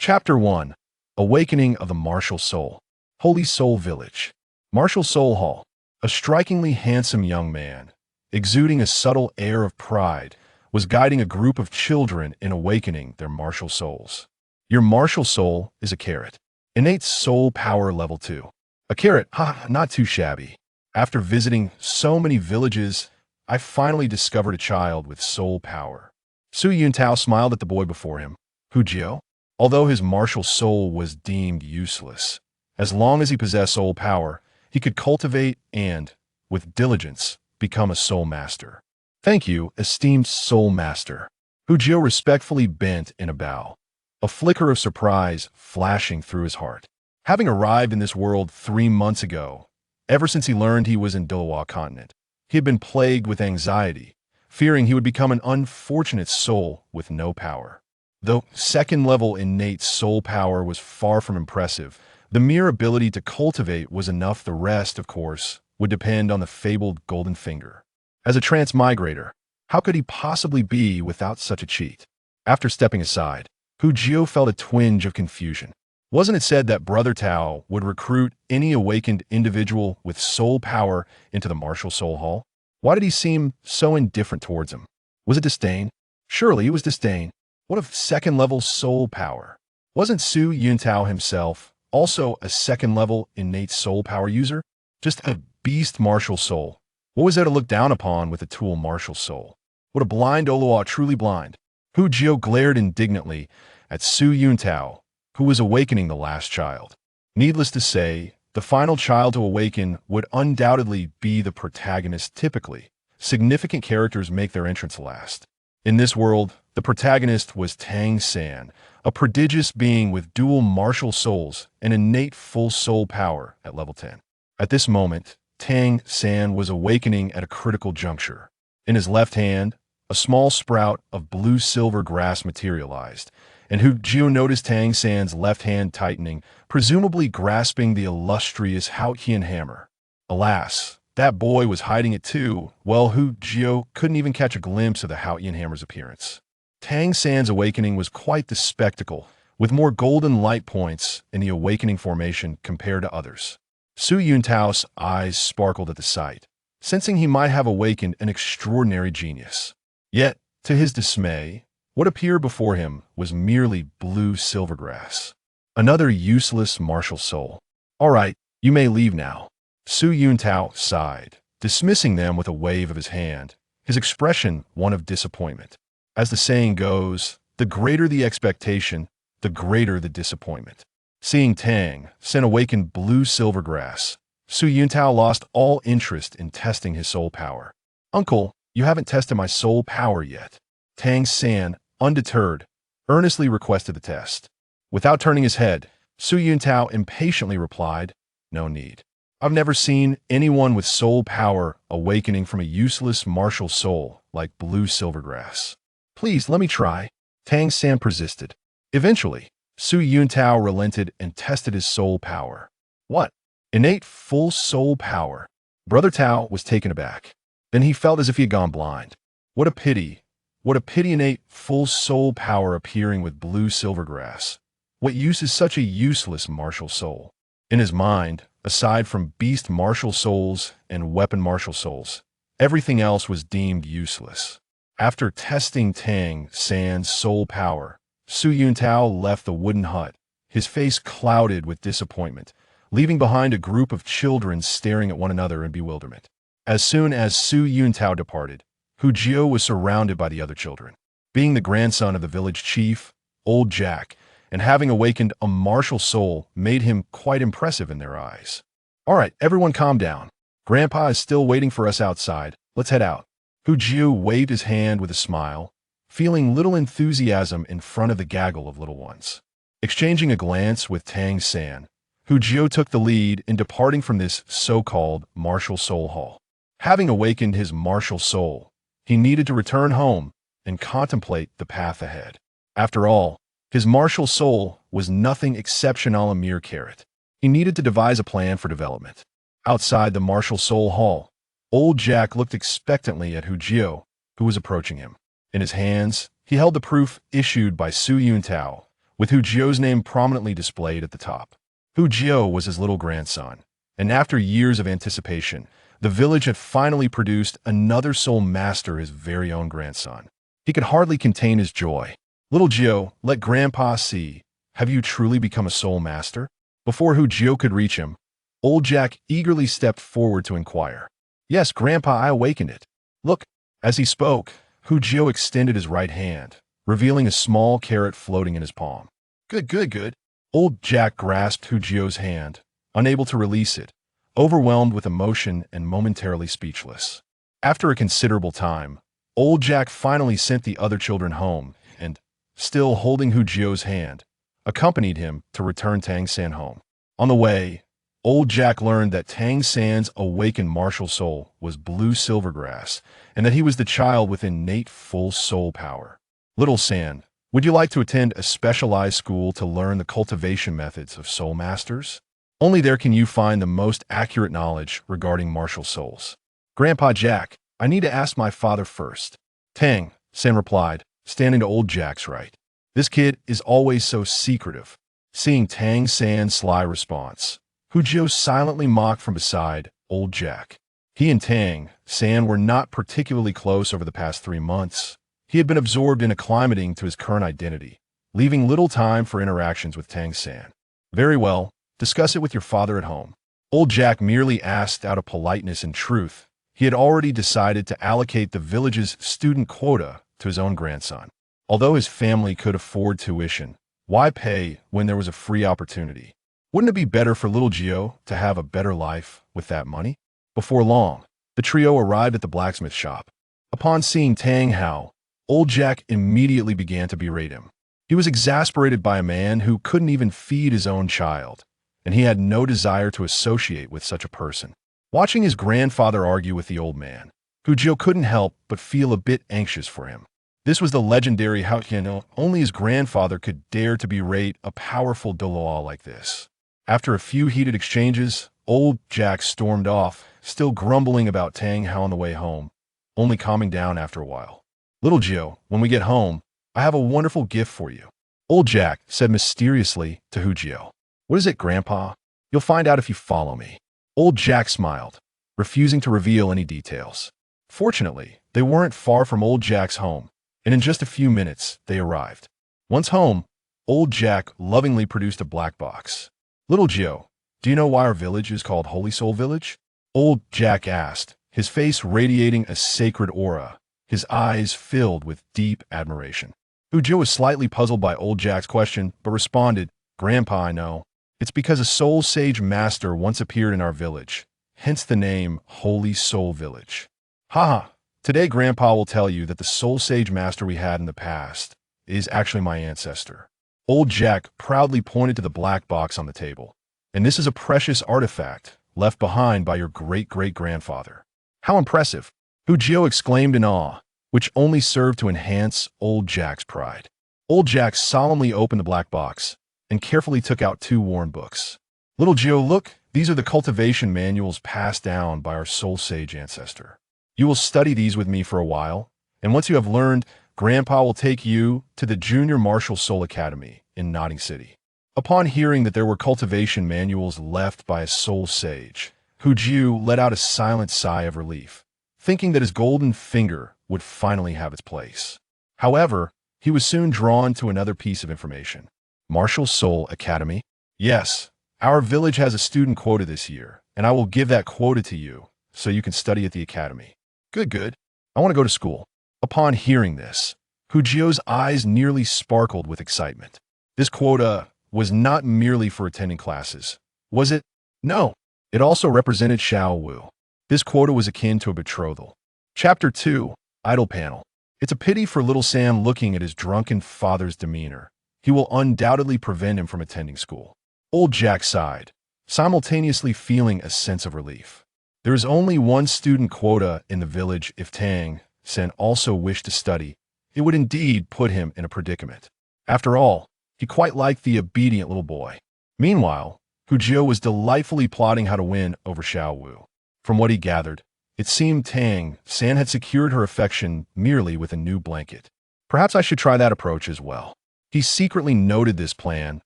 Chapter 1. Awakening of the Martial Soul. Holy Soul Village. Martial Soul Hall. A strikingly handsome young man, exuding a subtle air of pride, was guiding a group of children in awakening their martial souls. Your martial soul is a carrot. Innate soul power level 2. A carrot, not too shabby. After visiting so many villages, I finally discovered a child with soul power. Su Yuntao smiled at the boy before him. Hu Jiao? Although his martial soul was deemed useless, as long as he possessed soul power, he could cultivate and, with diligence, become a soul master. Thank you, esteemed soul master. Hu Jiao respectfully bent in a bow, a flicker of surprise flashing through his heart. Having arrived in this world 3 months ago, ever since he learned he was in Douluo Continent, he had been plagued with anxiety, fearing he would become an unfortunate soul with no power. Though second-level innate soul power was far from impressive, the mere ability to cultivate was enough. The rest, of course, would depend on the fabled golden finger. As a transmigrator, how could he possibly be without such a cheat? After stepping aside, Hu Jiao felt a twinge of confusion. Wasn't it said that Brother Tao would recruit any awakened individual with soul power into the Martial Soul Hall? Why did he seem so indifferent towards him? Was it disdain? Surely it was disdain. What of second-level soul power? Wasn't Su Yuntao himself also a second-level innate soul power user? Just a beast martial soul. What was there to look down upon with a tool martial soul? Would a blind Douluo truly blind? Hu Jiao glared indignantly at Su Yuntao, who was awakening the last child. Needless to say, the final child to awaken would undoubtedly be the protagonist. Typically, significant characters make their entrance last. In this world, the protagonist was Tang San, a prodigious being with dual martial souls and innate full soul power at level 10. At this moment, Tang San was awakening at a critical juncture. In his left hand, a small sprout of blue-silver grass materialized, and Hu Jiao noticed Tang San's left hand tightening, presumably grasping the illustrious Haotian hammer. Alas, that boy was hiding it too. Well, Hu Jiao couldn't even catch a glimpse of the Haotian hammer's appearance. Tang San's awakening was quite the spectacle, with more golden light points in the awakening formation compared to others. Su Yuntao's eyes sparkled at the sight, sensing he might have awakened an extraordinary genius. Yet, to his dismay, what appeared before him was merely blue silvergrass. Another useless martial soul. All right, you may leave now. Su Yuntao sighed, dismissing them with a wave of his hand, his expression one of disappointment. As the saying goes, the greater the expectation, the greater the disappointment. Seeing Tang San awaken blue silvergrass, Su Yuntao lost all interest in testing his soul power. Uncle, you haven't tested my soul power yet. Tang San, undeterred, earnestly requested the test. Without turning his head, Su Yuntao impatiently replied, "No need. I've never seen anyone with soul power awakening from a useless martial soul like blue silvergrass. Please, let me try." Tang San persisted. Eventually, Su Yuntao relented and tested his soul power. What? Innate full soul power. Brother Tao was taken aback. Then he felt as if he had gone blind. What a pity. What a pity innate full soul power appearing with blue silvergrass. What use is such a useless martial soul? In his mind, aside from beast martial souls and weapon martial souls, everything else was deemed useless. After testing Tang San's soul power, Su Yuntao left the wooden hut, his face clouded with disappointment, leaving behind a group of children staring at one another in bewilderment. As soon as Su Yuntao departed, Hu Jiao was surrounded by the other children. Being the grandson of the village chief, Old Jack, and having awakened a martial soul made him quite impressive in their eyes. All right, everyone calm down. Grandpa is still waiting for us outside. Let's head out. Hu Jiao waved his hand with a smile, feeling little enthusiasm in front of the gaggle of little ones. Exchanging a glance with Tang San, Hu Jiao took the lead in departing from this so-called martial soul hall. Having awakened his martial soul, he needed to return home and contemplate the path ahead. After all, his martial soul was nothing exceptional, a mere carrot. He needed to devise a plan for development. Outside the martial soul hall, Old Jack looked expectantly at Hu Jiao, who was approaching him. In his hands, he held the proof issued by Su Yuntao, with Hu Jio's name prominently displayed at the top. Hu Jio was his little grandson, and after years of anticipation, the village had finally produced another soul master, his very own grandson. He could hardly contain his joy. "Little Jio, let Grandpa see. Have you truly become a soul master?" Before Hu Jio could reach him, old Jack eagerly stepped forward to inquire. "Yes, Grandpa, I awakened it. Look." As he spoke, Hu Jio extended his right hand, revealing a small carrot floating in his palm. "Good, good, good." Old Jack grasped Hu Jio's hand, unable to release it, overwhelmed with emotion and momentarily speechless. After a considerable time, old Jack finally sent the other children home and, still holding Hu Jio's hand, accompanied him to return Tang San home. On the way, old Jack learned that Tang San's awakened martial soul was blue silvergrass, and that he was the child with innate full soul power. "Little San, would you like to attend a specialized school to learn the cultivation methods of soul masters? Only there can you find the most accurate knowledge regarding martial souls." "Grandpa Jack, I need to ask my father first." Tang San replied, standing to old Jack's right. "This kid is always so secretive." Seeing Tang San's sly response, Hu Jio silently mocked from beside old Jack. He and Tang San were not particularly close over the past 3 months. He had been absorbed in acclimating to his current identity, leaving little time for interactions with Tang San. "Very well, discuss it with your father at home." Old Jack merely asked out of politeness and truth. He had already decided to allocate the village's student quota to his own grandson. Although his family could afford tuition, why pay when there was a free opportunity? Wouldn't it be better for little Jio to have a better life with that money? Before long, the trio arrived at the blacksmith shop. Upon seeing Tang Hao, old Jack immediately began to berate him. He was exasperated by a man who couldn't even feed his own child, and he had no desire to associate with such a person. Watching his grandfather argue with the old man, Hu Jio couldn't help but feel a bit anxious for him. This was the legendary Hao Qian. Only his grandfather could dare to berate a powerful Douluo like this. After a few heated exchanges, old Jack stormed off, still grumbling about Tang Hao on the way home, only calming down after a while. "Little Jio, when we get home, I have a wonderful gift for you," old Jack said mysteriously to Hu Jio. "What is it, Grandpa?" "You'll find out if you follow me." Old Jack smiled, refusing to reveal any details. Fortunately, they weren't far from old Jack's home, and in just a few minutes, they arrived. Once home, old Jack lovingly produced a black box. "Little Jio, do you know why our village is called Holy Soul Village?" Old Jack asked, his face radiating a sacred aura, his eyes filled with deep admiration. Hu Jio was slightly puzzled by old Jack's question, but responded, "Grandpa, I know. It's because a soul sage master once appeared in our village, hence the name Holy Soul Village." "Haha, today Grandpa will tell you that the soul sage master we had in the past is actually my ancestor." Old Jack proudly pointed to the black box on the table. "And this is a precious artifact left behind by your great-great-grandfather." "How impressive!" Hu Jio exclaimed in awe, which only served to enhance old Jack's pride. Old Jack solemnly opened the black box and carefully took out 2 worn books. "Little Jio, look, these are the cultivation manuals passed down by our soul sage ancestor. You will study these with me for a while, and once you have learned, Grandpa will take you to the Junior Martial Soul Academy in Notting City." Upon hearing that there were cultivation manuals left by a soul sage, Hu Jio let out a silent sigh of relief, thinking that his golden finger would finally have its place. However, he was soon drawn to another piece of information. "Martial Soul Academy?" "Yes, our village has a student quota this year, and I will give that quota to you so you can study at the academy." "Good, good. I want to go to school." Upon hearing this, Hu Jio's eyes nearly sparkled with excitement. This quota was not merely for attending classes, was it? No, it also represented Xiao Wu. This quota was akin to a betrothal. Chapter 2, Idle Panel. It's a pity for little Sam looking at his drunken father's demeanor. He will undoubtedly prevent him from attending school. Old Jack sighed, simultaneously feeling a sense of relief. There is only one student quota in the village. If Tang San also wished to study, it would indeed put him in a predicament. After all, he quite liked the obedient little boy. Meanwhile, Hu Jio was delightfully plotting how to win over Xiao Wu. From what he gathered, it seemed Tang San had secured her affection merely with a new blanket. Perhaps I should try that approach as well. He secretly noted this plan,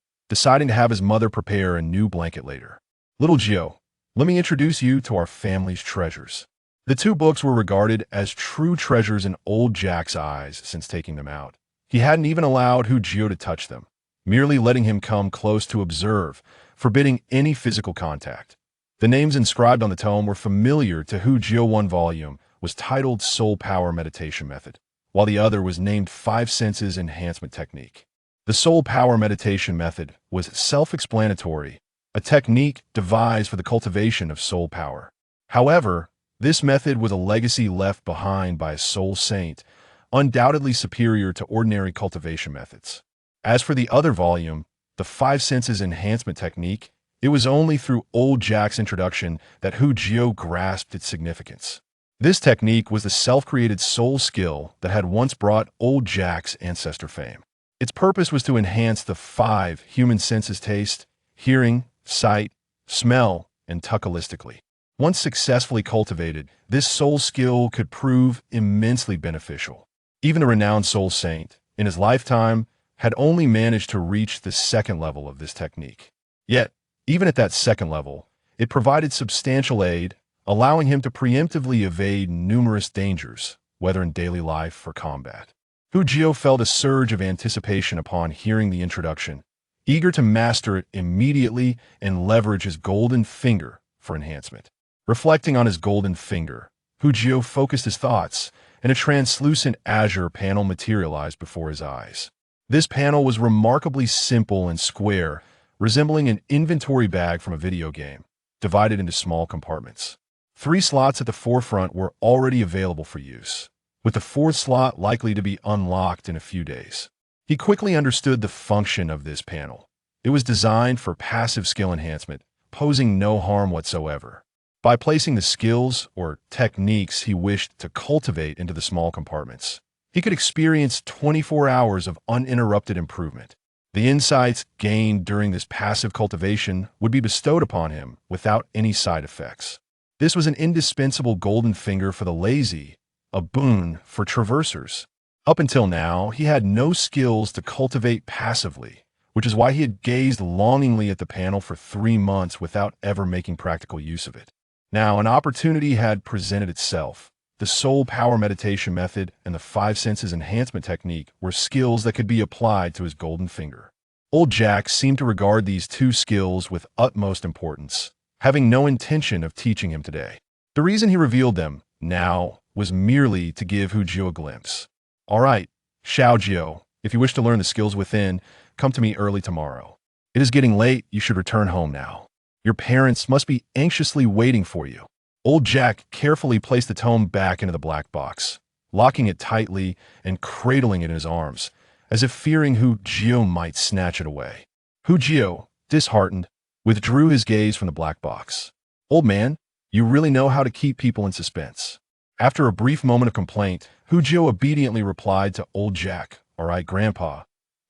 deciding to have his mother prepare a new blanket later. Little Xiao, let me introduce you to our family's treasures. The two books were regarded as true treasures in old Jack's eyes since taking them out. He hadn't even allowed Hu Jio to touch them, merely letting him come close to observe, forbidding any physical contact. The names inscribed on the tome were familiar to Hu Jio. One volume was titled Soul Power Meditation Method, while the other was named Five Senses Enhancement Technique. The Soul Power Meditation Method was self-explanatory, a technique devised for the cultivation of soul power. However, this method was a legacy left behind by a soul saint, undoubtedly superior to ordinary cultivation methods. As for the other volume, the Five Senses Enhancement Technique, it was only through old Jack's introduction that Hu Jio grasped its significance. This technique was the self-created soul skill that had once brought old Jack's ancestor fame. Its purpose was to enhance the five human senses: taste, hearing, sight, smell, and touch holistically. Once successfully cultivated, this soul skill could prove immensely beneficial. Even the renowned soul saint, in his lifetime, had only managed to reach the second level of this technique. Yet, even at that second level, it provided substantial aid, allowing him to preemptively evade numerous dangers, whether in daily life or combat. Hu Jio felt a surge of anticipation upon hearing the introduction, eager to master it immediately and leverage his golden finger for enhancement. Reflecting on his golden finger, Hu Jio focused his thoughts, and a translucent azure panel materialized before his eyes. This panel was remarkably simple and square, resembling an inventory bag from a video game, divided into small compartments. 3 slots at the forefront were already available for use, with the 4th slot likely to be unlocked in a few days. He quickly understood the function of this panel. It was designed for passive skill enhancement, posing no harm whatsoever. By placing the skills or techniques he wished to cultivate into the small compartments, he could experience 24 hours of uninterrupted improvement. The insights gained during this passive cultivation would be bestowed upon him without any side effects. This was an indispensable golden finger for the lazy, a boon for traversers. Up until now, he had no skills to cultivate passively, which is why he had gazed longingly at the panel for 3 months without ever making practical use of it. Now, an opportunity had presented itself. The Soul Power Meditation Method and the Five Senses Enhancement Technique were skills that could be applied to his golden finger. Old Jack seemed to regard these 2 skills with utmost importance, having no intention of teaching him today. The reason he revealed them now was merely to give Hu Jio a glimpse. All right, Xiao Jio, if you wish to learn the skills within, come to me early tomorrow. It is getting late, you should return home now. Your parents must be anxiously waiting for you. Old Jack carefully placed the tome back into the black box, locking it tightly and cradling it in his arms, as if fearing Hu Jio might snatch it away. Hu Jio, disheartened, withdrew his gaze from the black box. Old man, you really know how to keep people in suspense. After a brief moment of complaint, Hu Jio obediently replied to Old Jack, All right, Grandpa,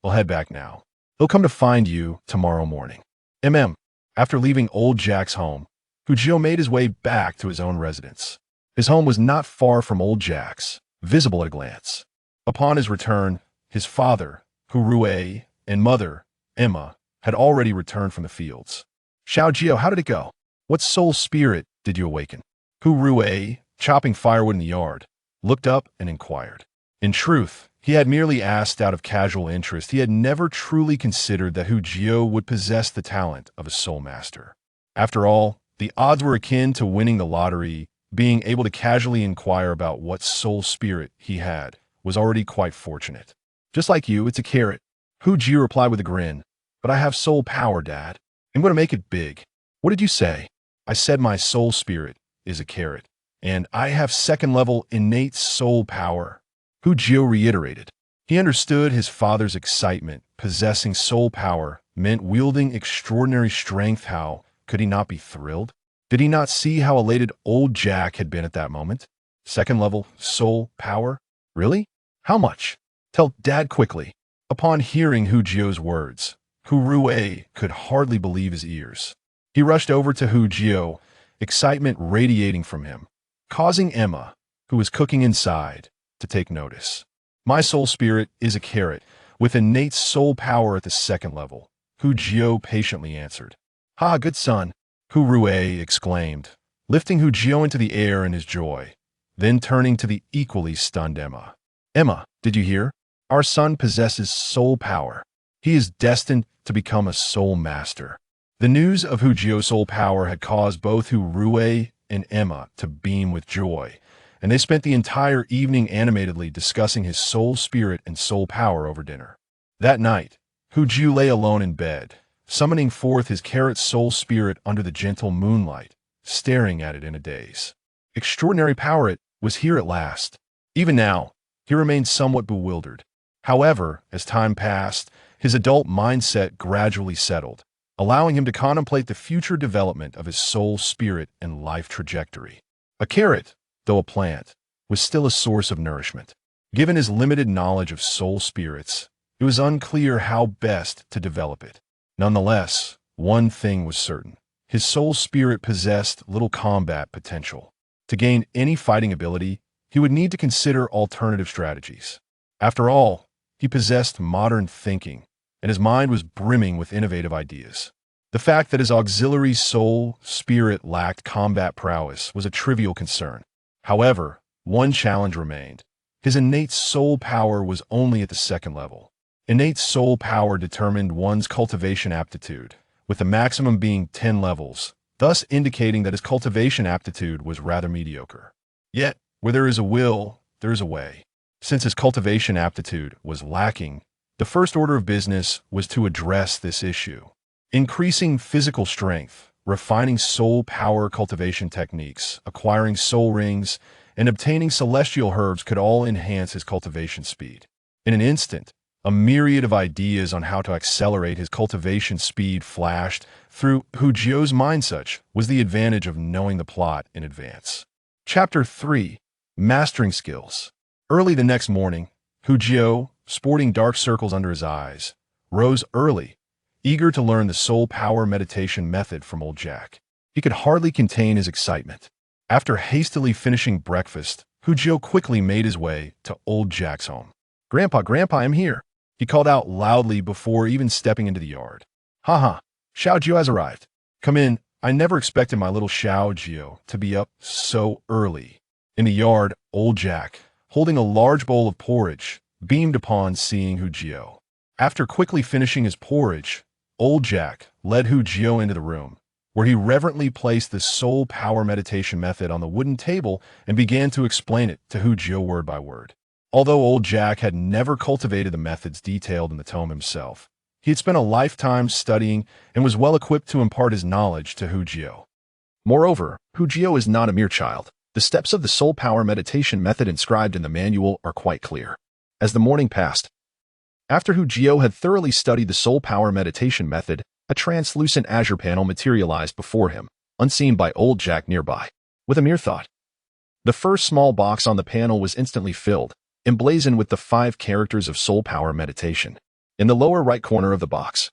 we'll head back now. He'll come to find you tomorrow morning. After leaving Old Jack's home, Hu Jio made his way back to his own residence. His home was not far from Old Jack's, visible at a glance. Upon his return, his father, Hu Rui, and mother, Emma, had already returned from the fields. Xiao Jio, how did it go? What soul spirit did you awaken? Hu Rui, chopping firewood in the yard, looked up and inquired. In truth, he had merely asked out of casual interest. He had never truly considered that Hu Jio would possess the talent of a soul master. After all, the odds were akin to winning the lottery. Being able to casually inquire about what soul spirit he had was already quite fortunate. Just like you, it's a carrot. Hu Jio replied with a grin. But I have soul power, Dad. I'm going to make it big. What did you say? I said my soul spirit is a carrot, and I have second-level innate soul power. Hu Jio reiterated. He understood his father's excitement. Possessing soul power meant wielding extraordinary strength. How could he not be thrilled? Did he not see how elated Old Jack had been at that moment? Second-level soul power? Really? How much? Tell Dad quickly. Upon hearing Hu Jio's words, Hu Rui could hardly believe his ears. He rushed over to Hu Jio, excitement radiating from him, causing Emma, who was cooking inside, to take notice. My soul spirit is a carrot. with innate soul power at the second level, Hu Jio patiently answered. "Ha, good son," Hu Rue exclaimed, lifting Hu Jio into the air in his joy, then turning to the equally stunned Emma. "Emma, did you hear? Our son possesses soul power. He is destined to become a soul master." The news of Hu Jio's soul power had caused both Hu Rue and Emma to beam with joy, and they spent the entire evening animatedly discussing his soul spirit and soul power over dinner. That night, Hu Jio lay alone in bed, summoning forth his carrot soul spirit under the gentle moonlight, staring at it in a daze. Extraordinary power, it was here at last. Even now, he remained somewhat bewildered. However, as time passed, his adult mindset gradually settled, allowing him to contemplate the future development of his soul spirit and life trajectory. A carrot, though a plant, was still a source of nourishment. Given his limited knowledge of soul spirits, it was unclear how best to develop it. Nonetheless, one thing was certain. His soul spirit possessed little combat potential. To gain any fighting ability, he would need to consider alternative strategies. After all, he possessed modern thinking, and his mind was brimming with innovative ideas. The fact that his auxiliary soul spirit lacked combat prowess was a trivial concern. However, one challenge remained. His innate soul power was only at the second level. Innate soul power determined one's cultivation aptitude, with the maximum being 10 levels, thus indicating that his cultivation aptitude was rather mediocre. Yet, where there is a will, there is a way. Since his cultivation aptitude was lacking, the first order of business was to address this issue. Increasing physical strength, refining soul power cultivation techniques, acquiring soul rings, and obtaining celestial herbs could all enhance his cultivation speed. In an instant, a myriad of ideas on how to accelerate his cultivation speed flashed through Hu Jio's mind. Such was the advantage of knowing the plot in advance. Chapter 3. Mastering Skills. Early the next morning, Hu Jio, sporting dark circles under his eyes, rose early, eager to learn the soul power meditation method from old Jack. He could hardly contain his excitement. After hastily finishing breakfast, Hu Jio quickly made his way to old Jack's home. "Grandpa, I'm here," he called out loudly before even stepping into the yard. "Haha, Xiao Jio has arrived. Come in. I never expected my little Xiao Jio to be up so early." In the yard, old Jack, holding a large bowl of porridge, beamed upon seeing Hu Jio. After quickly finishing his porridge, old Jack led Hu Jio into the room, where he reverently placed the soul power meditation method on the wooden table and began to explain it to Hu Jio word by word. Although old Jack had never cultivated the methods detailed in the tome himself, he had spent a lifetime studying and was well equipped to impart his knowledge to Hu Jio. Moreover, Hu Jio is not a mere child. The steps of the soul power meditation method inscribed in the manual are quite clear. As the morning passed, after Hu Jio had thoroughly studied the soul power meditation method, a translucent azure panel materialized before him, unseen by old Jack nearby. With a mere thought, the first small box on the panel was instantly filled, emblazoned with the 5 characters of soul power meditation. In the lower right corner of the box,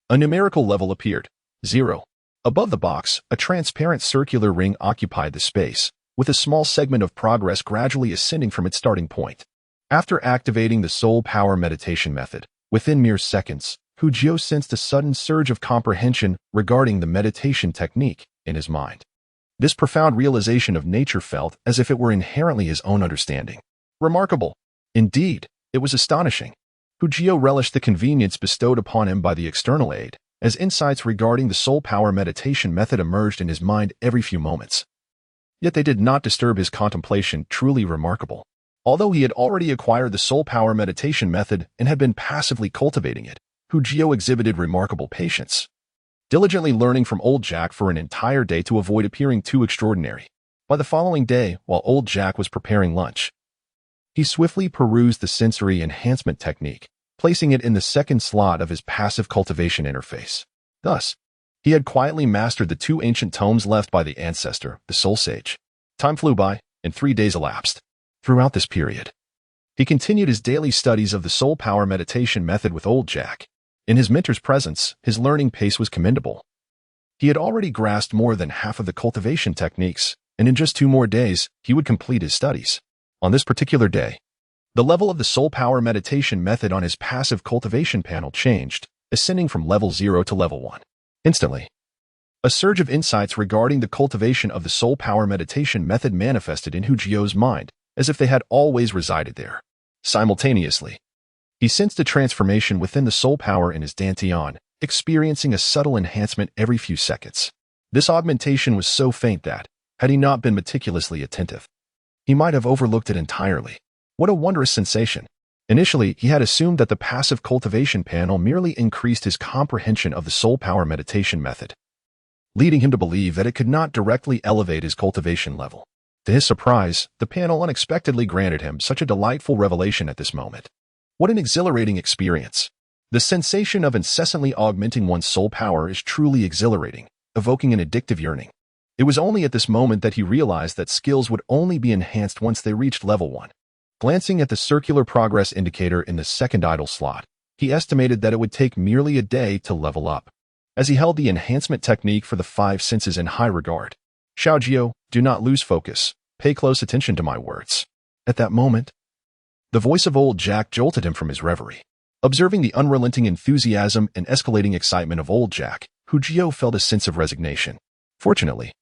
a numerical level appeared, 0. Above the box, a transparent circular ring occupied the space, with a small segment of progress gradually ascending from its starting point. After activating the soul power meditation method, within mere seconds, Hu Jio sensed a sudden surge of comprehension regarding the meditation technique in his mind. This profound realization of nature felt as if it were inherently his own understanding. Remarkable. Indeed, it was astonishing. Hu Jio relished the convenience bestowed upon him by the external aid, as insights regarding the soul power meditation method emerged in his mind every few moments. Yet they did not disturb his contemplation. Truly remarkable. Although he had already acquired the soul power meditation method and had been passively cultivating it, Hu Jio exhibited remarkable patience, diligently learning from old Jack for an entire day to avoid appearing too extraordinary. By the following day, while old Jack was preparing lunch, he swiftly perused the sensory enhancement technique, placing it in the second slot of his passive cultivation interface. Thus, he had quietly mastered the 2 ancient tomes left by the ancestor, the Soul Sage. Time flew by, and 3 days elapsed. Throughout this period, he continued his daily studies of the soul power meditation method with old Jack. In his mentor's presence, his learning pace was commendable. He had already grasped more than half of the cultivation techniques, and in just 2 more days, he would complete his studies. On this particular day, The level of the soul power meditation method on his passive cultivation panel changed, ascending from level 0 to level 1. Instantly, a surge of insights regarding the cultivation of the soul power meditation method manifested in Hu Jiao's mind, as if they had always resided there. Simultaneously, he sensed a transformation within the soul power in his dantian, experiencing a subtle enhancement every few seconds. This augmentation was so faint that, had he not been meticulously attentive, he might have overlooked it entirely. What a wondrous sensation! Initially, he had assumed that the passive cultivation panel merely increased his comprehension of the soul power meditation method, leading him to believe that it could not directly elevate his cultivation level. To his surprise, the panel unexpectedly granted him such a delightful revelation at this moment. What an exhilarating experience! The sensation of incessantly augmenting one's soul power is truly exhilarating, evoking an addictive yearning. It was only at this moment that he realized that skills would only be enhanced once they reached level 1. Glancing at the circular progress indicator in the second idle slot, he estimated that it would take merely a day to level up. As he held the enhancement technique for the 5 senses in high regard, Xiao Jiao, do not lose focus. Pay close attention to my words. At that moment, the voice of old Jack jolted him from his reverie. Observing the unrelenting enthusiasm and escalating excitement of old Jack, Hu Jiao felt a sense of resignation. Fortunately,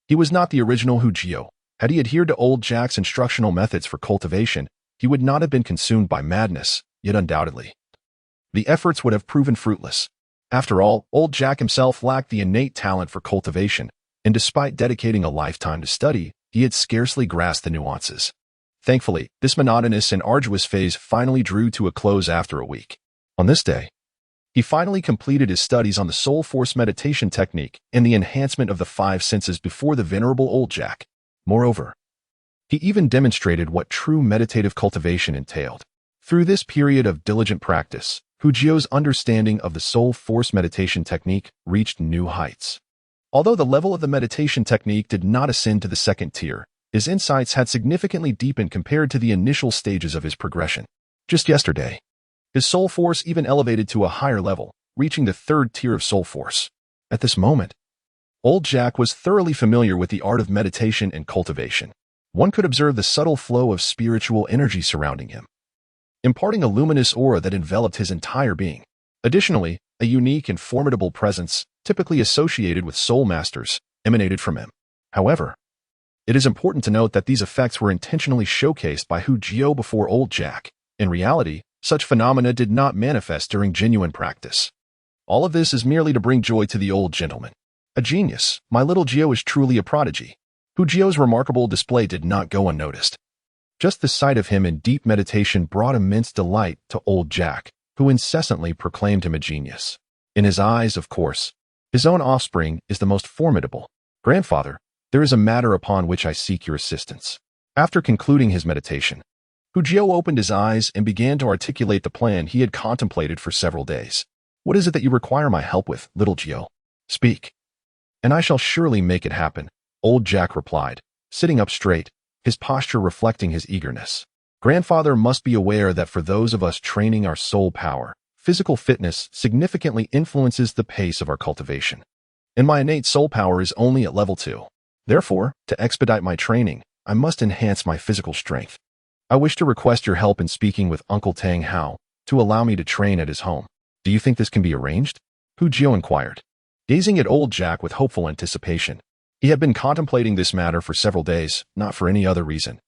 he was not the original Hu Jiao. Had he adhered to old Jack's instructional methods for cultivation, he would not have been consumed by madness, yet undoubtedly, the efforts would have proven fruitless. After all, old Jack himself lacked the innate talent for cultivation, and despite dedicating a lifetime to study, he had scarcely grasped the nuances. Thankfully, this monotonous and arduous phase finally drew to a close after a week. On this day, he finally completed his studies on the soul force meditation technique and the enhancement of the 5 senses before the venerable old Jack. Moreover, he even demonstrated what true meditative cultivation entailed. Through this period of diligent practice, Hu Jiao's understanding of the soul force meditation technique reached new heights. Although the level of the meditation technique did not ascend to the second tier, his insights had significantly deepened compared to the initial stages of his progression. Just yesterday, his soul force even elevated to a higher level, reaching the 3rd tier of soul force. At this moment, old Jack was thoroughly familiar with the art of meditation and cultivation. One could observe the subtle flow of spiritual energy surrounding him, imparting a luminous aura that enveloped his entire being. Additionally, a unique and formidable presence, typically associated with soul masters, emanated from him. However, it is important to note that these effects were intentionally showcased by Hu Jiao before old Jack. In reality, such phenomena did not manifest during genuine practice. All of this is merely to bring joy to the old gentleman. A genius, my little Jiao is truly a prodigy. Hu Jiao's remarkable display did not go unnoticed. Just the sight of him in deep meditation brought immense delight to old Jack, who incessantly proclaimed him a genius. In his eyes, of course, his own offspring is the most formidable. Grandfather, there is a matter upon which I seek your assistance. After concluding his meditation, Hu Jiao opened his eyes and began to articulate the plan he had contemplated for several days. What is it that you require my help with, little Jiao? Speak, and I shall surely make it happen, old Jack replied, sitting up straight, his posture reflecting his eagerness. Grandfather must be aware that for those of us training our soul power, physical fitness significantly influences the pace of our cultivation. And my innate soul power is only at level 2. Therefore, to expedite my training, I must enhance my physical strength. I wish to request your help in speaking with Uncle Tang Hao to allow me to train at his home. Do you think this can be arranged? Hu Jiao inquired, gazing at old Jack with hopeful anticipation. He had been contemplating this matter for several days, not for any other reason,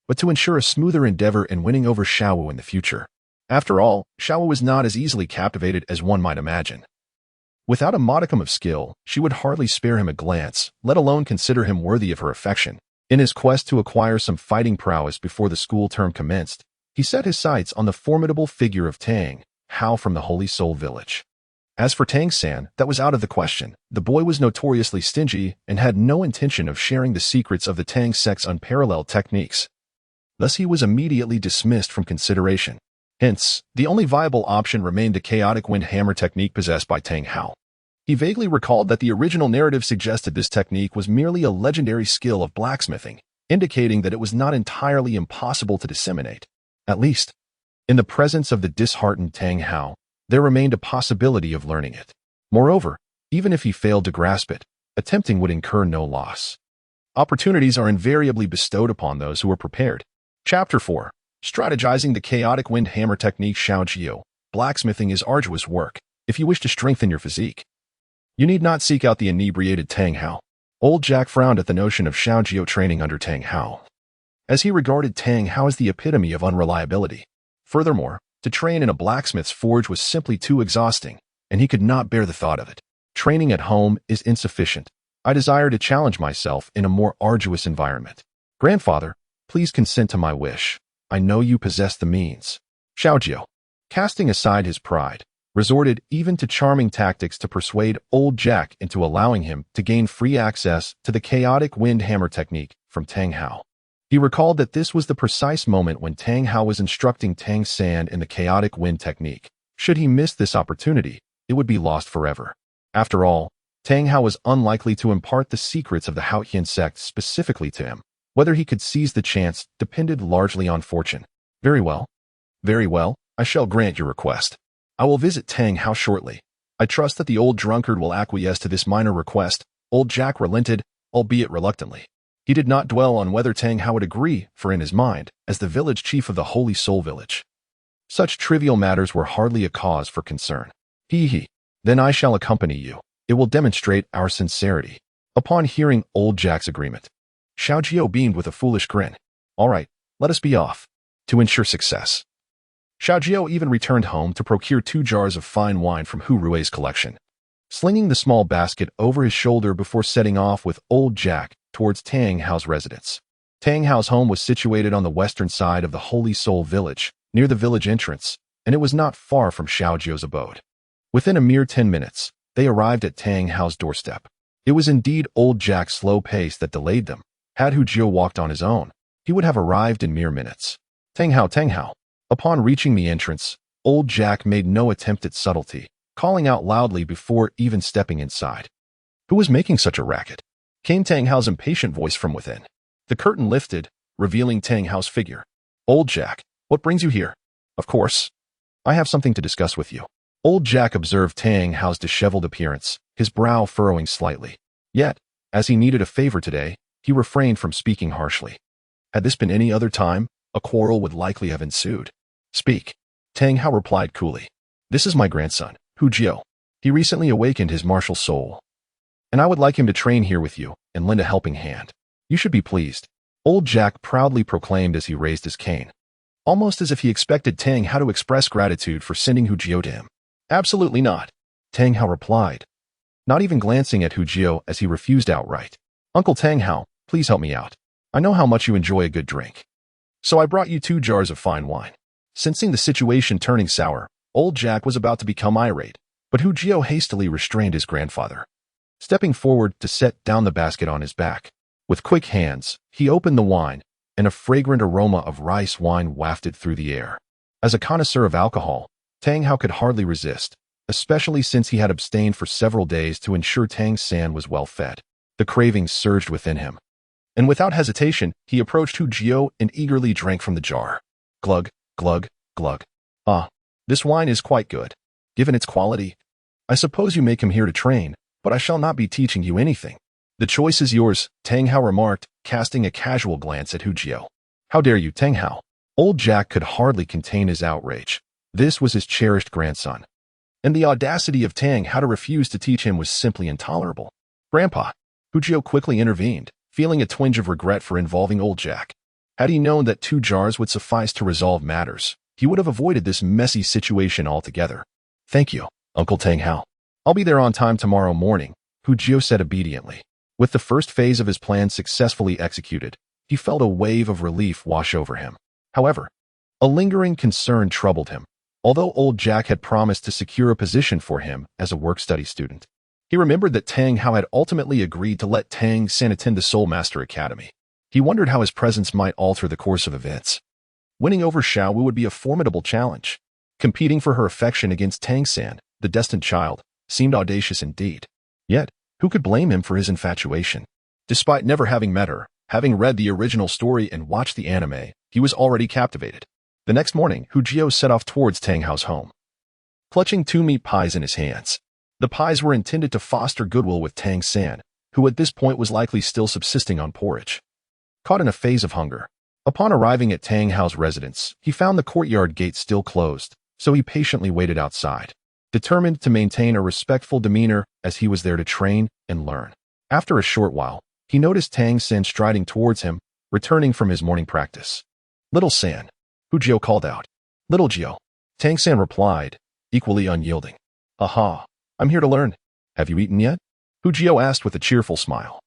but to ensure a smoother endeavor in winning over Xiao Wu in the future. After all, Xiao Wu was not as easily captivated as one might imagine. Without a modicum of skill, she would hardly spare him a glance, let alone consider him worthy of her affection. In his quest to acquire some fighting prowess before the school term commenced, he set his sights on the formidable figure of Tang Hao from the Holy Soul Village. As for Tang San, that was out of the question. The boy was notoriously stingy and had no intention of sharing the secrets of the Tang sect's unparalleled techniques. Thus he was immediately dismissed from consideration. Hence, the only viable option remained the chaotic wind hammer technique possessed by Tang Hao. He vaguely recalled that the original narrative suggested this technique was merely a legendary skill of blacksmithing, indicating that it was not entirely impossible to disseminate. At least, in the presence of the disheartened Tang Hao, there remained a possibility of learning it. Moreover, even if he failed to grasp it, attempting would incur no loss. Opportunities are invariably bestowed upon those who are prepared. Chapter 4. Strategizing the chaotic wind hammer technique. Xiao Wu. Blacksmithing is arduous work if you wish to strengthen your physique. You need not seek out the inebriated Tang Hao. Old Jack frowned at the notion of Xiao Wu training under Tang Hao, as he regarded Tang Hao as the epitome of unreliability. Furthermore, to train in a blacksmith's forge was simply too exhausting, and he could not bear the thought of it. Training at home is insufficient. I desire to challenge myself in a more arduous environment. Grandfather, please consent to my wish. I know you possess the means. Xiao Wu, casting aside his pride, resorted even to charming tactics to persuade old Jack into allowing him to gain free access to the chaotic wind hammer technique from Tang Hao. He recalled that this was the precise moment when Tang Hao was instructing Tang San in the chaotic wind technique. Should he miss this opportunity, it would be lost forever. After all, Tang Hao was unlikely to impart the secrets of the Haotian sect specifically to him. Whether he could seize the chance depended largely on fortune. Very well. Very well, I shall grant your request. I will visit Tang Hao shortly. I trust that the old drunkard will acquiesce to this minor request. Old Jack relented, albeit reluctantly. He did not dwell on whether Tang Hao would agree, for in his mind, as the village chief of the Holy Soul Village, such trivial matters were hardly a cause for concern. Then I shall accompany you. It will demonstrate our sincerity. Upon hearing old Jack's agreement, Xiao Wu beamed with a foolish grin. All right, let us be off. To ensure success. Xiao Wu even returned home to procure 2 jars of fine wine from Hu Rui's collection, slinging the small basket over his shoulder before setting off with old Jack towards Tang Hao's residence. Tang Hao's home was situated on the western side of the Holy Soul Village, near the village entrance, and it was not far from Xiao Wu's abode. Within a mere 10 minutes, they arrived at Tang Hao's doorstep. It was indeed old Jack's slow pace that delayed them. Had Hu Jio walked on his own, he would have arrived in mere minutes. Tang Hao. Upon reaching the entrance, old Jack made no attempt at subtlety, calling out loudly before even stepping inside. Who was making such a racket? Came Tang Hao's impatient voice from within. The curtain lifted, revealing Tang Hao's figure. Old Jack, what brings you here? Of course. I have something to discuss with you. Old Jack observed Tang Hao's disheveled appearance, his brow furrowing slightly. Yet, as he needed a favor today, he refrained from speaking harshly. Had this been any other time, a quarrel would likely have ensued. Speak. Tang Hao replied coolly. This is my grandson, Hu Jio. He recently awakened his martial soul, and I would like him to train here with you and lend a helping hand. You should be pleased. Old Jack proudly proclaimed as he raised his cane, almost as if he expected Tang Hao to express gratitude for sending Hu Jio to him. Absolutely not, Tang Hao replied, not even glancing at Hu Jio as he refused outright. Uncle Tang Hao, please help me out. I know how much you enjoy a good drink, so I brought you 2 jars of fine wine. Sensing the situation turning sour, old Jack was about to become irate, but Hu Jio hastily restrained his grandfather, stepping forward to set down the basket on his back. With quick hands, he opened the wine, and a fragrant aroma of rice wine wafted through the air. As a connoisseur of alcohol, Tang Hao could hardly resist, especially since he had abstained for several days to ensure Tang San was well fed. The cravings surged within him, and without hesitation, he approached Hu Jio and eagerly drank from the jar. Glug, glug, glug. Ah, this wine is quite good, given its quality. I suppose you may come here to train, but I shall not be teaching you anything. The choice is yours, Tang Hao remarked, casting a casual glance at Hu Jio. How dare you, Tang Hao? Old Jack could hardly contain his outrage. This was his cherished grandson, and the audacity of Tang Hao to refuse to teach him was simply intolerable. Grandpa, Hu Jio quickly intervened, feeling a twinge of regret for involving old Jack. Had he known that 2 jars would suffice to resolve matters, he would have avoided this messy situation altogether. Thank you, Uncle Tang Hao. I'll be there on time tomorrow morning, Hu Jio said obediently. With the first phase of his plan successfully executed, he felt a wave of relief wash over him. However, a lingering concern troubled him. Although old Jack had promised to secure a position for him as a work-study student, he remembered that Tang Hao had ultimately agreed to let Tang San attend the Soul Master Academy. He wondered how his presence might alter the course of events. Winning over Xiao Wu would be a formidable challenge. Competing for her affection against Tang San, the destined child, seemed audacious indeed. Yet, who could blame him for his infatuation? Despite never having met her, having read the original story and watched the anime, he was already captivated. The next morning, Hu Jio set off towards Tang Hao's home, clutching 2 meat pies in his hands. The pies were intended to foster goodwill with Tang San, who at this point was likely still subsisting on porridge. Caught in a phase of hunger, Upon arriving at Tang Hao's residence, he found the courtyard gate still closed, so he patiently waited outside, determined to maintain a respectful demeanor as he was there to train and learn. After a short while, he noticed Tang San striding towards him, returning from his morning practice. "Little San," Hu Jiao called out. "Little Jiao," Tang San replied, equally unyielding. "Aha, I'm here to learn. Have you eaten yet?" Hu Jiao asked with a cheerful smile,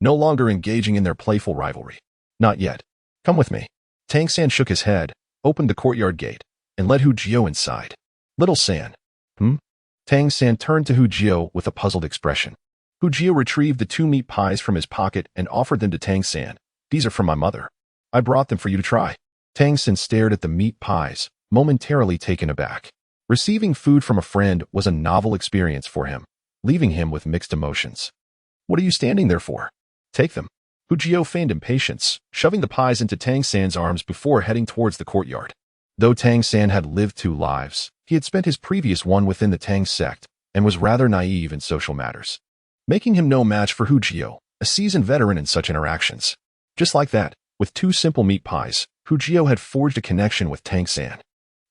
no longer engaging in their playful rivalry. "Not yet. Come with me." Tang San shook his head, opened the courtyard gate, and led Hu Jiao inside. "Little San." Tang San turned to Hu Jiao with a puzzled expression. Hu Jiao retrieved the 2 meat pies from his pocket and offered them to Tang San. "These are from my mother. I brought them for you to try." Tang San stared at the meat pies, momentarily taken aback. Receiving food from a friend was a novel experience for him, leaving him with mixed emotions. "What are you standing there for? Take them." Hu Jiao feigned impatience, shoving the pies into Tang San's arms before heading towards the courtyard. Though Tang San had lived 2 lives, he had spent his previous one within the Tang sect and was rather naive in social matters, making him no match for Hu Jiao, a seasoned veteran in such interactions. Just like that, with 2 simple meat pies, Hu Jiao had forged a connection with Tang San.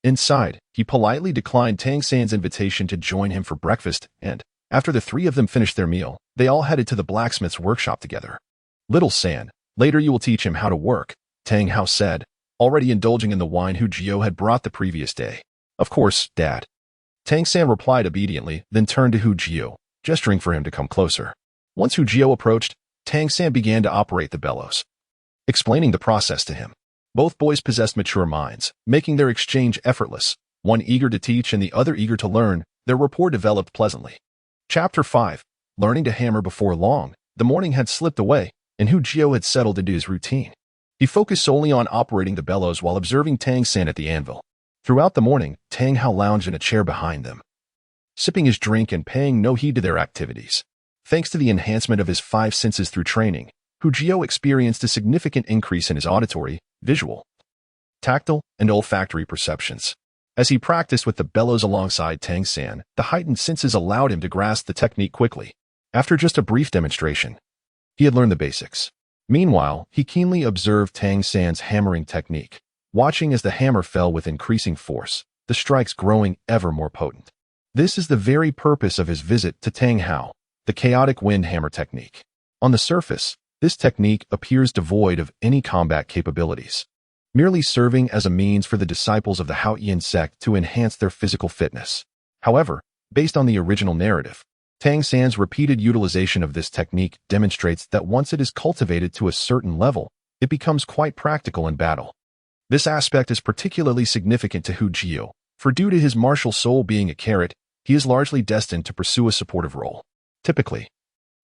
Inside, he politely declined Tang San's invitation to join him for breakfast, and, after the 3 of them finished their meal, they all headed to the blacksmith's workshop together. "Little San, later you will teach him how to work," Tang Hao said, already indulging in the wine Hu Jiao had brought the previous day. "Of course, Dad." Tang San replied obediently, then turned to Hu Jiao, gesturing for him to come closer. Once Hu Jiao approached, Tang San began to operate the bellows, explaining the process to him. Both boys possessed mature minds, making their exchange effortless. One eager to teach and the other eager to learn, their rapport developed pleasantly. Chapter 5. Learning to hammer. Before long, the morning had slipped away, and Hu Jiao had settled into his routine. He focused solely on operating the bellows while observing Tang San at the anvil. Throughout the morning, Tang Hao lounged in a chair behind them, sipping his drink and paying no heed to their activities. Thanks to the enhancement of his 5 senses through training, Hu Jiao experienced a significant increase in his auditory, visual, tactile, and olfactory perceptions. As he practiced with the bellows alongside Tang San, the heightened senses allowed him to grasp the technique quickly. After just a brief demonstration, he had learned the basics. Meanwhile, he keenly observed Tang San's hammering technique, watching as the hammer fell with increasing force, the strikes growing ever more potent. This is the very purpose of his visit to Tang Hao, the chaotic wind hammer technique. On the surface, this technique appears devoid of any combat capabilities, merely serving as a means for the disciples of the Haoyan sect to enhance their physical fitness. However, based on the original narrative, Tang San's repeated utilization of this technique demonstrates that once it is cultivated to a certain level, it becomes quite practical in battle. This aspect is particularly significant to Hu Jiao, for due to his martial soul being a carrot, he is largely destined to pursue a supportive role. Typically,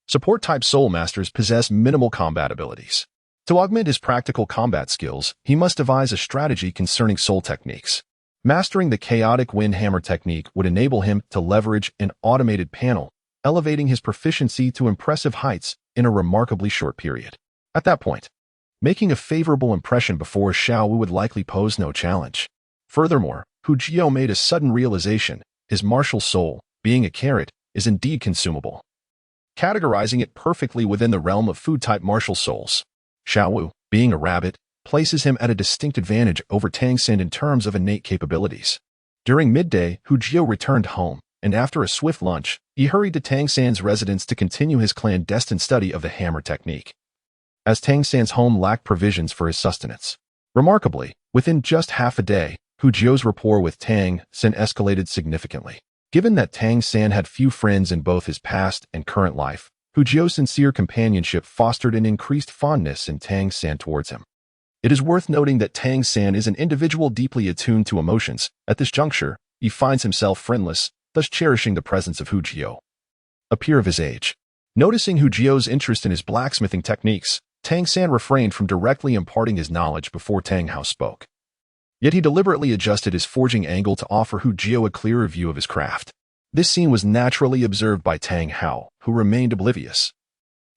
support-type soul masters possess minimal combat abilities. To augment his practical combat skills, he must devise a strategy concerning soul techniques. Mastering the chaotic wind hammer technique would enable him to leverage an automated panel, elevating his proficiency to impressive heights in a remarkably short period. At that point, making a favorable impression before Xiao Wu would likely pose no challenge. Furthermore, Hu Jiao made a sudden realization: his martial soul, being a carrot, is indeed consumable, categorizing it perfectly within the realm of food-type martial souls. Xiao Wu, being a rabbit, places him at a distinct advantage over Tang San in terms of innate capabilities. During midday, Hu Jiao returned home, and after a swift lunch, he hurried to Tang San's residence to continue his clandestine study of the hammer technique, as Tang San's home lacked provisions for his sustenance. Remarkably, within just half a day, Hu Jiao's rapport with Tang San escalated significantly. Given that Tang San had few friends in both his past and current life, Hu Jiao's sincere companionship fostered an increased fondness in Tang San towards him. It is worth noting that Tang San is an individual deeply attuned to emotions. At this juncture, he finds himself friendless, thus cherishing the presence of Hu Jiao, a peer of his age. Noticing Hu Jiao's interest in his blacksmithing techniques, Tang San refrained from directly imparting his knowledge before Tang Hao spoke. Yet he deliberately adjusted his forging angle to offer Hu Jiao a clearer view of his craft. This scene was naturally observed by Tang Hao, who remained oblivious,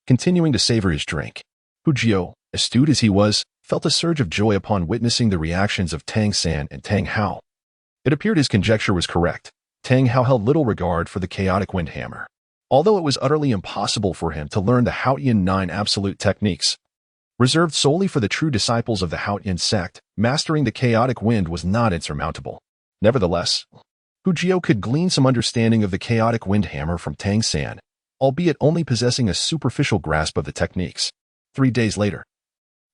continuing to savor his drink. Hu Jiao, astute as he was, felt a surge of joy upon witnessing the reactions of Tang San and Tang Hao. It appeared his conjecture was correct. Tang Hao held little regard for the chaotic wind hammer. Although it was utterly impossible for him to learn the Haoyan 9 absolute techniques, Reserved solely for the true disciples of the Haotian sect, mastering the chaotic wind was not insurmountable. Nevertheless, Hu Jio could glean some understanding of the chaotic wind hammer from Tang San, albeit only possessing a superficial grasp of the techniques. 3 days later,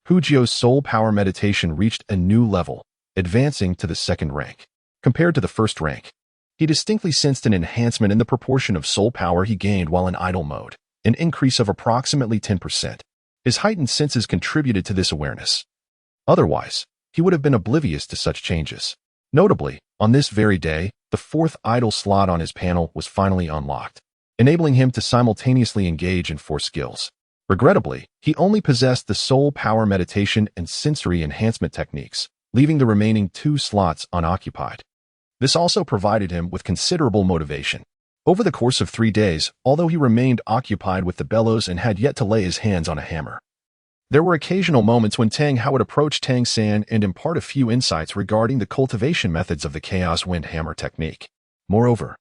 Hu Jio's soul power meditation reached a new level, advancing to the second rank. Compared to the first rank, he distinctly sensed an enhancement in the proportion of soul power he gained while in idle mode, an increase of approximately 10%. His heightened senses contributed to this awareness. Otherwise, he would have been oblivious to such changes. Notably, on this very day, the 4th idle slot on his panel was finally unlocked, enabling him to simultaneously engage in 4 skills. Regrettably, he only possessed the soul power meditation and sensory enhancement techniques, leaving the remaining 2 slots unoccupied. This also provided him with considerable motivation. Over the course of 3 days, although he remained occupied with the bellows and had yet to lay his hands on a hammer, there were occasional moments when Tang Hao would approach Tang San and impart a few insights regarding the cultivation methods of the Chaos Wind Hammer technique. Moreover,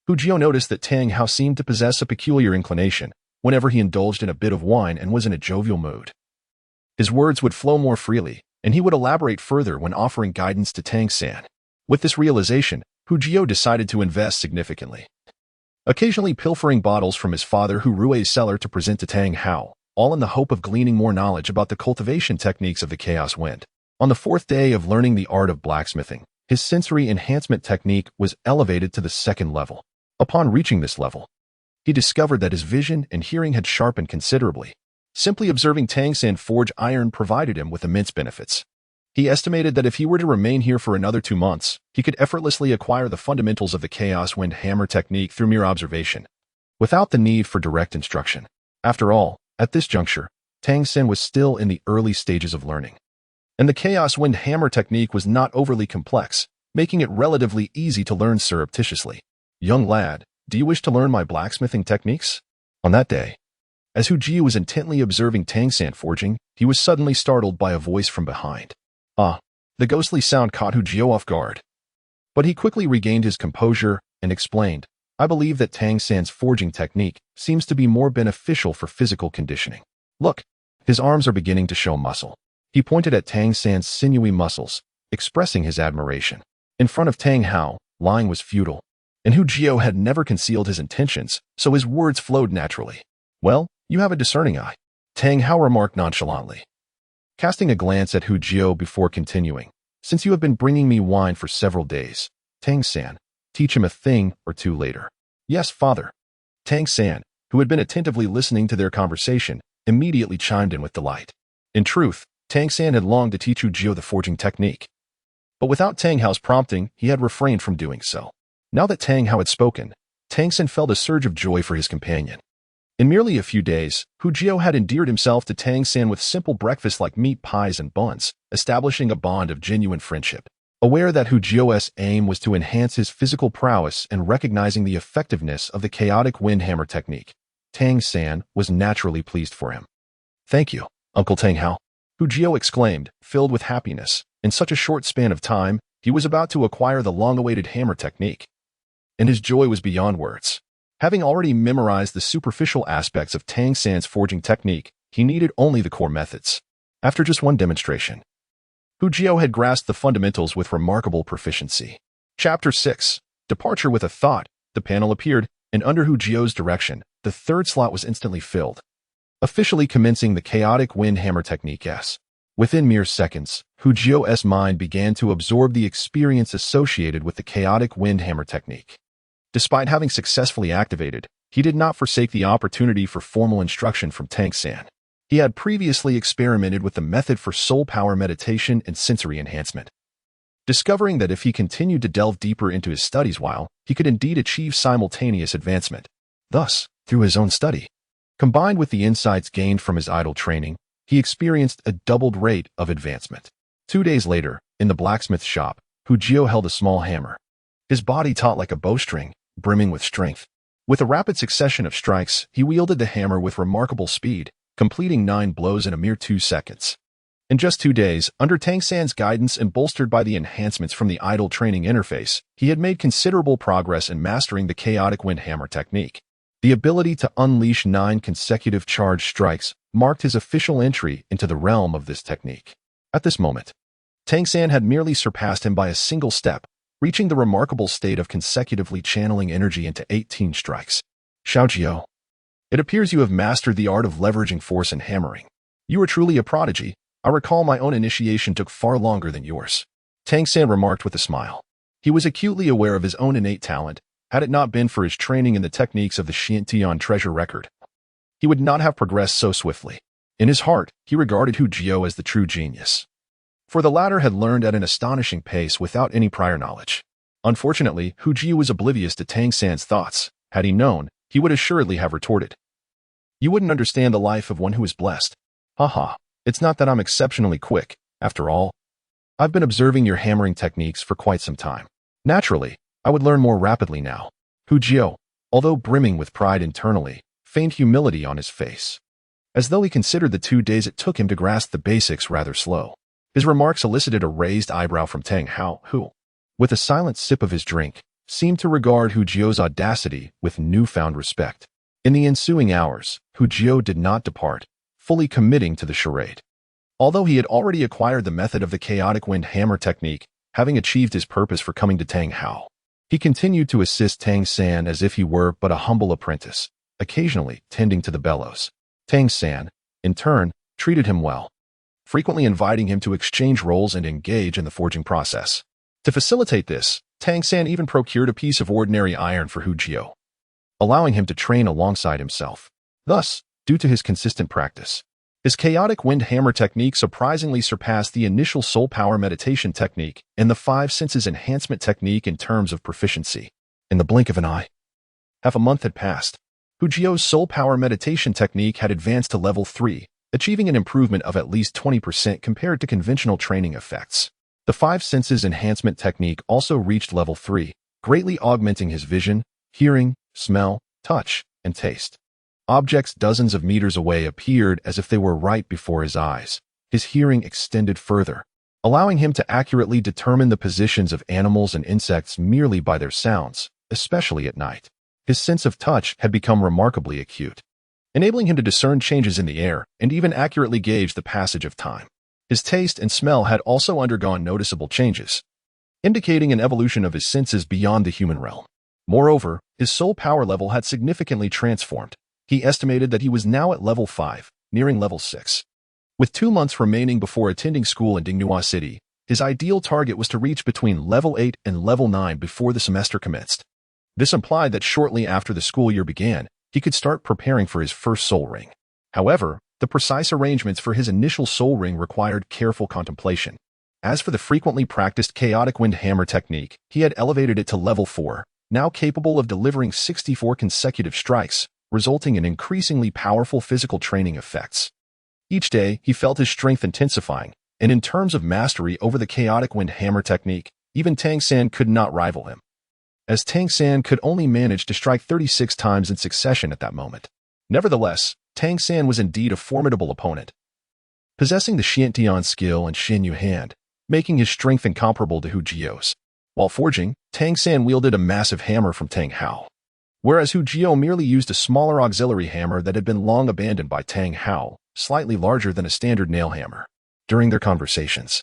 Hu Jio noticed that Tang Hao seemed to possess a peculiar inclination whenever he indulged in a bit of wine and was in a jovial mood. His words would flow more freely, and he would elaborate further when offering guidance to Tang San. With this realization, Hu Jio decided to invest significantly, occasionally pilfering bottles from his father Hu Rui's cellar to present to Tang Hao, all in the hope of gleaning more knowledge about the cultivation techniques of the Chaos Wind. On the 4th day of learning the art of blacksmithing, his sensory enhancement technique was elevated to the 2nd level. Upon reaching this level, he discovered that his vision and hearing had sharpened considerably. Simply observing Tang San forge iron provided him with immense benefits. He estimated that if he were to remain here for another 2 months, he could effortlessly acquire the fundamentals of the Chaos Wind Hammer technique through mere observation, without the need for direct instruction. After all, at this juncture, Tang San was still in the early stages of learning, and the Chaos Wind Hammer technique was not overly complex, making it relatively easy to learn surreptitiously. "Young lad, do you wish to learn my blacksmithing techniques?" On that day, as Hu Jio was intently observing Tang San forging, he was suddenly startled by a voice from behind. The ghostly sound caught Hu Jio off guard. But he quickly regained his composure and explained, "I believe that Tang San's forging technique seems to be more beneficial for physical conditioning. Look, his arms are beginning to show muscle." He pointed at Tang San's sinewy muscles, expressing his admiration. In front of Tang Hao, lying was futile, and Hu Jio had never concealed his intentions, so his words flowed naturally. "Well, you have a discerning eye," Tang Hao remarked nonchalantly, casting a glance at Hu Jio before continuing. "Since you have been bringing me wine for several days, Tang San, teach him a thing or two later." "Yes, father." Tang San, who had been attentively listening to their conversation, immediately chimed in with delight. In truth, Tang San had longed to teach Hu Jio the forging technique, but without Tang Hao's prompting, he had refrained from doing so. Now that Tang Hao had spoken, Tang San felt a surge of joy for his companion. In merely a few days, Hu Jio had endeared himself to Tang San with simple breakfasts like meat pies and buns, establishing a bond of genuine friendship. Aware that Hu Jio's aim was to enhance his physical prowess and recognizing the effectiveness of the chaotic wind hammer technique, Tang San was naturally pleased for him. "Thank you, Uncle Tang Hao," Hu Jio exclaimed, filled with happiness. In such a short span of time, he was about to acquire the long-awaited hammer technique, and his joy was beyond words. Having already memorized the superficial aspects of Tang San's forging technique, he needed only the core methods. After just one demonstration, Hu Jio had grasped the fundamentals with remarkable proficiency. Chapter 6. Departure with a Thought. The panel appeared, and under Hu Jio's direction, the 3rd slot was instantly filled, officially commencing the chaotic wind hammer technique. Within mere seconds, Hu Jio's mind began to absorb the experience associated with the chaotic wind hammer technique. Despite having successfully activated, he did not forsake the opportunity for formal instruction from Tang San. He had previously experimented with the method for soul power meditation and sensory enhancement, discovering that if he continued to delve deeper into his studies he could indeed achieve simultaneous advancement. Thus, through his own study, combined with the insights gained from his idle training, he experienced a doubled rate of advancement. 2 days later, in the blacksmith shop, Hu Jio held a small hammer, his body taut like a bowstring, brimming with strength. With a rapid succession of strikes, he wielded the hammer with remarkable speed, completing 9 blows in a mere 2 seconds. In just 2 days, under Tang San's guidance and bolstered by the enhancements from the idle training interface, he had made considerable progress in mastering the chaotic wind hammer technique. The ability to unleash 9 consecutive charged strikes marked his official entry into the realm of this technique. At this moment, Tang San had merely surpassed him by a single step, reaching the remarkable state of consecutively channeling energy into 18 strikes. Xiao, it appears you have mastered the art of leveraging force and hammering. You are truly a prodigy. I recall my own initiation took far longer than yours. Tang San remarked with a smile. He was acutely aware of his own innate talent. Had it not been for his training in the techniques of the Xiantian treasure record, he would not have progressed so swiftly. In his heart, he regarded Hu Jio as the true genius, for the latter had learned at an astonishing pace without any prior knowledge. Unfortunately, Hu Jio was oblivious to Tang San's thoughts. Had he known, he would assuredly have retorted, "You wouldn't understand the life of one who is blessed. Haha, it's not that I'm exceptionally quick. After all, I've been observing your hammering techniques for quite some time. Naturally, I would learn more rapidly now." Hu Jio, although brimming with pride internally, feigned humility on his face, as though he considered the 2 days it took him to grasp the basics rather slow. His remarks elicited a raised eyebrow from Tang Hao, who, with a silent sip of his drink, seemed to regard Hu Jio's audacity with newfound respect. In the ensuing hours, Hu Jio did not depart, fully committing to the charade. Although he had already acquired the method of the chaotic wind hammer technique, having achieved his purpose for coming to Tang Hao, he continued to assist Tang San as if he were but a humble apprentice, occasionally tending to the bellows. Tang San, in turn, treated him well, frequently inviting him to exchange roles and engage in the forging process. To facilitate this, Tang San even procured a piece of ordinary iron for Hu Jio, allowing him to train alongside himself. Thus, due to his consistent practice, his chaotic wind hammer technique surprisingly surpassed the initial soul power meditation technique and the 5 senses enhancement technique in terms of proficiency. In the blink of an eye, half a month had passed. Hu Jio's soul power meditation technique had advanced to level 3, achieving an improvement of at least 20% compared to conventional training effects. The 5 senses enhancement technique also reached level 3, greatly augmenting his vision, hearing, smell, touch, and taste. Objects dozens of meters away appeared as if they were right before his eyes. His hearing extended further, allowing him to accurately determine the positions of animals and insects merely by their sounds, especially at night. His sense of touch had become remarkably acute, enabling him to discern changes in the air and even accurately gauge the passage of time. His taste and smell had also undergone noticeable changes, indicating an evolution of his senses beyond the human realm. Moreover, his soul power level had significantly transformed. He estimated that he was now at level 5, nearing level 6. With 2 months remaining before attending school in Dingnua City, his ideal target was to reach between level 8 and level 9 before the semester commenced. This implied that shortly after the school year began, he could start preparing for his first soul ring. However, the precise arrangements for his initial soul ring required careful contemplation. As for the frequently practiced chaotic wind hammer technique, he had elevated it to level 4, now capable of delivering 64 consecutive strikes, resulting in increasingly powerful physical training effects. Each day, he felt his strength intensifying, and in terms of mastery over the chaotic wind hammer technique, even Tang San could not rival him, as Tang San could only manage to strike 36 times in succession at that moment. Nevertheless, Tang San was indeed a formidable opponent, possessing the Xiantian skill and Xinyu hand, making his strength incomparable to Hu Jio's. While forging, Tang San wielded a massive hammer from Tang Hao, whereas Hu Jio merely used a smaller auxiliary hammer that had been long abandoned by Tang Hao, slightly larger than a standard nail hammer. During their conversations,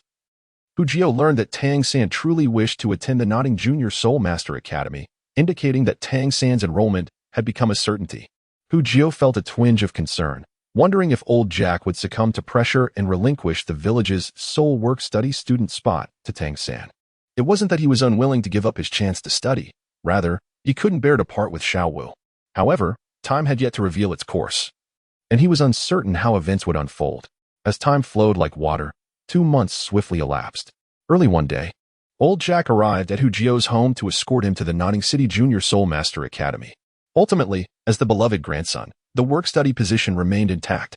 Hu Jio learned that Tang San truly wished to attend the Notting Junior Soul Master Academy, indicating that Tang San's enrollment had become a certainty. Hu Jio felt a twinge of concern, wondering if old Jack would succumb to pressure and relinquish the village's soul work-study student spot to Tang San. It wasn't that he was unwilling to give up his chance to study. Rather, he couldn't bear to part with Xiao Wu. However, time had yet to reveal its course, and he was uncertain how events would unfold. As time flowed like water, 2 months swiftly elapsed. Early one day, old Jack arrived at Hu Jio's home to escort him to the Notting City Junior Soul Master Academy. Ultimately, as the beloved grandson, the work-study position remained intact,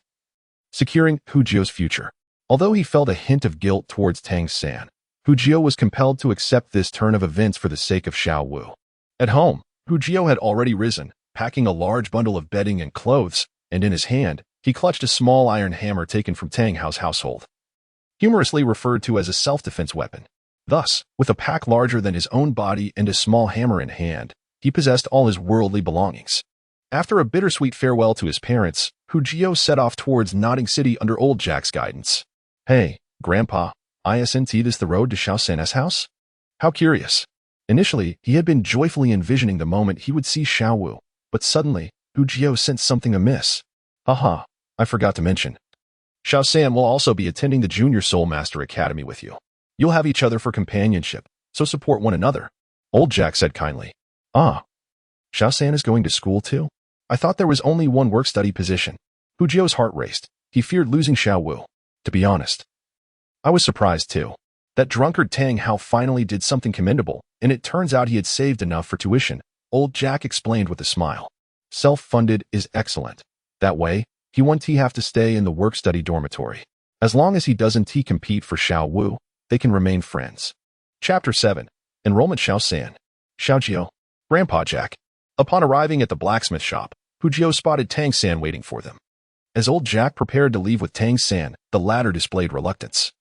securing Hu Jio's future. Although he felt a hint of guilt towards Tang San, Hu Jio was compelled to accept this turn of events for the sake of Xiao Wu. At home, Hu Jio had already risen, packing a large bundle of bedding and clothes, and in his hand, he clutched a small iron hammer taken from Tang Hao's household, humorously referred to as a self-defense weapon. Thus, with a pack larger than his own body and a small hammer in hand, he possessed all his worldly belongings. After a bittersweet farewell to his parents, Hu Jio set off towards Nodding City under old Jack's guidance. Hey, Grandpa, isn't this the road to Xiao San's house? How curious. Initially, he had been joyfully envisioning the moment he would see Xiao Wu, but suddenly, Hu Jio sensed something amiss. Haha, I forgot to mention. Xiao San will also be attending the Junior Soul Master Academy with you. You'll have each other for companionship, so support one another. Old Jack said kindly. Ah, Xiao San is going to school too? I thought there was only one work-study position. Hu Jio's heart raced. He feared losing Xiao Wu. To be honest, I was surprised too. That drunkard Tang Hao finally did something commendable, and it turns out he had saved enough for tuition. Old Jack explained with a smile. Self-funded is excellent. That way, he won't have to stay in the work-study dormitory. As long as he doesn't compete for Xiao Wu, they can remain friends. Chapter 7. Enrollment Xiao San. Xiao Jio. Grandpa Jack. Upon arriving at the blacksmith shop, Hu Jio spotted Tang San waiting for them. As old Jack prepared to leave with Tang San, the latter displayed reluctance.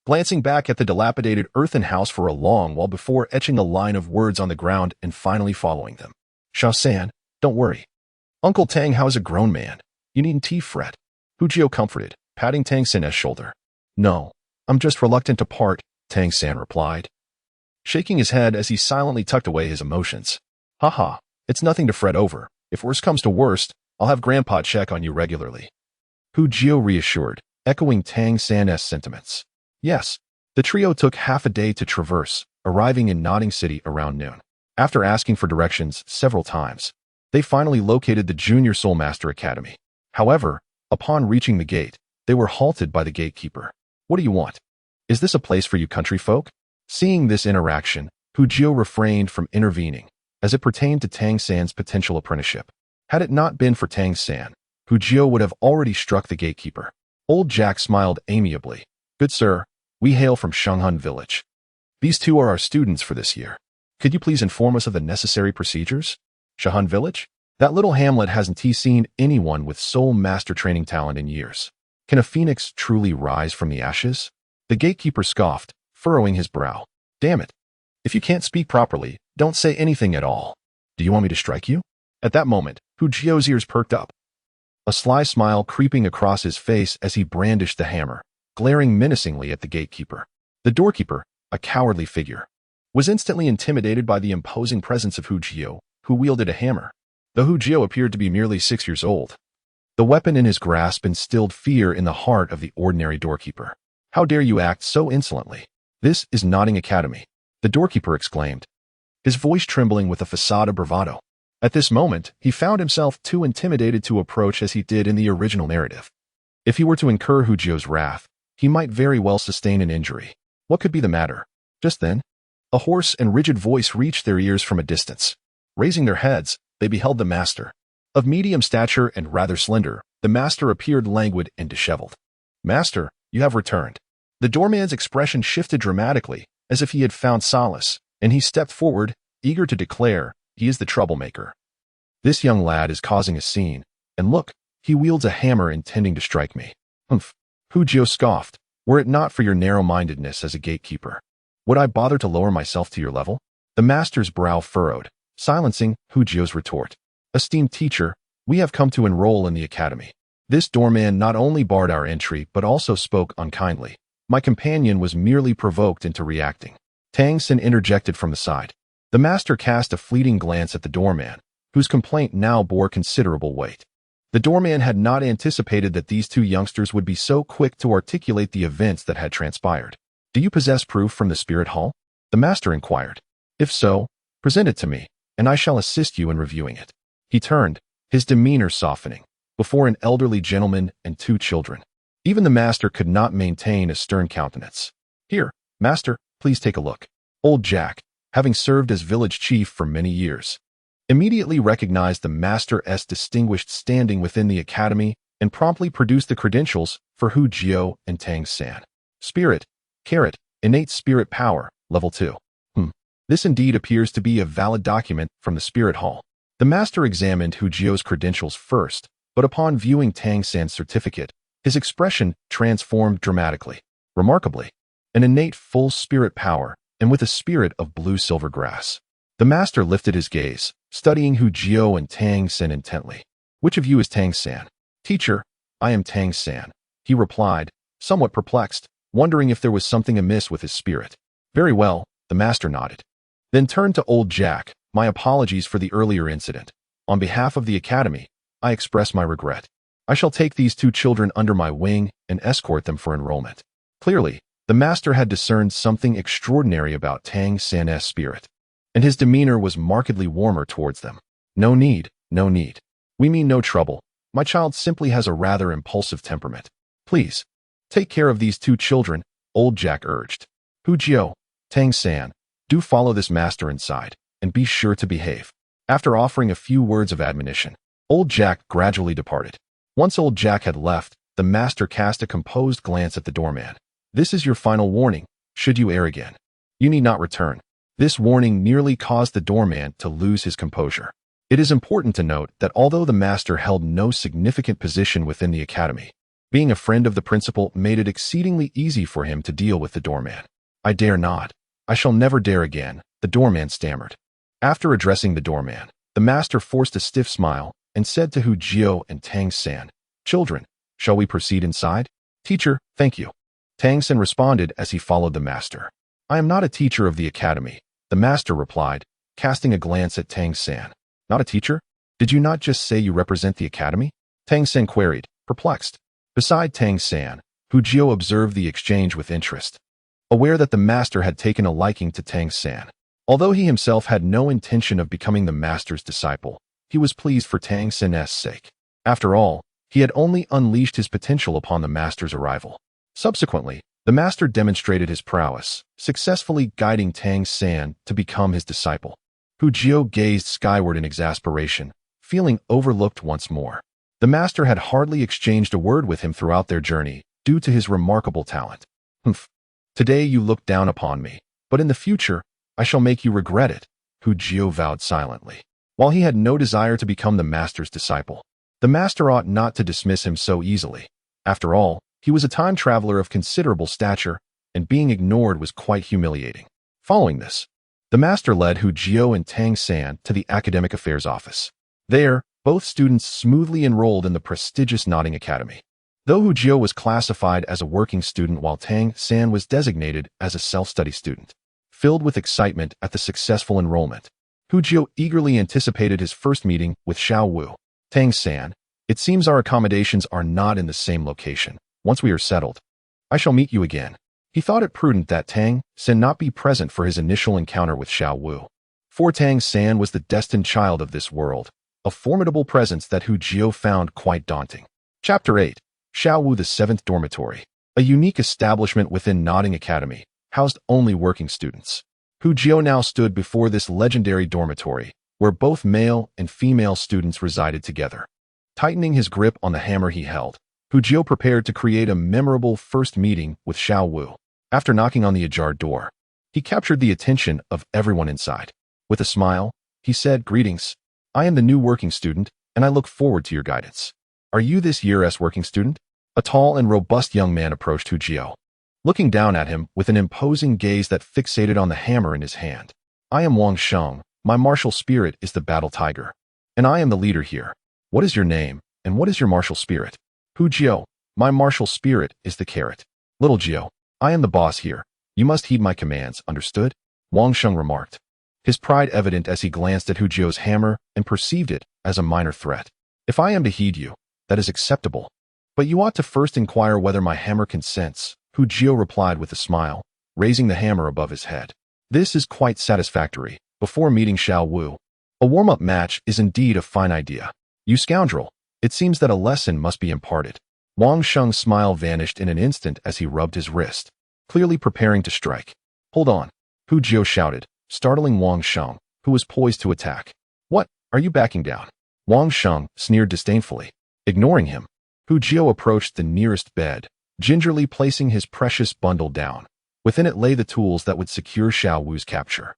Glancing back at the dilapidated earthen house for a long while before etching a line of words on the ground and finally following them. Xiao San, don't worry. Uncle Tang Hao is a grown man. You needn't fret. Hu Jio comforted, patting Tang San's shoulder. No, I'm just reluctant to part, Tang San replied, shaking his head as he silently tucked away his emotions. Haha, it's nothing to fret over. If worst comes to worst, I'll have Grandpa check on you regularly. Hu Jio reassured, echoing Tang San's sentiments. Yes, the trio took half a day to traverse, arriving in Nodding City around noon. After asking for directions several times, they finally located the Junior Soul Master Academy. However, upon reaching the gate, they were halted by the gatekeeper. What do you want? Is this a place for you country folk? Seeing this interaction, Hu Jio refrained from intervening, as it pertained to Tang San's potential apprenticeship. Had it not been for Tang San, Hu Jio would have already struck the gatekeeper. Old Jack smiled amiably. Good sir, we hail from Shanghun Village. These two are our students for this year. Could you please inform us of the necessary procedures? Shanghun Village? That little hamlet hasn't seen anyone with soul master training talent in years. Can a phoenix truly rise from the ashes? The gatekeeper scoffed, furrowing his brow. Damn it. If you can't speak properly, don't say anything at all. Do you want me to strike you? At that moment, Hu Jio's ears perked up. A sly smile creeping across his face as he brandished the hammer, glaring menacingly at the gatekeeper. The doorkeeper, a cowardly figure, was instantly intimidated by the imposing presence of Hu Jio, who wielded a hammer. Though Hu Jio appeared to be merely 6 years old, the weapon in his grasp instilled fear in the heart of the ordinary doorkeeper. How dare you act so insolently? This is Nodding Academy, the doorkeeper exclaimed, his voice trembling with a facade of bravado. At this moment, he found himself too intimidated to approach as he did in the original narrative. If he were to incur Hu Jio's wrath, he might very well sustain an injury. What could be the matter? Just then, a hoarse and rigid voice reached their ears from a distance. Raising their heads, they beheld the master. Of medium stature and rather slender, the master appeared languid and disheveled. Master, you have returned. The doorman's expression shifted dramatically, as if he had found solace, and he stepped forward, eager to declare, he is the troublemaker. This young lad is causing a scene, and look, he wields a hammer intending to strike me. Humph. Hu Jio scoffed. Were it not for your narrow-mindedness as a gatekeeper, would I bother to lower myself to your level? The master's brow furrowed, silencing Hu Jio's retort. Esteemed teacher, we have come to enroll in the academy. This doorman not only barred our entry but also spoke unkindly. My companion was merely provoked into reacting. Tang San interjected from the side. The master cast a fleeting glance at the doorman, whose complaint now bore considerable weight. The doorman had not anticipated that these two youngsters would be so quick to articulate the events that had transpired. Do you possess proof from the spirit hall? The master inquired. If so, present it to me, and I shall assist you in reviewing it. He turned, his demeanor softening, before an elderly gentleman and 2 children. Even the master could not maintain a stern countenance. Here, master, please take a look. Old Jack, having served as village chief for many years, immediately recognized the master's distinguished standing within the academy and promptly produced the credentials for Hu Jio and Tang San. Spirit, Carrot, Innate Spirit Power, Level 2. This indeed appears to be a valid document from the Spirit Hall. The master examined Hu Jio's credentials first, but upon viewing Tang San's certificate, his expression transformed dramatically. Remarkably, an innate full spirit power and with a spirit of blue silver grass. The master lifted his gaze, studying Hu Jio and Tang San intently. Which of you is Tang San? Teacher, I am Tang San, he replied, somewhat perplexed, wondering if there was something amiss with his spirit. Very well, the master nodded. Then turned to old Jack. My apologies for the earlier incident. On behalf of the academy, I express my regret. I shall take these two children under my wing and escort them for enrollment. Clearly, the master had discerned something extraordinary about Tang San's spirit, and his demeanor was markedly warmer towards them. No need, no need. We mean no trouble. My child simply has a rather impulsive temperament. Please, take care of these two children, old Jack urged. Hu Jio, Tang San, do follow this master inside, and be sure to behave. After offering a few words of admonition, old Jack gradually departed. Once old Jack had left, the master cast a composed glance at the doorman. This is your final warning, should you err again. You need not return. This warning nearly caused the doorman to lose his composure. It is important to note that although the master held no significant position within the academy, being a friend of the principal made it exceedingly easy for him to deal with the doorman. I dare not. I shall never dare again, the doorman stammered. After addressing the doorman, the master forced a stiff smile and said to Hu Jio and Tang San, Children, shall we proceed inside? Teacher, thank you. Tang San responded as he followed the master. I am not a teacher of the academy, the master replied, casting a glance at Tang San. Not a teacher? Did you not just say you represent the academy? Tang San queried, perplexed. Beside Tang San, Hu Jio observed the exchange with interest, aware that the master had taken a liking to Tang San. Although he himself had no intention of becoming the master's disciple, he was pleased for Tang San's sake. After all, he had only unleashed his potential upon the master's arrival. Subsequently, the master demonstrated his prowess, successfully guiding Tang San to become his disciple. Hu Jio gazed skyward in exasperation, feeling overlooked once more. The master had hardly exchanged a word with him throughout their journey, due to his remarkable talent. Humph. Today you look down upon me, but in the future, I shall make you regret it, Hu Jio vowed silently. While he had no desire to become the master's disciple, the master ought not to dismiss him so easily. After all, he was a time traveler of considerable stature, and being ignored was quite humiliating. Following this, the master led Hu Jio and Tang San to the academic affairs office. There, both students smoothly enrolled in the prestigious Nodding Academy. Though Hu Jio was classified as a working student while Tang San was designated as a self-study student. Filled with excitement at the successful enrollment, Hu Jio eagerly anticipated his first meeting with Xiao Wu. Tang San, it seems our accommodations are not in the same location. Once we are settled, I shall meet you again. He thought it prudent that Tang San not be present for his initial encounter with Xiao Wu. For Tang San was the destined child of this world, a formidable presence that Hu Jio found quite daunting. Chapter 8. Xiao Wu, the 7th Dormitory. A unique establishment within Nodding Academy, housed only working students. Hu Jio now stood before this legendary dormitory, where both male and female students resided together. Tightening his grip on the hammer he held, Hu Jio prepared to create a memorable first meeting with Xiao Wu. After knocking on the ajar door, he captured the attention of everyone inside. With a smile, he said, Greetings. I am the new working student, and I look forward to your guidance. Are you this year's working student? A tall and robust young man approached Hu Jio, looking down at him with an imposing gaze that fixated on the hammer in his hand. I am Wang Sheng. My martial spirit is the battle tiger, and I am the leader here. What is your name, and what is your martial spirit? Hu Jio, my martial spirit is the carrot. Little Jio, I am the boss here. You must heed my commands, understood? Wang Sheng remarked, his pride evident as he glanced at Hu Jio's hammer and perceived it as a minor threat. If I am to heed you, that is acceptable. But you ought to first inquire whether my hammer consents, Hu Jio replied with a smile, raising the hammer above his head. This is quite satisfactory. Before meeting Xiao Wu, a warm-up match is indeed a fine idea. You scoundrel, it seems that a lesson must be imparted. Wang Sheng's smile vanished in an instant as he rubbed his wrist, clearly preparing to strike. Hold on, Hu Jio shouted, startling Wang Sheng, who was poised to attack. What, are you backing down? Wang Sheng sneered disdainfully. Ignoring him, Hu Jio approached the nearest bed, gingerly placing his precious bundle down. Within it lay the tools that would secure Xiao Wu's capture.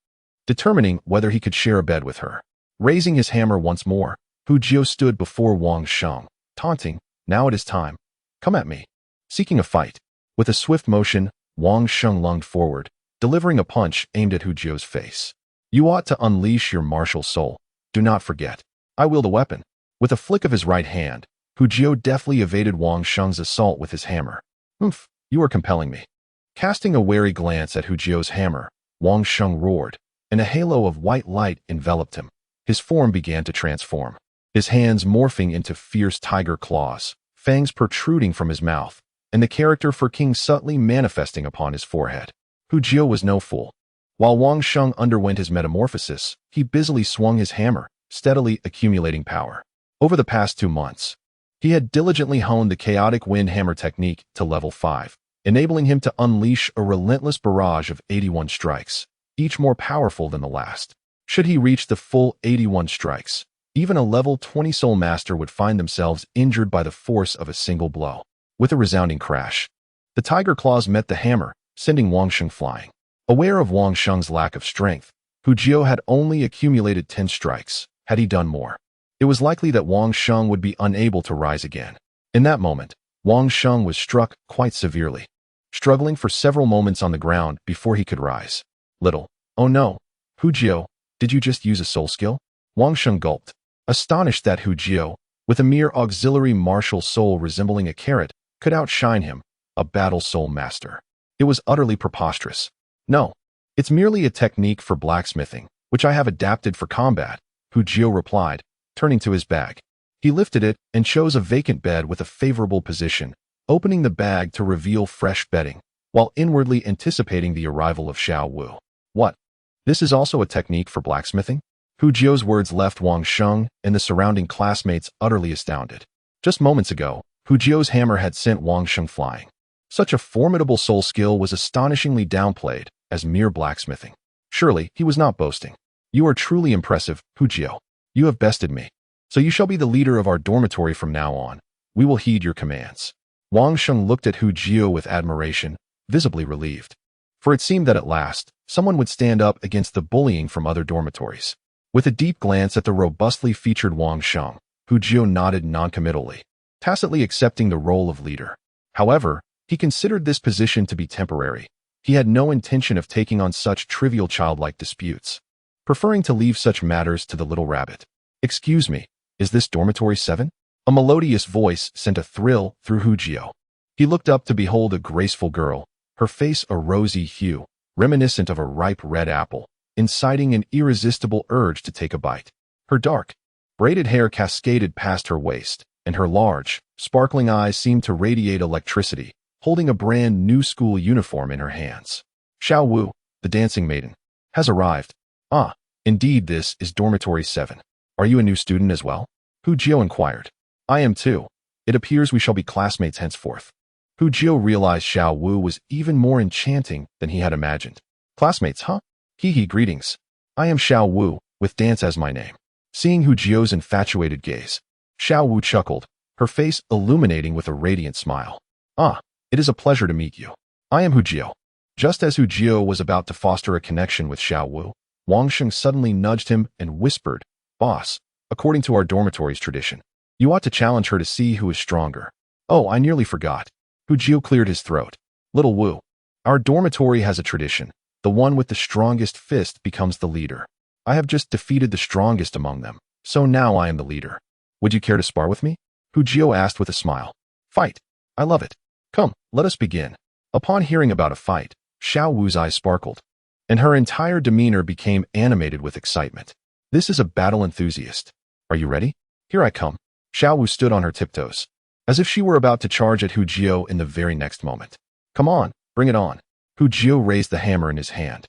Determining whether he could share a bed with her. Raising his hammer once more, Hu Jio stood before Wang Sheng, taunting, Now it is time. Come at me. Seeking a fight. With a swift motion, Wang Sheng lunged forward, delivering a punch aimed at Hu Jio's face. You ought to unleash your martial soul. Do not forget. I wield a weapon. With a flick of his right hand, Hu Jio deftly evaded Wang Sheng's assault with his hammer. Oomph, you are compelling me. Casting a wary glance at Hu Jio's hammer, Wang Sheng roared, and a halo of white light enveloped him. His form began to transform, his hands morphing into fierce tiger claws, fangs protruding from his mouth, and the character for king subtly manifesting upon his forehead. Hu Jio was no fool. While Wang Sheng underwent his metamorphosis, he busily swung his hammer, steadily accumulating power. Over the past 2 months, he had diligently honed the chaotic wind hammer technique to level 5, enabling him to unleash a relentless barrage of 81 strikes, each more powerful than the last. Should he reach the full 81 strikes, even a level 20 soul master would find themselves injured by the force of a single blow. With a resounding crash, the tiger claws met the hammer, sending Wang Sheng flying. Aware of Wang Sheng's lack of strength, Hu Jio had only accumulated 10 strikes. Had he done more, it was likely that Wang Sheng would be unable to rise again. In that moment, Wang Sheng was struck quite severely, struggling for several moments on the ground before he could rise. Oh no, Hu Jio, did you just use a soul skill? Wang Sheng gulped, astonished that Hu Jio, with a mere auxiliary martial soul resembling a carrot, could outshine him, a battle soul master. It was utterly preposterous. No, it's merely a technique for blacksmithing, which I have adapted for combat, Hu Jio replied, turning to his bag. He lifted it and chose a vacant bed with a favorable position, opening the bag to reveal fresh bedding, while inwardly anticipating the arrival of Xiao Wu. What? This is also a technique for blacksmithing? Hu Jio's words left Wang Sheng and the surrounding classmates utterly astounded. Just moments ago, Hu Jio's hammer had sent Wang Sheng flying. Such a formidable soul skill was astonishingly downplayed as mere blacksmithing. Surely, he was not boasting. You are truly impressive, Hu Jio. You have bested me. So you shall be the leader of our dormitory from now on. We will heed your commands. Wang Sheng looked at Hu Jio with admiration, visibly relieved. For it seemed that at last, someone would stand up against the bullying from other dormitories. With a deep glance at the robustly featured Wang Sheng, Hu Jio nodded noncommittally, tacitly accepting the role of leader. However, he considered this position to be temporary. He had no intention of taking on such trivial childlike disputes, preferring to leave such matters to the little rabbit. Excuse me, is this dormitory 7? A melodious voice sent a thrill through Hu Jio. He looked up to behold a graceful girl, her face a rosy hue, reminiscent of a ripe red apple, inciting an irresistible urge to take a bite. Her dark, braided hair cascaded past her waist, and her large, sparkling eyes seemed to radiate electricity, holding a brand new school uniform in her hands. Xiao Wu, the dancing maiden, has arrived. Ah, indeed this is dormitory 7. Are you a new student as well? Hu Jio inquired. I am too. It appears we shall be classmates henceforth. Hu Jio realized Xiao Wu was even more enchanting than he had imagined. Classmates, huh? Hee greetings. I am Xiao Wu, with dance as my name. Seeing Hu Jio's infatuated gaze, Xiao Wu chuckled, her face illuminating with a radiant smile. Ah, it is a pleasure to meet you. I am Hu Jio. Just as Hu Jio was about to foster a connection with Xiao Wu, Wang Sheng suddenly nudged him and whispered, Boss, according to our dormitory's tradition, you ought to challenge her to see who is stronger. Oh, I nearly forgot. Hu Jio cleared his throat. Little Wu, our dormitory has a tradition. The one with the strongest fist becomes the leader. I have just defeated the strongest among them, so now I am the leader. Would you care to spar with me? Hu Jio asked with a smile. Fight. I love it. Come, let us begin. Upon hearing about a fight, Xiao Wu's eyes sparkled, and her entire demeanor became animated with excitement. This is a battle enthusiast. Are you ready? Here I come. Xiao Wu stood on her tiptoes, as if she were about to charge at Hu Jio in the very next moment. Come on, bring it on. Hu Jio raised the hammer in his hand.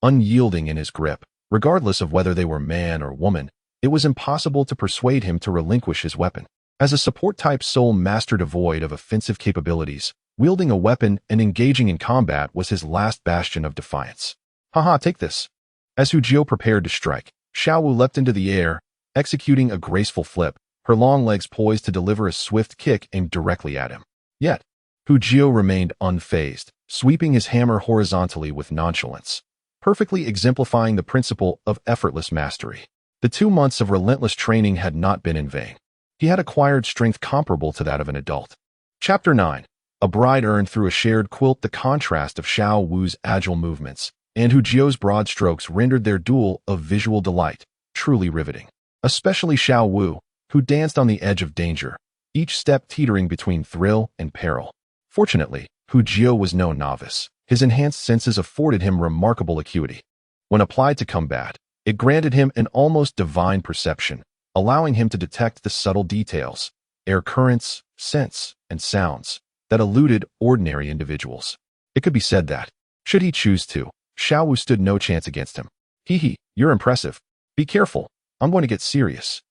Unyielding in his grip, regardless of whether they were man or woman, it was impossible to persuade him to relinquish his weapon. As a support-type soul master devoid of offensive capabilities, wielding a weapon and engaging in combat was his last bastion of defiance. Haha, take this. As Hu Jio prepared to strike, Xiao Wu leapt into the air, executing a graceful flip, her long legs poised to deliver a swift kick aimed directly at him. Yet, Hu Jio remained unfazed, sweeping his hammer horizontally with nonchalance, perfectly exemplifying the principle of effortless mastery. The 2 months of relentless training had not been in vain. He had acquired strength comparable to that of an adult. Chapter 9. A bride earned through a shared quilt. The contrast of Xiao Wu's agile movements and Hu Jio's broad strokes rendered their duel a visual delight, truly riveting. Especially Xiao Wu, who danced on the edge of danger, each step teetering between thrill and peril. Fortunately, Hu Jio was no novice. His enhanced senses afforded him remarkable acuity. When applied to combat, it granted him an almost divine perception, allowing him to detect the subtle details, air currents, scents, and sounds that eluded ordinary individuals. It could be said that, should he choose to, Xiao Wu stood no chance against him. Hee, you're impressive. Be careful, I'm going to get serious.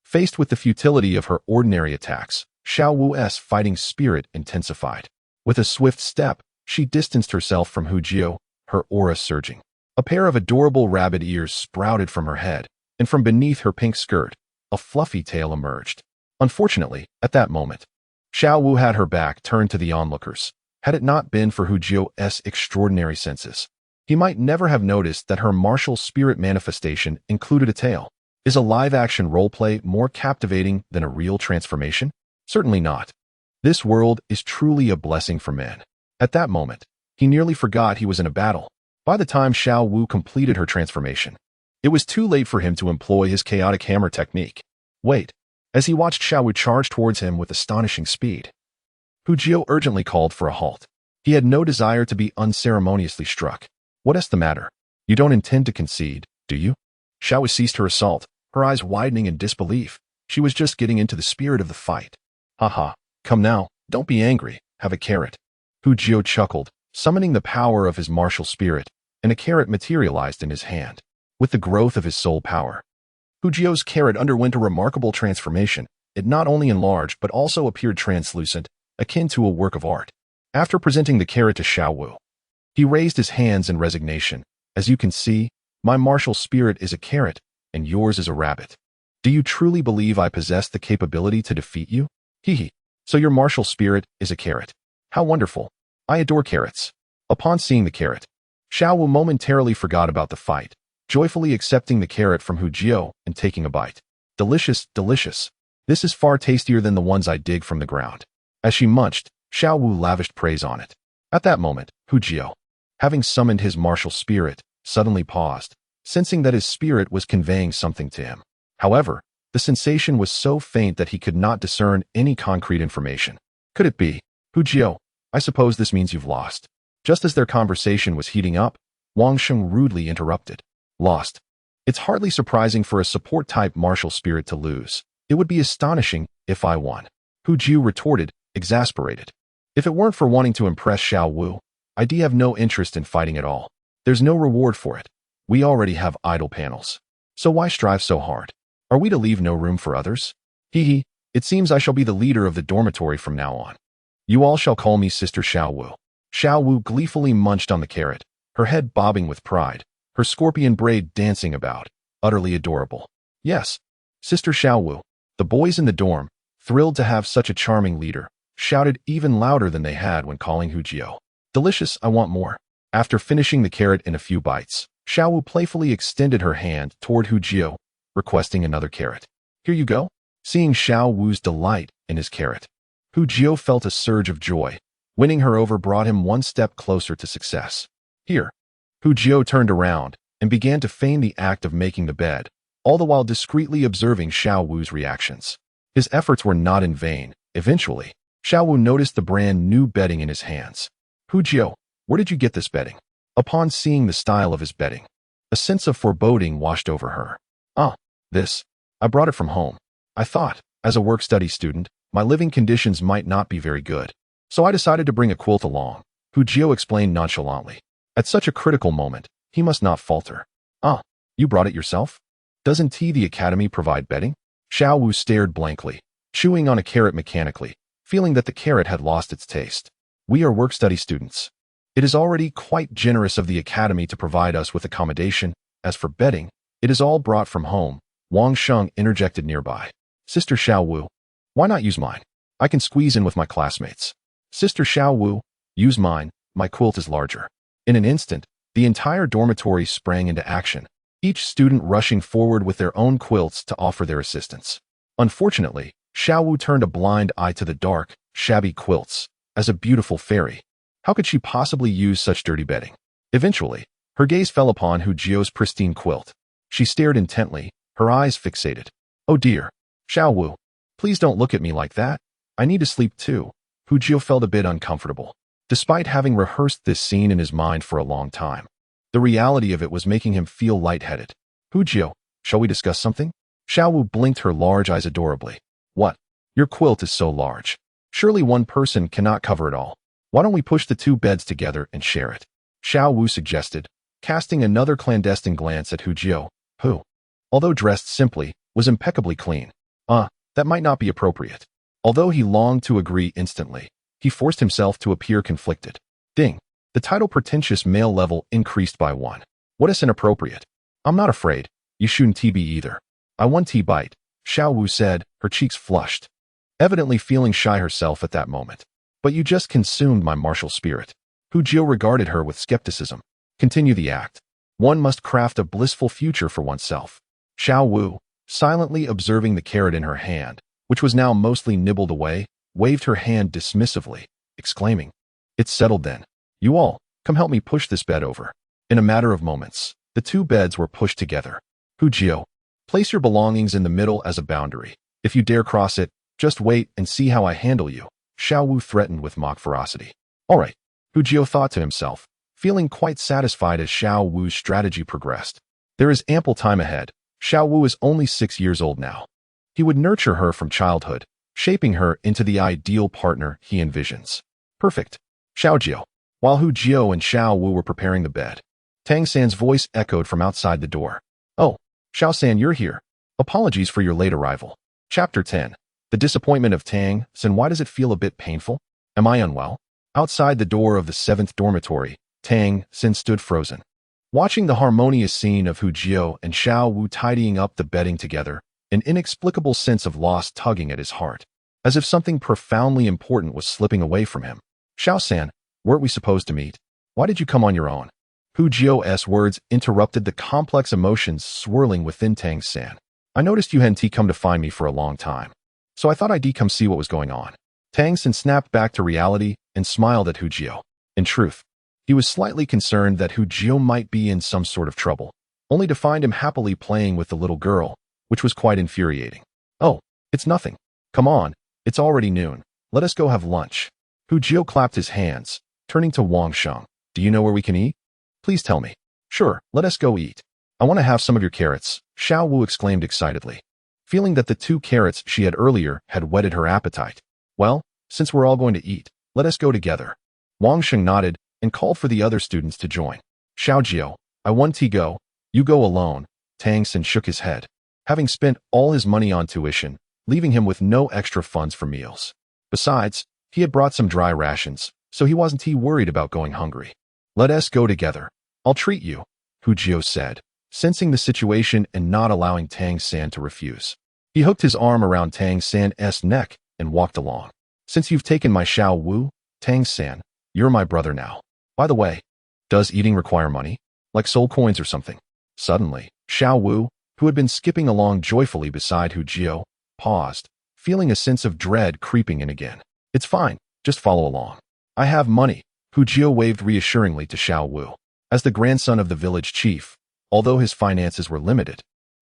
Faced with the futility of her ordinary attacks, Xiao Wu's fighting spirit intensified. With a swift step, she distanced herself from Hu Jio, her aura surging. A pair of adorable rabbit ears sprouted from her head, and from beneath her pink skirt, a fluffy tail emerged. Unfortunately, at that moment, Xiao Wu had her back turned to the onlookers. Had it not been for Hu Jio's extraordinary senses, he might never have noticed that her martial spirit manifestation included a tail. Is a live-action roleplay more captivating than a real transformation? Certainly not. This world is truly a blessing for men. At that moment, he nearly forgot he was in a battle. By the time Xiao Wu completed her transformation, it was too late for him to employ his chaotic hammer technique. Wait. As he watched Xiao Wu charge towards him with astonishing speed, Hu Jio urgently called for a halt. He had no desire to be unceremoniously struck. What's the matter? You don't intend to concede, do you? Xiao Wu ceased her assault, her eyes widening in disbelief. She was just getting into the spirit of the fight. Haha, come now, don't be angry, have a carrot. Hu Jio chuckled, summoning the power of his martial spirit, and a carrot materialized in his hand. With the growth of his soul power, Hu Jio's carrot underwent a remarkable transformation. It not only enlarged but also appeared translucent, akin to a work of art. After presenting the carrot to Xiao Wu, he raised his hands in resignation. As you can see, my martial spirit is a carrot, and yours is a rabbit. Do you truly believe I possess the capability to defeat you? Hee. So your martial spirit is a carrot. How wonderful. I adore carrots. Upon seeing the carrot, Xiao Wu momentarily forgot about the fight, joyfully accepting the carrot from Hu Jio and taking a bite. Delicious, delicious. This is far tastier than the ones I dig from the ground. As she munched, Xiao Wu lavished praise on it. At that moment, Hu Jio, having summoned his martial spirit, suddenly paused, sensing that his spirit was conveying something to him. However, the sensation was so faint that he could not discern any concrete information. Could it be? Hu Jio, I suppose this means you've lost. Just as their conversation was heating up, Wang Sheng rudely interrupted. Lost. It's hardly surprising for a support-type martial spirit to lose. It would be astonishing if I won. Hu Jio retorted, exasperated. If it weren't for wanting to impress Xiao Wu, I'd have no interest in fighting at all. There's no reward for it. We already have idle panels. So why strive so hard? Are we to leave no room for others? Hee, it seems I shall be the leader of the dormitory from now on. You all shall call me Sister Xiao Wu. Xiao Wu gleefully munched on the carrot, her head bobbing with pride, her scorpion braid dancing about, utterly adorable. Yes, Sister Xiao Wu. The boys in the dorm, thrilled to have such a charming leader, shouted even louder than they had when calling Hu Jio. Delicious, I want more. After finishing the carrot in a few bites, Xiao Wu playfully extended her hand toward Hu Jio, requesting another carrot. Here you go. Seeing Xiao Wu's delight in his carrot, Hu Jio felt a surge of joy. Winning her over brought him one step closer to success. Here. Hu Jio turned around and began to feign the act of making the bed, all the while discreetly observing Xiao Wu's reactions. His efforts were not in vain. Eventually, Xiao Wu noticed the brand new bedding in his hands. Hu Jio, where did you get this bedding? Upon seeing the style of his bedding, a sense of foreboding washed over her. This. I brought it from home. I thought, as a work-study student, my living conditions might not be very good. So I decided to bring a quilt along, Hu Jio explained nonchalantly. At such a critical moment, he must not falter. You brought it yourself? Doesn't the academy provide bedding? Xiao Wu stared blankly, chewing on a carrot mechanically, feeling that the carrot had lost its taste. We are work-study students. It is already quite generous of the academy to provide us with accommodation. As for bedding, it is all brought from home. Wang Sheng interjected nearby. Sister Xiao Wu, why not use mine? I can squeeze in with my classmates. Sister Xiao Wu, use mine, my quilt is larger. In an instant, the entire dormitory sprang into action, each student rushing forward with their own quilts to offer their assistance. Unfortunately, Xiao Wu turned a blind eye to the dark, shabby quilts. As a beautiful fairy, how could she possibly use such dirty bedding? Eventually, Her gaze fell upon Hu Jio's pristine quilt. She stared intently, her eyes fixated. Oh dear. Xiao Wu. Please don't look at me like that. I need to sleep too. Hu Jio felt a bit uncomfortable. Despite having rehearsed this scene in his mind for a long time, the reality of it was making him feel lightheaded. Hu Jio, shall we discuss something? Xiao Wu blinked her large eyes adorably. What? Your quilt is so large. Surely one person cannot cover it all. Why don't we push the two beds together and share it? Xiao Wu suggested, casting another clandestine glance at Hu Jio, who, although dressed simply, was impeccably clean. That might not be appropriate. Although he longed to agree instantly, he forced himself to appear conflicted. Ding. The title pretentious male level increased by 1. What is inappropriate? I'm not afraid. You shouldn't be either. I want tea bite, Xiao Wu said, her cheeks flushed, evidently feeling shy herself at that moment. But you just consumed my martial spirit. Hu Jio regarded her with skepticism. Continue the act. One must craft a blissful future for oneself. Xiao Wu, silently observing the carrot in her hand, which was now mostly nibbled away, waved her hand dismissively, exclaiming, It's settled then. You all, come help me push this bed over. In a matter of moments, the two beds were pushed together. Hu Jio, place your belongings in the middle as a boundary. If you dare cross it, just wait and see how I handle you, Xiao Wu threatened with mock ferocity. All right, Hu Jio thought to himself, feeling quite satisfied as Xiao Wu's strategy progressed. There is ample time ahead. Xiao Wu is only 6 years old now. He would nurture her from childhood, shaping her into the ideal partner he envisions. Perfect. Xiao Jio. While Hu Jio and Xiao Wu were preparing the bed, Tang San's voice echoed from outside the door. Oh, Xiao San, you're here. Apologies for your late arrival. Chapter 10. The disappointment of Tang San. Why does it feel a bit painful? Am I unwell? Outside the door of the 7th dormitory, Tang San stood frozen. Watching the harmonious scene of Hu Jio and Xiao Wu tidying up the bedding together, an inexplicable sense of loss tugging at his heart, as if something profoundly important was slipping away from him. Xiao San, weren't we supposed to meet? Why did you come on your own? Hu Jio's words interrupted the complex emotions swirling within Tang San. I noticed you hadn't come to find me for a long time, so I thought I'd come see what was going on. Tang San snapped back to reality and smiled at Hu Jio. In truth, he was slightly concerned that Hu Jio might be in some sort of trouble, only to find him happily playing with the little girl, which was quite infuriating. Oh, it's nothing. Come on, it's already noon. Let us go have lunch. Hu Jio clapped his hands, turning to Wang Sheng. Do you know where we can eat? Please tell me. Sure, let us go eat. I want to have some of your carrots, Xiao Wu exclaimed excitedly, feeling that the 2 carrots she had earlier had whetted her appetite. Well, since we're all going to eat, let us go together. Wang Sheng nodded and called for the other students to join. Xiao Jio, I want to go. You go alone. Tang San shook his head, having spent all his money on tuition, leaving him with no extra funds for meals. Besides, he had brought some dry rations, so he wasn't worried about going hungry. Let us go together. I'll treat you, Hu Jio said, sensing the situation and not allowing Tang San to refuse. He hooked his arm around Tang San's neck and walked along. Since you've taken my Xiao Wu, Tang San, you're my brother now. By the way, does eating require money? Like soul coins or something? Suddenly, Xiao Wu, who had been skipping along joyfully beside Hu Jio, paused, feeling a sense of dread creeping in again. It's fine, just follow along. I have money, Hu Jio waved reassuringly to Xiao Wu. As the grandson of the village chief, although his finances were limited,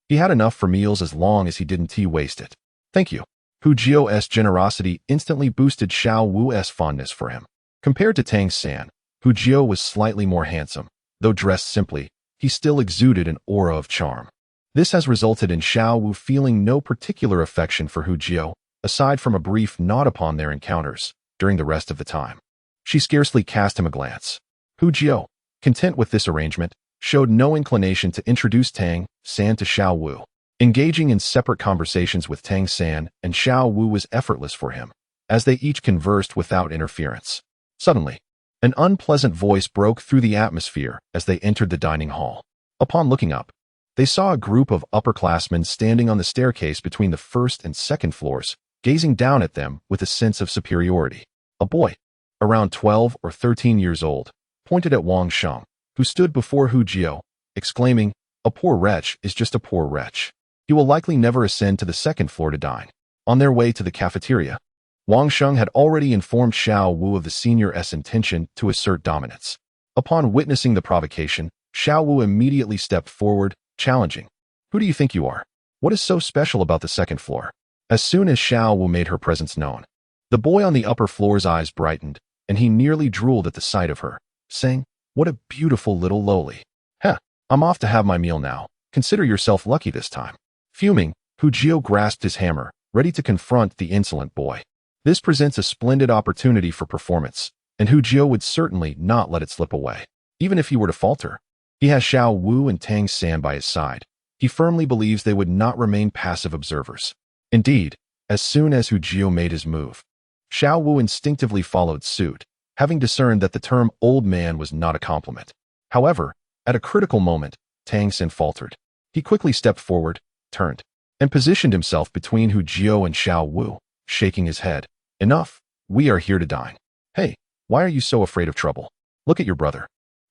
he had enough for meals as long as he didn't waste it. Thank you. Hu Jio's generosity instantly boosted Xiao Wu's fondness for him. Compared to Tang San, Hu Jio was slightly more handsome. Though dressed simply, he still exuded an aura of charm. This has resulted in Xiao Wu feeling no particular affection for Hu Jio, aside from a brief nod upon their encounters, during the rest of the time. She scarcely cast him a glance. Hu Jio, content with this arrangement, showed no inclination to introduce Tang San to Xiao Wu. Engaging in separate conversations with Tang San and Xiao Wu was effortless for him, as they each conversed without interference. Suddenly, an unpleasant voice broke through the atmosphere as they entered the dining hall. Upon looking up, they saw a group of upperclassmen standing on the staircase between the 1st and 2nd floors, gazing down at them with a sense of superiority. A boy, around 12 or 13 years old, pointed at Wang Sheng, who stood before Hu Jio, exclaiming, "A poor wretch is just a poor wretch. He will likely never ascend to the 2nd floor to dine." On their way to the cafeteria, Wang Sheng had already informed Xiao Wu of the senior's intention to assert dominance. Upon witnessing the provocation, Xiao Wu immediately stepped forward, challenging. Who do you think you are? What is so special about the second floor? As soon as Xiao Wu made her presence known, the boy on the upper floor's eyes brightened, and he nearly drooled at the sight of her, saying, what a beautiful little lowly. Heh, I'm off to have my meal now. Consider yourself lucky this time. Fuming, Hu Jio grasped his hammer, ready to confront the insolent boy. This presents a splendid opportunity for performance, and Hu Jio would certainly not let it slip away, even if he were to falter. He has Xiao Wu and Tang San by his side. He firmly believes they would not remain passive observers. Indeed, as soon as Hu Jio made his move, Xiao Wu instinctively followed suit, having discerned that the term old man was not a compliment. However, at a critical moment, Tang San faltered. He quickly stepped forward, turned, and positioned himself between Hu Jio and Xiao Wu, shaking his head. Enough, we are here to dine. Hey, why are you so afraid of trouble? Look at your brother.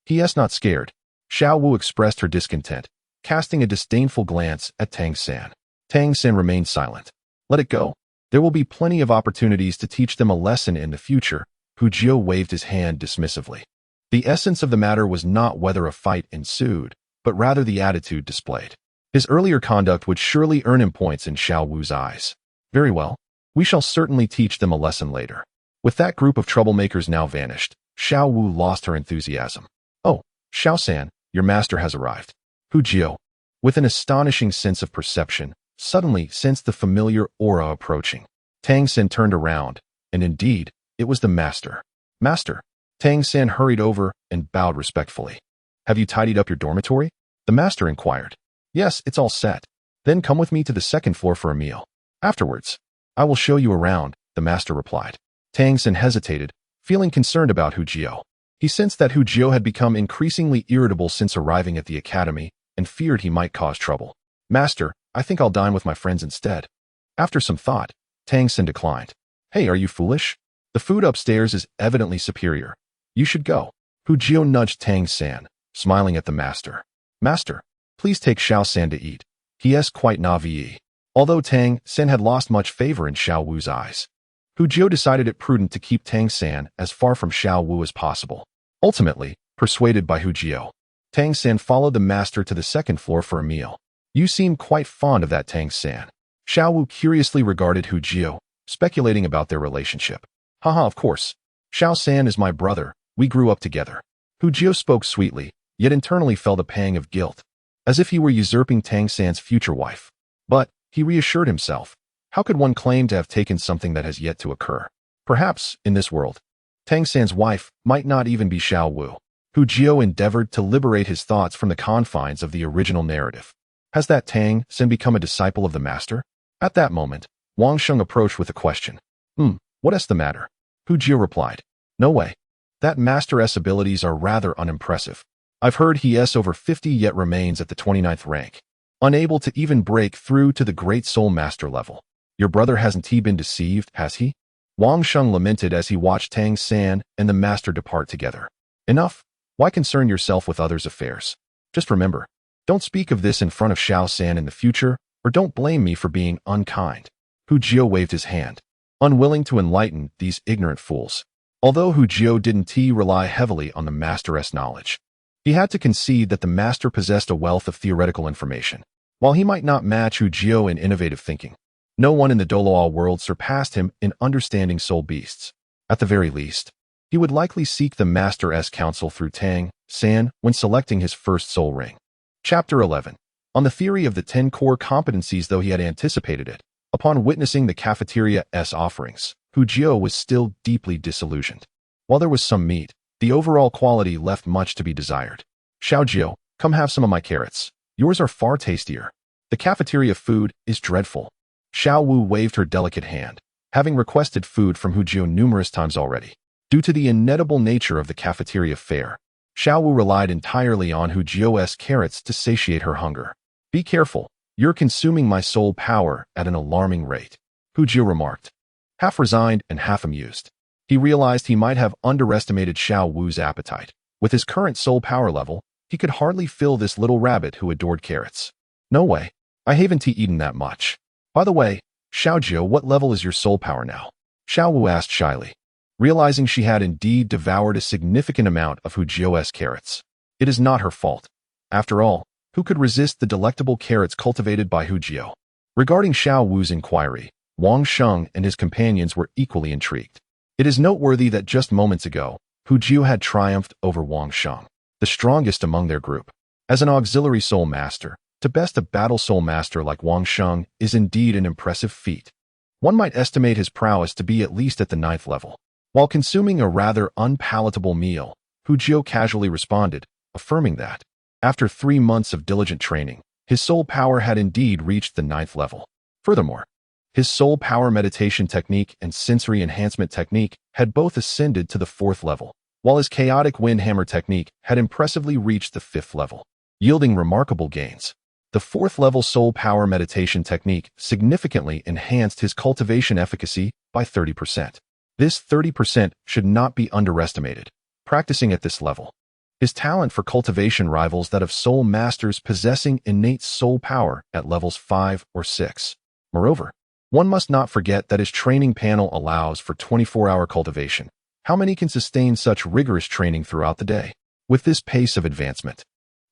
He is not scared. Xiao Wu expressed her discontent, casting a disdainful glance at Tang San. Tang San remained silent. Let it go. There will be plenty of opportunities to teach them a lesson in the future. Hu Jio waved his hand dismissively. The essence of the matter was not whether a fight ensued, but rather the attitude displayed. His earlier conduct would surely earn him points in Xiao Wu's eyes. Very well. We shall certainly teach them a lesson later. With that group of troublemakers now vanished, Xiao Wu lost her enthusiasm. Oh, Xiao San, your master has arrived. Hu Jio, with an astonishing sense of perception, suddenly sensed the familiar aura approaching. Tang San turned around, and indeed, it was the master. Master. Tang San hurried over and bowed respectfully. Have you tidied up your dormitory? The master inquired. Yes, it's all set. Then come with me to the second floor for a meal. Afterwards, I will show you around, the master replied. Tang San hesitated, feeling concerned about Hu Jio. He sensed that Hu Jio had become increasingly irritable since arriving at the academy and feared he might cause trouble. Master, I think I'll dine with my friends instead. After some thought, Tang San declined. Hey, are you foolish? The food upstairs is evidently superior. You should go. Hu Jio nudged Tang San, smiling at the master. Master, please take Xiao San to eat. He is quite naive. Although Tang San had lost much favor in Xiao Wu's eyes, Hu Jio decided it prudent to keep Tang San as far from Xiao Wu as possible. Ultimately, persuaded by Hu Jio, Tang San followed the master to the second floor for a meal. You seem quite fond of that Tang San. Xiao Wu curiously regarded Hu Jio, speculating about their relationship. Haha, of course. Xiao San is my brother. We grew up together. Hu Jio spoke sweetly, yet internally felt a pang of guilt, as if he were usurping Tang San's future wife. But, he reassured himself, how could one claim to have taken something that has yet to occur? Perhaps, in this world, Tang San's wife might not even be Xiao Wu. Hu Jio endeavored to liberate his thoughts from the confines of the original narrative. Has that Tang San become a disciple of the master? At that moment, Wang Sheng approached with a question. What is the matter? Hu Jio replied. No way. That master's abilities are rather unimpressive. I've heard he is over 50 yet remains at the 29th rank, unable to even break through to the Great Soul Master level. Your brother hasn't he been deceived, has he? Wang Sheng lamented as he watched Tang San and the master depart together. Enough. Why concern yourself with others' affairs? Just remember, don't speak of this in front of Xiao San in the future, or don't blame me for being unkind. Hu Jio waved his hand, unwilling to enlighten these ignorant fools. Although Hu Jio didn't rely heavily on the master's knowledge, he had to concede that the master possessed a wealth of theoretical information. While he might not match Hu Jio in innovative thinking, no one in the Douluo world surpassed him in understanding soul beasts. At the very least, he would likely seek the master's counsel through Tang San when selecting his first soul ring. Chapter 11. On the theory of the 10 core competencies, though he had anticipated it, upon witnessing the cafeteria's offerings, Hu Jio was still deeply disillusioned. While there was some meat, the overall quality left much to be desired. Xiao Jio, come have some of my carrots. Yours are far tastier. The cafeteria food is dreadful. Xiao Wu waved her delicate hand, having requested food from Hu Jio numerous times already. Due to the inedible nature of the cafeteria fare, Xiao Wu relied entirely on Hu Jio's carrots to satiate her hunger. Be careful, you're consuming my soul power at an alarming rate, Hu Jio remarked, half resigned and half amused. He realized he might have underestimated Xiao Wu's appetite. With his current soul power level, he could hardly fill this little rabbit who adored carrots. No way, I haven't eaten that much. By the way, Xiao Jio, what level is your soul power now? Xiao Wu asked shyly, realizing she had indeed devoured a significant amount of Hu Jio's carrots. It is not her fault. After all, who could resist the delectable carrots cultivated by Hu Jio? Regarding Xiao Wu's inquiry, Wang Sheng and his companions were equally intrigued. It is noteworthy that just moments ago, Hu Jio had triumphed over Wang Sheng, the strongest among their group. As an auxiliary soul master, to best a battle soul master like Wang Sheng is indeed an impressive feat. One might estimate his prowess to be at least at the 9th level. While consuming a rather unpalatable meal, Hu Jio casually responded, affirming that, after 3 months of diligent training, his soul power had indeed reached the 9th level. Furthermore, his soul power meditation technique and sensory enhancement technique had both ascended to the 4th level, while his chaotic wind hammer technique had impressively reached the 5th level, yielding remarkable gains. The 4th level soul power meditation technique significantly enhanced his cultivation efficacy by 30%. This 30% should not be underestimated. Practicing at this level, his talent for cultivation rivals that of soul masters possessing innate soul power at levels 5 or 6. Moreover, one must not forget that his training panel allows for 24-hour cultivation. How many can sustain such rigorous training throughout the day? With this pace of advancement,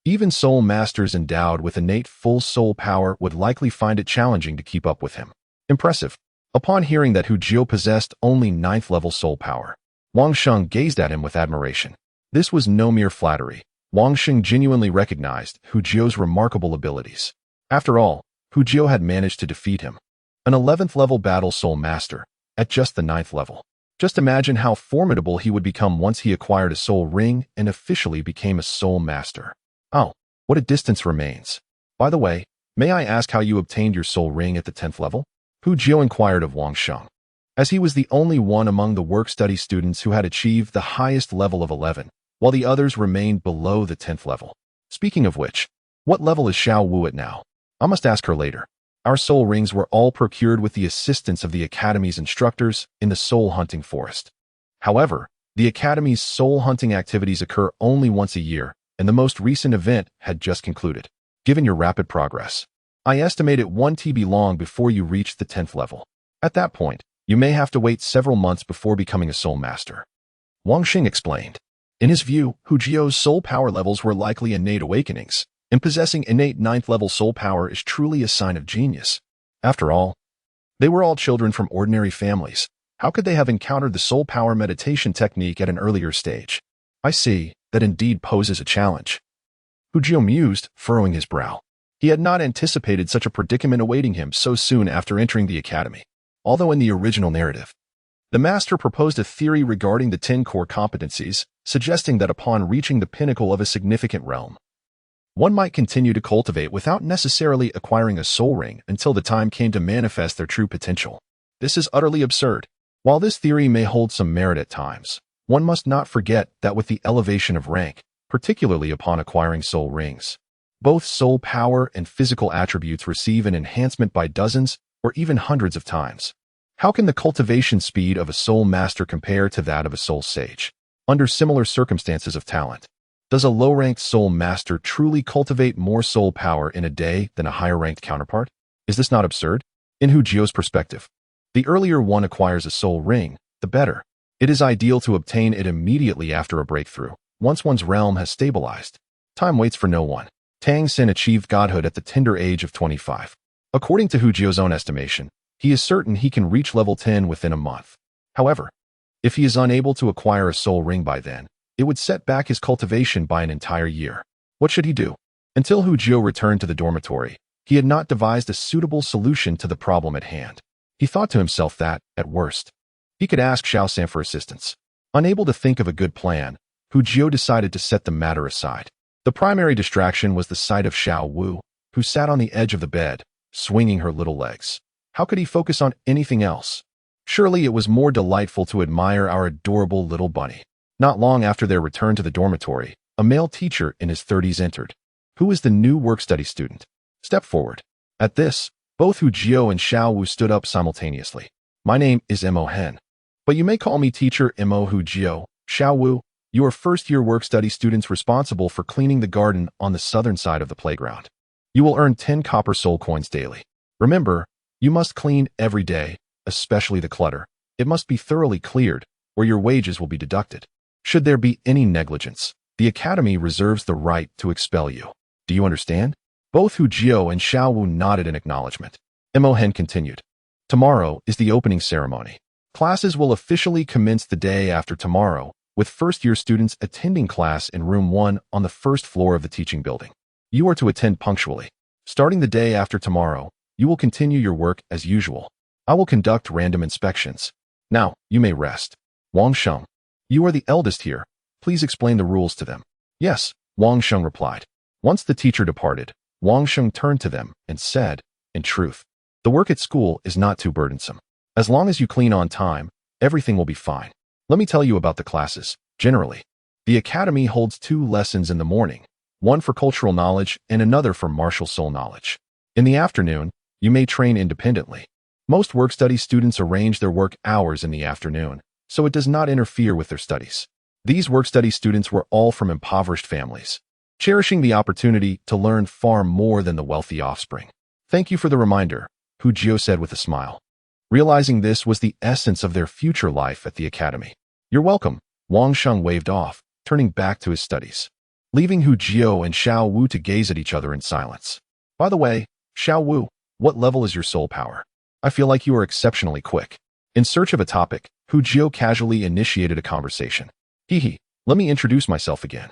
even soul masters endowed with innate full soul power would likely find it challenging to keep up with him. Impressive. Upon hearing that Hu Jio possessed only 9th level soul power, Wang Sheng gazed at him with admiration. This was no mere flattery. Wang Sheng genuinely recognized Hu Jio's remarkable abilities. After all, Hu Jio had managed to defeat him, an 11th level battle soul master, at just the 9th level. Just imagine how formidable he would become once he acquired a soul ring and officially became a soul master. Oh, what a distance remains. By the way, may I ask how you obtained your soul ring at the 10th level? Hu Jio inquired of Wang Sheng, as he was the only one among the work-study students who had achieved the highest level of 11, while the others remained below the 10th level. Speaking of which, what level is Xiao Wu at now? I must ask her later. Our soul rings were all procured with the assistance of the Academy's instructors in the soul hunting forest. However, the Academy's soul hunting activities occur only once a year, and the most recent event had just concluded. Given your rapid progress, I estimate it 1 TB long before you reach the 10th level. At that point, you may have to wait several months before becoming a soul master. Wang Xing explained. In his view, Hu Jio's soul power levels were likely innate awakenings, and possessing innate 9th level soul power is truly a sign of genius. After all, they were all children from ordinary families. How could they have encountered the soul power meditation technique at an earlier stage? I see, that indeed poses a challenge. Hu Jio mused, furrowing his brow. He had not anticipated such a predicament awaiting him so soon after entering the academy. Although in the original narrative, the master proposed a theory regarding the 10 core competencies, suggesting that upon reaching the pinnacle of a significant realm, one might continue to cultivate without necessarily acquiring a soul ring until the time came to manifest their true potential. This is utterly absurd. While this theory may hold some merit at times, one must not forget that with the elevation of rank, particularly upon acquiring soul rings, both soul power and physical attributes receive an enhancement by dozens or even hundreds of times. How can the cultivation speed of a soul master compare to that of a soul sage? Under similar circumstances of talent, does a low-ranked soul master truly cultivate more soul power in a day than a higher-ranked counterpart? Is this not absurd? In Hu Jio's perspective, the earlier one acquires a soul ring, the better. It is ideal to obtain it immediately after a breakthrough, once one's realm has stabilized. Time waits for no one. Tang San achieved godhood at the tender age of 25. According to Hu Jio's own estimation, he is certain he can reach level 10 within a month. However, if he is unable to acquire a soul ring by then, it would set back his cultivation by an entire year. What should he do? Until Hu Jio returned to the dormitory, he had not devised a suitable solution to the problem at hand. He thought to himself that, at worst, he could ask Xiao San for assistance. Unable to think of a good plan, Hu Jio decided to set the matter aside. The primary distraction was the sight of Xiao Wu, who sat on the edge of the bed, swinging her little legs. How could he focus on anything else? Surely it was more delightful to admire our adorable little bunny. Not long after their return to the dormitory, a male teacher in his 30s entered. Who is the new work-study student? Step forward. At this, both Hu Jio and Xiao Wu stood up simultaneously. My name is Mo Hen, but you may call me Teacher Mo Hu Jio. Xiao Wu, you are first-year work-study students responsible for cleaning the garden on the southern side of the playground. You will earn 10 copper soul coins daily. Remember, you must clean every day, especially the clutter. It must be thoroughly cleared, or your wages will be deducted. Should there be any negligence, The academy reserves the right to expel you. Do you understand? Both Hu Jio and Xiao Wu nodded in acknowledgement. Mo Hen continued. Tomorrow is the opening ceremony. Classes will officially commence the day after tomorrow, with first-year students attending class in room 1 on the first floor of the teaching building. You are to attend punctually. Starting the day after tomorrow, you will continue your work as usual. I will conduct random inspections. Now, you may rest. Wang Sheng, you are the eldest here. Please explain the rules to them. Yes, Wang Sheng replied. Once the teacher departed, Wang Sheng turned to them and said, in truth, the work at school is not too burdensome. As long as you clean on time, everything will be fine. Let me tell you about the classes. Generally, the academy holds 2 lessons in the morning, one for cultural knowledge and another for martial soul knowledge. In the afternoon, you may train independently. Most work-study students arrange their work hours in the afternoon, so it does not interfere with their studies. These work-study students were all from impoverished families, cherishing the opportunity to learn far more than the wealthy offspring. Thank you for the reminder, Hu Jio said with a smile, realizing this was the essence of their future life at the academy. You're welcome, Wang Sheng waved off, turning back to his studies, leaving Hu Jio and Xiao Wu to gaze at each other in silence. By the way, Xiao Wu, what level is your soul power? I feel like you are exceptionally quick. In search of a topic, Hu Jio casually initiated a conversation. Hee, let me introduce myself again.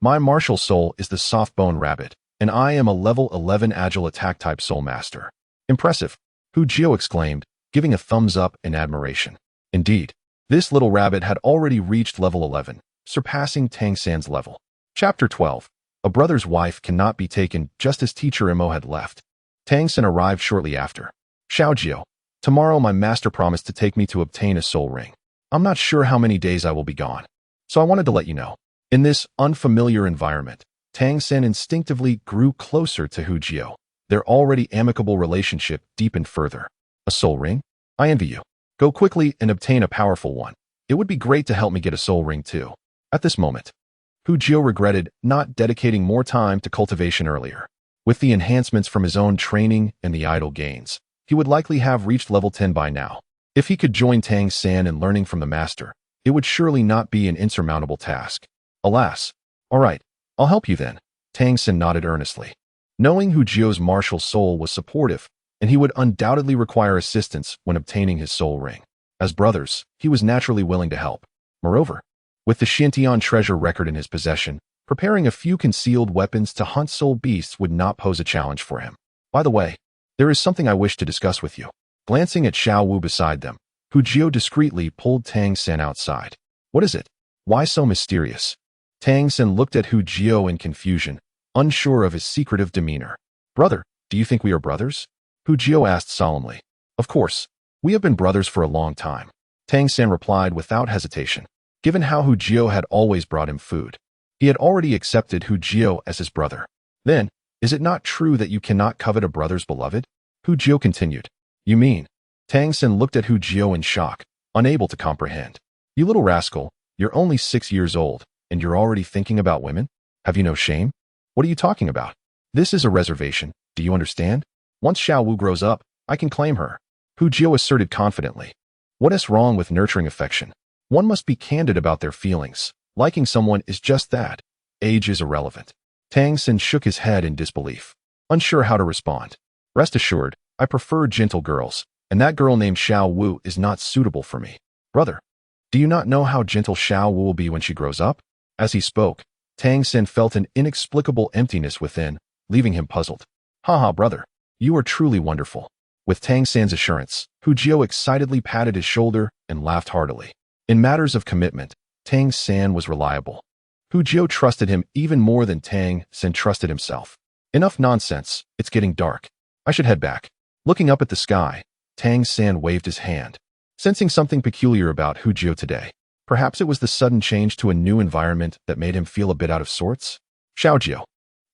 My martial soul is the soft-bone rabbit, and I am a level 11 agile attack type soul master. Impressive, Hu Jio exclaimed, giving a thumbs up in admiration. Indeed, this little rabbit had already reached level 11, surpassing Tang San's level. Chapter 12. A brother's wife cannot be taken. Just as teacher Mo had left, Tang San arrived shortly after. Xiao Jio, tomorrow my master promised to take me to obtain a soul ring. I'm not sure how many days I will be gone, so I wanted to let you know. In this unfamiliar environment, Tang San instinctively grew closer to Hu Jio. Their already amicable relationship deepened further. A soul ring? I envy you. Go quickly and obtain a powerful one. It would be great to help me get a soul ring too. At this moment, Hu Jio regretted not dedicating more time to cultivation earlier. With the enhancements from his own training and the idle gains, he would likely have reached level 10 by now. If he could join Tang San in learning from the master, it would surely not be an insurmountable task. Alas. All right, I'll help you then. Tang San nodded earnestly. Knowing Hu Jio's martial soul was supportive, and he would undoubtedly require assistance when obtaining his soul ring. As brothers, he was naturally willing to help. Moreover, with the Xintian treasure record in his possession, preparing a few concealed weapons to hunt soul beasts would not pose a challenge for him. By the way, there is something I wish to discuss with you. Glancing at Xiao Wu beside them, Hu Jio discreetly pulled Tang San outside. What is it? Why so mysterious? Tang San looked at Hu Jio in confusion, unsure of his secretive demeanor. Brother, do you think we are brothers? Hu Jio asked solemnly. Of course, we have been brothers for a long time. Tang San replied without hesitation. Given how Hu Jio had always brought him food, he had already accepted Hu Jio as his brother. Then, is it not true that you cannot covet a brother's beloved? Hu Jio continued. You mean? Tang San looked at Hu Jio in shock, unable to comprehend. You little rascal, you're only 6 years old, and you're already thinking about women? Have you no shame? What are you talking about? This is a reservation, do you understand? Once Xiao Wu grows up, I can claim her. Hu Jio asserted confidently. What is wrong with nurturing affection? One must be candid about their feelings. Liking someone is just that. Age is irrelevant. Tang San shook his head in disbelief, unsure how to respond. Rest assured, I prefer gentle girls, and that girl named Xiao Wu is not suitable for me. Brother, do you not know how gentle Xiao Wu will be when she grows up? As he spoke, Tang San felt an inexplicable emptiness within, leaving him puzzled. Haha, brother, you are truly wonderful. With Tang San's assurance, Hu Jio excitedly patted his shoulder and laughed heartily. In matters of commitment, Tang San was reliable. Hu Jio trusted him even more than Tang San trusted himself. Enough nonsense, it's getting dark. I should head back. Looking up at the sky, Tang San waved his hand, sensing something peculiar about Hu Jio today. Perhaps it was the sudden change to a new environment that made him feel a bit out of sorts? Xiao Jio,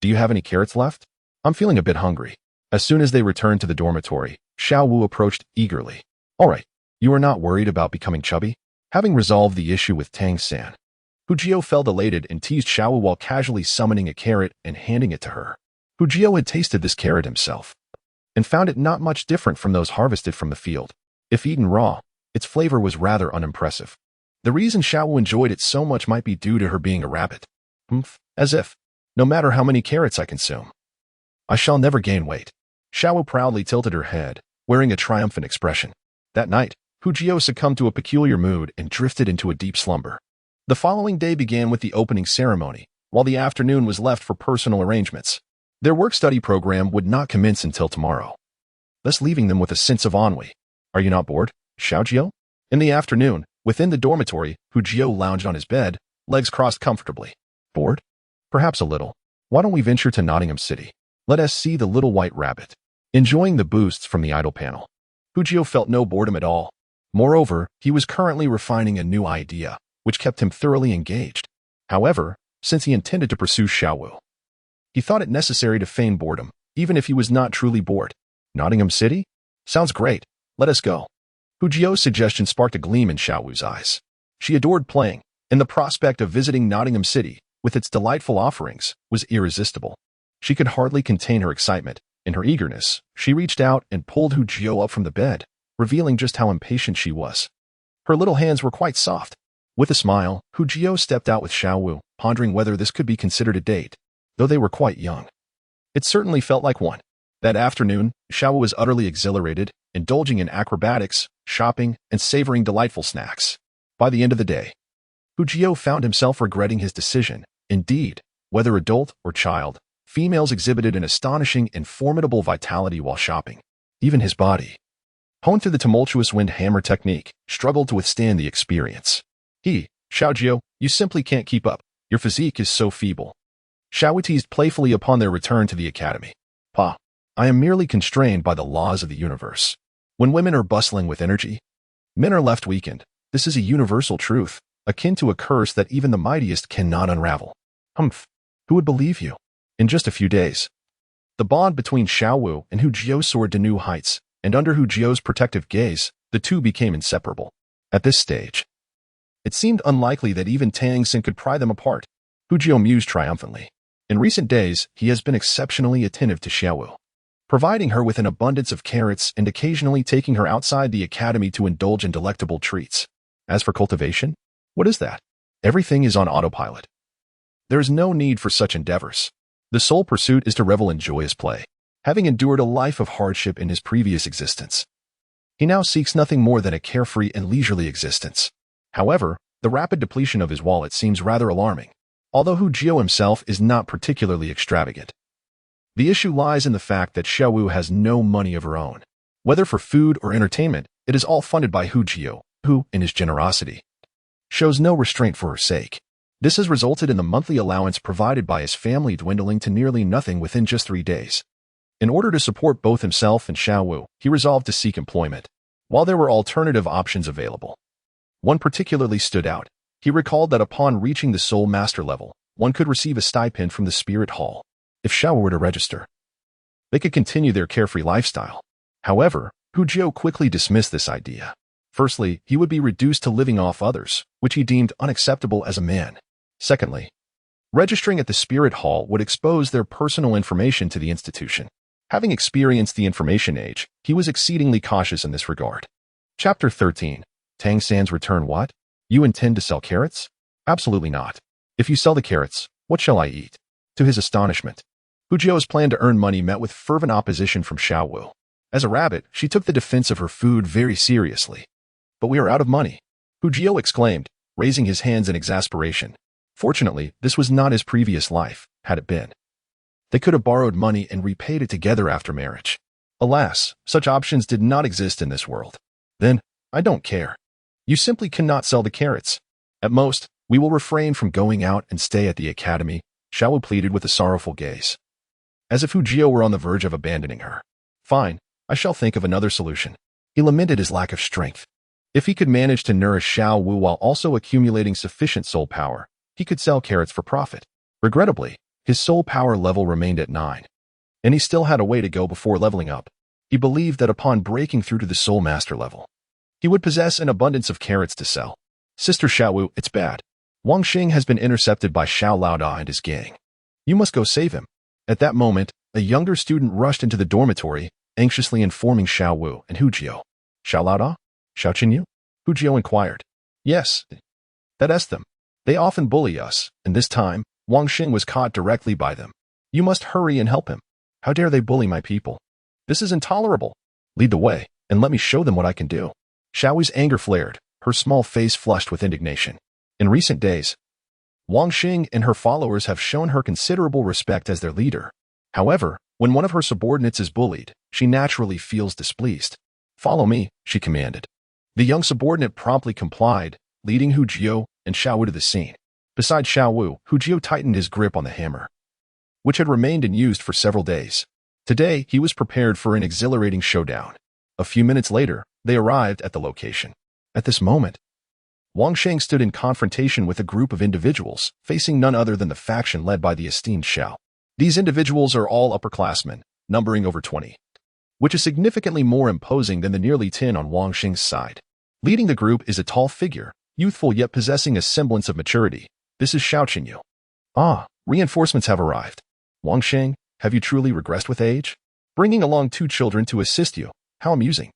do you have any carrots left? I'm feeling a bit hungry. As soon as they returned to the dormitory, Xiao Wu approached eagerly. All right, you are not worried about becoming chubby? Having resolved the issue with Tang San, Hu Jio felt elated and teased Xiao Wu while casually summoning a carrot and handing it to her. Hu Jio had tasted this carrot himself and found it not much different from those harvested from the field. If eaten raw, its flavor was rather unimpressive. The reason Xiao Wu enjoyed it so much might be due to her being a rabbit. As if, no matter how many carrots I consume, I shall never gain weight. Xiao Wu proudly tilted her head, wearing a triumphant expression. That night, Hu Jio succumbed to a peculiar mood and drifted into a deep slumber. The following day began with the opening ceremony, while the afternoon was left for personal arrangements. Their work-study program would not commence until tomorrow, thus leaving them with a sense of ennui. Are you not bored, Xiao Jio? In the afternoon, within the dormitory, Hu Jio lounged on his bed, legs crossed comfortably. Bored? Perhaps a little. Why don't we venture to Nottingham City? Let us see the little white rabbit. Enjoying the boosts from the idle panel, Hu Jio felt no boredom at all. Moreover, he was currently refining a new idea, which kept him thoroughly engaged. However, since he intended to pursue Xiao Wu, he thought it necessary to feign boredom, even if he was not truly bored. Nottingham City? Sounds great. Let us go. Hu Jio's suggestion sparked a gleam in Xiao Wu's eyes. She adored playing, and the prospect of visiting Nottingham City, with its delightful offerings, was irresistible. She could hardly contain her excitement. In her eagerness, she reached out and pulled Hu Jio up from the bed, revealing just how impatient she was. Her little hands were quite soft. With a smile, Hu Jio stepped out with Xiao Wu, pondering whether this could be considered a date, though they were quite young. It certainly felt like one. That afternoon, Xiao Wu was utterly exhilarated, indulging in acrobatics, shopping, and savoring delightful snacks. By the end of the day, Hu Jio found himself regretting his decision. Indeed, whether adult or child, females exhibited an astonishing and formidable vitality while shopping. Even his body, honed through the tumultuous wind hammer technique, struggled to withstand the experience. Xiao Jio, you simply can't keep up. Your physique is so feeble. Xiao Wu teased playfully upon their return to the academy. Pa, I am merely constrained by the laws of the universe. When women are bustling with energy, men are left weakened. This is a universal truth, akin to a curse that even the mightiest cannot unravel. Who would believe you? In just a few days, the bond between Xiao Wu and Hu Jio soared to new heights, and under Hu Jio's protective gaze, the two became inseparable. At this stage, it seemed unlikely that even Tang San could pry them apart. Hu Jio mused triumphantly. In recent days, he has been exceptionally attentive to Xiao Wu, providing her with an abundance of carrots and occasionally taking her outside the academy to indulge in delectable treats. As for cultivation, what is that? Everything is on autopilot. There is no need for such endeavors. The sole pursuit is to revel in joyous play. Having endured a life of hardship in his previous existence, he now seeks nothing more than a carefree and leisurely existence. However, the rapid depletion of his wallet seems rather alarming, although Hu Jio himself is not particularly extravagant. The issue lies in the fact that Xiao Wu has no money of her own. Whether for food or entertainment, it is all funded by Hu Jio, who, in his generosity, shows no restraint for her sake. This has resulted in the monthly allowance provided by his family dwindling to nearly nothing within just 3 days. In order to support both himself and Xiao Wu, he resolved to seek employment. While there were alternative options available, one particularly stood out. He recalled that upon reaching the Soul Master level, one could receive a stipend from the Spirit Hall. If Xiao Wu were to register, they could continue their carefree lifestyle. However, Hu Jio quickly dismissed this idea. Firstly, he would be reduced to living off others, which he deemed unacceptable as a man. Secondly, registering at the Spirit Hall would expose their personal information to the institution. Having experienced the information age, he was exceedingly cautious in this regard. Chapter 13. Tang San's return. What? You intend to sell carrots? Absolutely not. If you sell the carrots, what shall I eat? To his astonishment, Hu Jio's plan to earn money met with fervent opposition from Xiao Wu. As a rabbit, she took the defense of her food very seriously. But we are out of money, Hu Jio exclaimed, raising his hands in exasperation. Fortunately, this was not his previous life. Had it been, they could have borrowed money and repaid it together after marriage. Alas, such options did not exist in this world. Then, I don't care. You simply cannot sell the carrots. At most, we will refrain from going out and stay at the academy, Xiao Wu pleaded with a sorrowful gaze, as if Hu Jio were on the verge of abandoning her. Fine, I shall think of another solution. He lamented his lack of strength. If he could manage to nourish Xiao Wu while also accumulating sufficient soul power, he could sell carrots for profit. Regrettably, his soul power level remained at 9, and he still had a way to go before leveling up. He believed that upon breaking through to the Soul Master level, he would possess an abundance of carrots to sell. Sister Xiao Wu, it's bad. Wang Xing has been intercepted by Xiao Laoda and his gang. You must go save him. At that moment, a younger student rushed into the dormitory, anxiously informing Xiao Wu and Hu Jio. Xiao Laoda? Xiao Qinyu? Hu Jio inquired. Yes. That's them. They often bully us, and this time, Wang Xing was caught directly by them. You must hurry and help him. How dare they bully my people? This is intolerable. Lead the way, and let me show them what I can do. Xiao Wu's anger flared, her small face flushed with indignation. In recent days, Wang Xing and her followers have shown her considerable respect as their leader. However, when one of her subordinates is bullied, she naturally feels displeased. Follow me, she commanded. The young subordinate promptly complied, leading Hu Jiao and Xiao Wu to the scene. Beside Xiao Wu, Hu Jiao tightened his grip on the hammer, which had remained unused for several days. Today, he was prepared for an exhilarating showdown. A few minutes later, they arrived at the location. At this moment, Wang Xing stood in confrontation with a group of individuals, facing none other than the faction led by the esteemed Xiao. These individuals are all upperclassmen, numbering over 20, which is significantly more imposing than the nearly 10 on Wang Xing's side. Leading the group is a tall figure, youthful yet possessing a semblance of maturity. This is Xiao Qinyu. Ah, reinforcements have arrived. Wang Xing, have you truly regressed with age? Bringing along 2 children to assist you. How amusing.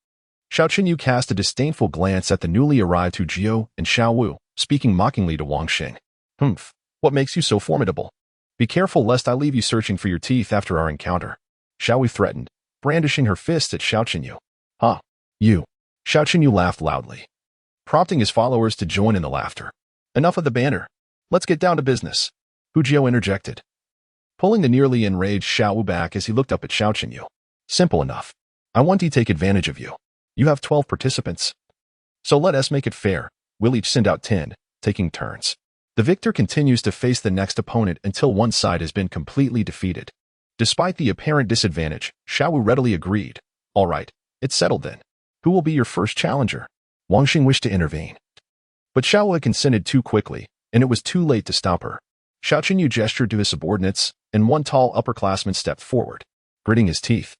Xiao Qinyu cast a disdainful glance at the newly arrived Hu Jiao and Xiao Wu, speaking mockingly to Wang Xing. Humph, what makes you so formidable? Be careful lest I leave you searching for your teeth after our encounter. Xiao Wu threatened, brandishing her fist at Xiao Qinyu. Ha, you. Xiao Qinyu laughed loudly, prompting his followers to join in the laughter. Enough of the banter. Let's get down to business. Hu Jiao interjected, pulling the nearly enraged Xiao Wu back as he looked up at Xiao Qinyu. Simple enough. I want to take advantage of you. You have 12 participants. So let us make it fair. We'll each send out 10, taking turns. The victor continues to face the next opponent until one side has been completely defeated. Despite the apparent disadvantage, Xiao Wu readily agreed. All right, it's settled then. Who will be your first challenger? Wang Xing wished to intervene, but Xiao Wu had consented too quickly, and it was too late to stop her. Xiao Qinyu gestured to his subordinates, and one tall upperclassman stepped forward, gritting his teeth.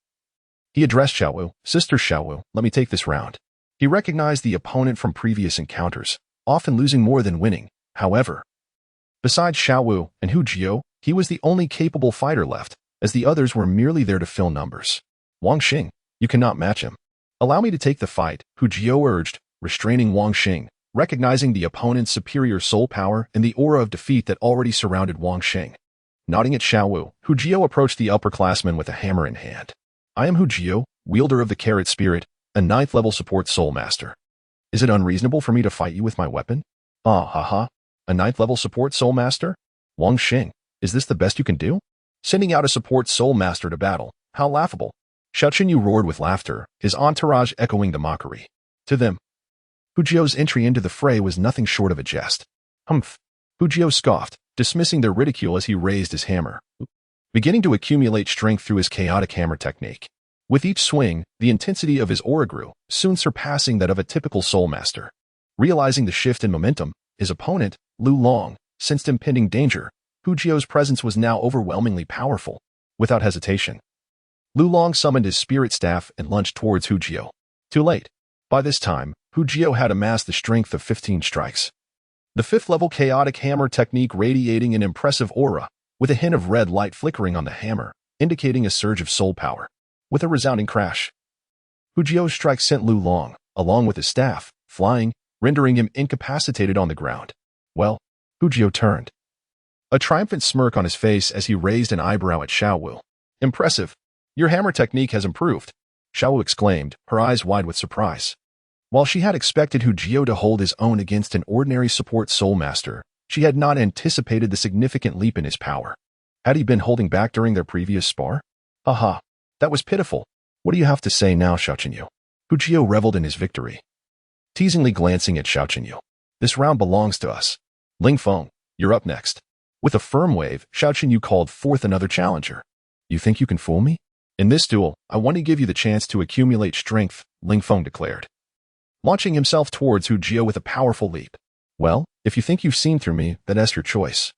He addressed Xiao Wu, Sister Xiao Wu, let me take this round. He recognized the opponent from previous encounters, often losing more than winning. However, besides Xiao Wu and Hu Jiao, he was the only capable fighter left, as the others were merely there to fill numbers. Wang Xing, you cannot match him. Allow me to take the fight, Hu Jiao urged, restraining Wang Xing, recognizing the opponent's superior soul power and the aura of defeat that already surrounded Wang Xing. Nodding at Xiao Wu, Hu Jiao approached the upperclassman with a hammer in hand. I am Hu Jiao, wielder of the Carrot Spirit, a 9th-level support soul master. Is it unreasonable for me to fight you with my weapon? Ah ha ha, a 9th-level support soul master? Wang Xing, is this the best you can do? Sending out a support soul master to battle, how laughable. Xiao Qinyu roared with laughter, his entourage echoing the mockery. To them, Hu Jiao's entry into the fray was nothing short of a jest. Humph. Hu Jiao scoffed, dismissing their ridicule as he raised his hammer, beginning to accumulate strength through his chaotic hammer technique. With each swing, the intensity of his aura grew, soon surpassing that of a typical soul master. Realizing the shift in momentum, his opponent, Lu Long, sensed impending danger. Hu Jiao's presence was now overwhelmingly powerful. Without hesitation, Lu Long summoned his spirit staff and lunged towards Hu Jiao. Too late. By this time, Hu Jiao had amassed the strength of 15 strikes. The 5th-level chaotic hammer technique radiating an impressive aura, with a hint of red light flickering on the hammer, indicating a surge of soul power. With a resounding crash, Hu Jiao's strike sent Lu Long, along with his staff, flying, rendering him incapacitated on the ground. Well, Hu Jiao turned, a triumphant smirk on his face as he raised an eyebrow at Xiao Wu. Impressive. Your hammer technique has improved, Xiao Wu exclaimed, her eyes wide with surprise. While she had expected Hu Jiao to hold his own against an ordinary support soul master, she had not anticipated the significant leap in his power. Had he been holding back during their previous spar? Aha, that was pitiful. What do you have to say now, Xiao Qinyu? Hu Jiao reveled in his victory, teasingly glancing at Xiao Qinyu. This round belongs to us. Ling Feng, you're up next. With a firm wave, Xiao Qinyu called forth another challenger. You think you can fool me? In this duel, I want to give you the chance to accumulate strength, Ling Feng declared, launching himself towards Hu Jiao with a powerful leap. Well, if you think you've seen through me, then that's your choice.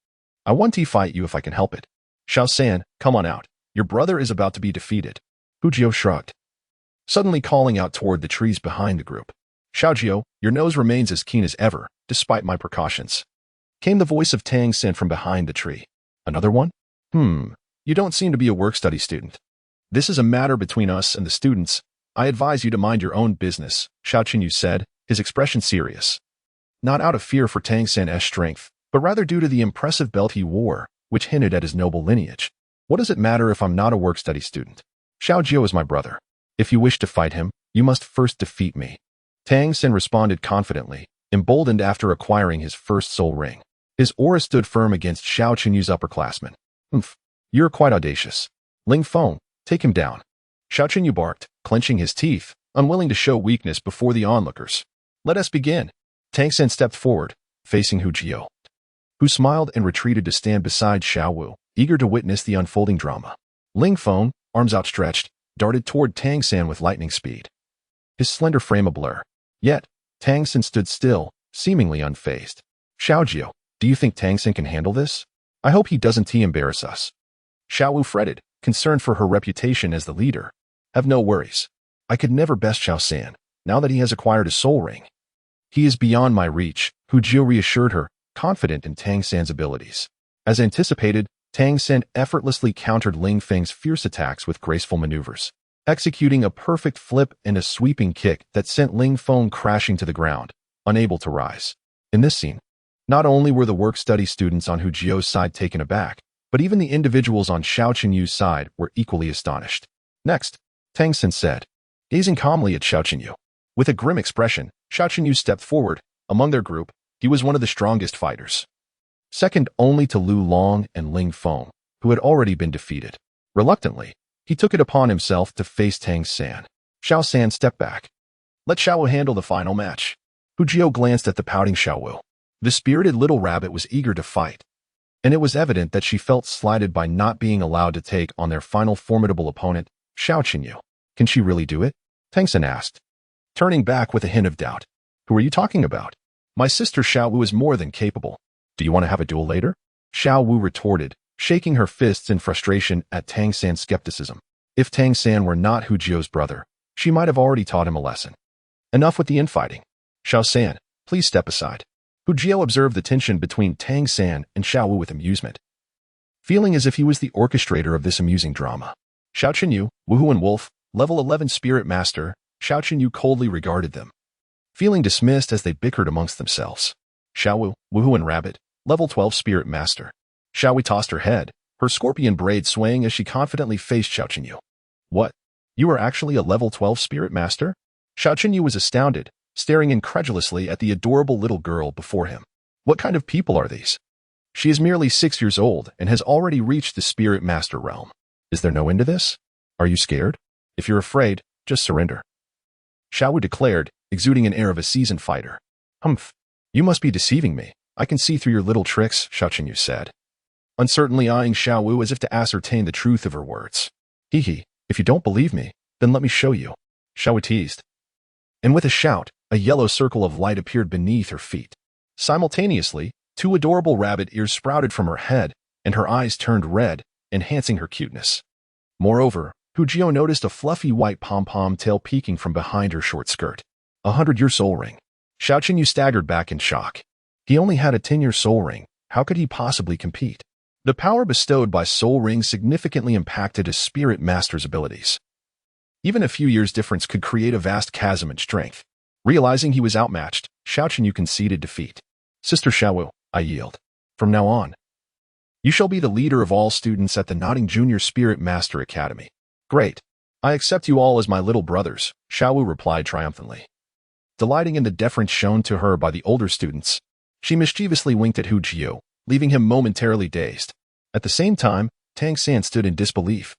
I want to fight you if I can help it. Xiao San, come on out. Your brother is about to be defeated. Hu Jiao shrugged, suddenly calling out toward the trees behind the group. Xiao Jiao, your nose remains as keen as ever, despite my precautions. Came the voice of Tang San from behind the tree. Another one? You don't seem to be a work-study student. This is a matter between us and the students. I advise you to mind your own business, Xiao Qinyu said, his expression serious. Not out of fear for Tang San's strength, but rather due to the impressive belt he wore, which hinted at his noble lineage. What does it matter if I'm not a work-study student? Xiao Jiao is my brother. If you wish to fight him, you must first defeat me. Tang San responded confidently, emboldened after acquiring his first soul ring. His aura stood firm against Xiao Chunyu's upperclassmen. You're quite audacious. Ling Feng, take him down. Xiao Chunyu barked, clenching his teeth, unwilling to show weakness before the onlookers. Let us begin. Tang San stepped forward, facing Hu Jiao, who smiled and retreated to stand beside Xiao Wu, eager to witness the unfolding drama. Ling Feng, arms outstretched, darted toward Tang San with lightning speed, his slender frame a blur. Yet, Tang San stood still, seemingly unfazed. Xiao Jiao, do you think Tang San can handle this? I hope he doesn't embarrass us. Xiao Wu fretted, concerned for her reputation as the leader. Have no worries. I could never best Xiao San, now that he has acquired a soul ring. He is beyond my reach, Hu Jiao reassured her, confident in Tang San's abilities. As anticipated, Tang San effortlessly countered Ling Feng's fierce attacks with graceful maneuvers, executing a perfect flip and a sweeping kick that sent Ling Feng crashing to the ground, unable to rise. In this scene, not only were the work-study students on Hu Jiao's side taken aback, but even the individuals on Xiao Chunyu's side were equally astonished. Next, Tang San said, gazing calmly at Xiao Chunyu. With a grim expression, Xiao Chunyu stepped forward. Among their group, he was one of the strongest fighters, second only to Lu Long and Ling Feng, who had already been defeated. Reluctantly, he took it upon himself to face Tang San. Xiao San stepped back. Let Xiao Wu handle the final match. Hu Jiao glanced at the pouting Xiao Wu. The spirited little rabbit was eager to fight, and it was evident that she felt slighted by not being allowed to take on their final formidable opponent, Xiao Chunyu. Can she really do it? Tang San asked, turning back with a hint of doubt. Who are you talking about? My sister Xiao Wu is more than capable. Do you want to have a duel later? Xiao Wu retorted, shaking her fists in frustration at Tang San's skepticism. If Tang San were not Hu Jiao's brother, she might have already taught him a lesson. Enough with the infighting. Xiao San, please step aside. Hu Jiao observed the tension between Tang San and Xiao Wu with amusement, feeling as if he was the orchestrator of this amusing drama. Xiao Chunyu, Wuhu and Wolf, level 11 Spirit Master, Xiao Chunyu coldly regarded them, feeling dismissed as they bickered amongst themselves. Xiao Wu, Wuhu and Rabbit, level 12 Spirit Master. Xiao Wu tossed her head, her scorpion braid swaying as she confidently faced Xiao Chunyu. What? You are actually a level 12 Spirit Master? Xiao Chunyu was astounded, staring incredulously at the adorable little girl before him. What kind of people are these? She is merely 6 years old and has already reached the Spirit Master realm. Is there no end to this? Are you scared? If you're afraid, just surrender. Xiao Wu declared, exuding an air of a seasoned fighter. Humph. You must be deceiving me. I can see through your little tricks, Xiao Chunyu said, uncertainly eyeing Xiao Wu as if to ascertain the truth of her words. Hee, if you don't believe me, then let me show you. Xiao Wu teased. And with a shout, a yellow circle of light appeared beneath her feet. Simultaneously, 2 adorable rabbit ears sprouted from her head, and her eyes turned red, enhancing her cuteness. Moreover, Hu Jiao noticed a fluffy white pom-pom tail peeking from behind her short skirt. 100-year soul ring. Xiao Chunyu staggered back in shock. He only had a 10-year soul ring. How could he possibly compete? The power bestowed by soul rings significantly impacted his spirit master's abilities. Even a few years' difference could create a vast chasm in strength. Realizing he was outmatched, Xiao Chunyu conceded defeat. Sister Xiao Wu, I yield. From now on, you shall be the leader of all students at the Notting Junior Spirit Master Academy. Great. I accept you all as my little brothers, Xiao Wu replied triumphantly. Delighting in the deference shown to her by the older students, she mischievously winked at Hu Jiao, leaving him momentarily dazed. At the same time, Tang San stood in disbelief,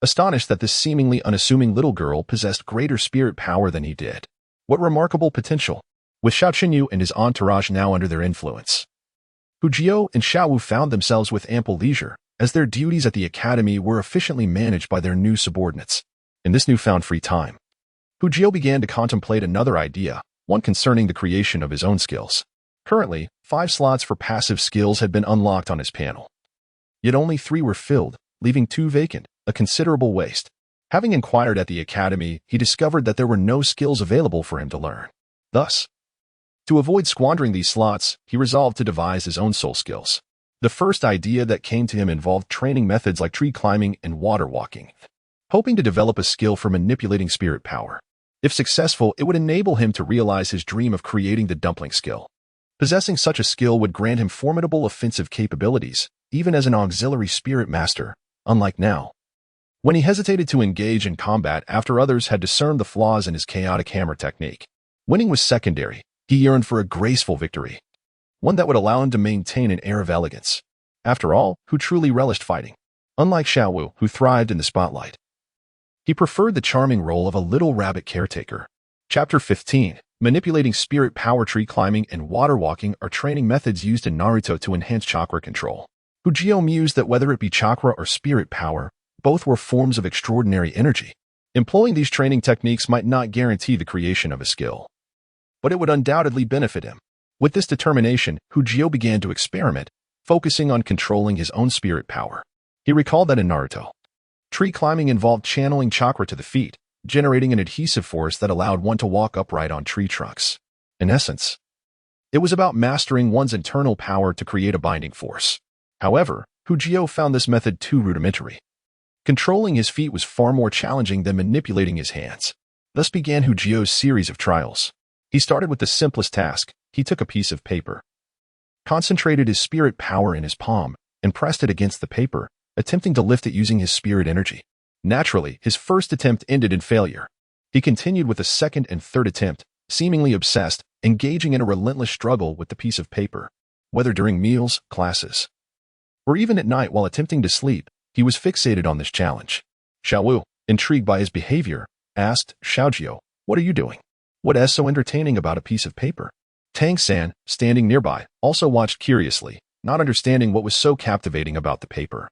astonished that this seemingly unassuming little girl possessed greater spirit power than he did. What remarkable potential, with Xiao Chunyu and his entourage now under their influence. Hu Jiao and Xiao Wu found themselves with ample leisure, as their duties at the academy were efficiently managed by their new subordinates. In this newfound free time, Hu Jiao began to contemplate another idea, one concerning the creation of his own skills. Currently, 5 slots for passive skills had been unlocked on his panel. Yet only 3 were filled, leaving 2 vacant, a considerable waste. Having inquired at the academy, he discovered that there were no skills available for him to learn. Thus, to avoid squandering these slots, he resolved to devise his own soul skills. The first idea that came to him involved training methods like tree climbing and water walking, hoping to develop a skill for manipulating spirit power. If successful, it would enable him to realize his dream of creating the dumpling skill. Possessing such a skill would grant him formidable offensive capabilities, even as an auxiliary spirit master, unlike now. When he hesitated to engage in combat after others had discerned the flaws in his chaotic hammer technique, winning was secondary. He yearned for a graceful victory, one that would allow him to maintain an air of elegance. After all, who truly relished fighting? Unlike Xiao Wu, who thrived in the spotlight, he preferred the charming role of a little rabbit caretaker. Chapter 15. Manipulating spirit power. Tree climbing and water walking are training methods used in Naruto to enhance chakra control. Hujio mused that whether it be chakra or spirit power, both were forms of extraordinary energy. Employing these training techniques might not guarantee the creation of a skill, but it would undoubtedly benefit him. With this determination, Hujio began to experiment, focusing on controlling his own spirit power. He recalled that in Naruto, tree climbing involved channeling chakra to the feet, generating an adhesive force that allowed one to walk upright on tree trunks. In essence, it was about mastering one's internal power to create a binding force. However, Hujio found this method too rudimentary. Controlling his feet was far more challenging than manipulating his hands. Thus began Hujio's series of trials. He started with the simplest task. He took a piece of paper, concentrated his spirit power in his palm, and pressed it against the paper, attempting to lift it using his spirit energy. Naturally, his first attempt ended in failure. He continued with a second and third attempt, seemingly obsessed, engaging in a relentless struggle with the piece of paper. Whether during meals, classes, or even at night while attempting to sleep, he was fixated on this challenge. Xiao Wu, intrigued by his behavior, asked, "Xiaojio, what are you doing? What is so entertaining about a piece of paper?" Tang San, standing nearby, also watched curiously, not understanding what was so captivating about the paper,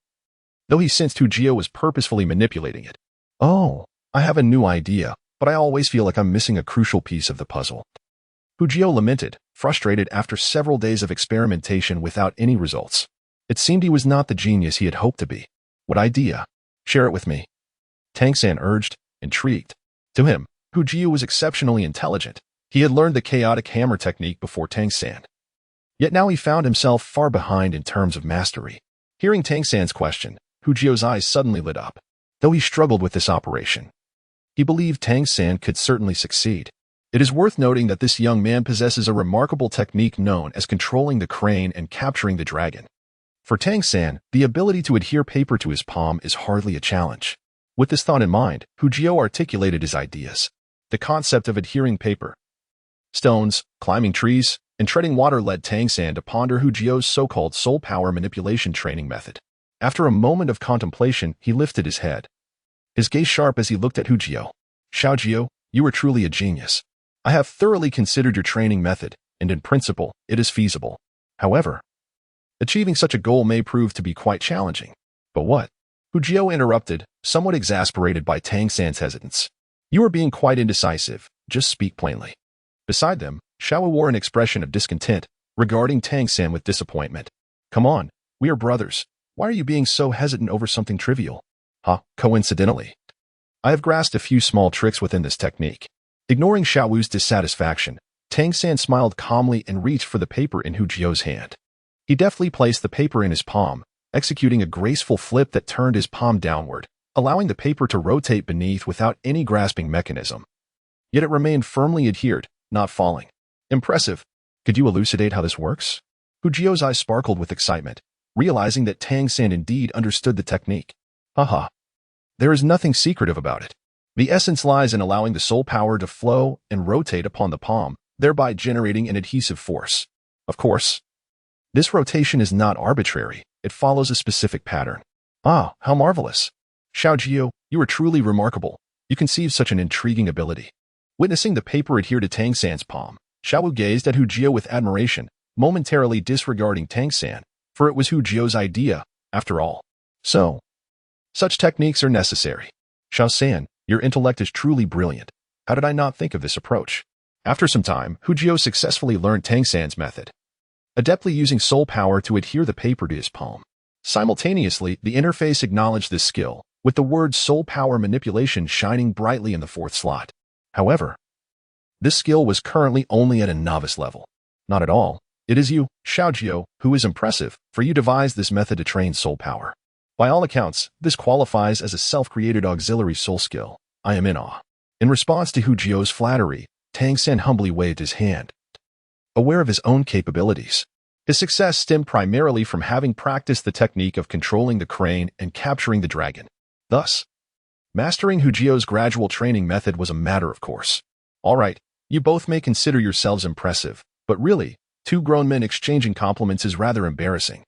though he sensed Hujio was purposefully manipulating it. "Oh, I have a new idea, but I always feel like I'm missing a crucial piece of the puzzle." Hujio lamented, frustrated after several days of experimentation without any results. It seemed he was not the genius he had hoped to be. "What idea? Share it with me," Tang San urged, intrigued. To him, Hujio was exceptionally intelligent. He had learned the chaotic hammer technique before Tang San. Yet now he found himself far behind in terms of mastery. Hearing Tang San's question, Hujio's eyes suddenly lit up. Though he struggled with this operation, he believed Tang San could certainly succeed. It is worth noting that this young man possesses a remarkable technique known as controlling the crane and capturing the dragon. For Tang San, the ability to adhere paper to his palm is hardly a challenge. With this thought in mind, Hujio articulated his ideas. The concept of adhering paper, stones, climbing trees, and treading water led Tang San to ponder Hujio's so-called soul power manipulation training method. After a moment of contemplation, he lifted his head, his gaze sharp as he looked at Hujio. "Xiaojio, you are truly a genius. I have thoroughly considered your training method, and in principle, it is feasible. However, achieving such a goal may prove to be quite challenging." "But what?" Hujio interrupted, somewhat exasperated by Tang San's hesitance. "You are being quite indecisive. Just speak plainly." Beside them, Xiao Wu wore an expression of discontent, regarding Tang San with disappointment. "Come on, we are brothers. Why are you being so hesitant over something trivial?" Coincidentally, I have grasped a few small tricks within this technique." Ignoring Xiao Wu's dissatisfaction, Tang San smiled calmly and reached for the paper in Hujio's hand. He deftly placed the paper in his palm, executing a graceful flip that turned his palm downward, allowing the paper to rotate beneath without any grasping mechanism. Yet it remained firmly adhered, not falling. "Impressive. Could you elucidate how this works?" Hujio's eyes sparkled with excitement, realizing that Tang San indeed understood the technique. "Haha. There is nothing secretive about it. The essence lies in allowing the soul power to flow and rotate upon the palm, thereby generating an adhesive force. Of course, this rotation is not arbitrary. It follows a specific pattern." "Ah, how marvelous. Xiaojio, you are truly remarkable. You conceive such an intriguing ability." Witnessing the paper adhere to Tang San's palm, Xiao Wu gazed at Hujio with admiration, momentarily disregarding Tang San, for it was Hujio's idea, after all. "So, such techniques are necessary. Xiao San, your intellect is truly brilliant. How did I not think of this approach?" After some time, Hujio successfully learned Tang San's method, adeptly using soul power to adhere the paper to his palm. Simultaneously, the interface acknowledged this skill, with the word soul power manipulation shining brightly in the fourth slot. However, this skill was currently only at a novice level. "Not at all. It is you, Xiaojio, who is impressive, for you devised this method to train soul power. By all accounts, this qualifies as a self-created auxiliary soul skill. I am in awe." In response to Hujio's flattery, Tang San humbly waved his hand, aware of his own capabilities. His success stemmed primarily from having practiced the technique of controlling the crane and capturing the dragon. Thus, mastering Hu Jio's gradual training method was a matter of course. All right, you both may consider yourselves impressive, but really, two grown men exchanging compliments is rather embarrassing.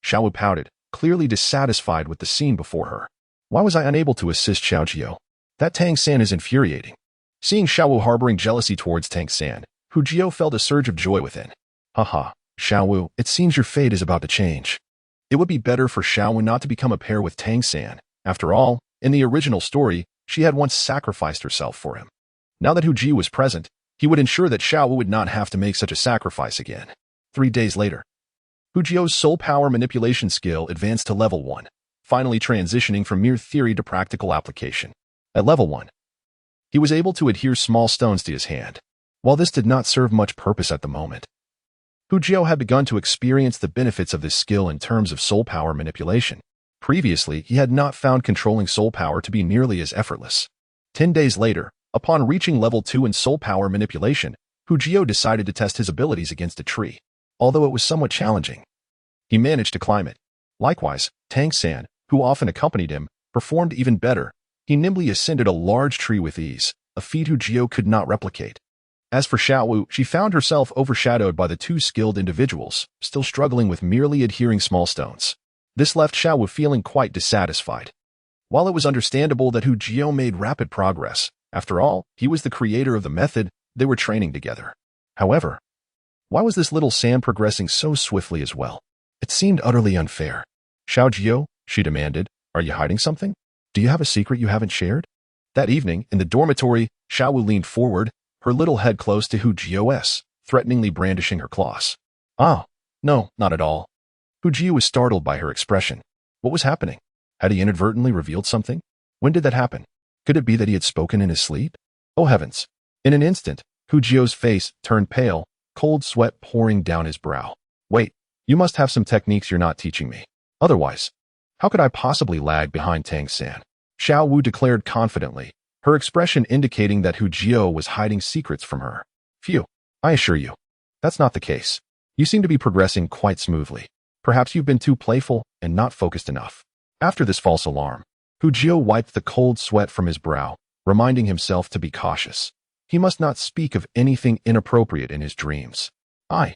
Xiao Wu pouted, clearly dissatisfied with the scene before her. Why was I unable to assist Xiao Jio? That Tang San is infuriating. Seeing Xiao Wu harboring jealousy towards Tang San, Hu Jio felt a surge of joy within. Haha, Xiao Wu, it seems your fate is about to change. It would be better for Xiao Wu not to become a pair with Tang San. After all, in the original story, she had once sacrificed herself for him. Now that Hu Ji was present, he would ensure that Xiao Wu would not have to make such a sacrifice again. 3 days later, Hu Jio's soul power manipulation skill advanced to level 1, finally transitioning from mere theory to practical application. At level 1, he was able to adhere small stones to his hand. While this did not serve much purpose at the moment, Hu Jio had begun to experience the benefits of this skill in terms of soul power manipulation. Previously, he had not found controlling soul power to be nearly as effortless. 10 days later, upon reaching level 2 in soul power manipulation, Hu Jio decided to test his abilities against a tree. Although it was somewhat challenging, he managed to climb it. Likewise, Tang San, who often accompanied him, performed even better. He nimbly ascended a large tree with ease, a feat Hu Jio could not replicate. As for Xiao Wu, she found herself overshadowed by the two skilled individuals, still struggling with merely adhering small stones. This left Xiao Wu feeling quite dissatisfied. While it was understandable that Hu Jio made rapid progress, after all, he was the creator of the method, they were training together. However, why was this little San progressing so swiftly as well? It seemed utterly unfair. Xiao Jio, she demanded, are you hiding something? Do you have a secret you haven't shared? That evening, in the dormitory, Xiao Wu leaned forward, her little head close to Hu Jio's, threateningly brandishing her claws. Oh, no, not at all. Hu Jio was startled by her expression. What was happening? Had he inadvertently revealed something? When did that happen? Could it be that he had spoken in his sleep? Oh heavens! In an instant, Hu Jio's face turned pale, cold sweat pouring down his brow. Wait, you must have some techniques you're not teaching me. Otherwise, how could I possibly lag behind Tang San? Xiao Wu declared confidently, her expression indicating that Hu Jio was hiding secrets from her. Phew, I assure you, that's not the case. You seem to be progressing quite smoothly. Perhaps you've been too playful and not focused enough. After this false alarm, Hu Jio wiped the cold sweat from his brow, reminding himself to be cautious. He must not speak of anything inappropriate in his dreams. I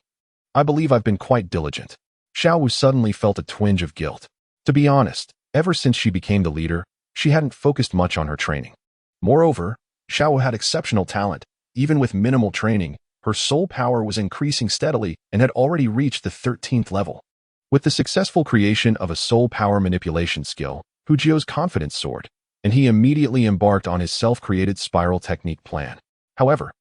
believe I've been quite diligent. Xiao Wu suddenly felt a twinge of guilt. To be honest, ever since she became the leader, she hadn't focused much on her training. Moreover, Xiao Wu had exceptional talent. Even with minimal training, her soul power was increasing steadily and had already reached the 13th level. With the successful creation of a soul power manipulation skill, Hu Jio's confidence soared, and he immediately embarked on his self-created spiral technique plan. However,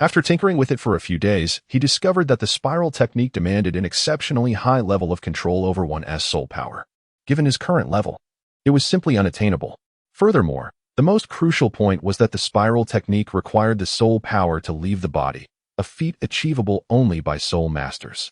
after tinkering with it for a few days, he discovered that the spiral technique demanded an exceptionally high level of control over one's soul power. Given his current level, it was simply unattainable. Furthermore, the most crucial point was that the spiral technique required the soul power to leave the body, a feat achievable only by soul masters.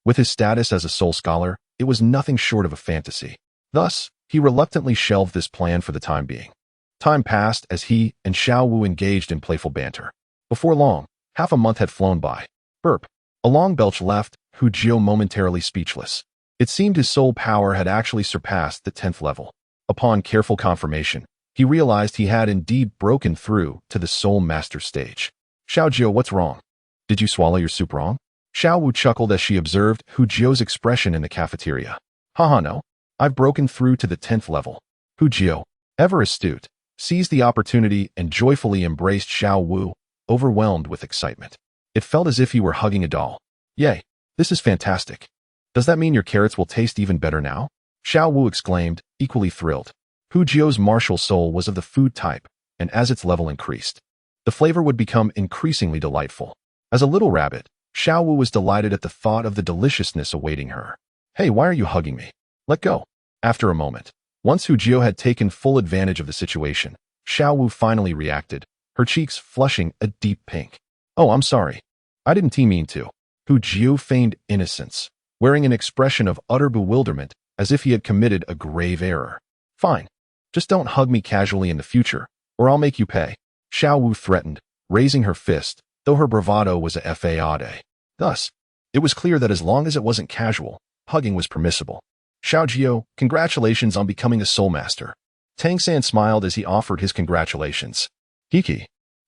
With his status as a soul scholar, it was nothing short of a fantasy. Thus, he reluctantly shelved this plan for the time being. Time passed as he and Xiao Wu engaged in playful banter. Before long, half a month had flown by. Burp. A long belch left Hu Jio momentarily speechless. It seemed his soul power had actually surpassed the 10th level. Upon careful confirmation, he realized he had indeed broken through to the soul master stage. Xiao Jio, what's wrong? Did you swallow your soup wrong? Xiao Wu chuckled as she observed Hu Jio's expression in the cafeteria. Haha, no. I've broken through to the 10th level. Hu Jio, ever astute, seized the opportunity and joyfully embraced Xiao Wu, overwhelmed with excitement. It felt as if he were hugging a doll. Yay, this is fantastic. Does that mean your carrots will taste even better now? Xiao Wu exclaimed, equally thrilled. Hu Jio's martial soul was of the food type, and as its level increased, the flavor would become increasingly delightful. As a little rabbit, Xiao Wu was delighted at the thought of the deliciousness awaiting her. Hey, why are you hugging me? Let go. After a moment, once Hu Jio had taken full advantage of the situation, Xiao Wu finally reacted, her cheeks flushing a deep pink. Oh, I'm sorry. I didn't mean to. Hu Jio feigned innocence, wearing an expression of utter bewilderment as if he had committed a grave error. Fine. Just don't hug me casually in the future, or I'll make you pay. Xiao Wu threatened, raising her fist, though her bravado was a fade. Thus, It was clear that as long as it wasn't casual, hugging was permissible. Xiao Jio, congratulations on becoming a soul master. Tang San smiled as he offered his congratulations. Hiki.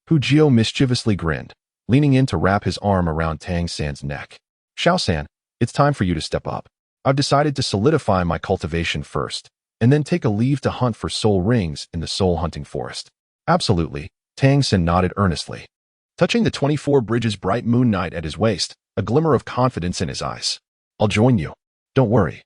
Hu Jio mischievously grinned, leaning in to wrap his arm around Tang San's neck. Xiao San, it's time for you to step up. I've decided to solidify my cultivation first, and then take a leave to hunt for soul rings in the soul hunting forest. Absolutely, Tang San nodded earnestly. Touching the 24 bridges bright moon night at his waist, a glimmer of confidence in his eyes. I'll join you. Don't worry.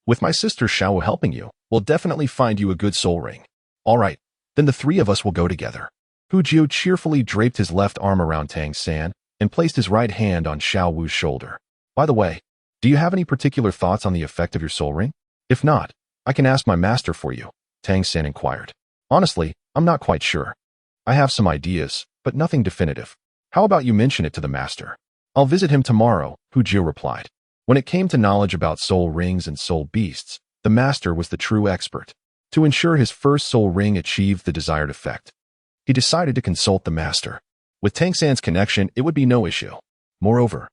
With my sister Xiao Wu helping you, we'll definitely find you a good soul ring. All right, then the three of us will go together. Hu Jio cheerfully draped his left arm around Tang San and placed his right hand on Xiao Wu's shoulder. By the way, do you have any particular thoughts on the effect of your soul ring? If not, I can ask my master for you, Tang San inquired. Honestly, I'm not quite sure. I have some ideas, but nothing definitive. How about you mention it to the master? I'll visit him tomorrow, Hu Jio replied. When it came to knowledge about soul rings and soul beasts, the master was the true expert. To ensure his first soul ring achieved the desired effect, he decided to consult the master. With Tang San's connection, it would be no issue. Moreover,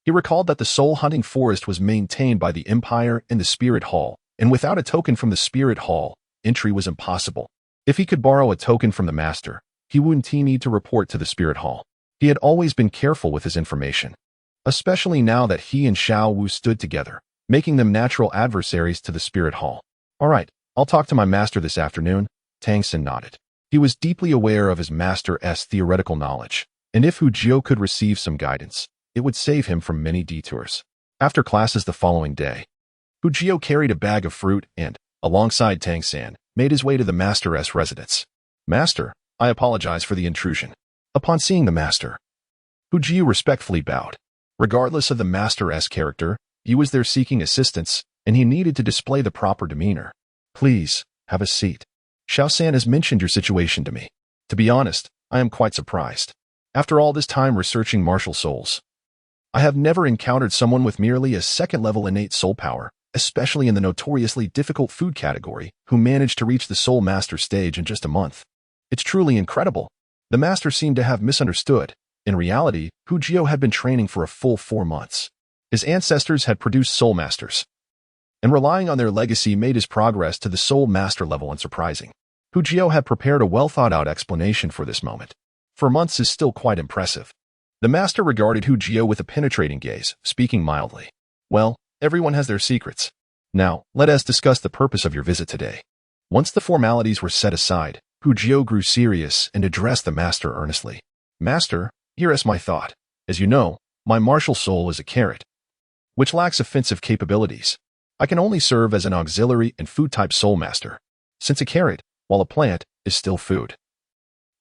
he recalled that the soul hunting forest was maintained by the Empire and the Spirit Hall, and without a token from the Spirit Hall, entry was impossible. If he could borrow a token from the master, he wouldn't need to report to the Spirit Hall. He had always been careful with his information, especially now that he and Xiao Wu stood together, making them natural adversaries to the Spirit Hall. All right, I'll talk to my master this afternoon, Tang San nodded. He was deeply aware of his master's theoretical knowledge, and if Hu Jio could receive some guidance, it would save him from many detours. After classes the following day, Hu Jio carried a bag of fruit and, alongside Tang San, made his way to the master's residence. Master, I apologize for the intrusion. Upon seeing the master, Hu Jio respectfully bowed. Regardless of the master's character, he was there seeking assistance, and he needed to display the proper demeanor. Please, have a seat. Xiao San has mentioned your situation to me. To be honest, I am quite surprised. After all this time researching martial souls, I have never encountered someone with merely a second-level innate soul power, especially in the notoriously difficult food category, who managed to reach the soul master stage in just a month. It's truly incredible. The master seemed to have misunderstood. In reality, Hu Jio had been training for a full 4 months. His ancestors had produced soul masters, and relying on their legacy made his progress to the soul master level unsurprising. Hu Jio had prepared a well-thought-out explanation for this moment. 4 months is still quite impressive. The master regarded Hu Jio with a penetrating gaze, speaking mildly. Well, everyone has their secrets. Now, let us discuss the purpose of your visit today. Once the formalities were set aside, Hu Jio grew serious and addressed the master earnestly. Master, here is my thought. As you know, my martial soul is a carrot, which lacks offensive capabilities. I can only serve as an auxiliary and food-type soul master, since a carrot, while a plant, is still food.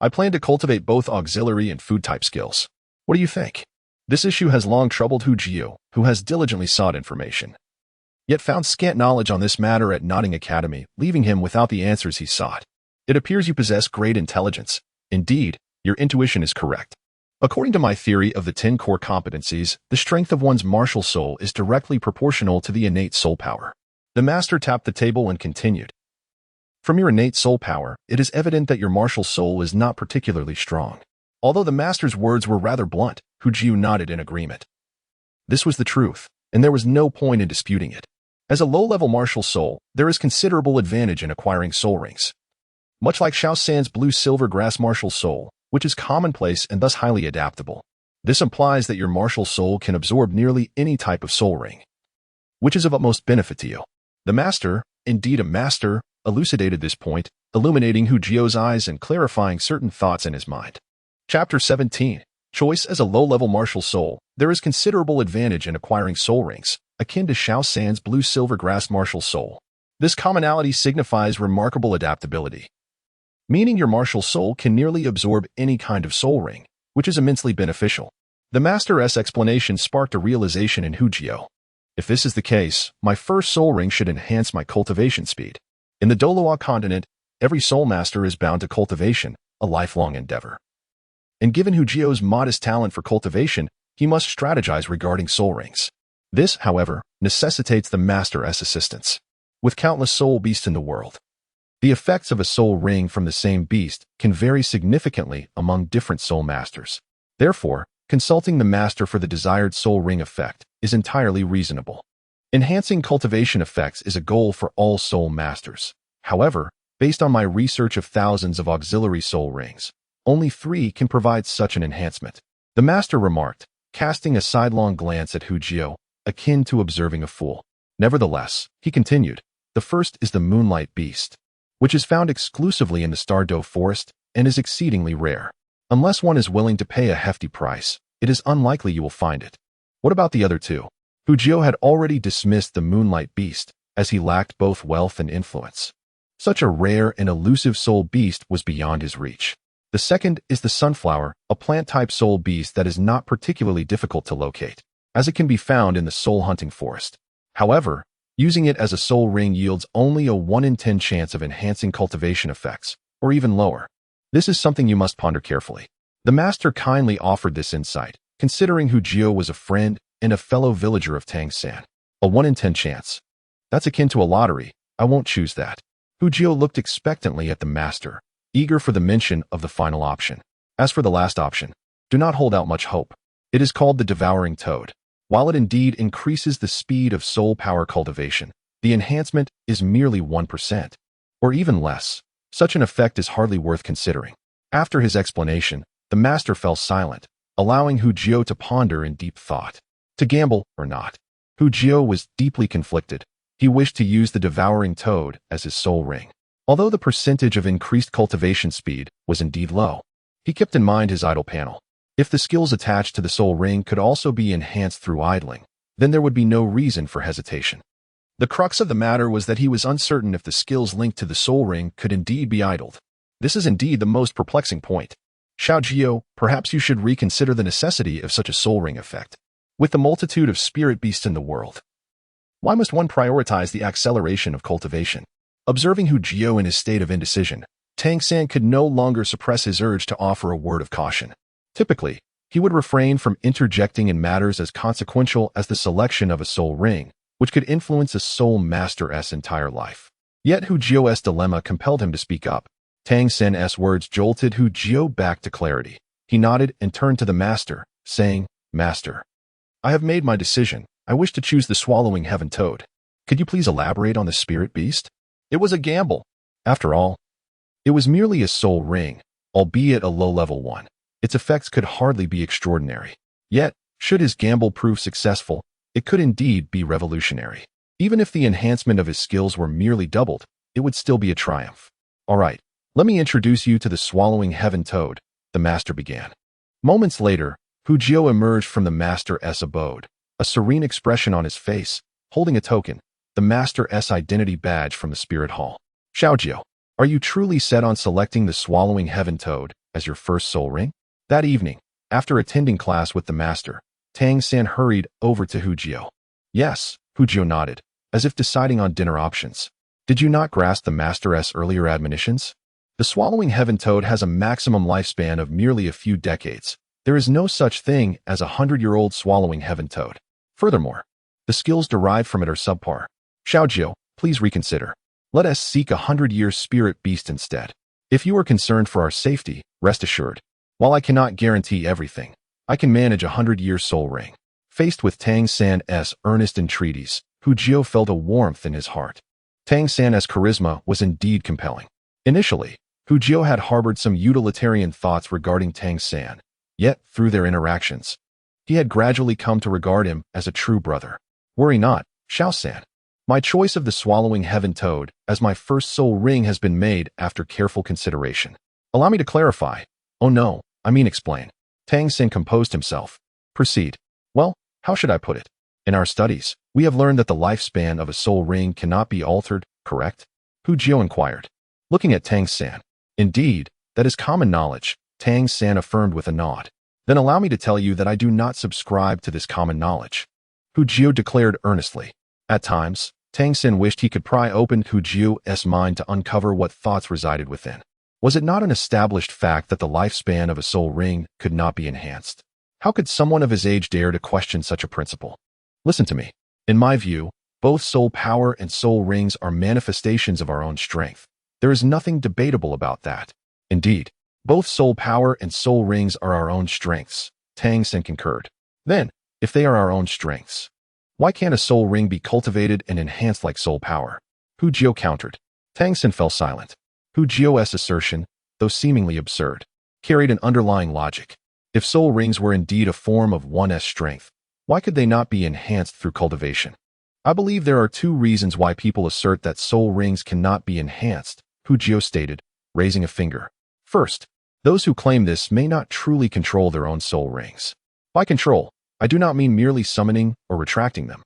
I plan to cultivate both auxiliary and food-type skills. What do you think? This issue has long troubled Hu Jio, who has diligently sought information, yet found scant knowledge on this matter at Notting Academy, leaving him without the answers he sought. It appears you possess great intelligence. Indeed, your intuition is correct. According to my theory of the 10 core competencies, the strength of one's martial soul is directly proportional to the innate soul power. The master tapped the table and continued. From your innate soul power, it is evident that your martial soul is not particularly strong. Although the master's words were rather blunt, Hu Jio nodded in agreement. This was the truth, and there was no point in disputing it. As a low-level martial soul, there is considerable advantage in acquiring soul rings. Much like Xiao San's blue-silver grass martial soul, which is commonplace and thus highly adaptable. This implies that your martial soul can absorb nearly any type of soul ring, which is of utmost benefit to you. The master, indeed a master, elucidated this point, illuminating Hu Jio's eyes and clarifying certain thoughts in his mind. Chapter 17. Choice. As a low-level martial soul, there is considerable advantage in acquiring soul rings, akin to Xiao San's blue-silver grass martial soul. This commonality signifies remarkable adaptability, meaning your martial soul can nearly absorb any kind of soul ring, which is immensely beneficial. The master's explanation sparked a realization in Hu Jio. If this is the case, my first soul ring should enhance my cultivation speed. In the Douluo Continent, every soul master is bound to cultivation, a lifelong endeavor. And given Hu Jio's modest talent for cultivation, he must strategize regarding soul rings. This, however, necessitates the master's assistance. With countless soul beasts in the world, the effects of a soul ring from the same beast can vary significantly among different soul masters. Therefore, consulting the master for the desired soul ring effect is entirely reasonable. Enhancing cultivation effects is a goal for all soul masters. However, based on my research of thousands of auxiliary soul rings, only 3 can provide such an enhancement. The master remarked, casting a sidelong glance at Hu Jio, akin to observing a fool. Nevertheless, he continued, the first is the moonlight beast, which is found exclusively in the Stardow forest and is exceedingly rare. Unless one is willing to pay a hefty price, it is unlikely you will find it. What about the other 2? Hu Jio had already dismissed the moonlight beast, as he lacked both wealth and influence. Such a rare and elusive soul beast was beyond his reach. The second is the sunflower, a plant-type soul beast that is not particularly difficult to locate, as it can be found in the soul-hunting forest. However, using it as a soul ring yields only a 1 in 10 chance of enhancing cultivation effects, or even lower. This is something you must ponder carefully. The master kindly offered this insight, considering Hu Jio was a friend and a fellow villager of Tang San. A 1 in 10 chance. That's akin to a lottery. I won't choose that. Hu Jio looked expectantly at the master, eager for the mention of the final option. As for the last option, do not hold out much hope. It is called the devouring toad. While it indeed increases the speed of soul power cultivation, the enhancement is merely 1%, or even less. Such an effect is hardly worth considering. After his explanation, the master fell silent, allowing Hu Jio to ponder in deep thought. To gamble or not? Hu Jio was deeply conflicted. He wished to use the devouring toad as his soul ring. Although the percentage of increased cultivation speed was indeed low, he kept in mind his idle panel. If the skills attached to the soul ring could also be enhanced through idling, then there would be no reason for hesitation. The crux of the matter was that he was uncertain if the skills linked to the soul ring could indeed be idled. This is indeed the most perplexing point. Xiao Jio, perhaps you should reconsider the necessity of such a soul ring effect. With the multitude of spirit beasts in the world, why must one prioritize the acceleration of cultivation? Observing Hu Jio in his state of indecision, Tang San could no longer suppress his urge to offer a word of caution. Typically, he would refrain from interjecting in matters as consequential as the selection of a soul ring, which could influence a soul master's entire life. Yet Hu Jio's dilemma compelled him to speak up. Tang San's words jolted Hu Jio back to clarity. He nodded and turned to the master, saying, Master, I have made my decision. I wish to choose the swallowing heaven toad. Could you please elaborate on the spirit beast? It was a gamble. After all, it was merely a soul ring, albeit a low-level one. Its effects could hardly be extraordinary. Yet, should his gamble prove successful, it could indeed be revolutionary. Even if the enhancement of his skills were merely doubled, it would still be a triumph. All right, let me introduce you to the swallowing heaven toad, the master began. Moments later, Hu Jio emerged from the master's abode, a serene expression on his face, holding a token, the master's identity badge from the spirit hall. Xiao Jio, are you truly set on selecting the swallowing heaven toad as your first soul ring? That evening, after attending class with the master, Tang San hurried over to Hu Jio. Yes, Hu Jio nodded, as if deciding on dinner options. Did you not grasp the master's earlier admonitions? The swallowing heaven toad has a maximum lifespan of merely a few decades. There is no such thing as a 100-year-old swallowing heaven toad. Furthermore, the skills derived from it are subpar. Xiao Jio, please reconsider. Let us seek a 100-year spirit beast instead. If you are concerned for our safety, rest assured. While I cannot guarantee everything, I can manage a 100-year soul ring. Faced with Tang San's earnest entreaties, Hu Jio felt a warmth in his heart. Tang San's charisma was indeed compelling. Initially, Hu Jio had harbored some utilitarian thoughts regarding Tang San, yet through their interactions, he had gradually come to regard him as a true brother. Worry not, Xiao San. My choice of the swallowing heaven toad as my first soul ring has been made after careful consideration. Allow me to clarify. Oh no, I mean explain. Tang San composed himself. Proceed. Well, how should I put it? In our studies, we have learned that the lifespan of a soul ring cannot be altered, correct? Hu Jio inquired. Looking at Tang San. Indeed, that is common knowledge, Tang San affirmed with a nod. Then allow me to tell you that I do not subscribe to this common knowledge. Hu Jio declared earnestly. At times, Tang San wished he could pry open Hu Jio's mind to uncover what thoughts resided within. Was it not an established fact that the lifespan of a soul ring could not be enhanced? How could someone of his age dare to question such a principle? Listen to me. In my view, both soul power and soul rings are manifestations of our own strength. There is nothing debatable about that. Indeed, both soul power and soul rings are our own strengths. Tang San concurred. Then, if they are our own strengths, why can't a soul ring be cultivated and enhanced like soul power? Hu Jio countered. Tang San fell silent. Hu Jio's assertion, though seemingly absurd, carried an underlying logic. If soul rings were indeed a form of one's strength, why could they not be enhanced through cultivation? I believe there are two reasons why people assert that soul rings cannot be enhanced, Hu Jio stated, raising a finger. First, those who claim this may not truly control their own soul rings. By control, I do not mean merely summoning or retracting them.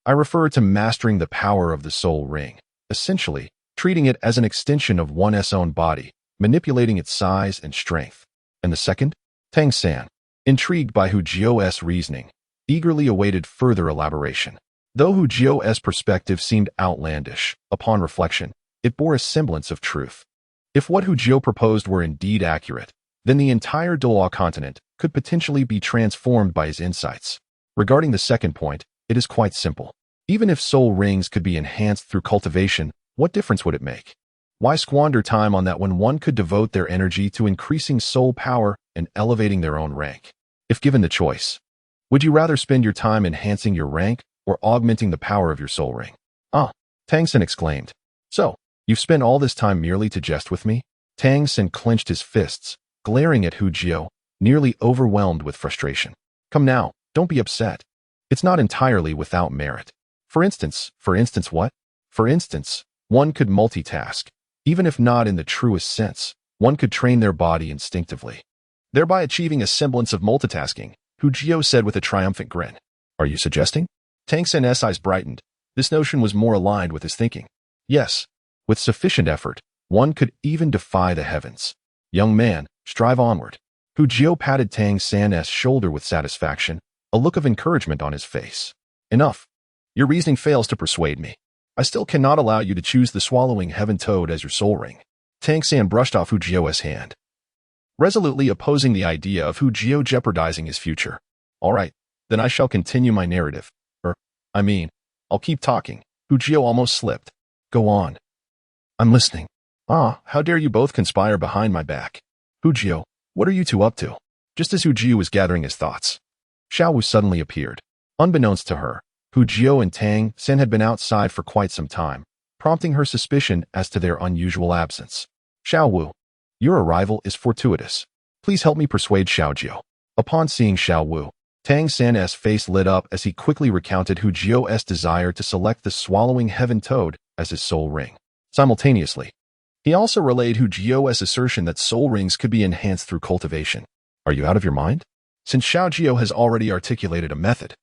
I refer to mastering the power of the soul ring, essentially treating it as an extension of one's own body, manipulating its size and strength. And the second? Tang San, intrigued by Hu Jio's reasoning, eagerly awaited further elaboration. Though Hu Jio's perspective seemed outlandish, upon reflection, it bore a semblance of truth. If what Hu Jio proposed were indeed accurate, then the entire Douluo Continent could potentially be transformed by his insights. Regarding the second point, it is quite simple. Even if soul rings could be enhanced through cultivation, what difference would it make? Why squander time on that when one could devote their energy to increasing soul power and elevating their own rank? If given the choice, would you rather spend your time enhancing your rank or augmenting the power of your soul ring? Ah, Tang San exclaimed. So, you've spent all this time merely to jest with me? Tang San clenched his fists, glaring at Hu Jio, nearly overwhelmed with frustration. Come now, don't be upset. It's not entirely without merit. For instance, what? For instance, one could multitask. Even if not in the truest sense, one could train their body instinctively, thereby achieving a semblance of multitasking, Hu Jio said with a triumphant grin. Are you suggesting? Tang San's eyes brightened. This notion was more aligned with his thinking. Yes, with sufficient effort, one could even defy the heavens. Young man, strive onward. Hu Jio patted Tang San's shoulder with satisfaction, a look of encouragement on his face. Enough. Your reasoning fails to persuade me. I still cannot allow you to choose the swallowing heaven toad as your soul ring. Tang San brushed off Hu Jio's hand, resolutely opposing the idea of Hu Jio jeopardizing his future. All right, then I shall continue my narrative. I'll keep talking. Hu Jio almost slipped. Go on. I'm listening. Ah, how dare you both conspire behind my back? Hu Jio, what are you two up to? Just as Hu Jio was gathering his thoughts, Xiao Wu suddenly appeared. Unbeknownst to her, Hu Jio and Tang San had been outside for quite some time, prompting her suspicion as to their unusual absence. Xiao Wu, your arrival is fortuitous. Please help me persuade Xiao Jio. Upon seeing Xiao Wu, Tang San's face lit up as he quickly recounted Hu Jio's desire to select the swallowing heaven toad as his soul ring. Simultaneously, he also relayed Hu Jio's assertion that soul rings could be enhanced through cultivation. Are you out of your mind? Since Xiao Jio has already articulated a method,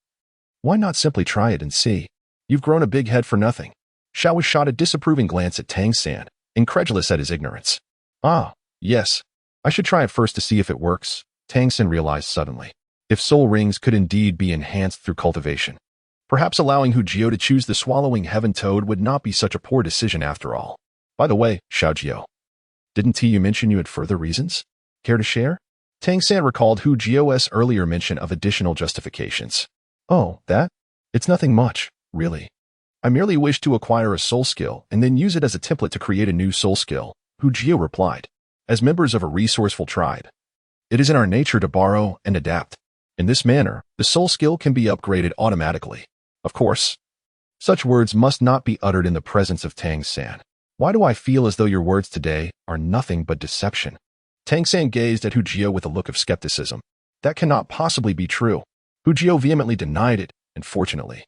why not simply try it and see? You've grown a big head for nothing. Xiao Wu shot a disapproving glance at Tang San, incredulous at his ignorance. Ah, yes. I should try it first to see if it works, Tang San realized suddenly. If soul rings could indeed be enhanced through cultivation, perhaps allowing Hu Jio to choose the swallowing heaven toad would not be such a poor decision after all. By the way, Xiao Jio, didn't you mention you had further reasons? Care to share? Tang San recalled Hu Jio's earlier mention of additional justifications. Oh, that? It's nothing much, really. I merely wish to acquire a soul skill and then use it as a template to create a new soul skill, Hu Jio replied. As members of a resourceful tribe, it is in our nature to borrow and adapt. In this manner, the soul skill can be upgraded automatically. Of course, such words must not be uttered in the presence of Tang San. Why do I feel as though your words today are nothing but deception? Tang San gazed at Hu Jio with a look of skepticism. That cannot possibly be true. Hu Jio vehemently denied it, and fortunately,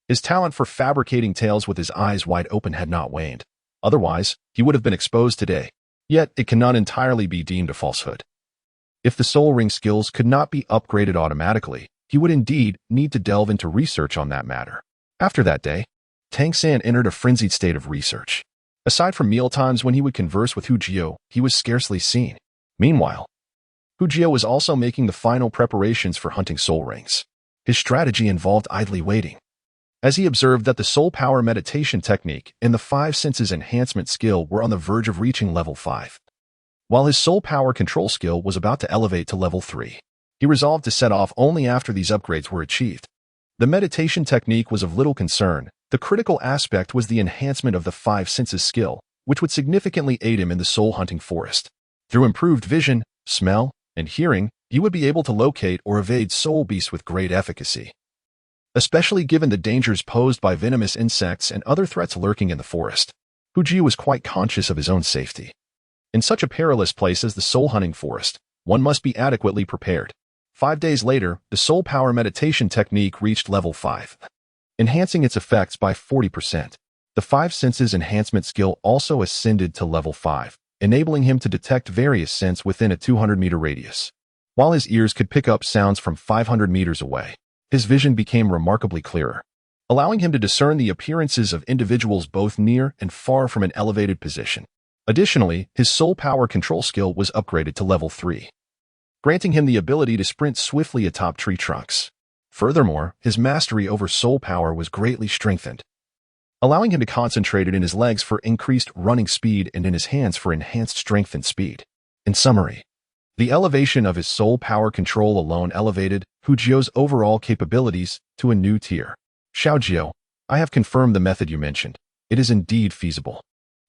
his talent for fabricating tales with his eyes wide open had not waned. Otherwise, he would have been exposed today. Yet, it cannot entirely be deemed a falsehood. If the soul ring skills could not be upgraded automatically, he would indeed need to delve into research on that matter. After that day, Tang San entered a frenzied state of research. Aside from mealtimes when he would converse with Hu Jio, he was scarcely seen. Meanwhile, Hu Jio was also making the final preparations for hunting soul rings. His strategy involved idly waiting. As he observed that the soul power meditation technique and the 5 senses enhancement skill were on the verge of reaching level 5, while his soul power control skill was about to elevate to level 3. He resolved to set off only after these upgrades were achieved. The meditation technique was of little concern. The critical aspect was the enhancement of the 5 senses skill, which would significantly aid him in the soul hunting forest. Through improved vision, smell, and hearing, you would be able to locate or evade soul beasts with great efficacy, especially given the dangers posed by venomous insects and other threats lurking in the forest. Hu Jio was quite conscious of his own safety. In such a perilous place as the soul-hunting forest, one must be adequately prepared. 5 days later, the soul power meditation technique reached level 5, enhancing its effects by 40%. The 5 senses enhancement skill also ascended to level 5, enabling him to detect various scents within a 200-meter radius. While his ears could pick up sounds from 500 meters away, his vision became remarkably clearer, allowing him to discern the appearances of individuals both near and far from an elevated position. Additionally, his soul power control skill was upgraded to level 3, granting him the ability to sprint swiftly atop tree trunks. Furthermore, his mastery over soul power was greatly strengthened, allowing him to concentrate it in his legs for increased running speed and in his hands for enhanced strength and speed. In summary, the elevation of his soul power control alone elevated Hu Jio's overall capabilities to a new tier. Xiao Jio, I have confirmed the method you mentioned. It is indeed feasible.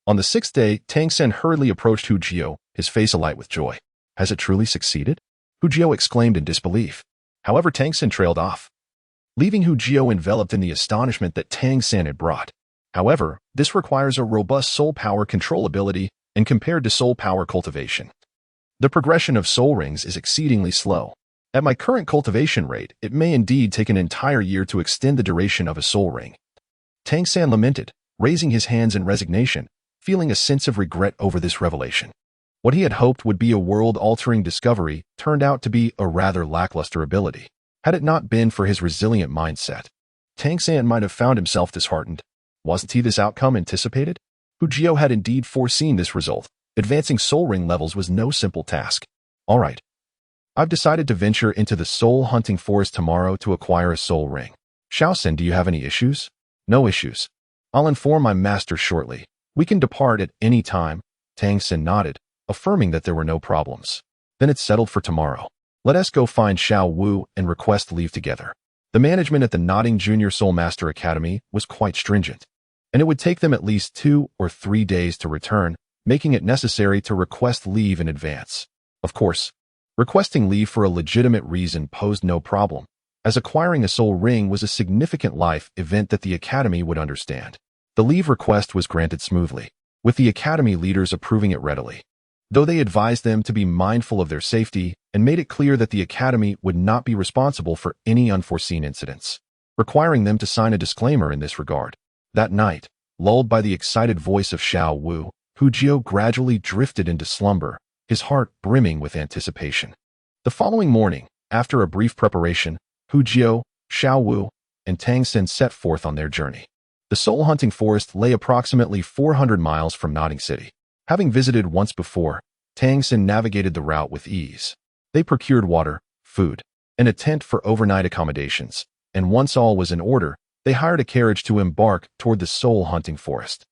On the 6th day, Tang San hurriedly approached Hu Jio, his face alight with joy. Has it truly succeeded? Hu Jio exclaimed in disbelief. However, Tang San trailed off, leaving Hu Jio enveloped in the astonishment that Tang San had brought. However, this requires a robust soul power control ability and compared to soul power cultivation, the progression of soul rings is exceedingly slow. At my current cultivation rate, it may indeed take an entire year to extend the duration of a soul ring. Tang San lamented, raising his hands in resignation, feeling a sense of regret over this revelation. What he had hoped would be a world-altering discovery turned out to be a rather lackluster ability. Had it not been for his resilient mindset, Tang San might have found himself disheartened. Wasn't he this outcome anticipated? Hu Jio had indeed foreseen this result. Advancing soul ring levels was no simple task. All right. I've decided to venture into the soul hunting forest tomorrow to acquire a soul ring. Xiao San, do you have any issues? No issues. I'll inform my master shortly. We can depart at any time. Tang San nodded, affirming that there were no problems. Then it's settled for tomorrow. Let us go find Xiao Wu and request leave together. The management at the Nodding Junior Soul Master Academy was quite stringent, and it would take them at least 2 or 3 days to return, making it necessary to request leave in advance. Of course, requesting leave for a legitimate reason posed no problem, as acquiring a soul ring was a significant life event that the Academy would understand. The leave request was granted smoothly, with the Academy leaders approving it readily, though they advised them to be mindful of their safety and made it clear that the Academy would not be responsible for any unforeseen incidents, requiring them to sign a disclaimer in this regard. That night, lulled by the excited voice of Xiao Wu, Hu Jio gradually drifted into slumber, his heart brimming with anticipation. The following morning, after a brief preparation, Hu Jio, Xiao Wu, and Tang San set forth on their journey. The soul-hunting forest lay approximately 400 miles from Nodding City. Having visited once before, Tang San navigated the route with ease. They procured water, food, and a tent for overnight accommodations, and once all was in order, they hired a carriage to embark toward the soul-hunting forest.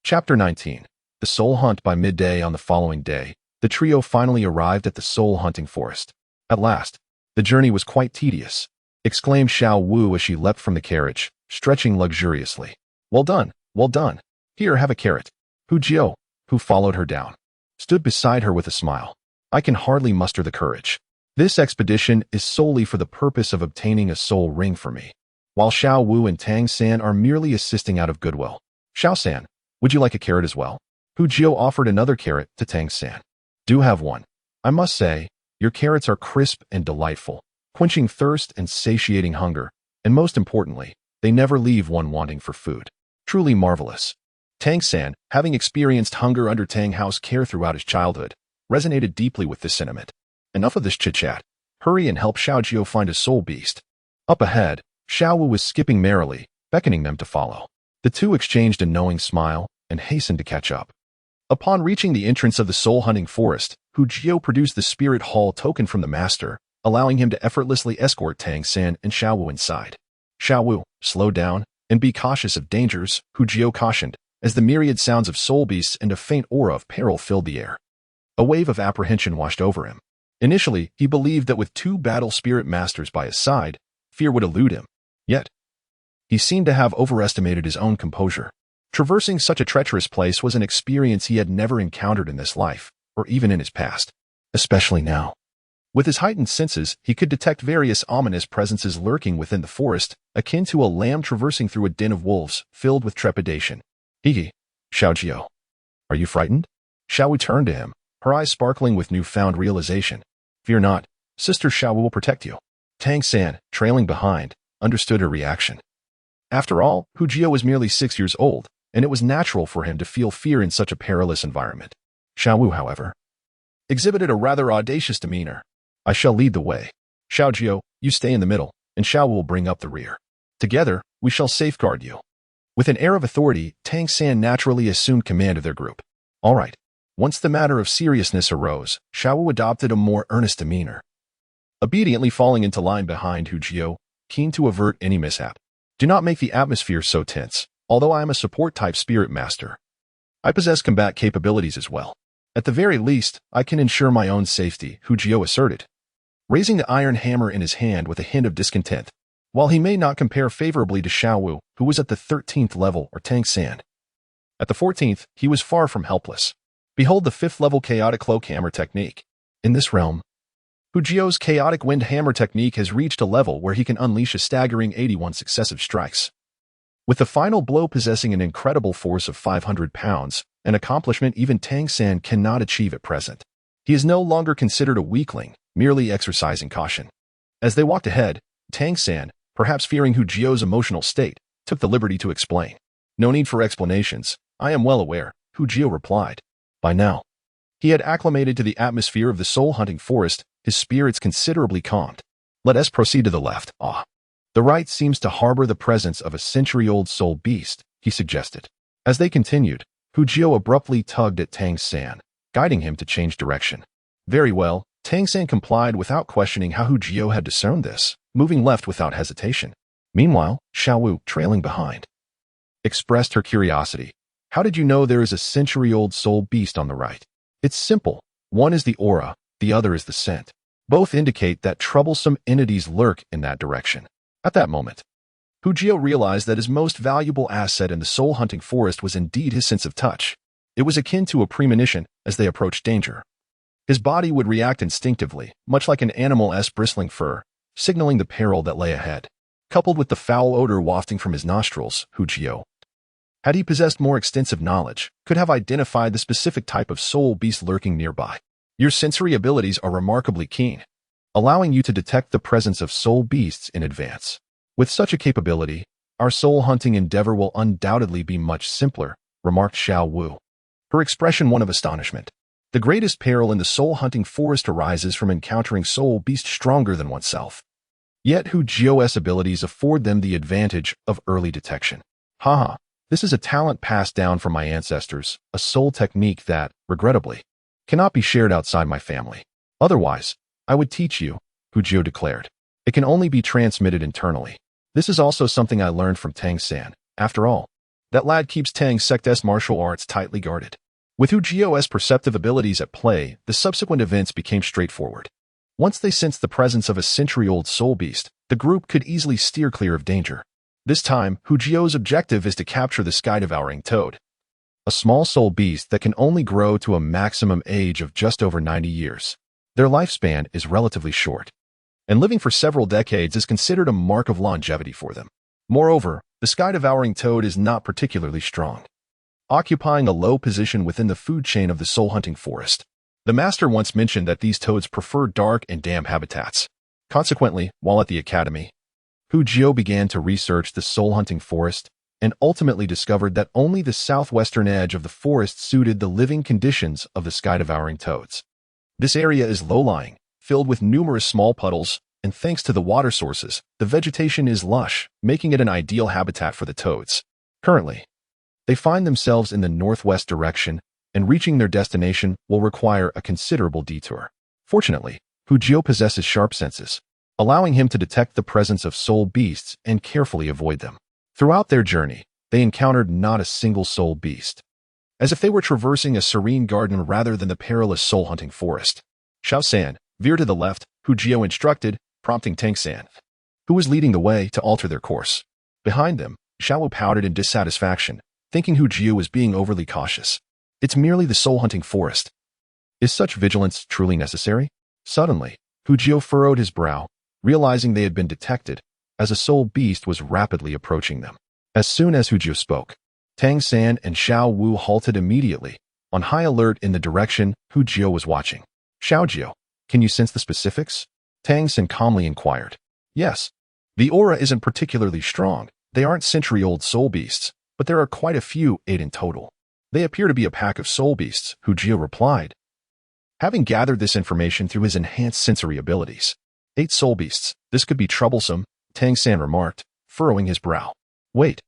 Chapter 19. The soul hunt. By midday on the following day, the trio finally arrived at the soul-hunting forest. At last, the journey was quite tedious, exclaimed Xiao Wu as she leapt from the carriage, stretching luxuriously. Well done, well done. Here, have a carrot. Hu Jio, who followed her down, stood beside her with a smile. I can hardly muster the courage. This expedition is solely for the purpose of obtaining a soul ring for me, while Xiao Wu and Tang San are merely assisting out of goodwill. Xiao San, would you like a carrot as well? Hu Jio offered another carrot to Tang San. Do have one. I must say, your carrots are crisp and delightful, quenching thirst and satiating hunger, and most importantly, they never leave one wanting for food. Truly marvelous. Tang San, having experienced hunger under Tang House care throughout his childhood, resonated deeply with this sentiment. Enough of this chit-chat. Hurry and help Xiao Jio find a soul beast. Up ahead, Xiao Wu was skipping merrily, beckoning them to follow. The two exchanged a knowing smile and hastened to catch up. Upon reaching the entrance of the soul-hunting forest, Hu Jio produced the Spirit Hall token from the master, allowing him to effortlessly escort Tang San and Xiao Wu inside. Xiao Wu, slow down and be cautious of dangers, Hu Jio cautioned, as the myriad sounds of soul beasts and a faint aura of peril filled the air. A wave of apprehension washed over him. Initially, he believed that with 2 battle spirit masters by his side, fear would elude him. Yet, he seemed to have overestimated his own composure. Traversing such a treacherous place was an experience he had never encountered in this life, or even in his past, especially now. With his heightened senses, he could detect various ominous presences lurking within the forest, akin to a lamb traversing through a den of wolves, filled with trepidation. Hee, Xiao, are you frightened? Xiao Wu turned to him, her eyes sparkling with newfound realization. Fear not, Sister Xiao Wu will protect you. Tang San, trailing behind, understood her reaction. After all, Hujio was merely 6 years old, and it was natural for him to feel fear in such a perilous environment. Xiao Wu, however, exhibited a rather audacious demeanor. I shall lead the way. Xiao Jio, you stay in the middle, and Xiao Wu will bring up the rear. Together, we shall safeguard you. With an air of authority, Tang San naturally assumed command of their group. All right. Once the matter of seriousness arose, Xiao Wu adopted a more earnest demeanor, obediently falling into line behind Hujio, keen to avert any mishap. Do not make the atmosphere so tense. Although I am a support-type spirit master, I possess combat capabilities as well. At the very least, I can ensure my own safety, Hujio asserted, raising the iron hammer in his hand with a hint of discontent. While he may not compare favorably to Xiao Wu, who was at the 13th level, or Tang San, at the 14th, he was far from helpless. Behold the 5th level chaotic cloak hammer technique. In this realm, Hujio's chaotic wind hammer technique has reached a level where he can unleash a staggering 81 successive strikes, with the final blow possessing an incredible force of 500 pounds, an accomplishment even Tang San cannot achieve at present. He is no longer considered a weakling, merely exercising caution. As they walked ahead, Tang San, perhaps fearing Hujio's emotional state, took the liberty to explain. No need for explanations, I am well aware, Hujio replied. By now, he had acclimated to the atmosphere of the soul-hunting forest, his spirits considerably calmed. Let us proceed to the left. The right seems to harbor the presence of a century-old soul beast, he suggested. As they continued, Hujio abruptly tugged at Tang San, guiding him to change direction. Very well, Tang San complied without questioning how Hujio had discerned this, moving left without hesitation. Meanwhile, Xiao Wu, trailing behind, expressed her curiosity. How did you know there is a century-old soul beast on the right? It's simple. One is the aura, the other is the scent. Both indicate that troublesome entities lurk in that direction. At that moment, Hujio realized that his most valuable asset in the soul-hunting forest was indeed his sense of touch. It was akin to a premonition as they approached danger. His body would react instinctively, much like an animal's bristling fur, signaling the peril that lay ahead. Coupled with the foul odor wafting from his nostrils, Hujio, had he possessed more extensive knowledge, could have identified the specific type of soul beast lurking nearby. Your sensory abilities are remarkably keen, allowing you to detect the presence of soul beasts in advance. With such a capability, our soul-hunting endeavor will undoubtedly be much simpler, remarked Xiao Wu, her expression one of astonishment. The greatest peril in the soul-hunting forest arises from encountering soul beasts stronger than oneself. Yet Hujio's abilities afford them the advantage of early detection. Haha, this is a talent passed down from my ancestors, a soul technique that, regrettably, cannot be shared outside my family. Otherwise, I would teach you, Hujio declared. It can only be transmitted internally. This is also something I learned from Tang San. After all, that lad keeps Tang Sect's martial arts tightly guarded. With Hujio's perceptive abilities at play, the subsequent events became straightforward. Once they sensed the presence of a century-old soul beast, the group could easily steer clear of danger. This time, Hujio's objective is to capture the sky-devouring toad, a small soul beast that can only grow to a maximum age of just over 90 years. Their lifespan is relatively short, and living for several decades is considered a mark of longevity for them. Moreover, the sky-devouring toad is not particularly strong, occupying a low position within the food chain of the soul-hunting forest. The master once mentioned that these toads prefer dark and damp habitats. Consequently, while at the academy, Hujio began to research the soul-hunting forest and ultimately discovered that only the southwestern edge of the forest suited the living conditions of the sky-devouring toads. This area is low-lying, filled with numerous small puddles, and thanks to the water sources, the vegetation is lush, making it an ideal habitat for the toads. Currently, they find themselves in the northwest direction, and reaching their destination will require a considerable detour. Fortunately, Hujio possesses sharp senses, allowing him to detect the presence of soul beasts and carefully avoid them. Throughout their journey, they encountered not a single soul beast, as if they were traversing a serene garden rather than the perilous soul-hunting forest. Xiao San, veer to the left, Hujio instructed, prompting Tang San, who was leading the way, to alter their course. Behind them, Xiao Wu pouted in dissatisfaction, thinking Hujio was being overly cautious. It's merely the soul-hunting forest. Is such vigilance truly necessary? Suddenly, Hu Jio furrowed his brow, realizing they had been detected, as a soul beast was rapidly approaching them. As soon as Hu Jio spoke, Tang San and Xiao Wu halted immediately, on high alert in the direction Hu Jio was watching. Xiao Jio, can you sense the specifics? Tang San calmly inquired. Yes. The aura isn't particularly strong. They aren't century-old soul beasts, but there are quite a few, 8 in total. They appear to be a pack of soul beasts, Hu Jio replied. Having gathered this information through his enhanced sensory abilities, 8 soul beasts, this could be troublesome, Tang San remarked, furrowing his brow. Wait.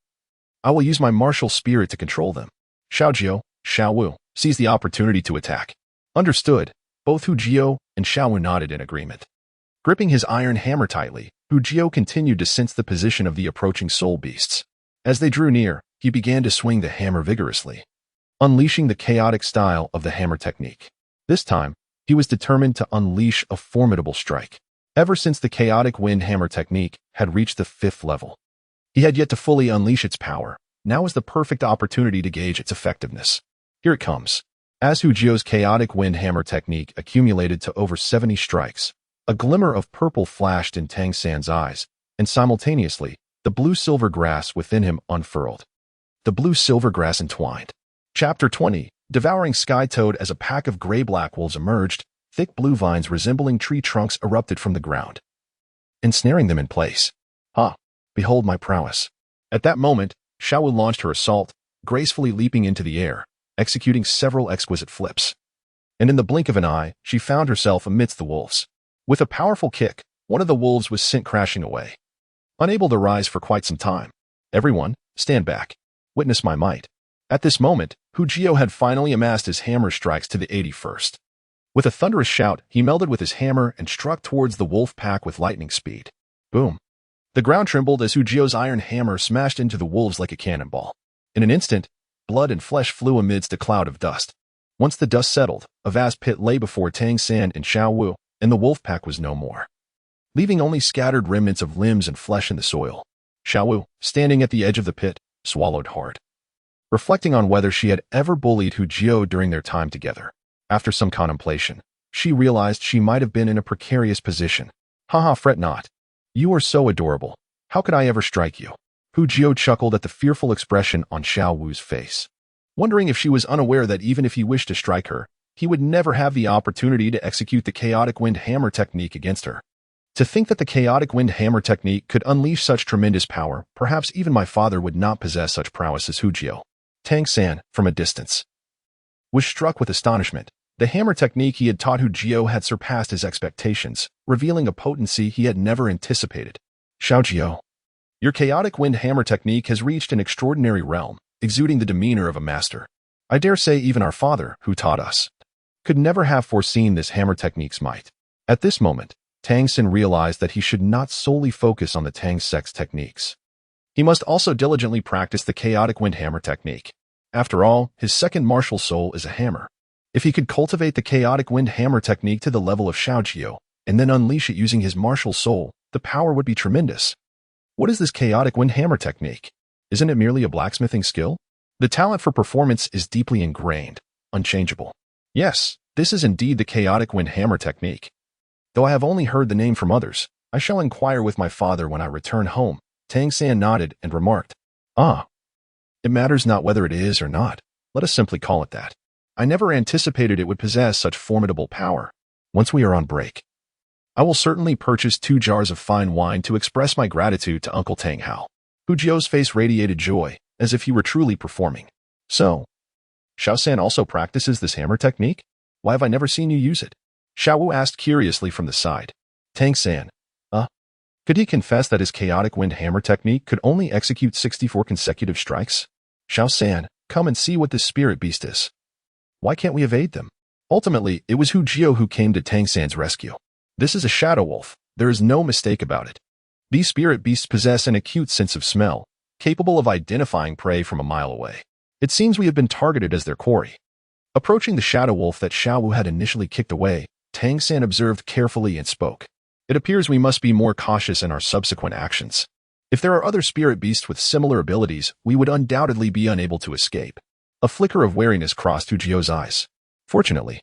I will use my martial spirit to control them. Xiao Jio, Xiao Wu, seized the opportunity to attack. Understood. Both Hu Jio and Xiao Wu nodded in agreement. Gripping his iron hammer tightly, Hu Jio continued to sense the position of the approaching soul beasts. As they drew near, he began to swing the hammer vigorously, unleashing the chaotic style of the hammer technique. This time, he was determined to unleash a formidable strike. Ever since the chaotic wind hammer technique had reached the 5th level, he had yet to fully unleash its power. Now was the perfect opportunity to gauge its effectiveness. Here it comes. As Hu Jio's chaotic wind hammer technique accumulated to over 70 strikes, a glimmer of purple flashed in Tang San's eyes, and simultaneously, the blue-silver grass within him unfurled. The blue-silver grass entwined. Chapter 20. Devouring Sky Toad. As a pack of gray-black wolves emerged, thick blue vines resembling tree trunks erupted from the ground, ensnaring them in place. Ha! Behold my prowess. At that moment, Xiao Wu launched her assault, gracefully leaping into the air, executing several exquisite flips. And in the blink of an eye, she found herself amidst the wolves. With a powerful kick, one of the wolves was sent crashing away, unable to rise for quite some time. Everyone, stand back. Witness my might. At this moment, Hu Jio had finally amassed his hammer strikes to the 81st. With a thunderous shout, he melded with his hammer and struck towards the wolf pack with lightning speed. Boom. The ground trembled as Hu Jio's iron hammer smashed into the wolves like a cannonball. In an instant, blood and flesh flew amidst a cloud of dust. Once the dust settled, a vast pit lay before Tang San and Xiao Wu, and the wolf pack was no more, leaving only scattered remnants of limbs and flesh in the soil. Xiao Wu, standing at the edge of the pit, swallowed hard, reflecting on whether she had ever bullied Hu Jio during their time together. After some contemplation, she realized she might have been in a precarious position. Haha, fret not. You are so adorable. How could I ever strike you? Hu Jio chuckled at the fearful expression on Xiao Wu's face, wondering if she was unaware that even if he wished to strike her, he would never have the opportunity to execute the chaotic wind hammer technique against her. To think that the chaotic wind hammer technique could unleash such tremendous power, perhaps even my father would not possess such prowess as Hu Jio. Tang San, from a distance, was struck with astonishment. The hammer technique he had taught Hu Jio had surpassed his expectations, revealing a potency he had never anticipated. Xiao Jio, your chaotic wind hammer technique has reached an extraordinary realm, exuding the demeanor of a master. I dare say even our father, who taught us, could never have foreseen this hammer technique's might. At this moment, Tang San realized that he should not solely focus on the Tang Sect's techniques. He must also diligently practice the chaotic wind hammer technique. After all, his second martial soul is a hammer. If he could cultivate the chaotic wind hammer technique to the level of Xiao Jio, and then unleash it using his martial soul, the power would be tremendous. What is this chaotic wind hammer technique? Isn't it merely a blacksmithing skill? The talent for performance is deeply ingrained, unchangeable. Yes, this is indeed the chaotic wind hammer technique. Though I have only heard the name from others, I shall inquire with my father when I return home. Tang San nodded and remarked, Ah, it matters not whether it is or not. Let us simply call it that. I never anticipated it would possess such formidable power. Once we are on break, I will certainly purchase 2 jars of fine wine to express my gratitude to Uncle Tang Hao. Hu Jio's face radiated joy, as if he were truly performing. So, Xiao San also practices this hammer technique? Why have I never seen you use it? Xiao Wu asked curiously from the side. Tang San, could he confess that his chaotic wind hammer technique could only execute 64 consecutive strikes? Xiao San, come and see what this spirit beast is. Why can't we evade them? Ultimately, it was Hu Jio who came to Tang San's rescue. This is a shadow wolf. There is no mistake about it. These spirit beasts possess an acute sense of smell, capable of identifying prey from a mile away. It seems we have been targeted as their quarry. Approaching the shadow wolf that Xiao Wu had initially kicked away, Tang San observed carefully and spoke. It appears we must be more cautious in our subsequent actions. If there are other spirit beasts with similar abilities, we would undoubtedly be unable to escape. A flicker of wariness crossed Hu Jio's eyes. Fortunately,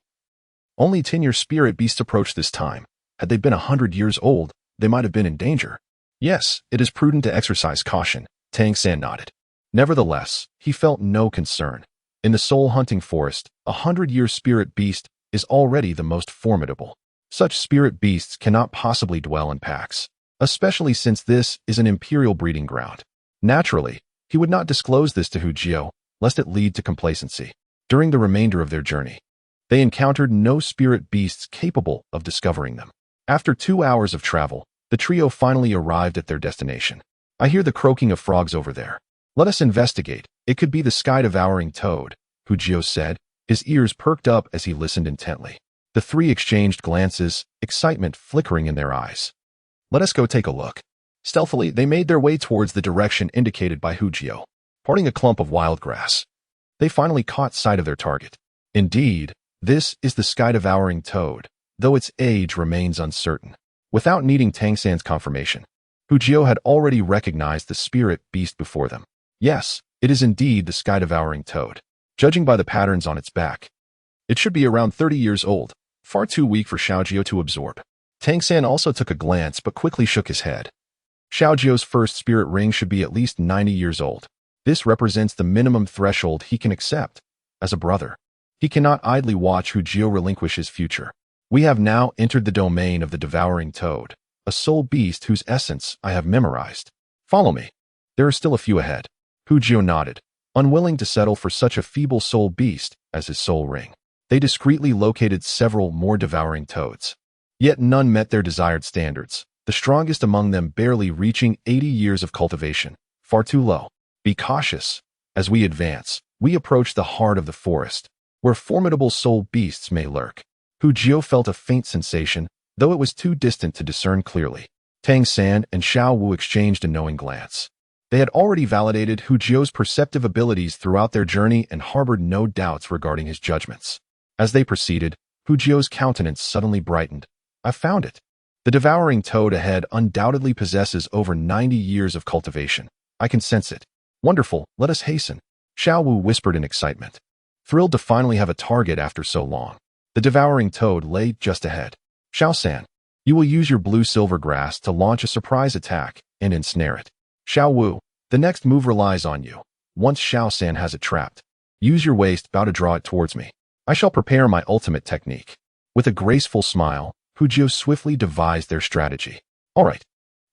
only 10-year spirit beasts approached this time. Had they been 100 years old, they might have been in danger. Yes, it is prudent to exercise caution, Tang San nodded. Nevertheless, he felt no concern. In the soul-hunting forest, 100-year spirit beast is already the most formidable. Such spirit beasts cannot possibly dwell in packs, especially since this is an imperial breeding ground. Naturally, he would not disclose this to Hu Jio, lest it lead to complacency. During the remainder of their journey, they encountered no spirit beasts capable of discovering them. After 2 hours of travel, the trio finally arrived at their destination. I hear the croaking of frogs over there. Let us investigate. It could be the sky-devouring toad, Hu Jio said, his ears perked up as he listened intently. The three exchanged glances, excitement flickering in their eyes. Let us go take a look. Stealthily, they made their way towards the direction indicated by Hu Jio, parting a clump of wild grass. They finally caught sight of their target. Indeed, this is the sky-devouring toad, though its age remains uncertain. Without needing Tang San's confirmation, Hu Jio had already recognized the spirit beast before them. Yes, it is indeed the sky-devouring toad. Judging by the patterns on its back, it should be around 30 years old, far too weak for Xiao Jio to absorb. Tang San also took a glance but quickly shook his head. Xiao Jio's first spirit ring should be at least 90 years old. This represents the minimum threshold he can accept. As a brother, he cannot idly watch Hu Jio relinquish his future. We have now entered the domain of the devouring toad, a soul beast whose essence I have memorized. Follow me. There are still a few ahead. Hu Jio nodded, unwilling to settle for such a feeble soul beast as his soul ring. They discreetly located several more devouring toads. Yet none met their desired standards, the strongest among them barely reaching 80 years of cultivation, far too low. Be cautious. As we advance, we approach the heart of the forest, where formidable soul beasts may lurk. Hu Jio felt a faint sensation, though it was too distant to discern clearly. Tang San and Xiao Wu exchanged a knowing glance. They had already validated Hu Jio's perceptive abilities throughout their journey and harbored no doubts regarding his judgments. As they proceeded, Hu Jio's countenance suddenly brightened. I found it. The devouring toad ahead undoubtedly possesses over 90 years of cultivation. I can sense it. Wonderful, let us hasten, Xiao Wu whispered in excitement. Thrilled to finally have a target after so long. The devouring toad lay just ahead. Xiao San, you will use your blue-silver grass to launch a surprise attack and ensnare it. Xiao Wu, the next move relies on you. Once Xiao San has it trapped, use your waist bow to draw it towards me. I shall prepare my ultimate technique. With a graceful smile, Hu Jio swiftly devised their strategy. All right.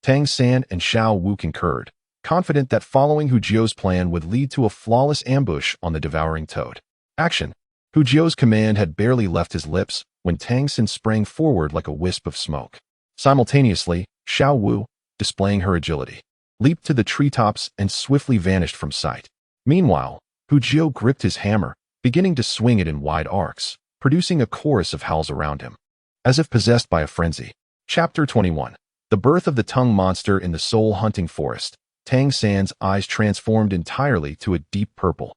Tang San and Xiao Wu concurred, confident that following Hu Jio's plan would lead to a flawless ambush on the devouring toad. Action. Hu Jio's command had barely left his lips when Tang San sprang forward like a wisp of smoke. Simultaneously, Xiao Wu, displaying her agility, leaped to the treetops and swiftly vanished from sight. Meanwhile, Hu Jio gripped his hammer, beginning to swing it in wide arcs, producing a chorus of howls around him. As if possessed by a frenzy. Chapter 21. The birth of the tongue monster in the soul-hunting forest. Tang San's eyes transformed entirely to a deep purple,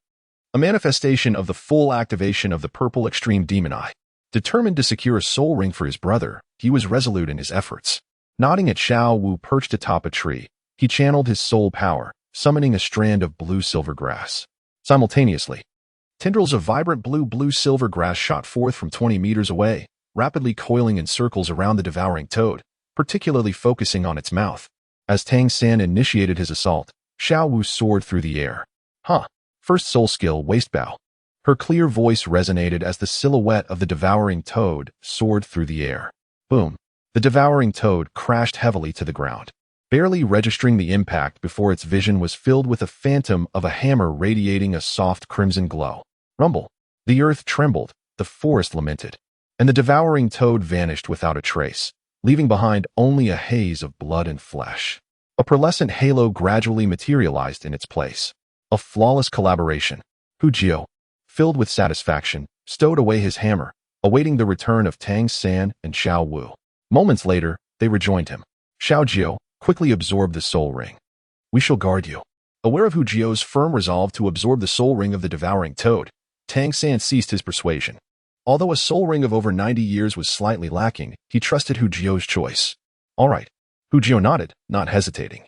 a manifestation of the full activation of the purple extreme demon eye. Determined to secure a soul ring for his brother, he was resolute in his efforts. Nodding at Xiao Wu perched atop a tree, he channeled his soul power, summoning a strand of blue-silver grass. Simultaneously, tendrils of vibrant blue-silver grass shot forth from 20 meters away, rapidly coiling in circles around the devouring toad, particularly focusing on its mouth. As Tang San initiated his assault, Xiao Wu soared through the air. First soul skill, waist bow. Her clear voice resonated as the silhouette of the devouring toad soared through the air. Boom. The devouring toad crashed heavily to the ground, barely registering the impact before its vision was filled with a phantom of a hammer radiating a soft crimson glow. Rumble. The earth trembled, the forest lamented, and the devouring toad vanished without a trace, leaving behind only a haze of blood and flesh. A pearlescent halo gradually materialized in its place. A flawless collaboration. Hu Jio, filled with satisfaction, stowed away his hammer, awaiting the return of Tang San and Xiao Wu. Moments later, they rejoined him. Xiao Jio quickly absorbed the soul ring. We shall guard you. Aware of Hu Jio's firm resolve to absorb the soul ring of the devouring toad, Tang San ceased his persuasion. Although a soul ring of over 90 years was slightly lacking, he trusted Hu Jio's choice. All right. Hu Jio nodded, not hesitating,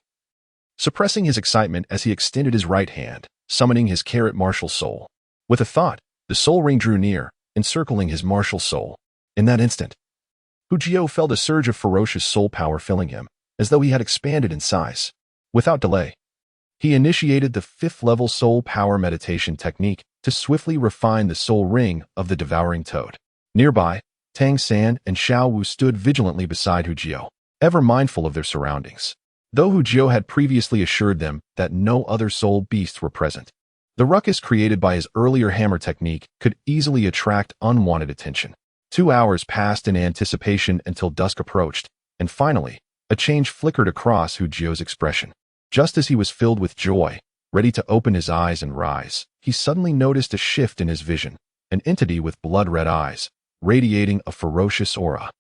suppressing his excitement as he extended his right hand, summoning his carrot martial soul. With a thought, the soul ring drew near, encircling his martial soul. In that instant, Hu Jio felt a surge of ferocious soul power filling him, as though he had expanded in size. Without delay, he initiated the 5th-level soul power meditation technique to swiftly refine the soul ring of the devouring toad. Nearby, Tang San and Xiao Wu stood vigilantly beside Hu Jio, ever mindful of their surroundings. Though Hu Jio had previously assured them that no other soul beasts were present, the ruckus created by his earlier hammer technique could easily attract unwanted attention. 2 hours passed in anticipation until dusk approached, and finally, a change flickered across Hu Jio's expression. Just as he was filled with joy, ready to open his eyes and rise, he suddenly noticed a shift in his vision. An entity with blood-red eyes, radiating a ferocious aura,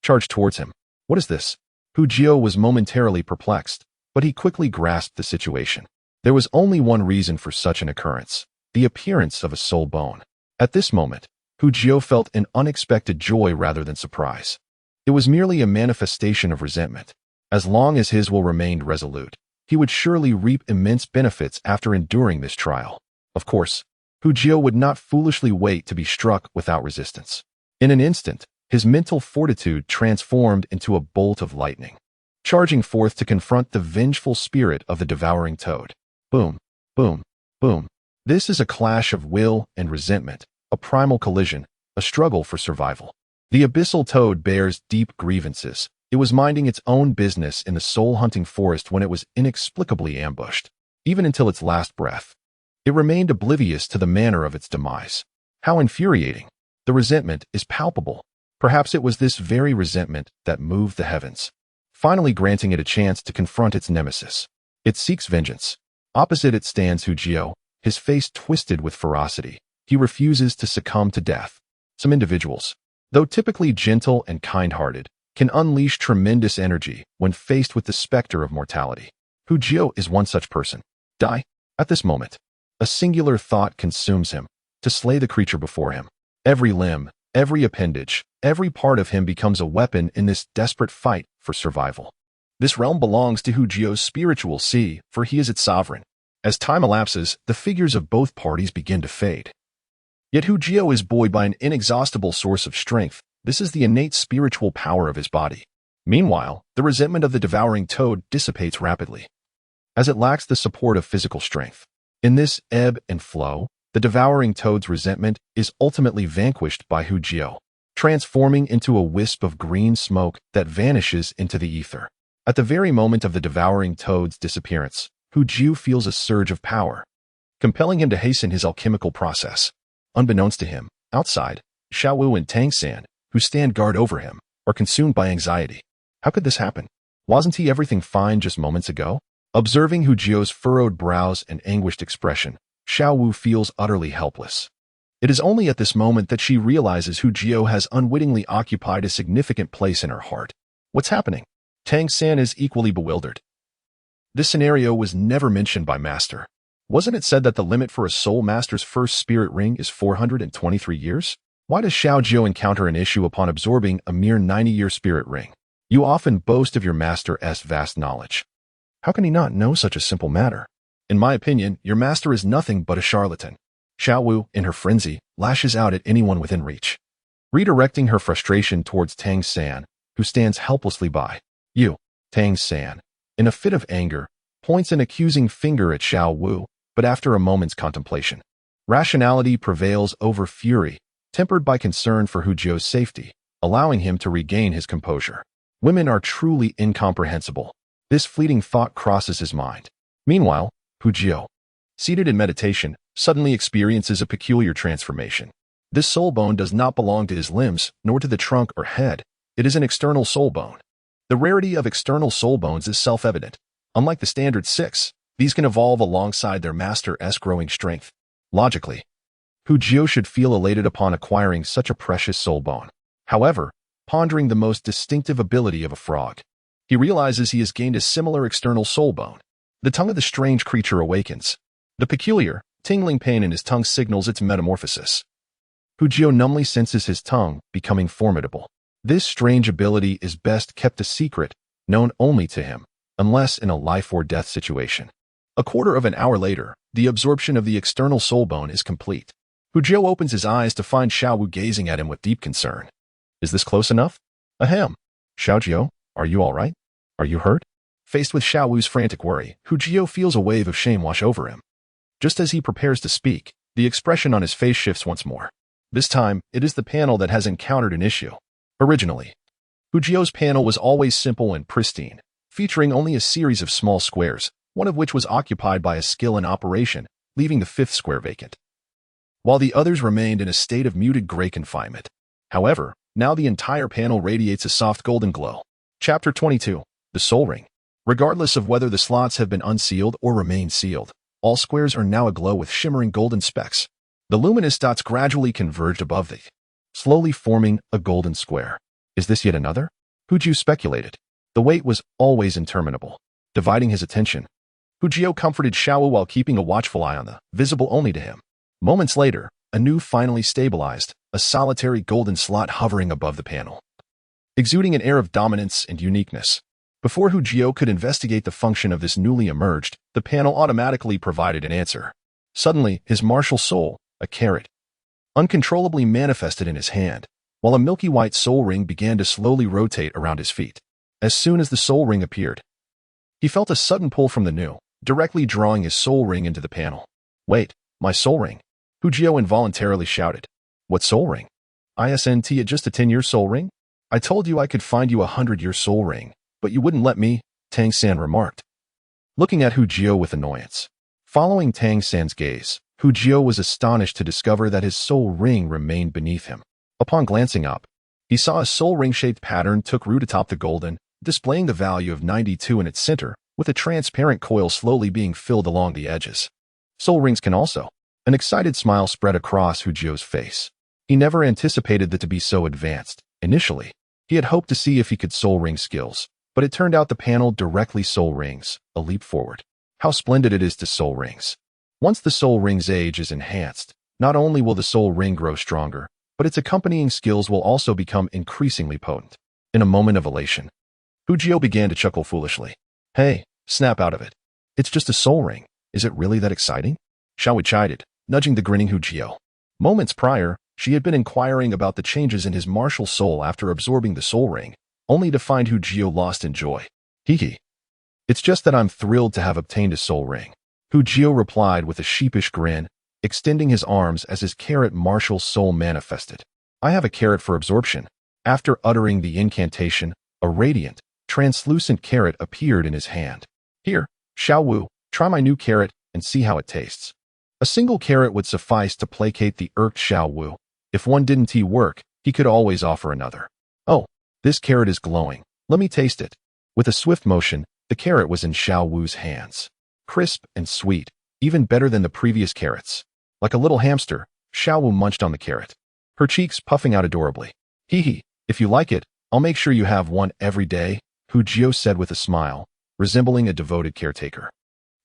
charged towards him. What is this? Hu Jio was momentarily perplexed, but he quickly grasped the situation. There was only one reason for such an occurrence: the appearance of a soul bone. At this moment, Hu Jio felt an unexpected joy rather than surprise. It was merely a manifestation of resentment. As long as his will remained resolute, he would surely reap immense benefits after enduring this trial. Of course, Hu Jio would not foolishly wait to be struck without resistance. In an instant, his mental fortitude transformed into a bolt of lightning, charging forth to confront the vengeful spirit of the devouring toad. Boom, boom, boom. This is a clash of will and resentment, a primal collision, a struggle for survival. The abyssal toad bears deep grievances. It was minding its own business in the soul-hunting forest when it was inexplicably ambushed. Even until its last breath, it remained oblivious to the manner of its demise. How infuriating! The resentment is palpable. Perhaps it was this very resentment that moved the heavens, finally granting it a chance to confront its nemesis. It seeks vengeance. Opposite it stands Hu Jio, his face twisted with ferocity. He refuses to succumb to death. Some individuals, though typically gentle and kind-hearted, can unleash tremendous energy when faced with the specter of mortality. Hu Jio is one such person. Die. At this moment, a singular thought consumes him: to slay the creature before him. Every limb, every appendage, every part of him becomes a weapon in this desperate fight for survival. This realm belongs to Hu Jio's spiritual sea, for he is its sovereign. As time elapses, the figures of both parties begin to fade. Yet Hu Jio is buoyed by an inexhaustible source of strength. This is the innate spiritual power of his body. Meanwhile, the resentment of the devouring toad dissipates rapidly, as it lacks the support of physical strength. In this ebb and flow, the devouring toad's resentment is ultimately vanquished by Hu Jio, transforming into a wisp of green smoke that vanishes into the ether. At the very moment of the devouring toad's disappearance, Hu Jio feels a surge of power, compelling him to hasten his alchemical process. Unbeknownst to him, outside, Xiao Wu and Tang San, who stand guard over him, are consumed by anxiety. How could this happen? Wasn't he everything fine just moments ago? Observing Hu Jio's furrowed brows and anguished expression, Xiao Wu feels utterly helpless. It is only at this moment that she realizes Hu Jio has unwittingly occupied a significant place in her heart. What's happening? Tang San is equally bewildered. This scenario was never mentioned by Master. Wasn't it said that the limit for a soul master's first spirit ring is 423 years? Why does Xiao Jio encounter an issue upon absorbing a mere 90-year spirit ring? You often boast of your master's vast knowledge. How can he not know such a simple matter? In my opinion, your master is nothing but a charlatan. Xiao Wu, in her frenzy, lashes out at anyone within reach, redirecting her frustration towards Tang San, who stands helplessly by. You, Tang San, in a fit of anger, points an accusing finger at Xiao Wu, but after a moment's contemplation, rationality prevails over fury, tempered by concern for Hu Jio's safety, allowing him to regain his composure. Women are truly incomprehensible. This fleeting thought crosses his mind. Meanwhile, Hu Jio, seated in meditation, suddenly experiences a peculiar transformation. This soul bone does not belong to his limbs, nor to the trunk or head. It is an external soul bone. The rarity of external soul bones is self-evident. Unlike the standard 6, these can evolve alongside their master's growing strength. Logically, Hu Jio should feel elated upon acquiring such a precious soul bone. However, pondering the most distinctive ability of a frog, he realizes he has gained a similar external soul bone. The tongue of the strange creature awakens. The peculiar, tingling pain in his tongue signals its metamorphosis. Hu Jio numbly senses his tongue becoming formidable. This strange ability is best kept a secret, known only to him, unless in a life-or-death situation. A quarter of an hour later, the absorption of the external soul bone is complete. Hu Jio opens his eyes to find Xiao Wu gazing at him with deep concern. Is this close enough? Ahem. Xiao Jiao, are you all right? Are you hurt? Faced with Xiao Wu's frantic worry, Hu Jiao feels a wave of shame wash over him. Just as he prepares to speak, the expression on his face shifts once more. This time, it is the panel that has encountered an issue. Originally, Hu Jiao's panel was always simple and pristine, featuring only a series of small squares, one of which was occupied by a skill in operation, leaving the fifth square vacant, while the others remained in a state of muted gray confinement. However, now the entire panel radiates a soft golden glow. Chapter 22. The Soul Ring. Regardless of whether the slots have been unsealed or remain sealed, all squares are now aglow with shimmering golden specks. The luminous dots gradually converged above them, slowly forming a golden square. Is this yet another? Hu Jiao speculated. The wait was always interminable. Dividing his attention, Hu Jiao comforted Xiao Wu while keeping a watchful eye on the visible only to him. Moments later, a new finally stabilized, a solitary golden slot hovering above the panel, exuding an air of dominance and uniqueness. Before Hu Jiao could investigate the function of this newly emerged, the panel automatically provided an answer. Suddenly, his martial soul, a carrot, uncontrollably manifested in his hand, while a milky white soul ring began to slowly rotate around his feet. As soon as the soul ring appeared, he felt a sudden pull from the new, directly drawing his soul ring into the panel. Wait, my soul ring? Hu Jiao involuntarily shouted. What soul ring? Isn't it just a 10-year soul ring? I told you I could find you a 100-year soul ring, but you wouldn't let me, Tang San remarked, looking at Hu Jiao with annoyance. Following Tang San's gaze, Hu Jiao was astonished to discover that his soul ring remained beneath him. Upon glancing up, he saw a soul ring-shaped pattern took root atop the golden, displaying the value of 92 in its center, with a transparent coil slowly being filled along the edges. Soul rings can also. An excited smile spread across Hu Jiao's face. He never anticipated that to be so advanced. Initially, he had hoped to see if he could soul ring skills, but it turned out the panel directly soul rings, a leap forward. How splendid it is to soul rings. Once the soul ring's age is enhanced, not only will the soul ring grow stronger, but its accompanying skills will also become increasingly potent. In a moment of elation, Hu Jiao began to chuckle foolishly. Hey, snap out of it. It's just a soul ring. Is it really that exciting? Xiao Wu chided, nudging the grinning Hu Jiao. Moments prior, she had been inquiring about the changes in his martial soul after absorbing the soul ring, only to find Hu Jiao lost in joy. Hee. It's just that I'm thrilled to have obtained a soul ring. Hu Jiao replied with a sheepish grin, extending his arms as his carrot martial soul manifested. I have a carrot for absorption. After uttering the incantation, a radiant, translucent carrot appeared in his hand. Here, Xiao Wu, try my new carrot and see how it tastes. A single carrot would suffice to placate the irked Xiao Wu. If one didn't work, he could always offer another. Oh, this carrot is glowing. Let me taste it. With a swift motion, the carrot was in Xiao Wu's hands. Crisp and sweet, even better than the previous carrots. Like a little hamster, Xiao Wu munched on the carrot, her cheeks puffing out adorably. Hee, if you like it, I'll make sure you have one every day, Hu Jiao said with a smile, resembling a devoted caretaker.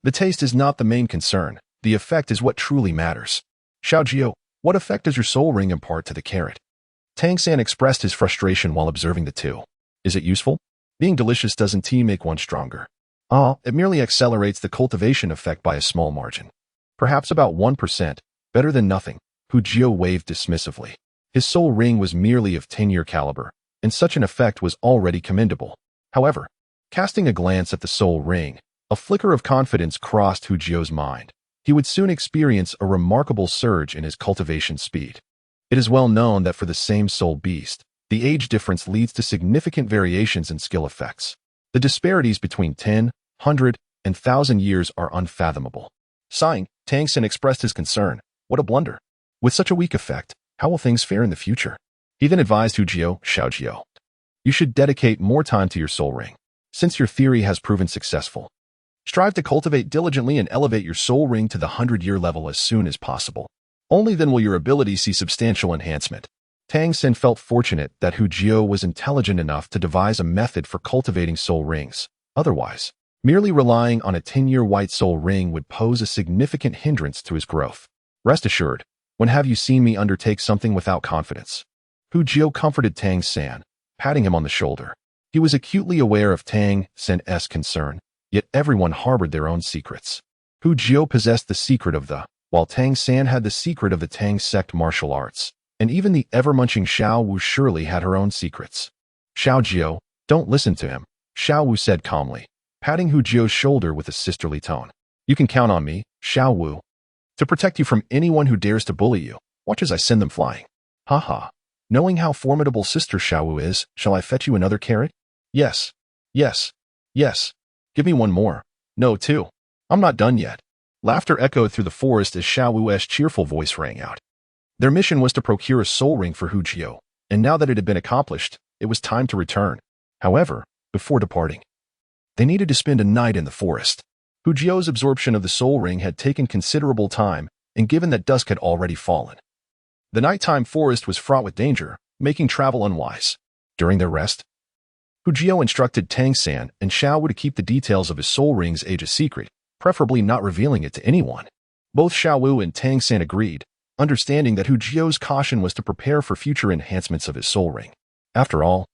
The taste is not the main concern. The effect is what truly matters. Xiao Jiao, what effect does your soul ring impart to the carrot? Tang San expressed his frustration while observing the two. Is it useful? Being delicious doesn't make one stronger. It merely accelerates the cultivation effect by a small margin. Perhaps about 1%, better than nothing, Hu Jiao waved dismissively. His soul ring was merely of 10-year caliber, and such an effect was already commendable. However, casting a glance at the soul ring, a flicker of confidence crossed Hu Jiao's mind. He would soon experience a remarkable surge in his cultivation speed. It is well known that for the same soul beast, the age difference leads to significant variations in skill effects. The disparities between 10, 100, and 1,000 years are unfathomable. Sighing, Tang San expressed his concern. What a blunder. With such a weak effect, how will things fare in the future? He then advised Hu Jiao, Xiao Jiao, you should dedicate more time to your soul ring. Since your theory has proven successful, strive to cultivate diligently and elevate your soul ring to the 100-year level as soon as possible. Only then will your ability see substantial enhancement. Tang San felt fortunate that Hu Jiao was intelligent enough to devise a method for cultivating soul rings. Otherwise, merely relying on a 10-year white soul ring would pose a significant hindrance to his growth. Rest assured, when have you seen me undertake something without confidence? Hu Jiao comforted Tang San, patting him on the shoulder. He was acutely aware of Tang San's concern, yet everyone harbored their own secrets. Hu Jiao possessed the secret of the, while Tang San had the secret of the Tang sect martial arts, and even the ever-munching Xiao Wu surely had her own secrets. Xiao, don't listen to him, Xiao Wu said calmly, patting Hu Jio's shoulder with a sisterly tone. You can count on me, Xiao Wu, to protect you from anyone who dares to bully you. Watch as I send them flying. Haha. Knowing how formidable Sister Xiao Wu is, shall I fetch you another carrot? Yes. Yes. Yes. Give me one more. No, two. I'm not done yet. Laughter echoed through the forest as Xiao Wu's cheerful voice rang out. Their mission was to procure a soul ring for Hu Jio, and now that it had been accomplished, it was time to return. However, before departing, they needed to spend a night in the forest. Hu Jio's absorption of the soul ring had taken considerable time, and given that dusk had already fallen, the nighttime forest was fraught with danger, making travel unwise. During their rest, Hu Jio instructed Tang San and Xiao Wu to keep the details of his soul ring's age a secret, preferably not revealing it to anyone. Both Xiao Wu and Tang San agreed, understanding that Hu Jio's caution was to prepare for future enhancements of his soul ring. After all,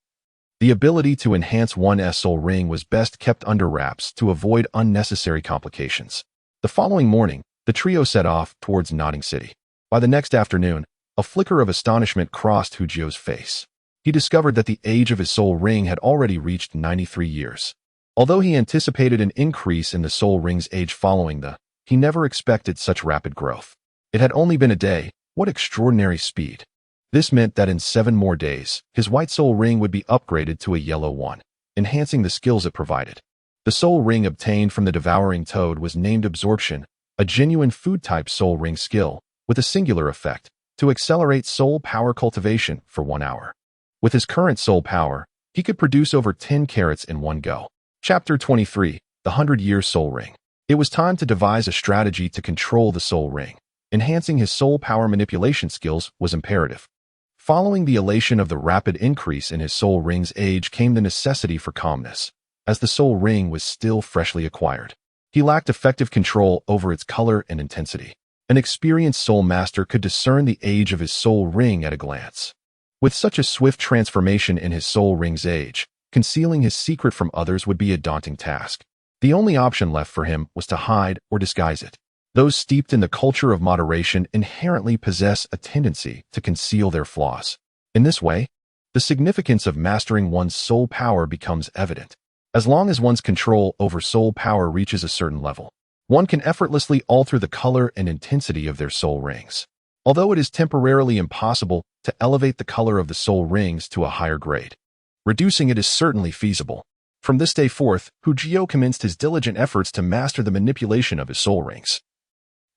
the ability to enhance one's soul ring was best kept under wraps to avoid unnecessary complications. The following morning, the trio set off towards Nodding City. By the next afternoon, a flicker of astonishment crossed Hu Jio's face. He discovered that the age of his soul ring had already reached 93 years. Although he anticipated an increase in the soul ring's age following he never expected such rapid growth. It had only been a day. What extraordinary speed. This meant that in 7 more days, his white soul ring would be upgraded to a yellow one, enhancing the skills it provided. The soul ring obtained from the devouring toad was named Absorption, a genuine food-type soul ring skill, with a singular effect, to accelerate soul power cultivation for 1 hour. With his current soul power, he could produce over 10 carrots in one go. Chapter 23, The 100-Year Soul Ring. It was time to devise a strategy to control the soul ring. Enhancing his soul power manipulation skills was imperative. Following the elation of the rapid increase in his soul ring's age came the necessity for calmness, as the soul ring was still freshly acquired. He lacked effective control over its color and intensity. An experienced soul master could discern the age of his soul ring at a glance. With such a swift transformation in his soul ring's age, concealing his secret from others would be a daunting task. The only option left for him was to hide or disguise it. Those steeped in the culture of moderation inherently possess a tendency to conceal their flaws. In this way, the significance of mastering one's soul power becomes evident. As long as one's control over soul power reaches a certain level, one can effortlessly alter the color and intensity of their soul rings. Although it is temporarily impossible to elevate the color of the soul rings to a higher grade, reducing it is certainly feasible. From this day forth, Hu Jio commenced his diligent efforts to master the manipulation of his soul rings,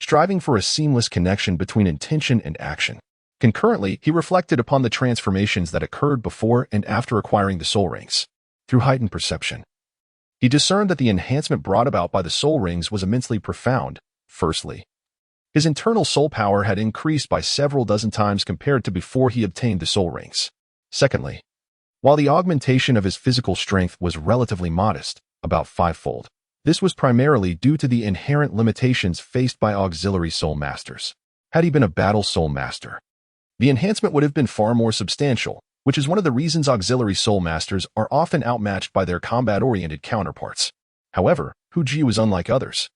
striving for a seamless connection between intention and action. Concurrently, he reflected upon the transformations that occurred before and after acquiring the soul rings. Through heightened perception, he discerned that the enhancement brought about by the soul rings was immensely profound. Firstly, his internal soul power had increased by several dozen times compared to before he obtained the soul rings. Secondly, while the augmentation of his physical strength was relatively modest, about 5-fold, this was primarily due to the inherent limitations faced by auxiliary soul masters. Had he been a battle soul master, the enhancement would have been far more substantial, which is one of the reasons auxiliary soul masters are often outmatched by their combat-oriented counterparts. However, Hu Ji was unlike others.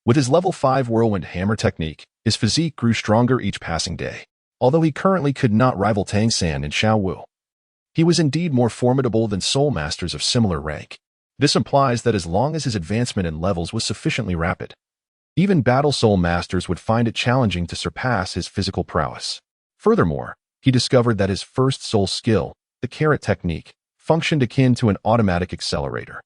With his level 5 whirlwind hammer technique, his physique grew stronger each passing day. Although he currently could not rival Tang San and Xiao Wu, he was indeed more formidable than soul masters of similar rank. This implies that as long as his advancement in levels was sufficiently rapid, even battle soul masters would find it challenging to surpass his physical prowess. Furthermore, he discovered that his first soul skill, the carrot technique, functioned akin to an automatic accelerator.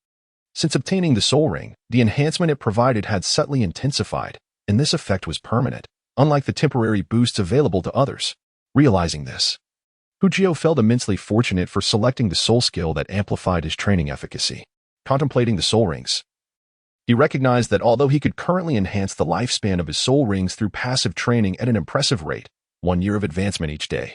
Since obtaining the soul ring, the enhancement it provided had subtly intensified, and this effect was permanent, unlike the temporary boosts available to others. Realizing this, Hu Jio felt immensely fortunate for selecting the soul skill that amplified his training efficacy. Contemplating the soul rings, he recognized that although he could currently enhance the lifespan of his soul rings through passive training at an impressive rate, 1 year of advancement each day,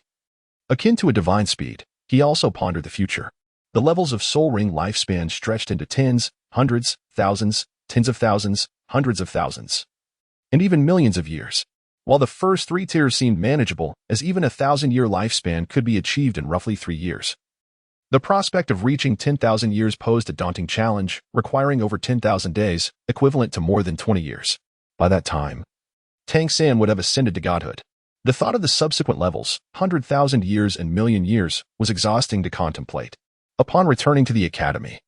akin to a divine speed, he also pondered the future. The levels of soul ring lifespan stretched into tens, hundreds, thousands, tens of thousands, hundreds of thousands, and even millions of years. While the first 3 tiers seemed manageable, as even a 1,000-year lifespan could be achieved in roughly 3 years. The prospect of reaching 10,000 years posed a daunting challenge, requiring over 10,000 days, equivalent to more than 20 years. By that time, Tang San would have ascended to godhood. The thought of the subsequent levels, 100,000 years and million years, was exhausting to contemplate. Upon returning to the academy,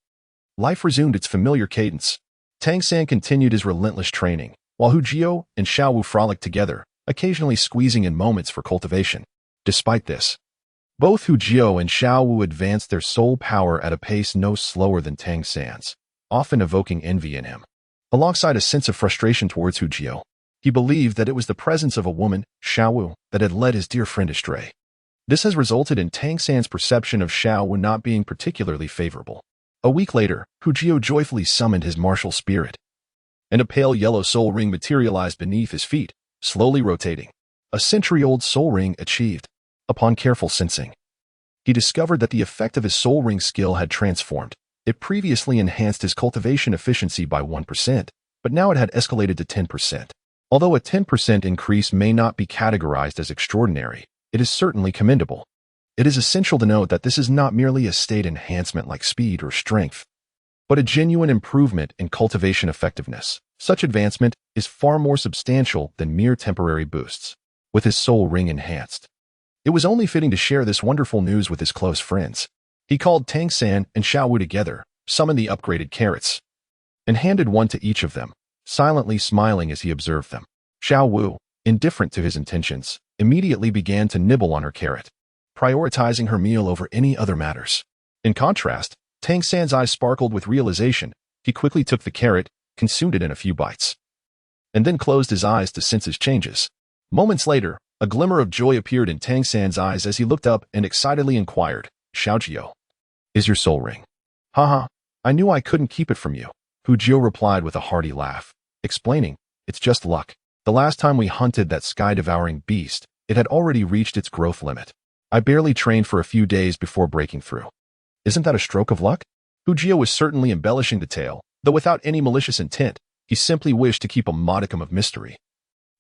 life resumed its familiar cadence. Tang San continued his relentless training, while Hu Jio and Xiao Wu frolicked together, occasionally squeezing in moments for cultivation. Despite this, both Hu Jio and Xiao Wu advanced their soul power at a pace no slower than Tang San's, often evoking envy in him. Alongside a sense of frustration towards Hu Jio, he believed that it was the presence of a woman, Xiao Wu, that had led his dear friend astray. This has resulted in Tang San's perception of Xiao Wu not being particularly favorable. A week later, Hu Jio joyfully summoned his martial spirit, and a pale yellow soul ring materialized beneath his feet, slowly rotating. A century-old soul ring achieved. Upon careful sensing, he discovered that the effect of his soul ring skill had transformed. It previously enhanced his cultivation efficiency by 1%, but now it had escalated to 10%. Although a 10% increase may not be categorized as extraordinary, it is certainly commendable. It is essential to note that this is not merely a state enhancement like speed or strength, but a genuine improvement in cultivation effectiveness. Such advancement is far more substantial than mere temporary boosts. With his soul ring enhanced, it was only fitting to share this wonderful news with his close friends. He called Tang San and Xiao Wu together, summoned the upgraded carrots, and handed one to each of them, silently smiling as he observed them. Xiao Wu, indifferent to his intentions, immediately began to nibble on her carrot, prioritizing her meal over any other matters. In contrast, Tang San's eyes sparkled with realization. He quickly took the carrot, consumed it in a few bites, and then closed his eyes to sense his changes. Moments later, a glimmer of joy appeared in Tang San's eyes as he looked up and excitedly inquired, "Xiao Jio, is your soul ring?" "Haha, I knew I couldn't keep it from you," Hu Jio replied with a hearty laugh, explaining, "It's just luck. The last time we hunted that sky-devouring beast, it had already reached its growth limit. I barely trained for a few days before breaking through. Isn't that a stroke of luck?" Hu Jio was certainly embellishing the tale, though without any malicious intent. He simply wished to keep a modicum of mystery,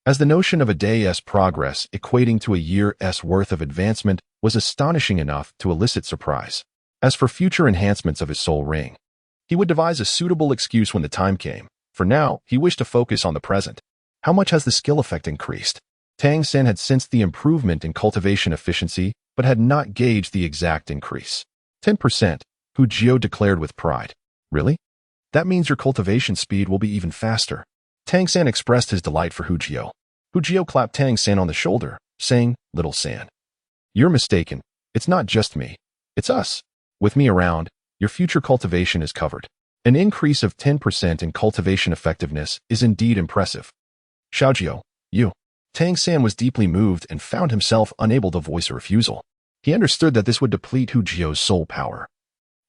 as the notion of a day's progress equating to a year's worth of advancement was astonishing enough to elicit surprise. As for future enhancements of his soul ring, he would devise a suitable excuse when the time came. For now, he wished to focus on the present. How much has the skill effect increased? Tang San had sensed the improvement in cultivation efficiency, but had not gauged the exact increase. 10%, Hu Jio declared with pride. "Really? That means your cultivation speed will be even faster." Tang San expressed his delight for Hu Jio. Hu Jio clapped Tang San on the shoulder, saying, "Little San, you're mistaken. It's not just me. It's us. With me around, your future cultivation is covered." An increase of 10% in cultivation effectiveness is indeed impressive. "Xiao Jio, you." Tang San was deeply moved and found himself unable to voice a refusal. He understood that this would deplete Hu Jio's soul power.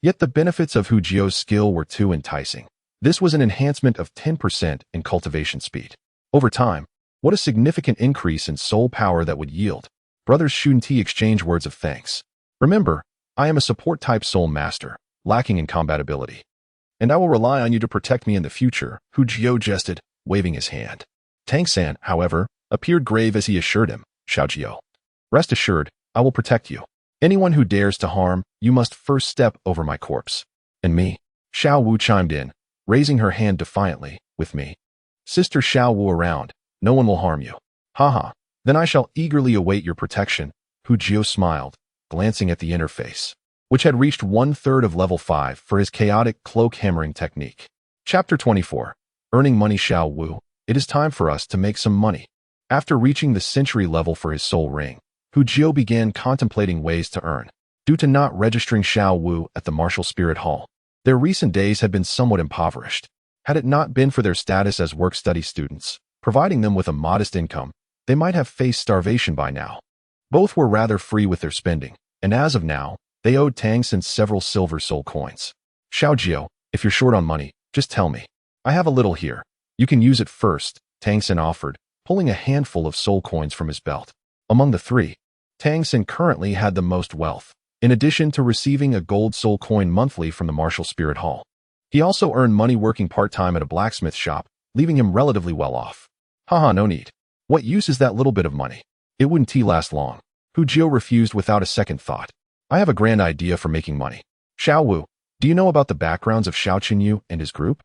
Yet the benefits of Hu Jio's skill were too enticing. This was an enhancement of 10% in cultivation speed. Over time, what a significant increase in soul power that would yield. Brothers Shunti exchanged words of thanks. "Remember, I am a support-type soul master, lacking in combatability, and I will rely on you to protect me in the future," Hu Jio jested, waving his hand. Tang San, however, appeared grave as he assured him, "Xiao Jio, rest assured, I will protect you. Anyone who dares to harm you must first step over my corpse." "And me?" Xiao Wu chimed in, raising her hand defiantly. "With me, Sister Xiao Wu around, no one will harm you." "Haha, then I shall eagerly await your protection," Hu Jio smiled, glancing at the interface, which had reached 1/3 of level 5 for his chaotic cloak hammering technique. Chapter 24. Earning Money. Xiao Wu, it is time for us to make some money. After reaching the century level for his soul ring, Hu Jio began contemplating ways to earn. Due to not registering Xiao Wu at the Martial Spirit Hall, their recent days had been somewhat impoverished. Had it not been for their status as work-study students, providing them with a modest income, they might have faced starvation by now. Both were rather free with their spending, and as of now, they owed Tang San several silver soul coins. "Xiao Jio, if you're short on money, just tell me. I have a little here. You can use it first," Tang San offered, pulling a handful of soul coins from his belt. Among the three, Tang San currently had the most wealth, in addition to receiving a gold soul coin monthly from the Martial Spirit Hall. He also earned money working part-time at a blacksmith shop, leaving him relatively well off. "Haha, no need. What use is that little bit of money? It wouldn't last long." Hu Jio refused without a second thought. "I have a grand idea for making money. Xiao Wu, do you know about the backgrounds of Xiao Qinyu and his group?"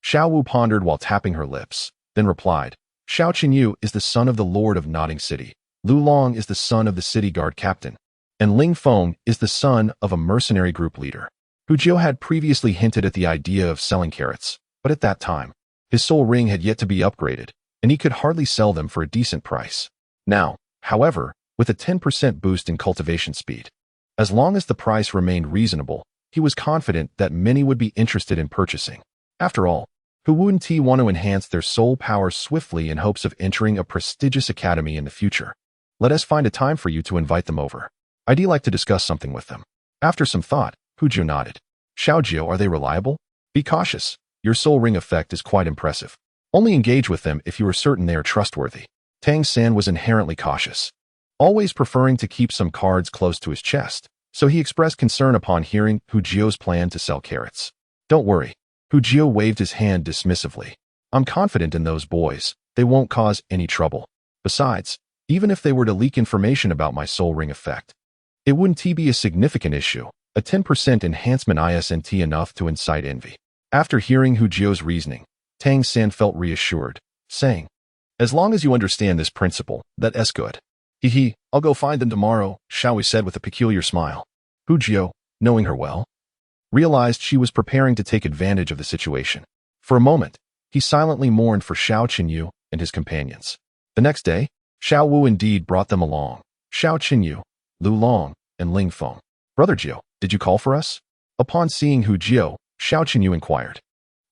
Xiao Wu pondered while tapping her lips, then replied, "Xiao Qinyu is the son of the Lord of Nodding City. Lu Long is the son of the city guard captain. and Ling Feng is the son of a mercenary group leader. Hu Jiao had previously hinted at the idea of selling carrots, but at that time, his soul ring had yet to be upgraded, and he could hardly sell them for a decent price. Now, however, with a 10% boost in cultivation speed, as long as the price remained reasonable, he was confident that many would be interested in purchasing. After all, who wouldn't want to enhance their soul power swiftly in hopes of entering a prestigious academy in the future? Let us find a time for you to invite them over. I'd like to discuss something with them. After some thought, Hu Jiao nodded. Xiao Jiao, are they reliable? Be cautious. Your soul ring effect is quite impressive. Only engage with them if you are certain they are trustworthy. Tang San was inherently cautious, always preferring to keep some cards close to his chest, so he expressed concern upon hearing Hu Jiao's plan to sell carrots. Don't worry. Hu Jiao waved his hand dismissively. I'm confident in those boys. They won't cause any trouble. Besides, even if they were to leak information about my soul ring effect, it wouldn't be a significant issue. A 10% enhancement isn't enough to incite envy. After hearing Hu Jiao's reasoning, Tang San felt reassured, saying, as long as you understand this principle, that's good. I'll go find them tomorrow, Xiao Wu said with a peculiar smile. Hu Jiao, knowing her well, realized she was preparing to take advantage of the situation. For a moment, he silently mourned for Xiao Qinyu and his companions. The next day, Xiao Wu indeed brought them along, Xiao Qinyu, Lu Long, and Ling Feng. Brother Jiao, did you call for us? Upon seeing Hu Jiao, Xiao Qinyu inquired.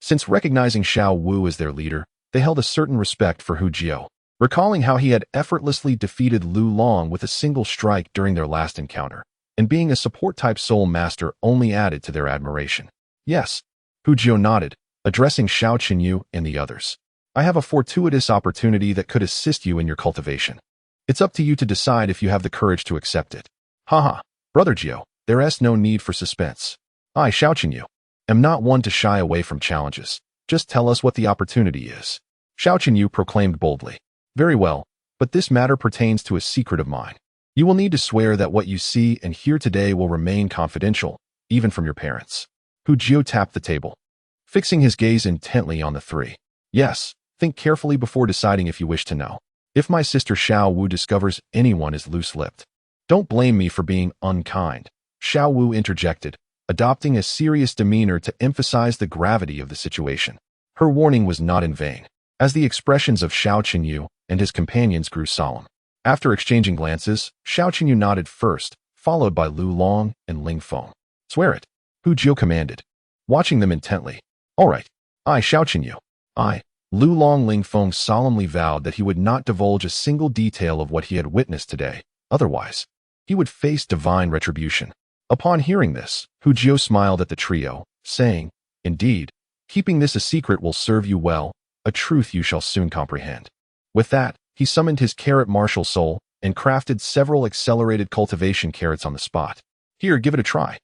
Since recognizing Xiao Wu as their leader, they held a certain respect for Hu Jiao, recalling how he had effortlessly defeated Lu Long with a single strike during their last encounter, and being a support-type soul master only added to their admiration. Yes, Hu Jiao nodded, addressing Xiao Qinyu and the others. I have a fortuitous opportunity that could assist you in your cultivation. It's up to you to decide if you have the courage to accept it. Haha, Brother Jiao, there's no need for suspense. I, Xiao Qinyu, am not one to shy away from challenges. Just tell us what the opportunity is. Xiao Qinyu proclaimed boldly. Very well, but this matter pertains to a secret of mine. You will need to swear that what you see and hear today will remain confidential, even from your parents. Hu Jiao tapped the table, fixing his gaze intently on the three. Yes, think carefully before deciding if you wish to know. If my sister Xiao Wu discovers anyone is loose-lipped, don't blame me for being unkind. Xiao Wu interjected, adopting a serious demeanor to emphasize the gravity of the situation. Her warning was not in vain, as the expressions of Xiao Qinyu and his companions grew solemn. After exchanging glances, Xiao Qinyu nodded first, followed by Lu Long and Ling Feng. Swear it, Hu Jiao commanded, watching them intently. All right, I, Xiao Qinyu. I, Lu Long. Ling Feng solemnly vowed that he would not divulge a single detail of what he had witnessed today, otherwise, he would face divine retribution. Upon hearing this, Hu Jiao smiled at the trio, saying, indeed, keeping this a secret will serve you well, a truth you shall soon comprehend. With that, he summoned his carrot martial soul and crafted several accelerated cultivation carrots on the spot. Here, give it a try.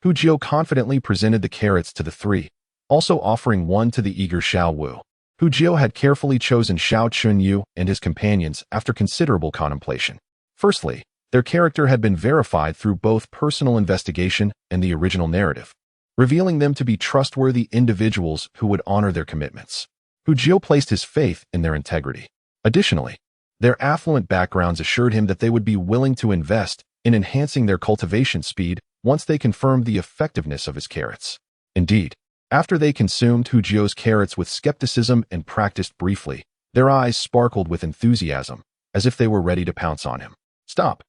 Hu Jiao confidently presented the carrots to the three, also offering one to the eager Xiao Wu. Hu Jiao had carefully chosen Xiao Qinyu and his companions after considerable contemplation. Firstly, their character had been verified through both personal investigation and the original narrative, revealing them to be trustworthy individuals who would honor their commitments. Hu Jiao placed his faith in their integrity. Additionally, their affluent backgrounds assured him that they would be willing to invest in enhancing their cultivation speed once they confirmed the effectiveness of his carrots. Indeed, after they consumed Hu Jiao's carrots with skepticism and practiced briefly, their eyes sparkled with enthusiasm, as if they were ready to pounce on him. Stop!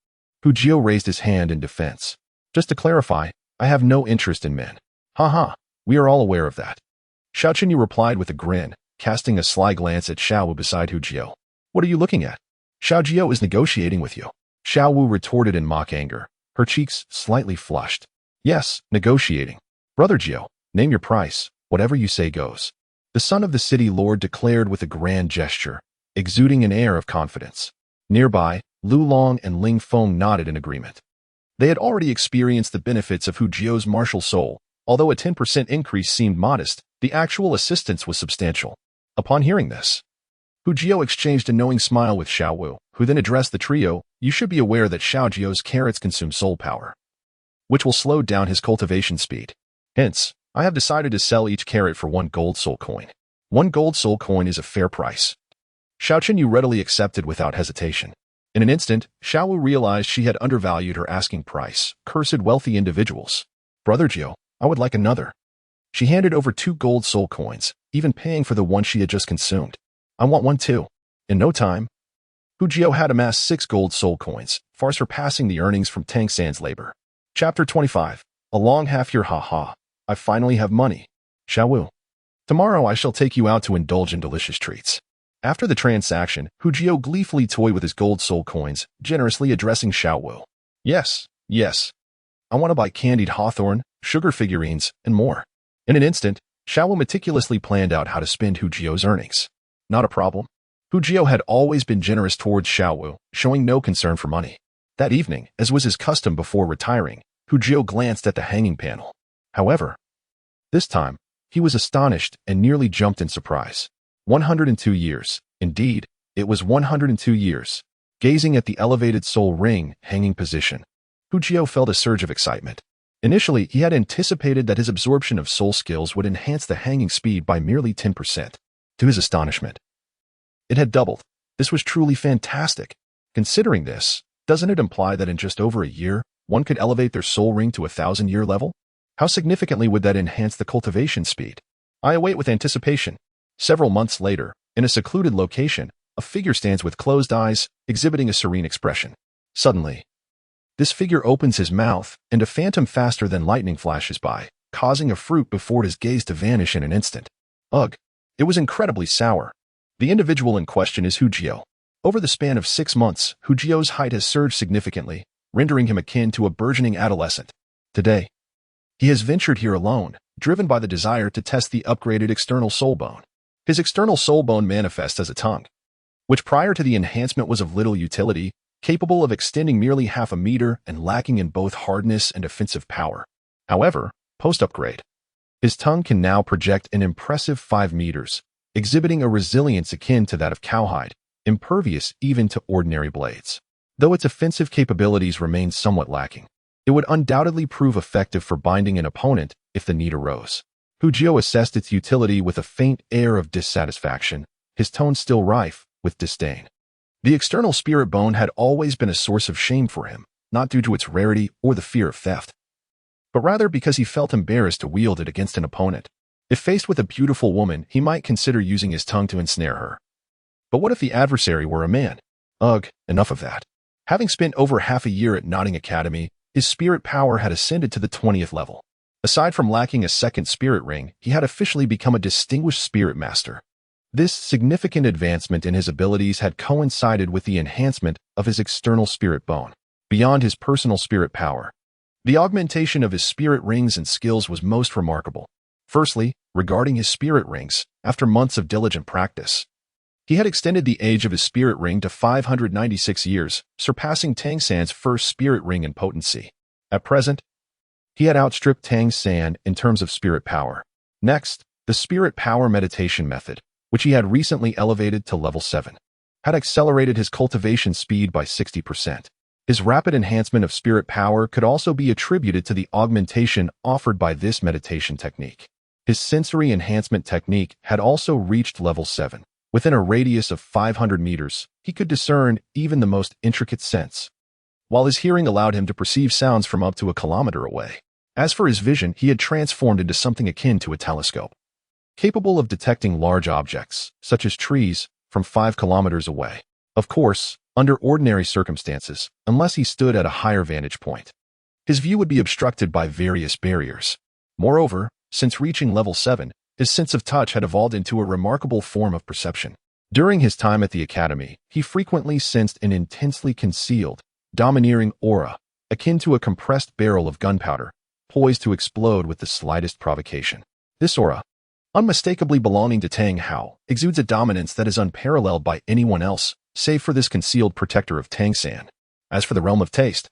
Hu Jiao raised his hand in defense. Just to clarify, I have no interest in men. Ha, we are all aware of that. Xiao Qinyu replied with a grin, casting a sly glance at Xiao Wu beside Hu Jiao. What are you looking at? Xiao Jiao is negotiating with you. Xiao Wu retorted in mock anger, her cheeks slightly flushed. Yes, negotiating. Brother Jiao, name your price, whatever you say goes. The son of the city lord declared with a grand gesture, exuding an air of confidence. Nearby, Lu Long and Ling Feng nodded in agreement. They had already experienced the benefits of Hu Jiao's martial soul. Although a 10% increase seemed modest, the actual assistance was substantial. Upon hearing this, Hu Jiao exchanged a knowing smile with Xiao Wu, who then addressed the trio. You should be aware that Xiao Jiao's carrots consume soul power, which will slow down his cultivation speed. Hence, I have decided to sell each carrot for 1 gold soul coin. 1 gold soul coin is a fair price. Xiao Qinyu readily accepted without hesitation. In an instant, Xiao Wu realized she had undervalued her asking price. Cursed wealthy individuals. Brother Xiao, I would like another. She handed over 2 gold soul coins, even paying for the one she had just consumed. I want one too. In no time, Hu Jiao had amassed 6 gold soul coins, far surpassing the earnings from Tang San's labor. Chapter 25. A long half-year ha-ha. I finally have money. Xiao Wu. Tomorrow I shall take you out to indulge in delicious treats. After the transaction, Hu Jiao gleefully toyed with his gold soul coins, generously addressing Xiao Wu. Yes, yes. I want to buy candied hawthorn, sugar figurines, and more. In an instant, Xiao Wu meticulously planned out how to spend Hu Jiao's earnings. Not a problem. Hu Jiao had always been generous towards Xiao Wu, showing no concern for money. That evening, as was his custom before retiring, Hu Jiao glanced at the hanging panel. However, this time, he was astonished and nearly jumped in surprise. 102 years. Indeed, it was 102 years. Gazing at the elevated soul ring hanging position, Hu Jiao felt a surge of excitement. Initially, he had anticipated that his absorption of soul skills would enhance the hanging speed by merely 10%. To his astonishment, it had doubled. This was truly fantastic. Considering this, doesn't it imply that in just over a year, one could elevate their soul ring to a 1,000-year level? How significantly would that enhance the cultivation speed? I await with anticipation. Several months later, in a secluded location, a figure stands with closed eyes, exhibiting a serene expression. Suddenly, this figure opens his mouth, and a phantom faster than lightning flashes by, causing a fruit before his gaze to vanish in an instant. Ugh! It was incredibly sour. The individual in question is Hu Jiao. Over the span of 6 months, Hu Jiao's height has surged significantly, rendering him akin to a burgeoning adolescent. Today, he has ventured here alone, driven by the desire to test the upgraded external soul bone. His external soul bone manifests as a tongue, which prior to the enhancement was of little utility, capable of extending merely half a meter and lacking in both hardness and offensive power. However, post-upgrade, his tongue can now project an impressive 5 meters, exhibiting a resilience akin to that of cowhide, impervious even to ordinary blades. Though its offensive capabilities remain somewhat lacking, it would undoubtedly prove effective for binding an opponent if the need arose. Hu Jiao assessed its utility with a faint air of dissatisfaction, his tone still rife with disdain. The external spirit bone had always been a source of shame for him, not due to its rarity or the fear of theft, but rather because he felt embarrassed to wield it against an opponent. If faced with a beautiful woman, he might consider using his tongue to ensnare her. But what if the adversary were a man? Ugh, enough of that. Having spent over half a year at Notting Academy, his spirit power had ascended to the 20th level. Aside from lacking a second spirit ring, he had officially become a distinguished spirit master. This significant advancement in his abilities had coincided with the enhancement of his external spirit bone. Beyond his personal spirit power, the augmentation of his spirit rings and skills was most remarkable. Firstly, regarding his spirit rings, after months of diligent practice, he had extended the age of his spirit ring to 596 years, surpassing Tang San's first spirit ring in potency. At present, he had outstripped Tang San in terms of spirit power. Next, the spirit power meditation method, which he had recently elevated to level 7, had accelerated his cultivation speed by 60%. His rapid enhancement of spirit power could also be attributed to the augmentation offered by this meditation technique. His sensory enhancement technique had also reached level 7. Within a radius of 500 meters, he could discern even the most intricate scents, while his hearing allowed him to perceive sounds from up to a kilometer away. As for his vision, he had transformed into something akin to a telescope, capable of detecting large objects, such as trees, from 5 kilometers away. Of course, under ordinary circumstances, unless he stood at a higher vantage point, his view would be obstructed by various barriers. Moreover, since reaching level 7, his sense of touch had evolved into a remarkable form of perception. During his time at the academy, he frequently sensed an intensely concealed, domineering aura, akin to a compressed barrel of gunpowder, poised to explode with the slightest provocation. This aura, unmistakably belonging to Tang Hao, exudes a dominance that is unparalleled by anyone else, save for this concealed protector of Tang San. As for the realm of taste,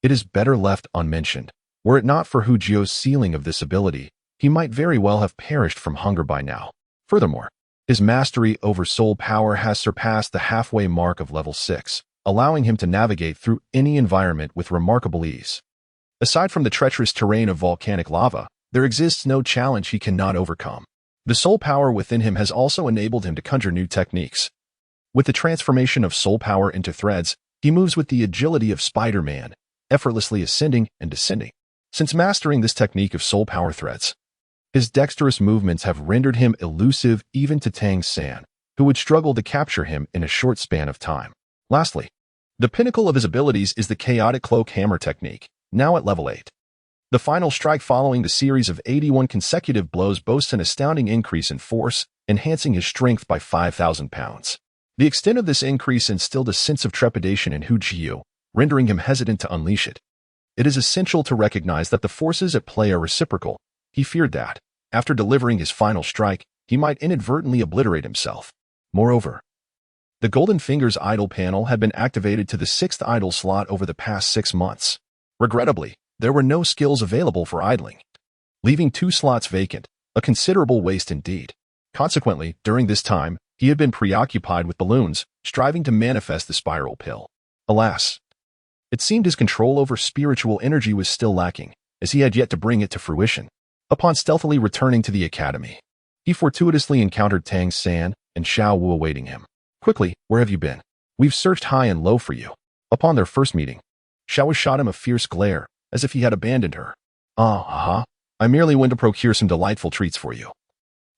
it is better left unmentioned. Were it not for Hu Jiao's sealing of this ability, he might very well have perished from hunger by now. Furthermore, his mastery over soul power has surpassed the halfway mark of level 6, allowing him to navigate through any environment with remarkable ease. Aside from the treacherous terrain of volcanic lava, there exists no challenge he cannot overcome. The soul power within him has also enabled him to conjure new techniques. With the transformation of soul power into threads, He moves with the agility of Spider-Man, effortlessly ascending and descending. Since mastering this technique of soul power threads, his dexterous movements have rendered him elusive even to Tang San, who would struggle to capture him in a short span of time. Lastly, the pinnacle of his abilities is the chaotic cloak hammer technique, now at level 8. The final strike following the series of 81 consecutive blows boasts an astounding increase in force, enhancing his strength by 5,000 pounds. The extent of this increase instilled a sense of trepidation in Hu Jie, rendering him hesitant to unleash it. It is essential to recognize that the forces at play are reciprocal. He feared that, after delivering his final strike, he might inadvertently obliterate himself. Moreover, the Golden Fingers idol panel had been activated to the 6th idol slot over the past 6 months. Regrettably, there were no skills available for idling, leaving 2 slots vacant, a considerable waste indeed. Consequently, during this time, he had been preoccupied with balloons, striving to manifest the spiral pill. Alas, it seemed his control over spiritual energy was still lacking, as he had yet to bring it to fruition. Upon stealthily returning to the academy, he fortuitously encountered Tang San and Xiao Wu awaiting him. "Quickly, where have you been? We've searched high and low for you." Upon their first meeting, Xiao Wu shot him a fierce glare, as if he had abandoned her. I merely went to procure some delightful treats for you,"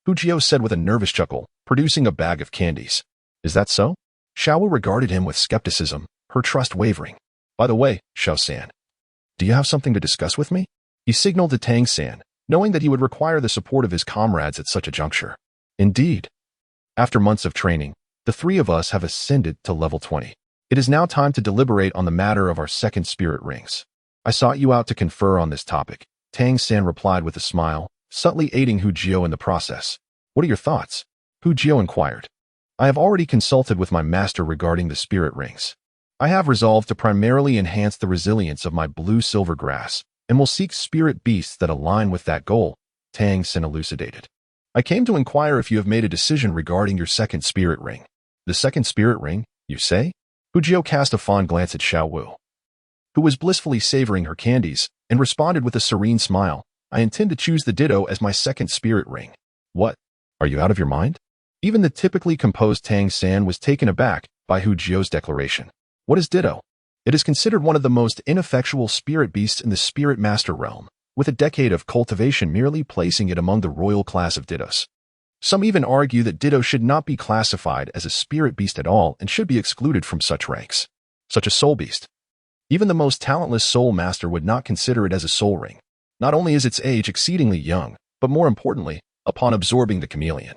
Hu Jie said with a nervous chuckle, producing a bag of candies. "Is that so?" Xiao Wu regarded him with skepticism, her trust wavering. "By the way, Xiao San, do you have something to discuss with me?" He signaled to Tang San, knowing that he would require the support of his comrades at such a juncture. "Indeed. After months of training, the 3 of us have ascended to level 20. It is now time to deliberate on the matter of our second spirit rings. I sought you out to confer on this topic," Tang San replied with a smile, subtly aiding Hu Jie in the process. "What are your thoughts?" Hu Jie inquired. "I have already consulted with my master regarding the spirit rings. I have resolved to primarily enhance the resilience of my blue-silver grass, and will seek spirit beasts that align with that goal," Tang San elucidated. "I came to inquire if you have made a decision regarding your second spirit ring." "The second spirit ring, you say?" Hu Jie cast a fond glance at Xiao Wu, who was blissfully savoring her candies, and responded with a serene smile. "I intend to choose the Ditto as my second spirit ring." "What? Are you out of your mind?" Even the typically composed Tang San was taken aback by Hu Jie's declaration. "What is Ditto?" "It is considered one of the most ineffectual spirit beasts in the Spirit Master realm, with a decade of cultivation merely placing it among the royal class of Dittos. Some even argue that Ditto should not be classified as a spirit beast at all and should be excluded from such ranks. Such a soul beast. Even the most talentless soul master would not consider it as a soul ring. Not only is its age exceedingly young, but more importantly, upon absorbing the chameleon,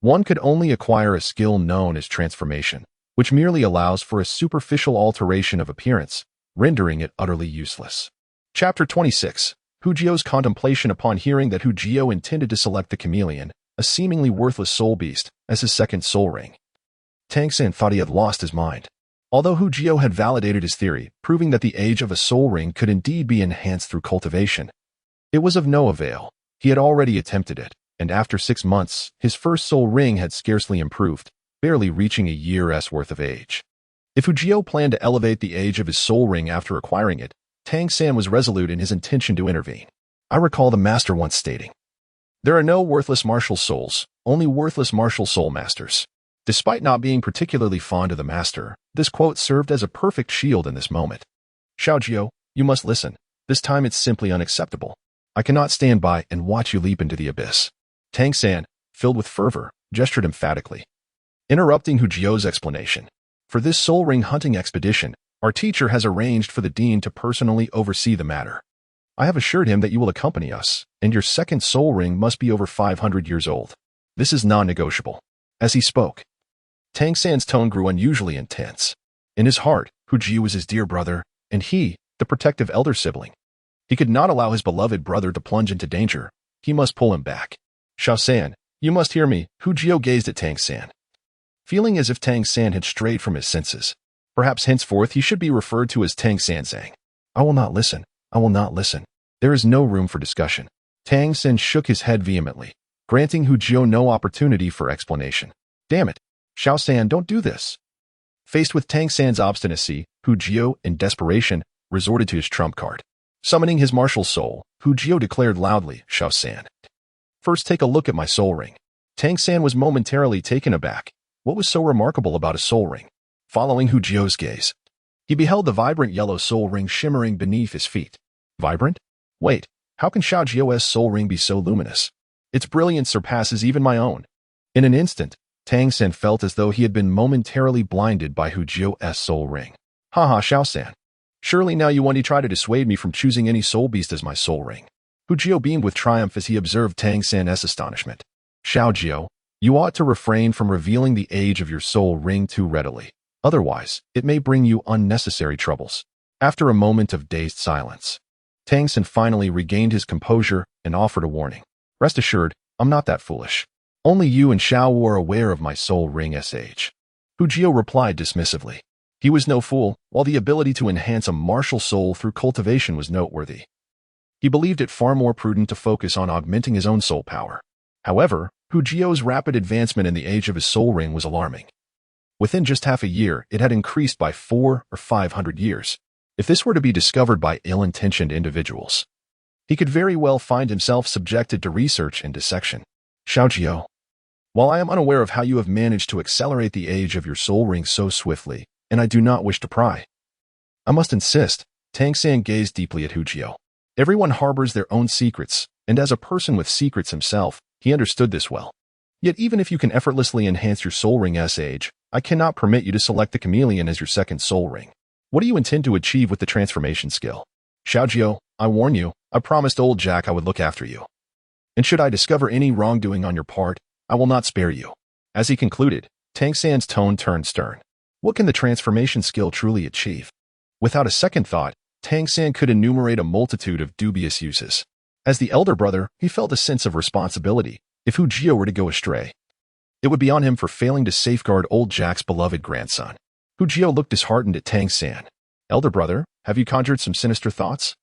one could only acquire a skill known as transformation, which merely allows for a superficial alteration of appearance, rendering it utterly useless." Chapter 26. Hu Jie's contemplation upon hearing that Hu Jie intended to select the chameleon, a seemingly worthless soul beast, as his second soul ring. Tang San thought he had lost his mind. Although Hu Jie had validated his theory, proving that the age of a soul ring could indeed be enhanced through cultivation, it was of no avail. He had already attempted it, and after 6 months, his first soul ring had scarcely improved, barely reaching a year's worth of age. If Hu Jie planned to elevate the age of his soul ring after acquiring it, Tang San was resolute in his intention to intervene. "I recall the master once stating, 'There are no worthless martial souls, only worthless martial soul masters.'" Despite not being particularly fond of the master, this quote served as a perfect shield in this moment. "Xiao Jie, you must listen. This time it's simply unacceptable. I cannot stand by and watch you leap into the abyss." Tang San, filled with fervor, gestured emphatically, interrupting Hu Jie's explanation. "For this soul ring hunting expedition, our teacher has arranged for the dean to personally oversee the matter. I have assured him that you will accompany us, and your second soul ring must be over 500 years old. This is non-negotiable." As he spoke, Tang San's tone grew unusually intense. In his heart, Hu Jie was his dear brother, and he, the protective elder sibling. He could not allow his beloved brother to plunge into danger. He must pull him back. "Xiao San, you must hear me." Hu Jie gazed at Tang San, feeling as if Tang San had strayed from his senses. Perhaps henceforth he should be referred to as Tang San Zhang. "I will not listen. I will not listen. There is no room for discussion." Tang San shook his head vehemently, granting Hu Jie no opportunity for explanation. "Damn it! Xiao San, don't do this." Faced with Tang San's obstinacy, Hu Jie, in desperation, resorted to his trump card. Summoning his martial soul, Hu Jie declared loudly, "Xiao San, first take a look at my soul ring." Tang San was momentarily taken aback. What was so remarkable about a soul ring? Following Hu Jie's gaze, He beheld the vibrant yellow soul ring shimmering beneath his feet. Vibrant? Wait, how can Xiao Jiu's soul ring be so luminous? Its brilliance surpasses even my own. In an instant, Tang San felt as though he had been momentarily blinded by Hu Jiu's soul ring. Haha, Xiao San. Surely now you want to try to dissuade me from choosing any soul beast as my soul ring. Hu Jiu beamed with triumph as he observed Tang San's astonishment. Xiao Jiu, you ought to refrain from revealing the age of your soul ring too readily. Otherwise, it may bring you unnecessary troubles. After a moment of dazed silence, Tang San finally regained his composure and offered a warning. Rest assured, I'm not that foolish. Only you and Xiao Wu are aware of my soul ring's age. Hu Jiu replied dismissively. He was no fool, while the ability to enhance a martial soul through cultivation was noteworthy. He believed it far more prudent to focus on augmenting his own soul power. However, Hu Jiu's rapid advancement in the age of his soul ring was alarming. Within just half a year, it had increased by 400 or 500 years. If this were to be discovered by ill-intentioned individuals, he could very well find himself subjected to research and dissection. Xiao Jiu, while I am unaware of how you have managed to accelerate the age of your soul ring so swiftly, and I do not wish to pry, I must insist. Tang San gazed deeply at Hu Jiu. Everyone harbors their own secrets, and as a person with secrets himself, he understood this well. Yet even if you can effortlessly enhance your soul ring's age, I cannot permit you to select the chameleon as your second soul ring. What do you intend to achieve with the transformation skill? Xiao Jiu, I warn you, I promised old Jack I would look after you. And should I discover any wrongdoing on your part, I will not spare you. As he concluded, Tang San's tone turned stern. What can the transformation skill truly achieve? Without a second thought, Tang San could enumerate a multitude of dubious uses. As the elder brother, he felt a sense of responsibility. If Hu Jiu were to go astray, it would be on him for failing to safeguard old Jack's beloved grandson. Hu Jiu looked disheartened at Tang San. Elder brother, have you conjured some sinister thoughts?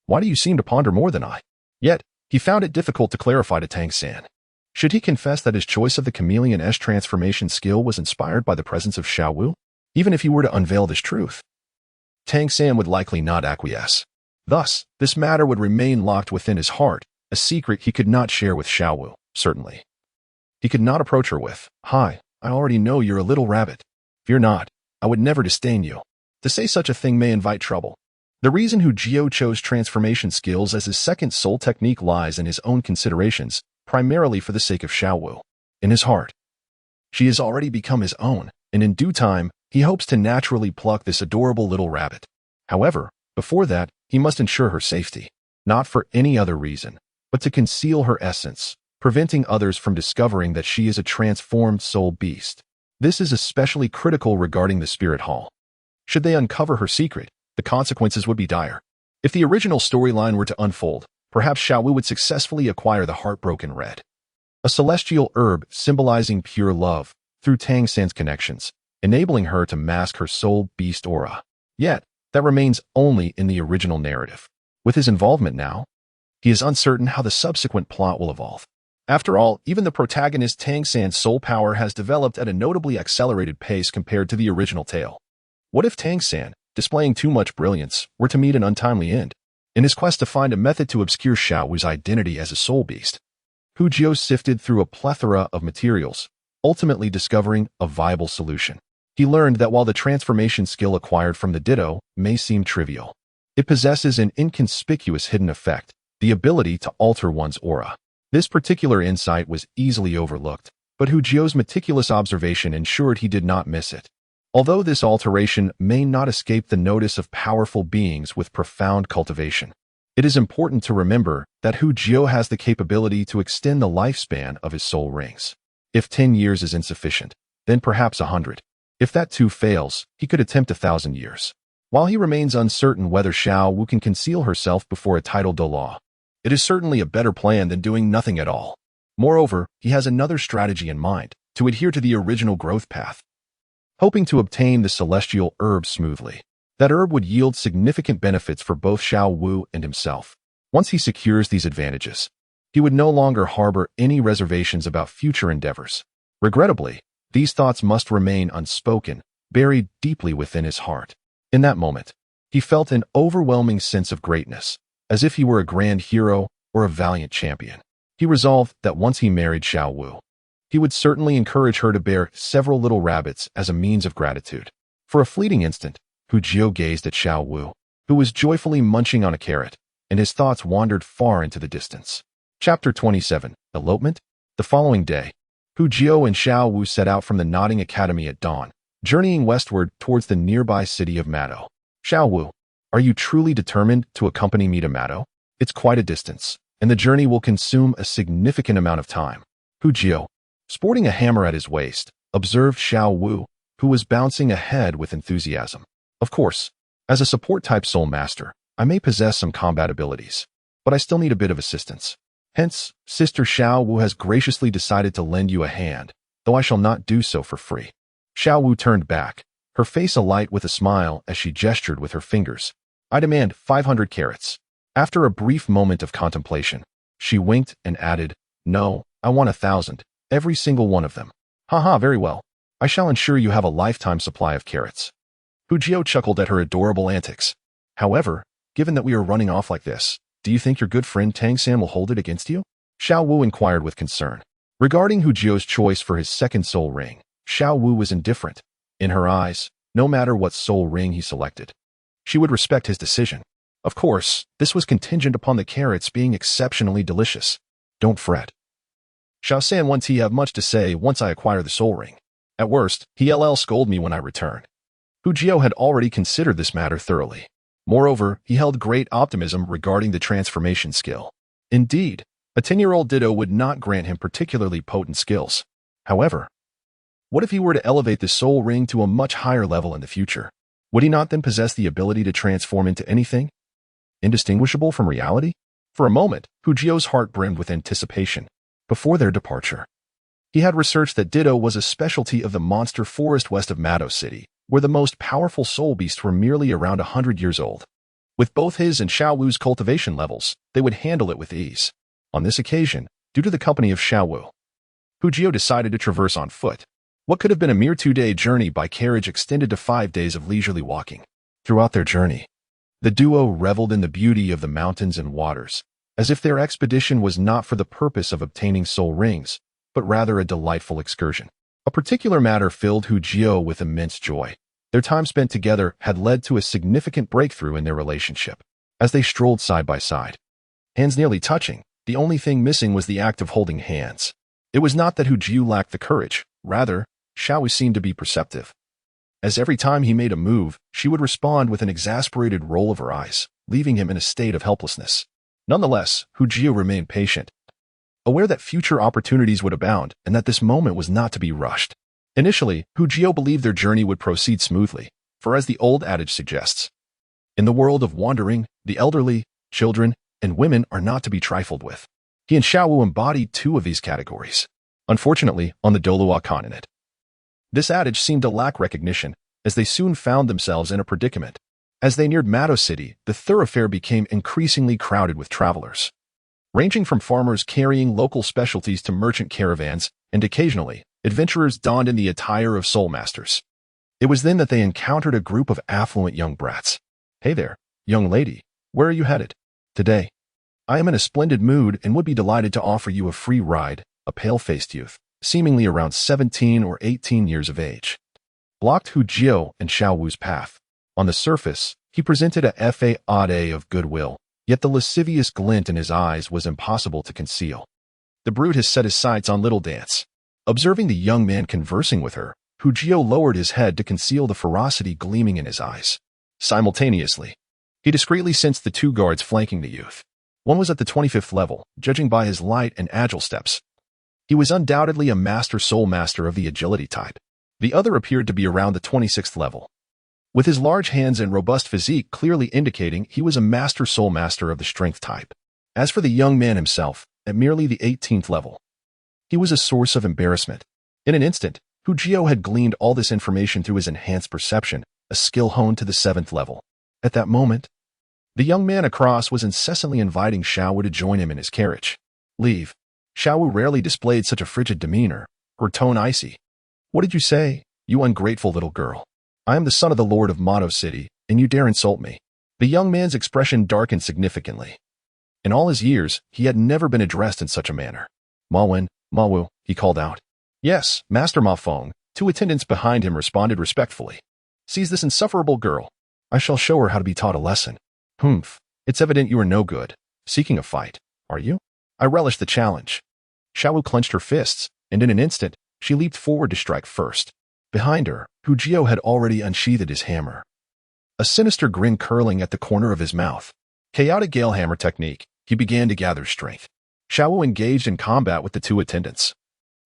Why do you seem to ponder more than I? Yet, he found it difficult to clarify to Tang San. Should he confess that his choice of the chameleon's transformation skill was inspired by the presence of Xiao Wu? Even if he were to unveil this truth, Tang San would likely not acquiesce. Thus, this matter would remain locked within his heart, a secret he could not share with Xiao Wu, certainly. He could not approach her with, Hi, I already know you're a little rabbit. Fear not, I would never disdain you. To say such a thing may invite trouble. The reason Hu Jiu chose transformation skills as his second soul technique lies in his own considerations, primarily for the sake of Xiao Wu. In his heart, she has already become his own, and in due time, he hopes to naturally pluck this adorable little rabbit. However, before that, he must ensure her safety, not for any other reason, but to conceal her essence, preventing others from discovering that she is a transformed soul beast. This is especially critical regarding the spirit hall. Should they uncover her secret, the consequences would be dire. If the original storyline were to unfold, perhaps Xiao Wu would successfully acquire the heartbroken red, a celestial herb symbolizing pure love, through Tang San's connections, enabling her to mask her soul beast aura. Yet, that remains only in the original narrative. With his involvement now, he is uncertain how the subsequent plot will evolve. After all, even the protagonist Tang San's soul power has developed at a notably accelerated pace compared to the original tale. What if Tang San, displaying too much brilliance, were to meet an untimely end? In his quest to find a method to obscure Xiao Wu's identity as a soul beast, Hu Jiu sifted through a plethora of materials, ultimately discovering a viable solution. He learned that while the transformation skill acquired from the Ditto may seem trivial, it possesses an inconspicuous hidden effect, the ability to alter one's aura. This particular insight was easily overlooked, but Hu Jiu's meticulous observation ensured he did not miss it. Although this alteration may not escape the notice of powerful beings with profound cultivation, it is important to remember that Hu Jiu has the capability to extend the lifespan of his soul rings. If 10 years is insufficient, then perhaps 100. If that too fails, he could attempt 1,000 years. While he remains uncertain whether Xiao Wu can conceal herself before a titled Douluo, it is certainly a better plan than doing nothing at all. Moreover, he has another strategy in mind, to adhere to the original growth path, hoping to obtain the celestial herb smoothly. That herb would yield significant benefits for both Xiao Wu and himself. Once he secures these advantages, he would no longer harbor any reservations about future endeavors. Regrettably, these thoughts must remain unspoken, buried deeply within his heart. In that moment, he felt an overwhelming sense of greatness, as if he were a grand hero or a valiant champion. He resolved that once he married Xiao Wu, he would certainly encourage her to bear several little rabbits as a means of gratitude. For a fleeting instant, Hu Jio gazed at Xiao Wu, who was joyfully munching on a carrot, and his thoughts wandered far into the distance. Chapter 27. Elopement? The following day, Hu Jio and Xiao Wu set out from the Nodding Academy at dawn, journeying westward towards the nearby city of Mado. Xiao Wu, are you truly determined to accompany me to Mado? It's quite a distance, and the journey will consume a significant amount of time. Hu Jio, sporting a hammer at his waist, observed Xiao Wu, who was bouncing ahead with enthusiasm. Of course, as a support-type soul master, I may possess some combat abilities, but I still need a bit of assistance. Hence, Sister Xiao Wu has graciously decided to lend you a hand, though I shall not do so for free. Xiao Wu turned back, her face alight with a smile as she gestured with her fingers. I demand 500 carats. After a brief moment of contemplation, she winked and added, No, I want 1,000, every single one of them. Haha, very well. I shall ensure you have a lifetime supply of carats. Hu Jio chuckled at her adorable antics. However, given that we are running off like this, do you think your good friend Tang San will hold it against you? Xiao Wu inquired with concern. Regarding Hu Jio's choice for his second soul ring, Xiao Wu was indifferent. In her eyes, no matter what soul ring he selected, she would respect his decision. Of course, this was contingent upon the carrots being exceptionally delicious. Don't fret. Xiao San won't have much to say once I acquire the soul ring. At worst, he'll scold me when I return. Hu Jio had already considered this matter thoroughly. Moreover, he held great optimism regarding the transformation skill. Indeed, a 10-year-old Ditto would not grant him particularly potent skills. However, what if he were to elevate the soul ring to a much higher level in the future? Would he not then possess the ability to transform into anything indistinguishable from reality? For a moment, Hu Jio's heart brimmed with anticipation. Before their departure, he had researched that Ditto was a specialty of the monster forest west of Mado City, where the most powerful soul beasts were merely around 100 years old. With both his and Xiao Wu's cultivation levels, they would handle it with ease. On this occasion, due to the company of Xiao Wu, Hu Jio decided to traverse on foot. What could have been a mere 2-day journey by carriage extended to 5 days of leisurely walking. Throughout their journey, the duo reveled in the beauty of the mountains and waters, as if their expedition was not for the purpose of obtaining soul rings, but rather a delightful excursion. A particular matter filled Hu Jio with immense joy. Their time spent together had led to a significant breakthrough in their relationship. As they strolled side by side, hands nearly touching, the only thing missing was the act of holding hands. It was not that Hu Jio lacked the courage, rather, Xiao Wu seemed to be perceptive. As every time he made a move, she would respond with an exasperated roll of her eyes, leaving him in a state of helplessness. Nonetheless, Hu Jio remained patient, aware that future opportunities would abound and that this moment was not to be rushed. Initially, Hu Jio believed their journey would proceed smoothly, for as the old adage suggests, in the world of wandering, the elderly, children, and women are not to be trifled with. He and Xiao Wu embodied 2 of these categories. Unfortunately, on the Douluo Continent, this adage seemed to lack recognition, as they soon found themselves in a predicament. As they neared Mado City, the thoroughfare became increasingly crowded with travelers, ranging from farmers carrying local specialties to merchant caravans, and occasionally, adventurers donned in the attire of soul masters. It was then that they encountered a group of affluent young brats. Hey there, young lady, where are you headed? Today, I am in a splendid mood and would be delighted to offer you a free ride. A pale-faced youth, seemingly around 17 or 18 years of age, blocked Hu Jio and Xiao Wu's path. On the surface, he presented a facade of goodwill, yet the lascivious glint in his eyes was impossible to conceal. The brute has set his sights on Little Dance. Observing the young man conversing with her, Hu Jio lowered his head to conceal the ferocity gleaming in his eyes. Simultaneously, he discreetly sensed the 2 guards flanking the youth. One was at the 25th level, judging by his light and agile steps. He was undoubtedly a master soul master of the agility type. The other appeared to be around the 26th level, with his large hands and robust physique clearly indicating he was a master soul master of the strength type. As for the young man himself, at merely the 18th level, he was a source of embarrassment. In an instant, Hu Jio had gleaned all this information through his enhanced perception, a skill honed to the 7th level. At that moment, the young man across was incessantly inviting Xiao Wu to join him in his carriage. Leave. Xiao Wu rarely displayed such a frigid demeanor, her tone icy. What did you say, you ungrateful little girl? I am the son of the Lord of Mado City, and you dare insult me. The young man's expression darkened significantly. In all his years, he had never been addressed in such a manner. Ma Wen, Ma Wu, he called out. Yes, Master Ma Feng. 2 attendants behind him responded respectfully. Seize this insufferable girl. I shall show her how to be taught a lesson. Humph, it's evident you are no good. Seeking a fight, are you? I relish the challenge. Xiao Wu clenched her fists, and in an instant, she leaped forward to strike first. Behind her, Hu Jio had already unsheathed his hammer. A sinister grin curling at the corner of his mouth. Chaotic Gale Hammer technique, he began to gather strength. Xiao Wu engaged in combat with the two attendants.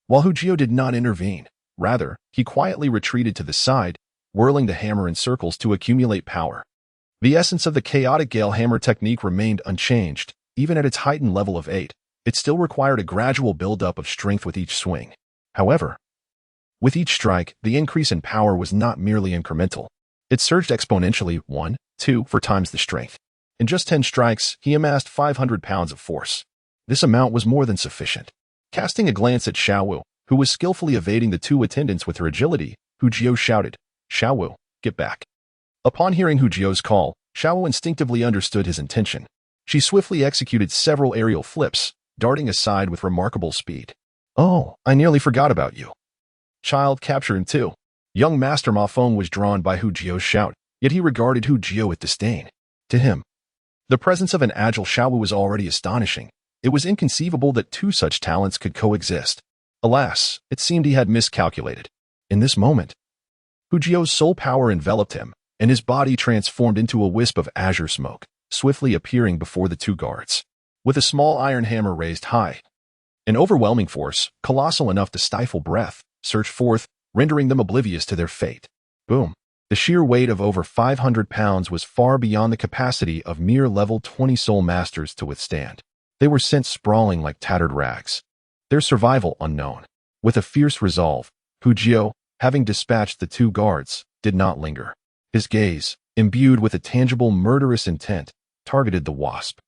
While Hu Jio did not intervene, rather, he quietly retreated to the side, whirling the hammer in circles to accumulate power. The essence of the Chaotic Gale Hammer technique remained unchanged, even at its heightened level of 8. It still required a gradual buildup of strength with each swing. However, with each strike, the increase in power was not merely incremental. It surged exponentially 1, 2 for times the strength. In just 10 strikes, he amassed 500 pounds of force. This amount was more than sufficient. Casting a glance at Xiao Wu, who was skillfully evading the two attendants with her agility, Hu Jio shouted, "Xiao Wu, get back." Upon hearing Hu Jio's call, Xiao Wu instinctively understood his intention. She swiftly executed several aerial flips, darting aside with remarkable speed. "Oh, I nearly forgot about you." Child capture him too. Young Master Ma Feng was drawn by Hu Jio's shout, yet he regarded Hu Jio with disdain. To him, the presence of an agile Xiao Wu was already astonishing. It was inconceivable that two such talents could coexist. Alas, it seemed he had miscalculated. In this moment, Hu Jio's soul power enveloped him, and his body transformed into a wisp of azure smoke, swiftly appearing before the two guards. With a small iron hammer raised high, an overwhelming force, colossal enough to stifle breath, surged forth, rendering them oblivious to their fate. Boom. The sheer weight of over 500 pounds was far beyond the capacity of mere level 20 soul masters to withstand. They were sent sprawling like tattered rags, their survival unknown. With a fierce resolve, Hu Jio, having dispatched the two guards, did not linger. His gaze, imbued with a tangible murderous intent, targeted the wasp.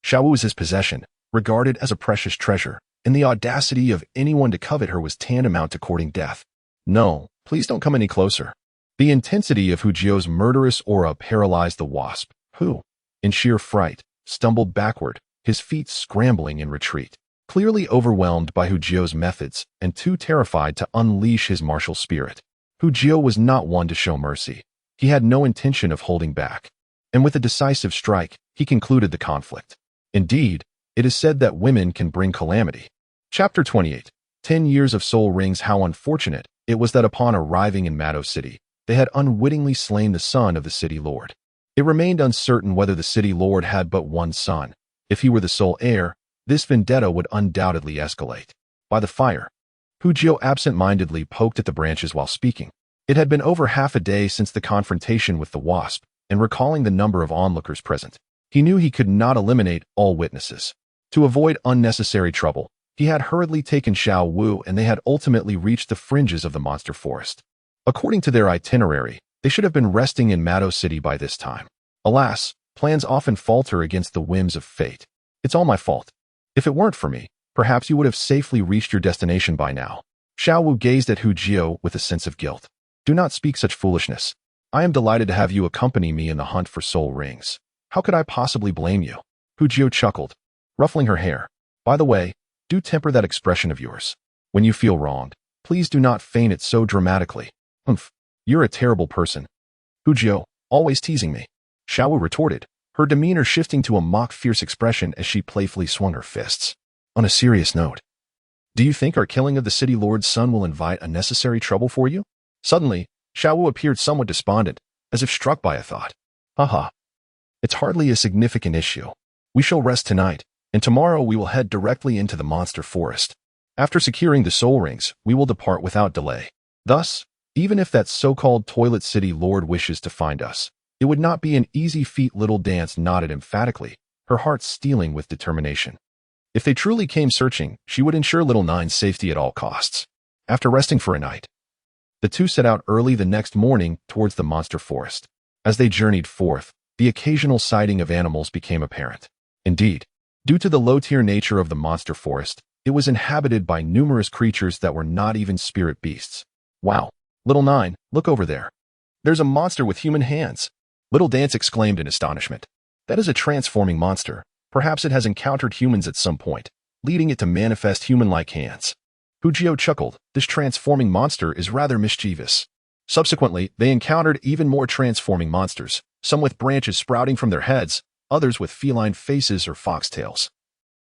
Xiao Wu was his possession, regarded as a precious treasure, and the audacity of anyone to covet her was tantamount to courting death. "No, please don't come any closer." The intensity of Hu Jio's murderous aura paralyzed the wasp, who, in sheer fright, stumbled backward, his feet scrambling in retreat. Clearly overwhelmed by Hu Jio's methods and too terrified to unleash his martial spirit, Hu Jio was not one to show mercy. He had no intention of holding back, and with a decisive strike, he concluded the conflict. Indeed, it is said that women can bring calamity. Chapter 28. 10 years of soul rings. How unfortunate it was that upon arriving in Mado City, they had unwittingly slain the son of the city lord. It remained uncertain whether the city lord had but one son. If he were the sole heir, this vendetta would undoubtedly escalate. By the fire, Hu Jio absent-mindedly poked at the branches while speaking. It had been over half a day since the confrontation with the wasp, and recalling the number of onlookers present, he knew he could not eliminate all witnesses. To avoid unnecessary trouble, he had hurriedly taken Xiao Wu and they had ultimately reached the fringes of the monster forest. According to their itinerary, they should have been resting in Mado City by this time. Alas, plans often falter against the whims of fate. "It's all my fault. If it weren't for me, perhaps you would have safely reached your destination by now." Xiao Wu gazed at Hu Jio with a sense of guilt. "Do not speak such foolishness. I am delighted to have you accompany me in the hunt for soul rings. How could I possibly blame you?" Hu Jio chuckled, ruffling her hair. "By the way, do temper that expression of yours. When you feel wronged, please do not feign it so dramatically." "Humph, you're a terrible person. Hu Jio, always teasing me." Xiao Wu retorted, her demeanor shifting to a mock-fierce expression as she playfully swung her fists. "On a serious note, do you think our killing of the city lord's son will invite unnecessary trouble for you?" Suddenly, Xiao Wu appeared somewhat despondent, as if struck by a thought. "Haha. It's hardly a significant issue. We shall rest tonight, and tomorrow we will head directly into the monster forest. After securing the soul rings, we will depart without delay. Thus, even if that so-called toilet city lord wishes to find us, it would not be an easy feat." Little Dance nodded emphatically, her heart steeling with determination. If they truly came searching, she would ensure Little Nine's safety at all costs. After resting for a night, the two set out early the next morning towards the monster forest. As they journeyed forth, the occasional sighting of animals became apparent. Indeed, due to the low-tier nature of the monster forest, it was inhabited by numerous creatures that were not even spirit beasts. "Wow, Little Nine, look over there. There's a monster with human hands." Little Dance exclaimed in astonishment. "That is a transforming monster. Perhaps it has encountered humans at some point, leading it to manifest human-like hands." Hu Jio chuckled. "This transforming monster is rather mischievous." Subsequently, they encountered even more transforming monsters, some with branches sprouting from their heads, others with feline faces or foxtails.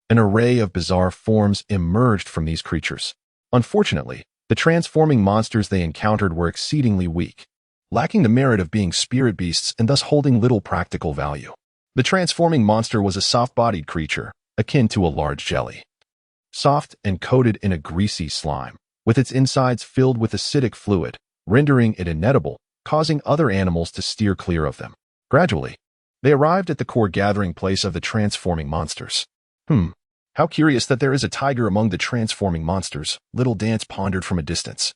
An array of bizarre forms emerged from these creatures. Unfortunately, the transforming monsters they encountered were exceedingly weak, lacking the merit of being spirit beasts and thus holding little practical value. The transforming monster was a soft-bodied creature, akin to a large jelly. Soft and coated in a greasy slime, with its insides filled with acidic fluid, rendering it inedible, causing other animals to steer clear of them. Gradually, they arrived at the core gathering place of the transforming monsters. How curious that there is a tiger among the transforming monsters, Little Dance pondered from a distance.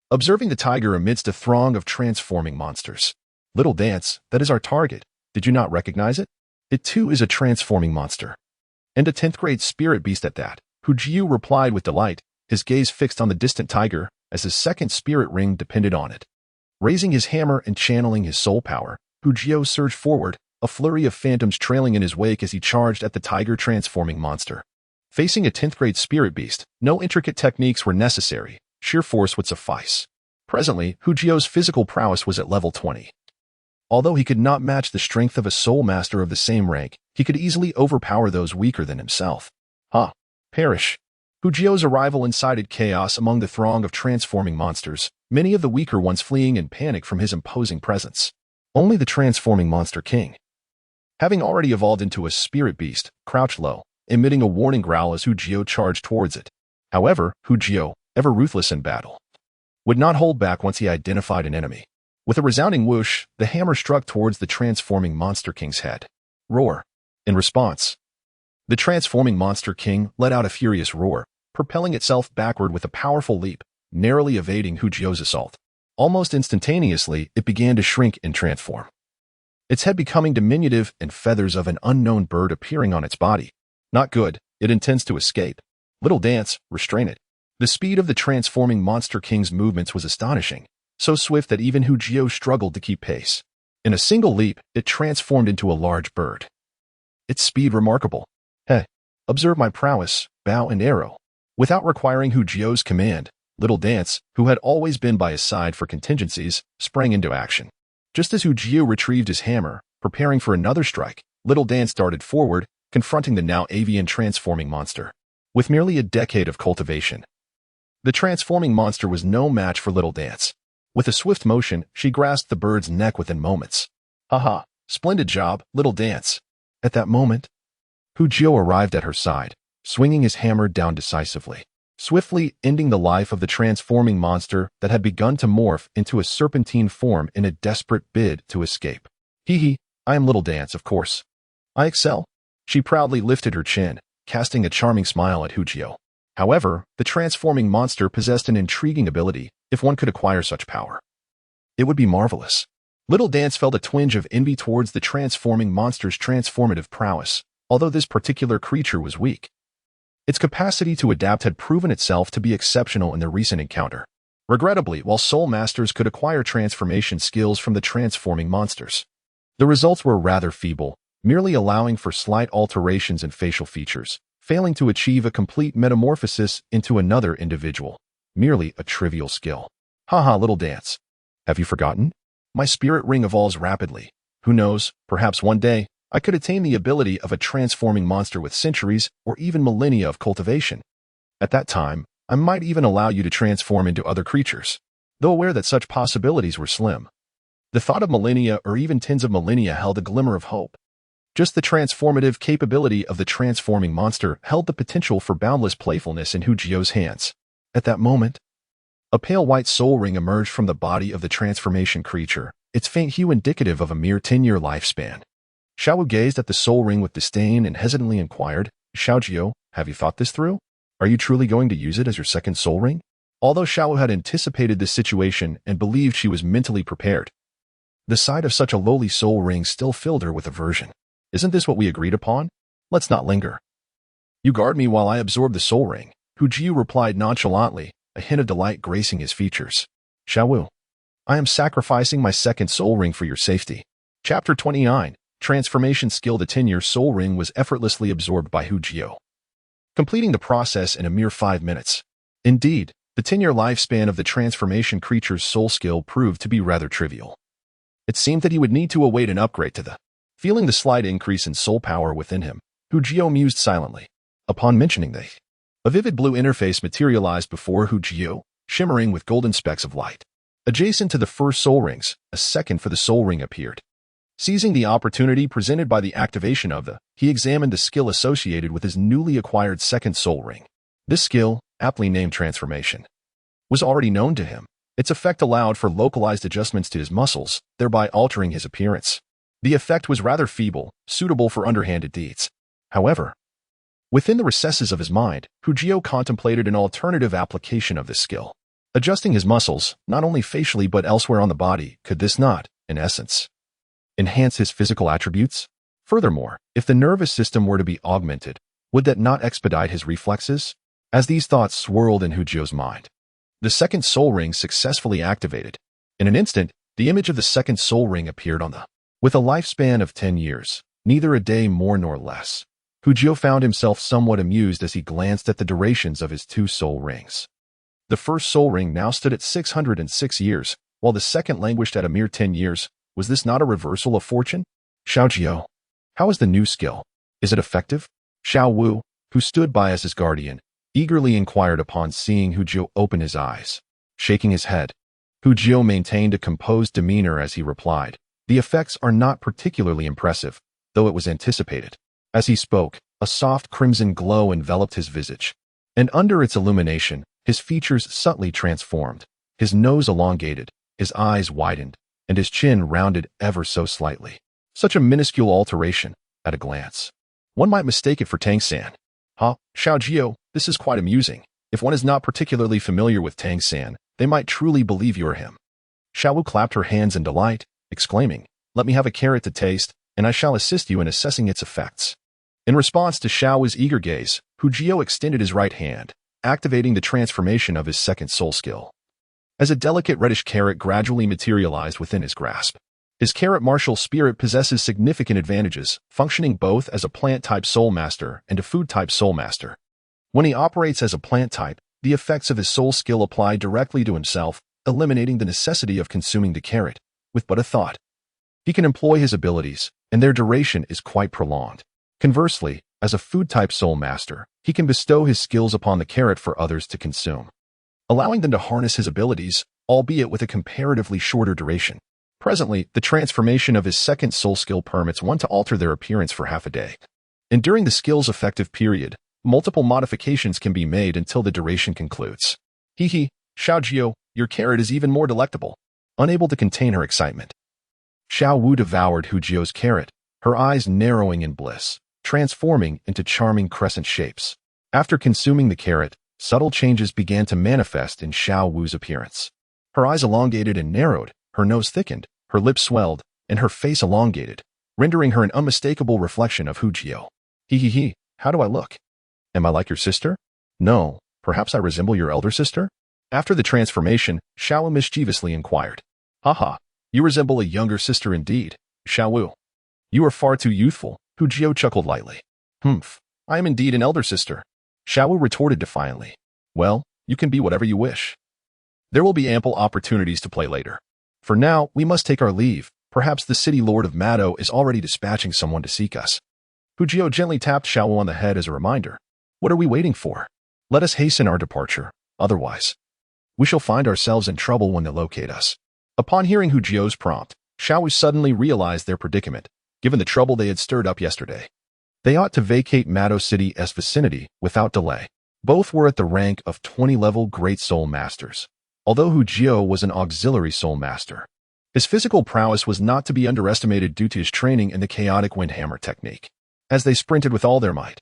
Observing the tiger amidst a throng of transforming monsters. Little Dance, that is our target. Did you not recognize it? It too is a transforming monster. And a 10th grade spirit beast at that, Xiao Wu replied with delight, his gaze fixed on the distant tiger, as his second spirit ring depended on it. Raising his hammer and channeling his soul power, Xiao Wu surged forward, a flurry of phantoms trailing in his wake as he charged at the tiger transforming monster. Facing a 10th grade spirit beast, no intricate techniques were necessary, sheer force would suffice. Presently, Xiao Wu's physical prowess was at level 20. Although he could not match the strength of a soul master of the same rank, he could easily overpower those weaker than himself. Perish. Xiao Wu's arrival incited chaos among the throng of transforming monsters, many of the weaker ones fleeing in panic from his imposing presence. Only the transforming monster king, having already evolved into a spirit beast, crouched low, emitting a warning growl as Xiao Wu charged towards it. However, Xiao Wu, ever ruthless in battle, would not hold back once he identified an enemy. With a resounding whoosh, the hammer struck towards the transforming monster king's head. Roar. In response, the transforming monster king let out a furious roar, propelling itself backward with a powerful leap, narrowly evading Xiao Wu's assault. Almost instantaneously, it began to shrink and transform, its head becoming diminutive and feathers of an unknown bird appearing on its body. Not good, it intends to escape. Little Dance, restrain it. The speed of the transforming monster king's movements was astonishing, so swift that even Xiao Wu struggled to keep pace. In a single leap, it transformed into a large bird. Its speed remarkable. Observe my prowess, bow and arrow. Without requiring Xiao Wu's command, Little Dance, who had always been by his side for contingencies, sprang into action. Just as Xiao Wu retrieved his hammer, preparing for another strike, Little Dance darted forward, confronting the now avian transforming monster. With merely a decade of cultivation, the transforming monster was no match for Little Dance. With a swift motion, she grasped the bird's neck within moments. Splendid job, Little Dance. At that moment, Xiao Wu arrived at her side, swinging his hammer down decisively, swiftly ending the life of the transforming monster that had begun to morph into a serpentine form in a desperate bid to escape. I am Little Dance, of course. I excel. She proudly lifted her chin, casting a charming smile at Xiao Wu. However, the transforming monster possessed an intriguing ability. If one could acquire such power, it would be marvelous. Little Dance felt a twinge of envy towards the transforming monster's transformative prowess, although this particular creature was weak. Its capacity to adapt had proven itself to be exceptional in the recent encounter. Regrettably, while soul masters could acquire transformation skills from the transforming monsters, the results were rather feeble, merely allowing for slight alterations in facial features, failing to achieve a complete metamorphosis into another individual. Merely a trivial skill. Little Dance. Have you forgotten? My spirit ring evolves rapidly. Who knows, perhaps one day, I could attain the ability of a transforming monster with centuries or even millennia of cultivation. At that time, I might even allow you to transform into other creatures, though aware that such possibilities were slim. The thought of millennia or even tens of millennia held a glimmer of hope. Just the transformative capability of the transforming monster held the potential for boundless playfulness in Xiao Wu's hands. At that moment, a pale white soul ring emerged from the body of the transformation creature, its faint hue indicative of a mere 10-year lifespan. Xiao Wu gazed at the soul ring with disdain and hesitantly inquired, Xiao, have you thought this through? Are you truly going to use it as your second soul ring? Although Xiao Wu had anticipated this situation and believed she was mentally prepared, the sight of such a lowly soul ring still filled her with aversion. Isn't this what we agreed upon? Let's not linger. You guard me while I absorb the soul ring, Xiao Wu replied nonchalantly, a hint of delight gracing his features. Xiao Wu, I am sacrificing my second soul ring for your safety. Chapter 29, Transformation Skill. The 10-year soul ring was effortlessly absorbed by Xiao Wu, completing the process in a mere 5 minutes. Indeed, the 10-year lifespan of the transformation creature's soul skill proved to be rather trivial. It seemed that he would need to await an upgrade to the. Feeling the slight increase in soul power within him, Hu Jio mused silently. Upon mentioning this, a vivid blue interface materialized before Hu Jio, shimmering with golden specks of light. Adjacent to the first soul rings, a second for the soul ring appeared. Seizing the opportunity presented by the activation of he examined the skill associated with his newly acquired second soul ring. This skill, aptly named Transformation, was already known to him. Its effect allowed for localized adjustments to his muscles, thereby altering his appearance. The effect was rather feeble, suitable for underhanded deeds. However, within the recesses of his mind, Hu Jio contemplated an alternative application of this skill. Adjusting his muscles, not only facially but elsewhere on the body, could this not, in essence, enhance his physical attributes? Furthermore, if the nervous system were to be augmented, would that not expedite his reflexes? As these thoughts swirled in Hu Jio's mind, the second soul ring successfully activated. In an instant, the image of the second soul ring appeared on the. With a lifespan of 10 years, neither a day more nor less, Hu Jio found himself somewhat amused as he glanced at the durations of his two soul rings. The first soul ring now stood at 606 years, while the second languished at a mere 10 years. Was this not a reversal of fortune? Xiao Jio, how is the new skill? Is it effective? Xiao Wu, who stood by as his guardian, eagerly inquired upon seeing Hu Jio open his eyes. Shaking his head, Hu Jio maintained a composed demeanor as he replied, "The effects are not particularly impressive, though it was anticipated." As he spoke, a soft crimson glow enveloped his visage, and under its illumination, his features subtly transformed. His nose elongated, his eyes widened, and his chin rounded ever so slightly. Such a minuscule alteration, at a glance. One might mistake it for Tang San. Xiao Jio, this is quite amusing. If one is not particularly familiar with Tang San, they might truly believe you are him. Xiao Wu clapped her hands in delight, exclaiming, "Let me have a carrot to taste, and I shall assist you in assessing its effects." In response to Xiao Wu's eager gaze, Hu Jio extended his right hand, activating the transformation of his second soul skill. As a delicate reddish carrot gradually materialized within his grasp, his carrot martial spirit possesses significant advantages, functioning both as a plant-type soul master and a food-type soul master. When he operates as a plant type, the effects of his soul skill apply directly to himself, eliminating the necessity of consuming the carrot, with but a thought. He can employ his abilities, and their duration is quite prolonged. Conversely, as a food-type soul master, he can bestow his skills upon the carrot for others to consume, allowing them to harness his abilities, albeit with a comparatively shorter duration. Presently, the transformation of his second soul skill permits one to alter their appearance for half a day. And during the skill's effective period, multiple modifications can be made until the duration concludes. Xiao Jio, your carrot is even more delectable. Unable to contain her excitement, Xiao Wu devoured Hu Jio's carrot, her eyes narrowing in bliss, transforming into charming crescent shapes. After consuming the carrot, subtle changes began to manifest in Xiao Wu's appearance. Her eyes elongated and narrowed, her nose thickened, her lips swelled, and her face elongated, rendering her an unmistakable reflection of Hu Jio. How do I look? Am I like your sister? No, perhaps I resemble your elder sister? After the transformation, Xiao Wu mischievously inquired. You resemble a younger sister indeed, Xiao Wu. You are far too youthful, Hu Jio chuckled lightly. I am indeed an elder sister, Xiao Wu retorted defiantly. Well, you can be whatever you wish. There will be ample opportunities to play later. For now, we must take our leave. Perhaps the city lord of Mado is already dispatching someone to seek us. Hu Jio gently tapped Xiao Wu on the head as a reminder. What are we waiting for? Let us hasten our departure. Otherwise, we shall find ourselves in trouble when they locate us. Upon hearing Hu Jio's prompt, Xiao Wu suddenly realized their predicament, given the trouble they had stirred up yesterday. They ought to vacate Mado City's vicinity without delay. Both were at the rank of 20-level Great Soul Masters, although Hu Jio was an auxiliary soul master. His physical prowess was not to be underestimated due to his training in the chaotic wind hammer technique. As they sprinted with all their might,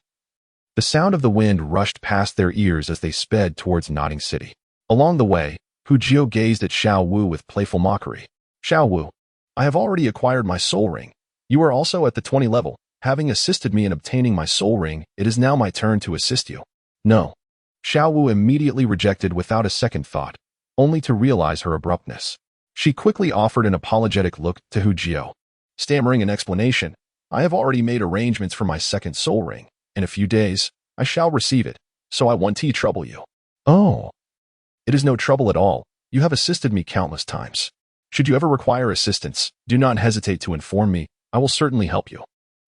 the sound of the wind rushed past their ears as they sped towards Nodding City. Along the way, Hu Jio gazed at Xiao Wu with playful mockery. Xiao Wu, I have already acquired my soul ring. You are also at the 20 level. Having assisted me in obtaining my soul ring, it is now my turn to assist you. No. Xiao Wu immediately rejected without a second thought, only to realize her abruptness. She quickly offered an apologetic look to Hu Jio, stammering an explanation. I have already made arrangements for my second soul ring. In a few days, I shall receive it, so I want to trouble you. Oh. It is no trouble at all. You have assisted me countless times. Should you ever require assistance, do not hesitate to inform me. I will certainly help you.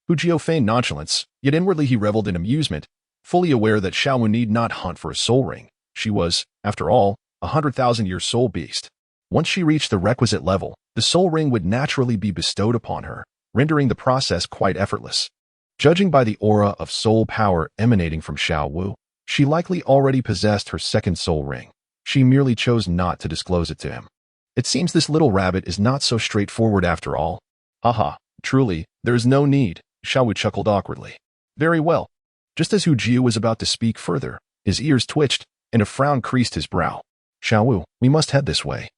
Hu Jio feigned nonchalance, yet inwardly he reveled in amusement, fully aware that Xiao Wu need not hunt for a soul ring. She was, after all, 100,000-year soul beast. Once she reached the requisite level, the soul ring would naturally be bestowed upon her, rendering the process quite effortless. Judging by the aura of soul power emanating from Xiao Wu, she likely already possessed her second soul ring. She merely chose not to disclose it to him. It seems this little rabbit is not so straightforward after all. Haha, truly, there is no need, Xiao Wu chuckled awkwardly. Very well. Just as Hu Jio was about to speak further, his ears twitched, and a frown creased his brow. Xiao Wu, we must head this way.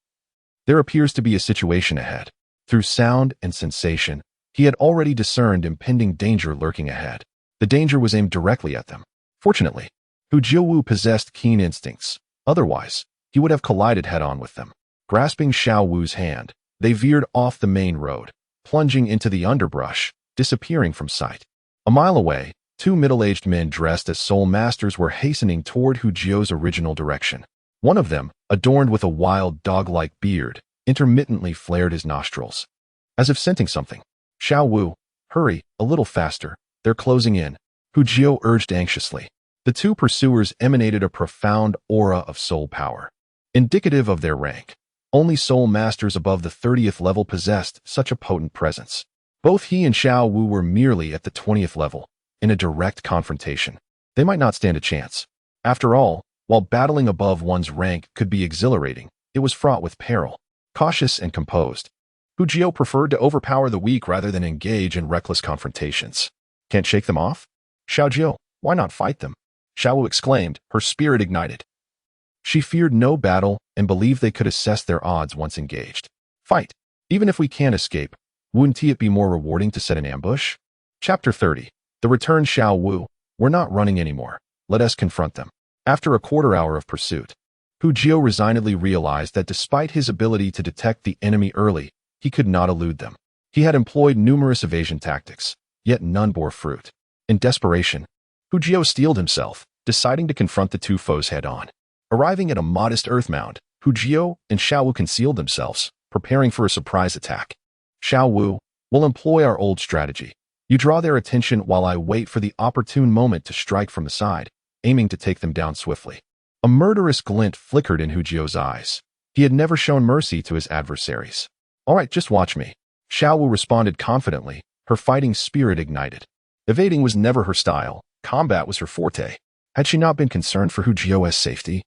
There appears to be a situation ahead. Through sound and sensation, he had already discerned impending danger lurking ahead. The danger was aimed directly at them. Fortunately, Hu Jio possessed keen instincts. Otherwise, he would have collided head-on with them. Grasping Xiao Wu's hand, they veered off the main road, plunging into the underbrush, disappearing from sight. A mile away, two middle-aged men dressed as soul masters were hastening toward Hu Jio's original direction. One of them, adorned with a wild dog-like beard, intermittently flared his nostrils, as if scenting something. Xiao Wu, hurry, a little faster, they're closing in, Hu Jio urged anxiously. The two pursuers emanated a profound aura of soul power, indicative of their rank. Only soul masters above the 30th level possessed such a potent presence. Both he and Xiao Wu were merely at the 20th level. In a direct confrontation, they might not stand a chance. After all, while battling above one's rank could be exhilarating, it was fraught with peril. Cautious and composed, Hu Jio preferred to overpower the weak rather than engage in reckless confrontations. Can't shake them off? Xiao Jio, why not fight them? Xiao Wu exclaimed, her spirit ignited. She feared no battle and believed they could assess their odds once engaged. Fight. Even if we can't escape, wouldn't it be more rewarding to set an ambush? Chapter 30. The Return. Xiao Wu, we're not running anymore. Let us confront them. After a quarter hour of pursuit, Hu Jio resignedly realized that despite his ability to detect the enemy early, he could not elude them. He had employed numerous evasion tactics, yet none bore fruit. In desperation, Hu Jio steeled himself, deciding to confront the two foes head-on. Arriving at a modest earth mound, Hu Jio and Xiao Wu concealed themselves, preparing for a surprise attack. Xiao Wu, we'll employ our old strategy. You draw their attention while I wait for the opportune moment to strike from the side, aiming to take them down swiftly. A murderous glint flickered in Hu Jio's eyes. He had never shown mercy to his adversaries. All right, just watch me. Xiao Wu responded confidently, her fighting spirit ignited. Evading was never her style. Combat was her forte. Had she not been concerned for Hu Jio's safety,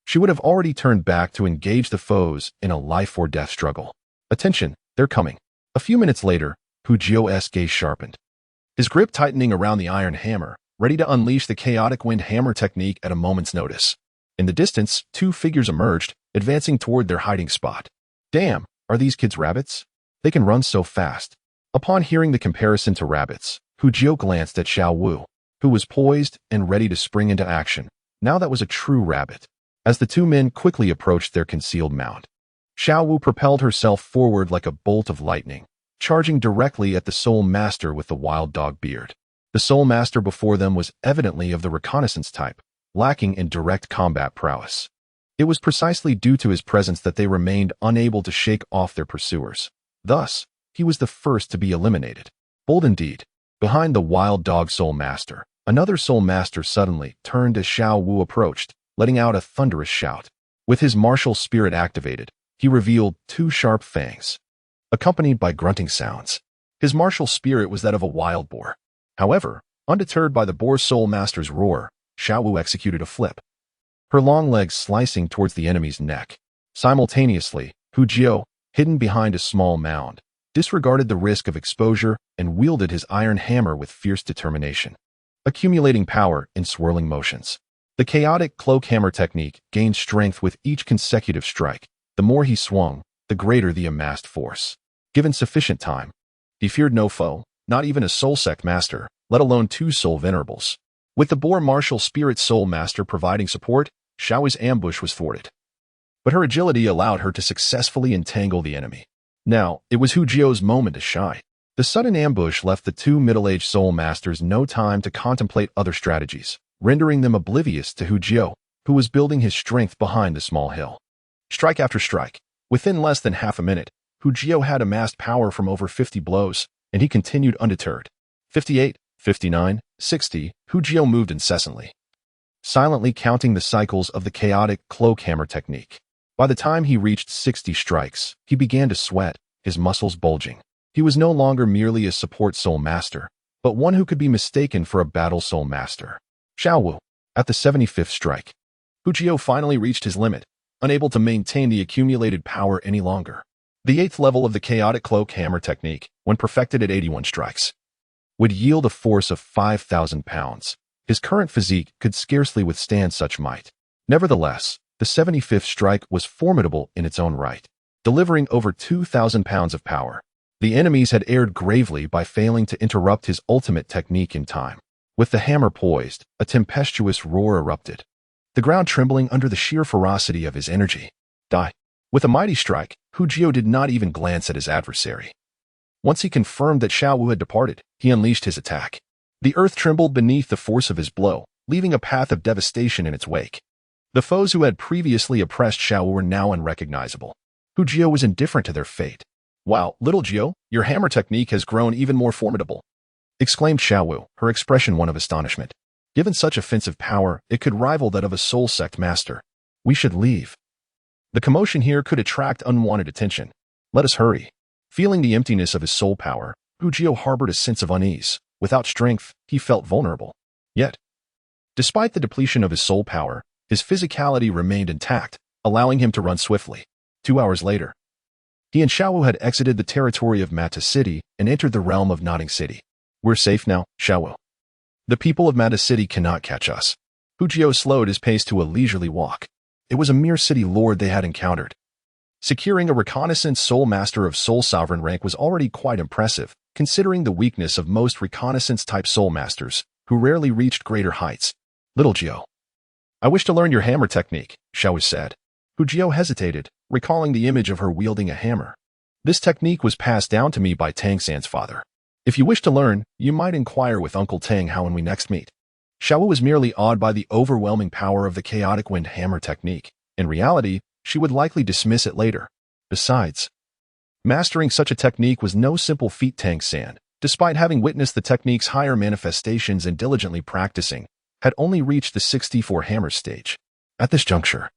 she would have already turned back to engage the foes in a life-or-death struggle. Attention, they're coming. A few minutes later, Hu Jio's gaze sharpened, his grip tightening around the iron hammer, ready to unleash the chaotic wind hammer technique at a moment's notice. In the distance, two figures emerged, advancing toward their hiding spot. Damn, are these kids rabbits? They can run so fast. Upon hearing the comparison to rabbits, Hu Jio glanced at Xiao Wu, who was poised and ready to spring into action. Now that was a true rabbit. As the two men quickly approached their concealed mound, Xiao Wu propelled herself forward like a bolt of lightning, charging directly at the soul master with the wild dog beard. The soul master before them was evidently of the reconnaissance type, lacking in direct combat prowess. It was precisely due to his presence that they remained unable to shake off their pursuers. Thus, he was the first to be eliminated. Bold indeed. Behind the wild dog soul master, another soul master suddenly turned as Xiao Wu approached, letting out a thunderous shout. With his martial spirit activated, he revealed two sharp fangs, accompanied by grunting sounds. His martial spirit was that of a wild boar. However, undeterred by the boar soul master's roar, Xiao Wu executed a flip, her long legs slicing towards the enemy's neck. Simultaneously, Hu Jio, hidden behind a small mound, disregarded the risk of exposure and wielded his iron hammer with fierce determination, accumulating power in swirling motions. The chaotic cloak hammer technique gained strength with each consecutive strike. The more he swung, the greater the amassed force. Given sufficient time, he feared no foe, not even a soul sect master, let alone two soul venerables. With the boar martial spirit soul master providing support, Xiao's ambush was thwarted. But her agility allowed her to successfully entangle the enemy. Now, it was Hu Jio's moment to shine. The sudden ambush left the two middle-aged soul masters no time to contemplate other strategies, rendering them oblivious to Hu Jio, who was building his strength behind the small hill. Strike after strike. Within less than half a minute, Hu Jio had amassed power from over 50 blows, and he continued undeterred. 58, 59, 60, Hu Jio moved incessantly, silently counting the cycles of the chaotic cloak hammer technique. By the time he reached 60 strikes, he began to sweat, his muscles bulging. He was no longer merely a support soul master, but one who could be mistaken for a battle soul master. Xiao Wu. At the 75th strike, Hu Jio finally reached his limit, unable to maintain the accumulated power any longer. The 8th level of the chaotic cloak hammer technique, when perfected at 81 strikes, would yield a force of 5,000 pounds. His current physique could scarcely withstand such might. Nevertheless, the 75th strike was formidable in its own right, delivering over 2,000 pounds of power. The enemies had erred gravely by failing to interrupt his ultimate technique in time. With the hammer poised, a tempestuous roar erupted, the ground trembling under the sheer ferocity of his energy. Die. With a mighty strike, Hu Jio did not even glance at his adversary. Once he confirmed that Xiao Wu had departed, he unleashed his attack. The earth trembled beneath the force of his blow, leaving a path of devastation in its wake. The foes who had previously oppressed Xiao Wu were now unrecognizable. Hu Jio was indifferent to their fate. "Wow, little Jio, your hammer technique has grown even more formidable," exclaimed Xiao Wu, her expression one of astonishment. Given such offensive power, it could rival that of a soul sect master. "We should leave. The commotion here could attract unwanted attention. Let us hurry." Feeling the emptiness of his soul power, Hu Jio harbored a sense of unease. Without strength, he felt vulnerable. Yet, despite the depletion of his soul power, his physicality remained intact, allowing him to run swiftly. 2 hours later, he and Xiao Wu had exited the territory of Mata City and entered the realm of Nodding City. "We're safe now, Xiao Wu. The people of Mata City cannot catch us." Hu Jio slowed his pace to a leisurely walk. It was a mere city lord they had encountered. Securing a reconnaissance soul master of soul sovereign rank was already quite impressive, considering the weakness of most reconnaissance-type soul masters, who rarely reached greater heights. "Little Jio, I wish to learn your hammer technique," Xiao Wu said. Hu Jio hesitated, recalling the image of her wielding a hammer. "This technique was passed down to me by Tang San's father. If you wish to learn, you might inquire with Uncle Tang how when we next meet." Xiao Wu was merely awed by the overwhelming power of the chaotic wind hammer technique. In reality, she would likely dismiss it later. Besides, mastering such a technique was no simple feat. Tang San, despite having witnessed the technique's higher manifestations and diligently practicing, had only reached the 64 hammer stage. At this juncture,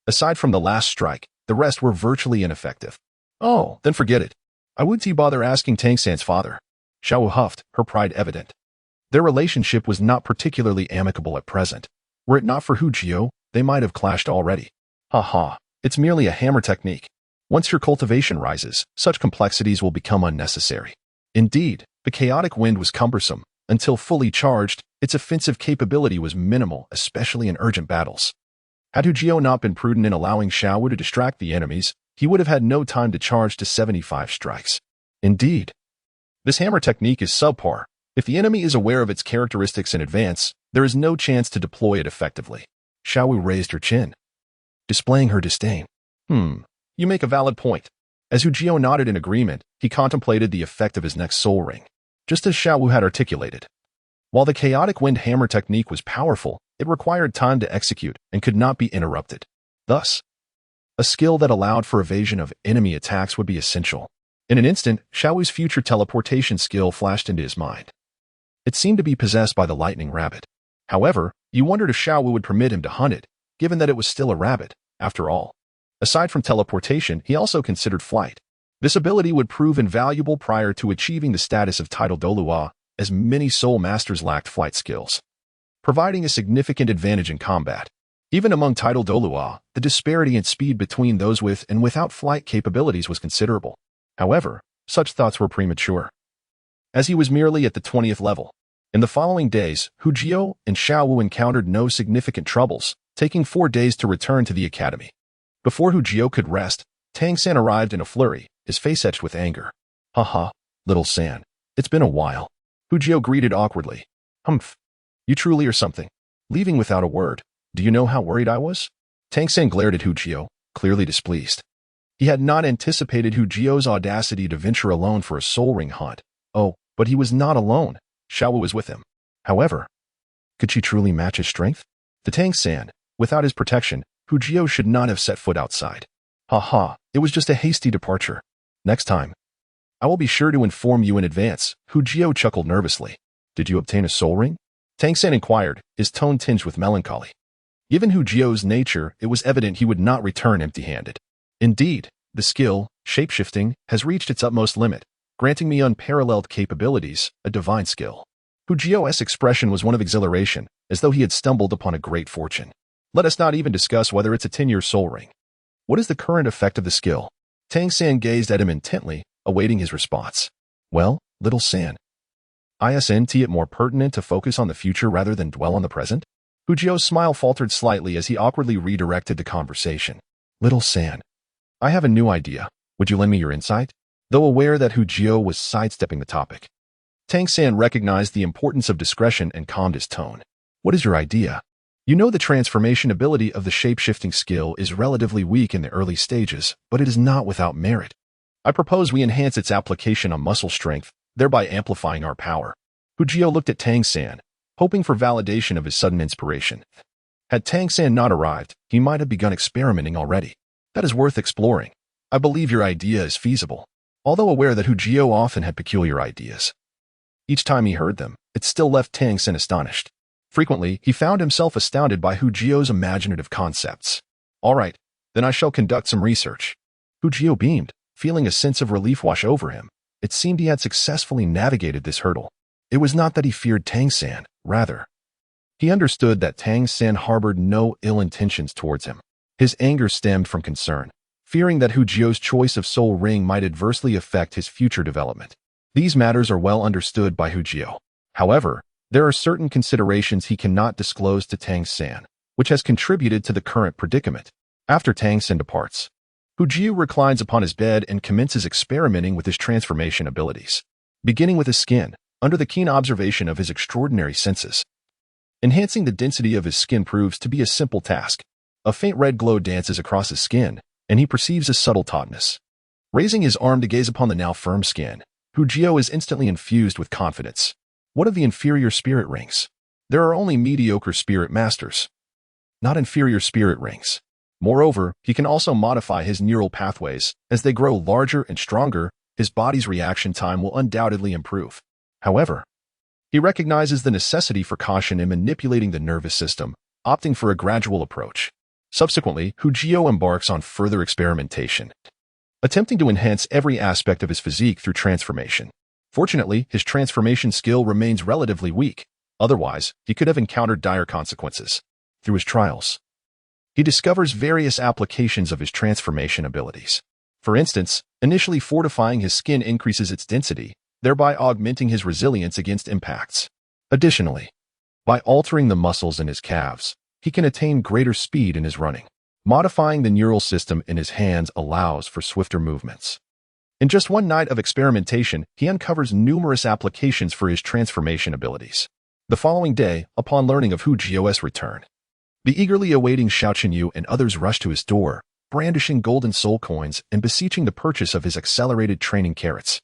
aside from the last strike, the rest were virtually ineffective. "Oh, then forget it. I wouldn't bother asking Tang San's father." Xiao Wu huffed, her pride evident. Their relationship was not particularly amicable at present. Were it not for Hu Jio, they might have clashed already. "Ha ha, it's merely a hammer technique. Once your cultivation rises, such complexities will become unnecessary." Indeed, the chaotic wind was cumbersome. Until fully charged, its offensive capability was minimal, especially in urgent battles. Had Hu Jio not been prudent in allowing Xiao Wu to distract the enemies, he would have had no time to charge to 75 strikes. Indeed, this hammer technique is subpar. If the enemy is aware of its characteristics in advance, there is no chance to deploy it effectively. Xiao Wu raised her chin, displaying her disdain. You make a valid point." As Hu Jio nodded in agreement, he contemplated the effect of his next soul ring, just as Xiao Wu had articulated. While the chaotic wind hammer technique was powerful, it required time to execute and could not be interrupted. Thus, a skill that allowed for evasion of enemy attacks would be essential. In an instant, Xiao Wu's future teleportation skill flashed into his mind. It seemed to be possessed by the lightning rabbit. However, you wondered if Xiao Wu would permit him to hunt it, given that it was still a rabbit, after all. Aside from teleportation, he also considered flight. This ability would prove invaluable prior to achieving the status of title Douluo, as many soul masters lacked flight skills, providing a significant advantage in combat. Even among title Douluo, the disparity in speed between those with and without flight capabilities was considerable. However, such thoughts were premature, as he was merely at the 20th level. In the following days, Hu Jio and Xiao Wu encountered no significant troubles, taking 4 days to return to the academy. Before Hu Jio could rest, Tang San arrived in a flurry, his face etched with anger. "Haha, little San. It's been a while." Hu Jio greeted awkwardly. "Humph. You truly are something. Leaving without a word. Do you know how worried I was?" Tang San glared at Hu Jio, clearly displeased. He had not anticipated Hu Jio's audacity to venture alone for a soul ring hunt. Oh, but he was not alone. Xiao Wu was with him. However, could she truly match his strength? To Tang San, without his protection, Hu Jio should not have set foot outside. "Ha ha, it was just a hasty departure." Next time, I will be sure to inform you in advance. Hu Jio chuckled nervously. Did you obtain a soul ring? Tang San inquired, his tone tinged with melancholy. Given Hu Jio's nature, it was evident he would not return empty-handed. Indeed, the skill, shape-shifting, has reached its utmost limit, granting me unparalleled capabilities, a divine skill. Hu Jio's expression was one of exhilaration, as though he had stumbled upon a great fortune. Let us not even discuss whether it's a 10-year soul ring. What is the current effect of the skill? Tang San gazed at him intently, awaiting his response. Well, little San. Isn't it more pertinent to focus on the future rather than dwell on the present? Hu Jio's smile faltered slightly as he awkwardly redirected the conversation. Little San. I have a new idea. Would you lend me your insight? Though aware that Hu Jio was sidestepping the topic, Tang San recognized the importance of discretion and calmed his tone. What is your idea? You know the transformation ability of the shape-shifting skill is relatively weak in the early stages, but it is not without merit. I propose we enhance its application on muscle strength, thereby amplifying our power. Hu Jio looked at Tang San, hoping for validation of his sudden inspiration. Had Tang San not arrived, he might have begun experimenting already. That is worth exploring. I believe your idea is feasible. Although aware that Hu Jio often had peculiar ideas, each time he heard them, it still left Tang San astonished. Frequently, he found himself astounded by Hu Jio's imaginative concepts. All right, then I shall conduct some research. Hu Jio beamed, feeling a sense of relief wash over him. It seemed he had successfully navigated this hurdle. It was not that he feared Tang San, rather. He understood that Tang San harbored no ill intentions towards him. His anger stemmed from concern, fearing that Hu Jio's choice of soul ring might adversely affect his future development. These matters are well understood by Hu Jio. However, there are certain considerations he cannot disclose to Tang San, which has contributed to the current predicament. After Tang San departs, Hu Jio reclines upon his bed and commences experimenting with his transformation abilities. Beginning with his skin, under the keen observation of his extraordinary senses. Enhancing the density of his skin proves to be a simple task. A faint red glow dances across his skin, and he perceives a subtle tautness. Raising his arm to gaze upon the now firm skin, Hu Jio is instantly infused with confidence. What of the inferior spirit rings? There are only mediocre spirit masters, not inferior spirit rings. Moreover, he can also modify his neural pathways. As they grow larger and stronger, his body's reaction time will undoubtedly improve. However, he recognizes the necessity for caution in manipulating the nervous system, opting for a gradual approach. Subsequently, Hu Jio embarks on further experimentation, attempting to enhance every aspect of his physique through transformation. Fortunately, his transformation skill remains relatively weak. Otherwise, he could have encountered dire consequences. Through his trials, he discovers various applications of his transformation abilities. For instance, initially fortifying his skin increases its density, thereby augmenting his resilience against impacts. Additionally, by altering the muscles in his calves, he can attain greater speed in his running. Modifying the neural system in his hands allows for swifter movements. In just one night of experimentation, he uncovers numerous applications for his transformation abilities. The following day, upon learning of Hu Jio's return, the eagerly awaiting Xiao Wu and others rush to his door, brandishing golden soul coins and beseeching the purchase of his accelerated training carrots.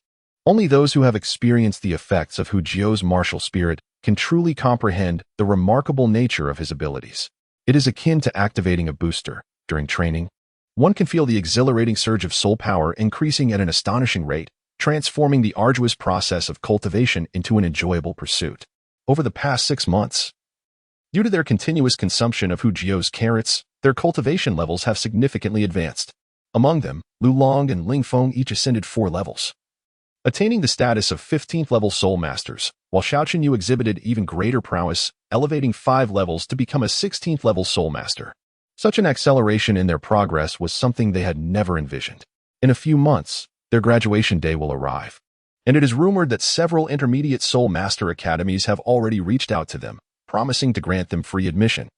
Only those who have experienced the effects of Hu Jio's martial spirit can truly comprehend the remarkable nature of his abilities. It is akin to activating a booster. During training, one can feel the exhilarating surge of soul power increasing at an astonishing rate, transforming the arduous process of cultivation into an enjoyable pursuit. Over the past 6 months, due to their continuous consumption of Hu Jio's carrots, their cultivation levels have significantly advanced. Among them, Lu Long and Ling Feng each ascended 4 levels, attaining the status of 15th level soul masters, while Xiao Wu exhibited even greater prowess, elevating 5 levels to become a 16th level soul master. Such an acceleration in their progress was something they had never envisioned. In a few months, their graduation day will arrive, and it is rumored that several intermediate soul master academies have already reached out to them, promising to grant them free admission.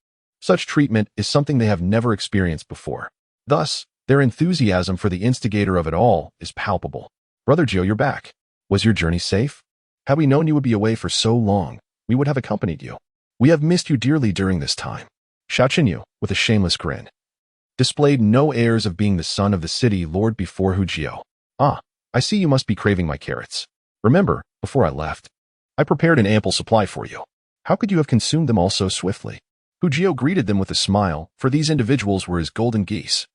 Such treatment is something they have never experienced before. Thus, their enthusiasm for the instigator of it all is palpable. Brother Jio, you're back. Was your journey safe? Had we known you would be away for so long, we would have accompanied you. We have missed you dearly during this time. Xiao Wu, with a shameless grin, displayed no airs of being the son of the city lord before Hu Jio. Ah, I see you must be craving my carrots. Remember, before I left, I prepared an ample supply for you. How could you have consumed them all so swiftly? Hu Jio greeted them with a smile, for these individuals were his golden geese.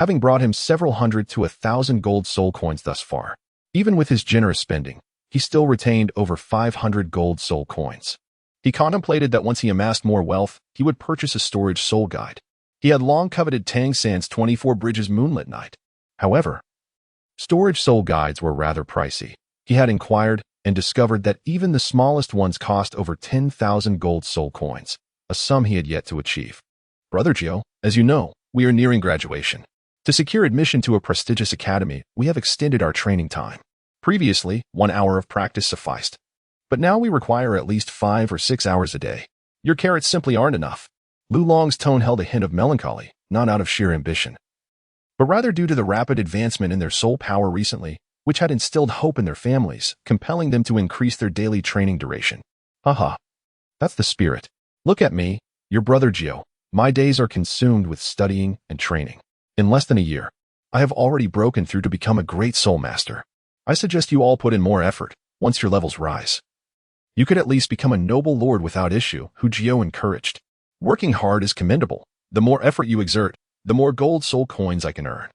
having brought him several hundred to 1,000 gold soul coins thus far. Even with his generous spending, he still retained over 500 gold soul coins. He contemplated that once he amassed more wealth, he would purchase a storage soul guide. He had long coveted Tang San's 24 Bridges Moonlit Night. However, storage soul guides were rather pricey. He had inquired and discovered that even the smallest ones cost over 10,000 gold soul coins, a sum he had yet to achieve. Brother Xiao, as you know, we are nearing graduation. To secure admission to a prestigious academy, we have extended our training time. Previously, 1 hour of practice sufficed. But now we require at least 5 or 6 hours a day. Your carrots simply aren't enough. Lu Long's tone held a hint of melancholy, not out of sheer ambition, but rather due to the rapid advancement in their soul power recently, which had instilled hope in their families, compelling them to increase their daily training duration. Haha. That's the spirit. Look at me, your brother Xiao. My days are consumed with studying and training. In less than a year, I have already broken through to become a great soul master. I suggest you all put in more effort once your levels rise. You could at least become a noble lord without issue, Hu Jiao encouraged. Working hard is commendable. The more effort you exert, the more gold soul coins I can earn.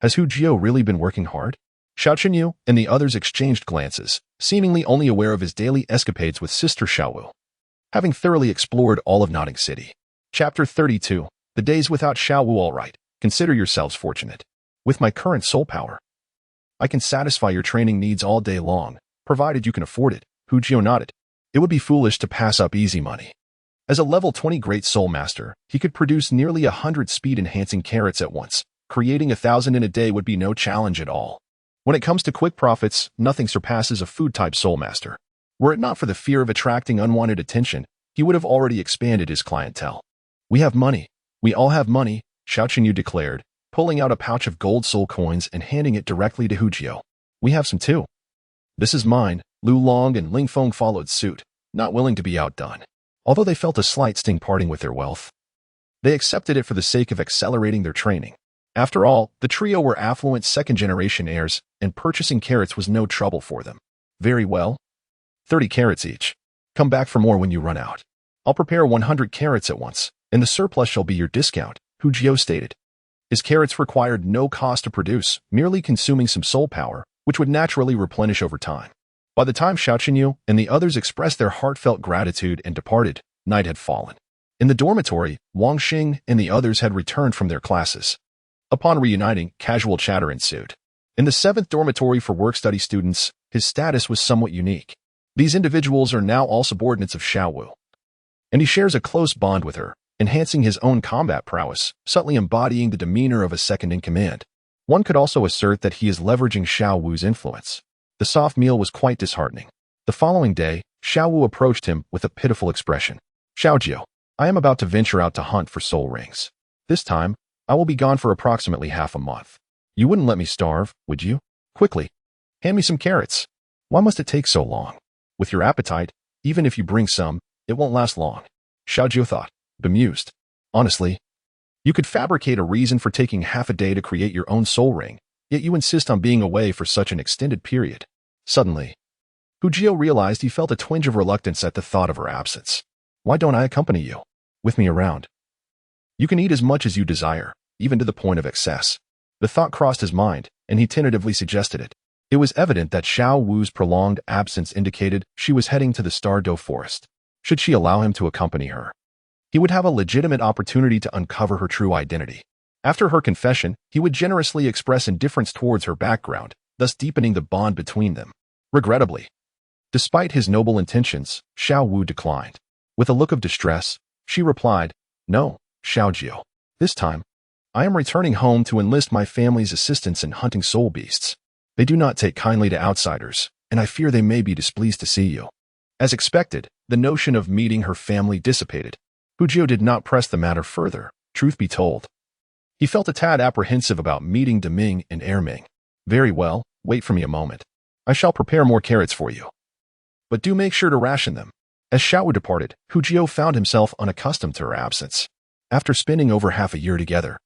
Has Hu Jiao really been working hard? Xiao Chenyu and the others exchanged glances, seemingly only aware of his daily escapades with Sister Xiao Wu. Having thoroughly explored all of Nodding City. Chapter 32. The days without Xiao Wu. All right, consider yourselves fortunate. With my current soul power, I can satisfy your training needs all day long, provided you can afford it. Hu Jiao nodded. It would be foolish to pass up easy money. As a level 20 Great Soul Master, he could produce nearly 100 speed-enhancing carrots at once. Creating 1,000 in a day would be no challenge at all. When it comes to quick profits, nothing surpasses a food-type Soul Master. Were it not for the fear of attracting unwanted attention, he would have already expanded his clientele. We have money. We all have money, Xiao Chenyu declared, pulling out a pouch of gold soul coins and handing it directly to Hu Jiao. We have some too. This is mine. Lu Long and Ling Feng followed suit, not willing to be outdone. Although they felt a slight sting parting with their wealth, they accepted it for the sake of accelerating their training. After all, the trio were affluent second-generation heirs, and purchasing carrots was no trouble for them. Very well. 30 carrots each. Come back for more when you run out. I'll prepare 100 carrots at once, and the surplus shall be your discount, Hu Jiao stated. His carrots required no cost to produce, merely consuming some soul power, which would naturally replenish over time. By the time Xiao Chenyu and the others expressed their heartfelt gratitude and departed, night had fallen. In the dormitory, Wang Xing and the others had returned from their classes. Upon reuniting, casual chatter ensued. In the 7th dormitory for work-study students, his status was somewhat unique. These individuals are now all subordinates of Xiao Wu, and he shares a close bond with her, enhancing his own combat prowess, subtly embodying the demeanor of a second-in-command. One could also assert that he is leveraging Xiao Wu's influence. The soft meal was quite disheartening. The following day, Xiao Wu approached him with a pitiful expression. Xiao Jiao, I am about to venture out to hunt for soul rings. This time, I will be gone for approximately half a month. You wouldn't let me starve, would you? Quickly, hand me some carrots. Why must it take so long? With your appetite, even if you bring some, it won't last long. Xiao Jiao thought, bemused. Honestly, you could fabricate a reason for taking half a day to create your own soul ring, yet you insist on being away for such an extended period. Suddenly, Hu Jiao realized he felt a twinge of reluctance at the thought of her absence. Why don't I accompany you? With me around. You can eat as much as you desire, even to the point of excess. The thought crossed his mind, and he tentatively suggested it. It was evident that Xiao Wu's prolonged absence indicated she was heading to the Star-Do Forest. Should she allow him to accompany her, he would have a legitimate opportunity to uncover her true identity. After her confession, he would generously express indifference towards her background, thus deepening the bond between them. Regrettably, despite his noble intentions, Xiao Wu declined. With a look of distress, she replied, No, Xiao Jiao. This time, I am returning home to enlist my family's assistance in hunting soul beasts. They do not take kindly to outsiders, and I fear they may be displeased to see you. As expected, the notion of meeting her family dissipated. Hu Jiao did not press the matter further, truth be told. He felt a tad apprehensive about meeting Deming and Erming. Very well, wait for me a moment. I shall prepare more carrots for you. But do make sure to ration them. As Xiao Wu departed, Hu Jiao found himself unaccustomed to her absence. After spending over half a year together,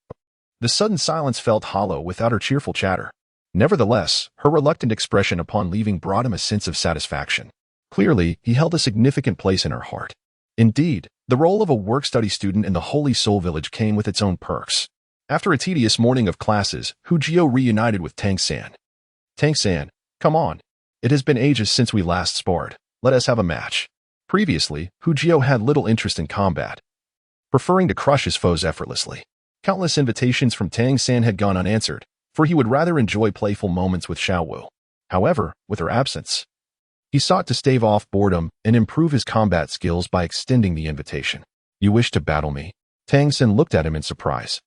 the sudden silence felt hollow without her cheerful chatter. Nevertheless, her reluctant expression upon leaving brought him a sense of satisfaction. Clearly, he held a significant place in her heart. Indeed, the role of a work-study student in the Holy Soul Village came with its own perks. After a tedious morning of classes, Hu Jio reunited with Tang San. Tang San, come on. It has been ages since we last sparred. Let us have a match. Previously, Hu Jio had little interest in combat, preferring to crush his foes effortlessly. Countless invitations from Tang San had gone unanswered, for he would rather enjoy playful moments with Xiao Wu. However, with her absence, he sought to stave off boredom and improve his combat skills by extending the invitation. You wish to battle me? Tang San looked at him in surprise,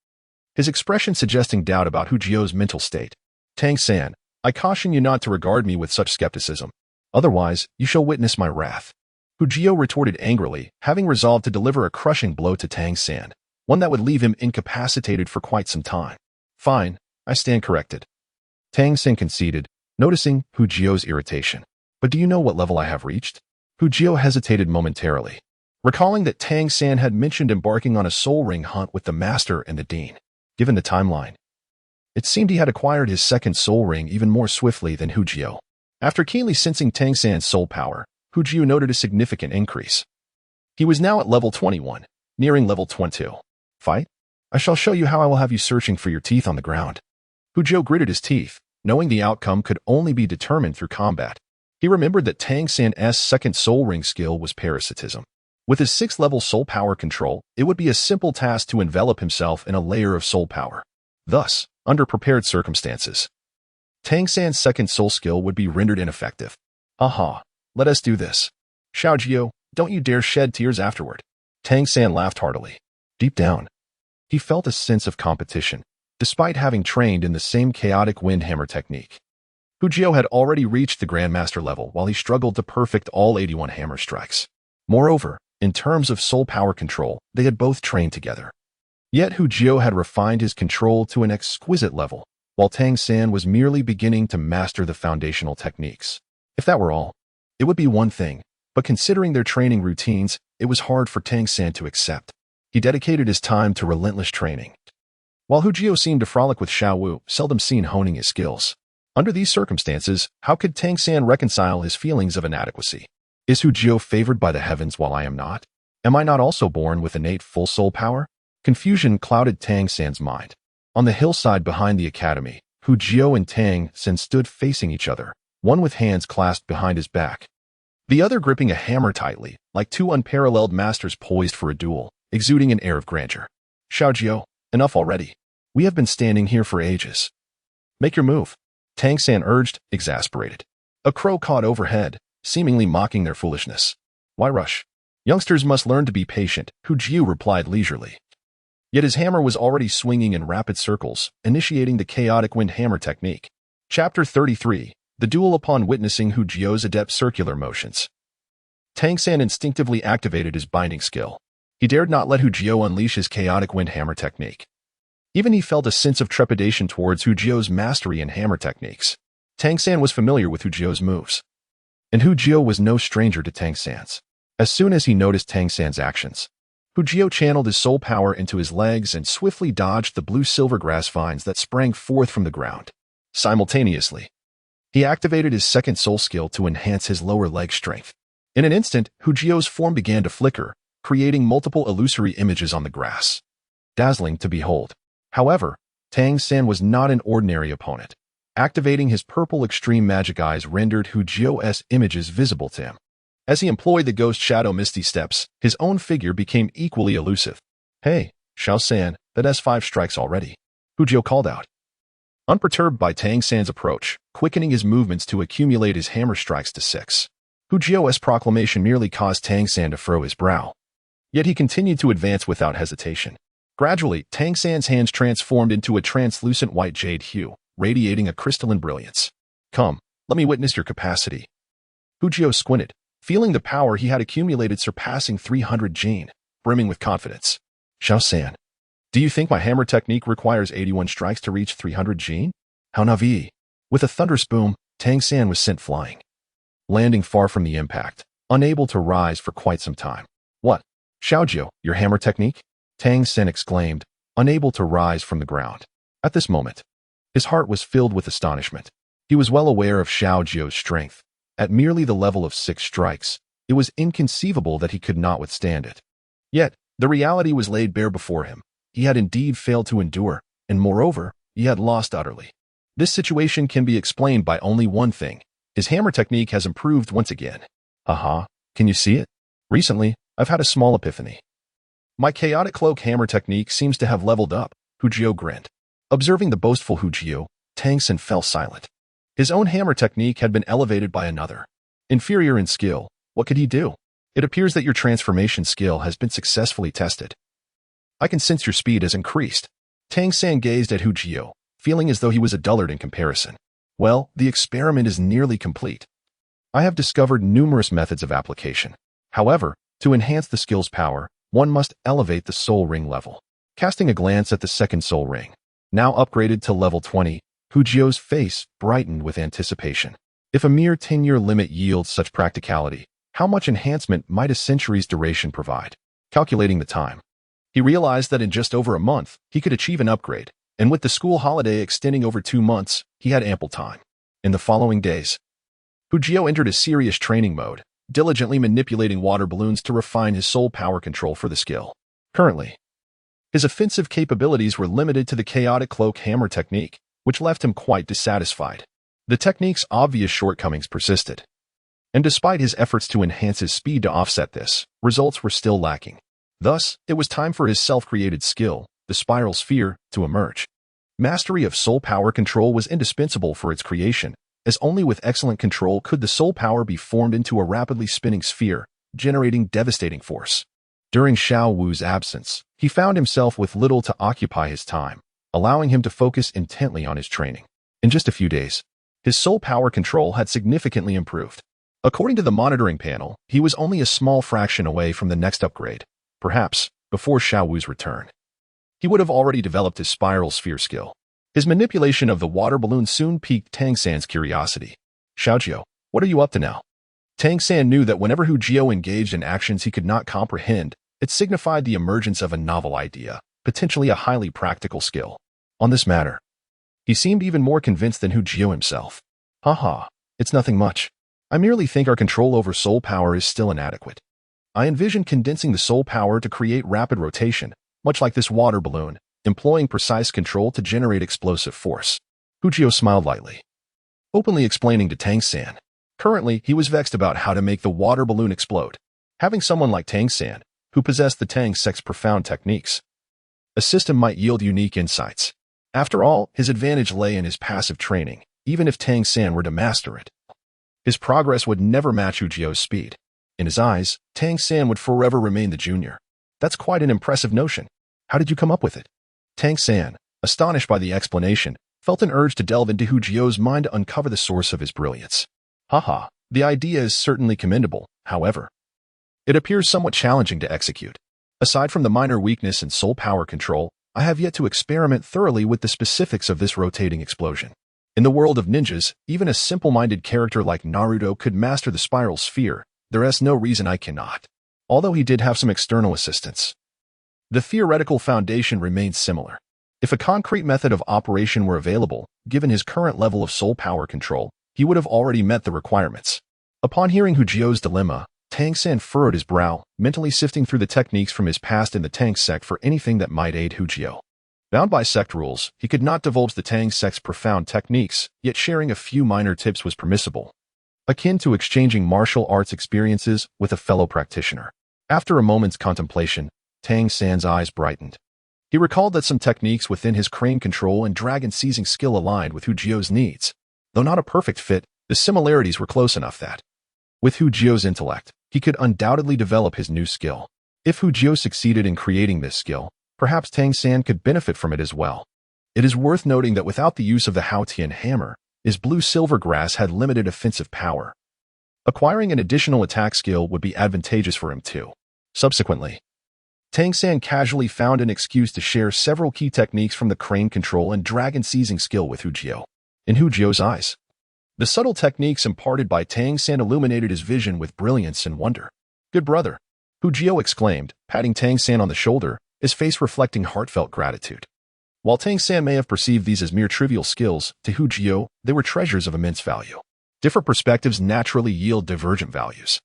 his expression suggesting doubt about Hu Jio's mental state. Tang San, I caution you not to regard me with such skepticism. Otherwise, you shall witness my wrath. Hu Jio retorted angrily, having resolved to deliver a crushing blow to Tang San, one that would leave him incapacitated for quite some time. Fine, I stand corrected. Tang San conceded, noticing Hu Jio's irritation. But do you know what level I have reached? Hu Jio hesitated momentarily, recalling that Tang San had mentioned embarking on a soul ring hunt with the master and the dean. Given the timeline, it seemed he had acquired his second soul ring even more swiftly than Hu Jio. After keenly sensing Tang San's soul power, Hu Jio noted a significant increase. He was now at level 21, nearing level 22. Fight? I shall show you how I will have you searching for your teeth on the ground. Hu Jio gritted his teeth, knowing the outcome could only be determined through combat. He remembered that Tang San's second soul ring skill was parasitism. With his 6th level soul power control, it would be a simple task to envelop himself in a layer of soul power. Thus, under prepared circumstances, Tang San's second soul skill would be rendered ineffective. Aha, let us do this. Xiao Jio, don't you dare shed tears afterward. Tang San laughed heartily. Deep down, he felt a sense of competition, despite having trained in the same chaotic wind hammer technique. Hu Jio had already reached the Grandmaster level while he struggled to perfect all 81 hammer strikes. Moreover, in terms of soul power control, they had both trained together. Yet Hu Jio had refined his control to an exquisite level, while Tang San was merely beginning to master the foundational techniques. If that were all, it would be one thing, but considering their training routines, it was hard for Tang San to accept. He dedicated his time to relentless training, while Hu Jio seemed to frolic with Xiao Wu, seldom seen honing his skills. Under these circumstances, how could Tang San reconcile his feelings of inadequacy? Is Hu Jio favored by the heavens while I am not? Am I not also born with innate full soul power? Confusion clouded Tang San's mind. On the hillside behind the academy, Hu Jio and Tang San stood facing each other, one with hands clasped behind his back, the other gripping a hammer tightly, like two unparalleled masters poised for a duel, exuding an air of grandeur. Xiao Jio, enough already. We have been standing here for ages. Make your move, Tang San urged, exasperated. A crow cawed overhead, seemingly mocking their foolishness. Why rush? Youngsters must learn to be patient, Hu Jio replied leisurely. Yet his hammer was already swinging in rapid circles, initiating the chaotic wind hammer technique. Chapter 33, The Duel. Upon witnessing Hu Jio's adept circular motions, Tang San instinctively activated his binding skill. He dared not let Hu Jio unleash his chaotic wind hammer technique. Even he felt a sense of trepidation towards Hu Jio's mastery in hammer techniques. Tang San was familiar with Hu Jio's moves, and Hu Jio was no stranger to Tang San's. As soon as he noticed Tang San's actions, Hu Jio channeled his soul power into his legs and swiftly dodged the blue-silver grass vines that sprang forth from the ground. Simultaneously, he activated his second soul skill to enhance his lower leg strength. In an instant, Hu Jio's form began to flicker, creating multiple illusory images on the grass. Dazzling to behold. However, Tang San was not an ordinary opponent. Activating his purple extreme magic eyes rendered Hu Jio's images visible to him. As he employed the ghost shadow misty steps, his own figure became equally elusive. Hey, Xiao San, that has 5 strikes already, Hu Jio called out, unperturbed by Tang San's approach, quickening his movements to accumulate his hammer strikes to 6. Hu Jio's proclamation merely caused Tang San to furrow his brow. Yet he continued to advance without hesitation. Gradually, Tang San's hands transformed into a translucent white jade hue, radiating a crystalline brilliance. Come, let me witness your capacity. Hu Jio squinted, feeling the power he had accumulated surpassing 300 jin, brimming with confidence. Xiao San, do you think my hammer technique requires 81 strikes to reach 300 jin? How naive. With a thunderous boom, Tang San was sent flying, landing far from the impact, unable to rise for quite some time. What? Xiao Jio, your hammer technique? Tang San exclaimed, unable to rise from the ground. At this moment, his heart was filled with astonishment. He was well aware of Xiao Jio's strength. At merely the level of 6 strikes, it was inconceivable that he could not withstand it. Yet, the reality was laid bare before him. He had indeed failed to endure, and moreover, he had lost utterly. This situation can be explained by only one thing. His hammer technique has improved once again. Haha, can you see it? Recently, I've had a small epiphany. My chaotic cloak hammer technique seems to have leveled up, Hu Jio grinned. Observing the boastful Hu Jio, Tang San fell silent. His own hammer technique had been elevated by another. Inferior in skill, what could he do? It appears that your transformation skill has been successfully tested. I can sense your speed has increased. Tang San gazed at Hu Jio, feeling as though he was a dullard in comparison. Well, the experiment is nearly complete. I have discovered numerous methods of application. However, to enhance the skill's power, one must elevate the soul ring level. Casting a glance at the second soul ring, now upgraded to level 20, Hu Jio's face brightened with anticipation. If a mere 10-year limit yields such practicality, how much enhancement might a century's duration provide? Calculating the time, he realized that in just over a month, he could achieve an upgrade, and with the school holiday extending over 2 months, he had ample time. In the following days, Hu Jio entered a serious training mode, diligently manipulating water balloons to refine his soul power control for the skill. Currently, his offensive capabilities were limited to the chaotic cloak hammer technique, which left him quite dissatisfied. The technique's obvious shortcomings persisted. And despite his efforts to enhance his speed to offset this, results were still lacking. Thus, it was time for his self-created skill, the spiral sphere, to emerge. Mastery of soul power control was indispensable for its creation, as only with excellent control could the soul power be formed into a rapidly spinning sphere, generating devastating force. During Xiao Wu's absence, he found himself with little to occupy his time, allowing him to focus intently on his training. In just a few days, his soul power control had significantly improved. According to the monitoring panel, he was only a small fraction away from the next upgrade, perhaps before Xiao Wu's return. He would have already developed his spiral sphere skill. His manipulation of the water balloon soon piqued Tang San's curiosity. Xiao, what are you up to now? Tang San knew that whenever Hu Jio engaged in actions he could not comprehend, it signified the emergence of a novel idea, potentially a highly practical skill. On this matter, he seemed even more convinced than Hu Jio himself. Haha, it's nothing much. I merely think our control over soul power is still inadequate. I envision condensing the soul power to create rapid rotation, much like this water balloon, employing precise control to generate explosive force. Hu Jio smiled lightly, openly explaining to Tang San. Currently, he was vexed about how to make the water balloon explode. Having someone like Tang San, who possessed the Tang Sect's profound techniques, a system might yield unique insights. After all, his advantage lay in his passive training, even if Tang San were to master it. His progress would never match Hu Jio's speed. In his eyes, Tang San would forever remain the junior. That's quite an impressive notion. How did you come up with it? Tang San, astonished by the explanation, felt an urge to delve into Hu Jio's mind to uncover the source of his brilliance. Haha, the idea is certainly commendable, however. It appears somewhat challenging to execute. Aside from the minor weakness in soul power control, I have yet to experiment thoroughly with the specifics of this rotating explosion. In the world of ninjas, even a simple-minded character like Naruto could master the spiral sphere. There is no reason I cannot. Although he did have some external assistance, the theoretical foundation remains similar. If a concrete method of operation were available, given his current level of soul power control, he would have already met the requirements. Upon hearing Hu Jio's dilemma, Tang San furrowed his brow, mentally sifting through the techniques from his past in the Tang sect for anything that might aid Hu Jio. Bound by sect rules, he could not divulge the Tang sect's profound techniques, yet sharing a few minor tips was permissible, akin to exchanging martial arts experiences with a fellow practitioner. After a moment's contemplation, Tang San's eyes brightened. He recalled that some techniques within his crane control and dragon seizing skill aligned with Hu Jio's needs. Though not a perfect fit, the similarities were close enough that, with Hu Jio's intellect, he could undoubtedly develop his new skill. If Hu Jio succeeded in creating this skill, perhaps Tang San could benefit from it as well. It is worth noting that without the use of the Haotian hammer, his blue-silver grass had limited offensive power. Acquiring an additional attack skill would be advantageous for him too. Subsequently, Tang San casually found an excuse to share several key techniques from the crane control and dragon seizing skill with Hu Jio. In Hu Jio's eyes, the subtle techniques imparted by Tang San illuminated his vision with brilliance and wonder. Good brother, Hu Jio exclaimed, patting Tang San on the shoulder, his face reflecting heartfelt gratitude. While Tang San may have perceived these as mere trivial skills, to Hu Jio, they were treasures of immense value. Different perspectives naturally yield divergent values.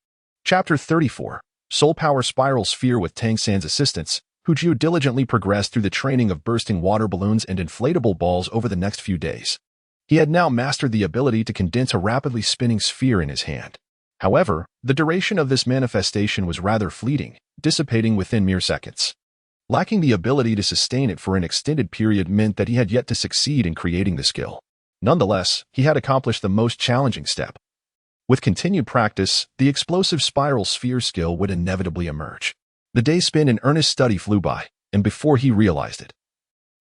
Chapter 34. Soul Power Spiral Sphere. With Tang San's assistance, Hu Jiu diligently progressed through the training of bursting water balloons and inflatable balls over the next few days. He had now mastered the ability to condense a rapidly spinning sphere in his hand. However, the duration of this manifestation was rather fleeting, dissipating within mere seconds. Lacking the ability to sustain it for an extended period meant that he had yet to succeed in creating the skill. Nonetheless, he had accomplished the most challenging step. With continued practice, the explosive spiral sphere skill would inevitably emerge. The days spent in earnest study flew by, and before he realized it,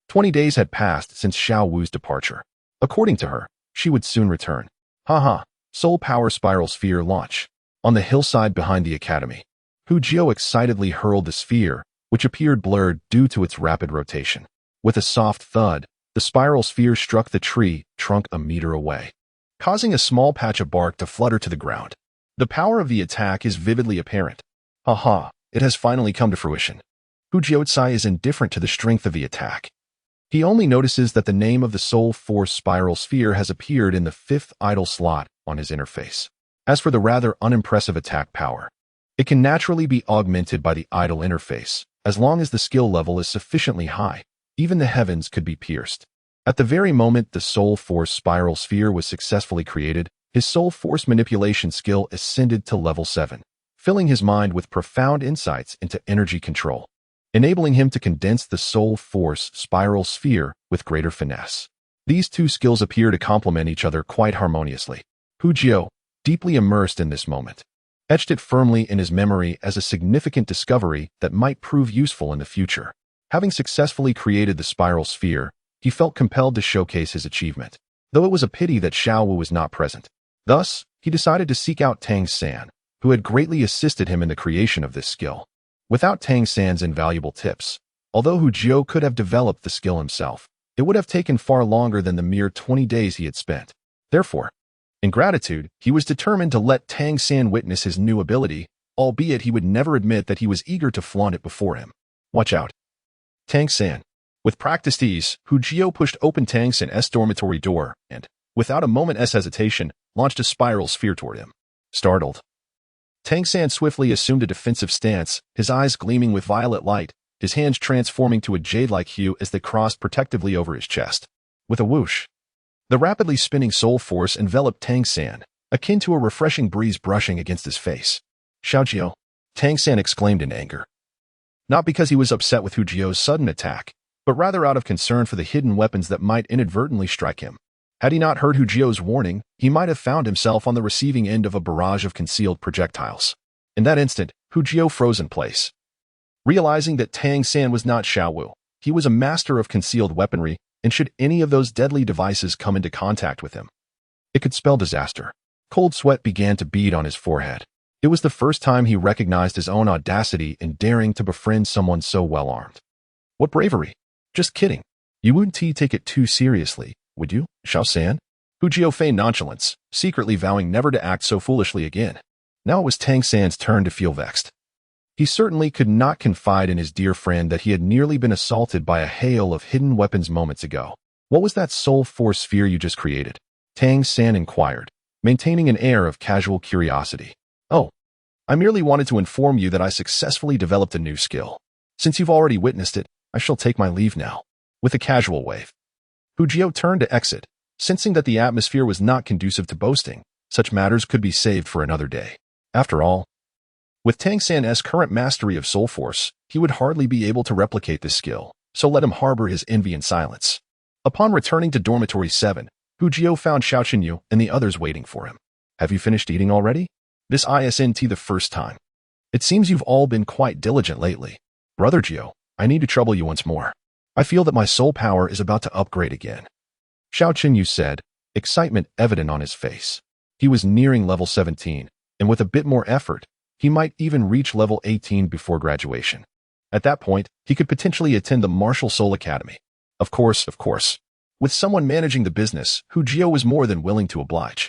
20 days had passed since Xiao Wu's departure. According to her, she would soon return. Haha, Soul Power Spiral Sphere launch. On the hillside behind the academy, Hu Jiu excitedly hurled the sphere, which appeared blurred due to its rapid rotation. With a soft thud, the spiral sphere struck the tree trunk a meter away, causing a small patch of bark to flutter to the ground. The power of the attack is vividly apparent. Haha, it has finally come to fruition. Hu Jiucai is indifferent to the strength of the attack. He only notices that the name of the Soul Force Spiral Sphere has appeared in the 5th idle slot on his interface. As for the rather unimpressive attack power, it can naturally be augmented by the idle interface. As long as the skill level is sufficiently high, even the heavens could be pierced. At the very moment the Soul Force Spiral Sphere was successfully created, his Soul Force manipulation skill ascended to level 7, filling his mind with profound insights into energy control, enabling him to condense the Soul Force Spiral Sphere with greater finesse. These two skills appear to complement each other quite harmoniously. Hu Jiu, deeply immersed in this moment, etched it firmly in his memory as a significant discovery that might prove useful in the future. Having successfully created the spiral sphere, he felt compelled to showcase his achievement, though it was a pity that Xiao Wu was not present. Thus, he decided to seek out Tang San, who had greatly assisted him in the creation of this skill. Without Tang San's invaluable tips, although Hu Jiu could have developed the skill himself, it would have taken far longer than the mere 20 days he had spent. Therefore, in gratitude, he was determined to let Tang San witness his new ability, albeit he would never admit that he was eager to flaunt it before him. Watch out. Tang San. With practiced ease, Hu Jiu pushed open Tang San's dormitory door and, without a moment's hesitation, launched a spiral sphere toward him. Startled, Tang San swiftly assumed a defensive stance, his eyes gleaming with violet light, his hands transforming to a jade-like hue as they crossed protectively over his chest. With a whoosh, the rapidly spinning soul force enveloped Tang San, akin to a refreshing breeze brushing against his face. Xiao Jiu, Tang San exclaimed in anger. Not because he was upset with Hu Jiu's sudden attack, but rather out of concern for the hidden weapons that might inadvertently strike him. Had he not heard Hu Jiu's warning, he might have found himself on the receiving end of a barrage of concealed projectiles. In that instant, Hu Jiu froze in place. Realizing that Tang San was not Xiao Wu, he was a master of concealed weaponry, and should any of those deadly devices come into contact with him, it could spell disaster. Cold sweat began to bead on his forehead. It was the first time he recognized his own audacity in daring to befriend someone so well-armed. What bravery! Just kidding. You wouldn't take it too seriously, would you, Xiao San? Hu Jiu feigned nonchalance, secretly vowing never to act so foolishly again. Now it was Tang San's turn to feel vexed. He certainly could not confide in his dear friend that he had nearly been assaulted by a hail of hidden weapons moments ago. What was that soul force sphere you just created? Tang San inquired, maintaining an air of casual curiosity. Oh, I merely wanted to inform you that I successfully developed a new skill. Since you've already witnessed it, I shall take my leave now. With a casual wave, Hu Jiu turned to exit, sensing that the atmosphere was not conducive to boasting. Such matters could be saved for another day. After all, with Tang San's current mastery of Soul Force, he would hardly be able to replicate this skill, so let him harbor his envy in silence. Upon returning to Dormitory 7, Hu Jiu found Xiao Qinyu and the others waiting for him. Have you finished eating already? This isn't the first time. It seems you've all been quite diligent lately. Brother Jiu, I need to trouble you once more. I feel that my soul power is about to upgrade again. Xiao Qinyu said, excitement evident on his face. He was nearing level 17, and with a bit more effort, he might even reach level 18 before graduation. At that point, he could potentially attend the Martial Soul Academy. Of course. With someone managing the business, Hu Jiu was more than willing to oblige.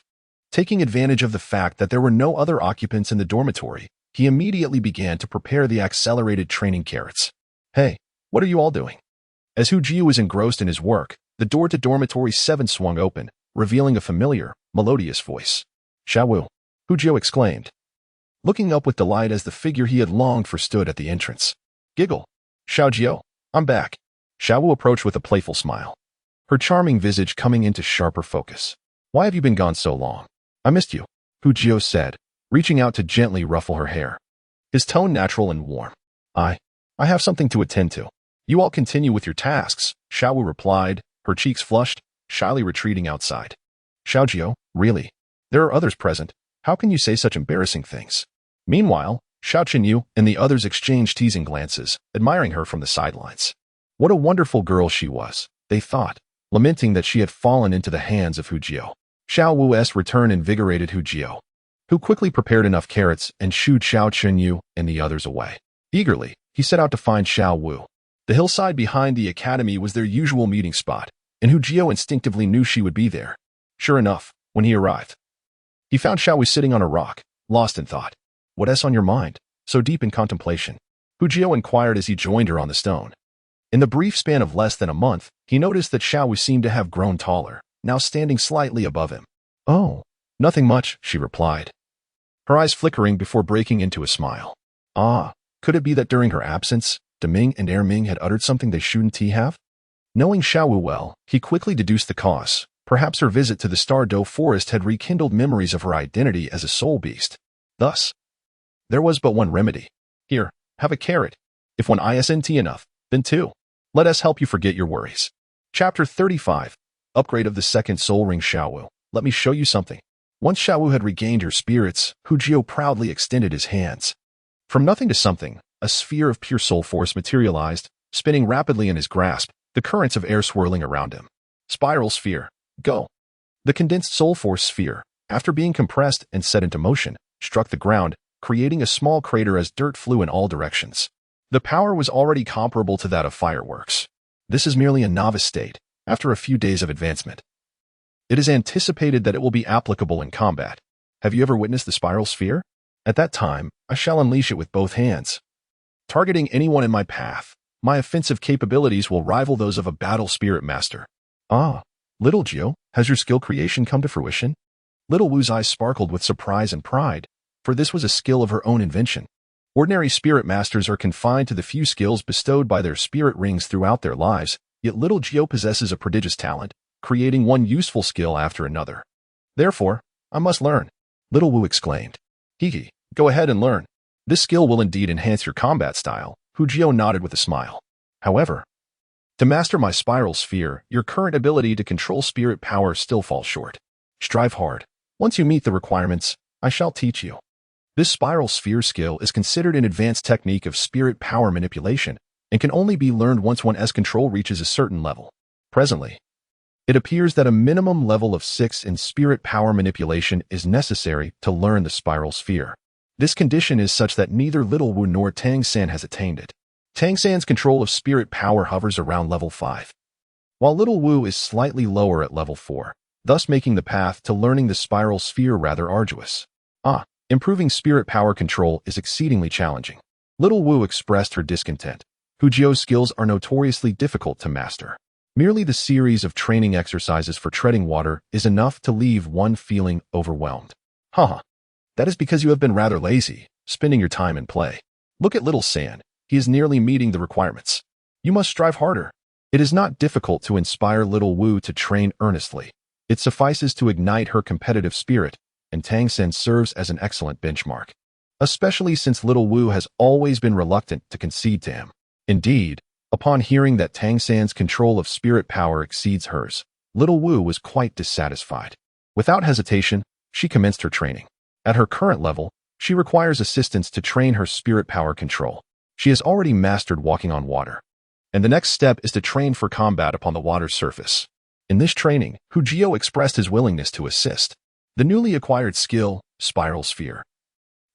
Taking advantage of the fact that there were no other occupants in the dormitory, he immediately began to prepare the accelerated training carrots. Hey, what are you all doing? As Hu Jiu was engrossed in his work, the door to Dormitory 7 swung open, revealing a familiar, melodious voice. Xiao Wu, Hu Jiu exclaimed, looking up with delight as the figure he had longed for stood at the entrance. Giggle. Xiao, I'm back. Xiao Wu approached with a playful smile, her charming visage coming into sharper focus. Why have you been gone so long? I missed you, Hu said, reaching out to gently ruffle her hair. His tone natural and warm. I have something to attend to. You all continue with your tasks, Xiao Wu replied, her cheeks flushed, shyly retreating outside. Xiao, really? There are others present. How can you say such embarrassing things? Meanwhile, Xiao Chenyu and the others exchanged teasing glances, admiring her from the sidelines. What a wonderful girl she was, they thought, lamenting that she had fallen into the hands of Hu. Xiao Wu's return invigorated Hu, who quickly prepared enough carrots and shooed Xiao Chenyu and the others away. Eagerly, he set out to find Xiao Wu. The hillside behind the academy was their usual meeting spot, and Hu instinctively knew she would be there. Sure enough, when he arrived, he found Xiao Wu sitting on a rock, lost in thought. What's on your mind, so deep in contemplation? Hu inquired as he joined her on the stone. In the brief span of less than a month, he noticed that Xiao Wu seemed to have grown taller, now standing slightly above him. Oh, nothing much, she replied, her eyes flickering before breaking into a smile. Ah, could it be that during her absence, Deming and Erming had uttered something they shouldn't have? Knowing Xiao Wu well, he quickly deduced the cause. Perhaps her visit to the Star Doe forest had rekindled memories of her identity as a soul beast. Thus, there was but one remedy. Here, have a carrot. If one isn't enough, then two. Let us help you forget your worries. Chapter 35. Upgrade of the second soul ring. Xiao Wu, let me show you something. Once Xiao Wu had regained her spirits, Hu proudly extended his hands. From nothing to something, a sphere of pure soul force materialized, spinning rapidly in his grasp, the currents of air swirling around him. Spiral sphere. Go. The condensed soul force sphere, after being compressed and set into motion, struck the ground, creating a small crater as dirt flew in all directions. The power was already comparable to that of fireworks. This is merely a novice state, after a few days of advancement. It is anticipated that it will be applicable in combat. Have you ever witnessed the spiral sphere? At that time, I shall unleash it with both hands. Targeting anyone in my path, my offensive capabilities will rival those of a battle spirit master. Ah, little Gio, has your skill creation come to fruition? Little Wu's eyes sparkled with surprise and pride, for this was a skill of her own invention. Ordinary spirit masters are confined to the few skills bestowed by their spirit rings throughout their lives, yet little Gio possesses a prodigious talent, creating one useful skill after another. Therefore, I must learn, little Wu exclaimed. Hee, go ahead and learn. This skill will indeed enhance your combat style, Hu nodded with a smile. However, to master my spiral sphere, your current ability to control spirit power still falls short. Strive hard. Once you meet the requirements, I shall teach you. This spiral sphere skill is considered an advanced technique of spirit power manipulation and can only be learned once one's control reaches a certain level. Presently, it appears that a minimum level of 6 in spirit power manipulation is necessary to learn the spiral sphere. This condition is such that neither Little Wu nor Tang San has attained it. Tang San's control of spirit power hovers around level 5, while Little Wu is slightly lower at level 4, thus making the path to learning the spiral sphere rather arduous. Improving spirit power control is exceedingly challenging. Little Wu expressed her discontent. Hu skills are notoriously difficult to master. Merely the series of training exercises for treading water is enough to leave one feeling overwhelmed. That is because you have been rather lazy, spending your time in play. Look at Little San. He is nearly meeting the requirements. You must strive harder. It is not difficult to inspire Little Wu to train earnestly. It suffices to ignite her competitive spirit, and Tang San serves as an excellent benchmark, especially since Little Wu has always been reluctant to concede to him. Indeed, upon hearing that Tang San's control of spirit power exceeds hers, Little Wu was quite dissatisfied. Without hesitation, she commenced her training. At her current level, she requires assistance to train her spirit power control. She has already mastered walking on water, and the next step is to train for combat upon the water's surface. In this training, Hu expressed his willingness to assist. The newly acquired skill, Spiral Sphere,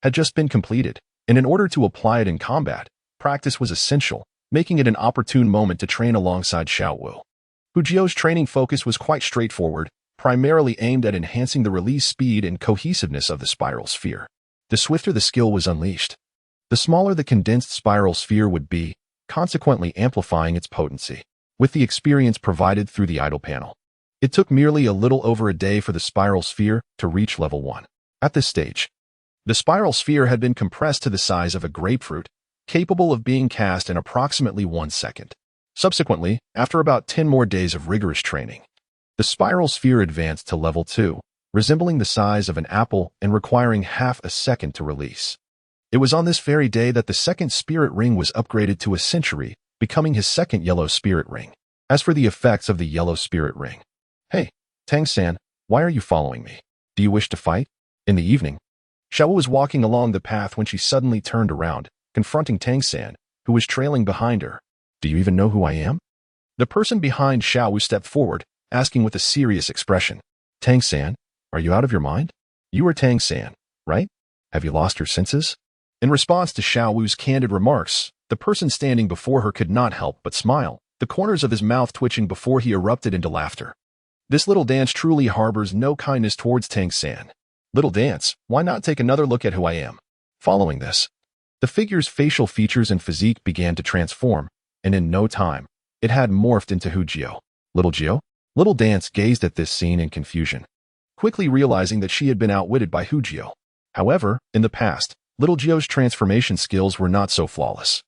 had just been completed, and in order to apply it in combat, practice was essential, making it an opportune moment to train alongside Xiao Wu. Hu training focus was quite straightforward, primarily aimed at enhancing the release speed and cohesiveness of the Spiral Sphere. The swifter the skill was unleashed, the smaller the condensed Spiral Sphere would be, consequently amplifying its potency. With the experience provided through the idle panel, it took merely a little over a day for the Spiral Sphere to reach level 1. At this stage, the Spiral Sphere had been compressed to the size of a grapefruit, capable of being cast in approximately 1 second. Subsequently, after about 10 more days of rigorous training, the spiral sphere advanced to level 2, resembling the size of an apple and requiring half a second to release. It was on this very day that the second spirit ring was upgraded to a century, becoming his second yellow spirit ring. As for the effects of the yellow spirit ring, "Hey, Tang San, why are you following me? Do you wish to fight?" In the evening, Xiao Wu was walking along the path when she suddenly turned around, confronting Tang San, who was trailing behind her. "Do you even know who I am?" The person behind Xiao Wu stepped forward, asking with a serious expression. "Tang San, are you out of your mind? You are Tang San, right? Have you lost your senses?" In response to Xiao Wu's candid remarks, the person standing before her could not help but smile, the corners of his mouth twitching before he erupted into laughter. This little dance truly harbors no kindness towards Tang San. "Little dance, why not take another look at who I am?" Following this, the figure's facial features and physique began to transform, and in no time, it had morphed into Hu Jio. Little Jio? Little Dance gazed at this scene in confusion, quickly realizing that she had been outwitted by Hu Jio. However, in the past, Little Jio's transformation skills were not so flawless.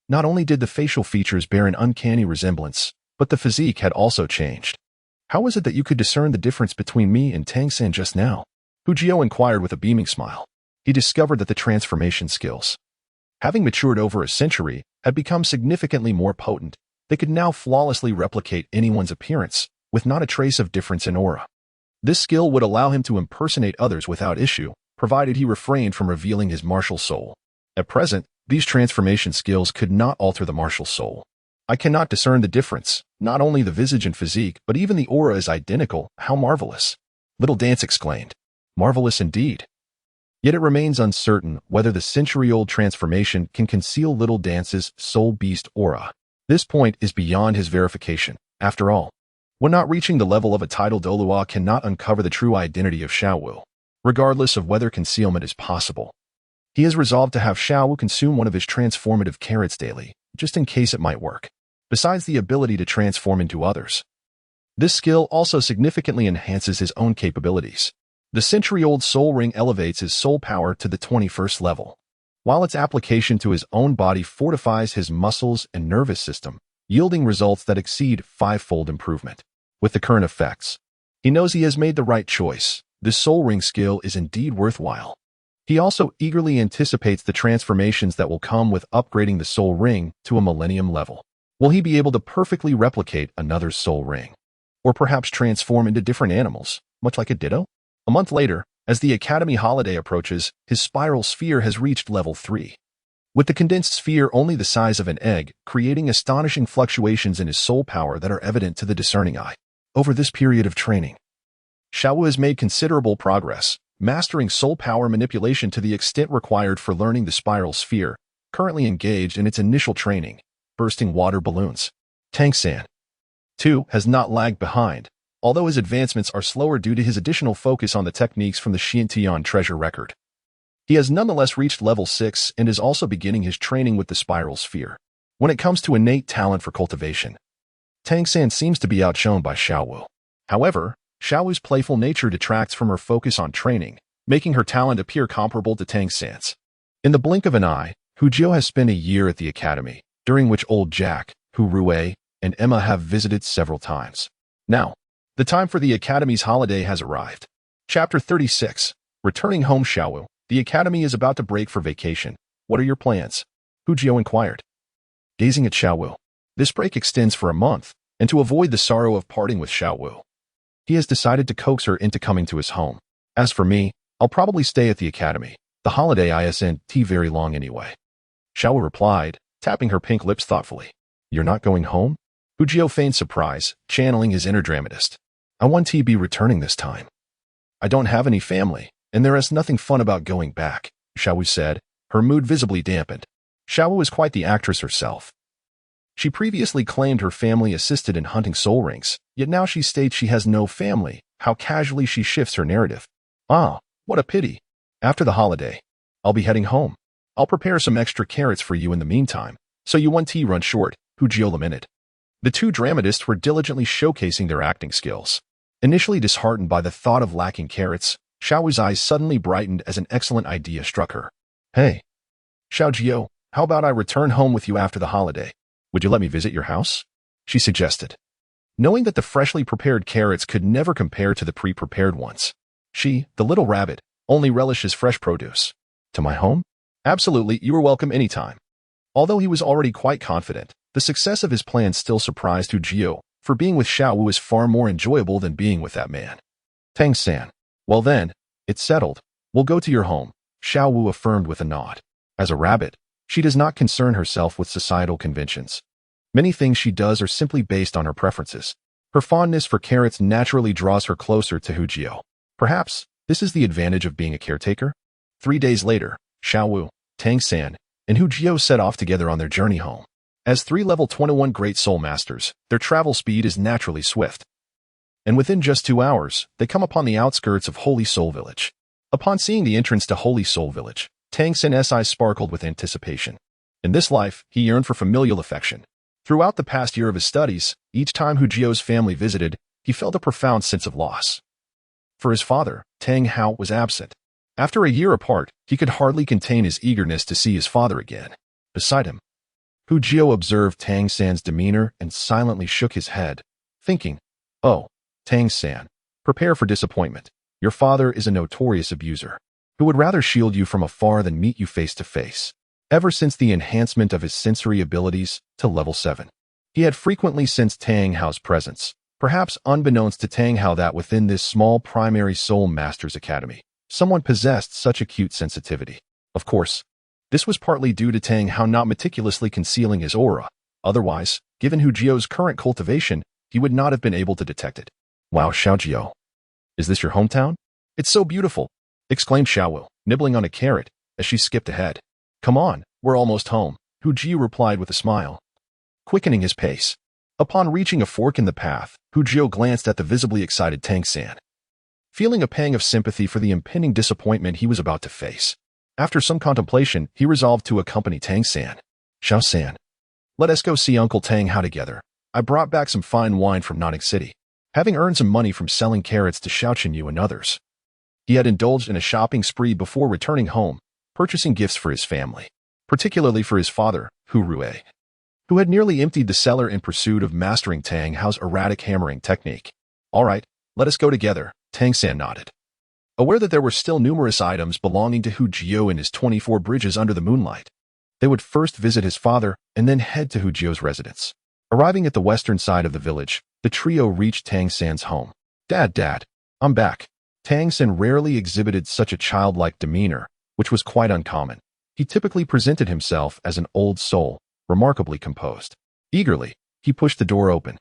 Not only did the facial features bear an uncanny resemblance, but the physique had also changed. "How is it that you could discern the difference between me and Tang San just now?" Hu Jio inquired with a beaming smile. He discovered that the transformation skills, having matured over a century, had become significantly more potent. They could now flawlessly replicate anyone's appearance, with not a trace of difference in aura. This skill would allow him to impersonate others without issue, provided he refrained from revealing his martial soul. At present, these transformation skills could not alter the martial soul. "I cannot discern the difference. Not only the visage and physique, but even the aura is identical. How marvelous!" Little Dance exclaimed. "Marvelous indeed." Yet it remains uncertain whether the century-old transformation can conceal Little Dance's soul beast aura. This point is beyond his verification. After all, when not reaching the level of a title, Douluo cannot uncover the true identity of Xiao Wu, regardless of whether concealment is possible. He is resolved to have Xiao Wu consume one of his transformative carrots daily, just in case it might work. Besides the ability to transform into others, this skill also significantly enhances his own capabilities. The century-old soul ring elevates his soul power to the 21st level, while its application to his own body fortifies his muscles and nervous system, yielding results that exceed 5-fold improvement. With the current effects, he knows he has made the right choice. This soul ring skill is indeed worthwhile. He also eagerly anticipates the transformations that will come with upgrading the soul ring to a millennium level. Will he be able to perfectly replicate another soul ring? Or perhaps transform into different animals, much like a ditto? A month later, as the Academy holiday approaches, his spiral sphere has reached level 3. With the condensed sphere only the size of an egg, creating astonishing fluctuations in his soul power that are evident to the discerning eye. Over this period of training, Xiao Wu has made considerable progress, mastering soul power manipulation to the extent required for learning the spiral sphere, currently engaged in its initial training, bursting water balloons. Tang San, too, has not lagged behind, although his advancements are slower due to his additional focus on the techniques from the Xiantian treasure record. He has nonetheless reached level 6 and is also beginning his training with the spiral sphere. When it comes to innate talent for cultivation, Tang San seems to be outshone by Xiao Wu. However, Xiao Wu's playful nature detracts from her focus on training, making her talent appear comparable to Tang San's. In the blink of an eye, Hu Jio has spent a year at the academy, during which old Jack, Hu Rui, and Emma have visited several times. Now, the time for the Academy's holiday has arrived. Chapter 36. Returning home. Xiao Wu, the Academy is about to break for vacation. What are your plans? Hu Jio inquired. Gazing at Xiao Wu. This break extends for a month, and to avoid the sorrow of parting with Xiao Wu, he has decided to coax her into coming to his home. As for me, I'll probably stay at the Academy. The holiday isn't very long anyway. Xiao Wu replied, tapping her pink lips thoughtfully. You're not going home? Hu Jio feigned surprise, channeling his inner dramatist. I want to be returning this time. I don't have any family, and there is nothing fun about going back, Xiao Wu said, her mood visibly dampened. Xiao Wu is quite the actress herself. She previously claimed her family assisted in hunting soul rings, yet now she states she has no family. How casually she shifts her narrative. Ah, what a pity. After the holiday, I'll be heading home. I'll prepare some extra carrots for you in the meantime, so you won't run short, Hu Jio lamented. The two dramatists were diligently showcasing their acting skills. Initially disheartened by the thought of lacking carrots, Xiao Wu's eyes suddenly brightened as an excellent idea struck her. Hey, Xiao Jio, How about I return home with you after the holiday? Would you let me visit your house? She suggested. Knowing that the freshly prepared carrots could never compare to the pre-prepared ones. She, the little rabbit, only relishes fresh produce. To my home? Absolutely, you are welcome anytime. Although he was already quite confident, the success of his plan still surprised Hu Jio, for being with Xiao Wu is far more enjoyable than being with that man. Tang San. Well then, it's settled. We'll go to your home, Xiao Wu affirmed with a nod. As a rabbit, she does not concern herself with societal conventions. Many things she does are simply based on her preferences. Her fondness for carrots naturally draws her closer to Hu Jio. Perhaps, this is the advantage of being a caretaker? 3 days later, Xiao Wu, Tang San, and Hu Jio set off together on their journey home. As 3 level 21 Great Soul Masters, their travel speed is naturally swift. And within just 2 hours, they come upon the outskirts of Holy Soul Village. Upon seeing the entrance to Holy Soul Village, Tang San's eyes sparkled with anticipation. In this life, he yearned for familial affection. Throughout the past year of his studies, each time Hu Jio's family visited, he felt a profound sense of loss. For his father, Tang Hao was absent. After a year apart, he could hardly contain his eagerness to see his father again. Beside him, Hu Jio observed Tang San's demeanor and silently shook his head, thinking, "Oh, Tang San, prepare for disappointment. Your father is a notorious abuser, who would rather shield you from afar than meet you face to face." Ever since the enhancement of his sensory abilities to level 7, he had frequently sensed Tang Hao's presence, perhaps unbeknownst to Tang Hao that within this small primary soul master's academy, someone possessed such acute sensitivity. Of course, this was partly due to Tang Hao not meticulously concealing his aura. Otherwise, given Hu Jio's current cultivation, he would not have been able to detect it. Wow, Xiao Jio. Is this your hometown? It's so beautiful, exclaimed Xiao Wu, nibbling on a carrot, as she skipped ahead. Come on, we're almost home, Hu Jio replied with a smile, quickening his pace. Upon reaching a fork in the path, Hu Jio glanced at the visibly excited Tang San, feeling a pang of sympathy for the impending disappointment he was about to face. After some contemplation, he resolved to accompany Tang San. Xiao San, let us go see Uncle Tang Hao together. I brought back some fine wine from Nanning City, having earned some money from selling carrots to Xiao Yu and others. He had indulged in a shopping spree before returning home, purchasing gifts for his family, particularly for his father, Hu Rue, who had nearly emptied the cellar in pursuit of mastering Tang Hao's erratic hammering technique. All right, let us go together, Tang San nodded. Aware that there were still numerous items belonging to Hu Jio in his 24 bridges under the moonlight, they would first visit his father and then head to Hu Jio's residence. Arriving at the western side of the village, the trio reached Tang San's home. Dad, I'm back. Tang San rarely exhibited such a childlike demeanor, which was quite uncommon. He typically presented himself as an old soul, remarkably composed. Eagerly, he pushed the door open,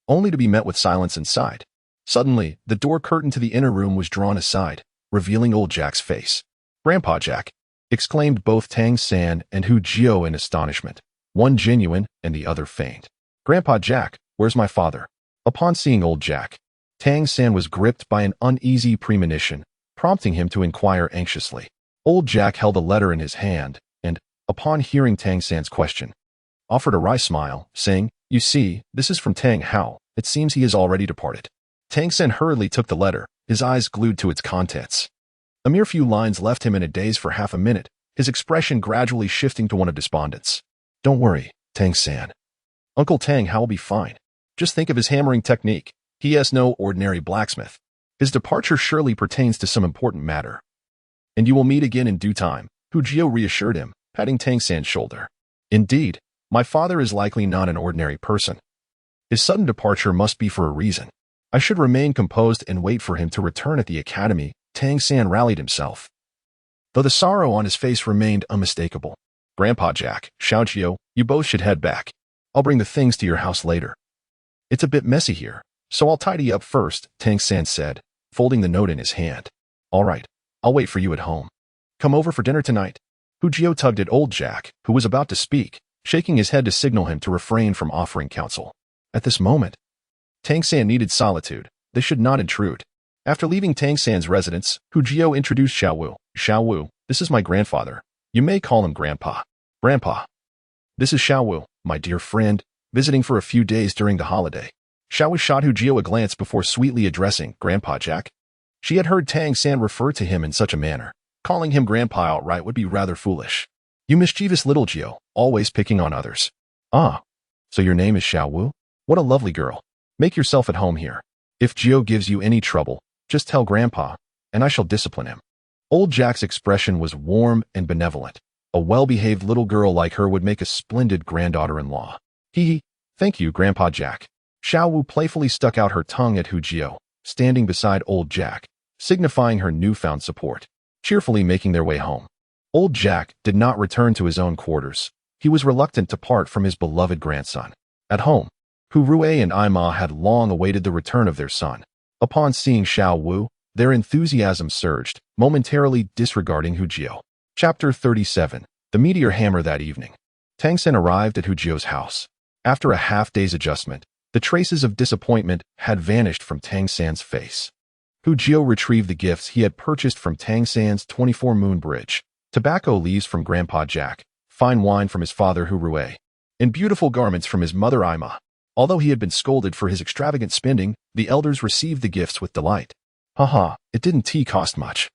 only to be met with silence inside. Suddenly, the door curtain to the inner room was drawn aside, revealing old Jack's face. Grandpa Jack, exclaimed both Tang San and Hu Jio in astonishment, one genuine and the other feigned. Grandpa Jack, where's my father? Upon seeing old Jack, Tang San was gripped by an uneasy premonition, prompting him to inquire anxiously. Old Jack held a letter in his hand, and, upon hearing Tang San's question, offered a wry smile, saying, You see, this is from Tang Hao. It seems he has already departed. Tang San hurriedly took the letter, his eyes glued to its contents. A mere few lines left him in a daze for half a minute, his expression gradually shifting to one of despondence. Don't worry, Tang San. Uncle Tang Hao will be fine. Just think of his hammering technique. He is no ordinary blacksmith. His departure surely pertains to some important matter. And you will meet again in due time, Hu Jio reassured him, patting Tang San's shoulder. Indeed, my father is likely not an ordinary person. His sudden departure must be for a reason. I should remain composed and wait for him to return at the academy. Tang San rallied himself, though the sorrow on his face remained unmistakable. Grandpa Jack, Xiao Jio, you both should head back. I'll bring the things to your house later. It's a bit messy here, so I'll tidy up first, Tang San said, folding the note in his hand. All right, I'll wait for you at home. Come over for dinner tonight. Hu Jio tugged at old Jack, who was about to speak, shaking his head to signal him to refrain from offering counsel. At this moment, Tang San needed solitude. They should not intrude. After leaving Tang San's residence, Hu Jio introduced Xiao Wu. Xiao Wu, this is my grandfather. You may call him Grandpa. Grandpa. This is Xiao Wu, my dear friend, visiting for a few days during the holiday. Xiao Wu shot Hu Jio a glance before sweetly addressing Grandpa Jack. She had heard Tang San refer to him in such a manner. Calling him Grandpa outright would be rather foolish. You mischievous little Geo, always picking on others. Ah, so your name is Xiao Wu? What a lovely girl. Make yourself at home here. If Geo gives you any trouble, just tell Grandpa, and I shall discipline him. Old Jack's expression was warm and benevolent. A well-behaved little girl like her would make a splendid granddaughter-in-law. Hee, thank you, Grandpa Jack. Xiao Wu playfully stuck out her tongue at Hu Jio, standing beside Old Jack, signifying her newfound support, cheerfully making their way home. Old Jack did not return to his own quarters. He was reluctant to part from his beloved grandson. At home, Hu Rue and Ima had long awaited the return of their son. Upon seeing Xiao Wu, their enthusiasm surged, momentarily disregarding Hu Jio. Chapter 37. The Meteor Hammer. That evening, Tang San arrived at Hu Jio's house. After a half-day's adjustment, the traces of disappointment had vanished from Tang San's face. Hu Jio retrieved the gifts he had purchased from Tang San's 24-moon bridge, tobacco leaves from Grandpa Jack, fine wine from his father Hu Rue, and beautiful garments from his mother Ima. Although he had been scolded for his extravagant spending, the elders received the gifts with delight. Haha, it didn't cost much.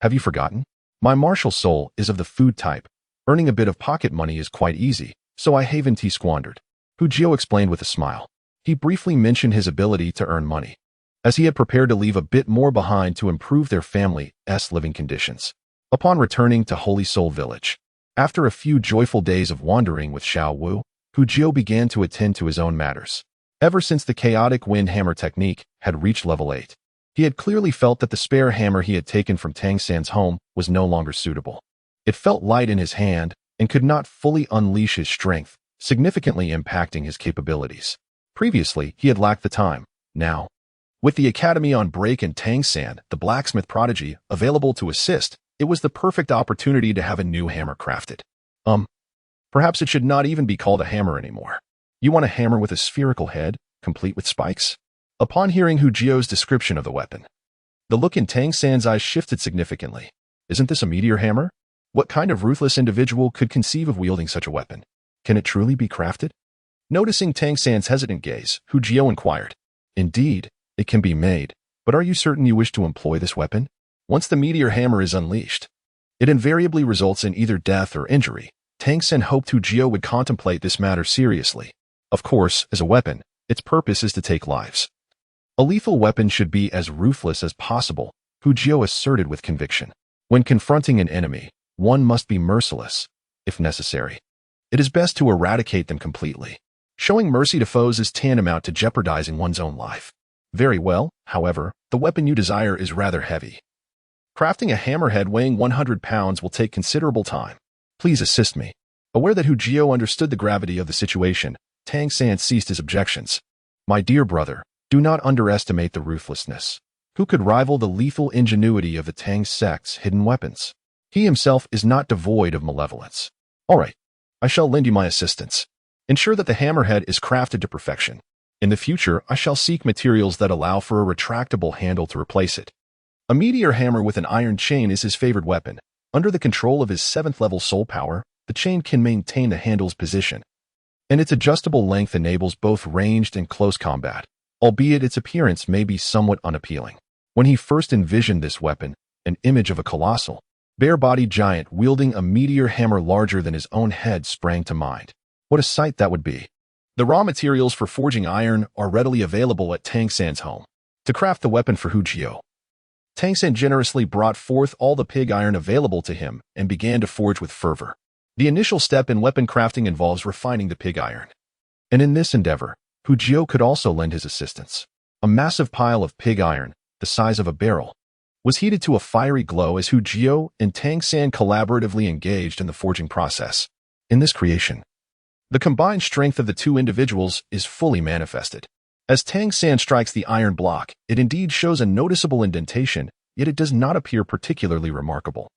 Have you forgotten? My martial soul is of the food type. Earning a bit of pocket money is quite easy, so I haven't squandered. Hu Jio explained with a smile. He briefly mentioned his ability to earn money, as he had prepared to leave a bit more behind to improve their family's living conditions. Upon returning to Holy Soul Village, after a few joyful days of wandering with Xiao Wu, Hu Jio began to attend to his own matters. Ever since the chaotic wind hammer technique had reached level 8, he had clearly felt that the spare hammer he had taken from Tang San's home was no longer suitable. It felt light in his hand and could not fully unleash his strength, significantly impacting his capabilities. Previously, he had lacked the time. Now, with the academy on break and Tang San, the blacksmith prodigy, available to assist, it was the perfect opportunity to have a new hammer crafted. Perhaps it should not even be called a hammer anymore. You want a hammer with a spherical head, complete with spikes? Upon hearing Hu Jio's description of the weapon, the look in Tang San's eyes shifted significantly. Isn't this a meteor hammer? What kind of ruthless individual could conceive of wielding such a weapon? Can it truly be crafted? Noticing Tang San's hesitant gaze, Hu Jio inquired. Indeed, it can be made, but are you certain you wish to employ this weapon? Once the meteor hammer is unleashed, it invariably results in either death or injury. Tang San hoped Hu Jio would contemplate this matter seriously. Of course, as a weapon, its purpose is to take lives. A lethal weapon should be as ruthless as possible, Hu Jio asserted with conviction. When confronting an enemy, one must be merciless, if necessary. It is best to eradicate them completely. Showing mercy to foes is tantamount to jeopardizing one's own life. Very well, however, the weapon you desire is rather heavy. Crafting a hammerhead weighing 100 pounds will take considerable time. Please assist me. Aware that Hu Jio understood the gravity of the situation, Tang San ceased his objections. My dear brother, do not underestimate the ruthlessness. Who could rival the lethal ingenuity of the Tang sect's hidden weapons? He himself is not devoid of malevolence. All right, I shall lend you my assistance. Ensure that the hammerhead is crafted to perfection. In the future, I shall seek materials that allow for a retractable handle to replace it. A meteor hammer with an iron chain is his favored weapon. Under the control of his 7th-level soul power, the chain can maintain the handle's position, and its adjustable length enables both ranged and close combat, albeit its appearance may be somewhat unappealing. When he first envisioned this weapon, an image of a colossal, bare-bodied giant wielding a meteor hammer larger than his own head sprang to mind. What a sight that would be! The raw materials for forging iron are readily available at Tang San's home. To craft the weapon for Hu Jio, Tang San generously brought forth all the pig iron available to him and began to forge with fervor. The initial step in weapon crafting involves refining the pig iron, and in this endeavor, Hu Jio could also lend his assistance. A massive pile of pig iron, the size of a barrel, was heated to a fiery glow as Hu Jio and Tang San collaboratively engaged in the forging process. In this creation, the combined strength of the two individuals is fully manifested. As Tang San strikes the iron block, it indeed shows a noticeable indentation, yet it does not appear particularly remarkable.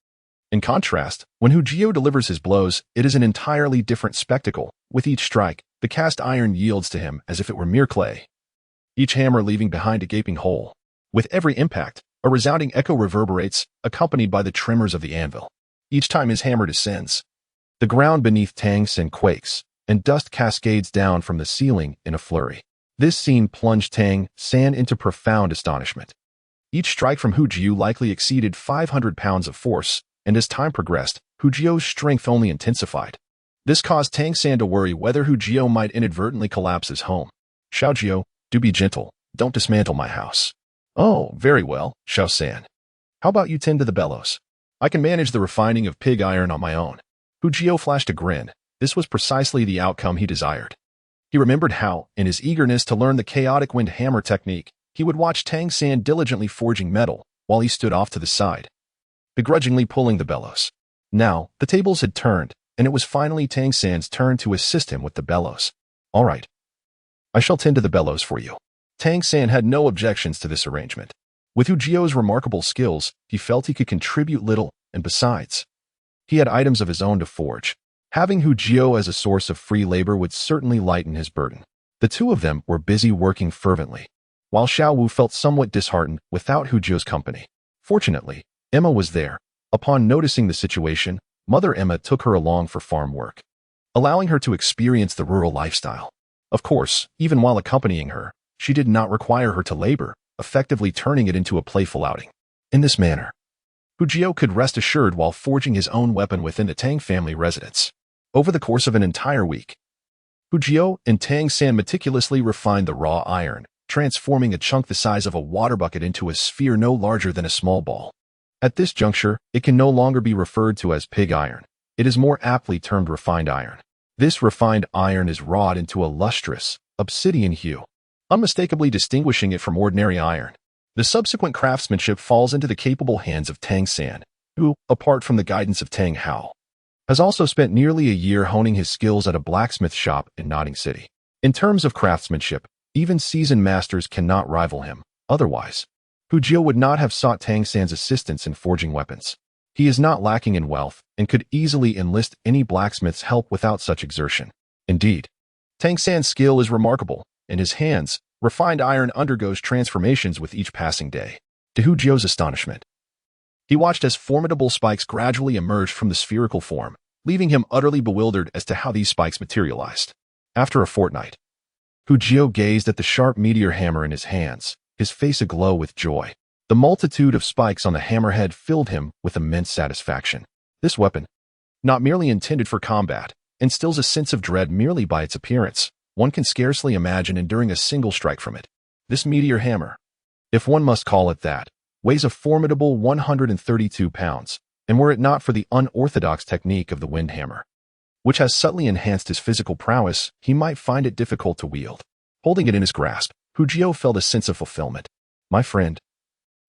In contrast, when Hu Jio delivers his blows, it is an entirely different spectacle. With each strike, the cast iron yields to him as if it were mere clay, each hammer leaving behind a gaping hole. With every impact, a resounding echo reverberates, accompanied by the tremors of the anvil. Each time his hammer descends, the ground beneath Tang San quakes, and dust cascades down from the ceiling in a flurry. This scene plunged Tang San into profound astonishment. Each strike from Hu Jio likely exceeded 500 pounds of force, and as time progressed, Hu Jio's strength only intensified. This caused Tang San to worry whether Hu Jio might inadvertently collapse his home. Xiao Jio, do be gentle. Don't dismantle my house. Oh, very well, Xiao San. How about you tend to the bellows? I can manage the refining of pig iron on my own. Hu Jio flashed a grin. This was precisely the outcome he desired. He remembered how, in his eagerness to learn the chaotic wind hammer technique, he would watch Tang San diligently forging metal while he stood off to the side, begrudgingly pulling the bellows. Now, the tables had turned, and it was finally Tang San's turn to assist him with the bellows. All right. I shall tend to the bellows for you. Tang San had no objections to this arrangement. With Hu Jio's remarkable skills, he felt he could contribute little, and besides, he had items of his own to forge. Having Hu Jio as a source of free labor would certainly lighten his burden. The two of them were busy working fervently, while Xiao Wu felt somewhat disheartened without Hu Jio's company. Fortunately, Emma was there. Upon noticing the situation, Mother Emma took her along for farm work, allowing her to experience the rural lifestyle. Of course, even while accompanying her, she did not require her to labor, effectively turning it into a playful outing. In this manner, Hu Jio could rest assured while forging his own weapon within the Tang family residence. Over the course of an entire week, Hu Jio and Tang San meticulously refined the raw iron, transforming a chunk the size of a water bucket into a sphere no larger than a small ball. At this juncture, it can no longer be referred to as pig iron. It is more aptly termed refined iron. This refined iron is wrought into a lustrous, obsidian hue, unmistakably distinguishing it from ordinary iron. The subsequent craftsmanship falls into the capable hands of Tang San, who, apart from the guidance of Tang Hao, has also spent nearly a year honing his skills at a blacksmith shop in Notting City. In terms of craftsmanship, even seasoned masters cannot rival him. Otherwise, Hu Jio would not have sought Tang San's assistance in forging weapons. He is not lacking in wealth and could easily enlist any blacksmith's help without such exertion. Indeed, Tang San's skill is remarkable. In his hands, refined iron undergoes transformations with each passing day. To Hu Jio's astonishment, he watched as formidable spikes gradually emerged from the spherical form, leaving him utterly bewildered as to how these spikes materialized. After a fortnight, Hu Jio gazed at the sharp meteor hammer in his hands, his face aglow with joy. The multitude of spikes on the hammerhead filled him with immense satisfaction. This weapon, not merely intended for combat, instills a sense of dread merely by its appearance. One can scarcely imagine enduring a single strike from it. This meteor hammer, if one must call it that, weighs a formidable 132 pounds, and were it not for the unorthodox technique of the wind hammer, which has subtly enhanced his physical prowess, he might find it difficult to wield. Holding it in his grasp, Hu Jio felt a sense of fulfillment. My friend,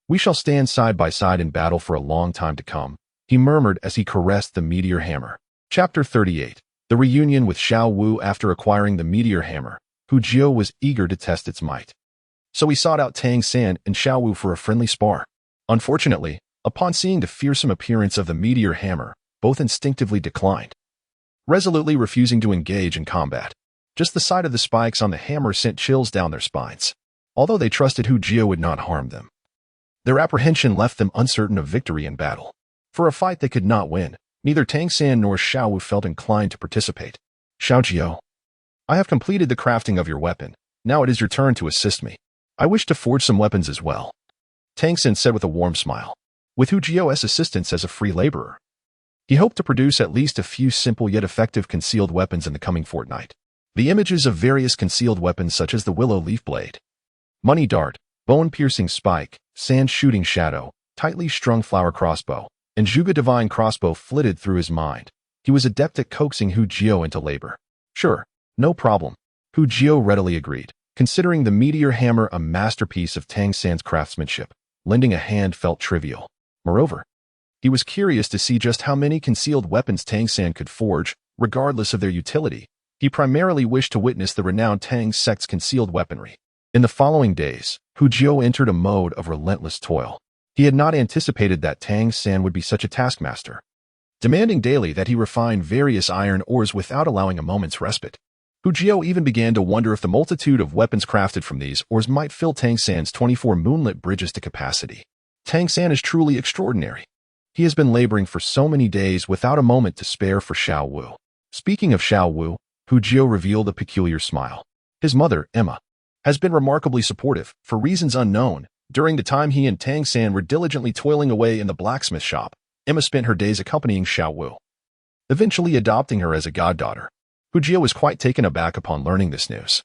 we shall stand side by side in battle for a long time to come, he murmured as he caressed the meteor hammer. Chapter 38. The reunion with Xiao Wu. After acquiring the meteor hammer, Hu Jio was eager to test its might. So he sought out Tang San and Xiao Wu for a friendly spar. Unfortunately, upon seeing the fearsome appearance of the meteor hammer, both instinctively declined, resolutely refusing to engage in combat. Just the sight of the spikes on the hammer sent chills down their spines. Although they trusted Hu Jio would not harm them, their apprehension left them uncertain of victory in battle. For a fight they could not win, neither Tang San nor Xiao Wu felt inclined to participate. Xiao Jio, I have completed the crafting of your weapon. Now it is your turn to assist me. I wish to forge some weapons as well, Tang San said with a warm smile. With Hu Jio's assistance as a free laborer, he hoped to produce at least a few simple yet effective concealed weapons in the coming fortnight. The images of various concealed weapons such as the willow leaf blade, money dart, bone-piercing spike, sand-shooting shadow, tightly strung flower crossbow, and Zhuge divine crossbow flitted through his mind. He was adept at coaxing Hu Jio into labor. Sure, no problem, Hu Jio readily agreed. Considering the meteor hammer a masterpiece of Tang San's craftsmanship, lending a hand felt trivial. Moreover, he was curious to see just how many concealed weapons Tang San could forge, regardless of their utility. He primarily wished to witness the renowned Tang sect's concealed weaponry. In the following days, Hu Jio entered a mode of relentless toil. He had not anticipated that Tang San would be such a taskmaster, demanding daily that he refine various iron ores without allowing a moment's respite. Hu Jio even began to wonder if the multitude of weapons crafted from these ores might fill Tang San's 24 moonlit bridges to capacity. Tang San is truly extraordinary. He has been laboring for so many days without a moment to spare for Xiao Wu. Speaking of Xiao Wu, Hu Jio revealed a peculiar smile. His mother, Emma, has been remarkably supportive, for reasons unknown, during the time he and Tang San were diligently toiling away in the blacksmith shop. Emma spent her days accompanying Xiao Wu, eventually adopting her as a goddaughter. Hujio was quite taken aback upon learning this news.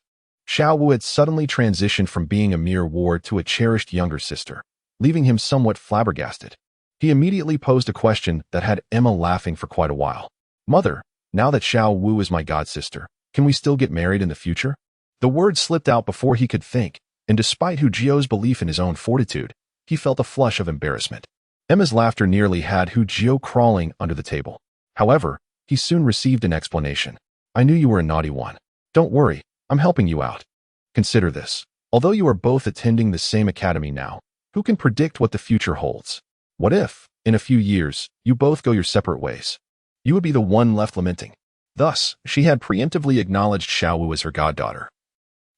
Xiao Wu had suddenly transitioned from being a mere ward to a cherished younger sister, leaving him somewhat flabbergasted. He immediately posed a question that had Emma laughing for quite a while. "Mother, now that Xiao Wu is my godsister, can we still get married in the future?" The word slipped out before he could think, and despite Hujio's belief in his own fortitude, he felt a flush of embarrassment. Emma's laughter nearly had Hujio crawling under the table. However, he soon received an explanation. "I knew you were a naughty one. Don't worry, I'm helping you out. Consider this. Although you are both attending the same academy now, who can predict what the future holds? What if, in a few years, you both go your separate ways? You would be the one left lamenting." Thus, she had preemptively acknowledged Xiao Wu as her goddaughter,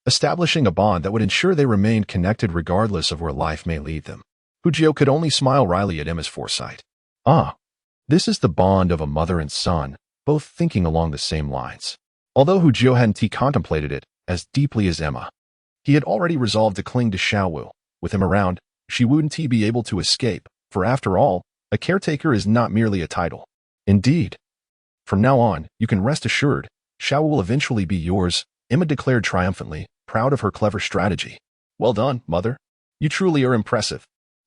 establishing a bond that would ensure they remained connected regardless of where life may lead them. Hujio could only smile wryly at Emma's foresight. Ah, this is the bond of a mother and son, both thinking along the same lines. Although Hujio hadn't contemplated it as deeply as Emma, he had already resolved to cling to Xiao Wu. With him around, she wouldn't be able to escape, for after all, a caretaker is not merely a title. Indeed, from now on, you can rest assured, Xiao Wu will eventually be yours, Emma declared triumphantly, proud of her clever strategy. "Well done, mother. You truly are impressive,"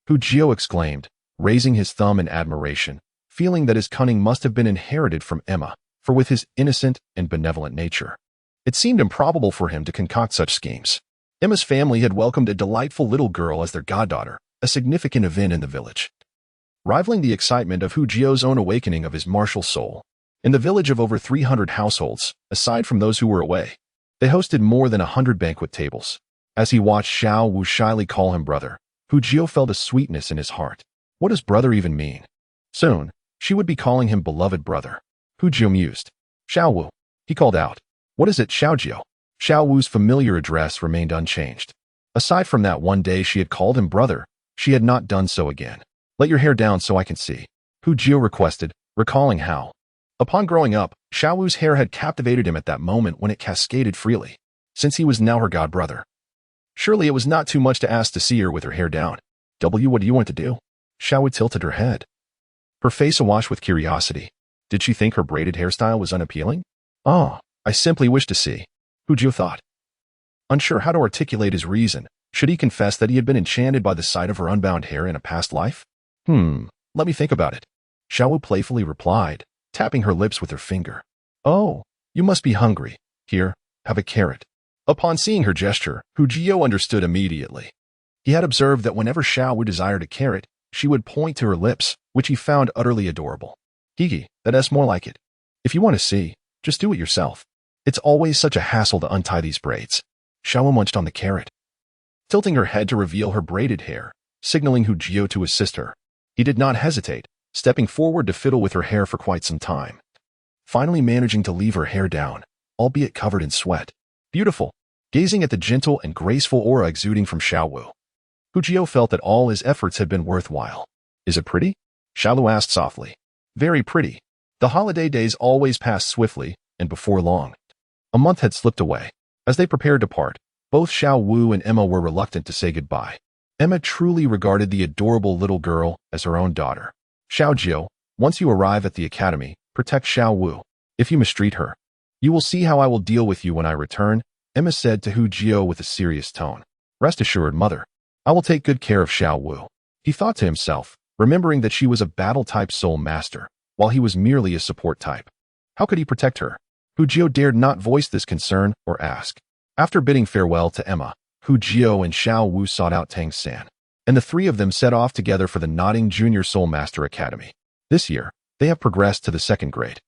Hujio exclaimed, raising his thumb in admiration, feeling that his cunning must have been inherited from Emma, for with his innocent and benevolent nature, it seemed improbable for him to concoct such schemes. Emma's family had welcomed a delightful little girl as their goddaughter, a significant event in the village, rivaling the excitement of Hujio's own awakening of his martial soul. In the village of over 300 households, aside from those who were away, they hosted more than 100 banquet tables. As he watched Xiao Wu shyly call him brother, Hujio felt a sweetness in his heart. What does brother even mean? Soon, she would be calling him beloved brother. Hujio mused. "Xiao Wu," he called out. "What is it, Xiaojio?" Xiao Wu's familiar address remained unchanged. Aside from that one day she had called him brother, she had not done so again. "Let your hair down so I can see," Hujio requested, recalling how, upon growing up, Xiao Wu's hair had captivated him at that moment when it cascaded freely. Since he was now her godbrother, surely it was not too much to ask to see her with her hair down. What do you want to do?" Xiao Wu tilted her head, her face awash with curiosity. Did she think her braided hairstyle was unappealing? "Oh, I simply wish to see," Hujio thought. Unsure how to articulate his reason, should he confess that he had been enchanted by the sight of her unbound hair in a past life? Let me think about it," Xiao Wu playfully replied, tapping her lips with her finger. "Oh, you must be hungry. Here, have a carrot." Upon seeing her gesture, Hujio understood immediately. He had observed that whenever Xiao Wu desired a carrot, she would point to her lips, which he found utterly adorable. "Hiki, that's more like it. If you want to see, just do it yourself. It's always such a hassle to untie these braids." Xiao Wu munched on the carrot, tilting her head to reveal her braided hair, signaling Hujio to assist her. He did not hesitate, stepping forward to fiddle with her hair for quite some time, finally managing to leave her hair down, albeit covered in sweat. Beautiful. Gazing at the gentle and graceful aura exuding from Xiao Wu, Hujio felt that all his efforts had been worthwhile. "Is it pretty?" Xiao Wu asked softly. "Very pretty." The holiday days always passed swiftly, and before long, a month had slipped away. As they prepared to part, both Xiao Wu and Emma were reluctant to say goodbye. Emma truly regarded the adorable little girl as her own daughter. "Xiaojio, once you arrive at the academy, protect Xiao Wu. If you mistreat her, you will see how I will deal with you when I return," Emma said to Hujio with a serious tone. "Rest assured, mother, I will take good care of Xiao Wu," he thought to himself, remembering that she was a battle-type soul master, while he was merely a support type. How could he protect her? Hujio dared not voice this concern or ask. After bidding farewell to Emma, Hujio and Xiao Wu sought out Tang San, and the three of them set off together for the Nodding Junior Soul Master Academy. This year, they have progressed to the 2nd grade.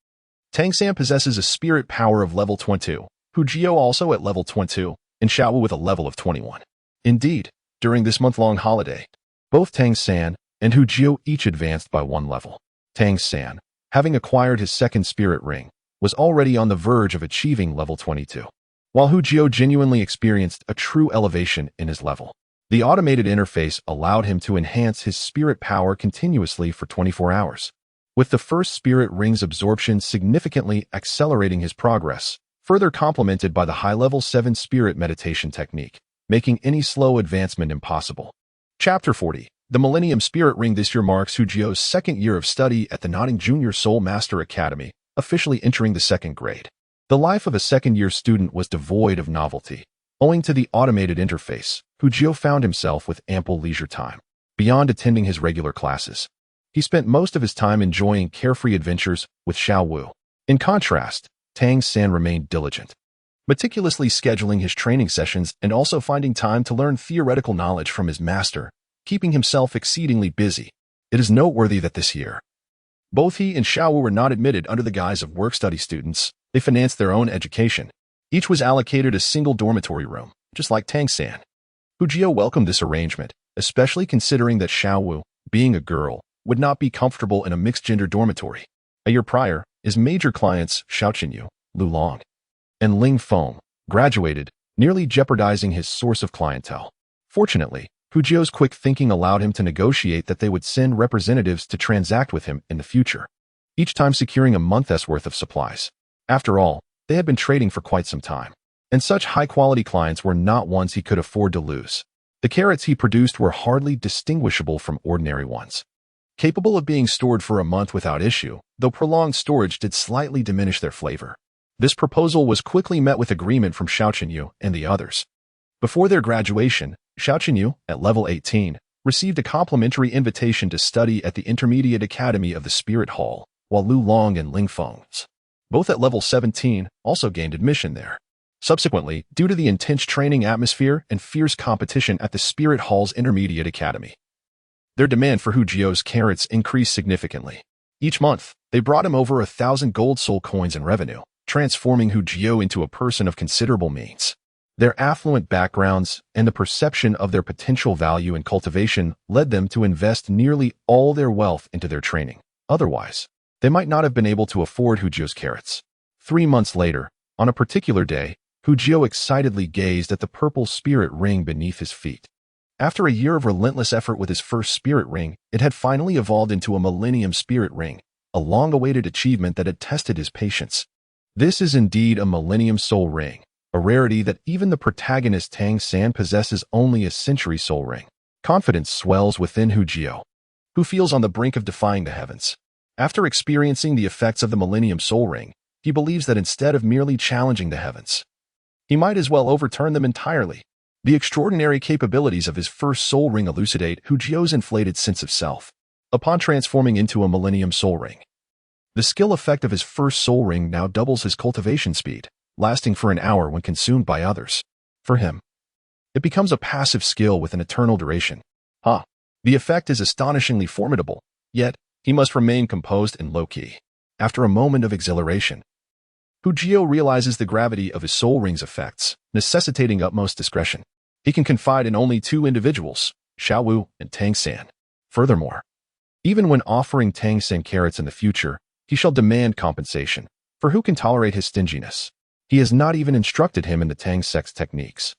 Tang San possesses a spirit power of level 22, Hujio also at level 22, and Xiao Wu with a level of 21. Indeed, during this month-long holiday, both Tang San and Hujio each advanced by 1 level. Tang San, having acquired his 2nd spirit ring, was already on the verge of achieving level 22, while Hujio genuinely experienced a true elevation in his level. The automated interface allowed him to enhance his spirit power continuously for 24 hours, with the first spirit ring's absorption significantly accelerating his progress, further complemented by the high-level 7 spirit meditation technique, making any slow advancement impossible. Chapter 40. The Millennium Spirit Ring this year marks Hu Jio's second year of study at the Notting Junior Soul Master Academy, officially entering the second grade. The life of a second-year student was devoid of novelty. Owing to the automated interface, Hu Jio found himself with ample leisure time. Beyond attending his regular classes, he spent most of his time enjoying carefree adventures with Xiao Wu. In contrast, Tang San remained diligent, meticulously scheduling his training sessions and also finding time to learn theoretical knowledge from his master, keeping himself exceedingly busy. It is noteworthy that this year, both he and Xiao Wu were not admitted under the guise of work-study students. They financed their own education. Each was allocated a single dormitory room, just like Tang San. Hu Jio welcomed this arrangement, especially considering that Xiao Wu, being a girl, would not be comfortable in a mixed-gender dormitory. A year prior, his major clients, Xiao Wu, Lu Long, and Ling Feng, graduated, nearly jeopardizing his source of clientele. Fortunately, Hu Jio's quick thinking allowed him to negotiate that they would send representatives to transact with him in the future, each time securing a month's worth of supplies. After all, they had been trading for quite some time, and such high-quality clients were not ones he could afford to lose. The carrots he produced were hardly distinguishable from ordinary ones, capable of being stored for a month without issue, though prolonged storage did slightly diminish their flavor. This proposal was quickly met with agreement from Xiao Wu and the others. Before their graduation, Xiao Wu, at level 18, received a complimentary invitation to study at the Intermediate Academy of the Spirit Hall, while Lu Long and Ling Feng, both at level 17, also gained admission there. Subsequently, due to the intense training atmosphere and fierce competition at the Spirit Hall's Intermediate Academy, their demand for Hu Jio's carrots increased significantly. Each month, they brought him over 1,000 gold soul coins in revenue, transforming Hu Jio into a person of considerable means. Their affluent backgrounds and the perception of their potential value in cultivation led them to invest nearly all their wealth into their training. Otherwise, they might not have been able to afford Hu Jio's carrots. 3 months later, on a particular day, Hu Jio excitedly gazed at the purple spirit ring beneath his feet. After a year of relentless effort with his first spirit ring, it had finally evolved into a Millennium Spirit Ring, a long-awaited achievement that had tested his patience. This is indeed a Millennium Soul Ring, a rarity that even the protagonist Tang San possesses only a Century Soul Ring. Confidence swells within Hu Jio, who feels on the brink of defying the heavens. After experiencing the effects of the Millennium Soul Ring, he believes that instead of merely challenging the heavens, he might as well overturn them entirely. The extraordinary capabilities of his first Soul Ring elucidate Hu Jio's inflated sense of self. Upon transforming into a Millennium Soul Ring, the skill effect of his first Soul Ring now doubles his cultivation speed, lasting for an hour when consumed by others. For him, it becomes a passive skill with an eternal duration. The effect is astonishingly formidable, yet he must remain composed and low-key. After a moment of exhilaration, Hu Jio realizes the gravity of his Soul Ring's effects, necessitating utmost discretion. He can confide in only 2 individuals, Xiao Wu and Tang San. Furthermore, even when offering Tang San carrots in the future, he shall demand compensation, for who can tolerate his stinginess? He has not even instructed him in the Tang sex techniques.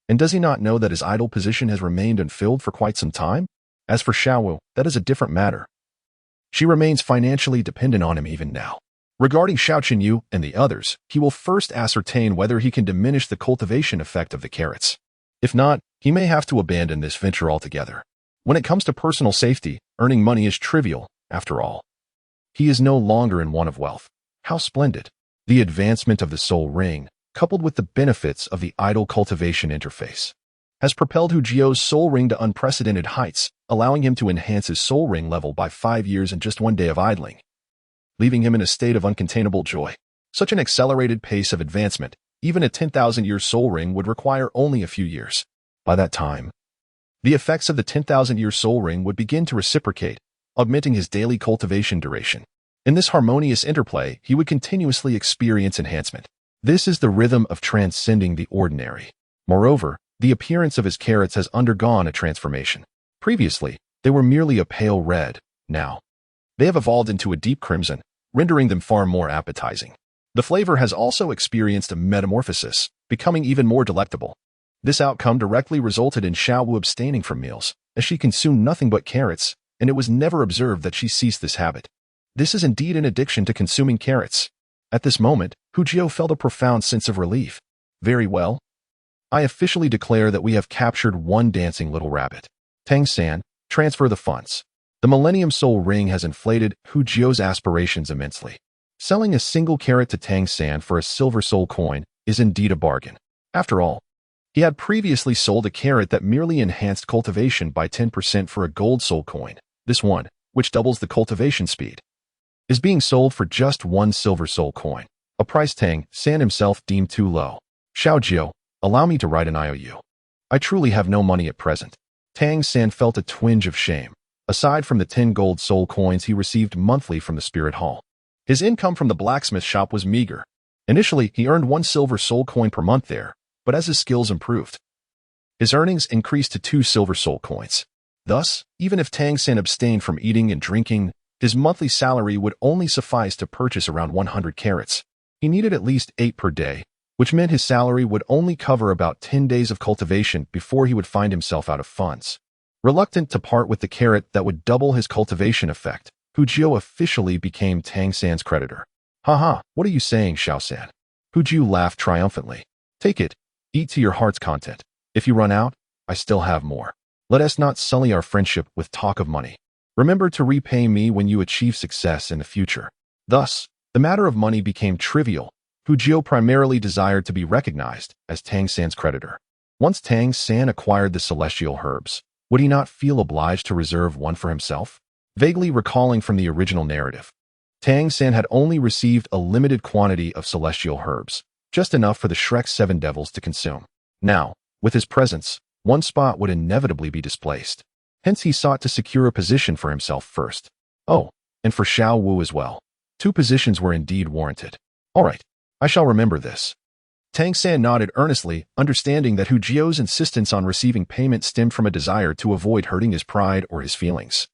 And does he not know that his idle position has remained unfilled for quite some time? As for Xiao Wu, that is a different matter. She remains financially dependent on him even now. Regarding Xiao Wu and the others, he will first ascertain whether he can diminish the cultivation effect of the carrots. If not, he may have to abandon this venture altogether. When it comes to personal safety, earning money is trivial, after all. He is no longer in want of wealth. How splendid! The advancement of the Soul Ring, coupled with the benefits of the idle cultivation interface, has propelled Hu Jio's Soul Ring to unprecedented heights, allowing him to enhance his Soul Ring level by 5 years in just 1 day of idling, leaving him in a state of uncontainable joy. Such an accelerated pace of advancement, even a 10,000-year Soul Ring would require only a few years. By that time, the effects of the 10,000-year Soul Ring would begin to reciprocate, augmenting his daily cultivation duration. In this harmonious interplay, he would continuously experience enhancement. This is the rhythm of transcending the ordinary. Moreover, the appearance of his carrots has undergone a transformation. Previously, they were merely a pale red. Now, they have evolved into a deep crimson, rendering them far more appetizing. The flavor has also experienced a metamorphosis, becoming even more delectable. This outcome directly resulted in Xiao Wu abstaining from meals, as she consumed nothing but carrots, and it was never observed that she ceased this habit. This is indeed an addiction to consuming carrots. At this moment, Hu Jio felt a profound sense of relief. Very well. I officially declare that we have captured one dancing little rabbit. Tang San, Transfer the funds. The Millennium Soul Ring has inflated Hu Jio's aspirations immensely. Selling a single carat to Tang San for a silver soul coin is indeed a bargain. After all, he had previously sold a carat that merely enhanced cultivation by 10% for a gold soul coin. This one, which doubles the cultivation speed, is being sold for just one silver soul coin, a price Tang San himself deemed too low. Xiao Jio, allow me to write an IOU. I truly have no money at present. Tang San felt a twinge of shame. Aside from the 10 gold soul coins he received monthly from the Spirit Hall, his income from the blacksmith shop was meager. Initially, he earned 1 silver soul coin per month there, but as his skills improved, his earnings increased to 2 silver soul coins. Thus, even if Tang San abstained from eating and drinking, his monthly salary would only suffice to purchase around 100 carats. He needed at least 8 per day, which meant his salary would only cover about 10 days of cultivation before he would find himself out of funds. Reluctant to part with the carat that would double his cultivation effect, Hu Jio officially became Tang San's creditor. Haha, what are you saying, Xiao San? Hu Jio laughed triumphantly. Take it, eat to your heart's content. If you run out, I still have more. Let us not sully our friendship with talk of money. Remember to repay me when you achieve success in the future. Thus, the matter of money became trivial. Hu Jio primarily desired to be recognized as Tang San's creditor. Once Tang San acquired the celestial herbs, would he not feel obliged to reserve one for himself? Vaguely recalling from the original narrative, Tang San had only received a limited quantity of celestial herbs, just enough for the Shrek's 7 devils to consume. Now, with his presence, one spot would inevitably be displaced. Hence he sought to secure a position for himself first. Oh, and for Xiao Wu as well. 2 positions were indeed warranted. All right, I shall remember this. Tang San nodded earnestly, understanding that Hu Jio's insistence on receiving payment stemmed from a desire to avoid hurting his pride or his feelings,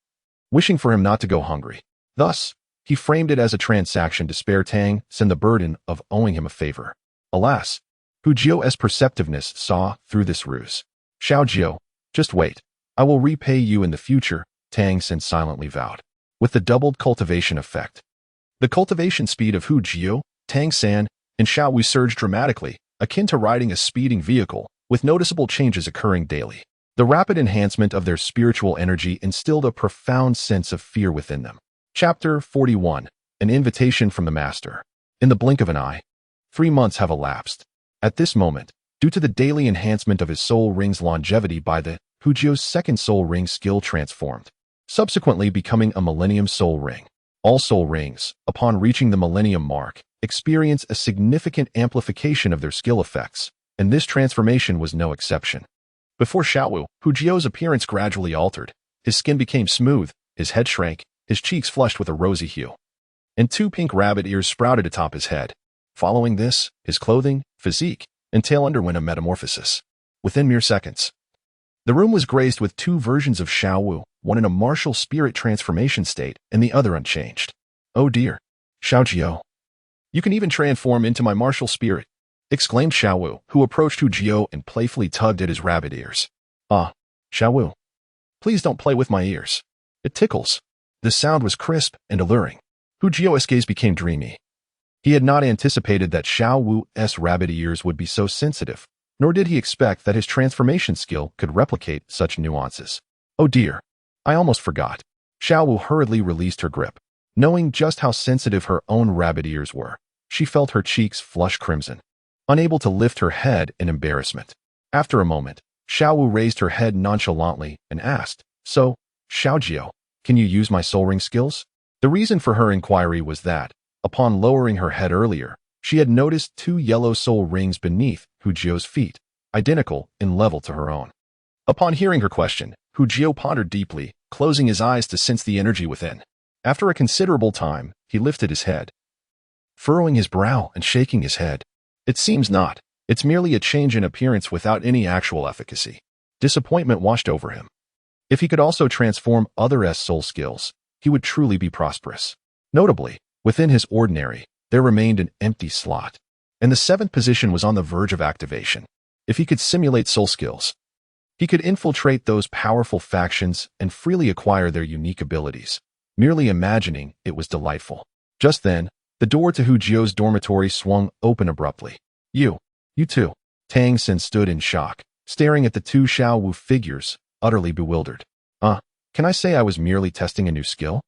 wishing for him not to go hungry. Thus, he framed it as a transaction to spare Tang San the burden of owing him a favor. Alas, Hu Jio's perceptiveness saw through this ruse. Xiao Jio, just wait. I will repay you in the future, Tang San silently vowed. With the doubled cultivation effect, the cultivation speed of Hu Jio, Tang San, and Xiao Wu surged dramatically, akin to riding a speeding vehicle, with noticeable changes occurring daily. The rapid enhancement of their spiritual energy instilled a profound sense of fear within them. Chapter 41. An Invitation from the Master. In the blink of an eye, 3 months have elapsed. At this moment, due to the daily enhancement of his soul ring's longevity by the Hu Jio's 2nd soul ring skill transformed, subsequently becoming a Millennium Soul Ring. All soul rings, upon reaching the Millennium mark, experience a significant amplification of their skill effects, and this transformation was no exception. Before Xiao Wu, Hu Jio's appearance gradually altered. His skin became smooth, his head shrank, his cheeks flushed with a rosy hue, and 2 pink rabbit ears sprouted atop his head. Following this, his clothing, physique, and tail underwent a metamorphosis. Within mere seconds, the room was graced with 2 versions of Xiao Wu, one in a martial spirit transformation state and the other unchanged. Oh dear, Xiao Jio. You can even transform into my martial spirit, exclaimed Xiao Wu, who approached Hu Jio and playfully tugged at his rabbit ears. Ah, Xiao Wu, please don't play with my ears. It tickles. The sound was crisp and alluring. Hu Jio's gaze became dreamy. He had not anticipated that Xiao Wu's rabbit ears would be so sensitive, nor did he expect that his transformation skill could replicate such nuances. Oh dear, I almost forgot. Xiao Wu hurriedly released her grip. Knowing just how sensitive her own rabbit ears were, she felt her cheeks flush crimson, unable to lift her head in embarrassment. After a moment, Xiao Wu raised her head nonchalantly and asked, So, Xiao Jio, can you use my soul ring skills? The reason for her inquiry was that, upon lowering her head earlier, she had noticed 2 yellow soul rings beneath Hu Jio's feet, identical in level to her own. Upon hearing her question, Hu Jio pondered deeply, closing his eyes to sense the energy within. After a considerable time, he lifted his head, furrowing his brow and shaking his head. It seems not. It's merely a change in appearance without any actual efficacy. Disappointment washed over him. If he could also transform other soul skills, he would truly be prosperous. Notably, within his ordinary, there remained an empty slot, and the 7th position was on the verge of activation. If he could simulate soul skills, he could infiltrate those powerful factions and freely acquire their unique abilities. Merely imagining it was delightful. Just then, the door to Hu Jio's dormitory swung open abruptly. You too. Tang San stood in shock, staring at the 2 Xiao Wu figures, utterly bewildered. Can I say I was merely testing a new skill?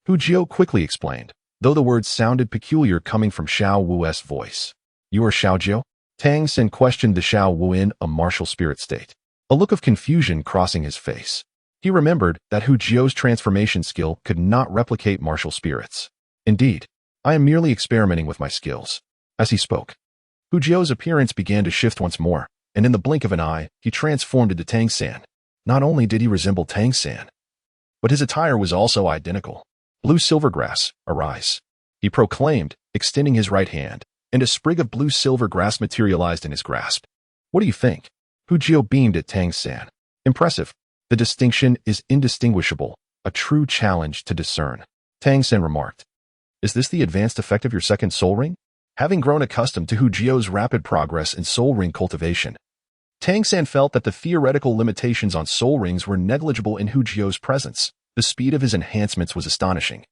Hu Jio quickly explained, though the words sounded peculiar coming from Xiao Wu's voice. You are Xiao Jio? Tang San questioned the Xiao Wu in a martial spirit state, a look of confusion crossing his face. He remembered that Hu Jio's transformation skill could not replicate martial spirits. Indeed, I am merely experimenting with my skills. As he spoke, Hu Jio's appearance began to shift once more, and in the blink of an eye, he transformed into Tang San. Not only did he resemble Tang San, but his attire was also identical. Blue silvergrass, arise, he proclaimed, extending his right hand, and a sprig of blue silver grass materialized in his grasp. What do you think? Hu Jio beamed at Tang San. Impressive. The distinction is indistinguishable, a true challenge to discern. Tang San remarked. Is this the advanced effect of your second soul ring? Having grown accustomed to Hu Jio's rapid progress in soul ring cultivation, Tang San felt that the theoretical limitations on soul rings were negligible in Hu Jio's presence. The speed of his enhancements was astonishing,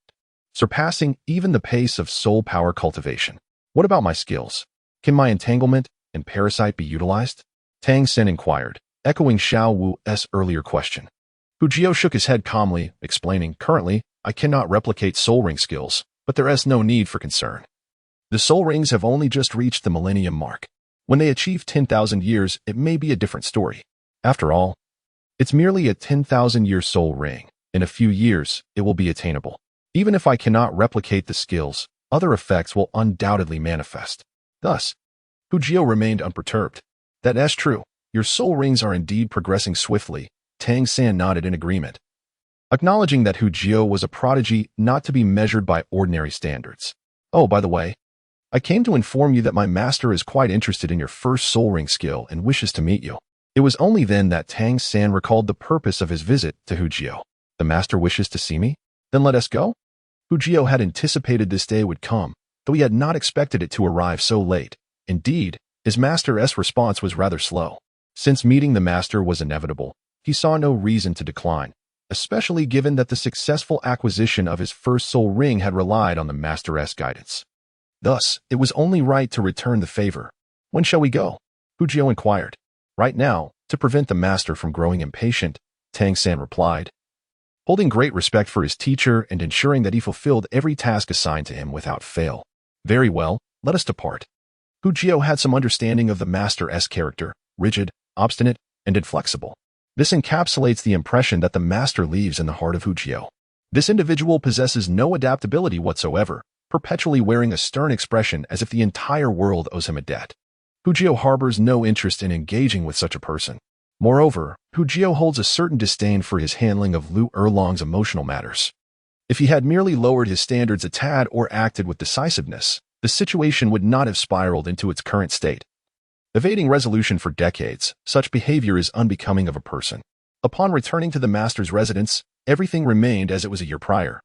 surpassing even the pace of soul power cultivation. What about my skills? Can my entanglement and parasite be utilized? Tang San inquired, echoing Xiao Wu's earlier question. Hu Jio shook his head calmly, explaining, currently, I cannot replicate soul ring skills, but there is no need for concern. The soul rings have only just reached the millennium mark. When they achieve 10,000 years, it may be a different story. After all, it's merely a 10,000-year soul ring. In a few years, it will be attainable. Even if I cannot replicate the skills, other effects will undoubtedly manifest. Thus, Hu Jio remained unperturbed. That's true. Your soul rings are indeed progressing swiftly. Tang San nodded in agreement, acknowledging that Hu Jio was a prodigy not to be measured by ordinary standards. Oh, by the way, I came to inform you that my master is quite interested in your first soul ring skill and wishes to meet you. It was only then that Tang San recalled the purpose of his visit to Hu Jio. The master wishes to see me? Then let us go? Hu Jio had anticipated this day would come, though he had not expected it to arrive so late. Indeed, his master's response was rather slow. Since meeting the master was inevitable, he saw no reason to decline, especially given that the successful acquisition of his first soul ring had relied on the master's guidance. Thus, it was only right to return the favor. When shall we go? Hu Jio inquired. Right now, to prevent the master from growing impatient, Tang San replied, holding great respect for his teacher and ensuring that he fulfilled every task assigned to him without fail. Very well, let us depart. Hu Jio had some understanding of the master's character, rigid, obstinate, and inflexible. This encapsulates the impression that the master leaves in the heart of Hu Jio. This individual possesses no adaptability whatsoever, perpetually wearing a stern expression as if the entire world owes him a debt. Hu Jio harbors no interest in engaging with such a person. Moreover, Hu Jio holds a certain disdain for his handling of Lu Erlong's emotional matters. If he had merely lowered his standards a tad or acted with decisiveness, the situation would not have spiraled into its current state. Evading resolution for decades, such behavior is unbecoming of a person. Upon returning to the master's residence, everything remained as it was a year prior,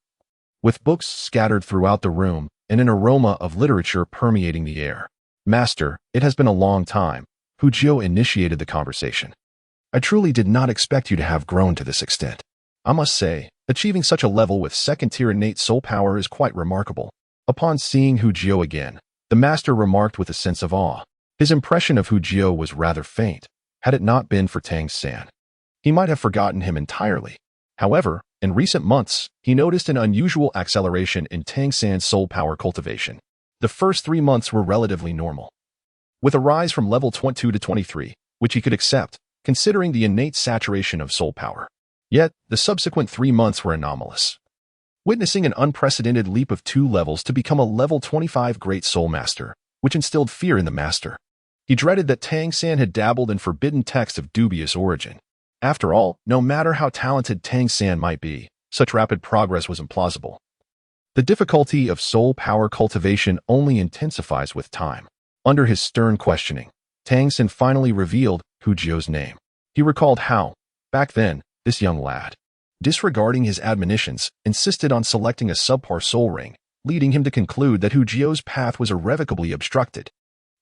with books scattered throughout the room and an aroma of literature permeating the air. Master, it has been a long time. Hu Jio initiated the conversation. I truly did not expect you to have grown to this extent. I must say, achieving such a level with second-tier innate soul power is quite remarkable. Upon seeing Hu Jio again, the master remarked with a sense of awe. His impression of Hu Jio was rather faint. Had it not been for Tang San, he might have forgotten him entirely. However, in recent months, he noticed an unusual acceleration in Tang San's soul power cultivation. The first 3 months were relatively normal, with a rise from level 22 to 23, which he could accept, considering the innate saturation of soul power. Yet, the subsequent 3 months were anomalous, witnessing an unprecedented leap of 2 levels to become a level 25 Great Soul Master, which instilled fear in the master. He dreaded that Tang San had dabbled in forbidden texts of dubious origin. After all, no matter how talented Tang San might be, such rapid progress was implausible. The difficulty of soul power cultivation only intensifies with time. Under his stern questioning, Tang San finally revealed Hu Jio's name. He recalled how, back then, this young lad, disregarding his admonitions, insisted on selecting a subpar soul ring, leading him to conclude that Hu Jio's path was irrevocably obstructed.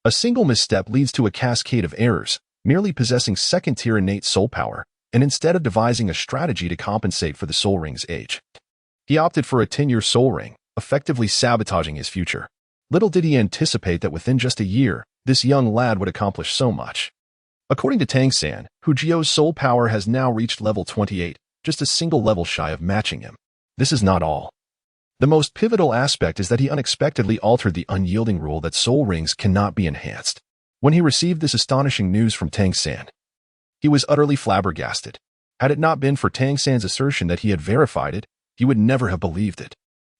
A single misstep leads to a cascade of errors, merely possessing second-tier innate soul power, and instead of devising a strategy to compensate for the soul ring's age, he opted for a 10-year soul ring, effectively sabotaging his future. Little did he anticipate that within just a year, this young lad would accomplish so much. According to Tang San, Hu Jio's soul power has now reached level 28, just a single level shy of matching him. This is not all. The most pivotal aspect is that he unexpectedly altered the unyielding rule that soul rings cannot be enhanced. When he received this astonishing news from Tang San, he was utterly flabbergasted. Had it not been for Tang San's assertion that he had verified it, he would never have believed it.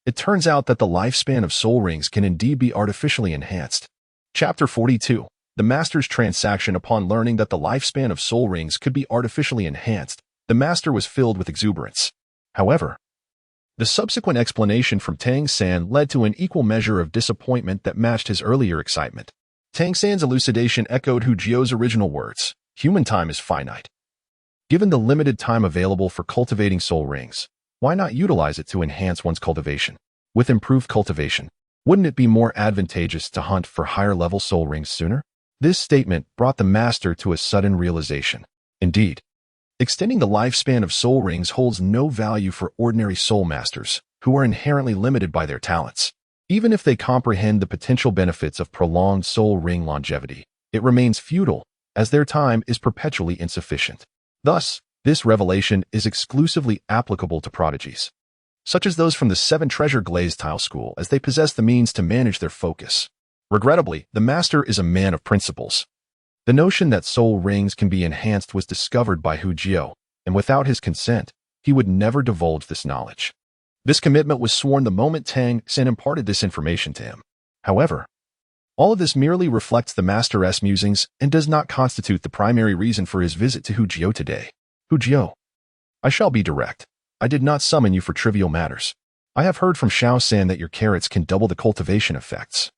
It turns out that the lifespan of soul rings can indeed be artificially enhanced. Chapter 42. The Master's Transaction. Upon learning that the lifespan of soul rings could be artificially enhanced, the Master was filled with exuberance. However, the subsequent explanation from Tang San led to an equal measure of disappointment that matched his earlier excitement. Tang San's elucidation echoed Hu Jio's original words: human time is finite. Given the limited time available for cultivating soul rings, why not utilize it to enhance one's cultivation? With improved cultivation, wouldn't it be more advantageous to hunt for higher-level soul rings sooner? This statement brought the Master to a sudden realization. Indeed, extending the lifespan of soul rings holds no value for ordinary soul masters, who are inherently limited by their talents. Even if they comprehend the potential benefits of prolonged soul ring longevity, it remains futile, as their time is perpetually insufficient. Thus, this revelation is exclusively applicable to prodigies, such as those from the 7 Treasure Glazed Tile School, as they possess the means to manage their focus. Regrettably, the Master is a man of principles. The notion that soul rings can be enhanced was discovered by Hu Jio, and without his consent, he would never divulge this knowledge. This commitment was sworn the moment Tang San imparted this information to him. However, all of this merely reflects the Master's musings and does not constitute the primary reason for his visit to Hu Jio today. Hu Jio, I shall be direct. I did not summon you for trivial matters. I have heard from Xiao San that your carrots can double the cultivation effects,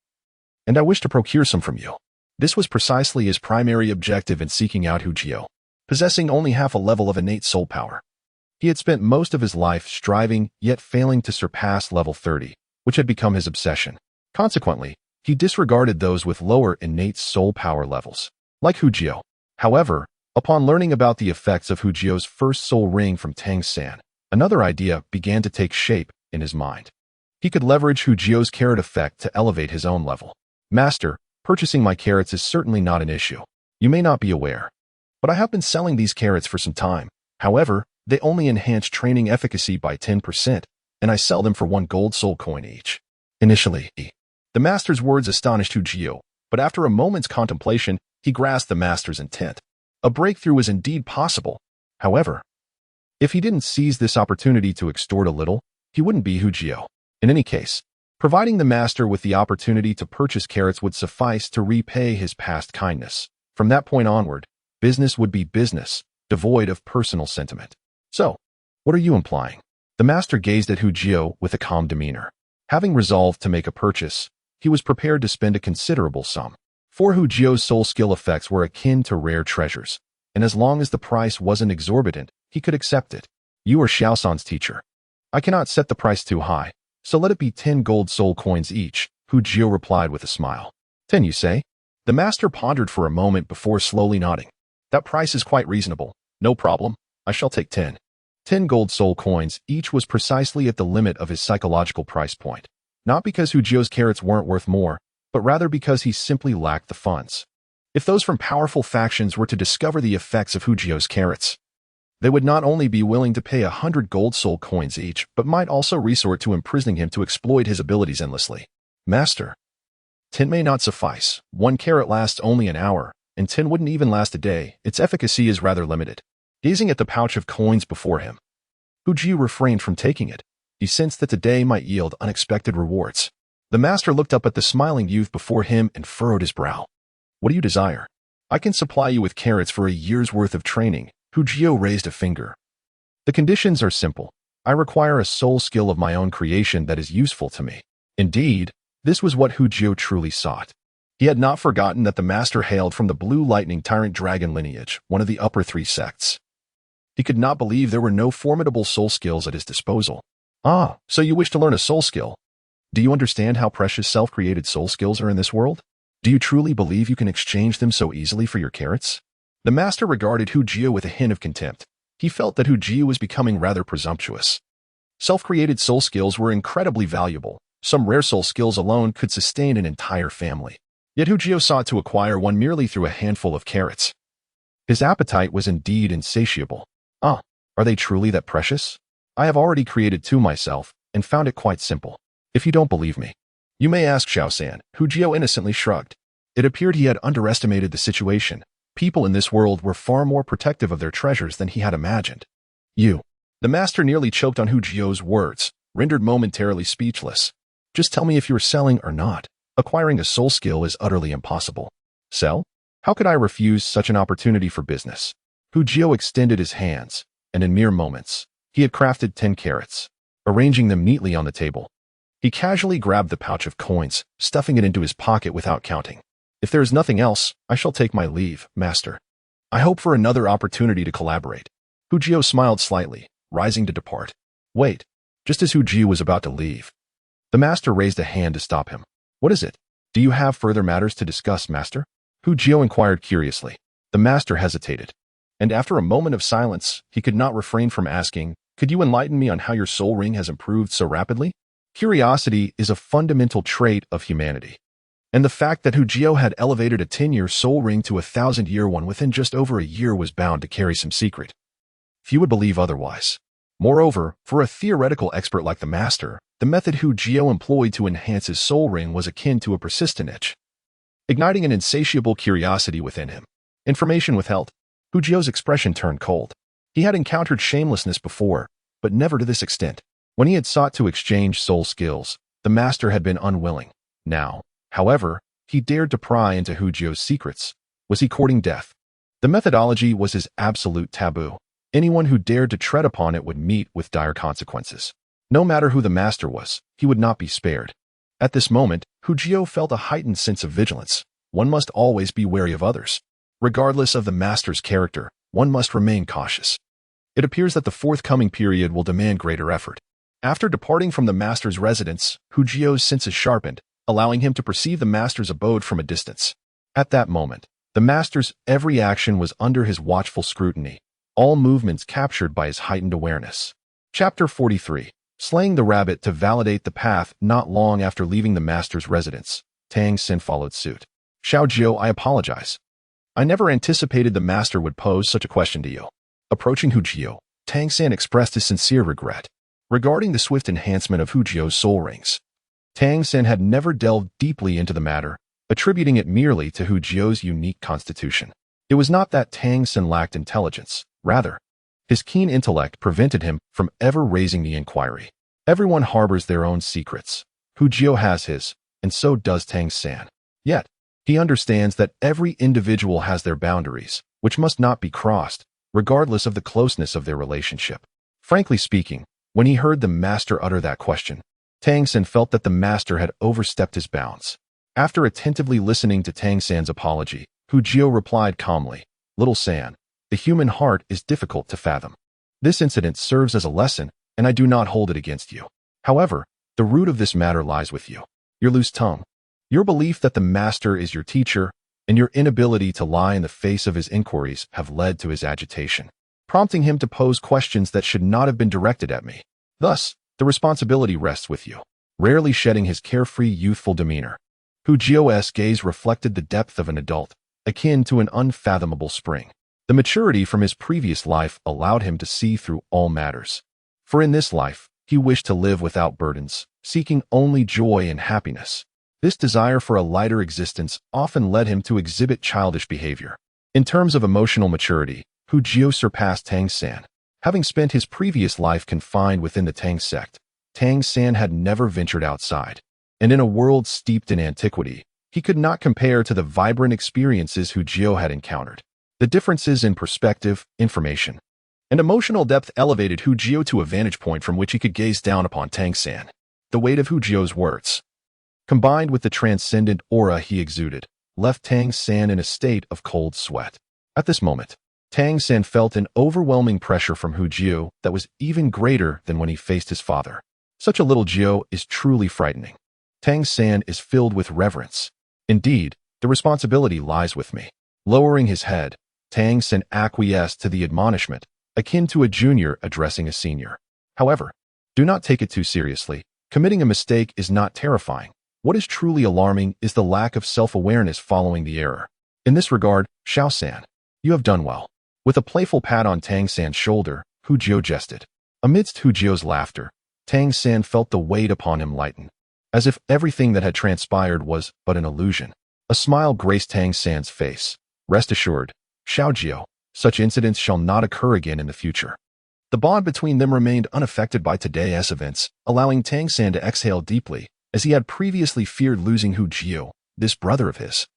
and I wish to procure some from you. This was precisely his primary objective in seeking out Hu Jio, possessing only half a level of innate soul power. He had spent most of his life striving, yet failing to surpass level 30, which had become his obsession. Consequently, he disregarded those with lower innate soul power levels, like Hu Jio. However, upon learning about the effects of Hu Jio's first soul ring from Tang San, another idea began to take shape in his mind. He could leverage Hu Jio's carrot effect to elevate his own level. Master, purchasing my carrots is certainly not an issue. You may not be aware, but I have been selling these carrots for some time. However, they only enhance training efficacy by 10%, and I sell them for 1 gold soul coin each. Initially, the Master's words astonished Hu Jio, but after a moment's contemplation, he grasped the Master's intent. A breakthrough was indeed possible. However, if he didn't seize this opportunity to extort a little, he wouldn't be Hu Jio. In any case, providing the Master with the opportunity to purchase carrots would suffice to repay his past kindness. From that point onward, business would be business, devoid of personal sentiment. So, what are you implying? The Master gazed at Hu Jio with a calm demeanor. Having resolved to make a purchase, he was prepared to spend a considerable sum. For Hu Jio's soul skill effects were akin to rare treasures, and as long as the price wasn't exorbitant, he could accept it. You are Xiao San's teacher. I cannot set the price too high, so let it be 10 gold soul coins each, Hu Jio replied with a smile. 10, you say? The Master pondered for a moment before slowly nodding. That price is quite reasonable. No problem. I shall take 10. 10 gold soul coins each was precisely at the limit of his psychological price point. Not because Hu Jio's carrots weren't worth more, but rather because he simply lacked the funds. If those from powerful factions were to discover the effects of Hu Jio's carrots, they would not only be willing to pay 100 gold soul coins each, but might also resort to imprisoning him to exploit his abilities endlessly. Master, 10 may not suffice. 1 carrot lasts only an hour, and 10 wouldn't even last a day. Its efficacy is rather limited. Gazing at the pouch of coins before him, Hu Jio refrained from taking it. He sensed that today might yield unexpected rewards. The Master looked up at the smiling youth before him and furrowed his brow. What do you desire? I can supply you with carrots for a year's worth of training. Hu Jio raised a finger. The conditions are simple. I require a soul skill of my own creation that is useful to me. Indeed, this was what Hu Jio truly sought. He had not forgotten that the Master hailed from the Blue Lightning Tyrant Dragon lineage, one of the upper 3 sects. He could not believe there were no formidable soul skills at his disposal. Ah, so you wish to learn a soul skill? Do you understand how precious self-created soul skills are in this world? Do you truly believe you can exchange them so easily for your carrots? The Master regarded Hu Jio with a hint of contempt. He felt that Hu Jio was becoming rather presumptuous. Self-created soul skills were incredibly valuable. Some rare soul skills alone could sustain an entire family. Yet Hu Jio sought to acquire one merely through a handful of carrots. His appetite was indeed insatiable. Ah, Are they truly that precious? I have already created two myself and found it quite simple. If you don't believe me, you may ask Xiao San, Hu Jio innocently shrugged. It appeared he had underestimated the situation. People in this world were far more protective of their treasures than he had imagined. You. The master nearly choked on Hu Jio's words, rendered momentarily speechless. Just tell me if you are selling or not. Acquiring a soul skill is utterly impossible. Sell? How could I refuse such an opportunity for business? Hu Jio extended his hands, and in mere moments, he had crafted 10 carats, arranging them neatly on the table. He casually grabbed the pouch of coins, stuffing it into his pocket without counting. If there is nothing else, I shall take my leave, master. I hope for another opportunity to collaborate. Hu Jio smiled slightly, rising to depart. Wait. Just as Hu Jio was about to leave, the master raised a hand to stop him. What is it? Do you have further matters to discuss, master? Hu Jio inquired curiously. The master hesitated, and after a moment of silence, he could not refrain from asking, could you enlighten me on how your soul ring has improved so rapidly? Curiosity is a fundamental trait of humanity, and the fact that Hu Jio had elevated a 10-year soul ring to a 1,000-year one within just over a year was bound to carry some secret. Few would believe otherwise. Moreover, for a theoretical expert like the master, the method Hu Jio employed to enhance his soul ring was akin to a persistent itch, igniting an insatiable curiosity within him. Information withheld. Hu Jio's expression turned cold. He had encountered shamelessness before, but never to this extent. When he had sought to exchange soul skills, the master had been unwilling. Now, however, he dared to pry into Hu Jio's secrets. Was he courting death? The methodology was his absolute taboo. Anyone who dared to tread upon it would meet with dire consequences. No matter who the master was, he would not be spared. At this moment, Hu Jio felt a heightened sense of vigilance. One must always be wary of others. Regardless of the master's character, one must remain cautious. It appears that the forthcoming period will demand greater effort. After departing from the master's residence, Hu Jio's senses sharpened, allowing him to perceive the master's abode from a distance. At that moment, the master's every action was under his watchful scrutiny, all movements captured by his heightened awareness. Chapter 43. Slaying the rabbit to validate the path. Not long after leaving the master's residence, Tang San followed suit. Xiao Jio, I apologize. I never anticipated the master would pose such a question to you. Approaching Hu Jio, Tang San expressed his sincere regret regarding the swift enhancement of Hu Jio's soul rings. Tang San had never delved deeply into the matter, attributing it merely to Hu Jio's unique constitution. It was not that Tang San lacked intelligence. Rather, his keen intellect prevented him from ever raising the inquiry. Everyone harbors their own secrets. Hu Jio has his, and so does Tang San. Yet, he understands that every individual has their boundaries, which must not be crossed, regardless of the closeness of their relationship. Frankly speaking, when he heard the master utter that question, Tang San felt that the master had overstepped his bounds. After attentively listening to Tang San's apology, Hu Jio replied calmly, Little San, the human heart is difficult to fathom. This incident serves as a lesson, and I do not hold it against you. However, the root of this matter lies with you. Your loose tongue. Your belief that the master is your teacher, and your inability to lie in the face of his inquiries have led to his agitation, prompting him to pose questions that should not have been directed at me. Thus, the responsibility rests with you. Rarely shedding his carefree, youthful demeanor, Hu Jio's gaze reflected the depth of an adult, akin to an unfathomable spring. The maturity from his previous life allowed him to see through all matters. For in this life, he wished to live without burdens, seeking only joy and happiness. This desire for a lighter existence often led him to exhibit childish behavior. In terms of emotional maturity, Hu Jio surpassed Tang San. Having spent his previous life confined within the Tang sect, Tang San had never ventured outside. And in a world steeped in antiquity, he could not compare to the vibrant experiences Hu Jio had encountered. The differences in perspective, information, and emotional depth elevated Hu Jio to a vantage point from which he could gaze down upon Tang San. The weight of Hu Jio's words, combined with the transcendent aura he exuded, left Tang San in a state of cold sweat. At this moment, Tang San felt an overwhelming pressure from Hu Jio that was even greater than when he faced his father. Such a little Jio is truly frightening. Tang San is filled with reverence. Indeed, the responsibility lies with me. Lowering his head, Tang San acquiesced to the admonishment, akin to a junior addressing a senior. However, do not take it too seriously. Committing a mistake is not terrifying. What is truly alarming is the lack of self-awareness following the error. In this regard, Xiao San, you have done well. With a playful pat on Tang San's shoulder, Hu Jio jested. Amidst Hu Jio's laughter, Tang San felt the weight upon him lighten, as if everything that had transpired was but an illusion. A smile graced Tang San's face. Rest assured, Xiao Jio, such incidents shall not occur again in the future. The bond between them remained unaffected by today's events, allowing Tang San to exhale deeply, as he had previously feared losing Hu Jio, this brother of his,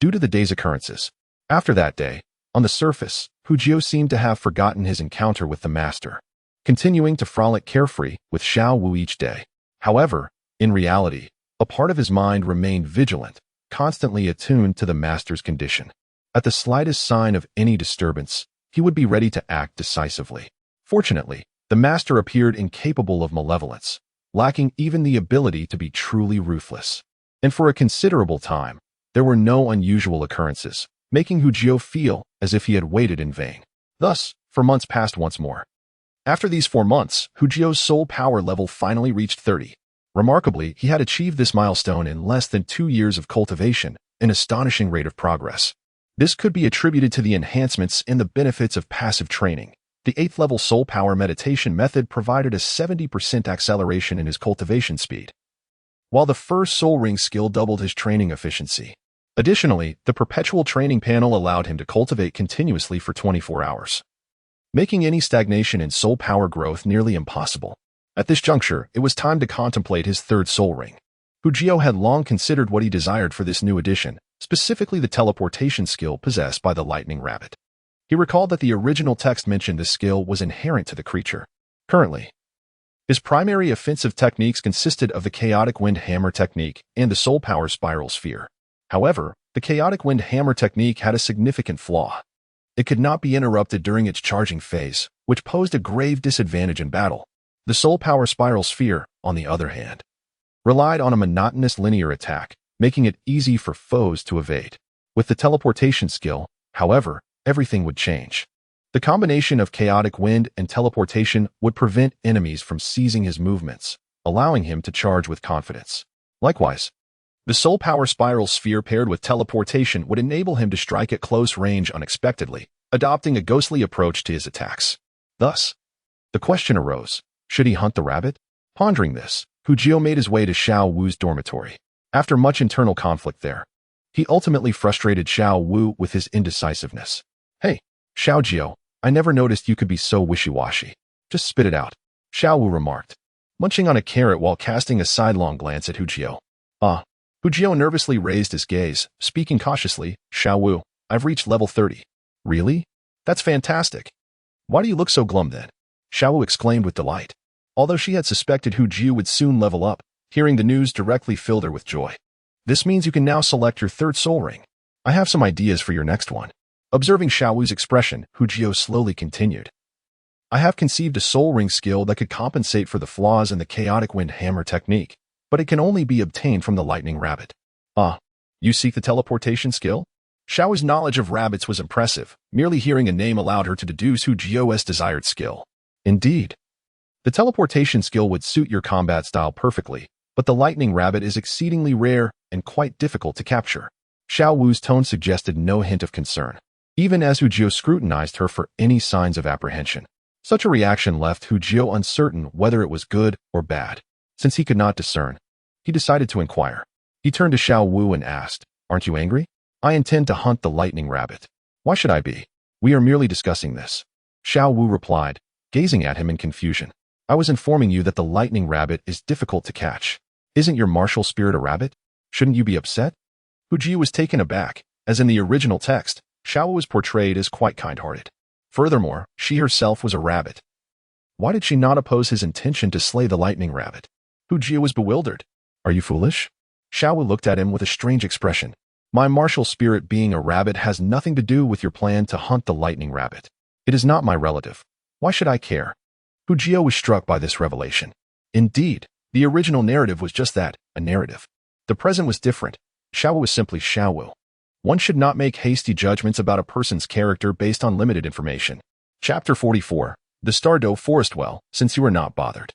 due to the day's occurrences. After that day, on the surface, Hu Jio seemed to have forgotten his encounter with the master, continuing to frolic carefree with Xiao Wu each day. However, in reality, a part of his mind remained vigilant, constantly attuned to the master's condition. At the slightest sign of any disturbance, he would be ready to act decisively. Fortunately, the master appeared incapable of malevolence, lacking even the ability to be truly ruthless. And for a considerable time, there were no unusual occurrences, making Hu Jio feel as if he had waited in vain. Thus, 4 months passed once more. After these 4 months, Hu Jio's soul power level finally reached 30. Remarkably, he had achieved this milestone in less than 2 years of cultivation, an astonishing rate of progress. This could be attributed to the enhancements in the benefits of passive training. The 8th level soul power meditation method provided a 70% acceleration in his cultivation speed, while the first soul ring skill doubled his training efficiency. Additionally, the perpetual training panel allowed him to cultivate continuously for 24 hours, making any stagnation in soul power growth nearly impossible. At this juncture, it was time to contemplate his 3rd soul ring. Hu Jio had long considered what he desired for this new addition, specifically the teleportation skill possessed by the lightning rabbit. He recalled that the original text mentioned this skill was inherent to the creature. Currently, his primary offensive techniques consisted of the chaotic wind hammer technique and the soul power spiral sphere. However, the chaotic wind hammer technique had a significant flaw. It could not be interrupted during its charging phase, which posed a grave disadvantage in battle. The soul power spiral sphere, on the other hand, relied on a monotonous linear attack, making it easy for foes to evade. With the teleportation skill, however, everything would change. The combination of chaotic wind and teleportation would prevent enemies from seizing his movements, allowing him to charge with confidence. Likewise, the soul power spiral sphere paired with teleportation would enable him to strike at close range unexpectedly, adopting a ghostly approach to his attacks. Thus, the question arose, should he hunt the rabbit? Pondering this, Hu Jio made his way to Xiao Wu's dormitory. After much internal conflict there, he ultimately frustrated Xiao Wu with his indecisiveness. Hey, Xiao Jio, I never noticed you could be so wishy-washy. Just spit it out, Xiao Wu remarked, munching on a carrot while casting a sidelong glance at Hu Jio. Hu Jio nervously raised his gaze, speaking cautiously, Xiao Wu, I've reached level 30. Really? That's fantastic. Why do you look so glum then? Xiao Wu exclaimed with delight. Although she had suspected Hu Jio would soon level up, hearing the news directly filled her with joy. This means you can now select your 3rd soul ring. I have some ideas for your next one. Observing Xiao Wu's expression, Hu Jio slowly continued. I have conceived a soul ring skill that could compensate for the flaws in the chaotic wind hammer technique, but it can only be obtained from the lightning rabbit. You seek the teleportation skill? Xiao Wu's knowledge of rabbits was impressive. Merely hearing a name allowed her to deduce Hu Jio's desired skill. Indeed, the teleportation skill would suit your combat style perfectly, but the lightning rabbit is exceedingly rare and quite difficult to capture. Xiao Wu's tone suggested no hint of concern, even as Hu Jio scrutinized her for any signs of apprehension. Such a reaction left Hu Jio uncertain whether it was good or bad. Since he could not discern, he decided to inquire. He turned to Xiao Wu and asked, Aren't you angry? I intend to hunt the lightning rabbit. Why should I be? We are merely discussing this. Xiao Wu replied, gazing at him in confusion. I was informing you that the lightning rabbit is difficult to catch. Isn't your martial spirit a rabbit? Shouldn't you be upset? Hu Jio was taken aback, as in the original text, Xiao Wu was portrayed as quite kind-hearted. Furthermore, she herself was a rabbit. Why did she not oppose his intention to slay the lightning rabbit? Hu Jio was bewildered. Are you foolish? Xiao Wu looked at him with a strange expression. My martial spirit being a rabbit has nothing to do with your plan to hunt the lightning rabbit. It is not my relative. Why should I care? Hu Jio was struck by this revelation. Indeed, the original narrative was just that, a narrative. The present was different. Xiao Wu was simply Xiao Wu. One should not make hasty judgments about a person's character based on limited information. Chapter 44. The Stardew Forest Well, since you are not bothered.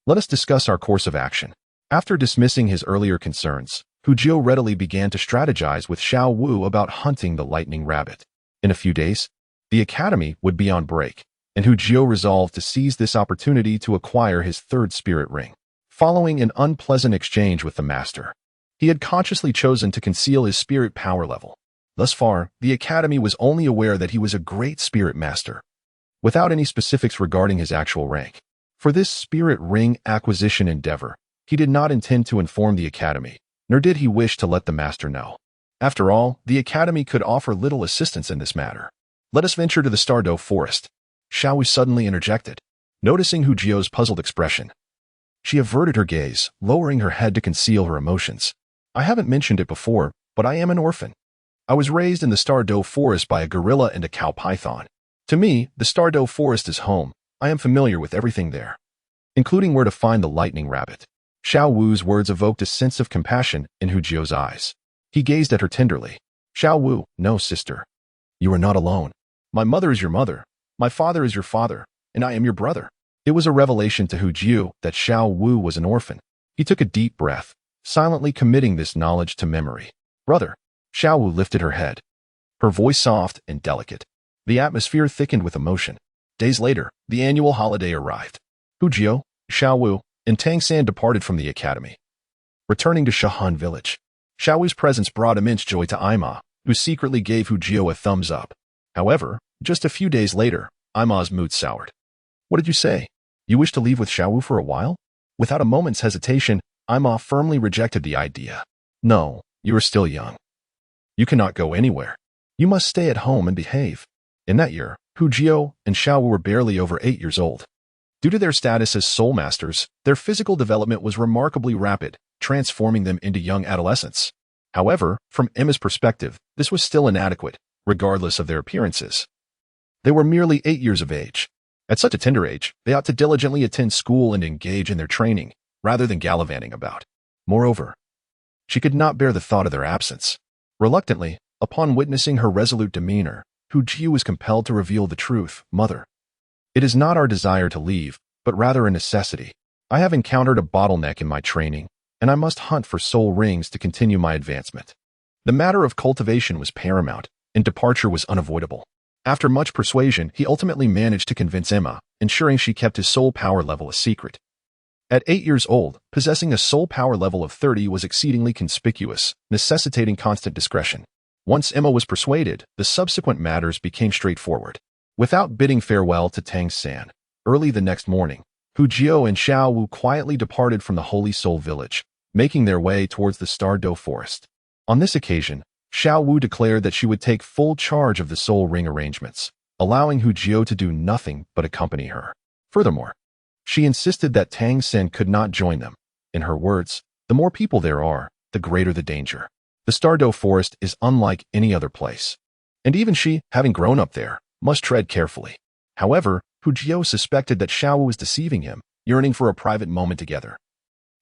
Let us discuss our course of action. After dismissing his earlier concerns, Hu Jio readily began to strategize with Xiao Wu about hunting the lightning rabbit. In a few days, the academy would be on break. and Hu Jio resolved to seize this opportunity to acquire his third spirit ring. Following an unpleasant exchange with the master, he had consciously chosen to conceal his spirit power level. Thus far, the Academy was only aware that he was a great spirit master, without any specifics regarding his actual rank. For this spirit ring acquisition endeavor, he did not intend to inform the Academy, nor did he wish to let the master know. After all, the Academy could offer little assistance in this matter. Let us venture to the Douluo Forest, Xiao Wu suddenly interjected. Noticing Hu Jio's puzzled expression, she averted her gaze, lowering her head to conceal her emotions. I haven't mentioned it before, but I am an orphan. I was raised in the Douluo Forest by a gorilla and a cow python. To me, the Douluo Forest is home. I am familiar with everything there, including where to find the lightning rabbit. Xiao Wu's words evoked a sense of compassion in Hu Jio's eyes. He gazed at her tenderly. Xiao Wu, no, sister. You are not alone. My mother is your mother. My father is your father, and I am your brother. It was a revelation to Hu Jio that Xiao Wu was an orphan. He took a deep breath, silently committing this knowledge to memory. Brother. Xiao Wu lifted her head, her voice soft and delicate. The atmosphere thickened with emotion. Days later, the annual holiday arrived. Hu Jio, Xiao Wu, and Tang San departed from the academy. Returning to Shahan village, Xiao Wu's presence brought immense joy to Ima, who secretly gave Hu Jio a thumbs up. However, just a few days later, Ima's mood soured. What did you say? You wish to leave with Xiao Wu for a while? Without a moment's hesitation, Ima firmly rejected the idea. No, you are still young. You cannot go anywhere. You must stay at home and behave. In that year, Hu Jio and Xiao Wu were barely over 8 years old. Due to their status as soul masters, their physical development was remarkably rapid, transforming them into young adolescents. However, from Emma's perspective, this was still inadequate, regardless of their appearances. They were merely 8 years of age. At such a tender age, they ought to diligently attend school and engage in their training, rather than gallivanting about. Moreover, she could not bear the thought of their absence. Reluctantly, upon witnessing her resolute demeanor, Hu Jio was compelled to reveal the truth. Mother, it is not our desire to leave, but rather a necessity. I have encountered a bottleneck in my training, and I must hunt for soul rings to continue my advancement. The matter of cultivation was paramount, and departure was unavoidable. After much persuasion, he ultimately managed to convince Emma, ensuring she kept his soul power level a secret. At 8 years old, possessing a soul power level of 30 was exceedingly conspicuous, necessitating constant discretion. Once Emma was persuaded, the subsequent matters became straightforward. Without bidding farewell to Tang San, early the next morning, Hu Jio and Xiao Wu quietly departed from the Holy Soul Village, making their way towards the Douluo Forest. On this occasion, Xiao Wu declared that she would take full charge of the soul ring arrangements, allowing Hu Jio to do nothing but accompany her. Furthermore, she insisted that Tang San could not join them. In her words, the more people there are, the greater the danger. The Douluo Forest is unlike any other place, and even she, having grown up there, must tread carefully. However, Hu Jio suspected that Xiao Wu was deceiving him, yearning for a private moment together.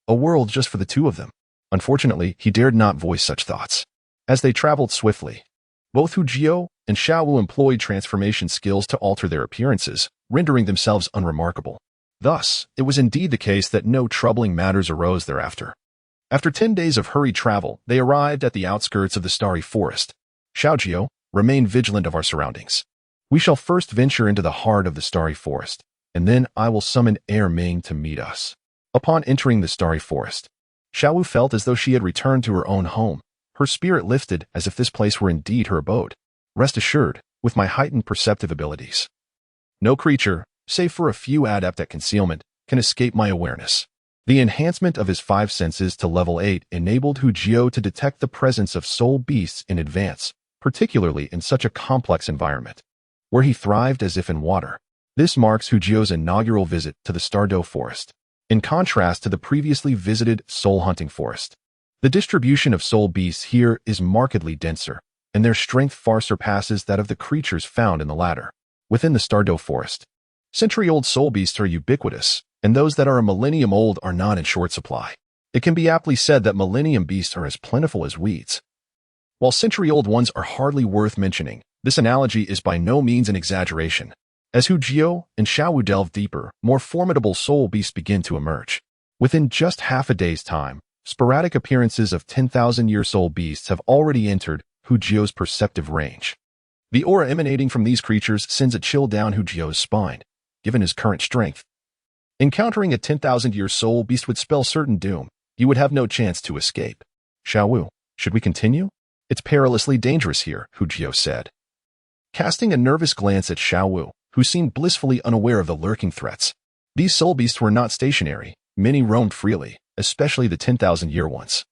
A world just for the two of them. Unfortunately, he dared not voice such thoughts. As they traveled swiftly, both Hu Jio and Xiao Wu employed transformation skills to alter their appearances, rendering themselves unremarkable. Thus, it was indeed the case that no troubling matters arose thereafter. After 10 days of hurried travel, they arrived at the outskirts of the starry forest. Xiao Jio, remain vigilant of our surroundings. We shall first venture into the heart of the starry forest, and then I will summon Air Ming to meet us. Upon entering the starry forest, Xiao Wu felt as though she had returned to her own home. Her spirit lifted as if this place were indeed her abode. Rest assured, with my heightened perceptive abilities, no creature, save for a few adept at concealment, can escape my awareness. The enhancement of his 5 senses to level 8 enabled Hu Jio to detect the presence of soul beasts in advance, particularly in such a complex environment, where he thrived as if in water. This marks Hu Jio's inaugural visit to the Douluo Forest. In contrast to the previously visited soul hunting forest, the distribution of soul beasts here is markedly denser, and their strength far surpasses that of the creatures found in the latter. Within the Douluo Forest, century-old soul beasts are ubiquitous, and those that are a millennium old are not in short supply. It can be aptly said that millennium beasts are as plentiful as weeds. While century-old ones are hardly worth mentioning, this analogy is by no means an exaggeration. As Hu Jio and Xiao Wu delve deeper, more formidable soul beasts begin to emerge. Within just half a day's time, sporadic appearances of 10,000-year soul beasts have already entered Hu Jio's perceptive range. The aura emanating from these creatures sends a chill down Hu Jio's spine, given his current strength. Encountering a 10,000-year soul beast would spell certain doom. You would have no chance to escape. Xiao Wu, should we continue? It's perilously dangerous here, Hu Jio said. Casting a nervous glance at Xiao Wu, who seemed blissfully unaware of the lurking threats. These soul beasts were not stationary. Many roamed freely, especially the 10,000-year ones,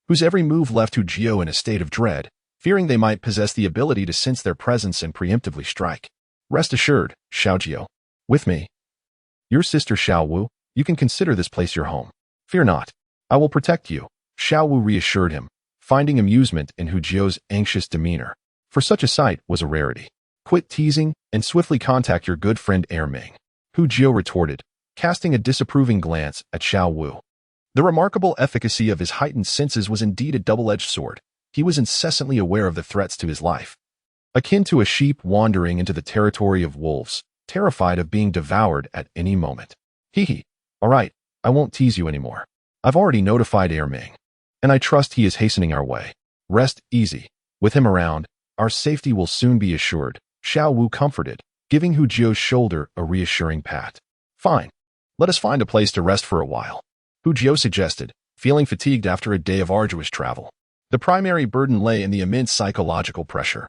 whose every move left Hu Jio in a state of dread, fearing they might possess the ability to sense their presence and preemptively strike. Rest assured, Xiao Jio. With me. Your sister Xiao Wu, you can consider this place your home. Fear not. I will protect you, Xiao Wu reassured him, finding amusement in Hu Jio's anxious demeanor. For such a sight was a rarity. Quit teasing and swiftly contact your good friend Ming. Hu Jio retorted, casting a disapproving glance at Xiao Wu. The remarkable efficacy of his heightened senses was indeed a double-edged sword. He was incessantly aware of the threats to his life. Akin to a sheep wandering into the territory of wolves, terrified of being devoured at any moment. Hee. All right, I won't tease you anymore. I've already notified Ming, and I trust he is hastening our way. Rest easy. With him around, our safety will soon be assured, Xiao Wu comforted, giving Hu Jio's shoulder a reassuring pat. Fine. Let us find a place to rest for a while, Hu Jio suggested, feeling fatigued after a day of arduous travel. The primary burden lay in the immense psychological pressure.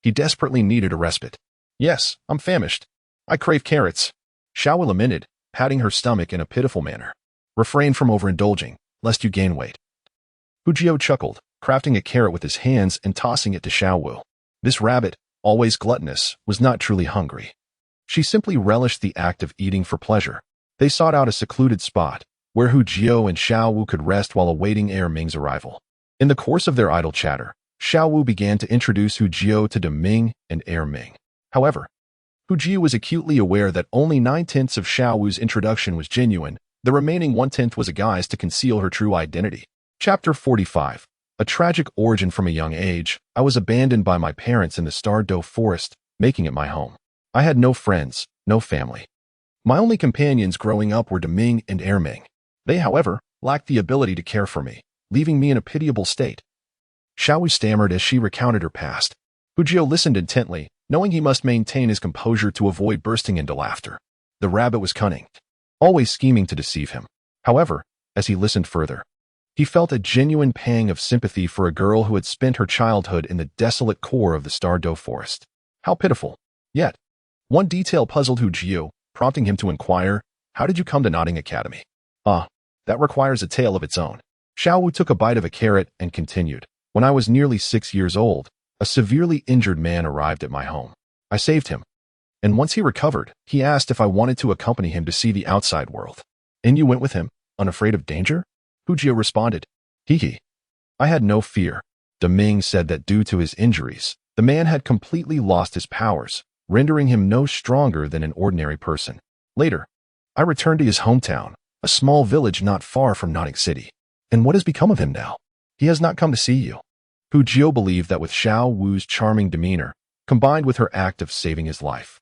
He desperately needed a respite. Yes, I'm famished. I crave carrots, Xiao Wu lamented, patting her stomach in a pitiful manner. Refrain from overindulging, lest you gain weight. Hu Jio chuckled, crafting a carrot with his hands and tossing it to Xiao Wu. This rabbit, always gluttonous, was not truly hungry. She simply relished the act of eating for pleasure. They sought out a secluded spot, where Hu Jio and Xiao Wu could rest while awaiting Ming's arrival. In the course of their idle chatter, Xiao Wu began to introduce Hu Jio to Ming and Ming. However, Hu Jio was acutely aware that only 9/10 of Xiao Wu's introduction was genuine. The remaining 1/10 was a guise to conceal her true identity. Chapter 45. A tragic origin. From a young age, I was abandoned by my parents in the Douluo Forest, making it my home. I had no friends, no family. My only companions growing up were Ming and Ming. They, however, lacked the ability to care for me, leaving me in a pitiable state. Xiao Wu stammered as she recounted her past. Hu Jio listened intently, knowing he must maintain his composure to avoid bursting into laughter. The rabbit was cunning, always scheming to deceive him. However, as he listened further, he felt a genuine pang of sympathy for a girl who had spent her childhood in the desolate core of the Douluo Forest. How pitiful. Yet, one detail puzzled Hu Jio, prompting him to inquire, how did you come to Notting Academy? Ah, that requires a tale of its own. Xiao Wu took a bite of a carrot and continued. When I was nearly 6 years old, a severely injured man arrived at my home. I saved him. And once he recovered, he asked if I wanted to accompany him to see the outside world. And you went with him, unafraid of danger? Hu Jio responded. Hee. I had no fear. Ming said that due to his injuries, the man had completely lost his powers, rendering him no stronger than an ordinary person. Later, I returned to his hometown, a small village not far from Notting City. And what has become of him now? He has not come to see you. Hu Jio believed that with Xiao Wu's charming demeanor, combined with her act of saving his life,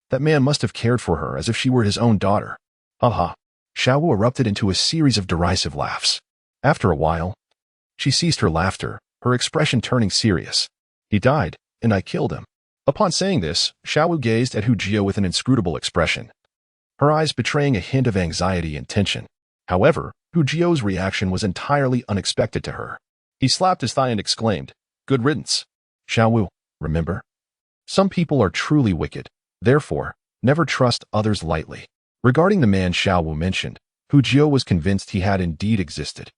that man must have cared for her as if she were his own daughter. Ha. Xiao Wu erupted into a series of derisive laughs. After a while, she ceased her laughter, her expression turning serious. He died, and I killed him. Upon saying this, Xiao Wu gazed at Hu Jio with an inscrutable expression, her eyes betraying a hint of anxiety and tension. However, Hu Jio's reaction was entirely unexpected to her. He slapped his thigh and exclaimed, Good riddance. Xiao Wu, remember? Some people are truly wicked. Therefore, never trust others lightly. Regarding the man Xiao Wu mentioned, Hu Jio was convinced he had indeed existed,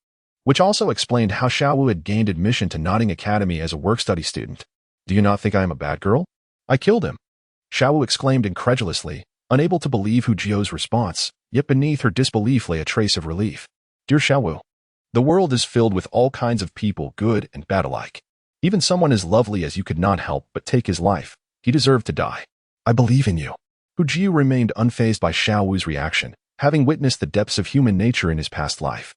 which also explained how Xiao Wu had gained admission to Notting Academy as a work-study student. Do you not think I am a bad girl? I killed him. Xiao Wu exclaimed incredulously, unable to believe Hu Jio's response, yet beneath her disbelief lay a trace of relief. Dear Xiao Wu, the world is filled with all kinds of people, good and bad alike. Even someone as lovely as you could not help but take his life. He deserved to die. I believe in you. Hu Jio remained unfazed by Xiao Wu's reaction, having witnessed the depths of human nature in his past life.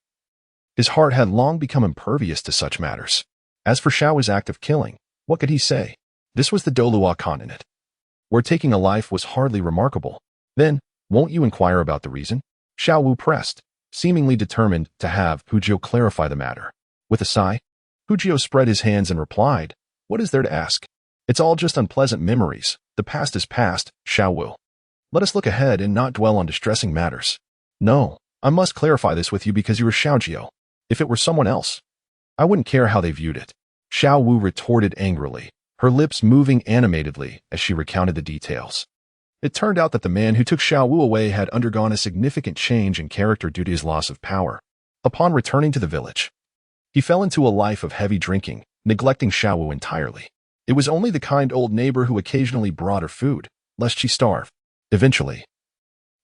His heart had long become impervious to such matters. As for Xiao Wu's act of killing, what could he say? This was the Douluo Continent, where taking a life was hardly remarkable. Then, won't you inquire about the reason? Xiao Wu pressed, seemingly determined to have Hu Jio clarify the matter. With a sigh, Hu Jio spread his hands and replied, What is there to ask? It's all just unpleasant memories. The past is past, Xiao Wu. Let us look ahead and not dwell on distressing matters. No, I must clarify this with you because you are Xiao. If it were someone else, I wouldn't care how they viewed it. Xiao Wu retorted angrily, her lips moving animatedly as she recounted the details. It turned out that the man who took Xiao Wu away had undergone a significant change in character due to his loss of power. Upon returning to the village, he fell into a life of heavy drinking, neglecting Xiao Wu entirely. It was only the kind old neighbor who occasionally brought her food, lest she starve. Eventually,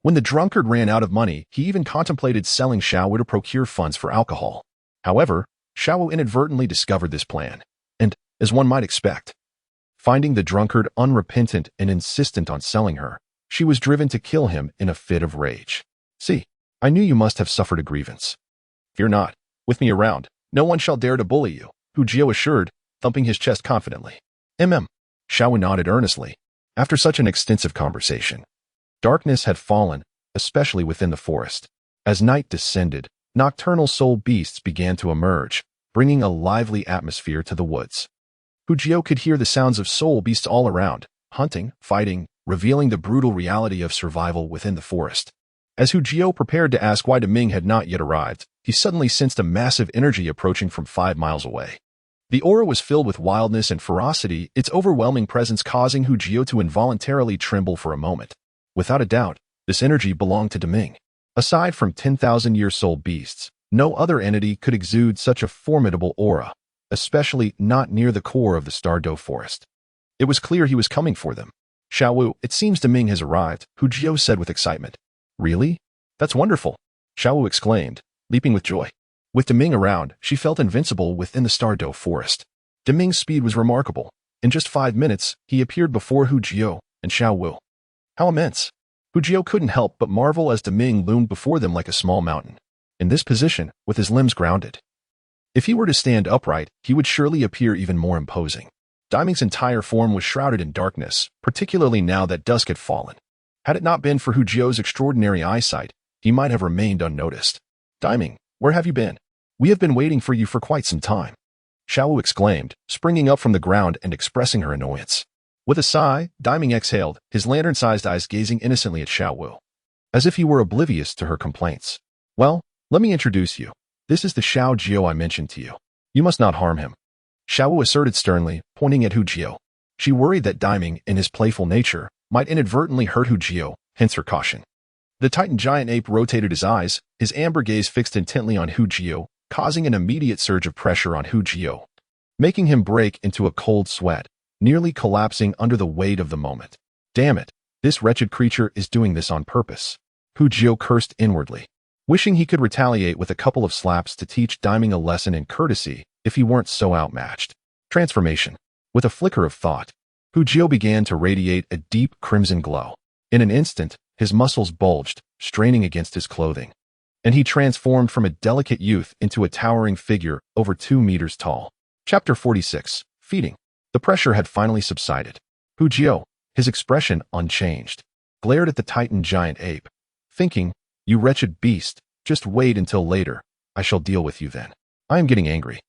when the drunkard ran out of money, he even contemplated selling Xiao Wu to procure funds for alcohol. However, Xiao Wu inadvertently discovered this plan, and, as one might expect, finding the drunkard unrepentant and insistent on selling her, she was driven to kill him in a fit of rage. See, I knew you must have suffered a grievance. Fear not. With me around, no one shall dare to bully you, Hu Jio assured, thumping his chest confidently. Xiao Wu nodded earnestly. After such an extensive conversation, darkness had fallen, especially within the forest. As night descended, nocturnal soul beasts began to emerge, bringing a lively atmosphere to the woods. Hu Jio could hear the sounds of soul beasts all around, hunting, fighting, revealing the brutal reality of survival within the forest. As Hu Jio prepared to ask why Deming had not yet arrived, he suddenly sensed a massive energy approaching from 5 miles away. The aura was filled with wildness and ferocity, its overwhelming presence causing Hu Jio to involuntarily tremble for a moment. Without a doubt, this energy belonged to Deming. Aside from 10,000-year soul beasts, no other entity could exude such a formidable aura, especially not near the core of the Stardow forest. It was clear he was coming for them. Xiao Wu, it seems Deming has arrived, Hu Jio said with excitement. Really? That's wonderful, Xiao Wu exclaimed, leaping with joy. With Deming around, she felt invincible within the Stardow forest. Deming's speed was remarkable. In just 5 minutes, he appeared before Hu Jio and Xiao Wu. How immense! Hu Jio couldn't help but marvel as Deming loomed before them like a small mountain. In this position, with his limbs grounded, if he were to stand upright, he would surely appear even more imposing. Deming's entire form was shrouded in darkness, particularly now that dusk had fallen. Had it not been for Hu Jio's extraordinary eyesight, he might have remained unnoticed. Deming, where have you been? We have been waiting for you for quite some time, Xiao Wu exclaimed, springing up from the ground and expressing her annoyance. With a sigh, Deming exhaled, his lantern-sized eyes gazing innocently at Xiao Wu, as if he were oblivious to her complaints. Well, let me introduce you. This is the Xiao Jio I mentioned to you. You must not harm him, Xiao Wu asserted sternly, pointing at Hu Jio. She worried that Deming, in his playful nature, might inadvertently hurt Hu Jio, hence her caution. The Titan giant ape rotated his eyes, his amber gaze fixed intently on Hu Jio, causing an immediate surge of pressure on Hu Jio, making him break into a cold sweat, nearly collapsing under the weight of the moment. Damn it, this wretched creature is doing this on purpose, Hu Jio cursed inwardly, wishing he could retaliate with a couple of slaps to teach Deming a lesson in courtesy if he weren't so outmatched. Transformation. With a flicker of thought, Hu Jio began to radiate a deep crimson glow. In an instant, his muscles bulged, straining against his clothing, and he transformed from a delicate youth into a towering figure over 2 meters tall. Chapter 46. Feeding. The pressure had finally subsided. Hu Jio, his expression unchanged, glared at the Titan giant ape, thinking, "You wretched beast, just wait until later. I shall deal with you then. I am getting angry."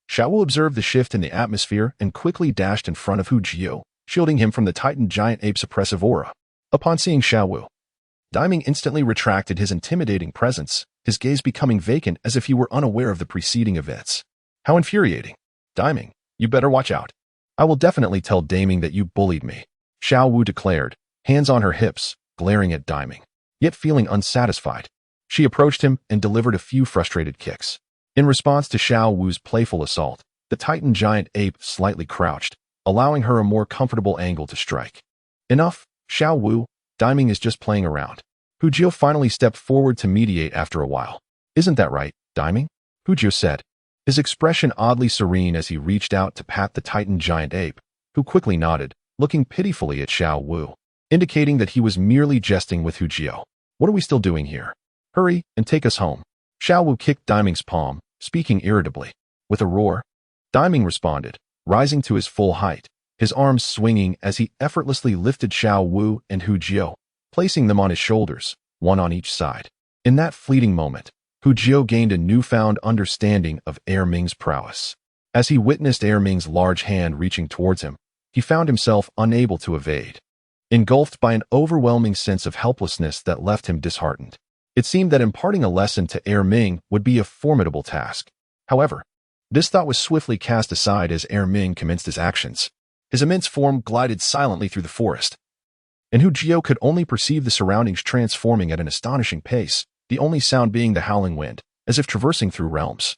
Xiao Wu observed the shift in the atmosphere and quickly dashed in front of Hu Jio, shielding him from the Titan giant ape's oppressive aura. Upon seeing Xiao Wu, Deming instantly retracted his intimidating presence, his gaze becoming vacant as if he were unaware of the preceding events. How infuriating. Deming, you better watch out. I will definitely tell Deming that you bullied me, Xiao Wu declared, hands on her hips, glaring at Deming, yet feeling unsatisfied. She approached him and delivered a few frustrated kicks. In response to Xiao Wu's playful assault, the Titan giant ape slightly crouched, allowing her a more comfortable angle to strike. Enough, Xiao Wu, Deming is just playing around. Hu Jio finally stepped forward to mediate after a while. Isn't that right, Deming? Hu Jio said, his expression oddly serene as he reached out to pat the Titan giant ape, who quickly nodded, looking pitifully at Xiao Wu, indicating that he was merely jesting with Hu Jio. What are we still doing here? Hurry and take us home. Xiao Wu kicked Deming's palm, speaking irritably. With a roar, Deming responded, rising to his full height, his arms swinging as he effortlessly lifted Xiao Wu and Hu Jio, placing them on his shoulders, one on each side. In that fleeting moment, Hu Jio gained a newfound understanding of Ming's prowess. As he witnessed Ming's large hand reaching towards him, he found himself unable to evade, engulfed by an overwhelming sense of helplessness that left him disheartened. It seemed that imparting a lesson to Ming would be a formidable task. However, this thought was swiftly cast aside as Ming commenced his actions. His immense form glided silently through the forest, and Jiao could only perceive the surroundings transforming at an astonishing pace, the only sound being the howling wind, as if traversing through realms,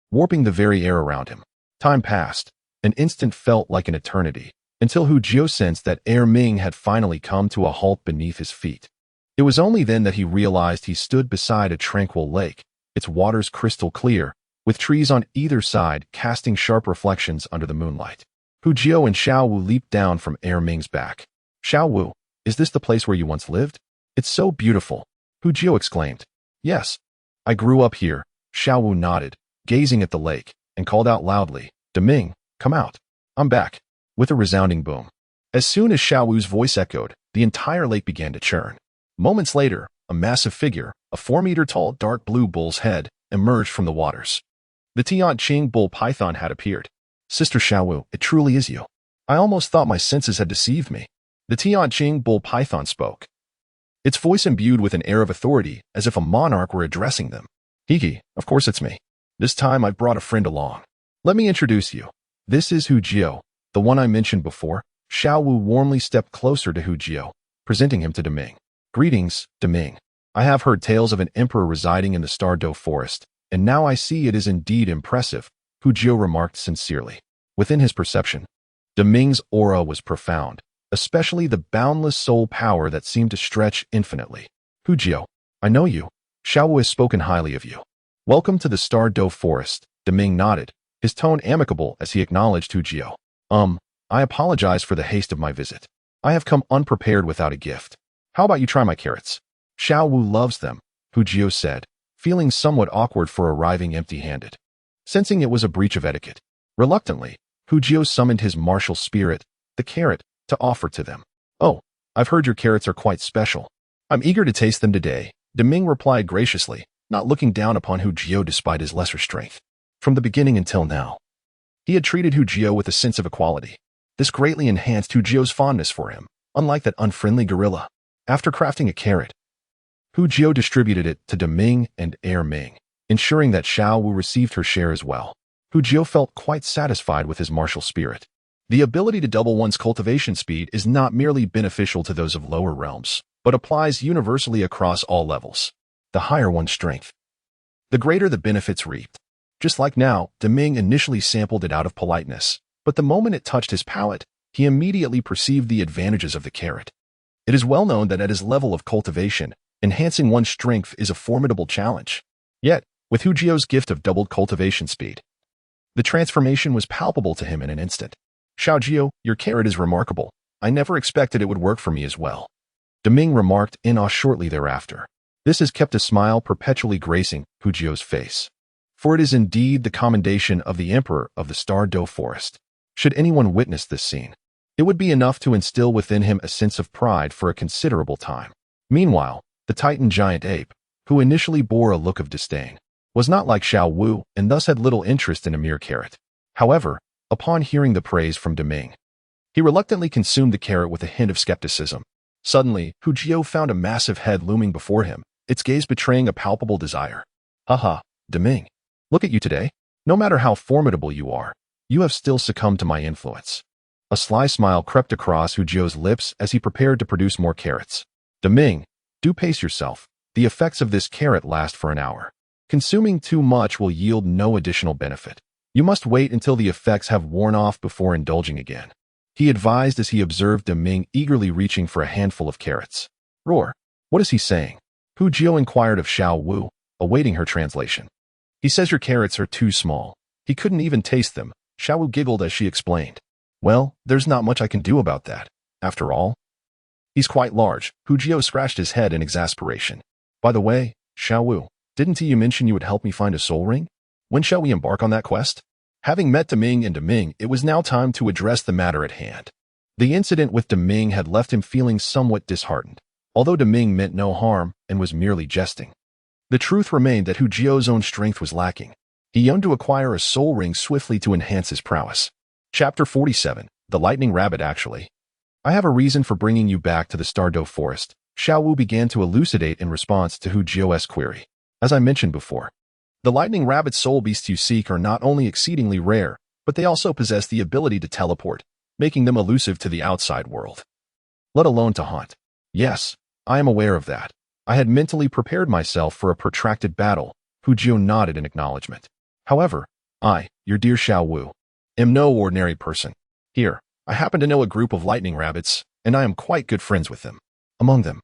warping the very air around him. Time passed. An instant felt like an eternity, until Jiao sensed that Ming had finally come to a halt beneath his feet. It was only then that he realized he stood beside a tranquil lake, its waters crystal clear, with trees on either side casting sharp reflections under the moonlight. Jiao and Xiao Wu leaped down from Ming's back. "Xiao Wu, is this the place where you once lived? It's so beautiful," Jiao exclaimed. "Yes. I grew up here," Xiao Wu nodded, gazing at the lake, and called out loudly, "Deming, come out. I'm back," with a resounding boom. As soon as Xiao Wu's voice echoed, the entire lake began to churn. Moments later, a massive figure, a 4-meter-tall dark blue bull's head, emerged from the waters. The Tianqing bull python had appeared. "Sister Xiao Wu, it truly is you. I almost thought my senses had deceived me." The Tianqing bull python spoke, its voice imbued with an air of authority, as if a monarch were addressing them. "Hiki, of course it's me. This time I've brought a friend along. Let me introduce you. This is Jiao, the one I mentioned before." Xiao Wu warmly stepped closer to Jiao, presenting him to Deming. "Greetings, Deming. I have heard tales of an emperor residing in the Douluo Forest, and now I see it is indeed impressive," Jiao remarked sincerely. Within his perception, Deming's aura was profound, especially the boundless soul power that seemed to stretch infinitely. "Jiao, I know you. Xiao Wu has spoken highly of you. Welcome to the Douluo Forest." Deming nodded, his tone amicable as he acknowledged Jiao. I apologize for the haste of my visit. I have come unprepared without a gift. How about you try my carrots? Xiao Wu loves them," Jiao said, feeling somewhat awkward for arriving empty-handed. Sensing it was a breach of etiquette, reluctantly, Jiao summoned his martial spirit, the carrot, to offer to them. "Oh, I've heard your carrots are quite special. I'm eager to taste them today," Deming replied graciously, not looking down upon Jiao despite his lesser strength. From the beginning until now, he had treated Jiao with a sense of equality. This greatly enhanced Jiao's fondness for him, unlike that unfriendly gorilla. After crafting a carrot, Jiao distributed it to Deming and Ming, ensuring that Xiao Wu received her share as well. Jiao felt quite satisfied with his martial spirit. The ability to double one's cultivation speed is not merely beneficial to those of lower realms, but applies universally across all levels. The higher one's strength, the greater the benefits reaped. Just like now, Deming initially sampled it out of politeness, but the moment it touched his palate, he immediately perceived the advantages of the carrot. It is well known that at his level of cultivation, enhancing one's strength is a formidable challenge. Yet, with Jiao's gift of doubled cultivation speed, the transformation was palpable to him in an instant. "Xiao Jiao, your carrot is remarkable. I never expected it would work for me as well," Deming remarked in awe shortly thereafter. This has kept a smile perpetually gracing Jiao's face. For it is indeed the commendation of the emperor of the Douluo Forest. Should anyone witness this scene, it would be enough to instill within him a sense of pride for a considerable time. Meanwhile, the Titan giant ape, who initially bore a look of disdain, was not like Xiao Wu and thus had little interest in a mere carrot. However, upon hearing the praise from Deming, he reluctantly consumed the carrot with a hint of skepticism. Suddenly, Jiao found a massive head looming before him, its gaze betraying a palpable desire. "Haha, Deming, look at you today. No matter how formidable you are, you have still succumbed to my influence." A sly smile crept across Jiao's lips as he prepared to produce more carrots. "Deming, do pace yourself. The effects of this carrot last for an hour. Consuming too much will yield no additional benefit. You must wait until the effects have worn off before indulging again," he advised as he observed Deming eagerly reaching for a handful of carrots. "Roar, what is he saying?" Jiao inquired of Xiao Wu, awaiting her translation. "He says your carrots are too small. He couldn't even taste them," Xiao Wu giggled as she explained. "Well, there's not much I can do about that. After all, he's quite large." Jiao scratched his head in exasperation. "By the way, Xiao Wu, didn't you mention you would help me find a soul ring? When shall we embark on that quest?" Having met Deming and Deming, it was now time to address the matter at hand. The incident with Deming had left him feeling somewhat disheartened, although Deming meant no harm and was merely jesting. The truth remained that Jiao's own strength was lacking. He yearned to acquire a soul ring swiftly to enhance his prowess. Chapter 47. The lightning rabbit, actually. I have a reason for bringing you back to the Stardew Forest. Xiao Wu began to elucidate in response to Hu Jiu's query. As I mentioned before, the lightning rabbit soul beasts you seek are not only exceedingly rare, but they also possess the ability to teleport, making them elusive to the outside world, let alone to hunt. Yes, I am aware of that. I had mentally prepared myself for a protracted battle. Hu Jiu nodded in acknowledgement. However, I, your dear Xiao Wu, am no ordinary person. Here, I happen to know a group of lightning rabbits, and I am quite good friends with them. Among them,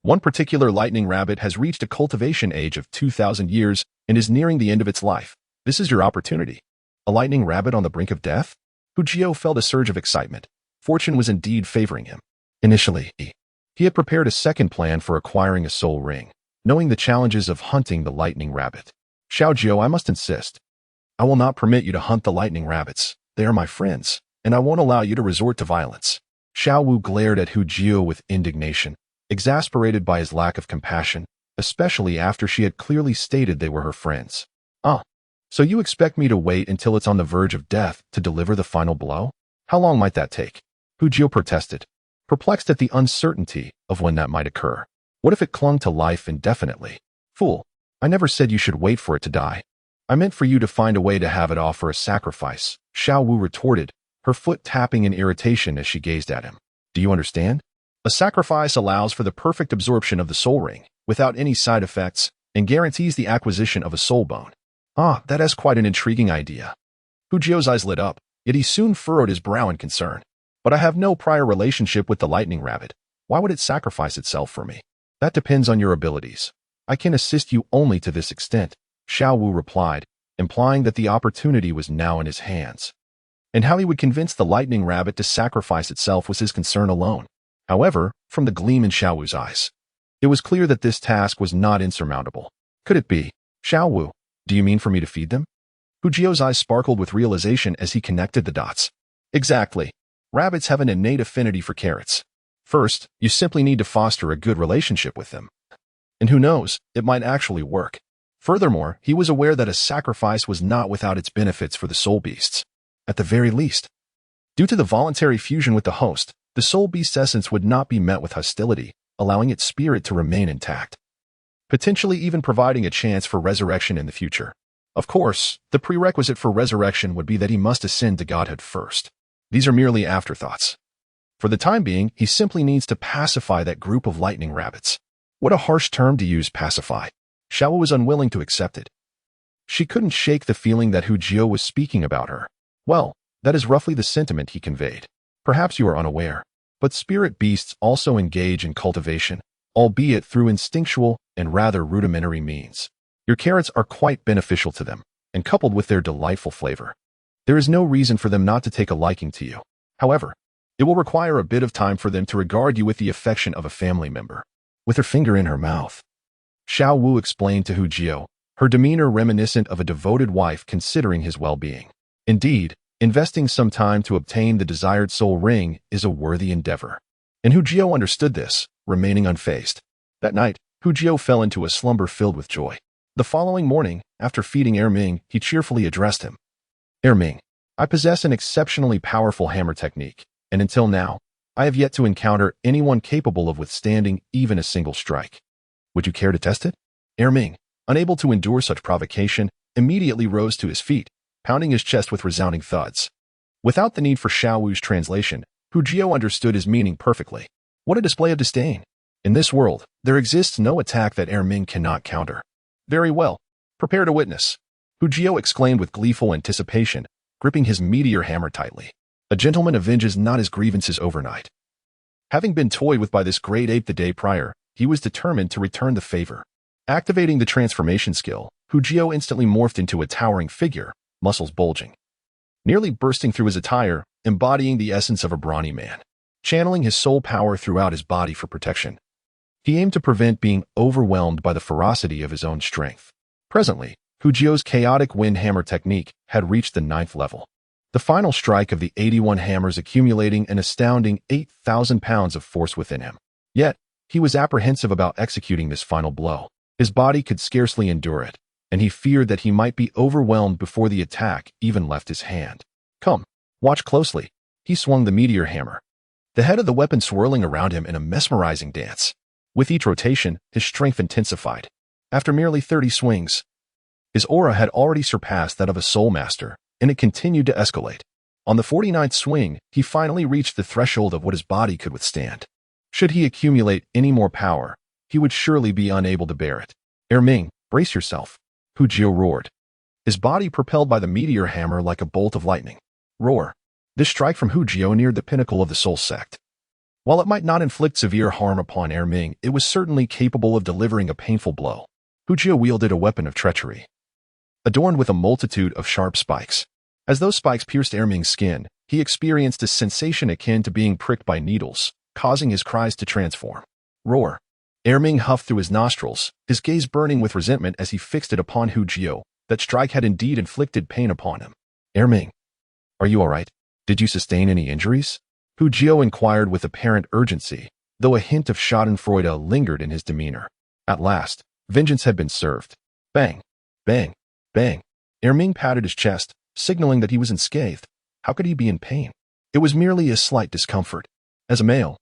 one particular lightning rabbit has reached a cultivation age of 2,000 years and is nearing the end of its life. This is your opportunity. A lightning rabbit on the brink of death? Hu Jiu felt a surge of excitement. Fortune was indeed favoring him. Initially, he had prepared a second plan for acquiring a soul ring, knowing the challenges of hunting the lightning rabbit. Xiao Jiu, I must insist. I will not permit you to hunt the lightning rabbits. They are my friends, and I won't allow you to resort to violence. Xiao Wu glared at Hu Jiu with indignation, exasperated by his lack of compassion, especially after she had clearly stated they were her friends. So you expect me to wait until it's on the verge of death to deliver the final blow? How long might that take? Hu Jiu protested, perplexed at the uncertainty of when that might occur. What if it clung to life indefinitely? Fool, I never said you should wait for it to die. I meant for you to find a way to have it offer a sacrifice, Xiao Wu retorted, her foot tapping in irritation as she gazed at him. Do you understand? A sacrifice allows for the perfect absorption of the soul ring, without any side effects, and guarantees the acquisition of a soul bone. That is quite an intriguing idea. Hu Jiu's eyes lit up, yet he soon furrowed his brow in concern. But I have no prior relationship with the lightning rabbit. Why would it sacrifice itself for me? That depends on your abilities. I can assist you only to this extent, Xiao Wu replied, implying that the opportunity was now in his hands. And how he would convince the lightning rabbit to sacrifice itself was his concern alone. However, from the gleam in Xiao Wu's eyes, it was clear that this task was not insurmountable. Could it be? Xiao Wu, do you mean for me to feed them? Hu Jiu's eyes sparkled with realization as he connected the dots. Exactly. Rabbits have an innate affinity for carrots. First, you simply need to foster a good relationship with them. And who knows, it might actually work. Furthermore, he was aware that a sacrifice was not without its benefits for the soul beasts. At the very least, due to the voluntary fusion with the host, the soul beast's essence would not be met with hostility, allowing its spirit to remain intact, potentially even providing a chance for resurrection in the future. Of course, the prerequisite for resurrection would be that he must ascend to godhood first. These are merely afterthoughts. For the time being, he simply needs to pacify that group of lightning rabbits. What a harsh term to use, pacify. Xiao Wu was unwilling to accept it. She couldn't shake the feeling that Hu Jiu was speaking about her. Well, that is roughly the sentiment he conveyed. Perhaps you are unaware, but spirit beasts also engage in cultivation, albeit through instinctual and rather rudimentary means. Your carrots are quite beneficial to them, and coupled with their delightful flavor, there is no reason for them not to take a liking to you. However, it will require a bit of time for them to regard you with the affection of a family member. With her finger in her mouth, Xiao Wu explained to Hu Jiu, her demeanor reminiscent of a devoted wife considering his well-being. Indeed, investing some time to obtain the desired soul ring is a worthy endeavor. And Hu Jiu understood this, remaining unfazed. That night, Hu Jiu fell into a slumber filled with joy. The following morning, after feeding Ming, he cheerfully addressed him. Ming, I possess an exceptionally powerful hammer technique, and until now, I have yet to encounter anyone capable of withstanding even a single strike. Would you care to test it? Ming, unable to endure such provocation, immediately rose to his feet, pounding his chest with resounding thuds. Without the need for Xiao Wu's translation, Hu Jiu understood his meaning perfectly. What a display of disdain! In this world, there exists no attack that Ming cannot counter. Very well. Prepare to witness. Hu Jiu exclaimed with gleeful anticipation, gripping his meteor hammer tightly. A gentleman avenges not his grievances overnight. Having been toyed with by this great ape the day prior, he was determined to return the favor. Activating the transformation skill, Hu Jiu instantly morphed into a towering figure, muscles bulging, nearly bursting through his attire, embodying the essence of a brawny man. Channeling his soul power throughout his body for protection, he aimed to prevent being overwhelmed by the ferocity of his own strength. Presently, Hu Jiu's chaotic wind hammer technique had reached the 9th level. The final strike of the 81 hammers accumulating an astounding 8,000 pounds of force within him. Yet, he was apprehensive about executing this final blow. His body could scarcely endure it, and he feared that he might be overwhelmed before the attack even left his hand. Come, watch closely. he swung the meteor hammer, the head of the weapon swirling around him in a mesmerizing dance. With each rotation, his strength intensified. After merely 30 swings, his aura had already surpassed that of a soul master, and it continued to escalate. On the 49th swing, he finally reached the threshold of what his body could withstand. Should he accumulate any more power, he would surely be unable to bear it. Ming, brace yourself, Hu Jio roared, his body propelled by the meteor hammer like a bolt of lightning. Roar. This strike from Hu Jio neared the pinnacle of the soul sect. While it might not inflict severe harm upon Ming, it was certainly capable of delivering a painful blow. Hu Jio wielded a weapon of treachery, adorned with a multitude of sharp spikes. As those spikes pierced Ming's skin, he experienced a sensation akin to being pricked by needles, causing his cries to transform. Roar. Ming huffed through his nostrils, his gaze burning with resentment as he fixed it upon Hu Jio. That strike had indeed inflicted pain upon him. Ming, are you all right? Did you sustain any injuries? Hu Jio inquired with apparent urgency, though a hint of schadenfreude lingered in his demeanor. At last, vengeance had been served. Bang, bang, bang. Ming patted his chest, signaling that he was unscathed. How could he be in pain? It was merely a slight discomfort. As a male,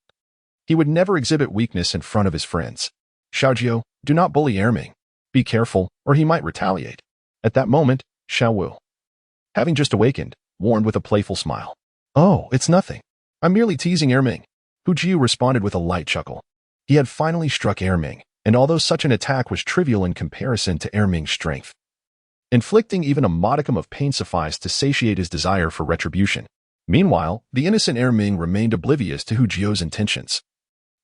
he would never exhibit weakness in front of his friends. Xiao, do not bully Ming. Be careful, or he might retaliate. At that moment, Xiao Wu, having just awakened, warned with a playful smile. Oh, it's nothing. I'm merely teasing Ming. Hu Jio responded with a light chuckle. He had finally struck Ming, and although such an attack was trivial in comparison to Ming's strength, inflicting even a modicum of pain sufficed to satiate his desire for retribution. Meanwhile, the innocent Ming remained oblivious to Hu Jio's intentions,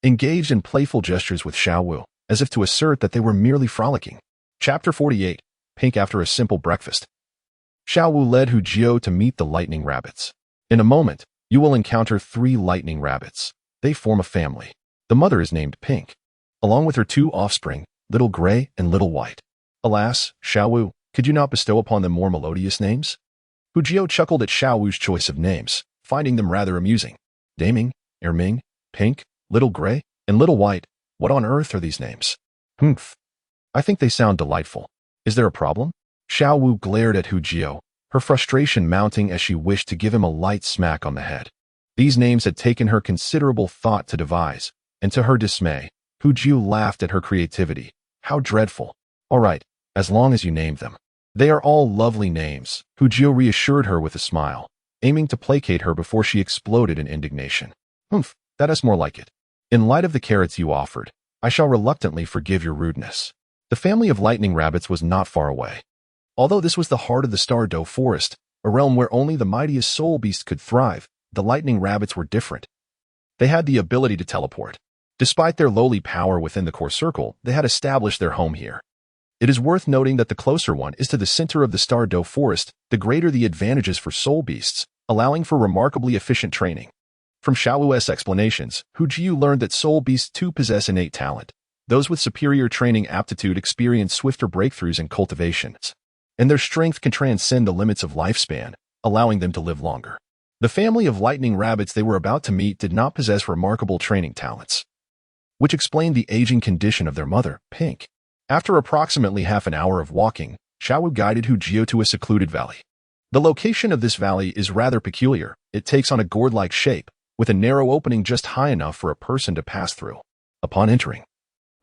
engaged in playful gestures with Xiao Wu, as if to assert that they were merely frolicking. Chapter 48. Pink after a simple breakfast. Xiao Wu led Hu Jio to meet the lightning rabbits. In a moment, you will encounter 3 lightning rabbits. They form a family. The mother is named Pink, along with her 2 offspring, Little Gray and Little White. Alas, Xiao Wu, could you not bestow upon them more melodious names? Hu Jio chuckled at Xiao Wu's choice of names, finding them rather amusing. Ming, Pink, Little Gray, and Little White. What on earth are these names? Humph. I think they sound delightful. Is there a problem? Xiao Wu glared at Hu Jio, her frustration mounting as she wished to give him a light smack on the head. These names had taken her considerable thought to devise, and to her dismay, Hu Jio laughed at her creativity. How dreadful. All right, as long as you name them. They are all lovely names, Hu Jio reassured her with a smile, aiming to placate her before she exploded in indignation. Humph, that is more like it. In light of the carrots you offered, I shall reluctantly forgive your rudeness. The family of lightning rabbits was not far away. Although this was the heart of the Douluo Forest, a realm where only the mightiest soul beasts could thrive, the lightning rabbits were different. They had the ability to teleport. Despite their lowly power within the core circle, they had established their home here. It is worth noting that the closer one is to the center of the Douluo Forest, the greater the advantages for soul beasts, allowing for remarkably efficient training. From Xiao Wu's explanations, Hu Jio learned that soul beasts too possess innate talent. Those with superior training aptitude experience swifter breakthroughs in cultivations, and their strength can transcend the limits of lifespan, allowing them to live longer. The family of lightning rabbits they were about to meet did not possess remarkable training talents, which explained the aging condition of their mother, Pink. After approximately half an hour of walking, Xiao Wu guided Hu Jio to a secluded valley. The location of this valley is rather peculiar. It takes on a gourd-like shape, with a narrow opening just high enough for a person to pass through. Upon entering,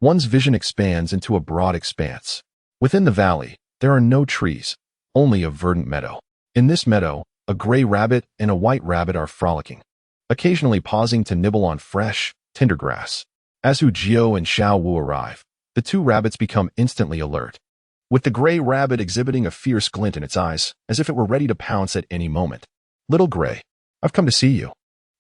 one's vision expands into a broad expanse. Within the valley, there are no trees, only a verdant meadow. In this meadow, a gray rabbit and a white rabbit are frolicking, occasionally pausing to nibble on fresh, tender grass. As Hu Jio and Xiao Wu arrive, the 2 rabbits become instantly alert, with the gray rabbit exhibiting a fierce glint in its eyes, as if it were ready to pounce at any moment. Little Gray, I've come to see you,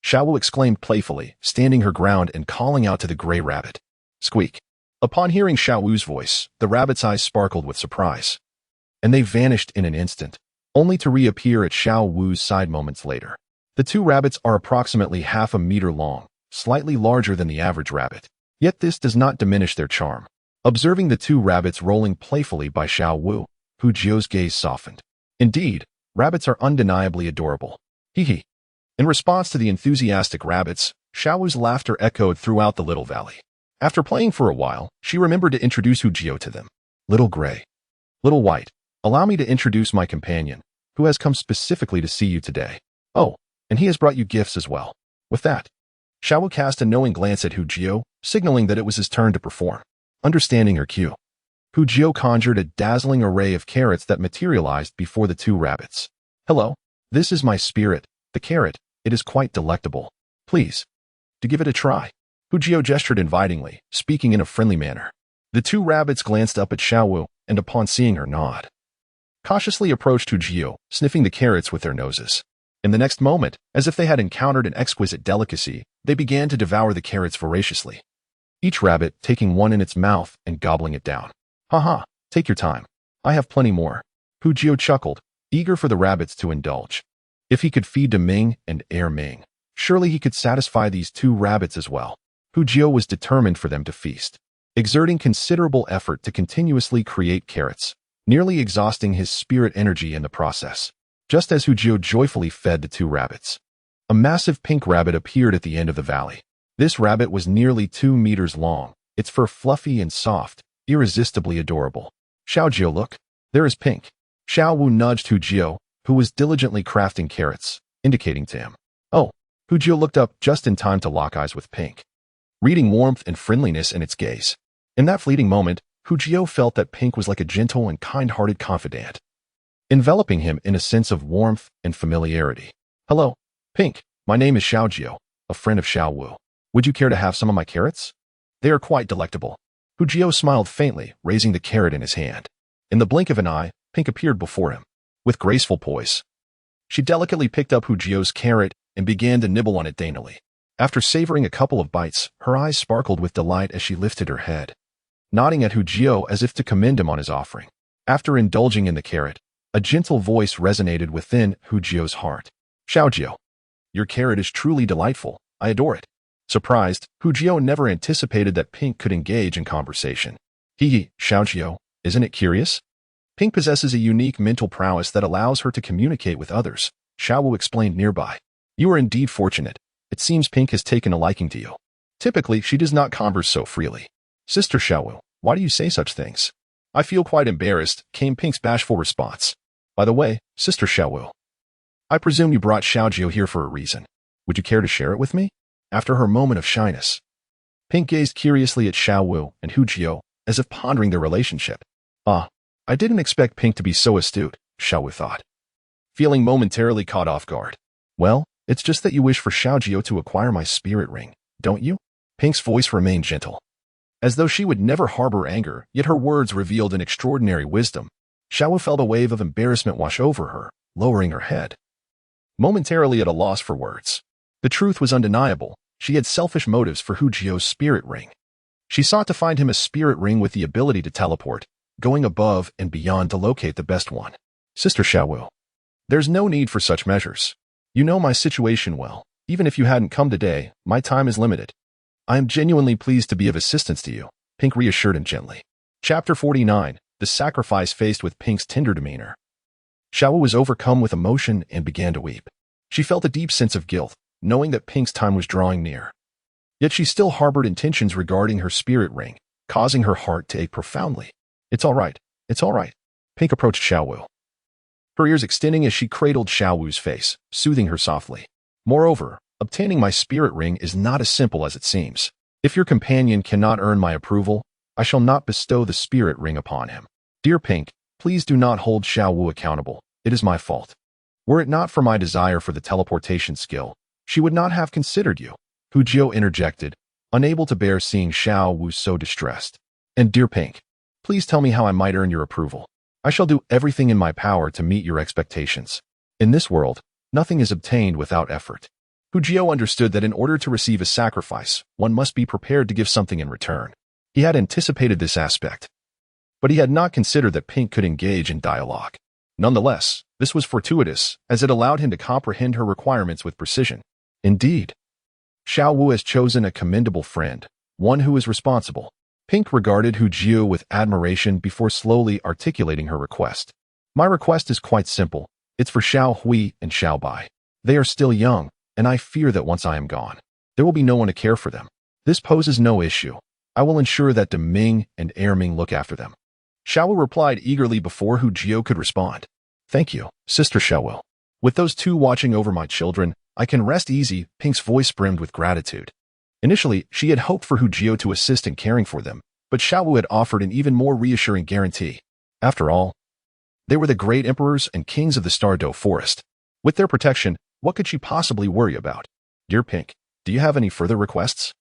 Xiao Wu exclaimed playfully, standing her ground and calling out to the gray rabbit. Squeak. Upon hearing Xiao Wu's voice, the rabbit's eyes sparkled with surprise, and they vanished in an instant, only to reappear at Xiao Wu's side moments later. The 2 rabbits are approximately half a meter long, slightly larger than the average rabbit. Yet this does not diminish their charm. Observing the 2 rabbits rolling playfully by Xiao Wu, Hu Jio's gaze softened. Indeed, rabbits are undeniably adorable. Hee hee. In response to the enthusiastic rabbits, Xiao Wu's laughter echoed throughout the little valley. After playing for a while, she remembered to introduce Hu Jio to them. Little Gray, Little White, allow me to introduce my companion, who has come specifically to see you today. Oh, and he has brought you gifts as well. With that, Xiao Wu cast a knowing glance at Hu Jio, signaling that it was his turn to perform. Understanding her cue, Hu Jio conjured a dazzling array of carrots that materialized before the two rabbits. Hello, this is my spirit, the carrot. It is quite delectable. Please, to give it a try. Hu Jio gestured invitingly, speaking in a friendly manner. The two rabbits glanced up at Xiao Wu, and upon seeing her nod, cautiously approached Hu Jio, sniffing the carrots with their noses. In the next moment, as if they had encountered an exquisite delicacy, they began to devour the carrots voraciously, each rabbit taking one in its mouth and gobbling it down. Haha, take your time. I have plenty more. Hu Jio chuckled, eager for the rabbits to indulge. If he could feed to Ming and Air Ming, surely he could satisfy these two rabbits as well. Hu Jio was determined for them to feast, exerting considerable effort to continuously create carrots, nearly exhausting his spirit energy in the process. Just as Hu Jio joyfully fed the two rabbits, a massive pink rabbit appeared at the end of the valley. This rabbit was nearly 2 meters long, its fur fluffy and soft, irresistibly adorable. Xiao Jio, look, there is Pink. Xiao Wu nudged Hu Jio, who was diligently crafting carrots, indicating to him. Oh, Hu Jio looked up just in time to lock eyes with Pink, reading warmth and friendliness in its gaze. In that fleeting moment, Hu Jio felt that Pink was like a gentle and kind-hearted confidant, enveloping him in a sense of warmth and familiarity. Hello, Pink. My name is Xiao Jio, a friend of Xiao Wu. Would you care to have some of my carrots? They are quite delectable. Hu Jio smiled faintly, raising the carrot in his hand. In the blink of an eye, Pink appeared before him. With graceful poise, she delicately picked up Hu Jio's carrot and began to nibble on it daintily. After savoring a couple of bites, her eyes sparkled with delight as she lifted her head, nodding at Hu Jio as if to commend him on his offering. After indulging in the carrot, a gentle voice resonated within Hu Jio's heart. Xiao Jio, your carrot is truly delightful. I adore it. Surprised, Hu Jio never anticipated that Pink could engage in conversation. Xiao Jio, isn't it curious? Pink possesses a unique mental prowess that allows her to communicate with others, Xiao Wu explained nearby. You are indeed fortunate. It seems Pink has taken a liking to you. Typically, she does not converse so freely. Sister Xiao Wu, why do you say such things? I feel quite embarrassed, came Pink's bashful response. By the way, Sister Xiao Wu, I presume you brought Xiao Jio here for a reason. Would you care to share it with me? After her moment of shyness, Pink gazed curiously at Xiao Wu and Hu Jio, as if pondering their relationship. I didn't expect Pink to be so astute, Xiao Wu thought, feeling momentarily caught off guard. Well, it's just that you wish for Xiao Jio to acquire my spirit ring, don't you? Pink's voice remained gentle, as though she would never harbor anger, yet her words revealed an extraordinary wisdom. Xiao Wu felt a wave of embarrassment wash over her, lowering her head, momentarily at a loss for words. The truth was undeniable. She had selfish motives for Hu Jio's spirit ring. She sought to find him a spirit ring with the ability to teleport, going above and beyond to locate the best one. Sister Xiao Wu, there's no need for such measures. You know my situation well. Even if you hadn't come today, my time is limited. I am genuinely pleased to be of assistance to you, Pink reassured him gently. Chapter 49, The Sacrifice Faced with Pink's Tender Demeanor. Xiao Wu was overcome with emotion and began to weep. She felt a deep sense of guilt, knowing that Pink's time was drawing near. Yet she still harbored intentions regarding her spirit ring, causing her heart to ache profoundly. It's all right. It's all right. Pink approached Xiao Wu, her ears extending as she cradled Xiao Wu's face, soothing her softly. Moreover, obtaining my spirit ring is not as simple as it seems. If your companion cannot earn my approval, I shall not bestow the spirit ring upon him. Dear Pink, please do not hold Xiao Wu accountable. It is my fault. Were it not for my desire for the teleportation skill, she would not have considered you. Hu Jio interjected, unable to bear seeing Xiao Wu so distressed. And dear Pink, please tell me how I might earn your approval. I shall do everything in my power to meet your expectations. In this world, nothing is obtained without effort. Hu Jio understood that in order to receive a sacrifice, one must be prepared to give something in return. He had anticipated this aspect, but he had not considered that Pink could engage in dialogue. Nonetheless, this was fortuitous, as it allowed him to comprehend her requirements with precision. Indeed, Xiao Wu has chosen a commendable friend, one who is responsible. Pink regarded Hu Jio with admiration before slowly articulating her request. My request is quite simple. It's for Xiao Hui and Xiao Bai. They are still young, and I fear that once I am gone, there will be no one to care for them. This poses no issue. I will ensure that De Ming and Air Ming look after them. Xiao Wu replied eagerly before Hu Jio could respond. Thank you, Sister Xiao Wu. With those two watching over my children, I can rest easy, Pink's voice brimmed with gratitude. Initially, she had hoped for Hu Jio to assist in caring for them, but Xiao Wu had offered an even more reassuring guarantee. After all, they were the great emperors and kings of the Douluo Forest. With their protection, what could she possibly worry about? Dear Pink, do you have any further requests?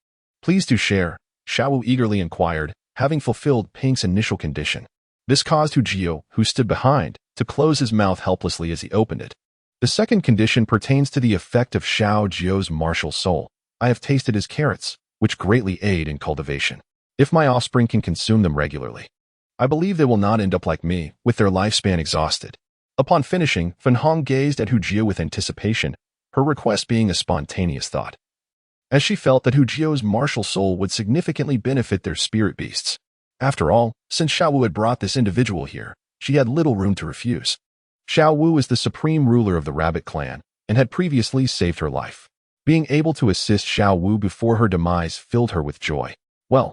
Please do share, Xiao Wu eagerly inquired, having fulfilled Pink's initial condition. This caused Hu Jio, who stood behind, to close his mouth helplessly as he opened it. The second condition pertains to the effect of Xiao Jio's martial soul. I have tasted his carrots, which greatly aid in cultivation. If my offspring can consume them regularly, I believe they will not end up like me, with their lifespan exhausted. Upon finishing, Fan Hong gazed at Hu Jio with anticipation, her request being a spontaneous thought, as she felt that Hu Jio's martial soul would significantly benefit their spirit beasts. After all, since Xiao Wu had brought this individual here, she had little room to refuse. Xiao Wu is the supreme ruler of the rabbit clan, and had previously saved her life. Being able to assist Xiao Wu before her demise filled her with joy. Well,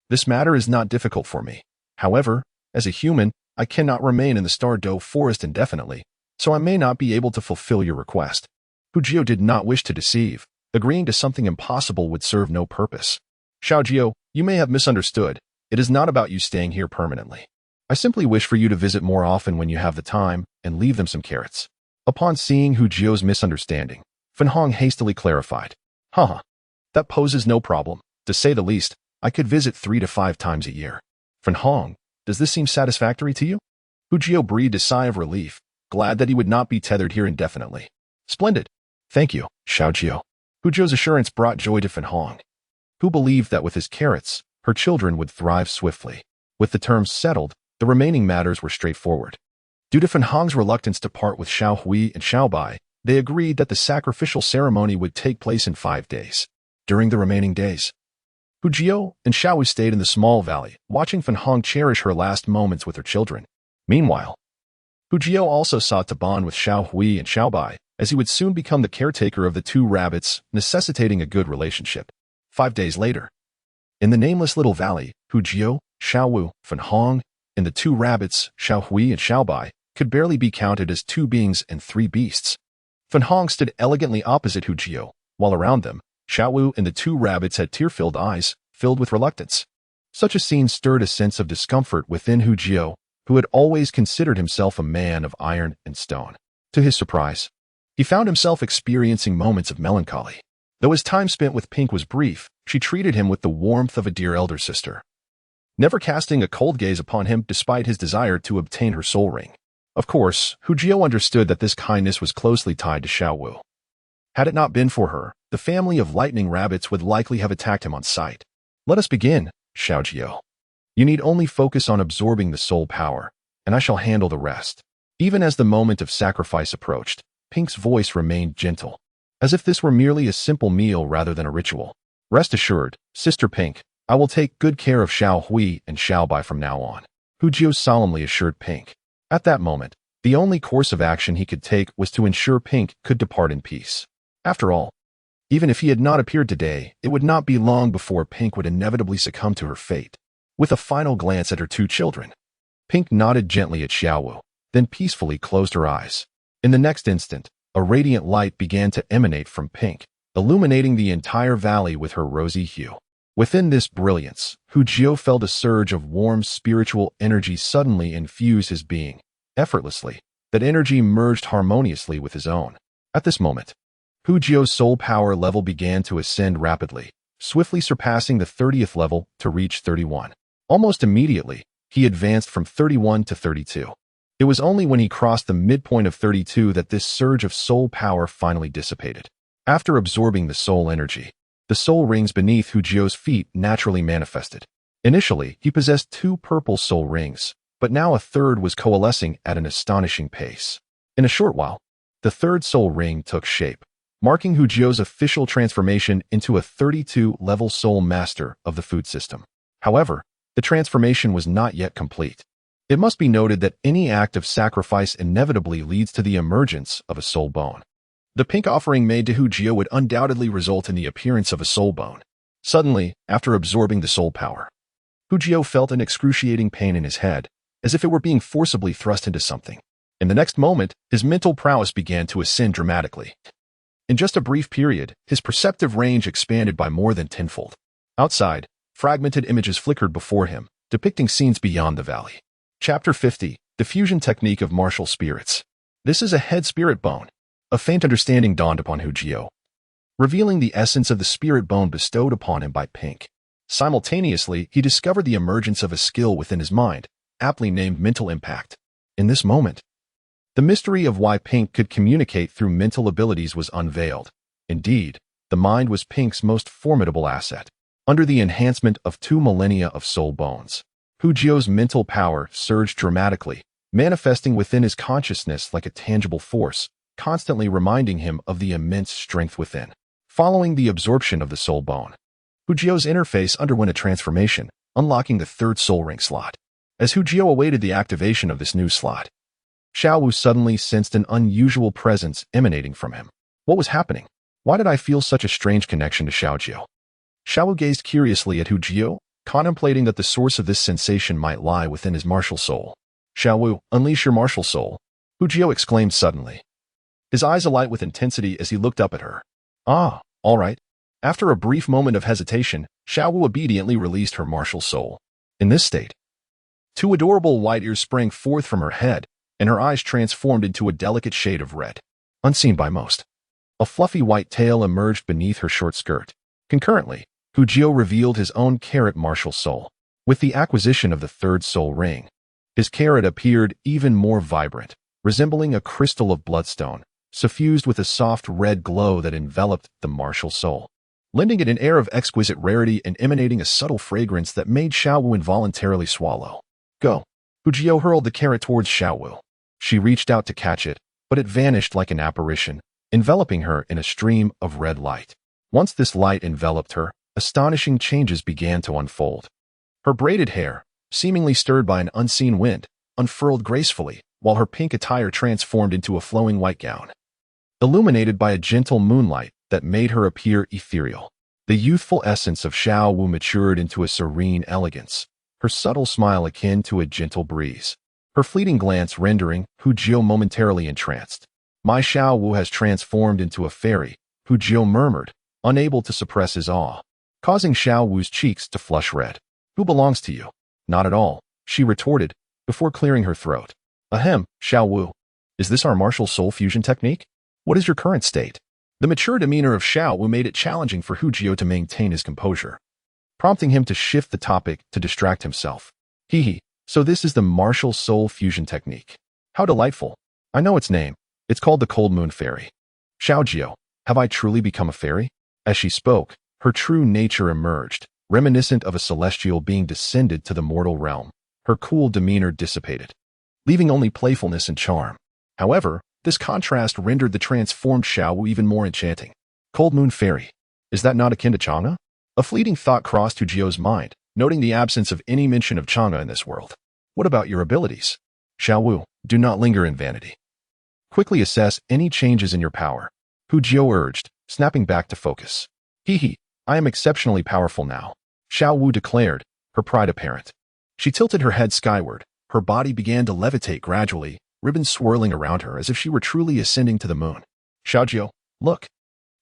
this matter is not difficult for me. However, as a human, I cannot remain in the Douluo Forest indefinitely, so I may not be able to fulfill your request. Hu Jio did not wish to deceive. Agreeing to something impossible would serve no purpose. Xiao Jio, you may have misunderstood. It is not about you staying here permanently. I simply wish for you to visit more often when you have the time, and leave them some carrots. Upon seeing Hu Jio's misunderstanding, Fan Hong hastily clarified. Haha, that poses no problem. To say the least, I could visit 3 to 5 times a year. Fan Hong, does this seem satisfactory to you? Hu Jio breathed a sigh of relief, glad that he would not be tethered here indefinitely. Splendid. Thank you, Xiao Jio. Hu Jio's assurance brought joy to Fan Hong, who believed that with his carrots, her children would thrive swiftly. With the terms settled, the remaining matters were straightforward. Due to Fan Hong's reluctance to part with Xiao Hui and Xiao Bai, they agreed that the sacrificial ceremony would take place in 5 days. During the remaining days, Hu Jio and Xiao Wu stayed in the small valley, watching Fan Hong cherish her last moments with her children. Meanwhile, Hu Jio also sought to bond with Xiao Hui and Xiao Bai, as he would soon become the caretaker of the 2 rabbits, necessitating a good relationship. 5 days later, in the nameless little valley, Hu Jio, Xiao Wu, Fan Hong, and the 2 rabbits, Xiao Hui and Xiao Bai, could barely be counted as 2 beings and 3 beasts. Fan Hong stood elegantly opposite Hu Jio, while around them, Xiao Wu and the 2 rabbits had tear-filled eyes, filled with reluctance. Such a scene stirred a sense of discomfort within Hu Jio, who had always considered himself a man of iron and stone. To his surprise, he found himself experiencing moments of melancholy. Though his time spent with Pink was brief, she treated him with the warmth of a dear elder sister, never casting a cold gaze upon him despite his desire to obtain her soul ring. Of course, Hu Jio understood that this kindness was closely tied to Xiao Wu. Had it not been for her, the family of lightning rabbits would likely have attacked him on sight. Let us begin, Xiao Jio. You need only focus on absorbing the soul power, and I shall handle the rest. Even as the moment of sacrifice approached, Pink's voice remained gentle, as if this were merely a simple meal rather than a ritual. Rest assured, Sister Pink, I will take good care of Xiao Hui and Xiao Bai from now on, Hu Jio solemnly assured Pink. At that moment, the only course of action he could take was to ensure Pink could depart in peace. After all, even if he had not appeared today, it would not be long before Pink would inevitably succumb to her fate. With a final glance at her 2 children, Pink nodded gently at Xiao Wu, then peacefully closed her eyes. In the next instant, a radiant light began to emanate from Pink, illuminating the entire valley with her rosy hue. Within this brilliance, Hu Jio felt a surge of warm spiritual energy suddenly infuse his being. Effortlessly, that energy merged harmoniously with his own. At this moment, Hu Jio's soul power level began to ascend rapidly, swiftly surpassing the 30th level to reach 31. Almost immediately, he advanced from 31 to 32. It was only when he crossed the midpoint of 32 that this surge of soul power finally dissipated. After absorbing the soul energy, the soul rings beneath Hu Jio's feet naturally manifested. Initially, he possessed 2 purple soul rings, but now a third was coalescing at an astonishing pace. In a short while, the 3rd soul ring took shape, marking Hu Jio's official transformation into a 32-level soul master of the food system. However, the transformation was not yet complete. It must be noted that any act of sacrifice inevitably leads to the emergence of a soul bone. The pink offering made to Hu Jio would undoubtedly result in the appearance of a soul bone. Suddenly, after absorbing the soul power, Hu Jio felt an excruciating pain in his head, as if it were being forcibly thrust into something. In the next moment, his mental prowess began to ascend dramatically. In just a brief period, his perceptive range expanded by more than tenfold. Outside, fragmented images flickered before him, depicting scenes beyond the valley. Chapter 50. The Fusion Technique of Martial Spirits. This is a head spirit bone. A faint understanding dawned upon Hu Jio, revealing the essence of the spirit bone bestowed upon him by Pink. Simultaneously, he discovered the emergence of a skill within his mind, aptly named mental impact. In this moment, the mystery of why Pink could communicate through mental abilities was unveiled. Indeed, the mind was Pink's most formidable asset. Under the enhancement of 2 millennia of soul bones, Hu Jio's mental power surged dramatically, manifesting within his consciousness like a tangible force, constantly reminding him of the immense strength within. Following the absorption of the soul bone, Hu Jio's interface underwent a transformation, unlocking the 3rd soul ring slot. As Hu Jio awaited the activation of this new slot, Xiao Wu suddenly sensed an unusual presence emanating from him. What was happening? Why did I feel such a strange connection to Xiao Jio? Xiao Wu gazed curiously at Hu Jio, contemplating that the source of this sensation might lie within his martial soul. Xiao Wu, unleash your martial soul, Hu Jio exclaimed suddenly, his eyes alight with intensity as he looked up at her. Ah, all right. After a brief moment of hesitation, Xiao Wu obediently released her martial soul. In this state, 2 adorable white ears sprang forth from her head, and her eyes transformed into a delicate shade of red, unseen by most. A fluffy white tail emerged beneath her short skirt. Concurrently, Hu Jio revealed his own carrot martial soul. With the acquisition of the 3rd soul ring, his carrot appeared even more vibrant, resembling a crystal of bloodstone, suffused with a soft red glow that enveloped the martial soul, lending it an air of exquisite rarity and emanating a subtle fragrance that made Xiao Wu involuntarily swallow. Go! Hu Jio hurled the carrot towards Xiao Wu. She reached out to catch it, but it vanished like an apparition, enveloping her in a stream of red light. Once this light enveloped her, astonishing changes began to unfold. Her braided hair, seemingly stirred by an unseen wind, unfurled gracefully, while her pink attire transformed into a flowing white gown, illuminated by a gentle moonlight that made her appear ethereal. The youthful essence of Xiao Wu matured into a serene elegance, her subtle smile akin to a gentle breeze, her fleeting glance rendering Hu Jio momentarily entranced. My Xiao Wu has transformed into a fairy, Hu Jio murmured, unable to suppress his awe, causing Xiao Wu's cheeks to flush red. Who belongs to you? Not at all, she retorted, before clearing her throat. Ahem, Xiao Wu. Is this our martial soul fusion technique? What is your current state? The mature demeanor of Xiao Wu made it challenging for Hu Jio to maintain his composure, prompting him to shift the topic to distract himself. Hee, so this is the martial soul fusion technique. How delightful. I know its name. It's called the Cold Moon Fairy. Xiao Jio, have I truly become a fairy? As she spoke, her true nature emerged, reminiscent of a celestial being descended to the mortal realm. Her cool demeanor dissipated, leaving only playfulness and charm. However, this contrast rendered the transformed Xiao Wu even more enchanting. Cold Moon Fairy. Is that not akin to Chang'e? A fleeting thought crossed Hu Jio's mind, noting the absence of any mention of Chang'e in this world. What about your abilities? Xiao Wu, do not linger in vanity. Quickly assess any changes in your power, Hu Jio urged, snapping back to focus. Hee, I am exceptionally powerful now, Xiao Wu declared, her pride apparent. She tilted her head skyward, her body began to levitate gradually, ribbons swirling around her as if she were truly ascending to the moon. Xiao Jio, look.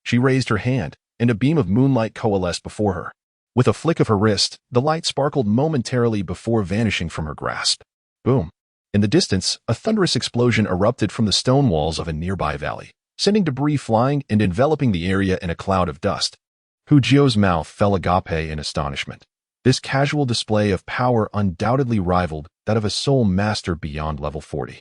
She raised her hand, and a beam of moonlight coalesced before her. With a flick of her wrist, the light sparkled momentarily before vanishing from her grasp. Boom. In the distance, a thunderous explosion erupted from the stone walls of a nearby valley, sending debris flying and enveloping the area in a cloud of dust. Hu Jio's mouth fell agape in astonishment. This casual display of power undoubtedly rivaled that of a soul master beyond level 40.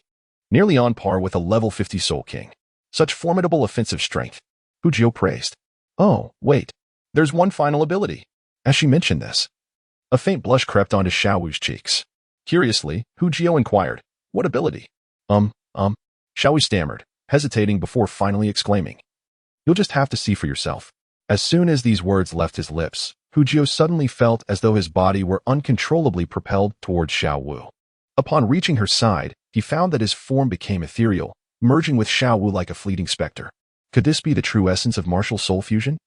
Nearly on par with a level 50 Soul King. Such formidable offensive strength, Hu Jio praised. Oh, wait. There's one final ability. As she mentioned this, a faint blush crept onto Xiao Wu's cheeks. Curiously, Hu Jio inquired, what ability? Xiao Wu stammered, hesitating before finally exclaiming. You'll just have to see for yourself. As soon as these words left his lips, Hu Jio suddenly felt as though his body were uncontrollably propelled towards Xiao Wu. Upon reaching her side, he found that his form became ethereal, merging with Xiao Wu like a fleeting specter. Could this be the true essence of martial soul fusion?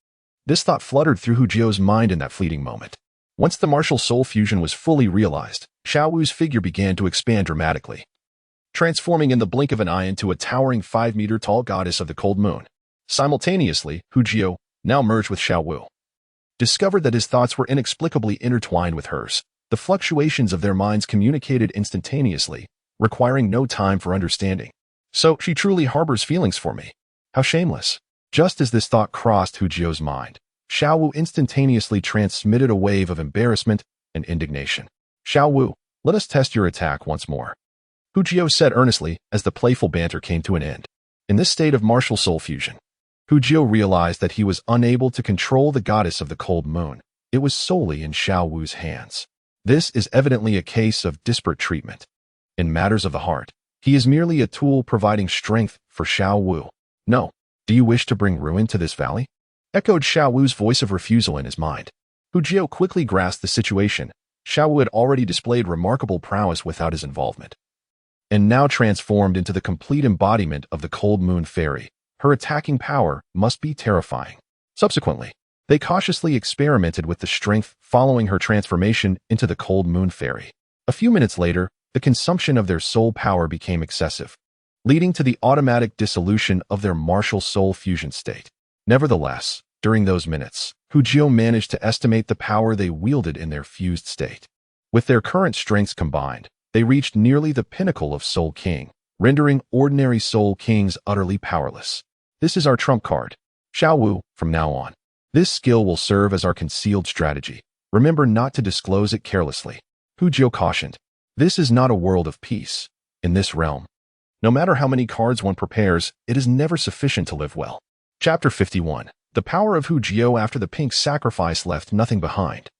This thought fluttered through Hu Jio's mind in that fleeting moment. Once the martial soul fusion was fully realized, Xiao Wu's figure began to expand dramatically, transforming in the blink of an eye into a towering 5-meter-tall goddess of the cold moon. Simultaneously, Hu Jio, now merged with Xiao Wu, discovered that his thoughts were inexplicably intertwined with hers. The fluctuations of their minds communicated instantaneously, requiring no time for understanding. So she truly harbors feelings for me. How shameless. Just as this thought crossed Hu Jio's mind, Xiao Wu instantaneously transmitted a wave of embarrassment and indignation. Xiao Wu, let us test your attack once more, Hu Jio said earnestly as the playful banter came to an end. In this state of martial soul fusion, Hu Jio realized that he was unable to control the goddess of the cold moon. It was solely in Xiao Wu's hands. This is evidently a case of disparate treatment. In matters of the heart, he is merely a tool providing strength for Xiao Wu. No, do you wish to bring ruin to this valley? Echoed Xiao Wu's voice of refusal in his mind. Hu Jio quickly grasped the situation. Xiao Wu had already displayed remarkable prowess without his involvement, and now transformed into the complete embodiment of the cold moon fairy. Her attacking power must be terrifying. Subsequently, they cautiously experimented with the strength following her transformation into the cold moon fairy. A few minutes later, the consumption of their soul power became excessive, leading to the automatic dissolution of their martial soul fusion state. Nevertheless, during those minutes, Hu Jio managed to estimate the power they wielded in their fused state. With their current strengths combined, they reached nearly the pinnacle of Soul King, rendering ordinary Soul Kings utterly powerless. This is our trump card, Xiao Wu, from now on. This skill will serve as our concealed strategy. Remember not to disclose it carelessly. Hu Jio cautioned. This is not a world of peace. In this realm, no matter how many cards one prepares, it is never sufficient to live well. Chapter 51. The power of Hu Jio after the pink sacrifice left nothing behind.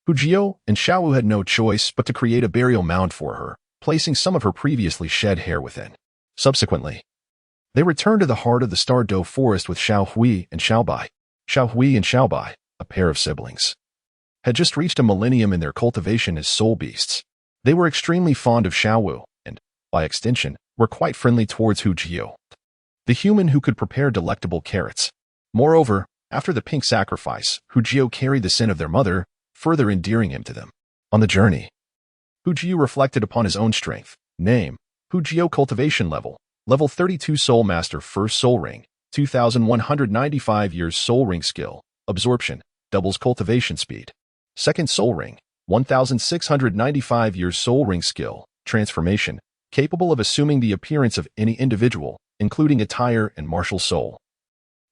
Hu Jio and Xiao Wu had no choice but to create a burial mound for her, placing some of her previously shed hair within. Subsequently, they returned to the heart of the Star Dough Forest with Xiao Hui and Xiao Bai. Xiao Hui and Xiao Bai, a pair of siblings, had just reached a millennium in their cultivation as soul beasts. They were extremely fond of Xiao Wu and, by extension, were quite friendly towards Hu Jio, the human who could prepare delectable carrots. Moreover, after the pink sacrifice, Hu Jio carried the sin of their mother, further endearing him to them. On the journey, Hu Jio reflected upon his own strength. Name: Hu Jio cultivation level 32 Soul Master. First Soul Ring, 2,195 years Soul Ring skill. Absorption, doubles cultivation speed. Second Soul Ring, 1,695 years Soul Ring skill. Transformation, capable of assuming the appearance of any individual, including attire and martial soul,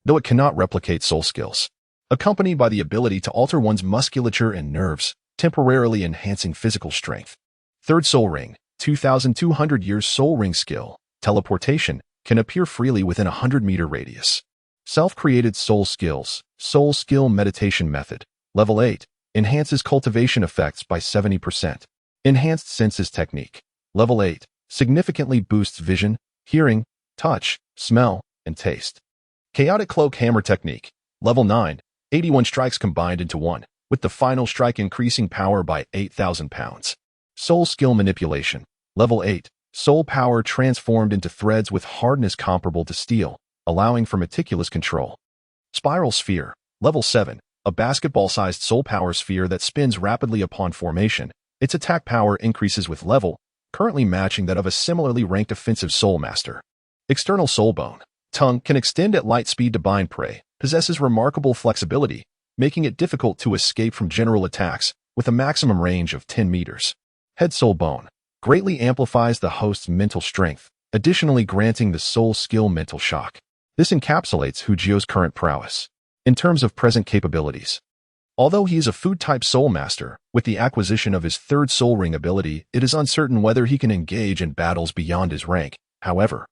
though it cannot replicate soul skills. Accompanied by the ability to alter one's musculature and nerves, temporarily enhancing physical strength. Third Soul Ring, 2,200 years Soul Ring skill. Teleportation, can appear freely within a 100-meter radius. Self-created soul skills. Soul skill meditation method. Level 8, enhances cultivation effects by 70%. Enhanced senses technique. Level 8, significantly boosts vision, hearing, touch, smell, and taste. Chaotic cloak hammer technique. Level 9, 81 strikes combined into one, with the final strike increasing power by 8,000 pounds. Soul skill manipulation. Level 8, soul power transformed into threads with hardness comparable to steel, allowing for meticulous control. Spiral sphere. Level 7, a basketball-sized soul power sphere that spins rapidly upon formation. Its attack power increases with level, currently matching that of a similarly ranked offensive soul master. External soul bone. Tongue can extend at light speed to bind prey, possesses remarkable flexibility, making it difficult to escape from general attacks, with a maximum range of 10 meters. Head soul bone greatly amplifies the host's mental strength, additionally granting the soul skill mental shock. This encapsulates Hu Jio's current prowess. In terms of present capabilities, although he is a food-type soul master, with the acquisition of his third soul ring ability, it is uncertain whether he can engage in battles beyond his rank. However,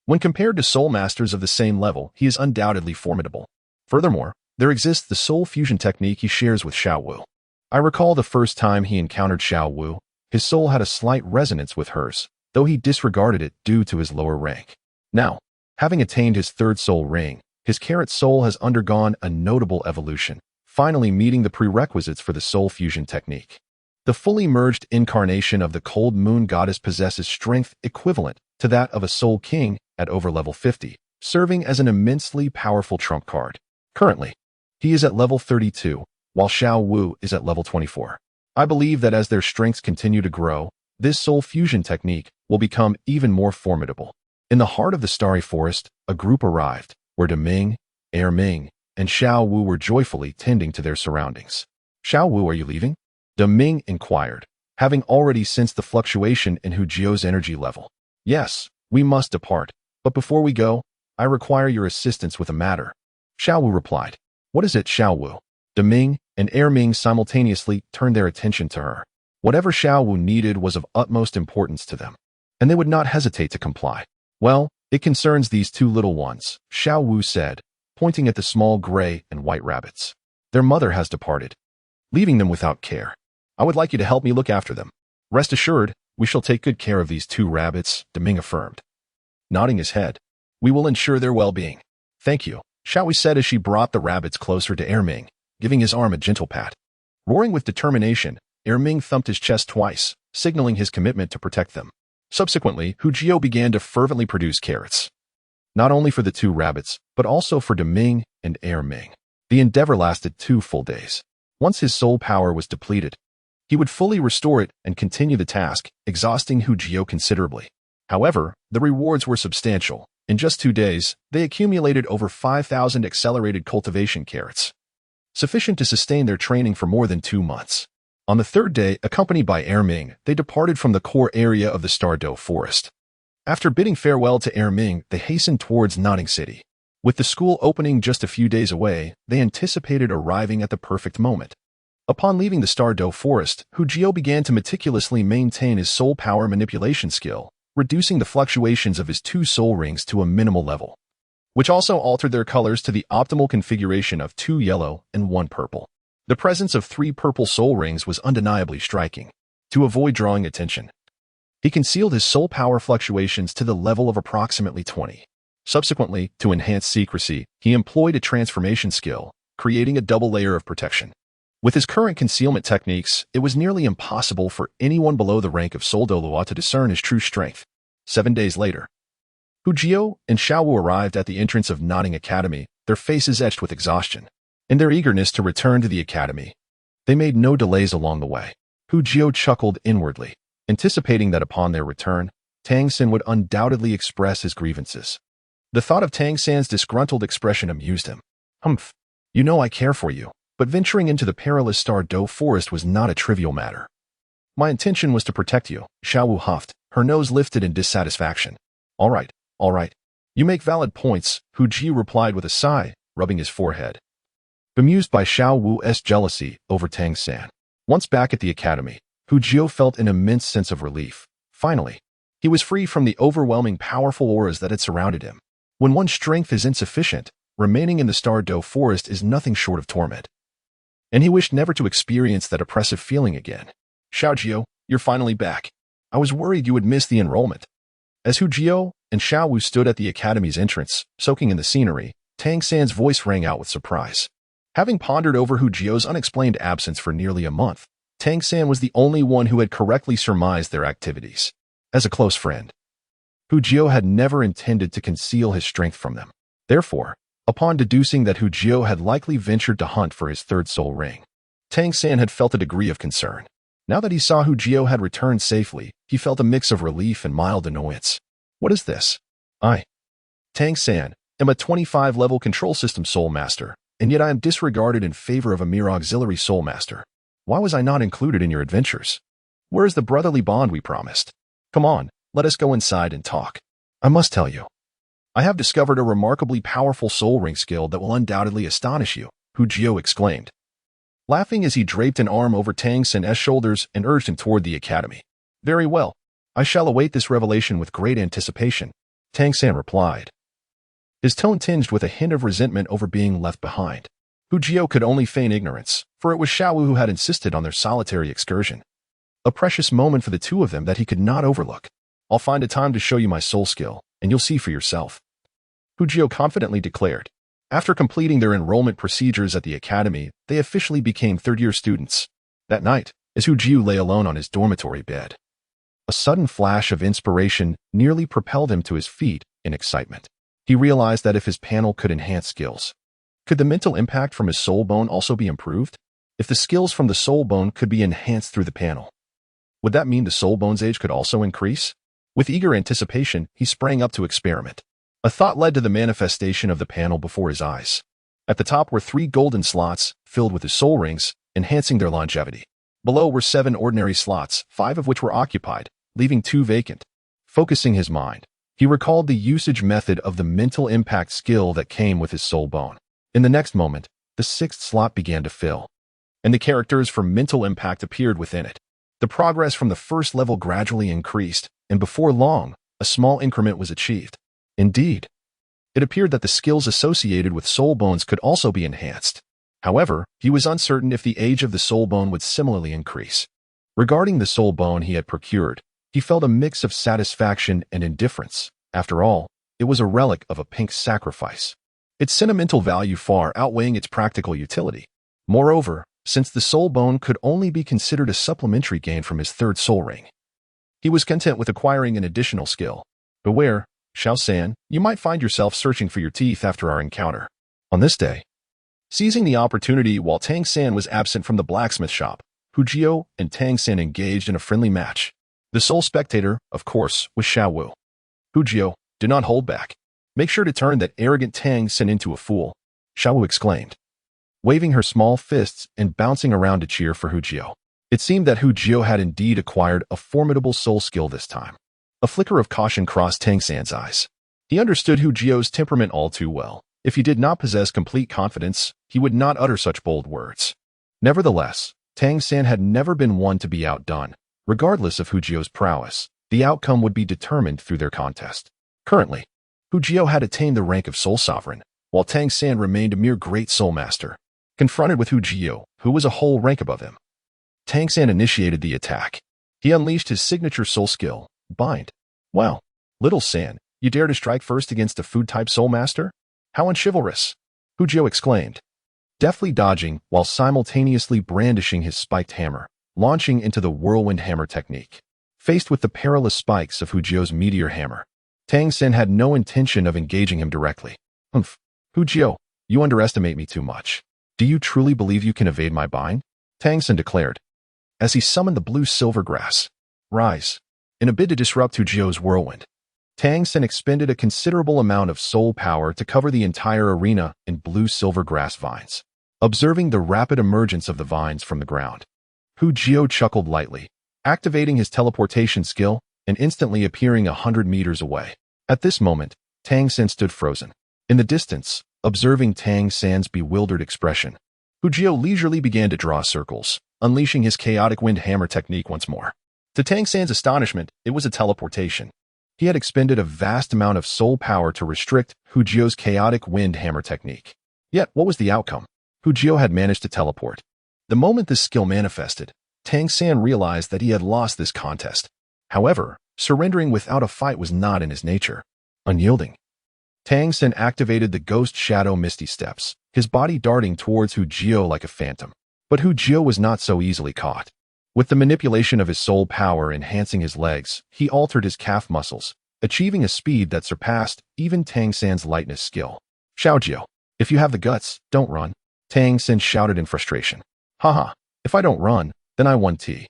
when compared to soul masters of the same level, he is undoubtedly formidable. Furthermore, there exists the soul fusion technique he shares with Xiao Wu. I recall the first time he encountered Xiao Wu, his soul had a slight resonance with hers, though he disregarded it due to his lower rank. Now, having attained his third soul ring, his carrot soul has undergone a notable evolution, finally meeting the prerequisites for the soul fusion technique. The fully merged incarnation of the cold moon goddess possesses strength equivalent to that of a soul king at over level 50, serving as an immensely powerful trump card. Currently, he is at level 32, while Xiao Wu is at level 24. I believe that as their strengths continue to grow, this soul fusion technique will become even more formidable. In the heart of the starry forest, a group arrived. where Deming, Ming, and Xiao Wu were joyfully tending to their surroundings. Xiao Wu, are you leaving? Deming inquired, having already sensed the fluctuation in Hu Jiao's energy level. Yes, we must depart, but before we go, I require your assistance with a matter. Xiao Wu replied. What is it, Xiao Wu? Deming and Ming simultaneously turned their attention to her. Whatever Xiao Wu needed was of utmost importance to them, and they would not hesitate to comply. Well, it concerns these two little ones, Xiao Wu said, pointing at the small gray and white rabbits. Their mother has departed, leaving them without care. I would like you to help me look after them. Rest assured, we shall take good care of these two rabbits, Deming affirmed. Nodding his head, we will ensure their well-being. Thank you, Xiao Wu said as she brought the rabbits closer to Ming, giving his arm a gentle pat. Roaring with determination, Ming thumped his chest twice, signaling his commitment to protect them. Subsequently, Hu Jio began to fervently produce carrots. Not only for the two rabbits, but also for Deming and Ming. The endeavor lasted 2 full days. Once his soul power was depleted, he would fully restore it and continue the task, exhausting Hu Jio considerably. However, the rewards were substantial. In just 2 days, they accumulated over 5,000 accelerated cultivation carrots, sufficient to sustain their training for more than 2 months. On the 3rd day, accompanied by Ming, they departed from the core area of the Douluo Forest. After bidding farewell to Ming, they hastened towards Nodding City. With the school opening just a few days away, they anticipated arriving at the perfect moment. Upon leaving the Douluo Forest, Hu Jio began to meticulously maintain his soul power manipulation skill, reducing the fluctuations of his 2 soul rings to a minimal level, which also altered their colors to the optimal configuration of 2 yellow and 1 purple. The presence of 3 purple soul rings was undeniably striking. To avoid drawing attention, he concealed his soul power fluctuations to the level of approximately 20. Subsequently, to enhance secrecy, he employed a transformation skill, creating a double layer of protection. With his current concealment techniques, it was nearly impossible for anyone below the rank of Soul Douluo to discern his true strength. 7 days later, Hu Jio and Xiao Wu arrived at the entrance of Nodding Academy, their faces etched with exhaustion. In their eagerness to return to the academy, they made no delays along the way. Hu Jio chuckled inwardly, anticipating that upon their return, Tang San would undoubtedly express his grievances. The thought of Tang San's disgruntled expression amused him. Humph, you know I care for you, but venturing into the perilous Douluo Forest was not a trivial matter. My intention was to protect you, Xiao Wu huffed, her nose lifted in dissatisfaction. All right. You make valid points, Hu Ji replied with a sigh, rubbing his forehead. Bemused by Xiao Wu's jealousy over Tang San. Once back at the academy, Hu Jio felt an immense sense of relief. Finally, he was free from the overwhelming powerful auras that had surrounded him. When one's strength is insufficient, remaining in the Douluo Forest is nothing short of torment. And he wished never to experience that oppressive feeling again. Xiao Jio, you're finally back. I was worried you would miss the enrollment. As Hu Jio and Xiao Wu stood at the academy's entrance, soaking in the scenery, Tang San's voice rang out with surprise. Having pondered over Hu Jio's unexplained absence for nearly a month, Tang San was the only one who had correctly surmised their activities. As a close friend, Hu Jio had never intended to conceal his strength from them. Therefore, upon deducing that Hu Jio had likely ventured to hunt for his 3rd soul ring, Tang San had felt a degree of concern. Now that he saw Hu Jio had returned safely, he felt a mix of relief and mild annoyance. What is this? I, Tang San, am a 25-level control system soul master, and yet I am disregarded in favor of a mere auxiliary soul master. Why was I not included in your adventures? Where is the brotherly bond we promised? Come on, let us go inside and talk. I must tell you, I have discovered a remarkably powerful soul ring skill that will undoubtedly astonish you, Hu Jio exclaimed, laughing as he draped an arm over Tang San's shoulders and urged him toward the academy. Very well, I shall await this revelation with great anticipation, Tang San replied, his tone tinged with a hint of resentment over being left behind. Hu Jio could only feign ignorance, for it was Xiao Wu who had insisted on their solitary excursion. A precious moment for the two of them that he could not overlook. I'll find a time to show you my soul skill, and you'll see for yourself, Hu Jio confidently declared. After completing their enrollment procedures at the academy, they officially became 3rd-year students. That night, as Hu Jio lay alone on his dormitory bed, a sudden flash of inspiration nearly propelled him to his feet in excitement. He realized that if his panel could enhance skills, could the mental impact from his soul bone also be improved? If the skills from the soul bone could be enhanced through the panel, would that mean the soul bone's age could also increase? With eager anticipation, he sprang up to experiment. A thought led to the manifestation of the panel before his eyes. At the top were 3 golden slots filled with his soul rings, enhancing their longevity. Below were 7 ordinary slots, 5 of which were occupied, leaving 2 vacant. Focusing his mind, he recalled the usage method of the mental impact skill that came with his soul bone. In the next moment, the 6th slot began to fill, and the characters for mental impact appeared within it. The progress from the first level gradually increased, and before long, a small increment was achieved. Indeed, it appeared that the skills associated with soul bones could also be enhanced. However, he was uncertain if the age of the soul bone would similarly increase. Regarding the soul bone he had procured, he felt a mix of satisfaction and indifference. After all, it was a relic of a pink sacrifice, its sentimental value far outweighing its practical utility. Moreover, since the soul bone could only be considered a supplementary gain from his 3rd soul ring, he was content with acquiring an additional skill. Beware, Xiao San, you might find yourself searching for your teeth after our encounter. On this day, seizing the opportunity while Tang San was absent from the blacksmith shop, Hujio and Tang San engaged in a friendly match. The sole spectator, of course, was Xiao Wu. Hujio, do not hold back. Make sure to turn that arrogant Tang San into a fool, Xiao Wu exclaimed, waving her small fists and bouncing around to cheer for Hujio. It seemed that Hujio had indeed acquired a formidable soul skill this time. A flicker of caution crossed Tang San's eyes. He understood Hujio's temperament all too well. If he did not possess complete confidence, he would not utter such bold words. Nevertheless, Tang San had never been one to be outdone. Regardless of Hujio's prowess, the outcome would be determined through their contest. Currently, Hujio had attained the rank of Soul Sovereign, while Tang San remained a mere Great Soul Master. Confronted with Hujio, who was a whole rank above him, Tang San initiated the attack. He unleashed his signature soul skill, Bind. Wow, little San, you dare to strike first against a food-type soul master? How unchivalrous, Hujio exclaimed, deftly dodging while simultaneously brandishing his spiked hammer, launching into the whirlwind hammer technique. Faced with the perilous spikes of Hujio's meteor hammer, Tang San had no intention of engaging him directly. Humph, Hujio, you underestimate me too much. Do you truly believe you can evade my bind? Tang San declared, as he summoned the blue silver grass. Rise. In a bid to disrupt Hujio's whirlwind, Tang San expended a considerable amount of soul power to cover the entire arena in blue silver grass vines. Observing the rapid emergence of the vines from the ground, Hujio chuckled lightly, activating his teleportation skill and instantly appearing 100 meters away. At this moment, Tang San stood frozen. In the distance, observing Tang San's bewildered expression, Hujio leisurely began to draw circles, unleashing his chaotic wind hammer technique once more. To Tang San's astonishment, it was a teleportation. He had expended a vast amount of soul power to restrict Hujio's chaotic wind hammer technique. Yet, what was the outcome? Hujio had managed to teleport. The moment this skill manifested, Tang San realized that he had lost this contest. However, surrendering without a fight was not in his nature. Unyielding, Tang San activated the Ghost Shadow Misty Steps, his body darting towards Hujio like a phantom. But Hujio was not so easily caught. With the manipulation of his soul power enhancing his legs, he altered his calf muscles, achieving a speed that surpassed even Tang San's lightness skill. Xiaojio, if you have the guts, don't run, Tang San shouted in frustration. Haha, if I don't run, then I won T.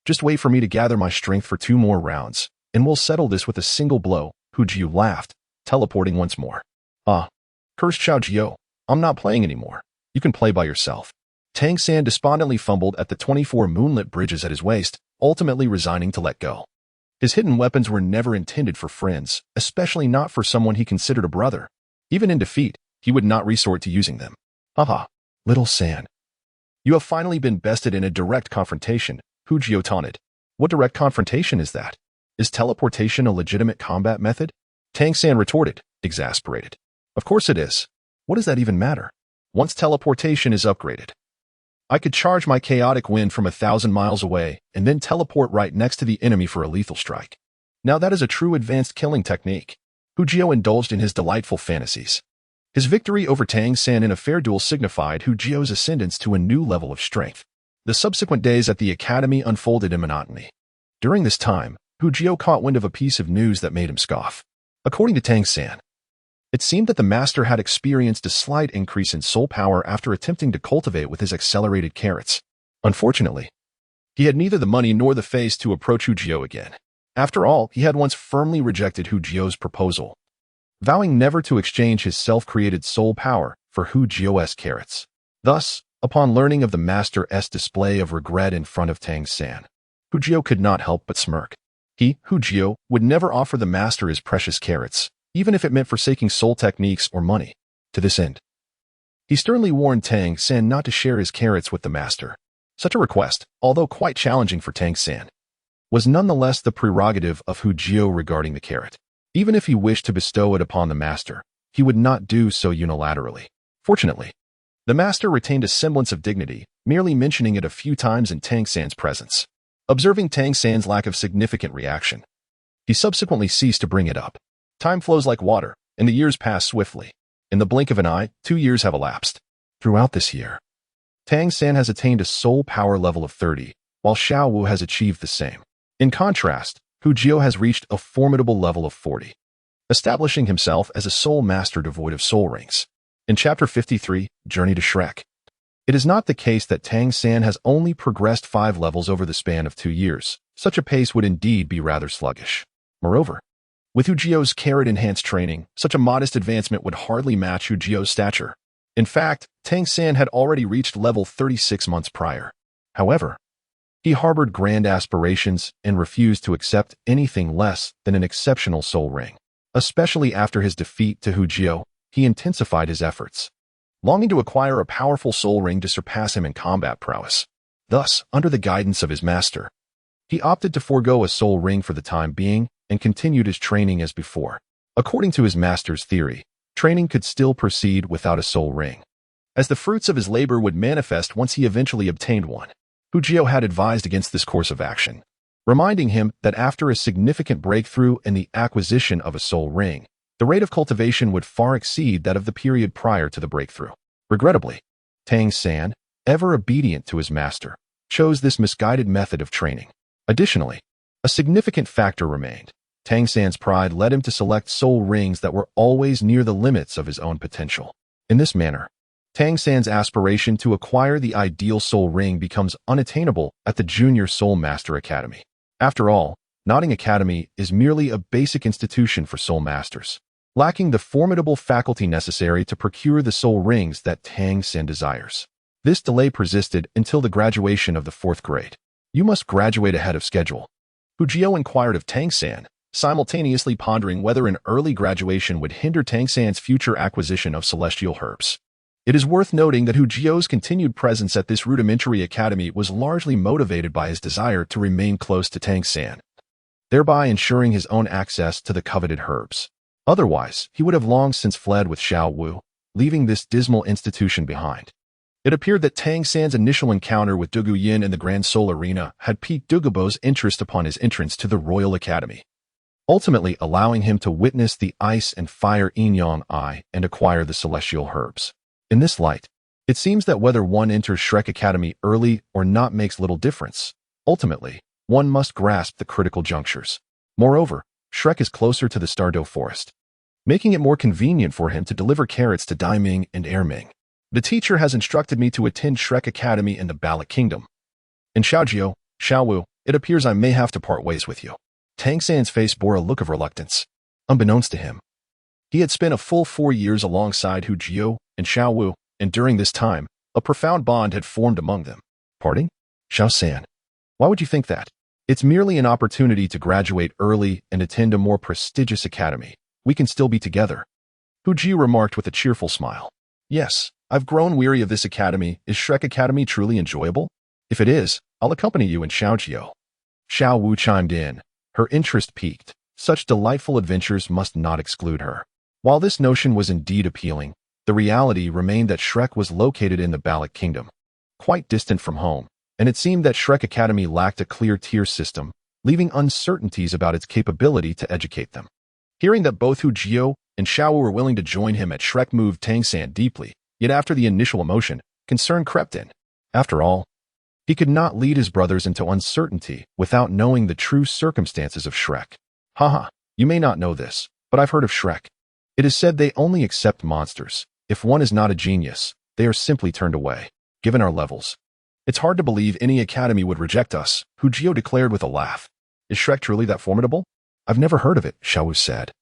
Just wait for me to gather my strength for 2 more rounds, and we'll settle this with a single blow, Hujio laughed, teleporting once more. Ah, cursed Xiaojio, I'm not playing anymore. You can play by yourself. Tang San despondently fumbled at the 24 moonlit bridges at his waist, ultimately resigning to let go. His hidden weapons were never intended for friends, especially not for someone he considered a brother. Even in defeat, he would not resort to using them. Haha, little San. You have finally been bested in a direct confrontation, Hujio taunted. What direct confrontation is that? Is teleportation a legitimate combat method? Tang San retorted, exasperated. Of course it is. What does that even matter? Once teleportation is upgraded, I could charge my chaotic wind from 1,000 miles away and then teleport right next to the enemy for a lethal strike. Now that is a true advanced killing technique. Hujio indulged in his delightful fantasies. His victory over Tang San in a fair duel signified Hujio's ascendance to a new level of strength. The subsequent days at the academy unfolded in monotony. During this time, Hujio caught wind of a piece of news that made him scoff. According to Tang San, it seemed that the master had experienced a slight increase in soul power after attempting to cultivate with his accelerated carrots. Unfortunately, he had neither the money nor the face to approach Hujio again. After all, he had once firmly rejected Hujio's proposal. vowing never to exchange his self-created soul power for Hu Jio's carrots. Thus, upon learning of the master's display of regret in front of Tang San, Hu Jio could not help but smirk. He, Hu Jio, would never offer the master his precious carrots, even if it meant forsaking soul techniques or money. To this end, he sternly warned Tang San not to share his carrots with the master. Such a request, although quite challenging for Tang San, was nonetheless the prerogative of Hu Jio regarding the carrot. Even if he wished to bestow it upon the master, he would not do so unilaterally. Fortunately, the master retained a semblance of dignity, merely mentioning it a few times in Tang San's presence. Observing Tang San's lack of significant reaction, he subsequently ceased to bring it up. Time flows like water, and the years pass swiftly. In the blink of an eye, 2 years have elapsed. Throughout this year, Tang San has attained a soul power level of 30, while Xiao Wu has achieved the same. In contrast, Hu Jio has reached a formidable level of 40, establishing himself as a soul master devoid of soul rings. In Chapter 53, Journey to Shrek, it is not the case that Tang San has only progressed 5 levels over the span of 2 years. Such a pace would indeed be rather sluggish. Moreover, with Hu Jio's carrot-enhanced training, such a modest advancement would hardly match Hu Jio's stature. In fact, Tang San had already reached level 36 months prior. However, he harbored grand aspirations and refused to accept anything less than an exceptional soul ring. Especially after his defeat to Hu Jio, he intensified his efforts, longing to acquire a powerful soul ring to surpass him in combat prowess. Thus, under the guidance of his master, he opted to forego a soul ring for the time being and continued his training as before. According to his master's theory, training could still proceed without a soul ring, as the fruits of his labor would manifest once he eventually obtained one. Hu Jio had advised against this course of action, reminding him that after a significant breakthrough in the acquisition of a soul ring, the rate of cultivation would far exceed that of the period prior to the breakthrough. Regrettably, Tang San, ever obedient to his master, chose this misguided method of training. Additionally, a significant factor remained. Tang San's pride led him to select soul rings that were always near the limits of his own potential. In this manner, Tang San's aspiration to acquire the ideal soul ring becomes unattainable at the Junior Soul Master Academy. After all, Nodding Academy is merely a basic institution for soul masters, lacking the formidable faculty necessary to procure the soul rings that Tang San desires. This delay persisted until the graduation of the 4th grade. You must graduate ahead of schedule. Hu Jio inquired of Tang San, simultaneously pondering whether an early graduation would hinder Tang San's future acquisition of celestial herbs. It is worth noting that Hu Jio's continued presence at this rudimentary academy was largely motivated by his desire to remain close to Tang San, thereby ensuring his own access to the coveted herbs. Otherwise, he would have long since fled with Xiao Wu, leaving this dismal institution behind. It appeared that Tang San's initial encounter with Dugu Yin in the Grand Soul Arena had piqued Dugubo's interest upon his entrance to the Royal Academy, ultimately allowing him to witness the Ice and Fire Yin-Yang Eye and acquire the celestial herbs. In this light, it seems that whether one enters Shrek Academy early or not makes little difference. Ultimately, one must grasp the critical junctures. Moreover, Shrek is closer to the Stardow Forest, making it more convenient for him to deliver carrots to Dai Ming and Air Ming. The teacher has instructed me to attend Shrek Academy in the Ballot Kingdom. In Xiao Wu, it appears I may have to part ways with you. Tang San's face bore a look of reluctance. Unbeknownst to him, he had spent a full 4 years alongside Hu Jio and Xiao Wu, and during this time, a profound bond had formed among them. Parting? Xiao San, why would you think that? It's merely an opportunity to graduate early and attend a more prestigious academy. We can still be together. Hu Jio remarked with a cheerful smile. Yes, I've grown weary of this academy. Is Shrek Academy truly enjoyable? If it is, I'll accompany you in Xiaojio. Xiao Wu chimed in, her interest piqued. Such delightful adventures must not exclude her. While this notion was indeed appealing, the reality remained that Shrek was located in the Ballot Kingdom, quite distant from home, and it seemed that Shrek Academy lacked a clear tier system, leaving uncertainties about its capability to educate them. Hearing that both Hu Jio and Xiao Wu were willing to join him at Shrek moved Tang San deeply, yet after the initial emotion, concern crept in. After all, he could not lead his brothers into uncertainty without knowing the true circumstances of Shrek. Haha, you may not know this, but I've heard of Shrek. It is said they only accept monsters. If one is not a genius, they are simply turned away. Given our levels, it's hard to believe any academy would reject us, Hu Jio declared with a laugh. Is Shrek truly that formidable? I've never heard of it, Xiao Wu said.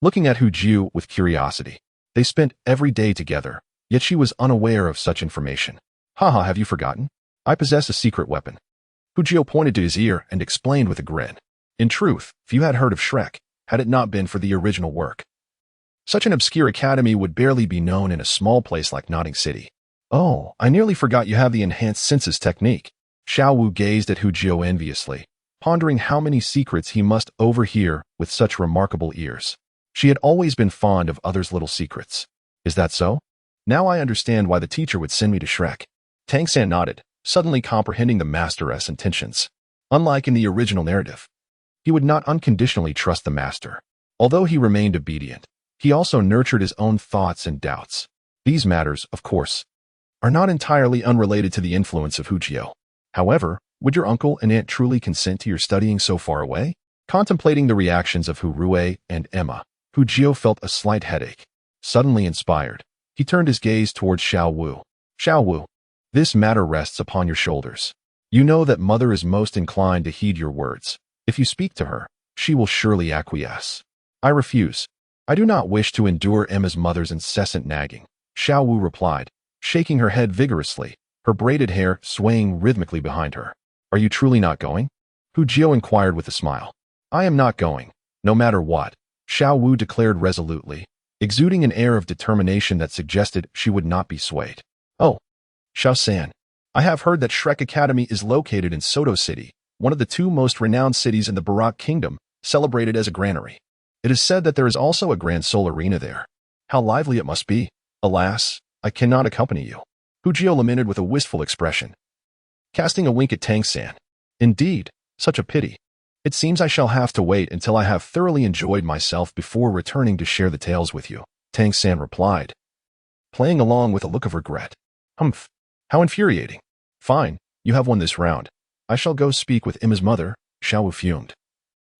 looking at Hu Jiu with curiosity. They spent every day together, yet she was unaware of such information. Haha, have you forgotten? I possess a secret weapon. Hu Jiu pointed to his ear and explained with a grin. In truth, if you had heard of Shrek, had it not been for the original work, such an obscure academy would barely be known in a small place like Notting City. Oh, I nearly forgot you have the enhanced senses technique. Xiao Wu gazed at Hu Jiu enviously, pondering how many secrets he must overhear with such remarkable ears. She had always been fond of others' little secrets. Is that so? Now I understand why the teacher would send me to Shrek. Tang San nodded, suddenly comprehending the master's intentions. Unlike in the original narrative, he would not unconditionally trust the master. Although he remained obedient, he also nurtured his own thoughts and doubts. These matters, of course, are not entirely unrelated to the influence of Hu Jiu. However, would your uncle and aunt truly consent to your studying so far away? Contemplating the reactions of Hu Rui and Emma, Hu Jiu felt a slight headache. Suddenly inspired, he turned his gaze towards Xiao Wu. Xiao Wu, this matter rests upon your shoulders. You know that mother is most inclined to heed your words. If you speak to her, she will surely acquiesce. I refuse. I do not wish to endure Emma's mother's incessant nagging, Xiao Wu replied, shaking her head vigorously, her braided hair swaying rhythmically behind her. Are you truly not going? Hu Jiu inquired with a smile. I am not going, no matter what, Xiao Wu declared resolutely, exuding an air of determination that suggested she would not be swayed. Oh, Xiao San, I have heard that Shrek Academy is located in Soto City, one of the two most renowned cities in the Barak Kingdom, celebrated as a granary. It is said that there is also a Grand Soul Arena there. How lively it must be. Alas, I cannot accompany you. Hu Jiu lamented with a wistful expression, casting a wink at Tang San. Indeed, such a pity. It seems I shall have to wait until I have thoroughly enjoyed myself before returning to share the tales with you, Tang San replied, playing along with a look of regret. Humph, how infuriating. Fine, you have won this round. I shall go speak with Emma's mother, Xiao Wu fumed,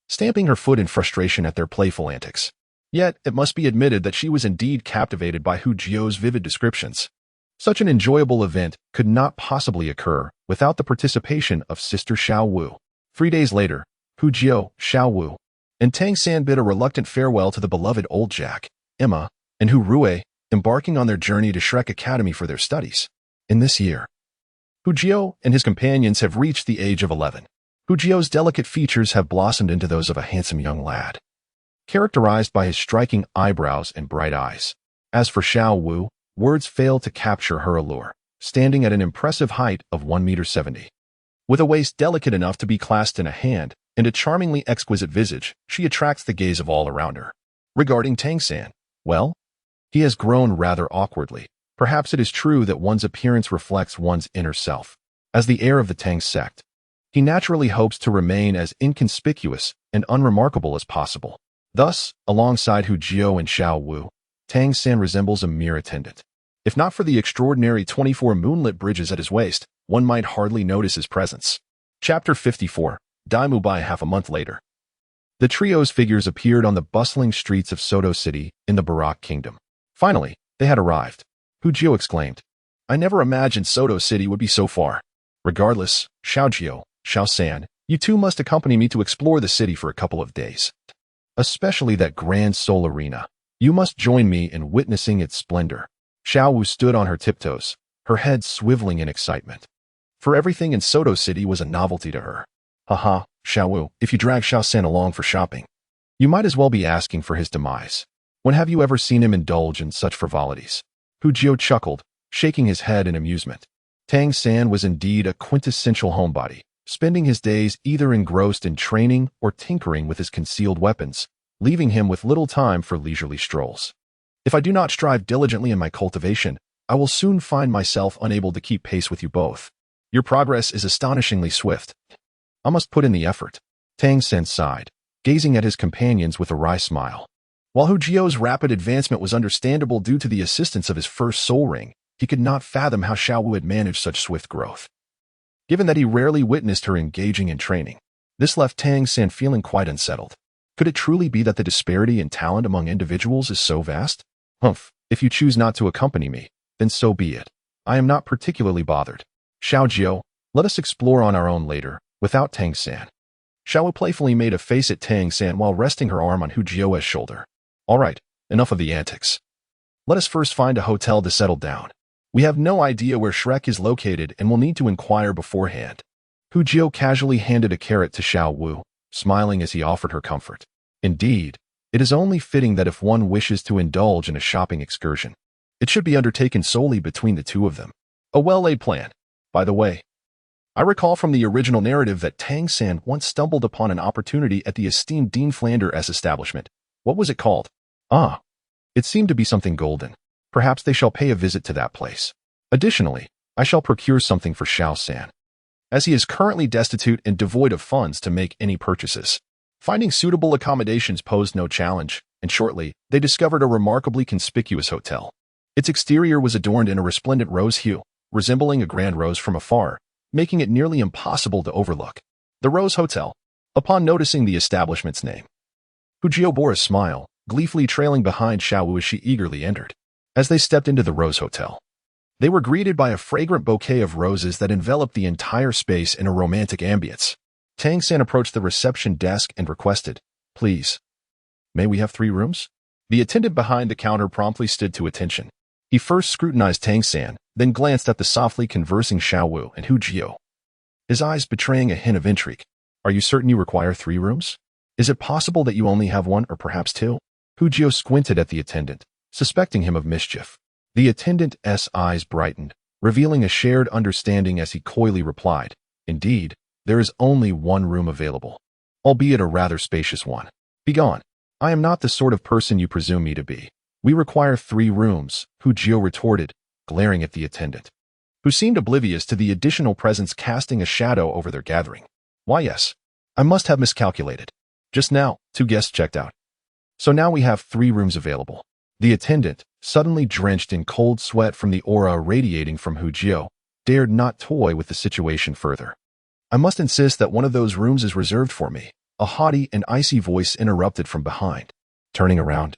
stamping her foot in frustration at their playful antics. Yet, it must be admitted that she was indeed captivated by Hu Jiu's vivid descriptions. Such an enjoyable event could not possibly occur without the participation of Sister Xiao Wu. 3 days later, Hu Jiu, Xiao Wu, and Tang San bid a reluctant farewell to the beloved old Jack, Emma, and Hu Rui, embarking on their journey to Shrek Academy for their studies. In this year, Hu Jiu and his companions have reached the age of 11. Hu Jiu's delicate features have blossomed into those of a handsome young lad, characterized by his striking eyebrows and bright eyes. As for Xiao Wu, words fail to capture her allure, standing at an impressive height of 1.70 meters. With a waist delicate enough to be clasped in a hand and a charmingly exquisite visage, she attracts the gaze of all around her. Regarding Tang San, well, he has grown rather awkwardly. Perhaps it is true that one's appearance reflects one's inner self. As the heir of the Tang sect, he naturally hopes to remain as inconspicuous and unremarkable as possible. Thus, alongside Hu Jiu and Xiao Wu, Tang San resembles a mere attendant. If not for the extraordinary 24 moonlit bridges at his waist, one might hardly notice his presence. Chapter 54, Daimu Bai. Half a month later, the trio's figures appeared on the bustling streets of Soto City in the Barak Kingdom. Finally, they had arrived. Hu Jiu exclaimed, I never imagined Soto City would be so far. Regardless, Xiao Jiu, Xiao San, you two must accompany me to explore the city for a couple of days. Especially that Grand Soul Arena. You must join me in witnessing its splendor. Xiao Wu stood on her tiptoes, her head swiveling in excitement. For everything in Soto City was a novelty to her. Haha, Xiao Wu, if you drag Xiao San along for shopping, you might as well be asking for his demise. When have you ever seen him indulge in such frivolities? Hu Jiu chuckled, shaking his head in amusement. Tang San was indeed a quintessential homebody, spending his days either engrossed in training or tinkering with his concealed weapons, leaving him with little time for leisurely strolls. If I do not strive diligently in my cultivation, I will soon find myself unable to keep pace with you both. Your progress is astonishingly swift. I must put in the effort. Tang San sighed, gazing at his companions with a wry smile. While Hu Jiu's rapid advancement was understandable due to the assistance of his first soul ring, he could not fathom how Xiao Wu had managed such swift growth. Given that he rarely witnessed her engaging in training, this left Tang San feeling quite unsettled. Could it truly be that the disparity in talent among individuals is so vast? Humph, if you choose not to accompany me, then so be it. I am not particularly bothered. Xiao Jiu, let us explore on our own later, without Tang San. Xiao Wu playfully made a face at Tang San while resting her arm on Hu Jiu's shoulder. All right, enough of the antics. Let us first find a hotel to settle down. We have no idea where Shrek is located and will need to inquire beforehand. Hu Jio casually handed a carrot to Xiao Wu, smiling as he offered her comfort. Indeed, it is only fitting that if one wishes to indulge in a shopping excursion, it should be undertaken solely between the two of them. A well-laid plan. By the way, I recall from the original narrative that Tang San once stumbled upon an opportunity at the esteemed Dean Flanders' establishment. What was it called? Ah, it seemed to be something golden. Perhaps they shall pay a visit to that place. Additionally, I shall procure something for Xiao San, as he is currently destitute and devoid of funds to make any purchases. Finding suitable accommodations posed no challenge, and shortly, they discovered a remarkably conspicuous hotel. Its exterior was adorned in a resplendent rose hue, resembling a grand rose from afar, making it nearly impossible to overlook. The Rose Hotel. Upon noticing the establishment's name, Hu Jio bore a smile, gleefully trailing behind Xiao Wu as she eagerly entered. As they stepped into the Rose Hotel, they were greeted by a fragrant bouquet of roses that enveloped the entire space in a romantic ambience. Tang San approached the reception desk and requested, "Please, may we have 3 rooms?" The attendant behind the counter promptly stood to attention. He first scrutinized Tang San, then glanced at the softly conversing Xiao Wu and Hu Jio, his eyes betraying a hint of intrigue. "Are you certain you require 3 rooms? Is it possible that you only have 1 or perhaps 2? Hu Jio squinted at the attendant, suspecting him of mischief. The attendant's eyes brightened, revealing a shared understanding as he coyly replied, "Indeed, there is only 1 room available, albeit a rather spacious one. Begone. I am not the sort of person you presume me to be. We require 3 rooms, Hu Jio retorted, glaring at the attendant, who seemed oblivious to the additional presence casting a shadow over their gathering. Why yes, I must have miscalculated. Just now, 2 guests checked out. So now we have 3 rooms available." The attendant, suddenly drenched in cold sweat from the aura radiating from Hu Jio, dared not toy with the situation further. "I must insist that one of those rooms is reserved for me," a haughty and icy voice interrupted from behind. Turning around,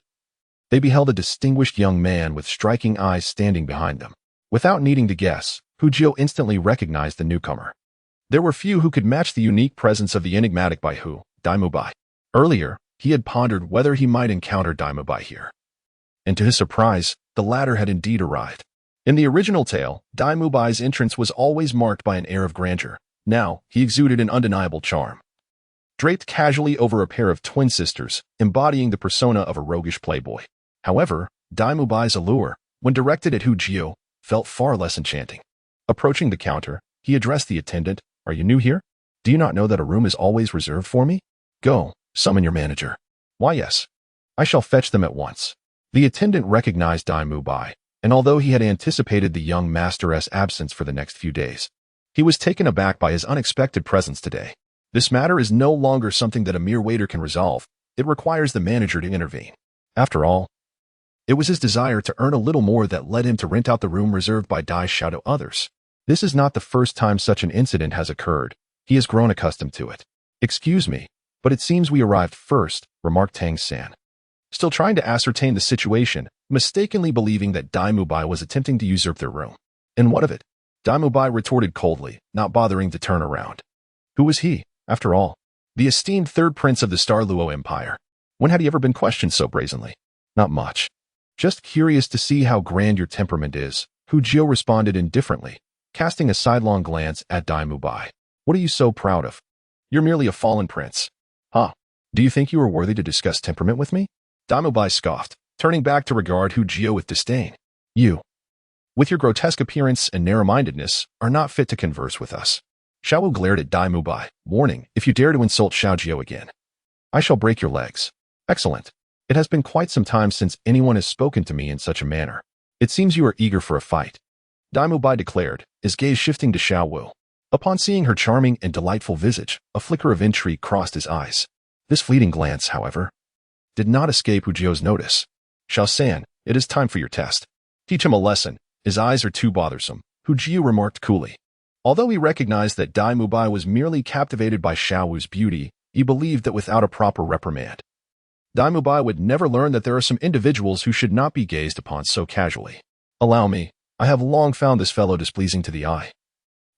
they beheld a distinguished young man with striking eyes standing behind them. Without needing to guess, Hu Jio instantly recognized the newcomer. There were few who could match the unique presence of the enigmatic Baihu, Daimubai. Earlier, he had pondered whether he might encounter Daimubai here. And to his surprise, the latter had indeed arrived. In the original tale, Daimubai's entrance was always marked by an air of grandeur. Now, he exuded an undeniable charm. Draped casually over a pair of twin sisters, embodying the persona of a roguish playboy. However, Daimubai's allure, when directed at Hu Jio, felt far less enchanting. Approaching the counter, he addressed the attendant, "Are you new here? Do you not know that a room is always reserved for me? Go, summon your manager." "Why yes, I shall fetch them at once." The attendant recognized Daimubai, and although he had anticipated the young master's absence for the next few days, he was taken aback by his unexpected presence today. This matter is no longer something that a mere waiter can resolve. It requires the manager to intervene. After all, it was his desire to earn a little more that led him to rent out the room reserved by Dai Xiao to others. This is not the first time such an incident has occurred. He has grown accustomed to it. "Excuse me, but it seems we arrived first," remarked Tang San, still trying to ascertain the situation, mistakenly believing that Daimubai was attempting to usurp their room. "And what of it?" Daimubai retorted coldly, not bothering to turn around. Who was he, after all? The esteemed 3rd prince of the Douluo Empire. When had he ever been questioned so brazenly? "Not much. Just curious to see how grand your temperament is," Hu Jio responded indifferently, casting a sidelong glance at Daimubai. "What are you so proud of? You're merely a fallen prince. Huh? Do you think you are worthy to discuss temperament with me?" Daimubai scoffed, turning back to regard Hu Jio with disdain. "You, with your grotesque appearance and narrow-mindedness, are not fit to converse with us." Xiao Wu glared at Daimubai, warning, "If you dare to insult Xiao Jio again, I shall break your legs." "Excellent. It has been quite some time since anyone has spoken to me in such a manner. It seems you are eager for a fight," Daimubai declared, his gaze shifting to Xiao Wu. Upon seeing her charming and delightful visage, a flicker of intrigue crossed his eyes. This fleeting glance, however, did not escape Hu Jio's notice. "Xiao San, it is time for your test. Teach him a lesson. His eyes are too bothersome," Hu Jio remarked coolly. Although he recognized that Daimubai was merely captivated by Xiao Wu's beauty, he believed that without a proper reprimand, Daimubai would never learn that there are some individuals who should not be gazed upon so casually. "Allow me, I have long found this fellow displeasing to the eye,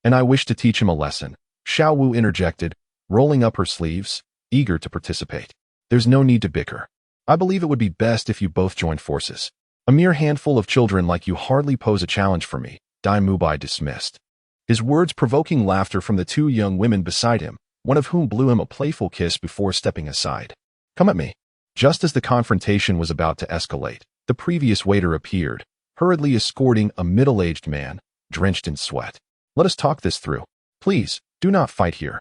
and I wish to teach him a lesson," Xiao Wu interjected, rolling up her sleeves, eager to participate. "There's no need to bicker. I believe it would be best if you both joined forces. A mere handful of children like you hardly pose a challenge for me, Dai Mubai dismissed. His words provoking laughter from the two young women beside him, one of whom blew him a playful kiss before stepping aside. Come at me. Just as the confrontation was about to escalate, the previous waiter appeared, hurriedly escorting a middle-aged man, drenched in sweat. Let us talk this through. Please, do not fight here.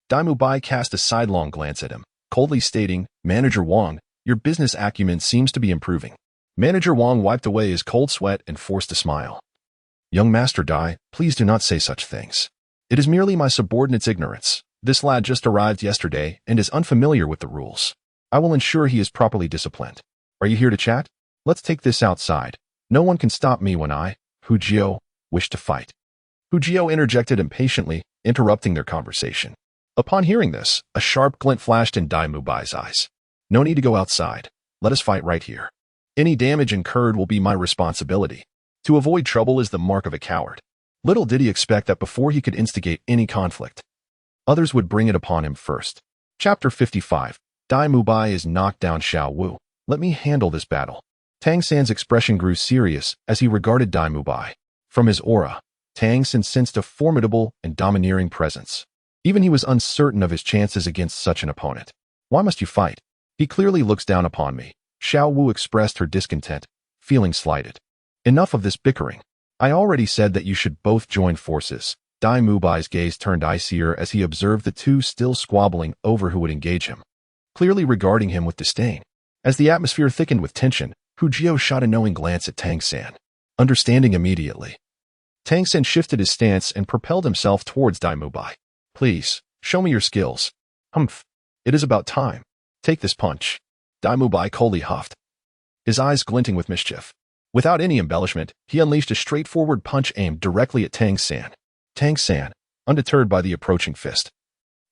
Dai Mubai cast a sidelong glance at him, coldly stating, Manager Wang, your business acumen seems to be improving. Manager Wang wiped away his cold sweat and forced a smile. Young Master Dai, please do not say such things. It is merely my subordinate's ignorance. This lad just arrived yesterday and is unfamiliar with the rules. I will ensure he is properly disciplined. Are you here to chat? Let's take this outside. No one can stop me when I, Hu Jiao, wish to fight. Hu Jiao interjected impatiently, interrupting their conversation. Upon hearing this, a sharp glint flashed in Dai Mubai's eyes. No need to go outside. Let us fight right here. Any damage incurred will be my responsibility. To avoid trouble is the mark of a coward. Little did he expect that before he could instigate any conflict, others would bring it upon him first. Chapter 55. Dai Mubai is knocked down Xiao Wu. Let me handle this battle. Tang San's expression grew serious as he regarded Dai Mubai. From his aura, Tang San sensed a formidable and domineering presence. Even he was uncertain of his chances against such an opponent. Why must you fight? He clearly looks down upon me. Xiao Wu expressed her discontent, feeling slighted. Enough of this bickering. I already said that you should both join forces. Dai Mubai's gaze turned icier as he observed the two still squabbling over who would engage him, clearly regarding him with disdain. As the atmosphere thickened with tension, Hu Jiao shot a knowing glance at Tang San, understanding immediately. Tang San shifted his stance and propelled himself towards Dai Mubai. Please, show me your skills. Humph. It is about time. Take this punch. Dai Mubai coldly huffed, his eyes glinting with mischief. Without any embellishment, he unleashed a straightforward punch aimed directly at Tang San. Tang San, undeterred by the approaching fist,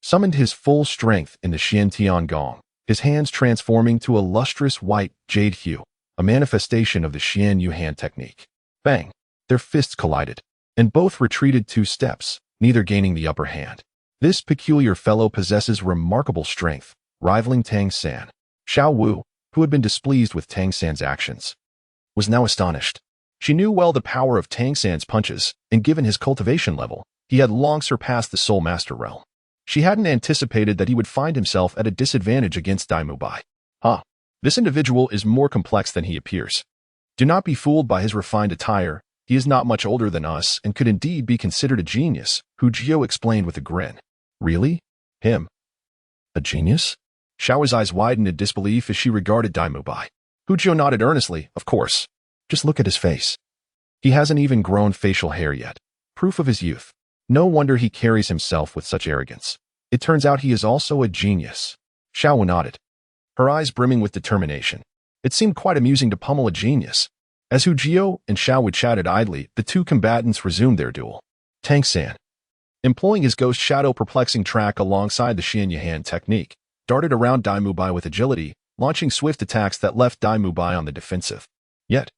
summoned his full strength in the Xian Tian Gong, his hands transforming to a lustrous white jade hue, a manifestation of the Xian Yuhan technique. Bang! Their fists collided, and both retreated 2 steps, neither gaining the upper hand. This peculiar fellow possesses remarkable strength, rivaling Tang San. Xiao Wu, who had been displeased with Tang San's actions, was now astonished. She knew well the power of Tang San's punches, and given his cultivation level, he had long surpassed the Soul Master realm. She hadn't anticipated that he would find himself at a disadvantage against Dai Mubai. This individual is more complex than he appears. Do not be fooled by his refined attire. He is not much older than us and could indeed be considered a genius, Hu Jiao explained with a grin. Really? Him? A genius? Xiao's eyes widened in disbelief as she regarded Dai Mubai. Hu Jiao nodded earnestly, of course. Just look at his face. He hasn't even grown facial hair yet. Proof of his youth. No wonder he carries himself with such arrogance. It turns out he is also a genius. Xiao nodded, her eyes brimming with determination. It seemed quite amusing to pummel a genius. As Hu Jiao and Xiao Wu chatted idly, the two combatants resumed their duel. Tang San, employing his ghost shadow perplexing track alongside the Xian Yuhan technique, darted around Dai Mubai with agility, launching swift attacks that left Dai Mubai on the defensive. Yet,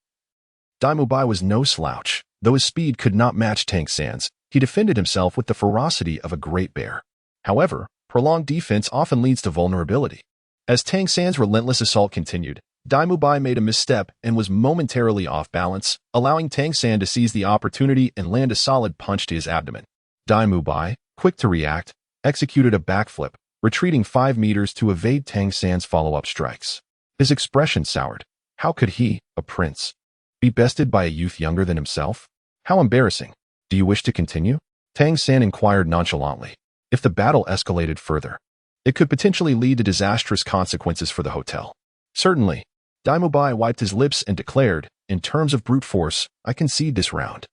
Dai Mubai was no slouch. Though his speed could not match Tang San's, he defended himself with the ferocity of a great bear. However, prolonged defense often leads to vulnerability. As Tang San's relentless assault continued, Dai Mubai made a misstep and was momentarily off balance, allowing Tang San to seize the opportunity and land a solid punch to his abdomen. Dai Mubai, quick to react, executed a backflip, retreating 5 meters to evade Tang San's follow-up strikes. His expression soured. How could he, a prince, be bested by a youth younger than himself? How embarrassing. Do you wish to continue? Tang San inquired nonchalantly. If the battle escalated further, it could potentially lead to disastrous consequences for the hotel. Certainly. Dai Mubai wiped his lips and declared, in terms of brute force, I concede this round.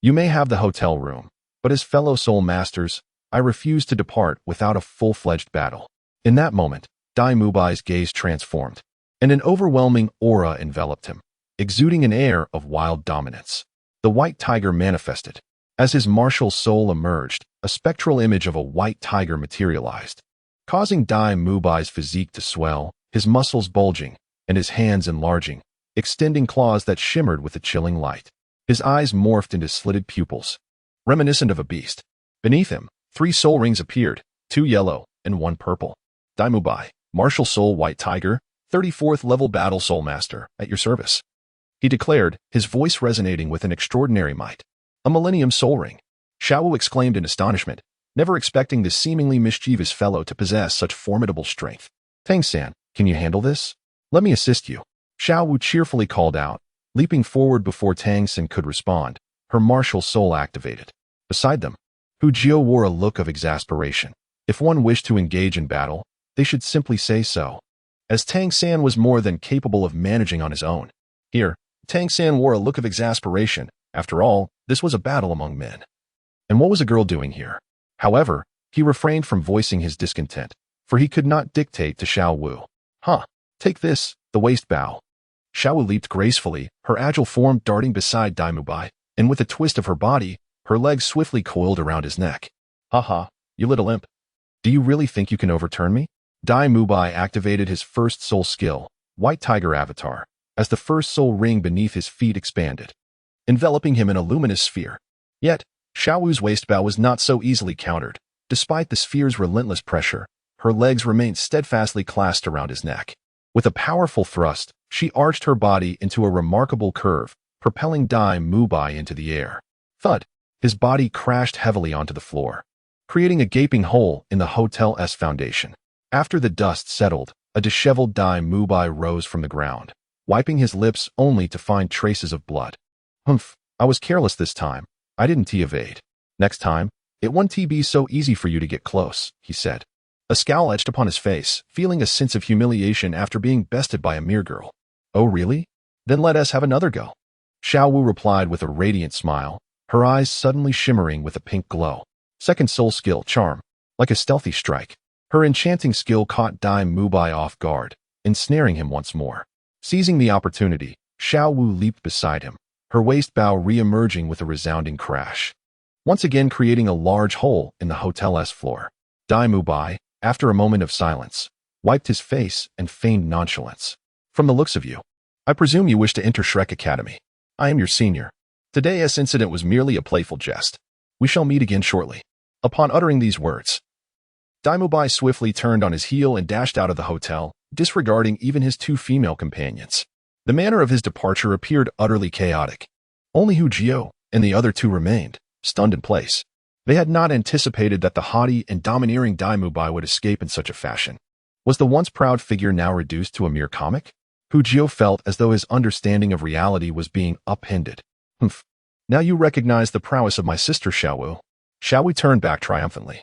You may have the hotel room, but as fellow soul masters, I refuse to depart without a full-fledged battle. In that moment, Dai Mubai's gaze transformed, and an overwhelming aura enveloped him, exuding an air of wild dominance. The white tiger manifested. As his martial soul emerged, a spectral image of a white tiger materialized, causing Dai Mubai's physique to swell, his muscles bulging, and his hands enlarging, extending claws that shimmered with a chilling light. His eyes morphed into slitted pupils, reminiscent of a beast. Beneath him, 3 soul rings appeared, 2 yellow and 1 purple. Dai Mubai, martial soul white tiger, 34th level battle soul master, at your service, he declared, his voice resonating with an extraordinary might. A millennium soul ring. Xiao Wu exclaimed in astonishment, never expecting this seemingly mischievous fellow to possess such formidable strength. Tang San, can you handle this? Let me assist you. Xiao Wu cheerfully called out, leaping forward before Tang San could respond, her martial soul activated. Beside them, Hu Jio wore a look of exasperation. If one wished to engage in battle, they should simply say so, as Tang San was more than capable of managing on his own. Here, Tang San wore a look of exasperation. After all, this was a battle among men. And what was a girl doing here? However, he refrained from voicing his discontent, for he could not dictate to Xiao Wu. Take this, the waist bow. Xiao Wu leaped gracefully, her agile form darting beside Dai Mubai, and with a twist of her body, her legs swiftly coiled around his neck. You little imp. Do you really think you can overturn me? Dai Mubai activated his first soul skill, White Tiger Avatar, as the first soul ring beneath his feet expanded, enveloping him in a luminous sphere. Yet, Xiao Wu's waist bow was not so easily countered. Despite the sphere's relentless pressure, her legs remained steadfastly clasped around his neck. With a powerful thrust, she arched her body into a remarkable curve, propelling Dai Mubai into the air. Thud! His body crashed heavily onto the floor, creating a gaping hole in the hotel's foundation. After the dust settled, a disheveled Dai Mubai rose from the ground, wiping his lips only to find traces of blood. I was careless this time. I didn't evade. Next time, it won't be so easy for you to get close, he said. A scowl etched upon his face, feeling a sense of humiliation after being bested by a mere girl. Oh really? Then let us have another go. Xiao Wu replied with a radiant smile, her eyes suddenly shimmering with a pink glow. Second soul skill, charm. Like a stealthy strike, her enchanting skill caught Dai Mubai off guard, ensnaring him once more. Seizing the opportunity, Xiao Wu leaped beside him, her waist bow re-emerging with a resounding crash, once again creating a large hole in the hotel's floor. Dai Mubai, after a moment of silence, wiped his face and feigned nonchalance. From the looks of you, I presume you wish to enter Shrek Academy. I am your senior. Today's incident was merely a playful jest. We shall meet again shortly. Upon uttering these words, Dai Mubai swiftly turned on his heel and dashed out of the hotel, disregarding even his two female companions. The manner of his departure appeared utterly chaotic. Only Hu Jio and the other two remained, stunned in place. They had not anticipated that the haughty and domineering Dai Mubai would escape in such a fashion. Was the once proud figure now reduced to a mere comic? Hu Jio felt as though his understanding of reality was being upended. Now you recognize the prowess of my sister, Xiao Wu. Xiao Wu turned back triumphantly,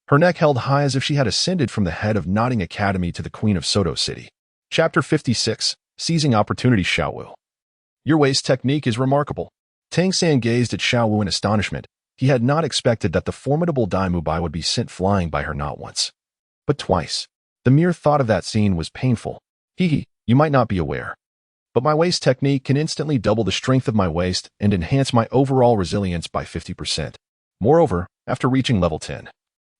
her neck held high as if she had ascended from the head of Nodding Academy to the Queen of Soto City. Chapter 56, Seizing Opportunity. Xiao Wu. Your waist technique is remarkable. Tang San gazed at Xiao Wu in astonishment. He had not expected that the formidable Dai Mubai would be sent flying by her not once, but twice. The mere thought of that scene was painful. You might not be aware, but my waist technique can instantly double the strength of my waist and enhance my overall resilience by 50%. Moreover, after reaching level 10,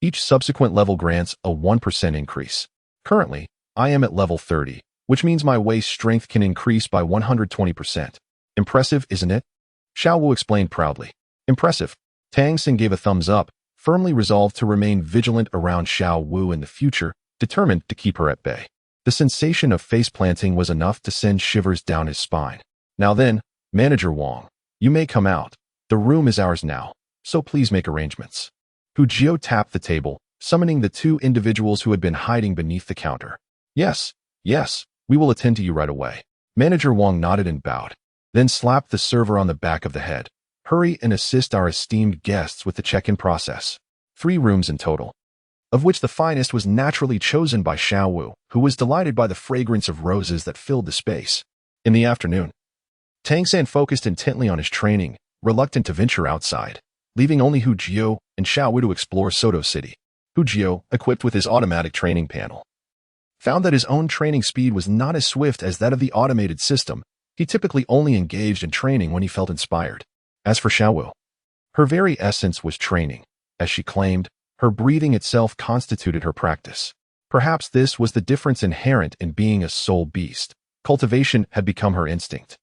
each subsequent level grants a 1% increase. Currently, I am at level 30, which means my waist strength can increase by 120%. Impressive, isn't it? Xiao Wu explained proudly. Impressive. Tang San gave a thumbs up, firmly resolved to remain vigilant around Xiao Wu in the future, determined to keep her at bay. The sensation of face-planting was enough to send shivers down his spine. Now then, Manager Wong, you may come out. The room is ours now, so please make arrangements. Hu Jio tapped the table, summoning the two individuals who had been hiding beneath the counter. Yes, we will attend to you right away. Manager Wong nodded and bowed, then slapped the server on the back of the head. Hurry and assist our esteemed guests with the check-in process. 3 rooms in total, of which the finest was naturally chosen by Xiao Wu, who was delighted by the fragrance of roses that filled the space. In the afternoon, Tang San focused intently on his training, reluctant to venture outside, leaving only Hu Jio and Xiao Wu to explore Soto City. Hu Jio, equipped with his automatic training panel, found that his own training speed was not as swift as that of the automated system. He typically only engaged in training when he felt inspired. As for Xiao Wu, her very essence was training. As she claimed, her breathing itself constituted her practice. Perhaps this was the difference inherent in being a soul beast. Cultivation had become her instinct,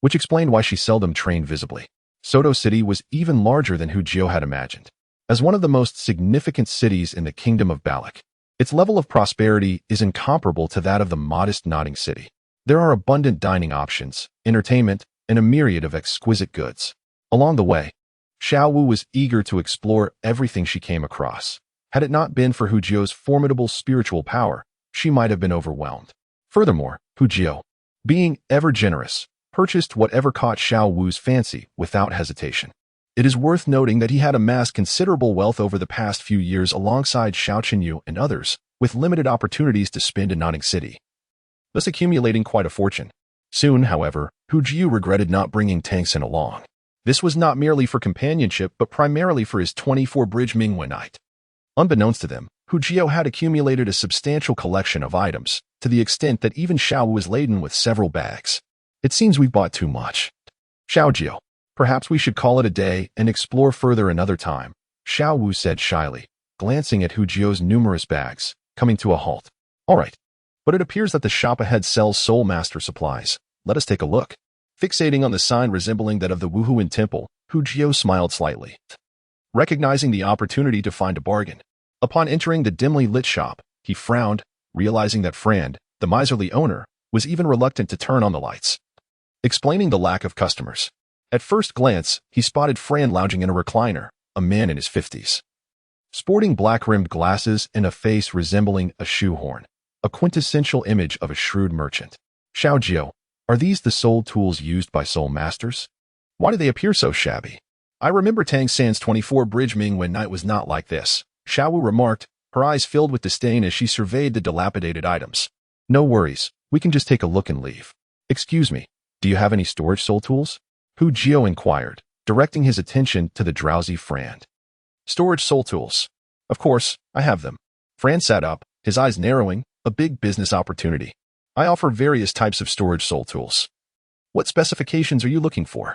which explained why she seldom trained visibly. Soto City was even larger than Hu Jio had imagined. As one of the most significant cities in the Kingdom of Balak, Its level of prosperity is incomparable to that of the modest nodding city. There are abundant dining options, entertainment, and a myriad of exquisite goods. Along the way, Xiao Wu was eager to explore everything she came across. Had it not been for Hu Jio's formidable spiritual power, she might have been overwhelmed. Furthermore, Hu Jio, being ever generous, purchased whatever caught Xiao Wu's fancy without hesitation. It is worth noting that he had amassed considerable wealth over the past few years alongside Xiao Qinyu and others, with limited opportunities to spend in Nanning City, thus accumulating quite a fortune. Soon, however, Hu Jio regretted not bringing Tang San along. This was not merely for companionship, but primarily for his 24-bridge Mingwen night. Unbeknownst to them, Hu Jio had accumulated a substantial collection of items, to the extent that even Xiao Wu was laden with several bags. It seems we've bought too much. Xiao Jio, perhaps we should call it a day and explore further another time, Xiao Wu said shyly, glancing at Hu Jio's numerous bags, coming to a halt. All right, but it appears that the shop ahead sells Soul Master supplies. Let us take a look. Fixating on the sign resembling that of the Wuhuan Temple, Hu Jio smiled slightly, recognizing the opportunity to find a bargain. Upon entering the dimly lit shop, he frowned, realizing that Frand, the miserly owner, was even reluctant to turn on the lights, explaining the lack of customers. At first glance, he spotted Frand lounging in a recliner, a man in his 50s, sporting black-rimmed glasses and a face resembling a shoehorn, a quintessential image of a shrewd merchant. Xiao Jio, are these the soul tools used by soul masters? Why do they appear so shabby? I remember Tang San's 24-bridge Mingwen night was not like this, Xiao Wu remarked, her eyes filled with disdain as she surveyed the dilapidated items. No worries, we can just take a look and leave. Excuse me, do you have any storage soul tools? Hu Jio inquired, directing his attention to the drowsy Frand. Storage soul tools. Of course, I have them. Frand sat up, his eyes narrowing, a big business opportunity. I offer various types of storage soul tools. What specifications are you looking for?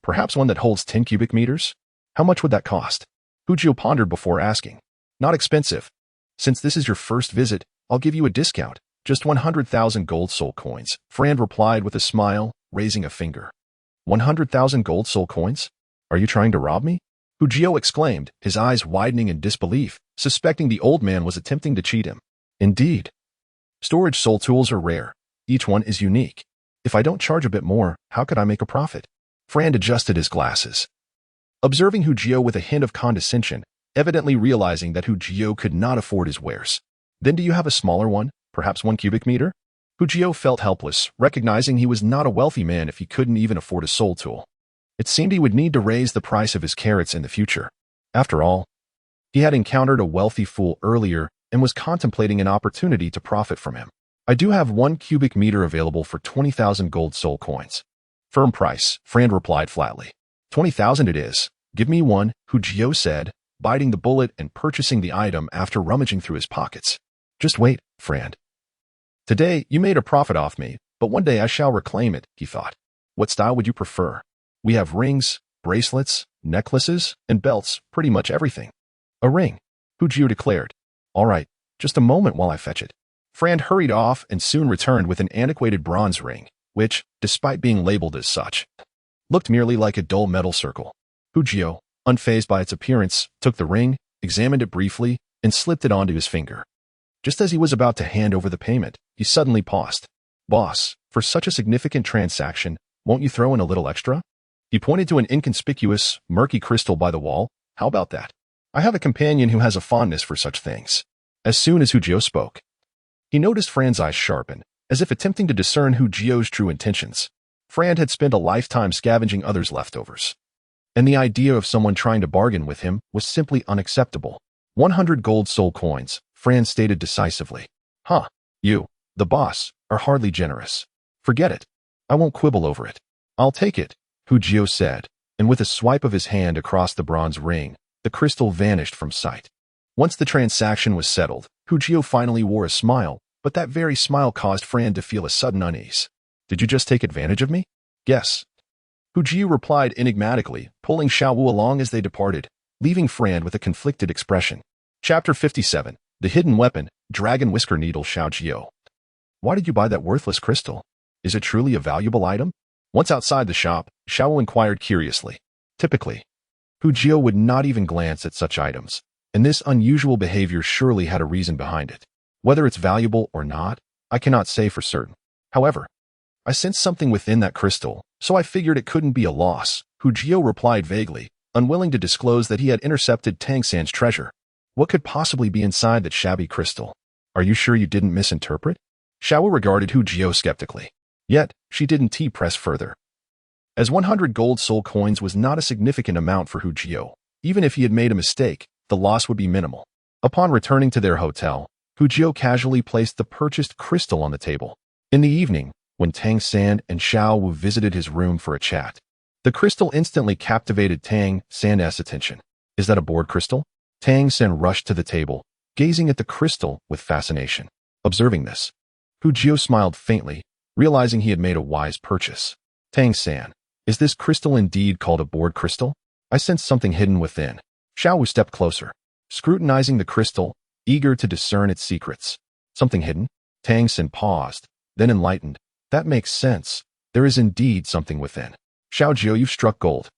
Perhaps one that holds 10 cubic meters? How much would that cost? Hu Jio pondered before asking. Not expensive. Since this is your first visit, I'll give you a discount. Just 100,000 gold soul coins, Frand replied with a smile, raising a finger. 100,000 gold soul coins? Are you trying to rob me? Hu Jio exclaimed, his eyes widening in disbelief, suspecting the old man was attempting to cheat him. Indeed. Storage soul tools are rare. Each one is unique. If I don't charge a bit more, how could I make a profit? Frand adjusted his glasses, observing Hu Jio with a hint of condescension, evidently realizing that Hu Jio could not afford his wares. Then do you have a smaller one, perhaps 1 cubic meter? Hu Jio felt helpless, recognizing he was not a wealthy man if he couldn't even afford a soul tool. It seemed he would need to raise the price of his carrots in the future. After all, he had encountered a wealthy fool earlier and was contemplating an opportunity to profit from him. I do have 1 cubic meter available for 20,000 gold soul coins. Firm price, Frand replied flatly. 20,000 it is. Give me one, Hu Jio said, biting the bullet and purchasing the item after rummaging through his pockets. Just wait, Frand. Today, you made a profit off me, but one day I shall reclaim it, he thought. What style would you prefer? We have rings, bracelets, necklaces, and belts, pretty much everything. A ring, Hu Jio declared. All right, just a moment while I fetch it. Frand hurried off and soon returned with an antiquated bronze ring, which, despite being labeled as such, looked merely like a dull metal circle. Hu Jio, unfazed by its appearance, took the ring, examined it briefly, and slipped it onto his finger. Just as he was about to hand over the payment, he suddenly paused. Boss, for such a significant transaction, won't you throw in a little extra? He pointed to an inconspicuous, murky crystal by the wall. How about that? I have a companion who has a fondness for such things. As soon as Hu Jio spoke, he noticed Frand's eyes sharpen, as if attempting to discern Hu Jio's true intentions. Frand had spent a lifetime scavenging others' leftovers, and the idea of someone trying to bargain with him was simply unacceptable. 100 gold soul coins, Frand stated decisively. Huh, you, the boss, are hardly generous. Forget it. I won't quibble over it. I'll take it, Hu Jio said, and with a swipe of his hand across the bronze ring, the crystal vanished from sight. Once the transaction was settled, Hu Jio finally wore a smile, but that very smile caused Frand to feel a sudden unease. Did you just take advantage of me? Yes. Hu Jio replied enigmatically, pulling Xiao Wu along as they departed, leaving Frand with a conflicted expression. Chapter 57. The Hidden Weapon, Dragon Whisker Needle. Xiao Jio. Why did you buy that worthless crystal? Is it truly a valuable item? Once outside the shop, Xiao Wu inquired curiously. Typically, Hu Jio would not even glance at such items, and this unusual behavior surely had a reason behind it. Whether it's valuable or not, I cannot say for certain. However, I sensed something within that crystal, so I figured it couldn't be a loss, Hu Jio replied vaguely, unwilling to disclose that he had intercepted Tang San's treasure. What could possibly be inside that shabby crystal? Are you sure you didn't misinterpret? Xiao Wu regarded Hu Jio skeptically. Yet, she didn't press further. As 100 gold soul coins was not a significant amount for Hu Jio, even if he had made a mistake, the loss would be minimal. Upon returning to their hotel, Hu Jio casually placed the purchased crystal on the table. In the evening, when Tang San and Xiao Wu visited his room for a chat, the crystal instantly captivated Tang San's attention. Is that a board crystal? Tang San rushed to the table, gazing at the crystal with fascination. Observing this, Hu Jio smiled faintly, realizing he had made a wise purchase. Tang San, is this crystal indeed called a board crystal? I sensed something hidden within. Xiao Wu stepped closer, scrutinizing the crystal, eager to discern its secrets. Something hidden? Tang San paused, then enlightened. That makes sense. There is indeed something within. Xiao Jio, you've struck gold.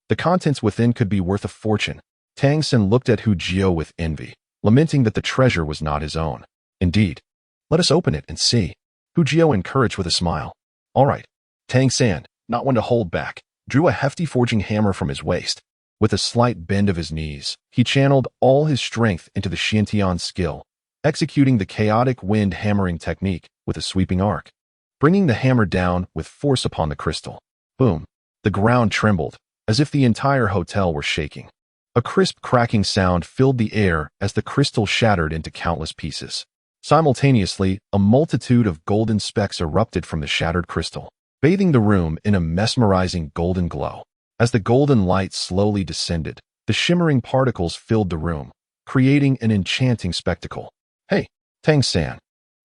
The contents within could be worth a fortune. Tang San looked at Hu Jio with envy, lamenting that the treasure was not his own. Indeed. Let us open it and see. Hu Jio encouraged with a smile. All right. Tang San, not one to hold back, drew a hefty forging hammer from his waist. With a slight bend of his knees, he channeled all his strength into the Xiantian skill, executing the chaotic wind hammering technique with a sweeping arc, bringing the hammer down with force upon the crystal. Boom! The ground trembled, as if the entire hotel were shaking. A crisp cracking sound filled the air as the crystal shattered into countless pieces. Simultaneously, a multitude of golden specks erupted from the shattered crystal, bathing the room in a mesmerizing golden glow. As the golden light slowly descended, the shimmering particles filled the room, creating an enchanting spectacle. Hey, Tang San,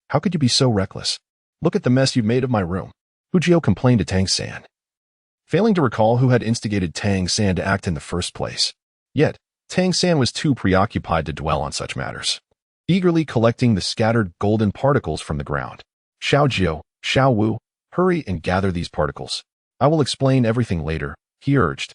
how could you be so reckless? Look at the mess you've made of my room. Hu Jio complained to Tang San, failing to recall who had instigated Tang San to act in the first place. Yet, Tang San was too preoccupied to dwell on such matters, eagerly collecting the scattered golden particles from the ground. Xiao Jio, Xiao Wu, hurry and gather these particles. I will explain everything later, he urged.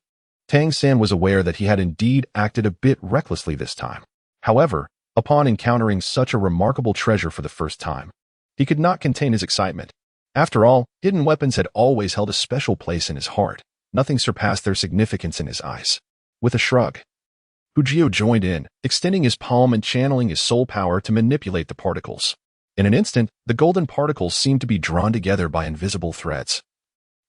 Tang San was aware that he had indeed acted a bit recklessly this time. However, upon encountering such a remarkable treasure for the first time, he could not contain his excitement. After all, hidden weapons had always held a special place in his heart. Nothing surpassed their significance in his eyes. With a shrug, Hu Jio joined in, extending his palm and channeling his soul power to manipulate the particles. In an instant, the golden particles seemed to be drawn together by invisible threads,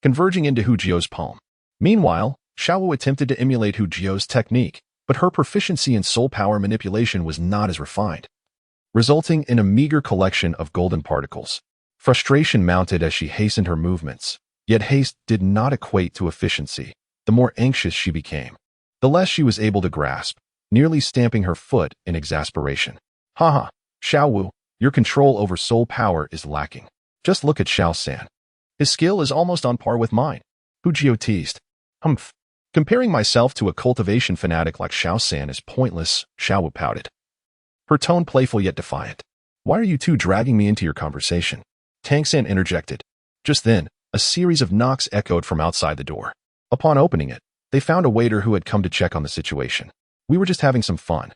converging into Hu Jio's palm. Meanwhile, Xiao Wu attempted to emulate Hu Jio's technique, but her proficiency in soul power manipulation was not as refined, resulting in a meager collection of golden particles. Frustration mounted as she hastened her movements, yet haste did not equate to efficiency. The more anxious she became, the less she was able to grasp, nearly stamping her foot in exasperation. Haha, Xiao Wu, your control over soul power is lacking. Just look at Xiao San. His skill is almost on par with mine. Hu Jio teased. Humph. Comparing myself to a cultivation fanatic like Xiao San is pointless, Xiao Wu pouted, her tone playful yet defiant. Why are you two dragging me into your conversation? Tang San interjected. Just then, a series of knocks echoed from outside the door. Upon opening it, they found a waiter who had come to check on the situation. We were just having some fun.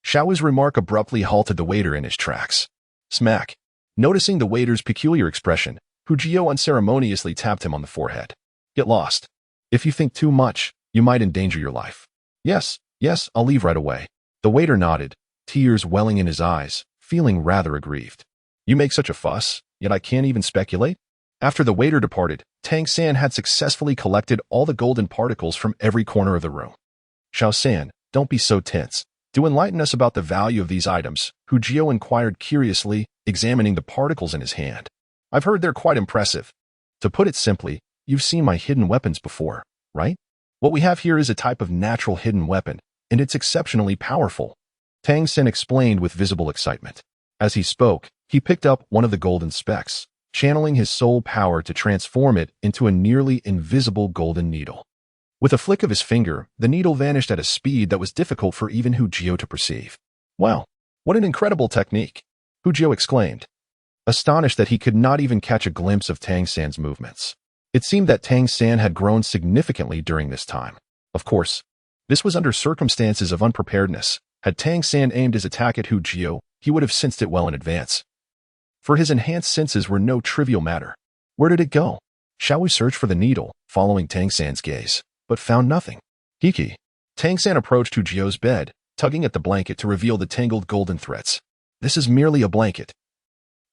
Xiao Wu's remark abruptly halted the waiter in his tracks. Smack. Noticing the waiter's peculiar expression, Hu Jio unceremoniously tapped him on the forehead. Get lost. If you think too much, you might endanger your life. Yes, I'll leave right away. The waiter nodded, tears welling in his eyes, feeling rather aggrieved. You make such a fuss, yet I can't even speculate? After the waiter departed, Tang San had successfully collected all the golden particles from every corner of the room. Xiao San, don't be so tense. To enlighten us about the value of these items, Hu Jio inquired curiously, examining the particles in his hand. I've heard they're quite impressive. To put it simply, you've seen my hidden weapons before, right? What we have here is a type of natural hidden weapon, and it's exceptionally powerful. Tang San explained with visible excitement. As he spoke, he picked up one of the golden specks, channeling his soul power to transform it into a nearly invisible golden needle. With a flick of his finger, the needle vanished at a speed that was difficult for even Hu Jio to perceive. Wow, what an incredible technique! Hu Jio exclaimed, astonished that he could not even catch a glimpse of Tang San's movements. It seemed that Tang San had grown significantly during this time. Of course, this was under circumstances of unpreparedness, Had Tang San aimed his attack at Hu Jio, he would have sensed it well in advance. For his enhanced senses were no trivial matter. Where did it go? Xiao Wu searched for the needle, following Tang San's gaze, but found nothing. Hiki. Tang San approached Hu Jio's bed, tugging at the blanket to reveal the tangled golden threads. This is merely a blanket.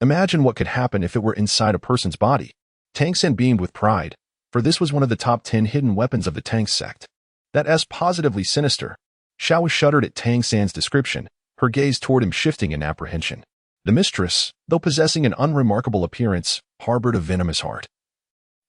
Imagine what could happen if it were inside a person's body. Tang San beamed with pride, for this was one of the top 10 hidden weapons of the Tang sect. That is positively sinister. Xiao Wu shuddered at Tang San's description, her gaze toward him shifting in apprehension. The mistress, though possessing an unremarkable appearance, harbored a venomous heart.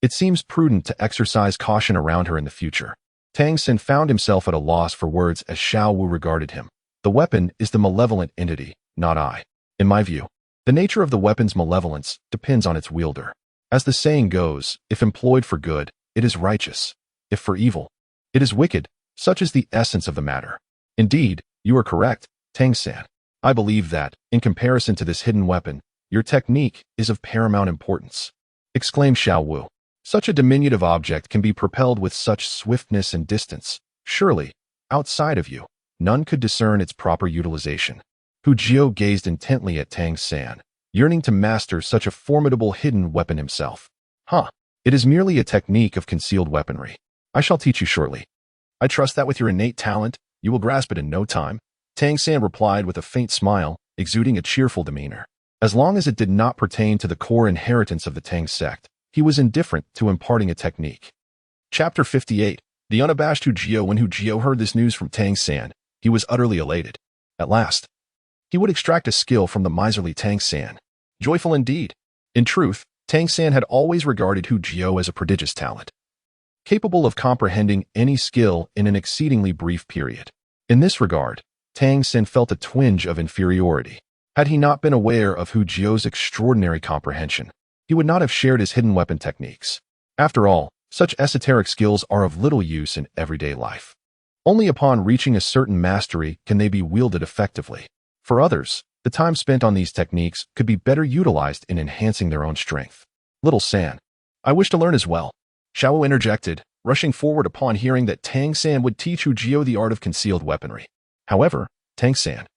It seems prudent to exercise caution around her in the future. Tang San found himself at a loss for words as Xiao Wu regarded him. The weapon is the malevolent entity, not I. In my view, the nature of the weapon's malevolence depends on its wielder. As the saying goes, if employed for good, it is righteous. If for evil, it is wicked. Such is the essence of the matter. Indeed, you are correct, Tang San. I believe that, in comparison to this hidden weapon, your technique is of paramount importance. Exclaimed Xiao Wu. Such a diminutive object can be propelled with such swiftness and distance. Surely, outside of you, none could discern its proper utilization. Hu Jio gazed intently at Tang San, yearning to master such a formidable hidden weapon himself. It is merely a technique of concealed weaponry. I shall teach you shortly. I trust that with your innate talent, you will grasp it in no time. Tang San replied with a faint smile, exuding a cheerful demeanor. As long as it did not pertain to the core inheritance of the Tang sect, he was indifferent to imparting a technique. Chapter 58. The unabashed Hu Jio. When Hu Jio heard this news from Tang San, he was utterly elated. At last, he would extract a skill from the miserly Tang San. Joyful indeed. In truth, Tang San had always regarded Hu Jio as a prodigious talent, capable of comprehending any skill in an exceedingly brief period. In this regard, Tang San felt a twinge of inferiority. Had he not been aware of Hu Jio's extraordinary comprehension, he would not have shared his hidden weapon techniques. After all, such esoteric skills are of little use in everyday life. Only upon reaching a certain mastery can they be wielded effectively. For others, the time spent on these techniques could be better utilized in enhancing their own strength. Little San, I wish to learn as well. Xiao Wu interjected, rushing forward upon hearing that Tang San would teach Hu Jio the art of concealed weaponry. However, Tang San,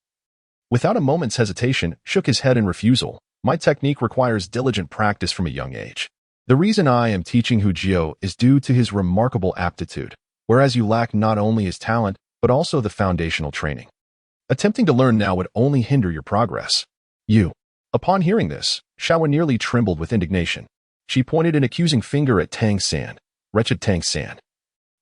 without a moment's hesitation, shook his head in refusal. My technique requires diligent practice from a young age. The reason I am teaching Hu Jio is due to his remarkable aptitude, whereas you lack not only his talent, but also the foundational training. Attempting to learn now would only hinder your progress. You. Upon hearing this, Xiao Wu nearly trembled with indignation. She pointed an accusing finger at Tang San. Wretched Tang San.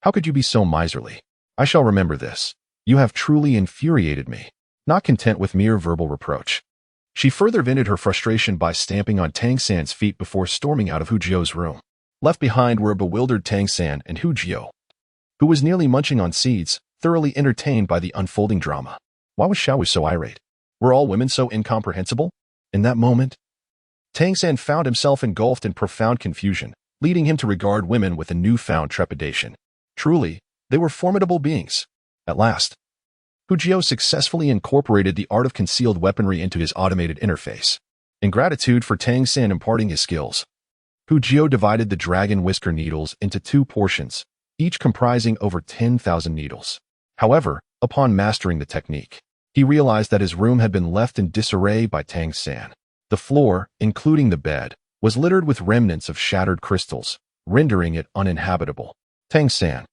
How could you be so miserly? I shall remember this. You have truly infuriated me. Not content with mere verbal reproach, she further vented her frustration by stamping on Tang San's feet before storming out of Hu Jio's room. Left behind were a bewildered Tang San and Hu Jio, who was nearly munching on seeds, thoroughly entertained by the unfolding drama. Why was Xiao Wu so irate? Were all women so incomprehensible? In that moment, Tang San found himself engulfed in profound confusion, leading him to regard women with a newfound trepidation. Truly, they were formidable beings. At last, Hu Jio successfully incorporated the art of concealed weaponry into his automated interface. In gratitude for Tang San imparting his skills, Hu Jio divided the dragon whisker needles into 2 portions, each comprising over 10,000 needles. However, upon mastering the technique, he realized that his room had been left in disarray by Tang San. The floor, including the bed, was littered with remnants of shattered crystals, rendering it uninhabitable. Tang San,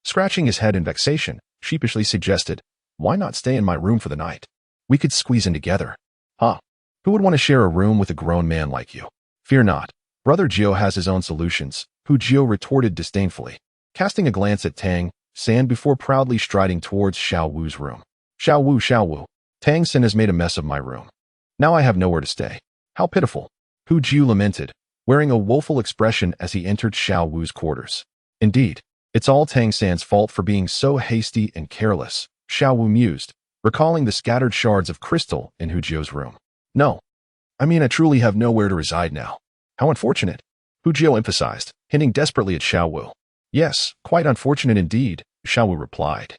scratching his head in vexation, sheepishly suggested, why not stay in my room for the night? We could squeeze in together. Who would want to share a room with a grown man like you? Fear not. Brother Jio has his own solutions, Hu Jio retorted disdainfully, casting a glance at Tang San before proudly striding towards Xiao Wu's room. Xiao Wu. Tang San has made a mess of my room. Now I have nowhere to stay. How pitiful. Hu Jio lamented, wearing a woeful expression as he entered Xiao Wu's quarters. Indeed, it's all Tang San's fault for being so hasty and careless, Xiao Wu mused, recalling the scattered shards of crystal in Hu Jio's room. No. I mean, I truly have nowhere to reside now. How unfortunate, Hu Jio emphasized, hinting desperately at Xiao Wu. Yes, quite unfortunate indeed, Xiao Wu replied,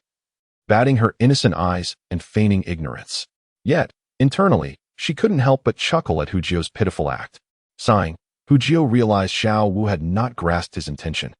batting her innocent eyes and feigning ignorance. Yet, internally, she couldn't help but chuckle at Hu Jio's pitiful act. Sighing, Hu Jio realized Xiao Wu had not grasped his intention,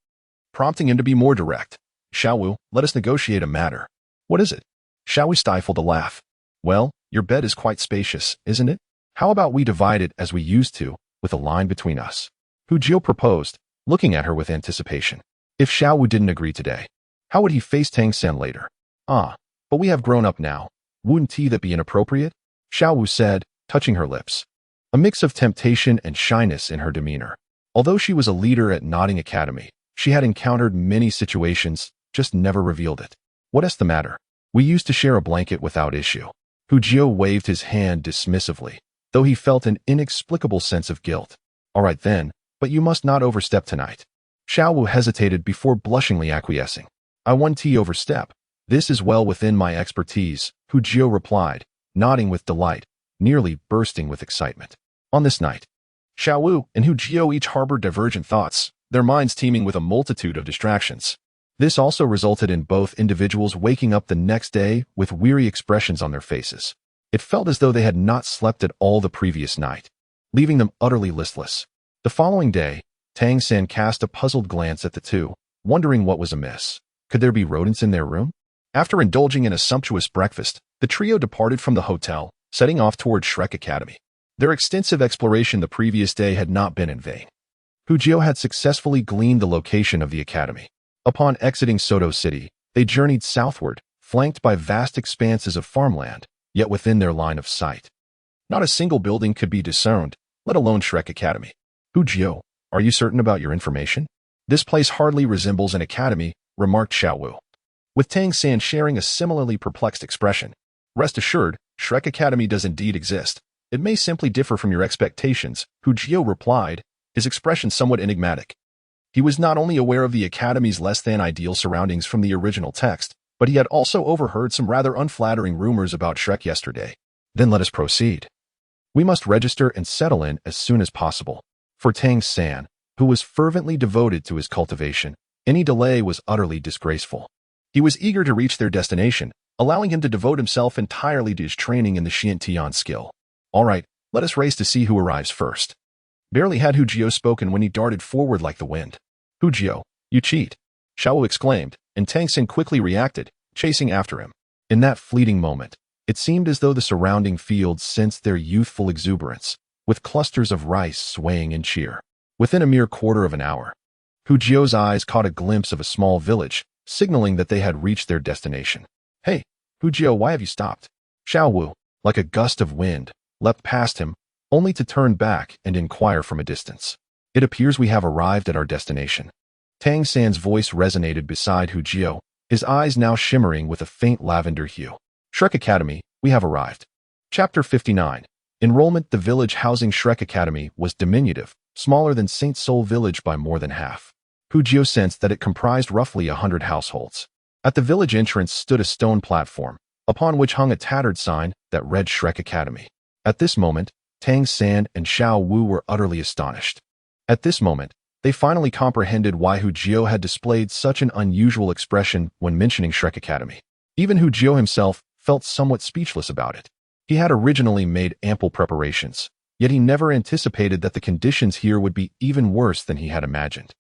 prompting him to be more direct. Xiao Wu, let us negotiate a matter. What is it? Xiao Wu stifled a laugh. Well, your bed is quite spacious, isn't it? How about we divide it as we used to, with a line between us? Hu Jio proposed, looking at her with anticipation. If Xiao Wu didn't agree today, how would he face Tang San later? Ah, but we have grown up now. Wouldn't that be inappropriate? Xiao Wu said, touching her lips. A mix of temptation and shyness in her demeanor. Although she was a leader at Notting Academy, she had encountered many situations, just never revealed it. What's the matter? We used to share a blanket without issue. Hu Jio waved his hand dismissively, though he felt an inexplicable sense of guilt. All right then, but you must not overstep tonight. Xiao Wu hesitated before blushingly acquiescing. I won't overstep. This is well within my expertise, Hu Jio replied, nodding with delight, nearly bursting with excitement. On this night, Xiao Wu and Hu Jio each harbored divergent thoughts, their minds teeming with a multitude of distractions. This also resulted in both individuals waking up the next day with weary expressions on their faces. It felt as though they had not slept at all the previous night, leaving them utterly listless. The following day, Tang San cast a puzzled glance at the two, wondering what was amiss. Could there be rodents in their room? After indulging in a sumptuous breakfast, the trio departed from the hotel, setting off toward Shrek Academy. Their extensive exploration the previous day had not been in vain. Hu Jio had successfully gleaned the location of the academy. Upon exiting Soto City, they journeyed southward, flanked by vast expanses of farmland, yet within their line of sight. Not a single building could be discerned, let alone Shrek Academy. Hu Jio, are you certain about your information? This place hardly resembles an academy, remarked Xiao Wu. With Tang San sharing a similarly perplexed expression. Rest assured, Shrek Academy does indeed exist. It may simply differ from your expectations, Hu Jio replied, his expression somewhat enigmatic. He was not only aware of the Academy's less-than-ideal surroundings from the original text, but he had also overheard some rather unflattering rumors about Shrek yesterday. Then let us proceed. We must register and settle in as soon as possible. For Tang San, who was fervently devoted to his cultivation, any delay was utterly disgraceful. He was eager to reach their destination, allowing him to devote himself entirely to his training in the Xiantian skill. All right, let us race to see who arrives first. Barely had Hu Jio spoken when he darted forward like the wind. Hu Jio, you cheat! Xiao Wu exclaimed, and Tang San quickly reacted, chasing after him. In that fleeting moment, it seemed as though the surrounding fields sensed their youthful exuberance, with clusters of rice swaying in cheer. Within a mere quarter of an hour, Hu Jio's eyes caught a glimpse of a small village, signaling that they had reached their destination. Hey, Hu Jio, why have you stopped? Xiao Wu, like a gust of wind, leapt past him, only to turn back and inquire from a distance. It appears we have arrived at our destination. Tang San's voice resonated beside Hu Jio, his eyes now shimmering with a faint lavender hue. Shrek Academy, we have arrived. Chapter 59. Enrollment. The village housing Shrek Academy was diminutive, smaller than St. Sol village by more than half. Hu Jio sensed that it comprised roughly 100 households. At the village entrance stood a stone platform, upon which hung a tattered sign that read Shrek Academy. At this moment, Tang San and Xiao Wu were utterly astonished. At this moment, they finally comprehended why Hu Jio had displayed such an unusual expression when mentioning Shrek Academy. Even Hu Jio himself felt somewhat speechless about it. He had originally made ample preparations, yet he never anticipated that the conditions here would be even worse than he had imagined.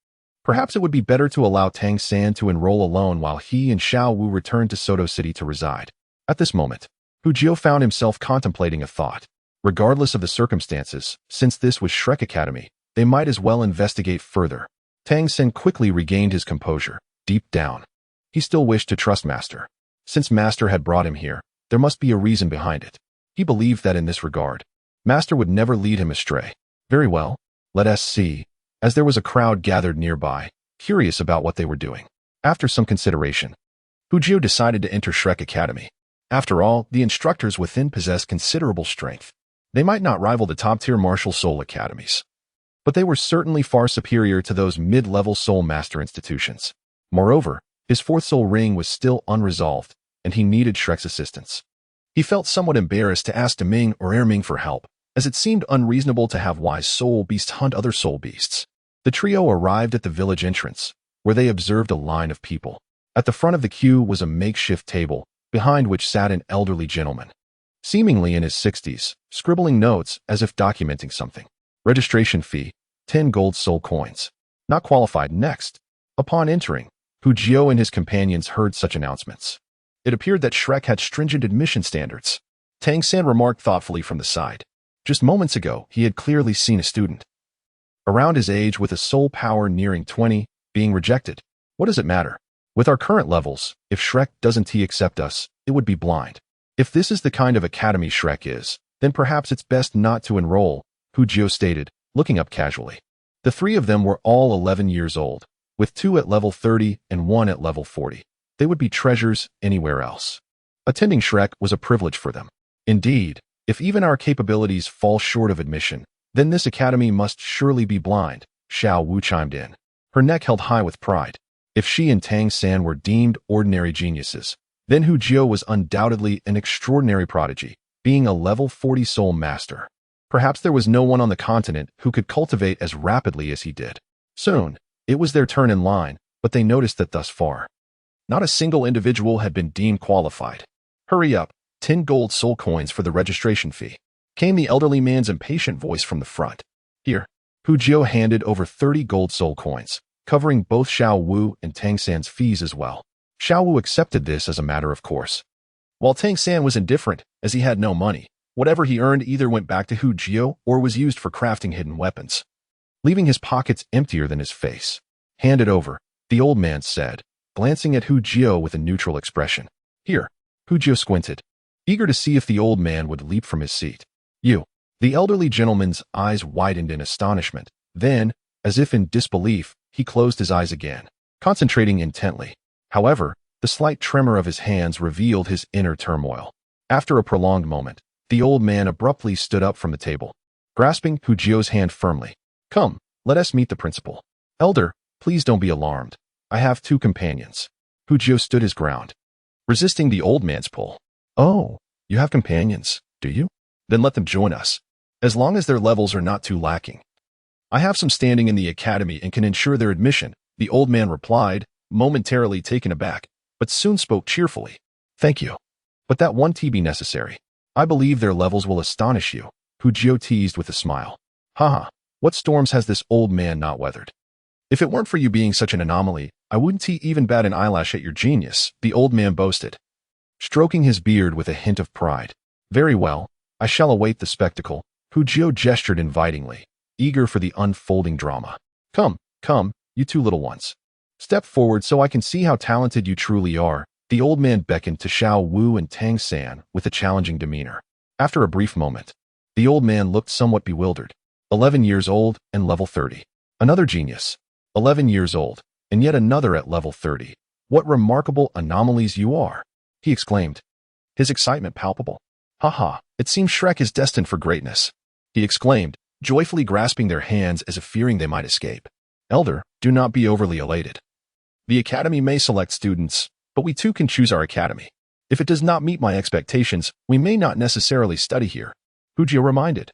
Perhaps it would be better to allow Tang San to enroll alone while he and Xiao Wu returned to Soto City to reside. At this moment, Hu Jio found himself contemplating a thought. Regardless of the circumstances, since this was Shrek Academy, they might as well investigate further. Tang San quickly regained his composure. Deep down, he still wished to trust Master. Since Master had brought him here, there must be a reason behind it. He believed that in this regard, Master would never lead him astray. Very well, let us see, as there was a crowd gathered nearby, curious about what they were doing. After some consideration, Hu Jio decided to enter Shrek Academy. After all, the instructors within possessed considerable strength. They might not rival the top-tier martial soul academies, but they were certainly far superior to those mid-level soul master institutions. Moreover, his fourth soul ring was still unresolved, and he needed Shrek's assistance. He felt somewhat embarrassed to ask Deming or Erming for help, as it seemed unreasonable to have wise soul beasts hunt other soul beasts. The trio arrived at the village entrance, where they observed a line of people. At the front of the queue was a makeshift table, behind which sat an elderly gentleman, seemingly in his 60s, scribbling notes as if documenting something. Registration fee, 10 gold soul coins. Not qualified. Next. Upon entering, Hu Jio and his companions heard such announcements. It appeared that Shrek had stringent admission standards. Tang San remarked thoughtfully from the side. Just moments ago, he had clearly seen a student around his age with a soul power nearing 20, being rejected. What does it matter? With our current levels, if Shrek doesn't accept us, it would be blind. If this is the kind of academy Shrek is, then perhaps it's best not to enroll, Hu Jio stated, looking up casually. The three of them were all 11 years old, with 2 at level 30 and 1 at level 40. They would be treasures anywhere else. Attending Shrek was a privilege for them. Indeed, if even our capabilities fall short of admission, then this academy must surely be blind, Xiao Wu chimed in, her neck held high with pride. If she and Tang San were deemed ordinary geniuses, then Hu Jio was undoubtedly an extraordinary prodigy, being a level 40 soul master. Perhaps there was no one on the continent who could cultivate as rapidly as he did. Soon, it was their turn in line, but they noticed that thus far, not a single individual had been deemed qualified. Hurry up, 10 gold soul coins for the registration fee, came the elderly man's impatient voice from the front. Here, Hu Jio handed over 30 gold soul coins, covering both Xiao Wu and Tang San's fees as well. Xiao Wu accepted this as a matter of course, while Tang San was indifferent, as he had no money. Whatever he earned either went back to Hu Jio or was used for crafting hidden weapons, leaving his pockets emptier than his face. Hand it over, the old man said, glancing at Hu Jio with a neutral expression. Here, Hu Jio squinted, eager to see if the old man would leap from his seat. You. The elderly gentleman's eyes widened in astonishment. Then, as if in disbelief, he closed his eyes again, concentrating intently. However, the slight tremor of his hands revealed his inner turmoil. After a prolonged moment, the old man abruptly stood up from the table, grasping Hu Jio's hand firmly. Come, let us meet the principal. Elder, please don't be alarmed. I have 2 companions. Hu Jio stood his ground, resisting the old man's pull. Oh, you have companions, do you? Then let them join us, as long as their levels are not too lacking. I have some standing in the academy and can ensure their admission, the old man replied, momentarily taken aback, but soon spoke cheerfully. Thank you. But that won't be necessary. I believe their levels will astonish you, Hu Jio teased with a smile. Haha, what storms has this old man not weathered? If it weren't for you being such an anomaly, I wouldn't even bat an eyelash at your genius, the old man boasted, stroking his beard with a hint of pride. Very well, I shall await the spectacle. Hu Jio gestured invitingly, eager for the unfolding drama. Come, come, you 2 little ones. Step forward so I can see how talented you truly are. The old man beckoned to Xiao Wu and Tang San with a challenging demeanor. After a brief moment, the old man looked somewhat bewildered. 11 years old and level 30. Another genius. 11 years old, and yet another at level 30. What remarkable anomalies you are, he exclaimed, his excitement palpable. Haha, it seems Shrek is destined for greatness, he exclaimed, joyfully grasping their hands as if fearing they might escape. Elder, do not be overly elated. The academy may select students, but we too can choose our academy. If it does not meet my expectations, we may not necessarily study here, Hu Jio reminded,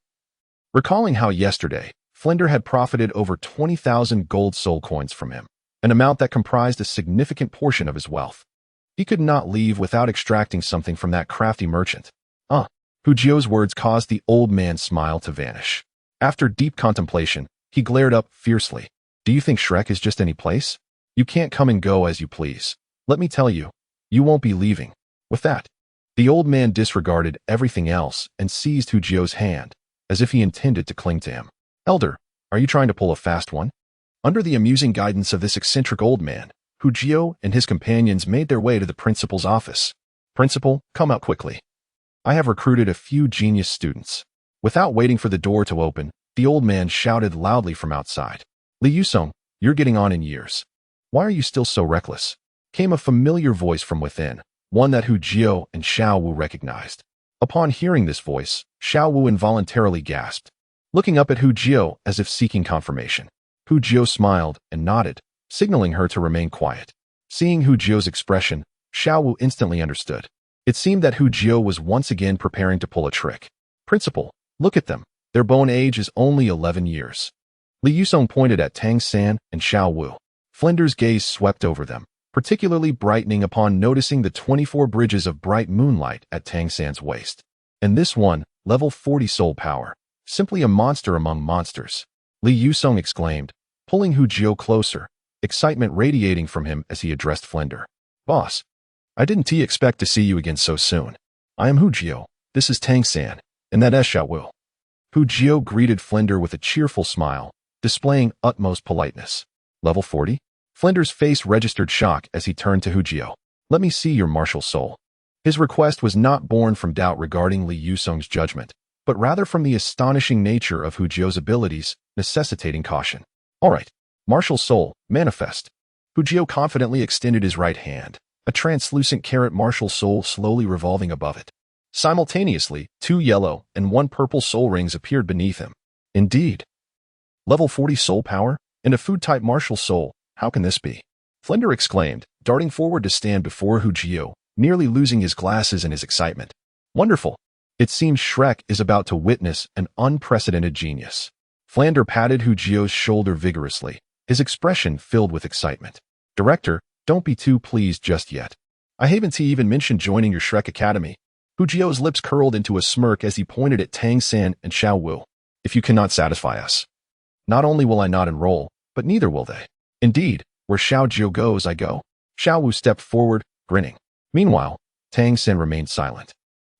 recalling how yesterday, Flinder had profited over 20,000 gold soul coins from him, an amount that comprised a significant portion of his wealth. He could not leave without extracting something from that crafty merchant. Hu Jio's words caused the old man's smile to vanish. After deep contemplation, he glared up fiercely. Do you think Shrek is just any place? You can't come and go as you please. Let me tell you, you won't be leaving. With that, the old man disregarded everything else and seized Hu Jio's hand, as if he intended to cling to him. Elder, are you trying to pull a fast one? Under the amusing guidance of this eccentric old man, Hu Jio and his companions made their way to the principal's office. Principal, come out quickly. I have recruited a few genius students. Without waiting for the door to open, the old man shouted loudly from outside. Li Yusong, you're getting on in years. Why are you still so reckless? Came a familiar voice from within, one that Hu Jio and Xiao Wu recognized. Upon hearing this voice, Xiao Wu involuntarily gasped, looking up at Hu Jio as if seeking confirmation. Hu Jio smiled and nodded, signaling her to remain quiet. Seeing Hu Jio's expression, Xiao Wu instantly understood. It seemed that Hu Jio was once again preparing to pull a trick. Principal, look at them. Their bone age is only 11 years. Li Yusong pointed at Tang San and Xiao Wu. Flinder's gaze swept over them, particularly brightening upon noticing the 24 bridges of bright moonlight at Tang San's waist. And this one, level 40 soul power, simply a monster among monsters. Li Yusong exclaimed, pulling Hu Jio closer, excitement radiating from him as he addressed Flinder. Boss, I didn't expect to see you again so soon. I am Hu Jio. This is Tang San, and that is Xiao Wu. Hu Jio greeted Flender with a cheerful smile, displaying utmost politeness. Level 40? Flender's face registered shock as he turned to Hu Jio. Let me see your martial soul. His request was not born from doubt regarding Li Yusong's judgment, but rather from the astonishing nature of Hu Jio's abilities, necessitating caution. All right, martial soul, manifest. Hu Jio confidently extended his right hand, a translucent carrot martial soul slowly revolving above it. Simultaneously, 2 yellow and 1 purple soul rings appeared beneath him. Indeed. Level 40 soul power? And a food-type martial soul, how can this be? Flender exclaimed, darting forward to stand before Hu Jio, nearly losing his glasses in his excitement. Wonderful. It seems Shrek is about to witness an unprecedented genius. Flender patted Hu Jio's shoulder vigorously, his expression filled with excitement. Director, don't be too pleased just yet. I haven't even mentioned joining your Shrek Academy. Hu Jio's lips curled into a smirk as he pointed at Tang San and Xiao Wu. If you cannot satisfy us, not only will I not enroll, but neither will they. Indeed, where Xiao Jio goes, I go. Xiao Wu stepped forward, grinning. Meanwhile, Tang San remained silent,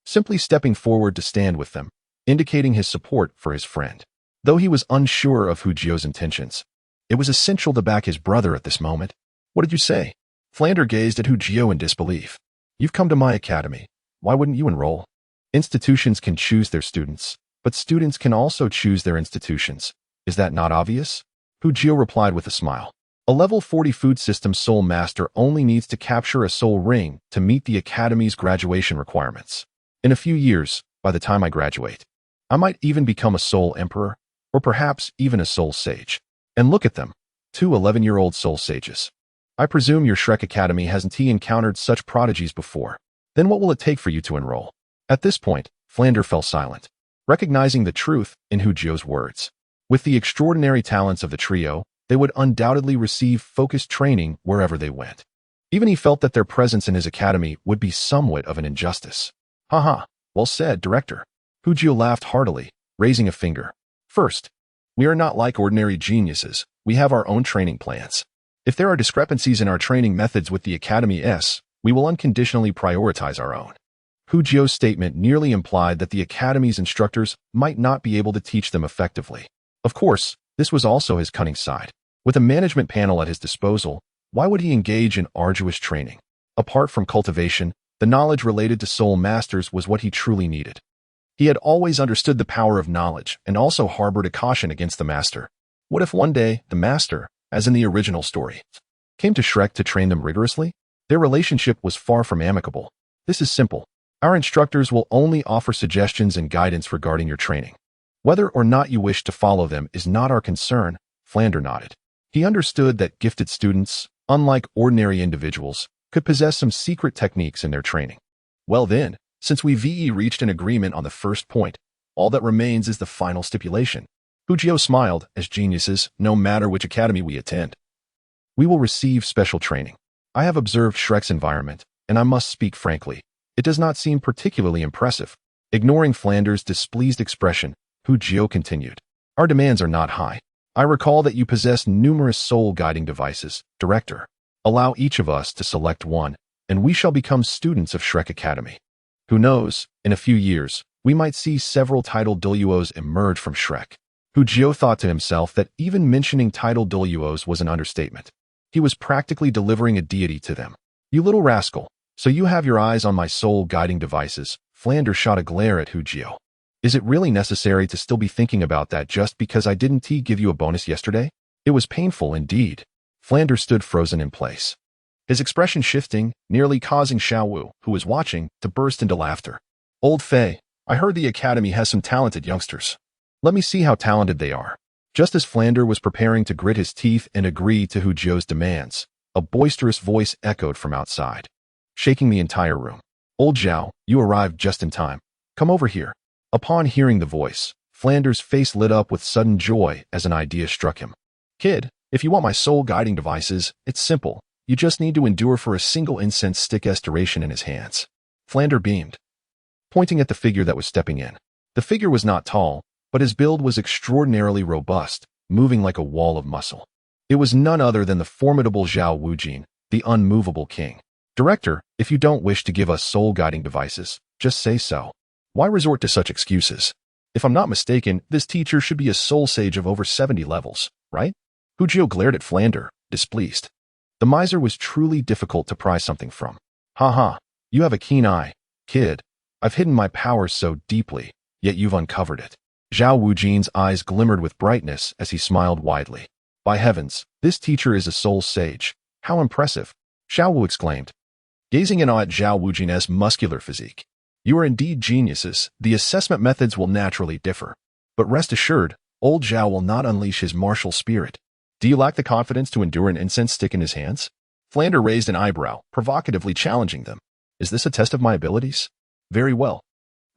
simply stepping forward to stand with them, indicating his support for his friend. Though he was unsure of Hu Jio's intentions, it was essential to back his brother at this moment. What did you say? Flender gazed at Hu Jio in disbelief. You've come to my academy. Why wouldn't you enroll? Institutions can choose their students, but students can also choose their institutions. Is that not obvious? Hu Jio replied with a smile. A level 40 food system soul master only needs to capture a soul ring to meet the academy's graduation requirements. In a few years, by the time I graduate, I might even become a soul emperor, or perhaps even a soul sage. And look at them, 2 11-year-old soul sages. I presume your Shrek Academy hasn't encountered such prodigies before. Then what will it take for you to enroll? At this point, Flender fell silent, recognizing the truth in Hu Jio's words. With the extraordinary talents of the trio, they would undoubtedly receive focused training wherever they went. Even he felt that their presence in his academy would be somewhat of an injustice. Haha, well said, Director. Hu Jio laughed heartily, raising a finger. First, we are not like ordinary geniuses. We have our own training plans. If there are discrepancies in our training methods with the Academy's, we will unconditionally prioritize our own. Hu Jio's statement nearly implied that the Academy's instructors might not be able to teach them effectively. Of course, this was also his cunning side. With a management panel at his disposal, why would he engage in arduous training? Apart from cultivation, the knowledge related to soul masters was what he truly needed. He had always understood the power of knowledge and also harbored a caution against the master. What if one day, the master, as in the original story, came to Shrek to train them rigorously? Their relationship was far from amicable. This is simple. Our instructors will only offer suggestions and guidance regarding your training. Whether or not you wish to follow them is not our concern, Flender nodded. He understood that gifted students, unlike ordinary individuals, could possess some secret techniques in their training. Well then, since we've reached an agreement on the first point, all that remains is the final stipulation. Hu Jio smiled. As geniuses, no matter which academy we attend, we will receive special training. I have observed Shrek's environment, and I must speak frankly, it does not seem particularly impressive. Ignoring Flander's displeased expression, Hu Jio continued. Our demands are not high. I recall that you possess numerous soul-guiding devices, Director. Allow each of us to select one, and we shall become students of Shrek Academy. Who knows, in a few years, we might see several titled Douluos emerge from Shrek. Hu Jio thought to himself that even mentioning titled Douluos was an understatement. He was practically delivering a deity to them. You little rascal, so you have your eyes on my soul-guiding devices. Flander shot a glare at Hu Jio. Is it really necessary to still be thinking about that just because I didn't give you a bonus yesterday? It was painful indeed. Flander stood frozen in place, his expression shifting, nearly causing Xiao Wu, who was watching, to burst into laughter. Old Fei, I heard the academy has some talented youngsters. Let me see how talented they are. Just as Flander was preparing to grit his teeth and agree to Hu Jio's demands, a boisterous voice echoed from outside, shaking the entire room. Old Zhao, you arrived just in time. Come over here. Upon hearing the voice, Flander's face lit up with sudden joy as an idea struck him. Kid, if you want my soul-guiding devices, it's simple. You just need to endure for a single incense stick's duration in his hands. Flander beamed, pointing at the figure that was stepping in. The figure was not tall, but his build was extraordinarily robust, moving like a wall of muscle. It was none other than the formidable Xiao Wu, the unmovable king. Director, if you don't wish to give us soul-guiding devices, just say so. Why resort to such excuses? If I'm not mistaken, this teacher should be a soul sage of over 70 levels, right? Hu Jio glared at Flander, displeased. The miser was truly difficult to pry something from. Ha, you have a keen eye, kid. I've hidden my powers so deeply, yet you've uncovered it. Xiao Wujin's eyes glimmered with brightness as he smiled widely. By heavens, this teacher is a soul sage. How impressive! Xiao Wu exclaimed, gazing in awe at Xiao Wujin's muscular physique. You are indeed geniuses. The assessment methods will naturally differ. But rest assured, old Xiao will not unleash his martial spirit. Do you lack the confidence to endure an incense stick in his hands? Flander raised an eyebrow, provocatively challenging them. Is this a test of my abilities? Very well.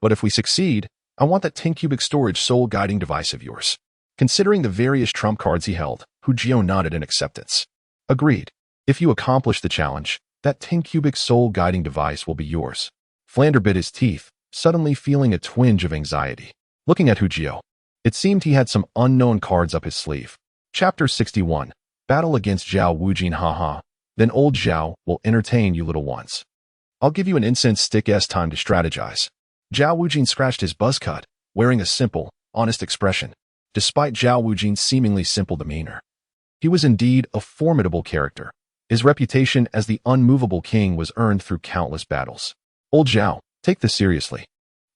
But if we succeed, I want that 10-cubic storage soul-guiding device of yours. Considering the various trump cards he held, Hu Jio nodded in acceptance. Agreed. If you accomplish the challenge, that 10-cubic soul-guiding device will be yours. Flander bit his teeth, suddenly feeling a twinge of anxiety. Looking at Hu Jio, it seemed he had some unknown cards up his sleeve. Chapter 61. Battle against Xiao Wujin. Haha. Then old Xiao will entertain you little ones. I'll give you an incense stick-s time to strategize. Xiao Wujin scratched his buzz cut, wearing a simple, honest expression, despite Xiao Wujin's seemingly simple demeanor. He was indeed a formidable character. His reputation as the unmovable king was earned through countless battles. Old Xiao, take this seriously.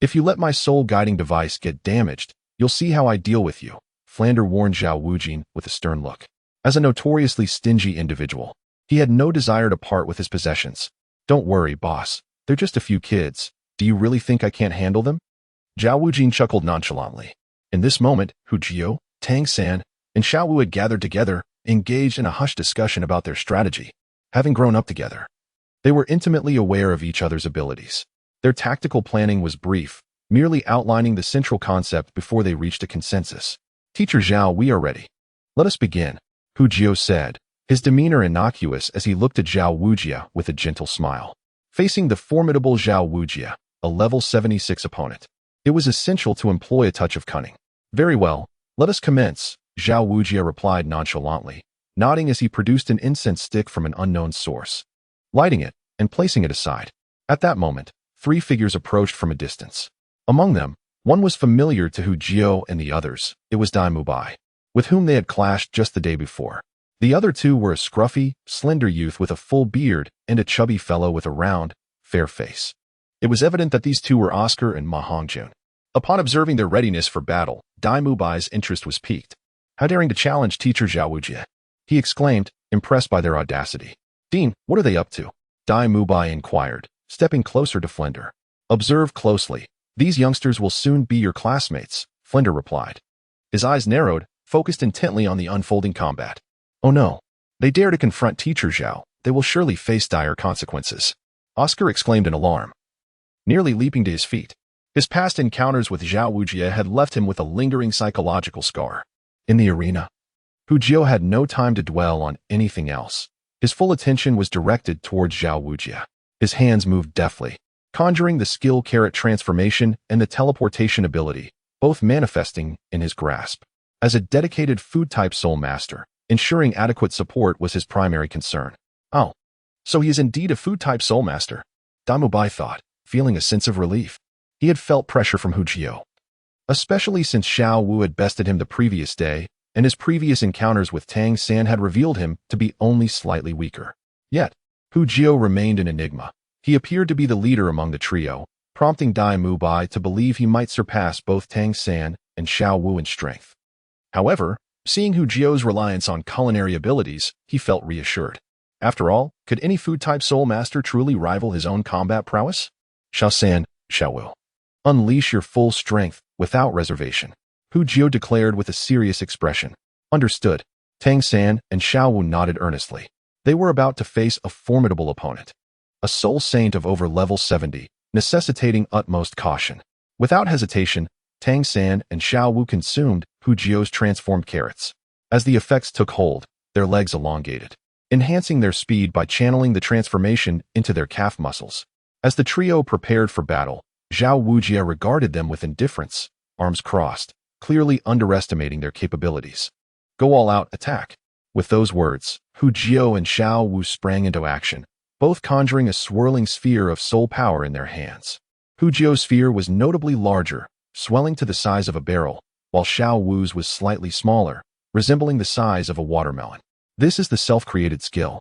If you let my soul-guiding device get damaged, you'll see how I deal with you. Flander warned Xiao Wujin with a stern look. As a notoriously stingy individual, he had no desire to part with his possessions. Don't worry, boss. They're just a few kids. Do you really think I can't handle them? Xiao Wujin chuckled nonchalantly. In this moment, Hu Jio, Tang San, and Xiao Wu had gathered together, engaged in a hushed discussion about their strategy. Having grown up together, they were intimately aware of each other's abilities. Their tactical planning was brief, merely outlining the central concept before they reached a consensus. Teacher Xiao, we are ready. Let us begin, Hu Jio said, his demeanor innocuous as he looked at Xiao Wujia with a gentle smile. Facing the formidable Xiao Wujia, a level 76 opponent, it was essential to employ a touch of cunning. Very well, let us commence, Xiao Wujia replied nonchalantly, nodding as he produced an incense stick from an unknown source. Lighting it and placing it aside. At that moment, 3 figures approached from a distance. Among them, one was familiar to Hu Jio and the others. It was Dai Mubai, with whom they had clashed just the day before. The other 2 were a scruffy, slender youth with a full beard and a chubby fellow with a round, fair face. It was evident that these 2 were Oscar and Ma Hongjun. Upon observing their readiness for battle, Dai Mubai's interest was piqued. How daring to challenge teacher Xiao Wujia, he exclaimed, impressed by their audacity. Dean, what are they up to? Dai Mubai inquired, stepping closer to Flander. Observe closely. These youngsters will soon be your classmates, Flander replied. His eyes narrowed, focused intently on the unfolding combat. Oh no. They dare to confront teacher Xiao. They will surely face dire consequences. Oscar exclaimed in alarm, nearly leaping to his feet. His past encounters with Xiao Wujia had left him with a lingering psychological scar. In the arena, Hu Jio had no time to dwell on anything else. His full attention was directed towards Xiao Wujia. His hands moved deftly, conjuring the skill carrot transformation and the teleportation ability, both manifesting in his grasp. As a dedicated food-type soul master, ensuring adequate support was his primary concern. Oh, so he is indeed a food-type soul master, Dai Mubai thought, feeling a sense of relief. He had felt pressure from Hu Jio, especially since Xiao Wu had bested him the previous day, and his previous encounters with Tang San had revealed him to be only slightly weaker. Yet, Hu Jio remained an enigma. He appeared to be the leader among the trio, prompting Dai Mubai to believe he might surpass both Tang San and Xiao Wu in strength. However, seeing Hu Jio's reliance on culinary abilities, he felt reassured. After all, could any food-type soul master truly rival his own combat prowess? Xiao San, Xiao Wu. Unleash your full strength, without reservation, Hu Jio declared with a serious expression. Understood. Tang San and Xiao Wu nodded earnestly. They were about to face a formidable opponent, a soul saint of over level 70, necessitating utmost caution. Without hesitation, Tang San and Xiao Wu consumed Hu Jio's transformed carrots. As the effects took hold, their legs elongated, enhancing their speed by channeling the transformation into their calf muscles. As the trio prepared for battle, Xiao Wujia regarded them with indifference, arms crossed, clearly underestimating their capabilities. Go all out, attack. With those words, Hu Jio and Xiao Wu sprang into action, both conjuring a swirling sphere of soul power in their hands. Hu Jio's sphere was notably larger, swelling to the size of a barrel, while Xiao Wu's was slightly smaller, resembling the size of a watermelon. This is the self-created skill.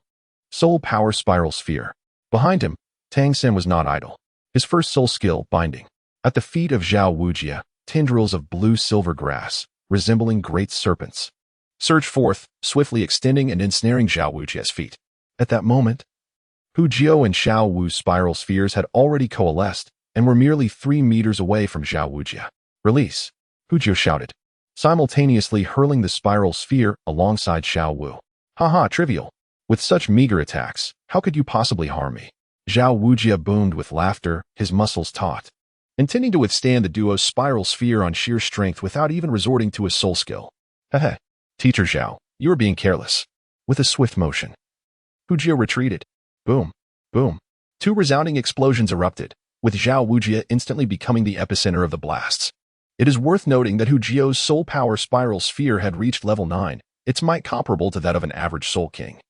Soul Power Spiral Sphere. Behind him, Tang San was not idle. His first soul skill, Binding. At the feet of Xiao Wujia, tendrils of blue-silver grass, resembling great serpents, surged forth, swiftly extending and ensnaring Xiao Wujia's feet. At that moment, Hu Jio and Xiao Wu's spiral spheres had already coalesced and were merely 3 meters away from Xiao Wujia. Release! Hu Jio shouted, simultaneously hurling the spiral sphere alongside Xiao Wu. Haha, trivial. With such meager attacks, how could you possibly harm me? Xiao Wujia boomed with laughter, his muscles taut, intending to withstand the duo's spiral sphere on sheer strength without even resorting to a soul skill. Heh. Teacher Xiao, you are being careless. With a swift motion, Hu Jio retreated. Boom, boom. 2 resounding explosions erupted, with Xiao Wujia instantly becoming the epicenter of the blasts. It is worth noting that Hu Jio's soul power spiral sphere had reached level 9, its might comparable to that of an average soul king.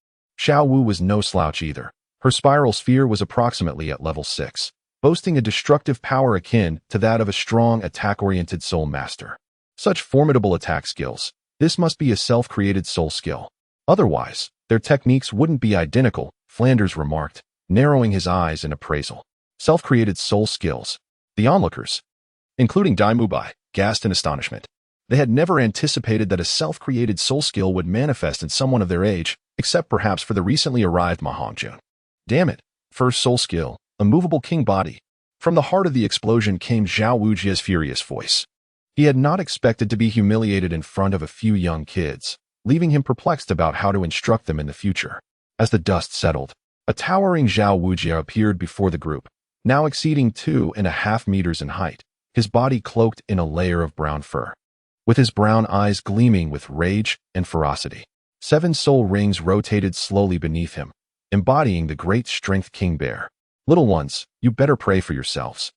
Xiao Wu was no slouch either. Her spiral sphere was approximately at level 6, boasting a destructive power akin to that of a strong attack-oriented soul master. Such formidable attack skills. This must be a self-created soul skill. Otherwise, their techniques wouldn't be identical, Flanders remarked, narrowing his eyes in appraisal. Self-created soul skills. The onlookers, including Dai Mubai, gasped in astonishment. They had never anticipated that a self-created soul skill would manifest in someone of their age, except perhaps for the recently arrived Ma Hongjun. Damn it. First soul skill, a movable king body. From the heart of the explosion came Xiao Wujia's furious voice. He had not expected to be humiliated in front of a few young kids, leaving him perplexed about how to instruct them in the future. As the dust settled, a towering Xiao Wujia appeared before the group, now exceeding 2.5 meters in height, his body cloaked in a layer of brown fur. With his brown eyes gleaming with rage and ferocity, 7 soul rings rotated slowly beneath him, embodying the great strength King Bear. Little ones, you better pray for yourselves.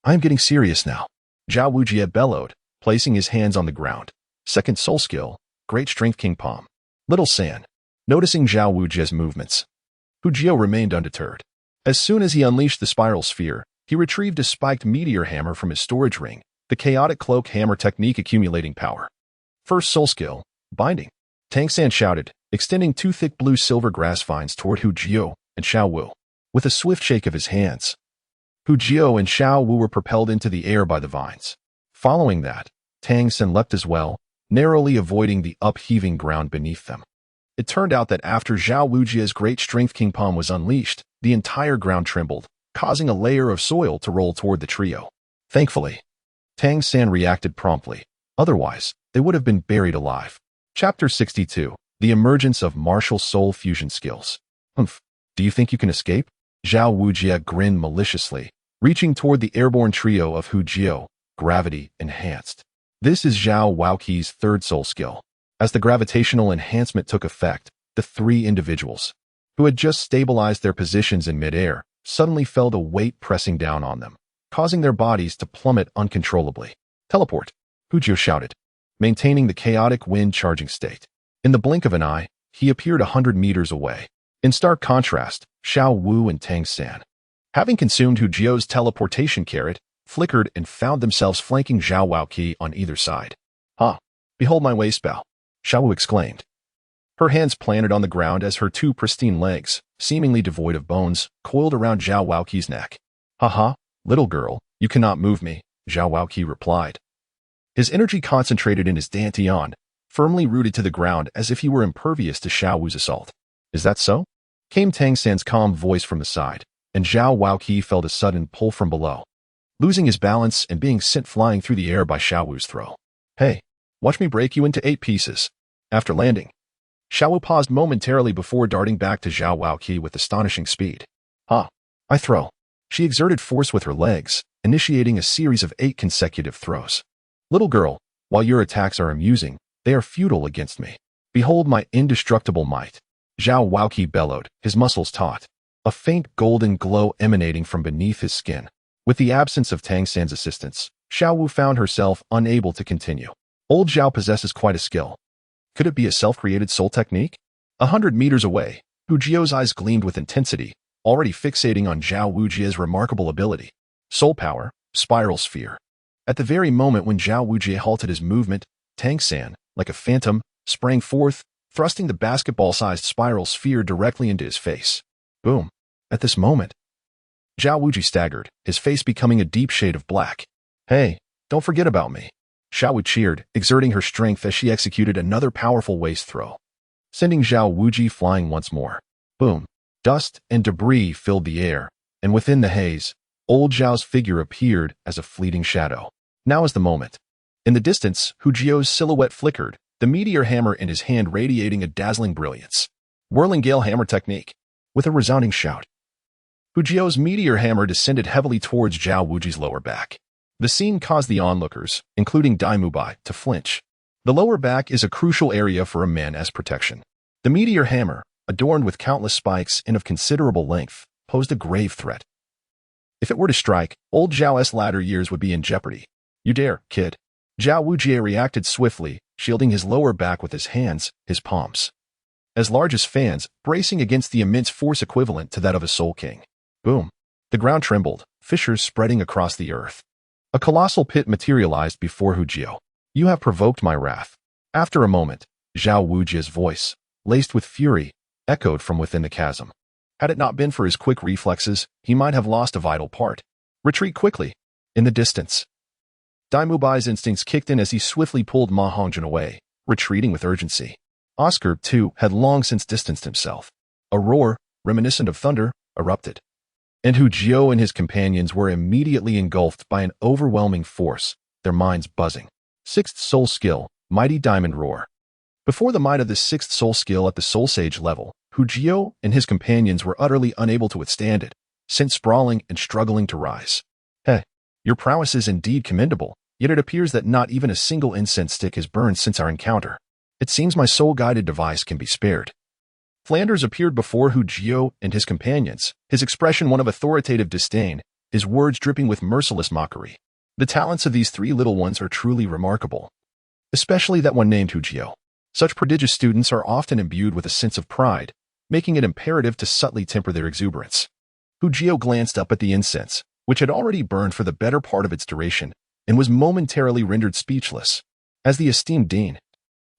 I am getting serious now. Xiao Wujia bellowed, placing his hands on the ground. Second soul skill, Great Strength King Palm. Little San, noticing Xiao Wujia's movements, Hu Jio remained undeterred. As soon as he unleashed the spiral sphere, he retrieved a spiked meteor hammer from his storage ring, the chaotic cloak hammer technique accumulating power. First soul skill, Binding. Tang San shouted, extending 2 thick blue-silver grass vines toward Hu Jio and Xiao Wu. With a swift shake of his hands, Hu Jio and Xiao Wu were propelled into the air by the vines. Following that, Tang San leapt as well, narrowly avoiding the upheaving ground beneath them. It turned out that after Xiao Wujia's Great Strength King Palm was unleashed, the entire ground trembled, causing a layer of soil to roll toward the trio. Thankfully, Tang San reacted promptly. Otherwise, they would have been buried alive. Chapter 62. The Emergence of Martial Soul Fusion Skills. Humph. Do you think you can escape? Xiao Wujia grinned maliciously, reaching toward the airborne trio of Hu Jio, gravity enhanced. This is Xiao Wuqi's third soul skill. As the gravitational enhancement took effect, the 3 individuals, who had just stabilized their positions in midair, suddenly felt a weight pressing down on them, causing their bodies to plummet uncontrollably. Teleport, Hu Jio shouted, maintaining the chaotic wind charging state. In the blink of an eye, he appeared 100 meters away. In stark contrast, Xiao Wu and Tang San, having consumed Hu Jio's teleportation carrot, flickered and found themselves flanking Xiao Wuqi on either side. "Ah, behold my waistbow," Xiao Wu exclaimed. Her hands planted on the ground as her 2 pristine legs, seemingly devoid of bones, coiled around Xiao Wuqi's neck. "Haha, little girl, you cannot move me," Xiao Wuqi replied. His energy concentrated in his dantian, firmly rooted to the ground as if he were impervious to Xiao Wu's assault. "Is that so?" came Tang San's calm voice from the side, and Xiao Wuqi felt a sudden pull from below, losing his balance and being sent flying through the air by Xiao Wu's throw. "Hey, watch me break you into 8 pieces." After landing, Xiao Wu paused momentarily before darting back to Xiao Wuqi with astonishing speed. "Ah, I throw." She exerted force with her legs, initiating a series of 8 consecutive throws. "Little girl, while your attacks are amusing, they are futile against me. Behold my indestructible might." Xiao Wuqi bellowed, his muscles taut, a faint golden glow emanating from beneath his skin. With the absence of Tang San's assistance, Xiao Wu found herself unable to continue. Old Xiao possesses quite a skill. Could it be a self-created soul technique? 100 meters away, Hu Jio's eyes gleamed with intensity, already fixating on Xiao Wujie's remarkable ability. Soul Power, Spiral Sphere. At the very moment when Xiao Wujie halted his movement, Tang San, like a phantom, sprang forth, thrusting the basketball-sized spiral sphere directly into his face. Boom. At this moment, Xiao Wujie staggered, his face becoming a deep shade of black. Hey, don't forget about me. Xiao Wu cheered, exerting her strength as she executed another powerful waist throw, sending Xiao Wujie flying once more. Boom. Dust and debris filled the air, and within the haze, old Zhao's figure appeared as a fleeting shadow. Now is the moment. In the distance, Hu Jiao's silhouette flickered, the meteor hammer in his hand radiating a dazzling brilliance. Whirling Gale Hammer Technique. With a resounding shout, Hu Jiao's meteor hammer descended heavily towards Xiao Wujie's lower back. The scene caused the onlookers, including Dai Mubai, to flinch. The lower back is a crucial area for a man as protection. The meteor hammer, adorned with countless spikes and of considerable length, posed a grave threat. If it were to strike, old Zhao's latter years would be in jeopardy. You dare, kid. Xiao Wujie reacted swiftly, shielding his lower back with his hands, his palms, as large as fans, bracing against the immense force equivalent to that of a Soul King. Boom. The ground trembled, fissures spreading across the earth. A colossal pit materialized before Hu Jiao. You have provoked my wrath. After a moment, Xiao Wujie's voice, laced with fury, echoed from within the chasm. Had it not been for his quick reflexes, he might have lost a vital part. Retreat quickly. In the distance, Dai Mubai's instincts kicked in as he swiftly pulled Ma Hongjin away, retreating with urgency. Oscar, too, had long since distanced himself. A roar, reminiscent of thunder, erupted. And Hu Jiao and his companions were immediately engulfed by an overwhelming force, their minds buzzing. Sixth Soul Skill, Mighty Diamond Roar. Before the might of the sixth Soul Skill at the Soul Sage level, Hu Jiao and his companions were utterly unable to withstand it, sent sprawling and struggling to rise. Hey, your prowess is indeed commendable, yet it appears that not even a single incense stick has burned since our encounter. It seems my soul-guided device can be spared. Flanders appeared before Hu Jiao and his companions, his expression one of authoritative disdain, his words dripping with merciless mockery. The talents of these three little ones are truly remarkable, especially that one named Hu Jiao. Such prodigious students are often imbued with a sense of pride, making it imperative to subtly temper their exuberance. Hu Jiao glanced up at the incense, which had already burned for the better part of its duration, and was momentarily rendered speechless. As the esteemed dean,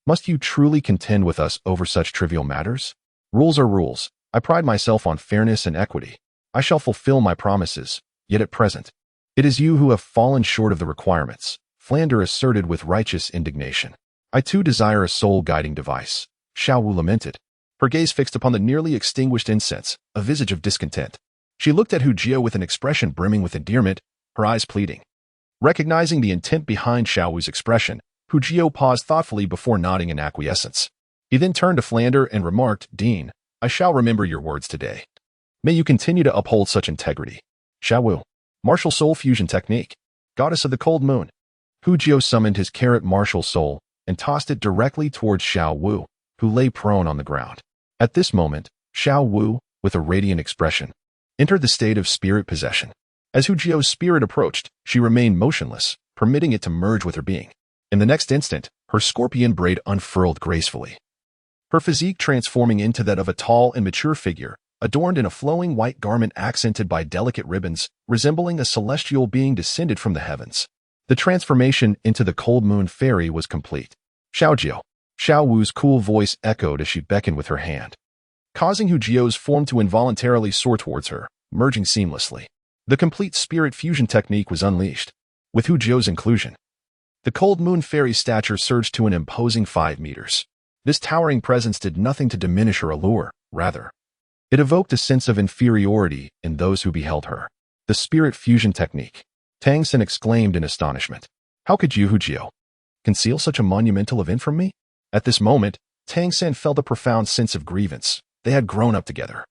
must you truly contend with us over such trivial matters? Rules are rules. I pride myself on fairness and equity. I shall fulfill my promises, yet at present, it is you who have fallen short of the requirements, Flander asserted with righteous indignation. I too desire a soul-guiding device, Xiao Wu lamented, her gaze fixed upon the nearly extinguished incense, a visage of discontent. She looked at Hu Jiao with an expression brimming with endearment, her eyes pleading. Recognizing the intent behind Xiao Wu's expression, Hu Jiao paused thoughtfully before nodding in acquiescence. He then turned to Flander and remarked, Dean, I shall remember your words today. May you continue to uphold such integrity. Xiao Wu, Martial Soul Fusion Technique, Goddess of the Cold Moon. Hu Jiao summoned his carrot martial soul and tossed it directly towards Xiao Wu, who lay prone on the ground. At this moment, Xiao Wu, with a radiant expression, entered the state of spirit possession. As Hu Jiao's spirit approached, she remained motionless, permitting it to merge with her being. In the next instant, her scorpion braid unfurled gracefully, her physique transforming into that of a tall and mature figure, adorned in a flowing white garment accented by delicate ribbons, resembling a celestial being descended from the heavens. The transformation into the cold moon fairy was complete. Xiao Jiao. Xiao Wu's cool voice echoed as she beckoned with her hand, causing Hu Jiao's form to involuntarily soar towards her, merging seamlessly. The complete spirit fusion technique was unleashed. With Hu Jiao's inclusion, the cold moon fairy's stature surged to an imposing 5 meters. This towering presence did nothing to diminish her allure, rather, it evoked a sense of inferiority in those who beheld her. The spirit fusion technique. Tang San exclaimed in astonishment. How could you, Hu Jiao, conceal such a monumental event from me? At this moment, Tang San felt a profound sense of grievance. They had grown up together.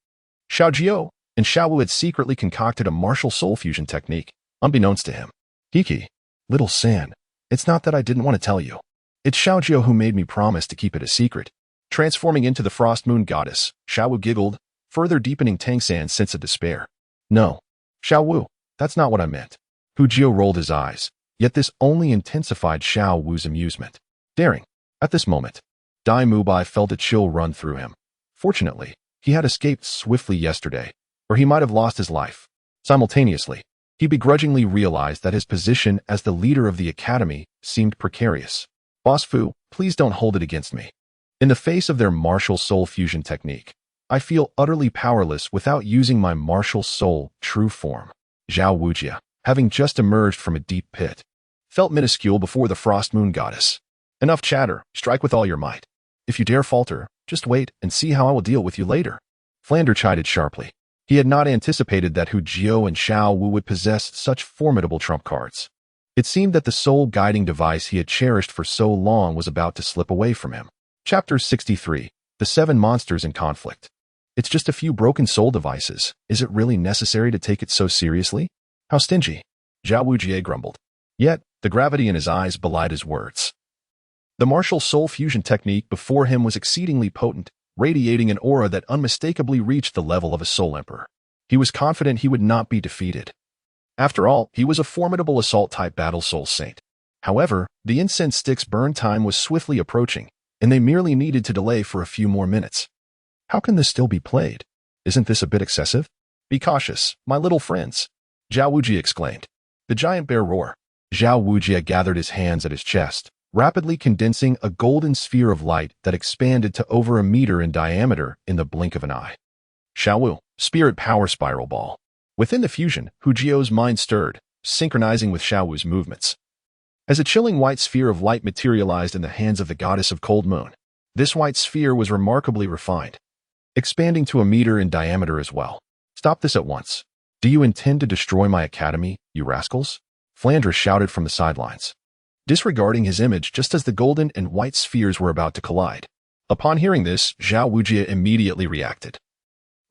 Xiao Jiao and Xiao Wu had secretly concocted a martial soul fusion technique, unbeknownst to him. Hiki, little San, it's not that I didn't want to tell you. It's Xiao Jiao who made me promise to keep it a secret. Transforming into the frost moon goddess, Xiao Wu giggled, further deepening Tang San's sense of despair. No, Xiao Wu, that's not what I meant. Hu Jiao rolled his eyes, yet this only intensified Xiao Wu's amusement. Daring. At this moment, Dai Mubai felt a chill run through him. Fortunately, he had escaped swiftly yesterday, or he might have lost his life. Simultaneously, he begrudgingly realized that his position as the leader of the academy seemed precarious. Boss Fu, please don't hold it against me. In the face of their martial soul fusion technique, I feel utterly powerless without using my martial soul true form. Xiao Wu, having just emerged from a deep pit, felt minuscule before the frost moon goddess. Enough chatter, strike with all your might. If you dare falter, just wait and see how I will deal with you later. Flander chided sharply. He had not anticipated that Hu Jio and Xiao Wu would possess such formidable trump cards. It seemed that the soul guiding device he had cherished for so long was about to slip away from him. Chapter 63. The 7 Monsters in Conflict. It's just a few broken soul devices. Is it really necessary to take it so seriously? How stingy. Xiao Wu grumbled. Yet, the gravity in his eyes belied his words. The martial soul fusion technique before him was exceedingly potent, radiating an aura that unmistakably reached the level of a soul emperor. He was confident he would not be defeated. After all, he was a formidable assault-type battle soul saint. However, the incense stick's burn time was swiftly approaching, and they merely needed to delay for a few more minutes. How can this still be played? Isn't this a bit excessive? Be cautious, my little friends, Xiao Wu exclaimed. The giant bear roared. Xiao Wu gathered his hands at his chest, rapidly condensing a golden sphere of light that expanded to over a meter in diameter in the blink of an eye. Xiao Wu, Spirit Power Spiral Ball. Within the fusion, Hu Jio's mind stirred, synchronizing with Xiao Wu's movements. As a chilling white sphere of light materialized in the hands of the goddess of cold moon, this white sphere was remarkably refined, expanding to a meter in diameter as well. Stop this at once. Do you intend to destroy my academy, you rascals? Flandre shouted from the sidelines, disregarding his image just as the golden and white spheres were about to collide. Upon hearing this, Xiao Wu immediately reacted,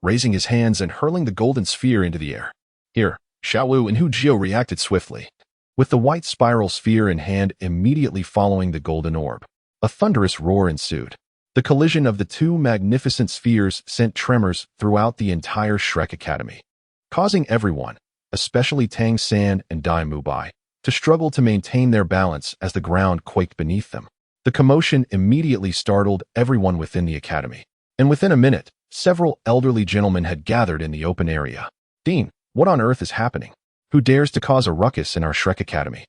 raising his hands and hurling the golden sphere into the air. Here, Xiao Wu and Hu Jio reacted swiftly, with the white spiral sphere in hand immediately following the golden orb. A thunderous roar ensued. The collision of the two magnificent spheres sent tremors throughout the entire Shrek Academy, causing everyone, especially Tang San and Dai Mubai, to struggle to maintain their balance as the ground quaked beneath them. The commotion immediately startled everyone within the academy, and within a minute, several elderly gentlemen had gathered in the open area. Dean, what on earth is happening? Who dares to cause a ruckus in our Shrek Academy?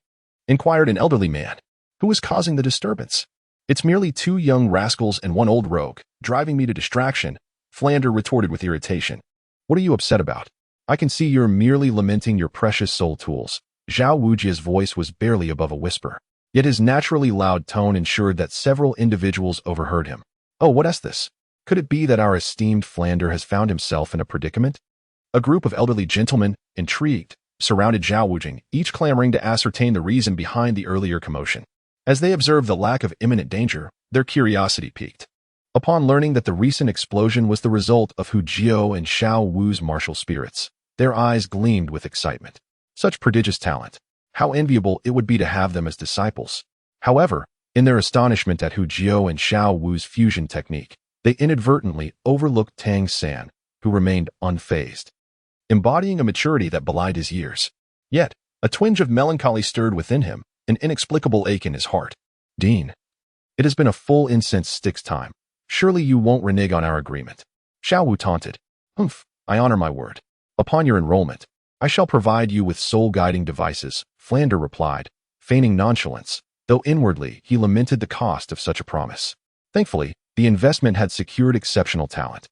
Inquired an elderly man. Who is causing the disturbance? It's merely 2 young rascals and 1 old rogue, driving me to distraction, Flander retorted with irritation. What are you upset about? I can see you're merely lamenting your precious soul tools. Xiao Wujia's voice was barely above a whisper, yet his naturally loud tone ensured that several individuals overheard him. Oh, what is this? Could it be that our esteemed Flander has found himself in a predicament? A group of elderly gentlemen, intrigued, surrounded Xiao Wu, each clamoring to ascertain the reason behind the earlier commotion. As they observed the lack of imminent danger, their curiosity piqued. Upon learning that the recent explosion was the result of Hu Jio and Xiao Wu's martial spirits, their eyes gleamed with excitement. Such prodigious talent. How enviable it would be to have them as disciples. However, in their astonishment at Hu Jio and Xiao Wu's fusion technique, they inadvertently overlooked Tang San, who remained unfazed, embodying a maturity that belied his years. Yet, a twinge of melancholy stirred within him, an inexplicable ache in his heart. Dean, it has been a full incense stick's time. Surely you won't renege on our agreement. Xiao Wu taunted. Humph, I honor my word. Upon your enrollment, I shall provide you with soul-guiding devices, Flander replied, feigning nonchalance, though inwardly he lamented the cost of such a promise. Thankfully, the investment had secured exceptional talent.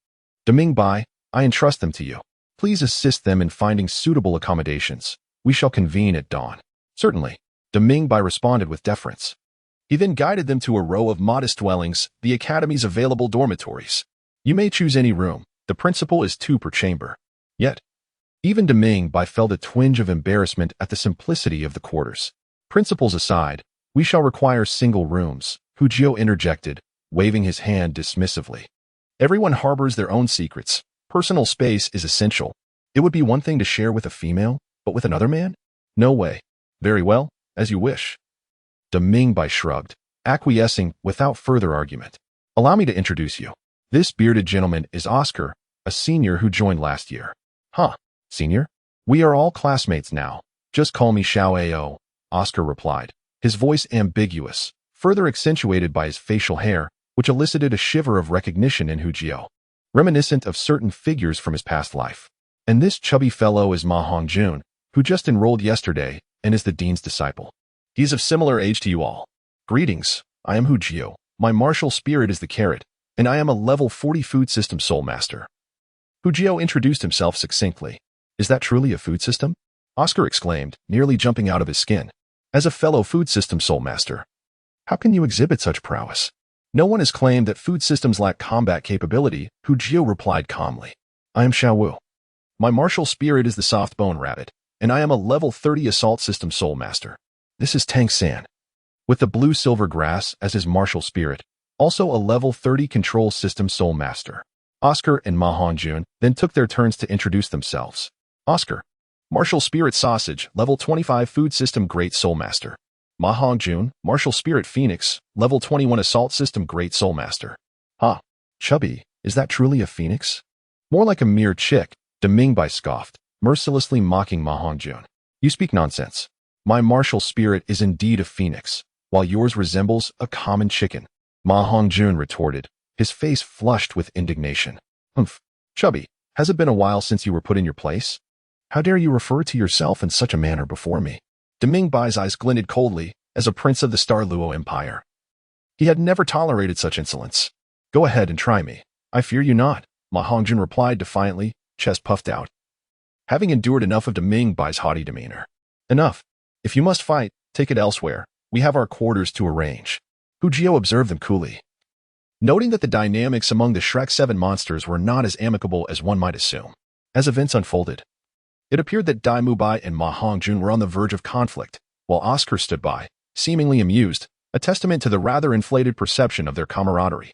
Deming Bai, I entrust them to you. Please assist them in finding suitable accommodations. We shall convene at dawn. Certainly, Deming Bai responded with deference. He then guided them to a row of modest dwellings, the academy's available dormitories. You may choose any room. The principal is 2 per chamber. Yet, even Deming Bai felt a twinge of embarrassment at the simplicity of the quarters. Principals aside, we shall require single rooms, Hu Jio interjected, waving his hand dismissively. Everyone harbors their own secrets. Personal space is essential. It would be one thing to share with a female, but with another man? No way. Very well, as you wish. Deming Bai shrugged, acquiescing without further argument. Allow me to introduce you. This bearded gentleman is Oscar, a senior who joined last year. Huh, senior? We are all classmates now. Just call me Xiao Ao, Oscar replied, his voice ambiguous, further accentuated by his facial hair, which elicited a shiver of recognition in Hu Jio, reminiscent of certain figures from his past life. And this chubby fellow is Ma Hongjun, who just enrolled yesterday and is the dean's disciple. He is of similar age to you all. Greetings, I am Hu Jio. My martial spirit is the carrot, and I am a level 40 food system soul master. Hu Jio introduced himself succinctly. Is that truly a food system? Oscar exclaimed, nearly jumping out of his skin. As a fellow food system soul master, how can you exhibit such prowess? No one has claimed that food systems lack combat capability, Hu Jio replied calmly. I am Xiao Wu. My martial spirit is the soft bone rabbit, and I am a level 30 assault system soul master. This is Tang San, with the blue silver grass as his martial spirit, also a level 30 control system soul master. Oscar and Ma Hongjun then took their turns to introduce themselves. Oscar, martial spirit sausage, level 25 food system great soul master. Ma Hongjun, martial spirit phoenix, level 21 assault system great soul master. Ha, chubby, is that truly a phoenix? More like a mere chick, Demingbai scoffed, mercilessly mocking Ma Hongjun. You speak nonsense. My martial spirit is indeed a phoenix, while yours resembles a common chicken. Ma Hongjun retorted, his face flushed with indignation. Humph, chubby, has it been a while since you were put in your place? How dare you refer to yourself in such a manner before me? Demingbai's eyes glinted coldly as a prince of the Douluo Empire. He had never tolerated such insolence. Go ahead and try me. I fear you not, Ma Hongjun replied defiantly, chest puffed out. Having endured enough of Demingbai's haughty demeanor. Enough. If you must fight, take it elsewhere. We have our quarters to arrange. Hu Jio observed them coolly. Noting that the dynamics among the Shrek 7 monsters were not as amicable as one might assume. As events unfolded, it appeared that Dai Mubai and Ma Hongjun were on the verge of conflict, while Oscar stood by, seemingly amused, a testament to the rather inflated perception of their camaraderie.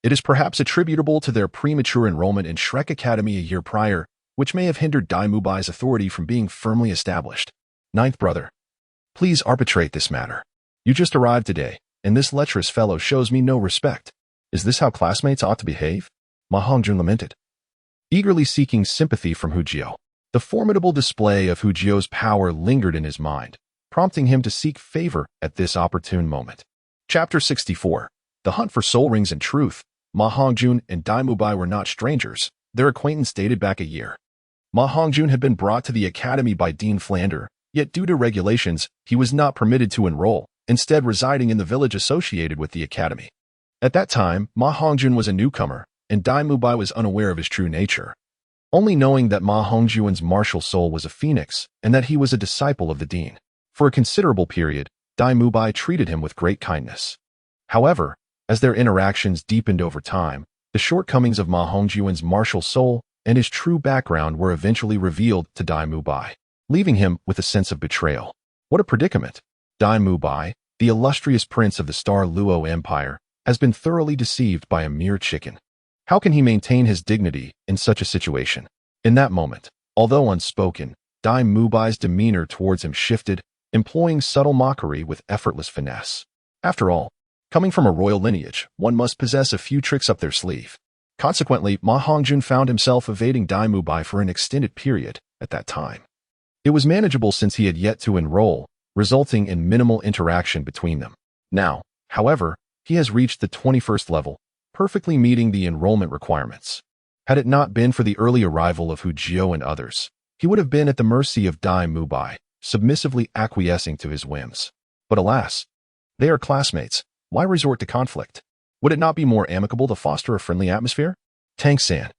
It is perhaps attributable to their premature enrollment in Shrek Academy a year prior, which may have hindered Dai Mubai's authority from being firmly established. Ninth brother, please arbitrate this matter. You just arrived today, and this lecherous fellow shows me no respect. Is this how classmates ought to behave? Ma Hongjun lamented, eagerly seeking sympathy from Hu Jio. The formidable display of Hu Jio's power lingered in his mind, prompting him to seek favor at this opportune moment. Chapter 64. The Hunt for Soul Rings. In truth, Ma Hongjun and Dai Mubai were not strangers. Their acquaintance dated back a year. Ma Hongjun had been brought to the academy by Dean Flander, yet due to regulations, he was not permitted to enroll, instead residing in the village associated with the academy. At that time, Ma Hongjun was a newcomer, and Dai Mubai was unaware of his true nature. Only knowing that Ma Hongjun's martial soul was a phoenix, and that he was a disciple of the dean. For a considerable period, Dai Mubai treated him with great kindness. However, as their interactions deepened over time, the shortcomings of Ma Hongjun's martial soul and his true background were eventually revealed to Dai Mubai, leaving him with a sense of betrayal. What a predicament! Dai Mubai, the illustrious prince of the Douluo Empire, has been thoroughly deceived by a mere chicken. How can he maintain his dignity in such a situation? In that moment, although unspoken, Dai Mubai's demeanor towards him shifted, employing subtle mockery with effortless finesse. After all, coming from a royal lineage, one must possess a few tricks up their sleeve. Consequently, Ma Hongjun found himself evading Dai Mubai for an extended period at that time. It was manageable since he had yet to enroll, resulting in minimal interaction between them. Now, however, he has reached the 21st level, perfectly meeting the enrollment requirements. Had it not been for the early arrival of Hu Jio and others, he would have been at the mercy of Dai Mubai, submissively acquiescing to his whims. But alas, they are classmates. Why resort to conflict? Would it not be more amicable to foster a friendly atmosphere? Tang San,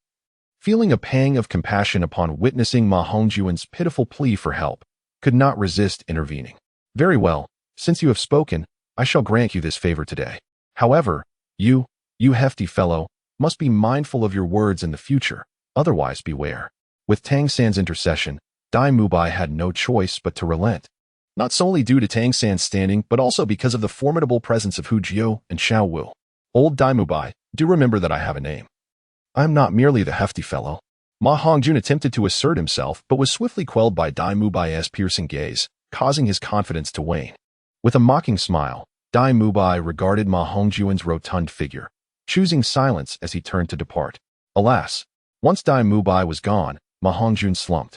feeling a pang of compassion upon witnessing Ma Hongjun's pitiful plea for help, could not resist intervening. Very well, since you have spoken, I shall grant you this favor today. However, you hefty fellow, must be mindful of your words in the future, otherwise beware. With Tang San's intercession, Dai Mubai had no choice but to relent. Not solely due to Tang San's standing, but also because of the formidable presence of Hu Jio and Xiao Wu. Old Dai Mubai, do remember that I have a name. I am not merely the hefty fellow. Ma Hongjun attempted to assert himself, but was swiftly quelled by Dai Mubai's piercing gaze, causing his confidence to wane. With a mocking smile, Dai Mubai regarded Ma Hongjun's rotund figure, choosing silence as he turned to depart. Alas, once Dai Mubai was gone, Ma Hongjun slumped,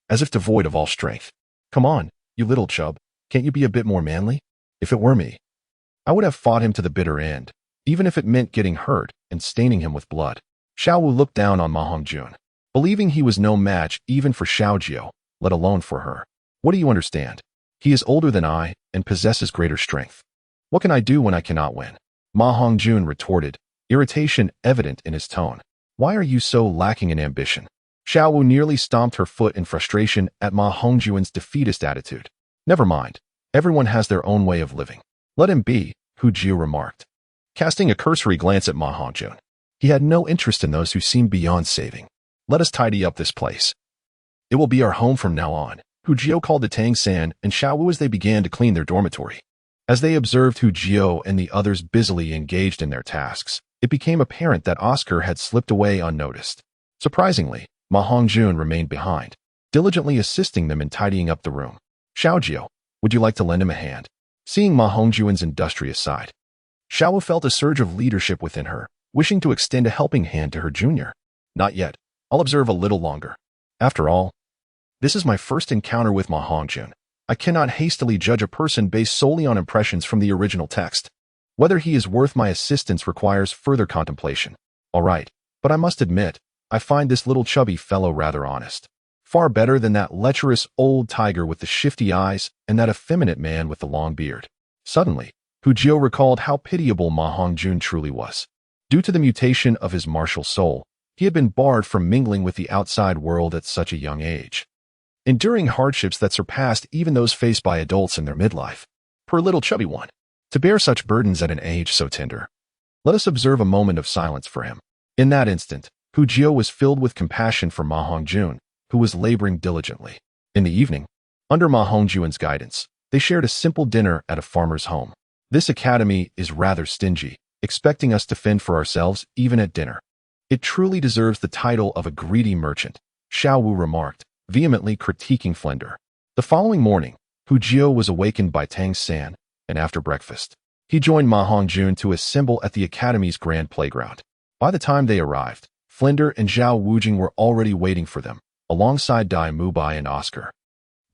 as if devoid of all strength. Come on, you little chub, can't you be a bit more manly? If it were me, I would have fought him to the bitter end, even if it meant getting hurt and staining him with blood. Xiao Wu looked down on Ma Hongjun. believing he was no match even for Xiao, let alone for her. What do you understand? He is older than I and possesses greater strength. What can I do when I cannot win? Ma Hongjun retorted, irritation evident in his tone. Why are you so lacking in ambition? Xiao Wu nearly stomped her foot in frustration at Ma Hongjun's defeatist attitude. Never mind. Everyone has their own way of living. Let him be, Hu Jie remarked, casting a cursory glance at Ma Hongjun. He had no interest in those who seemed beyond saving. Let us tidy up this place. It will be our home from now on, Hu Jie called to Tang San and Xiao Wu as they began to clean their dormitory. As they observed Hu Jie and the others busily engaged in their tasks, it became apparent that Oscar had slipped away unnoticed. Surprisingly, Ma Hongjun remained behind, diligently assisting them in tidying up the room. Xiao, would you like to lend him a hand? Seeing Ma Hongjun's industrious side, Xiao Wu felt a surge of leadership within her, wishing to extend a helping hand to her junior. Not yet. I'll observe a little longer. After all, this is my first encounter with Ma Hongjun. I cannot hastily judge a person based solely on impressions from the original text. Whether he is worth my assistance requires further contemplation. All right, but I must admit, I find this little chubby fellow rather honest. Far better than that lecherous old tiger with the shifty eyes and that effeminate man with the long beard. Suddenly, Hu Jie recalled how pitiable Ma Hongjun truly was. Due to the mutation of his martial soul, he had been barred from mingling with the outside world at such a young age, enduring hardships that surpassed even those faced by adults in their midlife. Poor little chubby one, to bear such burdens at an age so tender. Let us observe a moment of silence for him. In that instant, Hu Jie was filled with compassion for Ma Hongjun, who was laboring diligently. In the evening, under Ma Hongjun's guidance, they shared a simple dinner at a farmer's home. This academy is rather stingy, expecting us to fend for ourselves even at dinner. It truly deserves the title of a greedy merchant, Xiao Wu remarked, vehemently critiquing Flender. The following morning, Hu Jie was awakened by Tang San, and after breakfast, he joined Ma Hongjun to assemble at the academy's grand playground. By the time they arrived, Flender and Xiao Wujing were already waiting for them, alongside Dai Mubai and Oscar.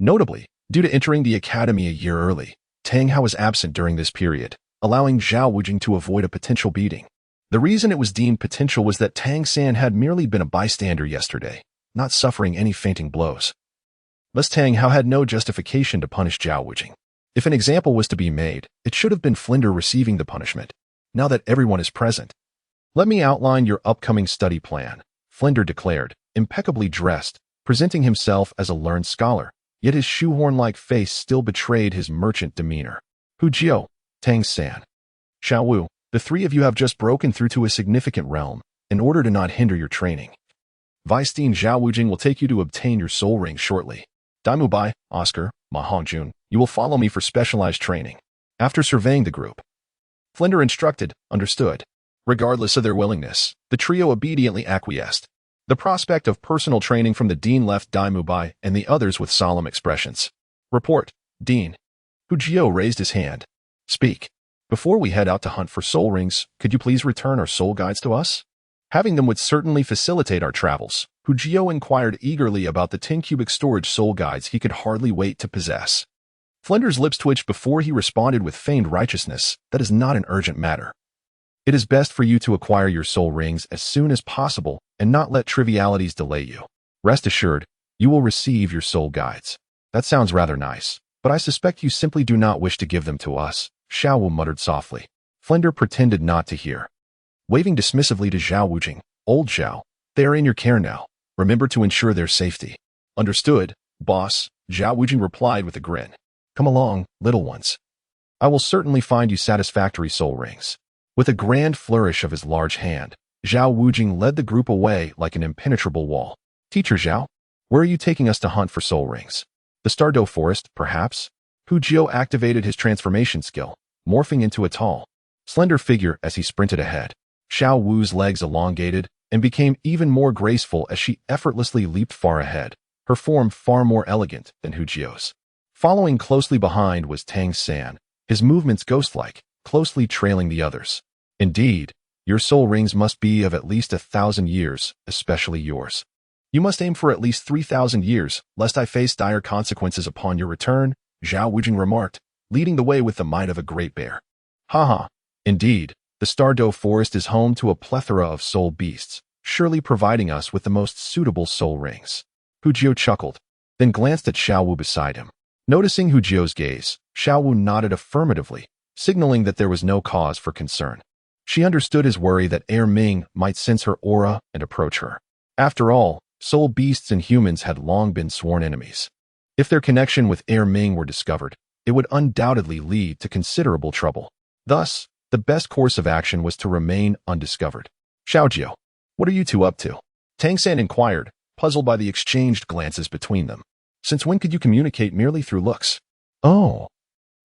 Notably, due to entering the academy a year early, Tang Hao was absent during this period, allowing Xiao Wujing to avoid a potential beating. The reason it was deemed potential was that Tang San had merely been a bystander yesterday, not suffering any fainting blows. Thus Tang Hao had no justification to punish Xiao Wujing. If an example was to be made, it should have been Flender receiving the punishment. Now that everyone is present, let me outline your upcoming study plan, Flender declared, impeccably dressed, presenting himself as a learned scholar, yet his shoehorn-like face still betrayed his merchant demeanor. Hu Jie, Tang San, Xiao Wu, the three of you have just broken through to a significant realm, in order to not hinder your training. Vice-Dean Xiao Wujing will take you to obtain your soul ring shortly. Daimubai, Oscar, Ma Hongjun, you will follow me for specialized training. After surveying the group, Flender instructed, understood. Regardless of their willingness, the trio obediently acquiesced. The prospect of personal training from the Dean left Daimubai and the others with solemn expressions. Report, Dean. Hu Jie raised his hand. Speak. Before we head out to hunt for soul rings, could you please return our soul guides to us? Having them would certainly facilitate our travels. Hu Jie inquired eagerly about the 10 cubic storage soul guides he could hardly wait to possess. Flender's lips twitched before he responded with feigned righteousness. That is not an urgent matter. It is best for you to acquire your soul rings as soon as possible and not let trivialities delay you. Rest assured, you will receive your soul guides. That sounds rather nice, but I suspect you simply do not wish to give them to us, Xiao Wu muttered softly. Flender pretended not to hear. Waving dismissively to Xiao Wujing, Old Xiao, they are in your care now. Remember to ensure their safety. Understood, boss, Xiao Wujing replied with a grin. Come along, little ones. I will certainly find you satisfactory soul rings. With a grand flourish of his large hand, Xiao Wujing led the group away like an impenetrable wall. Teacher Xiao, where are you taking us to hunt for soul rings? The Stardow Forest, perhaps? Hu Jie activated his transformation skill, morphing into a tall, slender figure as he sprinted ahead. Xiao Wu's legs elongated and became even more graceful as she effortlessly leaped far ahead, her form far more elegant than Hu Jie's. Following closely behind was Tang San, his movements ghost-like, closely trailing the others. Indeed, your soul rings must be of at least 1,000 years, especially yours. You must aim for at least 3,000 years, lest I face dire consequences upon your return, Xiao Wujing remarked, leading the way with the might of a great bear. Haha, indeed, the Stardow Forest is home to a plethora of soul beasts, surely providing us with the most suitable soul rings. Hu Jio chuckled, then glanced at Xiao Wu beside him. Noticing Hu Jio's gaze, Xiao Wu nodded affirmatively, signaling that there was no cause for concern. She understood his worry that Ming might sense her aura and approach her. After all, soul beasts and humans had long been sworn enemies. If their connection with Ming were discovered, it would undoubtedly lead to considerable trouble. Thus, the best course of action was to remain undiscovered. Xiaojio, what are you two up to? Tang San inquired, puzzled by the exchanged glances between them. Since when could you communicate merely through looks? Oh,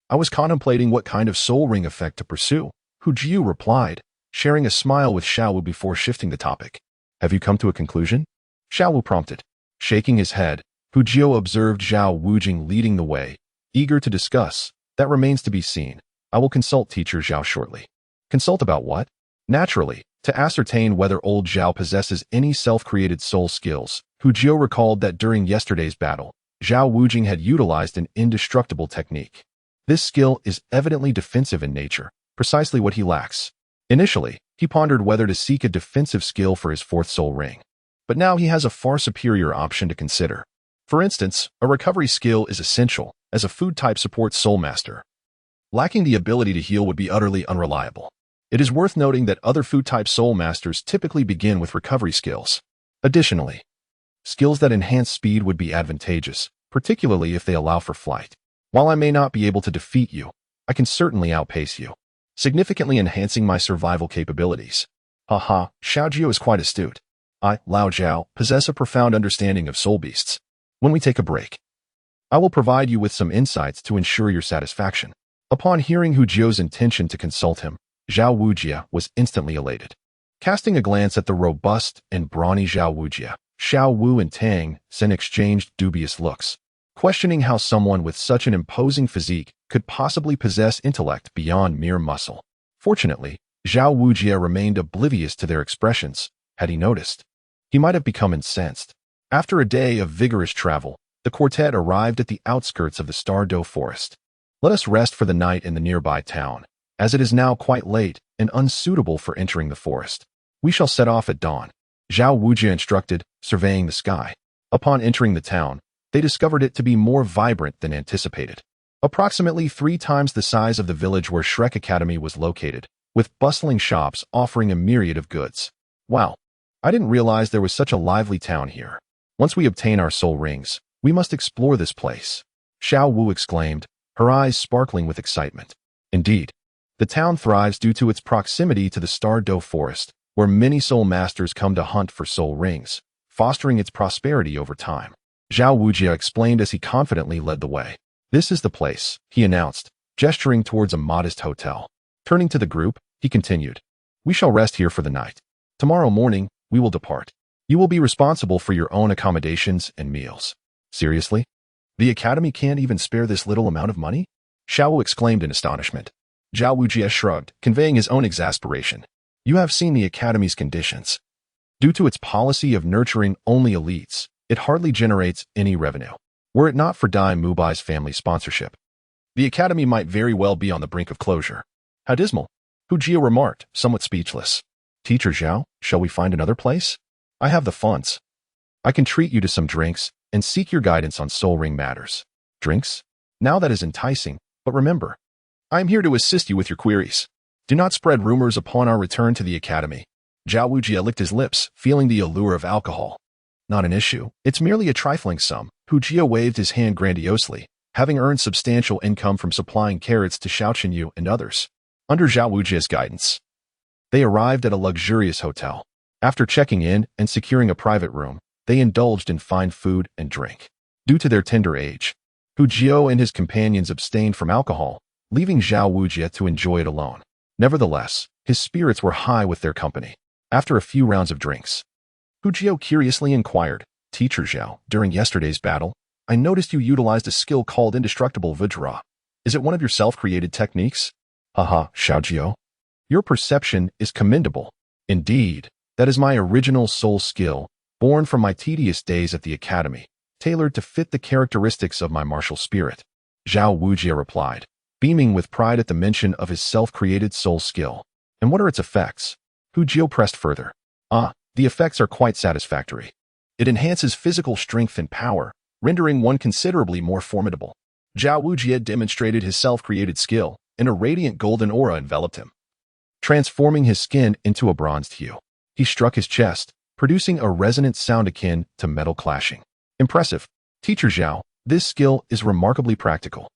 I was contemplating what kind of soul ring effect to pursue, Hu Jiu replied, sharing a smile with Xiao Wu before shifting the topic. Have you come to a conclusion? Xiao Wu prompted. Shaking his head, Hu Jiu observed Zhao Wujing leading the way, eager to discuss. That remains to be seen. I will consult teacher Zhao shortly. Consult about what? Naturally, to ascertain whether old Zhao possesses any self-created soul skills. Hu Jiu recalled that during yesterday's battle, Zhao Wujing had utilized an indestructible technique. This skill is evidently defensive in nature, precisely what he lacks. Initially, he pondered whether to seek a defensive skill for his fourth soul ring. But now he has a far superior option to consider. For instance, a recovery skill is essential, as a food-type supports Soul Master. Lacking the ability to heal would be utterly unreliable. It is worth noting that other food-type Soul Masters typically begin with recovery skills. Additionally, skills that enhance speed would be advantageous, particularly if they allow for flight. While I may not be able to defeat you, I can certainly outpace you, significantly enhancing my survival capabilities. Haha, Xiaojio is quite astute. I, Lao Zhao, possess a profound understanding of soul beasts. When we take a break, I will provide you with some insights to ensure your satisfaction. Upon hearing Hu Jiu's intention to consult him, Zhao Wujia was instantly elated. Casting a glance at the robust and brawny Zhao Wujia, Xiao Wu and Tang San exchanged dubious looks, questioning how someone with such an imposing physique could possibly possess intellect beyond mere muscle. Fortunately, Zhao Wujia remained oblivious to their expressions. Had he noticed, he might have become incensed. After a day of vigorous travel, the quartet arrived at the outskirts of the Stardow Forest. Let us rest for the night in the nearby town, as it is now quite late and unsuitable for entering the forest. We shall set off at dawn, Zhao Wujia instructed, surveying the sky. Upon entering the town, they discovered it to be more vibrant than anticipated. Approximately 3 times the size of the village where Shrek Academy was located, with bustling shops offering a myriad of goods. Wow, I didn't realize there was such a lively town here. Once we obtain our soul rings, we must explore this place, Xiao Wu exclaimed, her eyes sparkling with excitement. Indeed, the town thrives due to its proximity to the Stardow Forest, where many soul masters come to hunt for soul rings, fostering its prosperity over time. Zhao Wujia explained as he confidently led the way. This is the place, he announced, gesturing towards a modest hotel. Turning to the group, he continued, we shall rest here for the night. Tomorrow morning, we will depart. You will be responsible for your own accommodations and meals. Seriously? The academy can't even spare this little amount of money? Xiao Wu exclaimed in astonishment. Zhao Wujia shrugged, conveying his own exasperation. You have seen the academy's conditions. Due to its policy of nurturing only elites, it hardly generates any revenue. Were it not for Dai Mubai's family sponsorship, the academy might very well be on the brink of closure. How dismal, Hu Jiu remarked, somewhat speechless. Teacher Zhao, shall we find another place? I have the funds. I can treat you to some drinks and seek your guidance on soul ring matters. Drinks? Now that is enticing, but remember, I am here to assist you with your queries. Do not spread rumors upon our return to the academy. Zhao Wujia licked his lips, feeling the allure of alcohol. Not an issue. It's merely a trifling sum. Hu Jia waved his hand grandiosely, having earned substantial income from supplying carrots to Xiao Chenyu and others. Under Zhao Wujia's guidance, they arrived at a luxurious hotel. After checking in and securing a private room, they indulged in fine food and drink. Due to their tender age, Hu Jiu and his companions abstained from alcohol, leaving Zhao Wujia to enjoy it alone. Nevertheless, his spirits were high with their company. After a few rounds of drinks, Hu Jiu curiously inquired, Teacher Zhao, during yesterday's battle, I noticed you utilized a skill called Indestructible Vajra. Is it one of your self-created techniques? Haha, Xiaojio. Your perception is commendable. Indeed, that is my original soul skill, born from my tedious days at the academy, tailored to fit the characteristics of my martial spirit. Zhao Wujia replied, beaming with pride at the mention of his self-created soul skill. And what are its effects? Hu Jiu pressed further. The The effects are quite satisfactory. It enhances physical strength and power, rendering one considerably more formidable. Xiao Wu demonstrated his self-created skill, and a radiant golden aura enveloped him, transforming his skin into a bronzed hue. He struck his chest, producing a resonant sound akin to metal clashing. Impressive. Teacher Xiao, this skill is remarkably practical.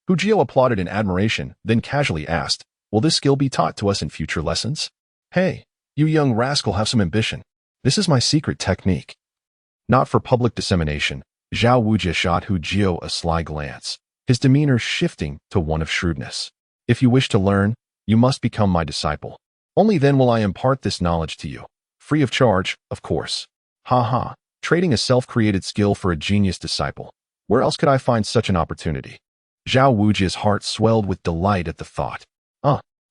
Hu Jiao applauded in admiration, then casually asked, will this skill be taught to us in future lessons? Hey, you young rascal have some ambition. This is my secret technique. Not for public dissemination, Xiao Wu shot Hu Jiao a sly glance, his demeanor shifting to one of shrewdness. If you wish to learn, you must become my disciple. Only then will I impart this knowledge to you. Free of charge, of course. Ha ha, trading a self-created skill for a genius disciple. Where else could I find such an opportunity? Xiao Wujia's heart swelled with delight at the thought.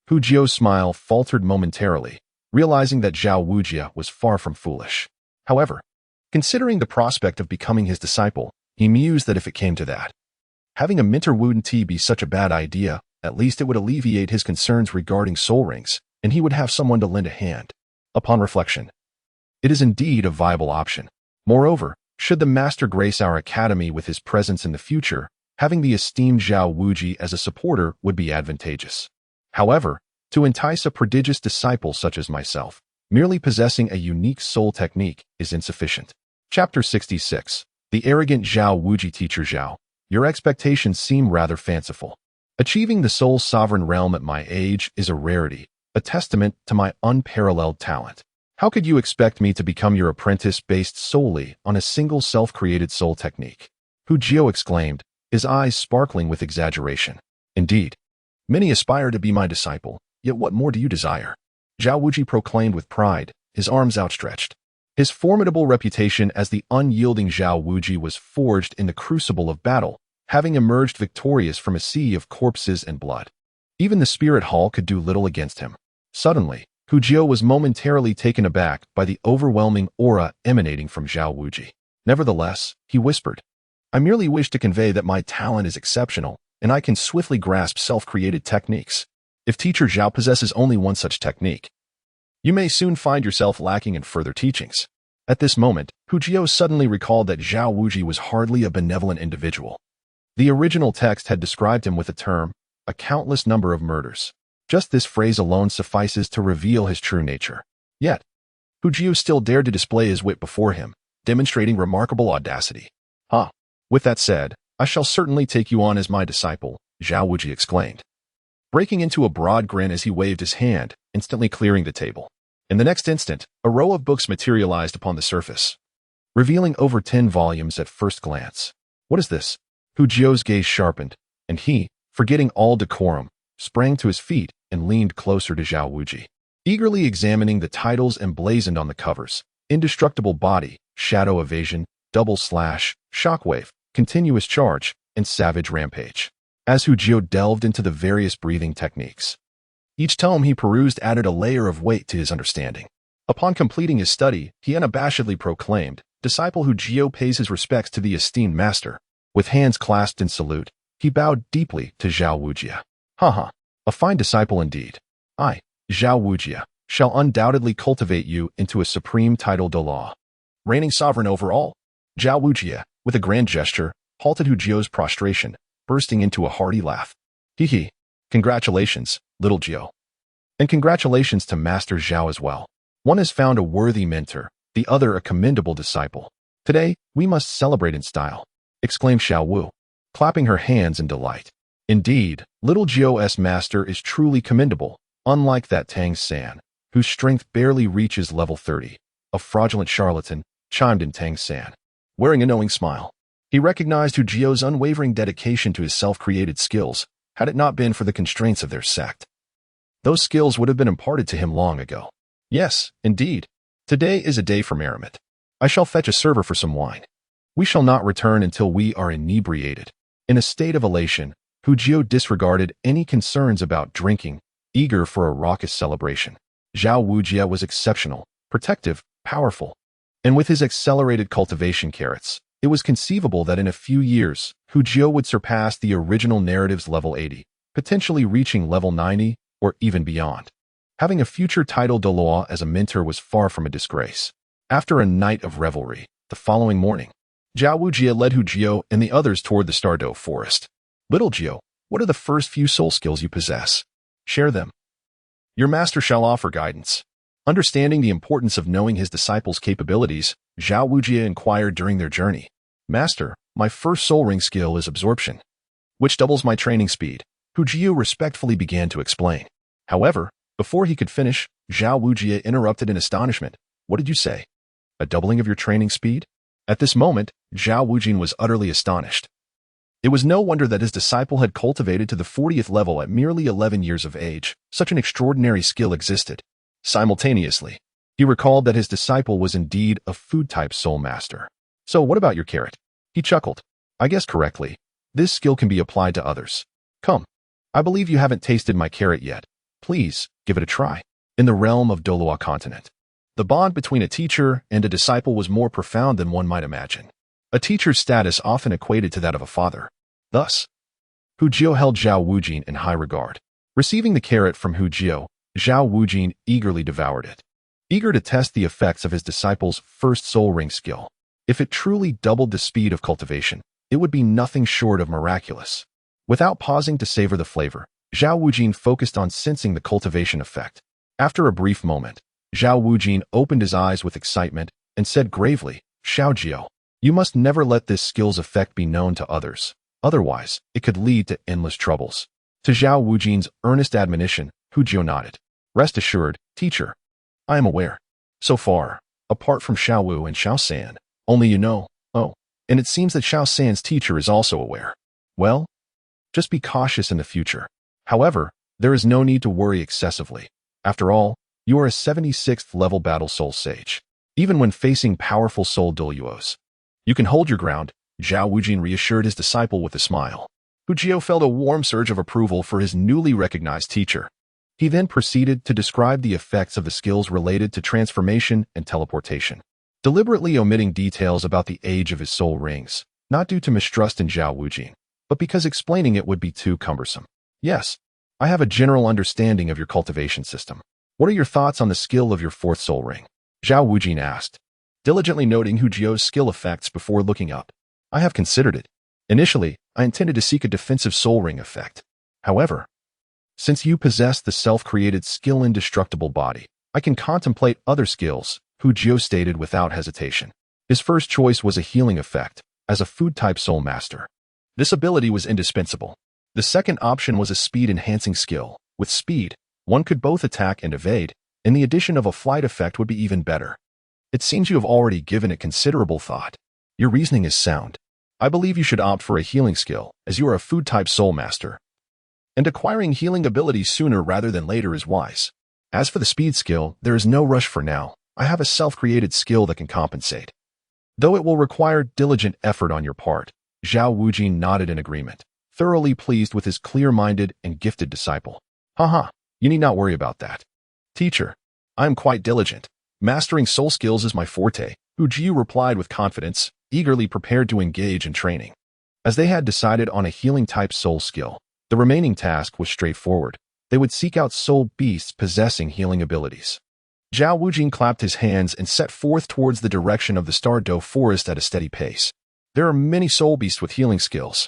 Hu Jiao's smile faltered momentarily, realizing that Xiao Wujia was far from foolish. However, considering the prospect of becoming his disciple, he mused that if it came to that, having a mentor wouldn't be such a bad idea. At least it would alleviate his concerns regarding soul rings, and he would have someone to lend a hand. Upon reflection, it is indeed a viable option. Moreover, should the master grace our academy with his presence in the future, having the esteemed Xiao Wuji as a supporter would be advantageous. However, to entice a prodigious disciple such as myself, merely possessing a unique soul technique is insufficient. Chapter 66. The arrogant Xiao Wuji. Teacher Xiao, your expectations seem rather fanciful. Achieving the soul sovereign realm at my age is a rarity, a testament to my unparalleled talent. How could you expect me to become your apprentice based solely on a single self-created soul technique? Hu Jiao exclaimed, his eyes sparkling with exaggeration. Indeed, many aspire to be my disciple, yet what more do you desire? Xiao Wuji proclaimed with pride, his arms outstretched. His formidable reputation as the unyielding Xiao Wuji was forged in the crucible of battle, having emerged victorious from a sea of corpses and blood. Even the spirit hall could do little against him. Suddenly, Hu Jiao was momentarily taken aback by the overwhelming aura emanating from Xiao Wuji. Nevertheless, he whispered, I merely wish to convey that my talent is exceptional, and I can swiftly grasp self-created techniques. If Teacher Xiao possesses only one such technique, you may soon find yourself lacking in further teachings. At this moment, Hu Jiao suddenly recalled that Xiao Wuji was hardly a benevolent individual. The original text had described him with the term, a countless number of murders. Just this phrase alone suffices to reveal his true nature. Yet, Hu Jiao still dared to display his wit before him, demonstrating remarkable audacity. With that said, I shall certainly take you on as my disciple, Xiao Wuji exclaimed, breaking into a broad grin as he waved his hand, instantly clearing the table. In the next instant, a row of books materialized upon the surface, revealing over 10 volumes at first glance. What is this? Hu Jiao's gaze sharpened, and he, forgetting all decorum, sprang to his feet and leaned closer to Xiao Wuji, eagerly examining the titles emblazoned on the covers: Indestructible Body, Shadow Evasion, Double Slash, Shockwave, Continuous Charge, and Savage Rampage. As Hu Jiao delved into the various breathing techniques, each tome he perused added a layer of weight to his understanding. Upon completing his study, he unabashedly proclaimed, Disciple Hu Jiao pays his respects to the esteemed master. With hands clasped in salute, he bowed deeply to Xiao Wujia. A fine disciple indeed. I, Xiao Wujia, shall undoubtedly cultivate you into a supreme title Douluo, reigning sovereign over all. Xiao Wujia, with a grand gesture, halted Hu Jiao's prostration, bursting into a hearty laugh. Hee. Congratulations, little Jiao. And congratulations to Master Xiao as well. One has found a worthy mentor, the other a commendable disciple. Today, we must celebrate in style, exclaimed Xiao Wu, clapping her hands in delight. Indeed, little Jiao's master is truly commendable, unlike that Tang San, whose strength barely reaches level 30. A fraudulent charlatan, chimed in Tang San, wearing a knowing smile. He recognized Hu Jiao's unwavering dedication to his self-created skills. Had it not been for the constraints of their sect, those skills would have been imparted to him long ago. Yes, indeed. Today is a day for merriment. I shall fetch a server for some wine. We shall not return until we are inebriated. In a state of elation, Hu Jiao disregarded any concerns about drinking, eager for a raucous celebration. Xiao Wujia was exceptional, protective, powerful, and with his accelerated cultivation carrots, it was conceivable that in a few years, Hu Jiao would surpass the original narrative's level 80, potentially reaching level 90 or even beyond. Having a future title Douluo as a mentor was far from a disgrace. After a night of revelry, the following morning, Xiao Wu led Hu Jio and the others toward the Douluo forest. Little Jio, what are the first few soul skills you possess? Share them. Your master shall offer guidance. Understanding the importance of knowing his disciples' capabilities, Xiao Wu inquired during their journey. Master, my first soul ring skill is absorption, which doubles my training speed. Hu Jio respectfully began to explain. However, before he could finish, Xiao Wu interrupted in astonishment. What did you say? A doubling of your training speed? At this moment, Xiao Wu was utterly astonished. It was no wonder that his disciple had cultivated to the 40th level at merely 11 years of age. Such an extraordinary skill existed. Simultaneously, he recalled that his disciple was indeed a food-type soul master. So what about your carrot? He chuckled. I guessed correctly. This skill can be applied to others. Come. I believe you haven't tasted my carrot yet. Please, give it a try. In the realm of Douluo Continent, the bond between a teacher and a disciple was more profound than one might imagine. A teacher's status often equated to that of a father. Thus, Hu Jio held Xiao Wu in high regard. Receiving the carrot from Hu Jio, Xiao Wu eagerly devoured it, eager to test the effects of his disciple's first soul ring skill. If it truly doubled the speed of cultivation, it would be nothing short of miraculous. Without pausing to savor the flavor, Xiao Wu focused on sensing the cultivation effect. After a brief moment, Xiao Wu opened his eyes with excitement and said gravely, Xiao Jio, you must never let this skill's effect be known to others. Otherwise, it could lead to endless troubles. To Xiao Wu's earnest admonition, Hu Jio nodded. Rest assured, teacher. I am aware. So far, apart from Xiao Wu and Xiao San, only you know. Oh, and it seems that Xiao San's teacher is also aware. Well, just be cautious in the future. However, there is no need to worry excessively. After all, you are a 76th level battle soul sage. Even when facing powerful soul Douluos, you can hold your ground. Xiao Wu reassured his disciple with a smile. Hu Jio felt a warm surge of approval for his newly recognized teacher. He then proceeded to describe the effects of the skills related to transformation and teleportation, deliberately omitting details about the age of his soul rings, not due to mistrust in Xiao Wu, but because explaining it would be too cumbersome. Yes, I have a general understanding of your cultivation system. What are your thoughts on the skill of your fourth soul ring? Xiao Wu asked, diligently noting Hu Jio's skill effects before looking up. I have considered it. Initially, I intended to seek a defensive soul ring effect. However, since you possess the self-created skill indestructible body, I can contemplate other skills, Hu Jio stated without hesitation. His first choice was a healing effect, as a food-type soul master. This ability was indispensable. The second option was a speed-enhancing skill. With speed, one could both attack and evade, and the addition of a flight effect would be even better. It seems you have already given it considerable thought. Your reasoning is sound. I believe you should opt for a healing skill, as you are a food-type soul master. And acquiring healing abilities sooner rather than later is wise. As for the speed skill, there is no rush for now. I have a self-created skill that can compensate. Though it will require diligent effort on your part, Xiao Wu nodded in agreement, thoroughly pleased with his clear-minded and gifted disciple. Haha, you need not worry about that. Teacher, I am quite diligent. Mastering soul skills is my forte, Hu Jio replied with confidence, eagerly prepared to engage in training. As they had decided on a healing-type soul skill, the remaining task was straightforward. They would seek out soul beasts possessing healing abilities. Xiao Wu clapped his hands and set forth towards the direction of the Douluo forest at a steady pace. There are many soul beasts with healing skills.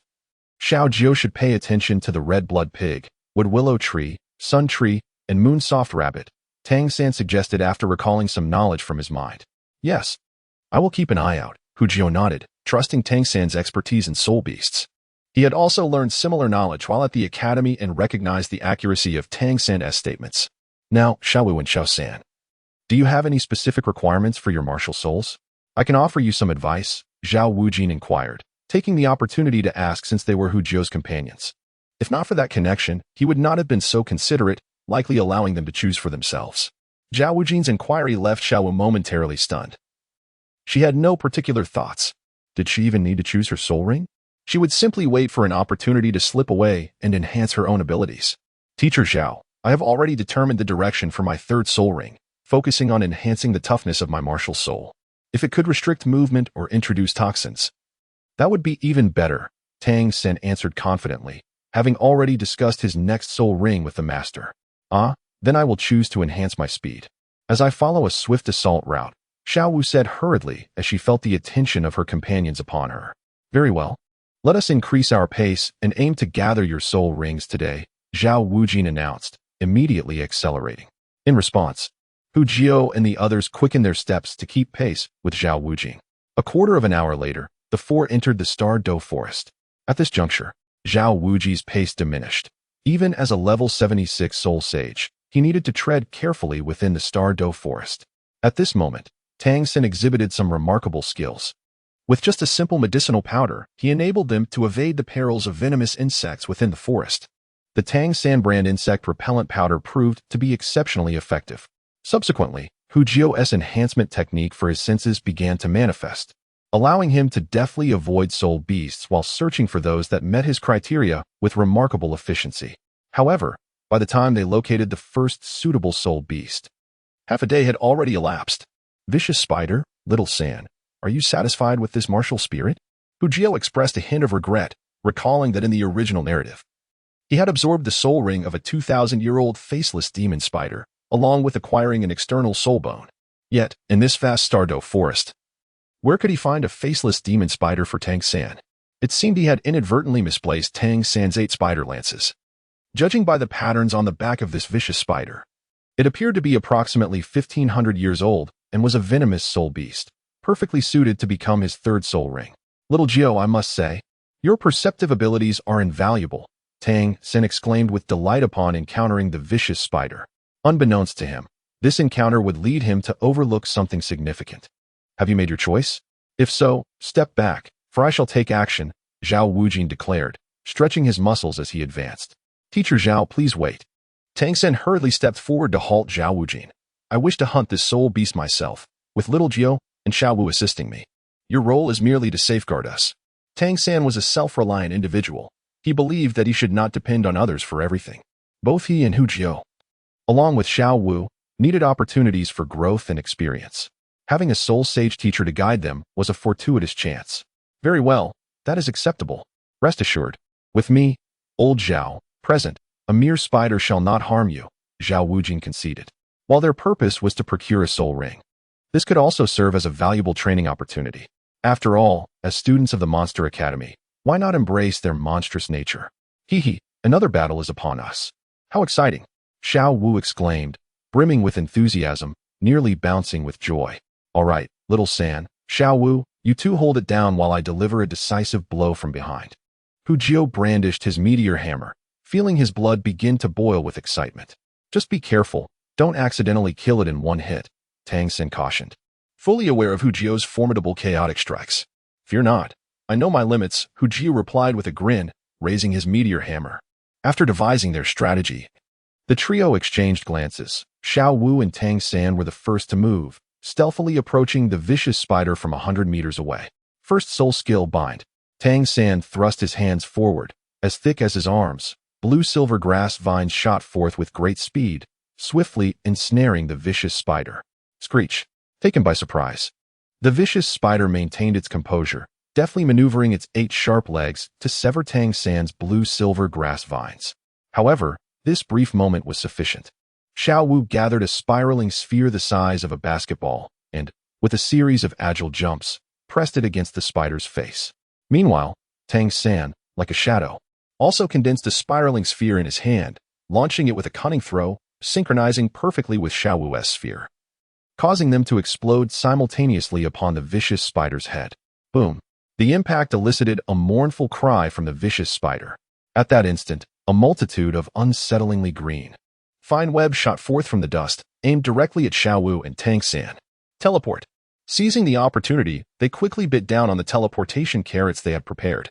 Xiao Jio should pay attention to the red blood pig, wood willow tree, sun tree, and moon soft rabbit, Tang San suggested after recalling some knowledge from his mind. Yes, I will keep an eye out, Hu Jio nodded, trusting Tang San's expertise in soul beasts. He had also learned similar knowledge while at the academy and recognized the accuracy of Tang San's statements. Now, Xiao Wu and Xiao San, do you have any specific requirements for your martial souls? I can offer you some advice, Xiao Wu inquired, taking the opportunity to ask since they were Hu Jio's companions. If not for that connection, he would not have been so considerate, likely allowing them to choose for themselves. Xiao Wu's inquiry left Xiao Wu momentarily stunned. She had no particular thoughts. Did she even need to choose her soul ring? She would simply wait for an opportunity to slip away and enhance her own abilities. Teacher Xiao, I have already determined the direction for my third soul ring, focusing on enhancing the toughness of my martial soul. If it could restrict movement or introduce toxins, that would be even better, Tang San answered confidently, having already discussed his next soul ring with the master. Then I will choose to enhance my speed. As I follow a swift assault route, Xiao Wu said hurriedly as she felt the attention of her companions upon her. Very well. Let us increase our pace and aim to gather your soul rings today, Xiao Wujin announced, immediately accelerating. In response, Hu Jiao and the others quickened their steps to keep pace with Xiao Wujin. A quarter of an hour later, the four entered the Star Do Forest. At this juncture, Xiao Wuji's pace diminished. Even as a level 76 soul sage, he needed to tread carefully within the Star Do Forest. At this moment, Tang San exhibited some remarkable skills. With just a simple medicinal powder, he enabled them to evade the perils of venomous insects within the forest. The Tang San brand insect repellent powder proved to be exceptionally effective. Subsequently, Hu Jiao's enhancement technique for his senses began to manifest, allowing him to deftly avoid soul beasts while searching for those that met his criteria with remarkable efficiency. However, by the time they located the first suitable soul beast, half a day had already elapsed. Vicious spider, Little San, are you satisfied with this martial spirit? Hu Jiao expressed a hint of regret, recalling that in the original narrative, he had absorbed the soul ring of a 2,000-year-old faceless demon spider, along with acquiring an external soul bone. Yet, in this vast Stardo forest, where could he find a faceless demon spider for Tang San? It seemed he had inadvertently misplaced Tang San's 8 spider lances. Judging by the patterns on the back of this vicious spider, it appeared to be approximately 1,500 years old and was a venomous soul beast, perfectly suited to become his third soul ring. Little Jiao, I must say, your perceptive abilities are invaluable, Tang San exclaimed with delight upon encountering the vicious spider. Unbeknownst to him, this encounter would lead him to overlook something significant. Have you made your choice? If so, step back, for I shall take action, Xiao Wujin declared, stretching his muscles as he advanced. Teacher Xiao, please wait. Tang San hurriedly stepped forward to halt Xiao Wujin. I wish to hunt this soul beast myself, with Little Jiao and Xiao Wu assisting me. Your role is merely to safeguard us. Tang San was a self-reliant individual. He believed that he should not depend on others for everything. Both he and Hu Jiao, along with Xiao Wu, needed opportunities for growth and experience. Having a soul sage teacher to guide them was a fortuitous chance. Very well, that is acceptable. Rest assured, with me, old Zhao, present, a mere spider shall not harm you, Xiao Wujin conceded. While their purpose was to procure a soul ring, this could also serve as a valuable training opportunity. After all, as students of the Monster Academy, why not embrace their monstrous nature? Hee, another battle is upon us. How exciting! Xiao Wu exclaimed, brimming with enthusiasm, nearly bouncing with joy. All right, Little San, Xiao Wu, you two hold it down while I deliver a decisive blow from behind. Hu Jiao brandished his meteor hammer, feeling his blood begin to boil with excitement. Just be careful, don't accidentally kill it in one hit, Tang San cautioned. Fully aware of Hu Jiao's formidable chaotic strikes. Fear not, I know my limits, Hu Jiao replied with a grin, raising his meteor hammer. After devising their strategy, the trio exchanged glances. Xiao Wu and Tang San were the first to move, stealthily approaching the vicious spider from 100 meters away. First soul skill bind. Tang San thrust his hands forward, as thick as his arms. Blue-silver grass vines shot forth with great speed, swiftly ensnaring the vicious spider. Screech. Taken by surprise, the vicious spider maintained its composure, deftly maneuvering its 8 sharp legs to sever Tang San's blue-silver grass vines. However, this brief moment was sufficient. Xiao Wu gathered a spiraling sphere the size of a basketball and, with a series of agile jumps, pressed it against the spider's face. Meanwhile, Tang San, like a shadow, also condensed a spiraling sphere in his hand, launching it with a cunning throw, synchronizing perfectly with Xiao Wu's sphere, causing them to explode simultaneously upon the vicious spider's head. Boom! The impact elicited a mournful cry from the vicious spider. At that instant, a multitude of unsettlingly green, fine webs shot forth from the dust, aimed directly at Xiao Wu and Tang San. Teleport. Seizing the opportunity, they quickly bit down on the teleportation carrots they had prepared,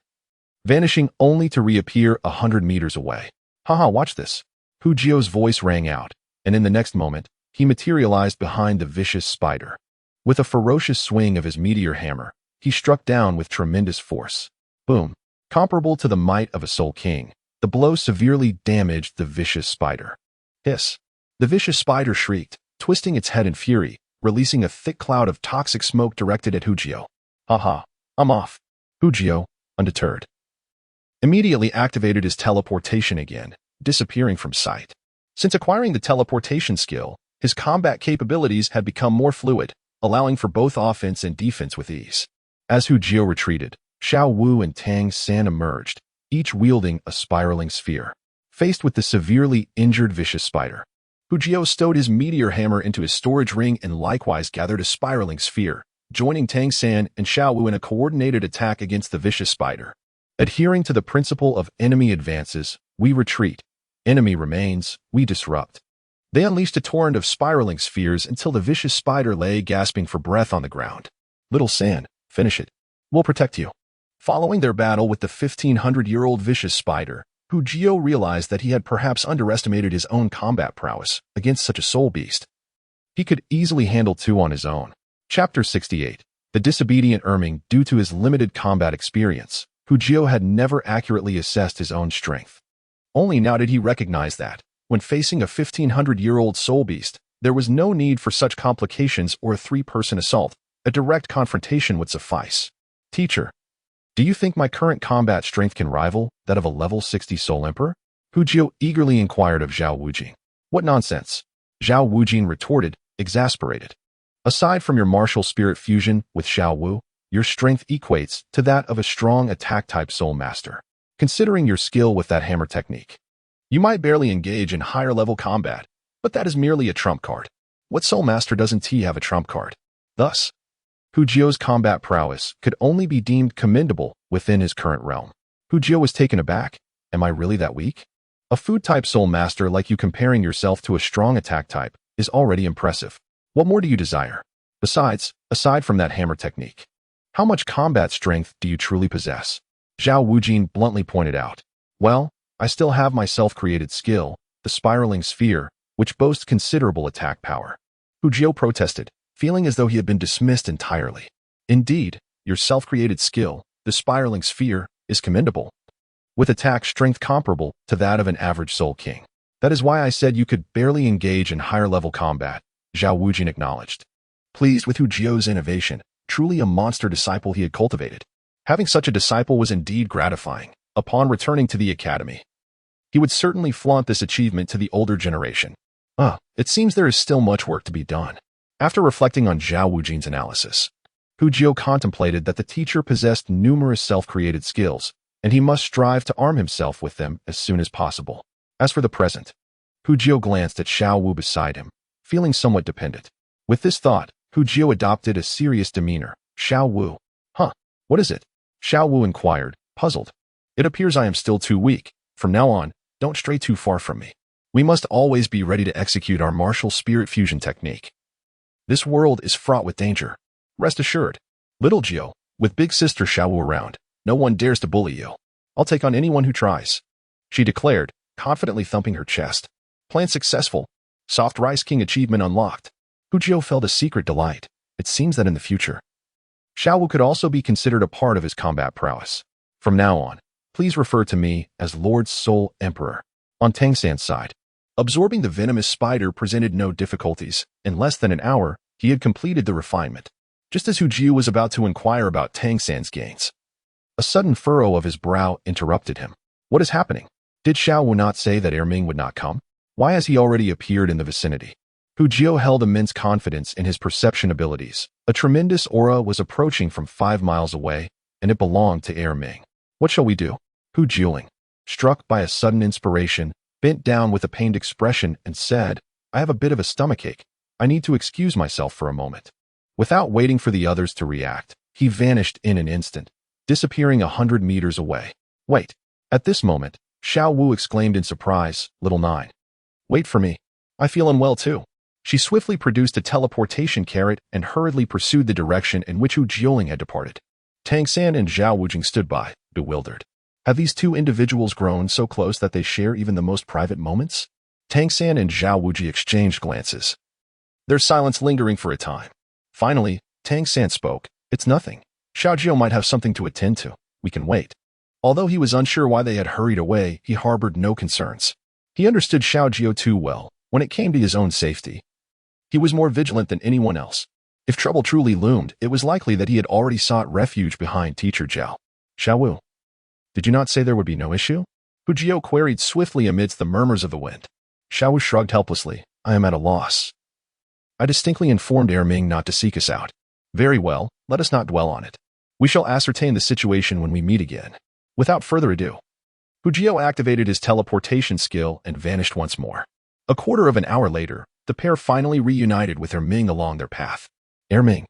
vanishing only to reappear 100 meters away. Haha, watch this. Hu Jiao's voice rang out, and in the next moment, he materialized behind the vicious spider. With a ferocious swing of his meteor hammer, he struck down with tremendous force. Boom. Comparable to the might of a Soul King, the blow severely damaged the vicious spider. Hiss. The vicious spider shrieked, twisting its head in fury, releasing a thick cloud of toxic smoke directed at Hu Jiao. Haha, I'm off. Hu Jiao, undeterred, immediately activated his teleportation again, disappearing from sight. Since acquiring the teleportation skill, his combat capabilities had become more fluid, allowing for both offense and defense with ease. As Hu Jio retreated, Xiao Wu and Tang San emerged, each wielding a spiraling sphere. Faced with the severely injured vicious spider, Hu Jio stowed his meteor hammer into his storage ring and likewise gathered a spiraling sphere, joining Tang San and Xiao Wu in a coordinated attack against the vicious spider. Adhering to the principle of enemy advances, we retreat. Enemy remains, we disrupt. They unleashed a torrent of spiraling spheres until the vicious spider lay gasping for breath on the ground. Little San, finish it. We'll protect you. Following their battle with the 1,500-year-old vicious spider, Hu Jio realized that he had perhaps underestimated his own combat prowess against such a soul beast. He could easily handle two on his own. Chapter 68. The disobedient Erming. Due to his limited combat experience, Hu Jio had never accurately assessed his own strength. Only now did he recognize that, when facing a 1,500-year-old soul beast, there was no need for such complications or a three-person assault. A direct confrontation would suffice. Teacher, do you think my current combat strength can rival that of a level 60 Soul Emperor? Hu Jio eagerly inquired of Xiao Wujing. What nonsense! Xiao Wujing retorted, exasperated. Aside from your martial spirit fusion with Xiao Wu, your strength equates to that of a strong attack-type soul master. Considering your skill with that hammer technique, you might barely engage in higher-level combat, but that is merely a trump card. What soul master doesn't have a trump card? Thus, Hu Jio's combat prowess could only be deemed commendable within his current realm. Hu Jio was taken aback. Am I really that weak? A food-type soul master like you comparing yourself to a strong attack type is already impressive. What more do you desire? Besides, aside from that hammer technique, how much combat strength do you truly possess? Xiao Wujing bluntly pointed out. Well, I still have my self-created skill, the spiraling sphere, which boasts considerable attack power. Hu Jio protested, feeling as though he had been dismissed entirely. Indeed, your self-created skill, the spiraling sphere, is commendable, with attack strength comparable to that of an average soul king. That is why I said you could barely engage in higher-level combat, Xiao Wujing acknowledged. Pleased with Hu Jio's innovation, truly a monster disciple he had cultivated. Having such a disciple was indeed gratifying. Upon returning to the academy, he would certainly flaunt this achievement to the older generation. It seems there is still much work to be done. After reflecting on Xiao Wujing's analysis, Hu Jio contemplated that the teacher possessed numerous self-created skills, and he must strive to arm himself with them as soon as possible. As for the present, Hu Jio glanced at Xiao Wu beside him, feeling somewhat dependent. With this thought, Hu Jio adopted a serious demeanor. Xiao Wu. What is it? Xiao Wu inquired, puzzled. It appears I am still too weak. From now on, don't stray too far from me. We must always be ready to execute our martial spirit fusion technique. This world is fraught with danger. Rest assured, little Jio, with big sister Xiao Wu around, no one dares to bully you. I'll take on anyone who tries, she declared, confidently thumping her chest. Plan successful. Soft Rice King achievement unlocked. Hu Jio felt a secret delight. It seems that in the future, Xiao Wu could also be considered a part of his combat prowess. From now on, please refer to me as Lord Soul Emperor. On Tang San's side, absorbing the venomous spider presented no difficulties. In less than an hour, he had completed the refinement. Just as Hu Jio was about to inquire about Tang San's gains, a sudden furrow of his brow interrupted him. What is happening? Did Xiao Wu not say that Erming would not come? Why has he already appeared in the vicinity? Hu Jio held immense confidence in his perception abilities. A tremendous aura was approaching from 5 miles away, and it belonged to Erming. What shall we do? Hu Jio, struck by a sudden inspiration, bent down with a pained expression and said, I have a bit of a stomachache. I need to excuse myself for a moment. Without waiting for the others to react, he vanished in an instant, disappearing 100 meters away. Wait. At this moment, Xiao Wu exclaimed in surprise, Little Nine. Wait for me. I feel unwell too. She swiftly produced a teleportation carrot and hurriedly pursued the direction in which Hu Jioling had departed. Tang San and Xiao Wujing stood by, bewildered. Have these two individuals grown so close that they share even the most private moments? Tang San and Xiao Wujing exchanged glances, their silence lingering for a time. Finally, Tang San spoke. It's nothing. Xiao Jio might have something to attend to. We can wait. Although he was unsure why they had hurried away, he harbored no concerns. He understood Xiao Jio too well. When it came to his own safety, he was more vigilant than anyone else. If trouble truly loomed, it was likely that he had already sought refuge behind Teacher Zhao. Xiao Wu, did you not say there would be no issue? Hu Jio queried swiftly amidst the murmurs of the wind. Xiao Wu shrugged helplessly. I am at a loss. I distinctly informed Ming not to seek us out. Very well, let us not dwell on it. We shall ascertain the situation when we meet again. Without further ado, Hujio activated his teleportation skill and vanished once more. A quarter of an hour later, the pair finally reunited with Ming along their path. Ming,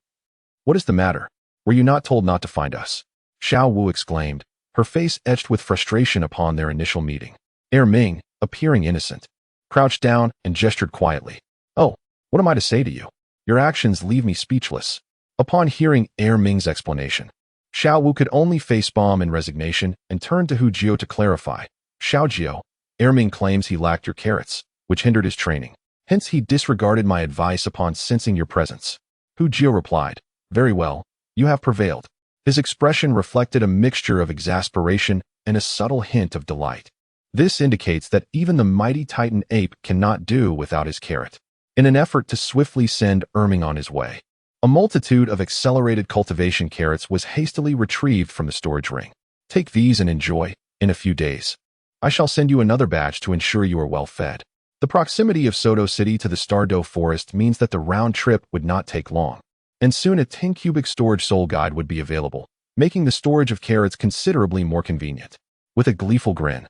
what is the matter? Were you not told not to find us? Xiao Wu exclaimed, her face etched with frustration upon their initial meeting. Ming, appearing innocent, crouched down and gestured quietly. Oh, what am I to say to you? Your actions leave me speechless. Upon hearing Ming's explanation, Xiao Wu could only facepalm in resignation and turned to Hujio to clarify. Xiaojio, Ming claims he lacked your carrots, which hindered his training. Hence he disregarded my advice upon sensing your presence. Hujio replied, very well, you have prevailed. His expression reflected a mixture of exasperation and a subtle hint of delight. This indicates that even the mighty Titan ape cannot do without his carrot. In an effort to swiftly send Ming on his way, a multitude of accelerated cultivation carrots was hastily retrieved from the storage ring. Take these and enjoy. In a few days, I shall send you another batch to ensure you are well fed. The proximity of Soto City to the Stardow Forest means that the round trip would not take long, and soon a 10-cubic storage soul guide would be available, making the storage of carrots considerably more convenient. With a gleeful grin,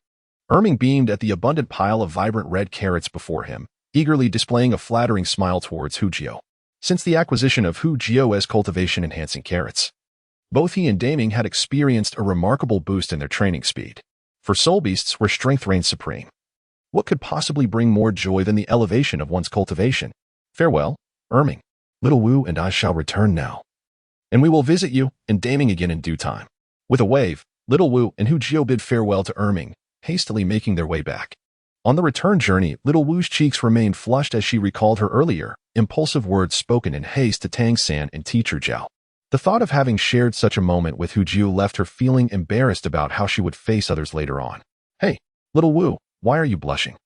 Ming beamed at the abundant pile of vibrant red carrots before him, eagerly displaying a flattering smile towards Hujio. Since the acquisition of Hujio's cultivation-enhancing carrots, both he and Daming had experienced a remarkable boost in their training speed. For soul beasts where strength reigns supreme, what could possibly bring more joy than the elevation of one's cultivation? Farewell, Ming. Little Wu and I shall return now, and we will visit you and Daming again in due time. With a wave, Little Wu and Hujio bid farewell to Ming, hastily making their way back. On the return journey, Little Wu's cheeks remained flushed as she recalled her earlier, impulsive words spoken in haste to Tang San and Teacher Zhao. The thought of having shared such a moment with Hujio left her feeling embarrassed about how she would face others later on. Hey, Little Wu, why are you blushing?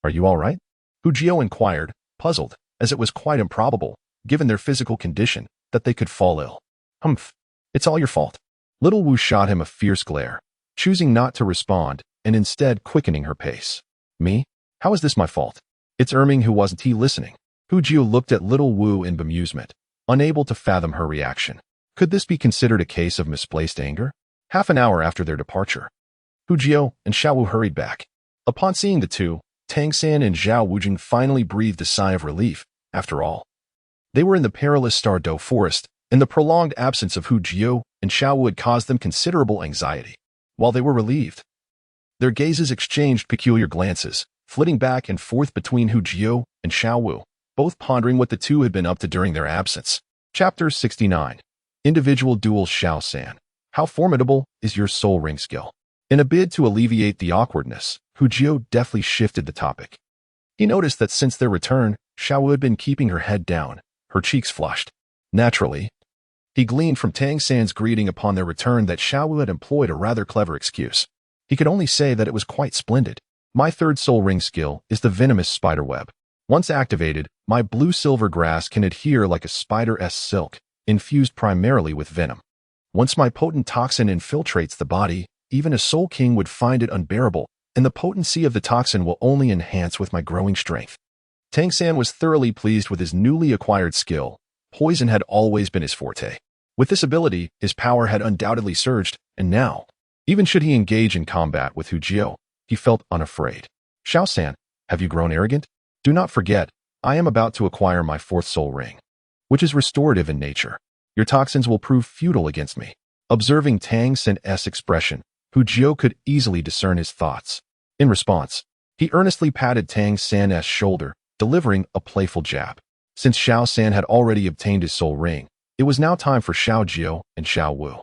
Are you all right? Hujio inquired, puzzled, as it was quite improbable, given their physical condition, that they could fall ill. Humph, it's all your fault. Little Wu shot him a fierce glare, choosing not to respond and instead quickening her pace. Me? How is this my fault? It's Ming who wasn't he listening. Hujio looked at Little Wu in bemusement, unable to fathom her reaction. Could this be considered a case of misplaced anger? Half an hour after their departure, Hujio and Xiao Wu hurried back. Upon seeing the two, Tang San and Zhao Wujing finally breathed a sigh of relief. After all, they were in the perilous Stardow Forest, and the prolonged absence of Hujio and Xiao Wu had caused them considerable anxiety. While they were relieved, their gazes exchanged peculiar glances, flitting back and forth between Hujio and Xiao Wu, both pondering what the two had been up to during their absence. Chapter 69. Individual Duel. Xiao San, how formidable is your soul ring skill? In a bid to alleviate the awkwardness, Hujio deftly shifted the topic. He noticed that since their return, Xiao Wu had been keeping her head down, her cheeks flushed. Naturally, he gleaned from Tang San's greeting upon their return that Xiao Wu had employed a rather clever excuse. He could only say that it was quite splendid. My third soul ring skill is the venomous spider web. Once activated, my blue-silver grass can adhere like a spider's silk, infused primarily with venom. Once my potent toxin infiltrates the body, even a soul king would find it unbearable, and the potency of the toxin will only enhance with my growing strength. Tang San was thoroughly pleased with his newly acquired skill. Poison had always been his forte. With this ability, his power had undoubtedly surged, and now, even should he engage in combat with Hujio, he felt unafraid. Xiao San, have you grown arrogant? Do not forget, I am about to acquire my fourth soul ring, which is restorative in nature. Your toxins will prove futile against me. Observing Tang San's expression, Hujio could easily discern his thoughts. In response, he earnestly patted Tang San's shoulder, delivering a playful jab. Since Xiao San had already obtained his soul ring, it was now time for Xiaojio and Xiao Wu.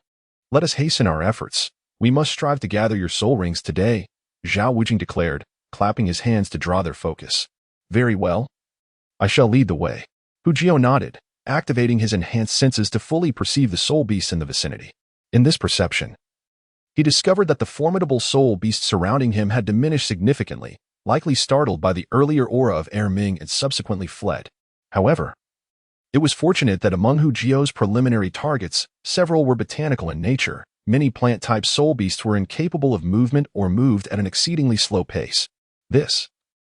Let us hasten our efforts. We must strive to gather your soul rings today, Zhao Wujing declared, clapping his hands to draw their focus. Very well. I shall lead the way. Hujio nodded, activating his enhanced senses to fully perceive the soul beasts in the vicinity. In this perception, he discovered that the formidable soul beasts surrounding him had diminished significantly, likely startled by the earlier aura of Ming and subsequently fled. However, it was fortunate that among Hujio's preliminary targets, several were botanical in nature. Many plant-type soul beasts were incapable of movement or moved at an exceedingly slow pace. This,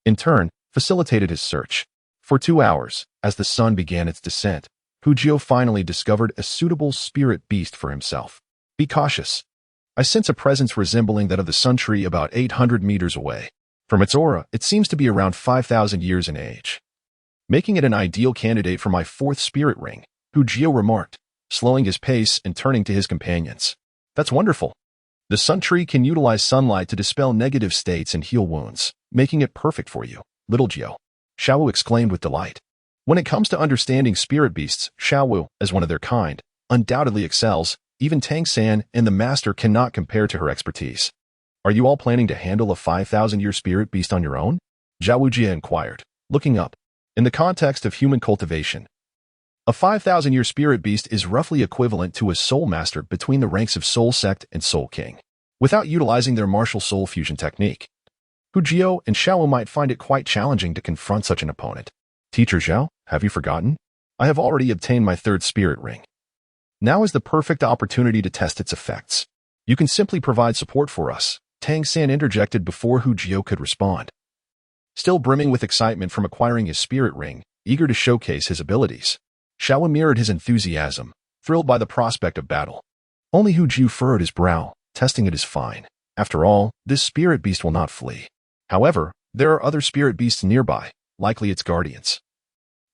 in turn, facilitated his search. For 2 hours, as the sun began its descent, Hujio finally discovered a suitable spirit beast for himself. Be cautious. I sense a presence resembling that of the sun tree about 800 meters away. From its aura, it seems to be around 5,000 years in age, making it an ideal candidate for my fourth spirit ring, Hujio remarked, slowing his pace and turning to his companions. That's wonderful. The sun tree can utilize sunlight to dispel negative states and heal wounds, making it perfect for you, little Gio. Xiao Wu exclaimed with delight. When it comes to understanding spirit beasts, Xiao Wu, as one of their kind, undoubtedly excels. Even Tang San and the master cannot compare to her expertise. Are you all planning to handle a 5,000-year spirit beast on your own? Xiao Wu Jie inquired, looking up. In the context of human cultivation, a 5,000-year spirit beast is roughly equivalent to a soul master between the ranks of soul sect and soul king, without utilizing their martial soul fusion technique. Hujio and Xiao Wu might find it quite challenging to confront such an opponent. Teacher Xiao, have you forgotten? I have already obtained my third spirit ring. Now is the perfect opportunity to test its effects. You can simply provide support for us, Tang San interjected before Hujio could respond. Still brimming with excitement from acquiring his spirit ring, eager to showcase his abilities, Xiao Wu mirrored his enthusiasm, thrilled by the prospect of battle. Only Hujio furrowed his brow, testing it is fine. After all, this spirit beast will not flee. However, there are other spirit beasts nearby, likely its guardians.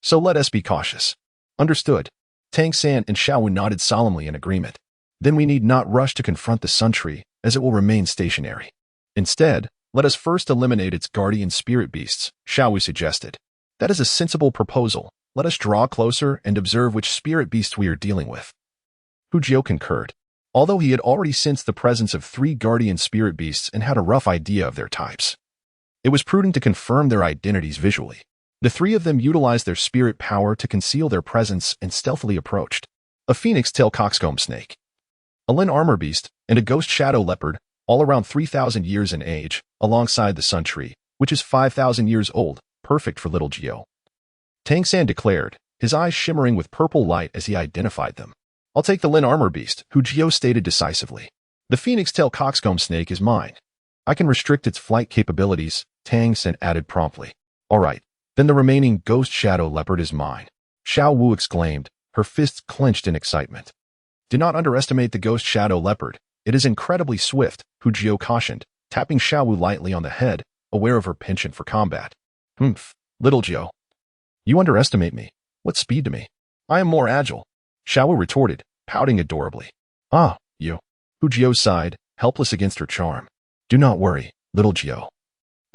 So let us be cautious. Understood. Tang San and Xiao Wu nodded solemnly in agreement. Then we need not rush to confront the sun tree, as it will remain stationary. Instead, let us first eliminate its guardian spirit beasts, Xiao Wu suggested. That is a sensible proposal. Let us draw closer and observe which spirit beasts we are dealing with. Hujio concurred. Although he had already sensed the presence of 3 guardian spirit beasts and had a rough idea of their types, it was prudent to confirm their identities visually. The 3 of them utilized their spirit power to conceal their presence and stealthily approached. A phoenix-tail coxcomb snake, a Lin armor beast, and a ghost shadow leopard, all around 3,000 years in age, alongside the sun tree, which is 5,000 years old, perfect for little Gio. Tang San declared, his eyes shimmering with purple light as he identified them. I'll take the Lin armor beast, Hujio stated decisively. The phoenix-tail coxcomb snake is mine. I can restrict its flight capabilities, Tang San added promptly. All right. Then the remaining ghost shadow leopard is mine. Xiao Wu exclaimed, her fists clenched in excitement. Do not underestimate the ghost shadow leopard. It is incredibly swift, Hujio cautioned, tapping Xiao Wu lightly on the head, aware of her penchant for combat. Humph, little Gio. You underestimate me. What speed to me? I am more agile. Xiao Wu retorted, pouting adorably. Ah, you. Hujio sighed, helpless against her charm. Do not worry, little Gio.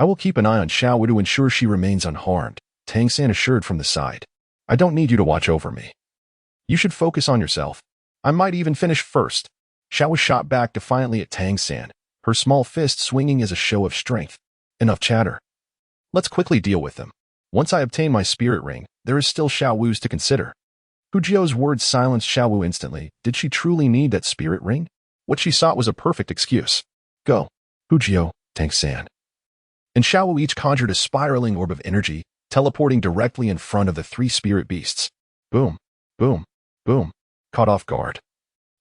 I will keep an eye on Xiao Wu to ensure she remains unharmed, Tang San assured from the side. I don't need you to watch over me. You should focus on yourself. I might even finish first. Xiao Wu shot back defiantly at Tang San, her small fist swinging as a show of strength. Enough chatter. Let's quickly deal with them. Once I obtain my spirit ring, there is still Xiao Wu's to consider. Hujio's words silenced Xiao Wu instantly. Did she truly need that spirit ring? What she sought was a perfect excuse. Go. Hujio, Tang San. And Xiao Wu each conjured a spiraling orb of energy, teleporting directly in front of the 3 spirit beasts. Boom, boom, boom. Caught off guard.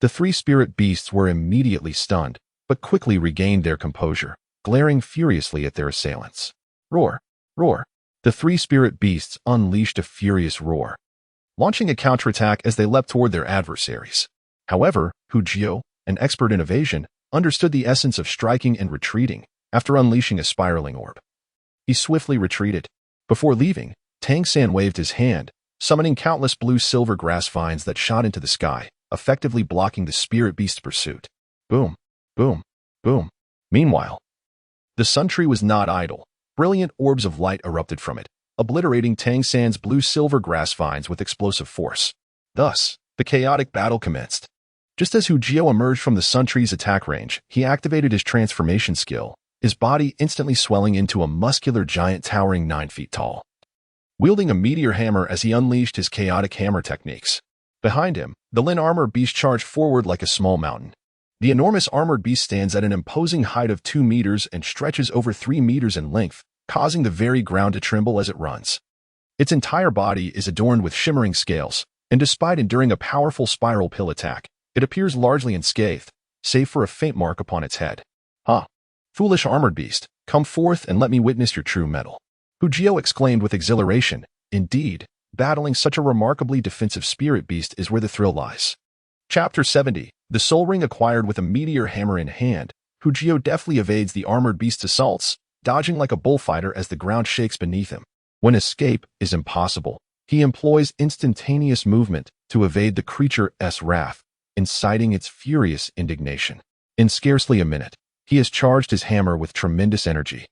The 3 spirit beasts were immediately stunned, but quickly regained their composure, glaring furiously at their assailants. Roar, roar. The 3 spirit beasts unleashed a furious roar, launching a counterattack as they leapt toward their adversaries. However, Hujio, an expert in evasion, understood the essence of striking and retreating after unleashing a spiraling orb. He swiftly retreated. Before leaving, Tang San waved his hand, summoning countless blue-silver grass vines that shot into the sky, effectively blocking the spirit beast's pursuit. Boom, boom, boom. Meanwhile, the sun tree was not idle. Brilliant orbs of light erupted from it, obliterating Tang San's blue-silver grass vines with explosive force. Thus, the chaotic battle commenced. Just as Hujio emerged from the sun tree's attack range, he activated his transformation skill, his body instantly swelling into a muscular giant towering 9 feet tall, wielding a meteor hammer as he unleashed his chaotic hammer techniques. Behind him, the Lin armor beast charged forward like a small mountain. The enormous armored beast stands at an imposing height of 2 meters and stretches over 3 meters in length, causing the very ground to tremble as it runs. Its entire body is adorned with shimmering scales, and despite enduring a powerful spiral pill attack, it appears largely unscathed, save for a faint mark upon its head. Ha! Foolish armored beast, come forth and let me witness your true mettle. Hujio exclaimed with exhilaration, Indeed, battling such a remarkably defensive spirit beast is where the thrill lies. Chapter 70. The soul ring acquired with a meteor hammer in hand, Hujio deftly evades the armored beast's assaults, dodging like a bullfighter as the ground shakes beneath him. When escape is impossible, he employs instantaneous movement to evade the creature's wrath, inciting its furious indignation. In scarcely a minute, he has charged his hammer with tremendous energy.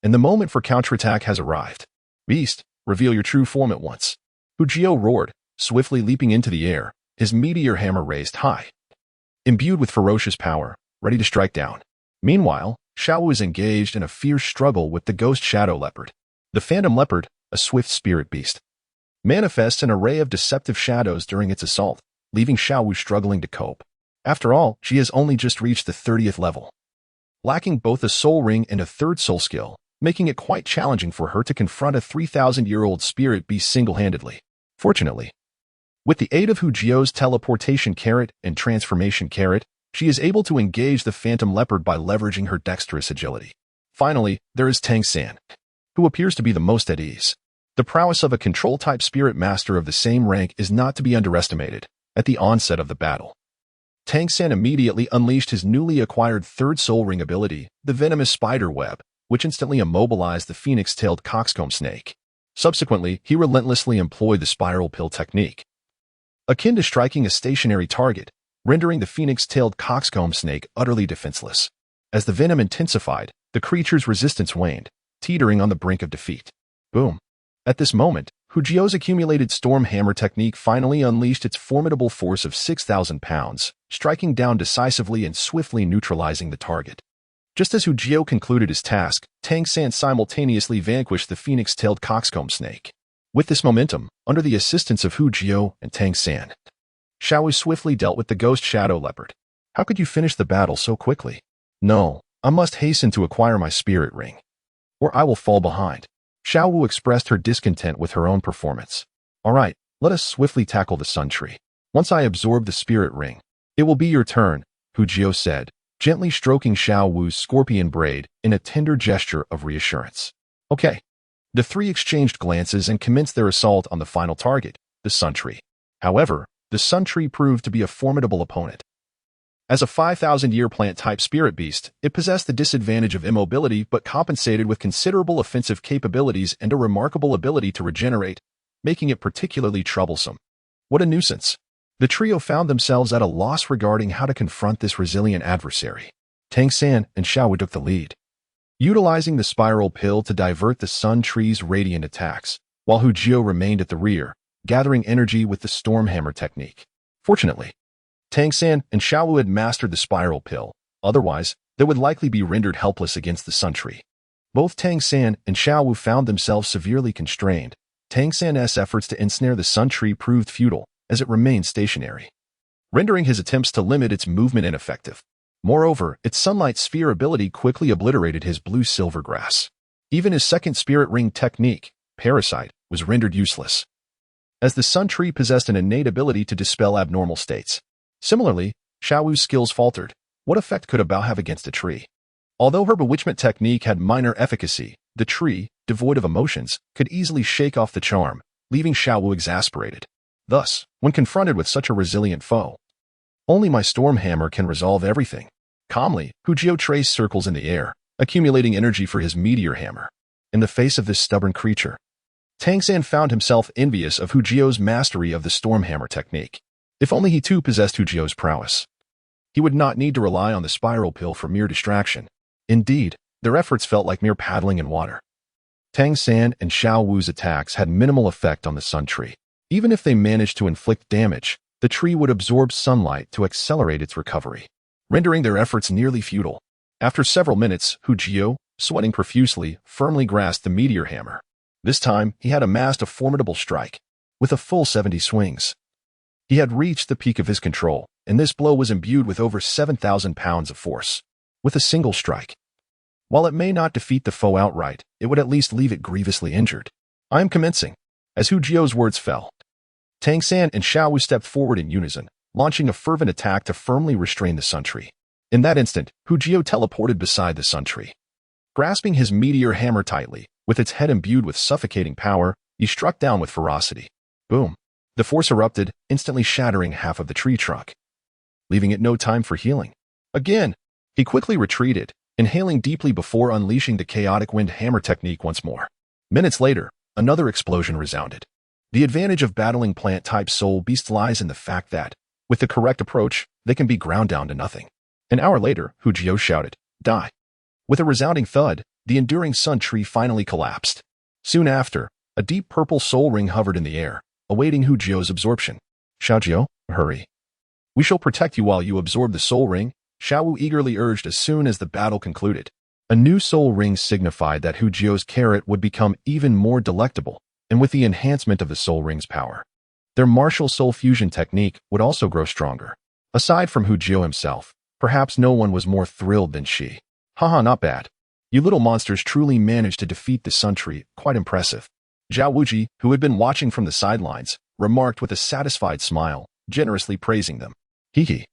And the moment for counterattack has arrived. Beast, reveal your true form at once. Hujio roared, swiftly leaping into the air, his meteor hammer raised high. Imbued with ferocious power, ready to strike down. Meanwhile, Xiao Wu is engaged in a fierce struggle with the ghost shadow leopard. The phantom leopard, a swift spirit beast, manifests an array of deceptive shadows during its assault, leaving Xiao Wu struggling to cope. After all, she has only just reached the 30th level, lacking both a soul ring and a third soul skill, making it quite challenging for her to confront a 3,000-year-old spirit beast single-handedly. Fortunately, with the aid of Hujio's teleportation carrot and transformation carrot, she is able to engage the phantom leopard by leveraging her dexterous agility. Finally, there is Tang San, who appears to be the most at ease. The prowess of a control-type spirit master of the same rank is not to be underestimated. At the onset of the battle, Tang San immediately unleashed his newly acquired third soul ring ability, the venomous spider web, which instantly immobilized the phoenix-tailed coxcomb snake. Subsequently, he relentlessly employed the spiral pill technique, akin to striking a stationary target, rendering the phoenix-tailed coxcomb snake utterly defenseless. As the venom intensified, the creature's resistance waned, teetering on the brink of defeat. Boom. At this moment, Hujio's accumulated storm hammer technique finally unleashed its formidable force of 6,000 pounds, striking down decisively and swiftly neutralizing the target. Just as Hujio concluded his task, Tang San simultaneously vanquished the phoenix-tailed coxcomb snake. With this momentum, under the assistance of Hujio and Tang San, Xiao Wu swiftly dealt with the ghost shadow leopard. How could you finish the battle so quickly? No, I must hasten to acquire my spirit ring, or I will fall behind. Xiao Wu expressed her discontent with her own performance. All right, let us swiftly tackle the sun tree. Once I absorb the spirit ring, it will be your turn, Hujio said, gently stroking Xiao Wu's scorpion braid in a tender gesture of reassurance. Okay. The three exchanged glances and commenced their assault on the final target, the sun tree. However, the sun tree proved to be a formidable opponent. As a 5,000-year plant-type spirit beast, it possessed the disadvantage of immobility but compensated with considerable offensive capabilities and a remarkable ability to regenerate, making it particularly troublesome. What a nuisance. The trio found themselves at a loss regarding how to confront this resilient adversary. Tang San and Xiao Wu took the lead, utilizing the spiral pill to divert the sun tree's radiant attacks, while Hujio remained at the rear, gathering energy with the storm hammer technique. Fortunately, Tang San and Xiao Wu had mastered the spiral pill, otherwise, they would likely be rendered helpless against the sun tree. Both Tang San and Xiao Wu found themselves severely constrained. Tang San's efforts to ensnare the sun tree proved futile, as it remained stationary, rendering his attempts to limit its movement ineffective. Moreover, its sunlight sphere ability quickly obliterated his blue-silver grass. Even his second spirit ring technique, Parasite, was rendered useless, as the sun tree possessed an innate ability to dispel abnormal states. Similarly, Xiao Wu's skills faltered. What effect could a bough have against a tree? Although her bewitchment technique had minor efficacy, the tree, devoid of emotions, could easily shake off the charm, leaving Xiao Wu exasperated. Thus, when confronted with such a resilient foe, only my storm hammer can resolve everything. Calmly, Hujio traced circles in the air, accumulating energy for his meteor hammer. In the face of this stubborn creature, Tang San found himself envious of Hujio's mastery of the storm hammer technique. If only he too possessed Hujio's prowess, he would not need to rely on the spiral pill for mere distraction. Indeed, their efforts felt like mere paddling in water. Tang San and Xiao Wu's attacks had minimal effect on the sun tree. Even if they managed to inflict damage, the tree would absorb sunlight to accelerate its recovery, rendering their efforts nearly futile. After several minutes, Hujio, sweating profusely, firmly grasped the meteor hammer. This time, he had amassed a formidable strike. With a full 70 swings, he had reached the peak of his control, and this blow was imbued with over 7,000 pounds of force. With a single strike, while it may not defeat the foe outright, it would at least leave it grievously injured. I am commencing. As Hujio's words fell, Tang San and Xiao Wu stepped forward in unison, launching a fervent attack to firmly restrain the sun tree. In that instant, Hujio teleported beside the sun tree. Grasping his meteor hammer tightly, with its head imbued with suffocating power, He struck down with ferocity. Boom. The force erupted, instantly shattering half of the tree trunk, leaving it no time for healing. Again, he quickly retreated, inhaling deeply before unleashing the chaotic wind hammer technique once more. Minutes later, another explosion resounded. The advantage of battling plant-type soul beasts lies in the fact that, with the correct approach, they can be ground down to nothing. An hour later, Hu Jio shouted, "Die!" With a resounding thud, the enduring sun tree finally collapsed. Soon after, a deep purple soul ring hovered in the air, awaiting Hu Jio's absorption. "Xiao Jiao, hurry. We shall protect you while you absorb the soul ring," Xiao Wu eagerly urged as soon as the battle concluded. A new soul ring signified that Hu Jio's carrot would become even more delectable, and with the enhancement of the soul ring's power, their martial soul fusion technique would also grow stronger. Aside from Hu Jio himself, perhaps no one was more thrilled than she. "Haha, not bad. You little monsters truly managed to defeat the sun tree, quite impressive." Zhao Wuji, who had been watching from the sidelines, remarked with a satisfied smile, generously praising them. "Hee.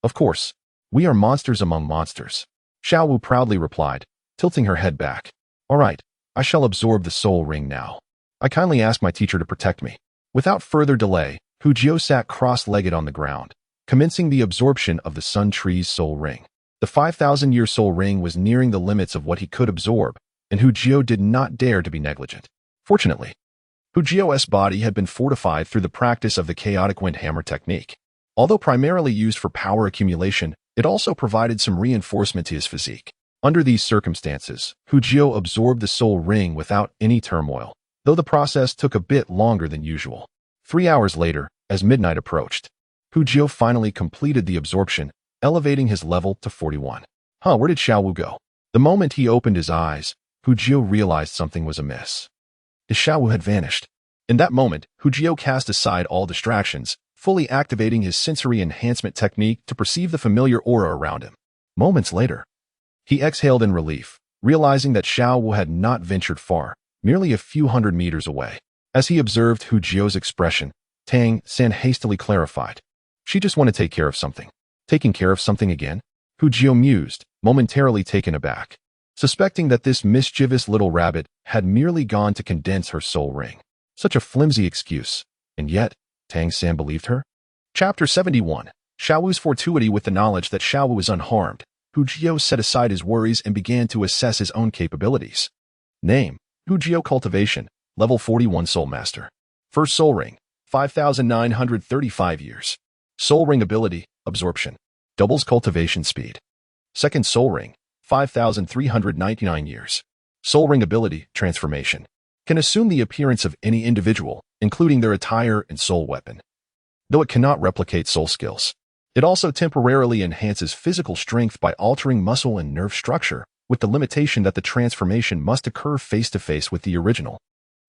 Of course. We are monsters among monsters," Xiao Wu proudly replied, tilting her head back. "All right, I shall absorb the soul ring now. I kindly ask my teacher to protect me." Without further delay, Hu Jio sat cross-legged on the ground, commencing the absorption of the sun tree's soul ring. The 5,000-year soul ring was nearing the limits of what he could absorb, and Hu Jio did not dare to be negligent. Fortunately, Hu Jio's body had been fortified through the practice of the chaotic wind hammer technique. Although primarily used for power accumulation, it also provided some reinforcement to his physique. Under these circumstances, Hu Jio absorbed the soul ring without any turmoil, though the process took a bit longer than usual. 3 hours later, as midnight approached, Hu Jio finally completed the absorption, elevating his level to 41. Where did Xiao Wu go? The moment he opened his eyes, Hu Jio realized something was amiss. His Xiao Wu had vanished. In that moment, Hu Jio cast aside all distractions, fully activating his sensory enhancement technique to perceive the familiar aura around him. Moments later, he exhaled in relief, realizing that Xiao Wu had not ventured far, merely a few hundred meters away. As he observed Hu Jio's expression, Tang San hastily clarified. "She just wanted to take care of something." "Taking care of something again?" Hu Jio mused, momentarily taken aback, suspecting that this mischievous little rabbit had merely gone to condense her soul ring. Such a flimsy excuse, and yet Tang San believed her? Chapter 71. Xiao Wu's fortuity. With the knowledge that Xiao Wu was unharmed, Hu Jio set aside his worries and began to assess his own capabilities. Name: Hu Jio Cultivation, Level 41 Soul Master. First Soul Ring, 5,935 years. Soul Ring Ability, Absorption. Doubles cultivation speed. Second Soul Ring, 5,399 years. Soul Ring Ability, Transformation. Can assume the appearance of any individual, including their attire and soul weapon. Though it cannot replicate soul skills, it also temporarily enhances physical strength by altering muscle and nerve structure, with the limitation that the transformation must occur face-to-face with the original.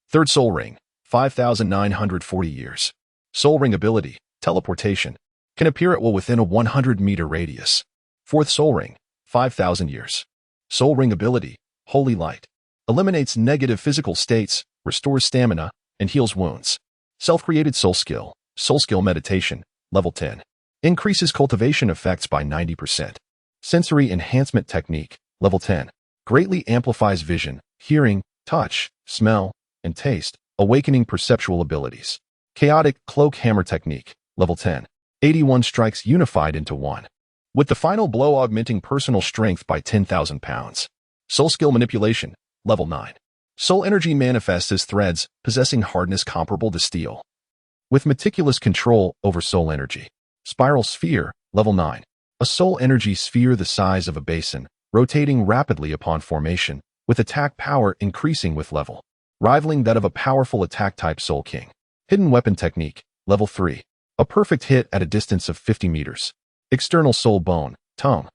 Third Soul Ring, 5,940 years. Soul Ring Ability, Teleportation. Can appear at will within a 100-meter radius. Fourth Soul Ring, 5,000 years. Soul Ring Ability, Holy Light. Eliminates negative physical states, restores stamina, and heals wounds. Self-created Soul Skill Meditation, Level 10. Increases cultivation effects by 90%. Sensory Enhancement Technique, Level 10. Greatly amplifies vision, hearing, touch, smell, and taste, awakening perceptual abilities. Chaotic Cloak Hammer Technique, Level 10. 81 strikes unified into one, with the final blow augmenting personal strength by 10,000 pounds. Soul Skill Manipulation, Level 9. Soul energy manifests as threads, possessing hardness comparable to steel, with meticulous control over soul energy. Spiral Sphere, Level 9. A soul energy sphere the size of a basin, rotating rapidly upon formation, with attack power increasing with level, rivaling that of a powerful attack-type Soul King. Hidden Weapon Technique, Level 3. A perfect hit at a distance of 50 meters. External Soul Bone, Tongue.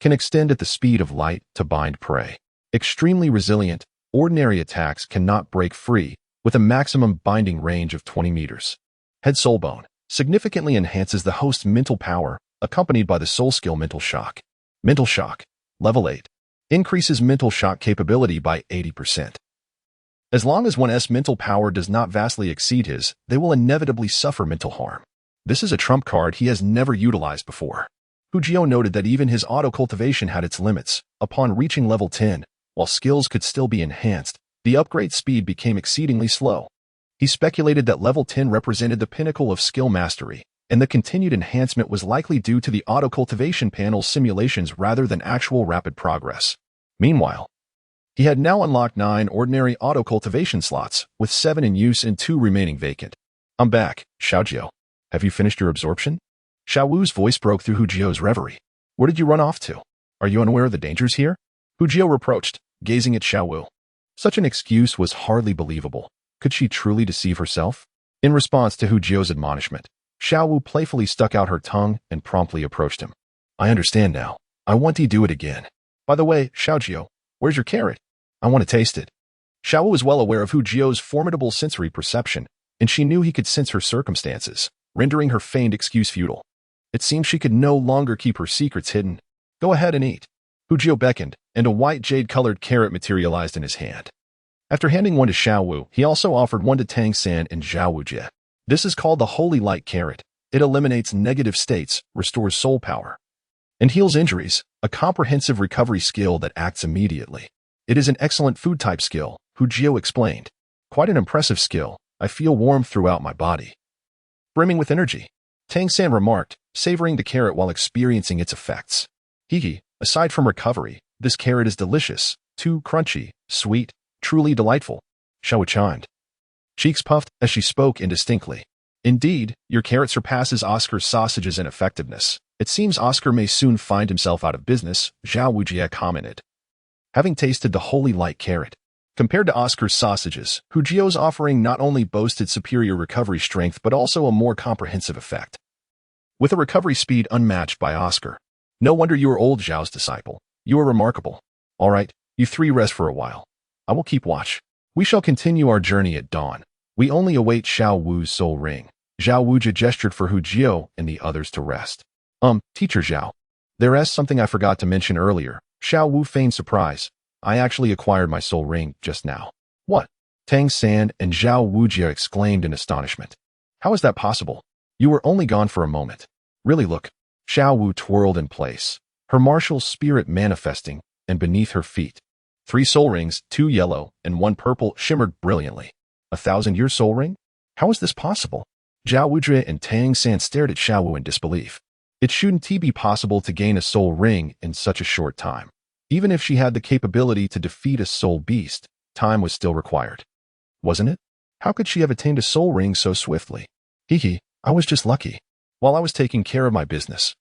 Can extend at the speed of light to bind prey. Extremely resilient, ordinary attacks cannot break free, with a maximum binding range of 20 meters. Head Soul Bone. Significantly enhances the host's mental power, accompanied by the soul skill Mental Shock. Mental Shock, Level 8. Increases mental shock capability by 80%. As long as one's mental power does not vastly exceed his, they will inevitably suffer mental harm. This is a trump card he has never utilized before. Hu Jio noted that even his auto-cultivation had its limits. Upon reaching level 10, while skills could still be enhanced, the upgrade speed became exceedingly slow. He speculated that level 10 represented the pinnacle of skill mastery, and the continued enhancement was likely due to the auto-cultivation panel's simulations rather than actual rapid progress. Meanwhile, he had now unlocked 9 ordinary auto-cultivation slots, with 7 in use and 2 remaining vacant. "I'm back, Xiao. Have you finished your absorption?" Xiao Wu's voice broke through Hu Jio's reverie. "Where did you run off to? Are you unaware of the dangers here?" Hu Jio reproached, gazing at Xiao Wu. Such an excuse was hardly believable. Could she truly deceive herself? In response to Hu Jio's admonishment, Xiao Wu playfully stuck out her tongue and promptly approached him. "I understand now. I want to do it again. By the way, Xiao Jio, where's your carrot? I want to taste it." Xiao Wu was well aware of Hu Jio's formidable sensory perception, and she knew he could sense her circumstances, rendering her feigned excuse futile. It seemed she could no longer keep her secrets hidden. "Go ahead and eat." Hu Jio beckoned, and a white jade-colored carrot materialized in his hand. After handing one to Xiao Wu, he also offered one to Tang San and Xiao Wu Jie. This is called the Holy Light Carrot. It eliminates negative states, restores soul power, and heals injuries, a comprehensive recovery skill that acts immediately. It is an excellent food-type skill, Hu Jio explained. "Quite an impressive skill. I feel warm throughout my body." "Brimming with energy," Tang San remarked, savoring the carrot while experiencing its effects. "Hee, aside from recovery, this carrot is delicious, too crunchy, sweet, truly delightful," Xiao Wu chimed. Cheeks puffed as she spoke indistinctly. "Indeed, your carrot surpasses Oscar's sausages in effectiveness. It seems Oscar may soon find himself out of business," Xiao Wu Jie commented. Having tasted the Holy Light Carrot, compared to Oscar's sausages, Hu Jio's offering not only boasted superior recovery strength but also a more comprehensive effect. With a recovery speed unmatched by Oscar. "No wonder you are old Zhao's disciple. You are remarkable. All right, you 3 rest for a while. I will keep watch. We shall continue our journey at dawn. We only await Xiao Wu's soul ring." Xiao Wu gestured for Hu Jio and the others to rest. Teacher Zhao. There is something I forgot to mention earlier." Xiao Wu feigned surprise. "I actually acquired my soul ring just now." "What?" Tang San and Xiao Wu Jie exclaimed in astonishment. "How is that possible? You were only gone for a moment." "Really, look." Xiao Wu twirled in place, her martial spirit manifesting, and beneath her feet, 3 soul rings, 2 yellow and 1 purple, shimmered brilliantly. 1,000-year soul ring? How is this possible? Xiao Wu Jie and Tang San stared at Xiao Wu in disbelief. It shouldn't be possible to gain a soul ring in such a short time. Even if she had the capability to defeat a soul beast, time was still required. Wasn't it? How could she have attained a soul ring so swiftly? I was just lucky. While I was taking care of my business,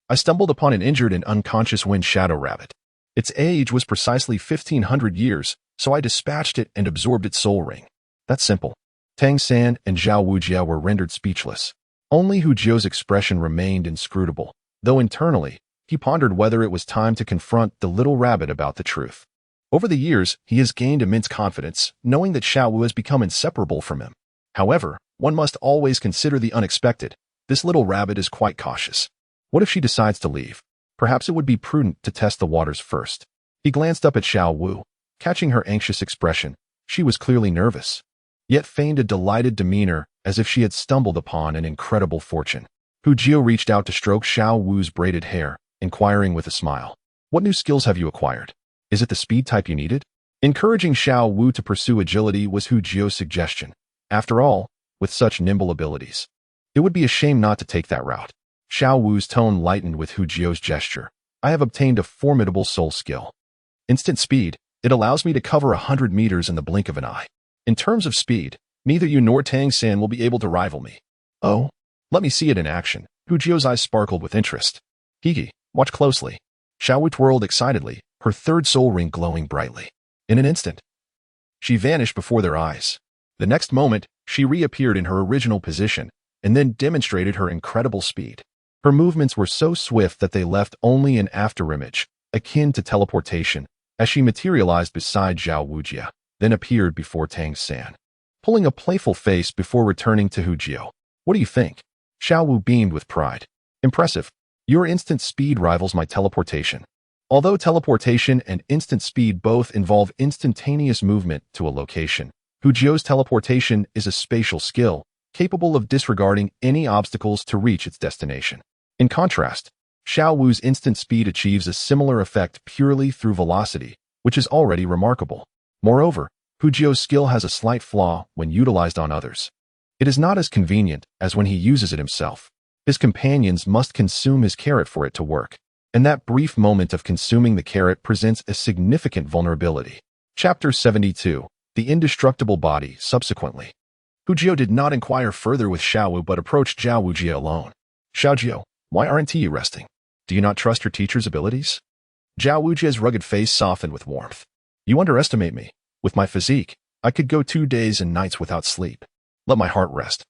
I stumbled upon an injured and unconscious wind shadow rabbit. Its age was precisely 1,500 years, so I dispatched it and absorbed its soul ring. That's simple. Tang San and Xiao Wu Jie were rendered speechless. Only Hu Jio's expression remained inscrutable, though internally, he pondered whether it was time to confront the little rabbit about the truth. Over the years, he has gained immense confidence, knowing that Xiao Wu has become inseparable from him. However, one must always consider the unexpected. This little rabbit is quite cautious. What if she decides to leave? Perhaps it would be prudent to test the waters first. He glanced up at Xiao Wu. Catching her anxious expression, she was clearly nervous, yet feigned a delighted demeanor as if she had stumbled upon an incredible fortune. Hu Jio reached out to stroke Xiao Wu's braided hair, inquiring with a smile. "What new skills have you acquired? Is it the speed type you needed?" Encouraging Xiao Wu to pursue agility was Hu Jio's suggestion. After all, with such nimble abilities, it would be a shame not to take that route. Xiao Wu's tone lightened with Hu Jio's gesture. "I have obtained a formidable soul skill. Instant speed. It allows me to cover 100 meters in the blink of an eye. In terms of speed, neither you nor Tang San will be able to rival me." "Oh? Let me see it in action." Hu Jio's eyes sparkled with interest. Watch closely." Xiao Wu twirled excitedly, her 3rd soul ring glowing brightly. In an instant, she vanished before their eyes. The next moment, she reappeared in her original position, and then demonstrated her incredible speed. Her movements were so swift that they left only an afterimage, akin to teleportation, as she materialized beside Xiao Wu Jie, then appeared before Tang San, pulling a playful face before returning to Hu Jio. "What do you think?" Xiao Wu beamed with pride. "Impressive. Your instant speed rivals my teleportation." Although teleportation and instant speed both involve instantaneous movement to a location, Hu Jio's teleportation is a spatial skill, capable of disregarding any obstacles to reach its destination. In contrast, Xiao Wu's instant speed achieves a similar effect purely through velocity, which is already remarkable. Moreover, Hu Jio's skill has a slight flaw when utilized on others. It is not as convenient as when he uses it himself. His companions must consume his carrot for it to work, and that brief moment of consuming the carrot presents a significant vulnerability. Chapter 72. The Indestructible Body. Subsequently, Hu Jio did not inquire further with Xiao Wu but approached Xiao Wu Jie alone. Xiao Jio, why aren't you resting? Do you not trust your teacher's abilities? Xiao Wu Jie's rugged face softened with warmth. You underestimate me. With my physique, I could go 2 days and nights without sleep. Let my heart rest.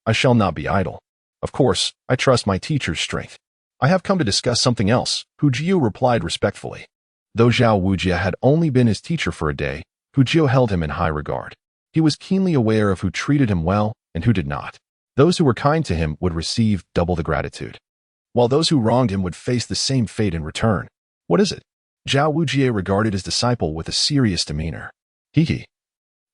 I shall not be idle. Of course, I trust my teacher's strength. I have come to discuss something else, Hu Jio replied respectfully. Though Xiao Wu Jie had only been his teacher for a day, Hu Jio held him in high regard. He was keenly aware of who treated him well and who did not. Those who were kind to him would receive double the gratitude, while those who wronged him would face the same fate in return. What is it? Xiao Wu Jie regarded his disciple with a serious demeanor. Hee.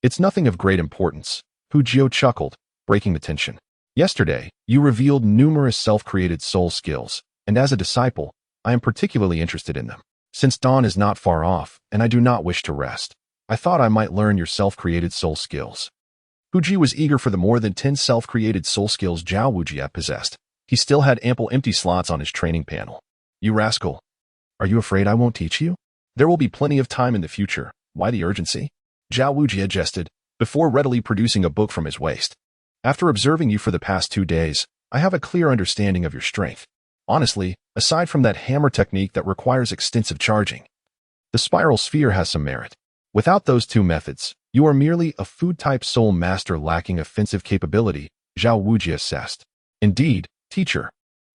It's nothing of great importance, Hu Jio chuckled, breaking the tension. Yesterday, you revealed numerous self-created soul skills, and as a disciple, I am particularly interested in them. Since dawn is not far off, and I do not wish to rest, I thought I might learn your self-created soul skills. Hu Jie was eager for the more than 10 self-created soul skills Xiao Wu Jie possessed. He still had ample empty slots on his training panel. You rascal. Are you afraid I won't teach you? There will be plenty of time in the future. Why the urgency? Xiao Wu Jie jested, before readily producing a book from his waist. After observing you for the past 2 days, I have a clear understanding of your strength. Honestly, aside from that hammer technique that requires extensive charging, the spiral sphere has some merit. Without those 2 methods, you are merely a food-type soul master lacking offensive capability, Xiao Wu Jie assessed. Indeed, teacher,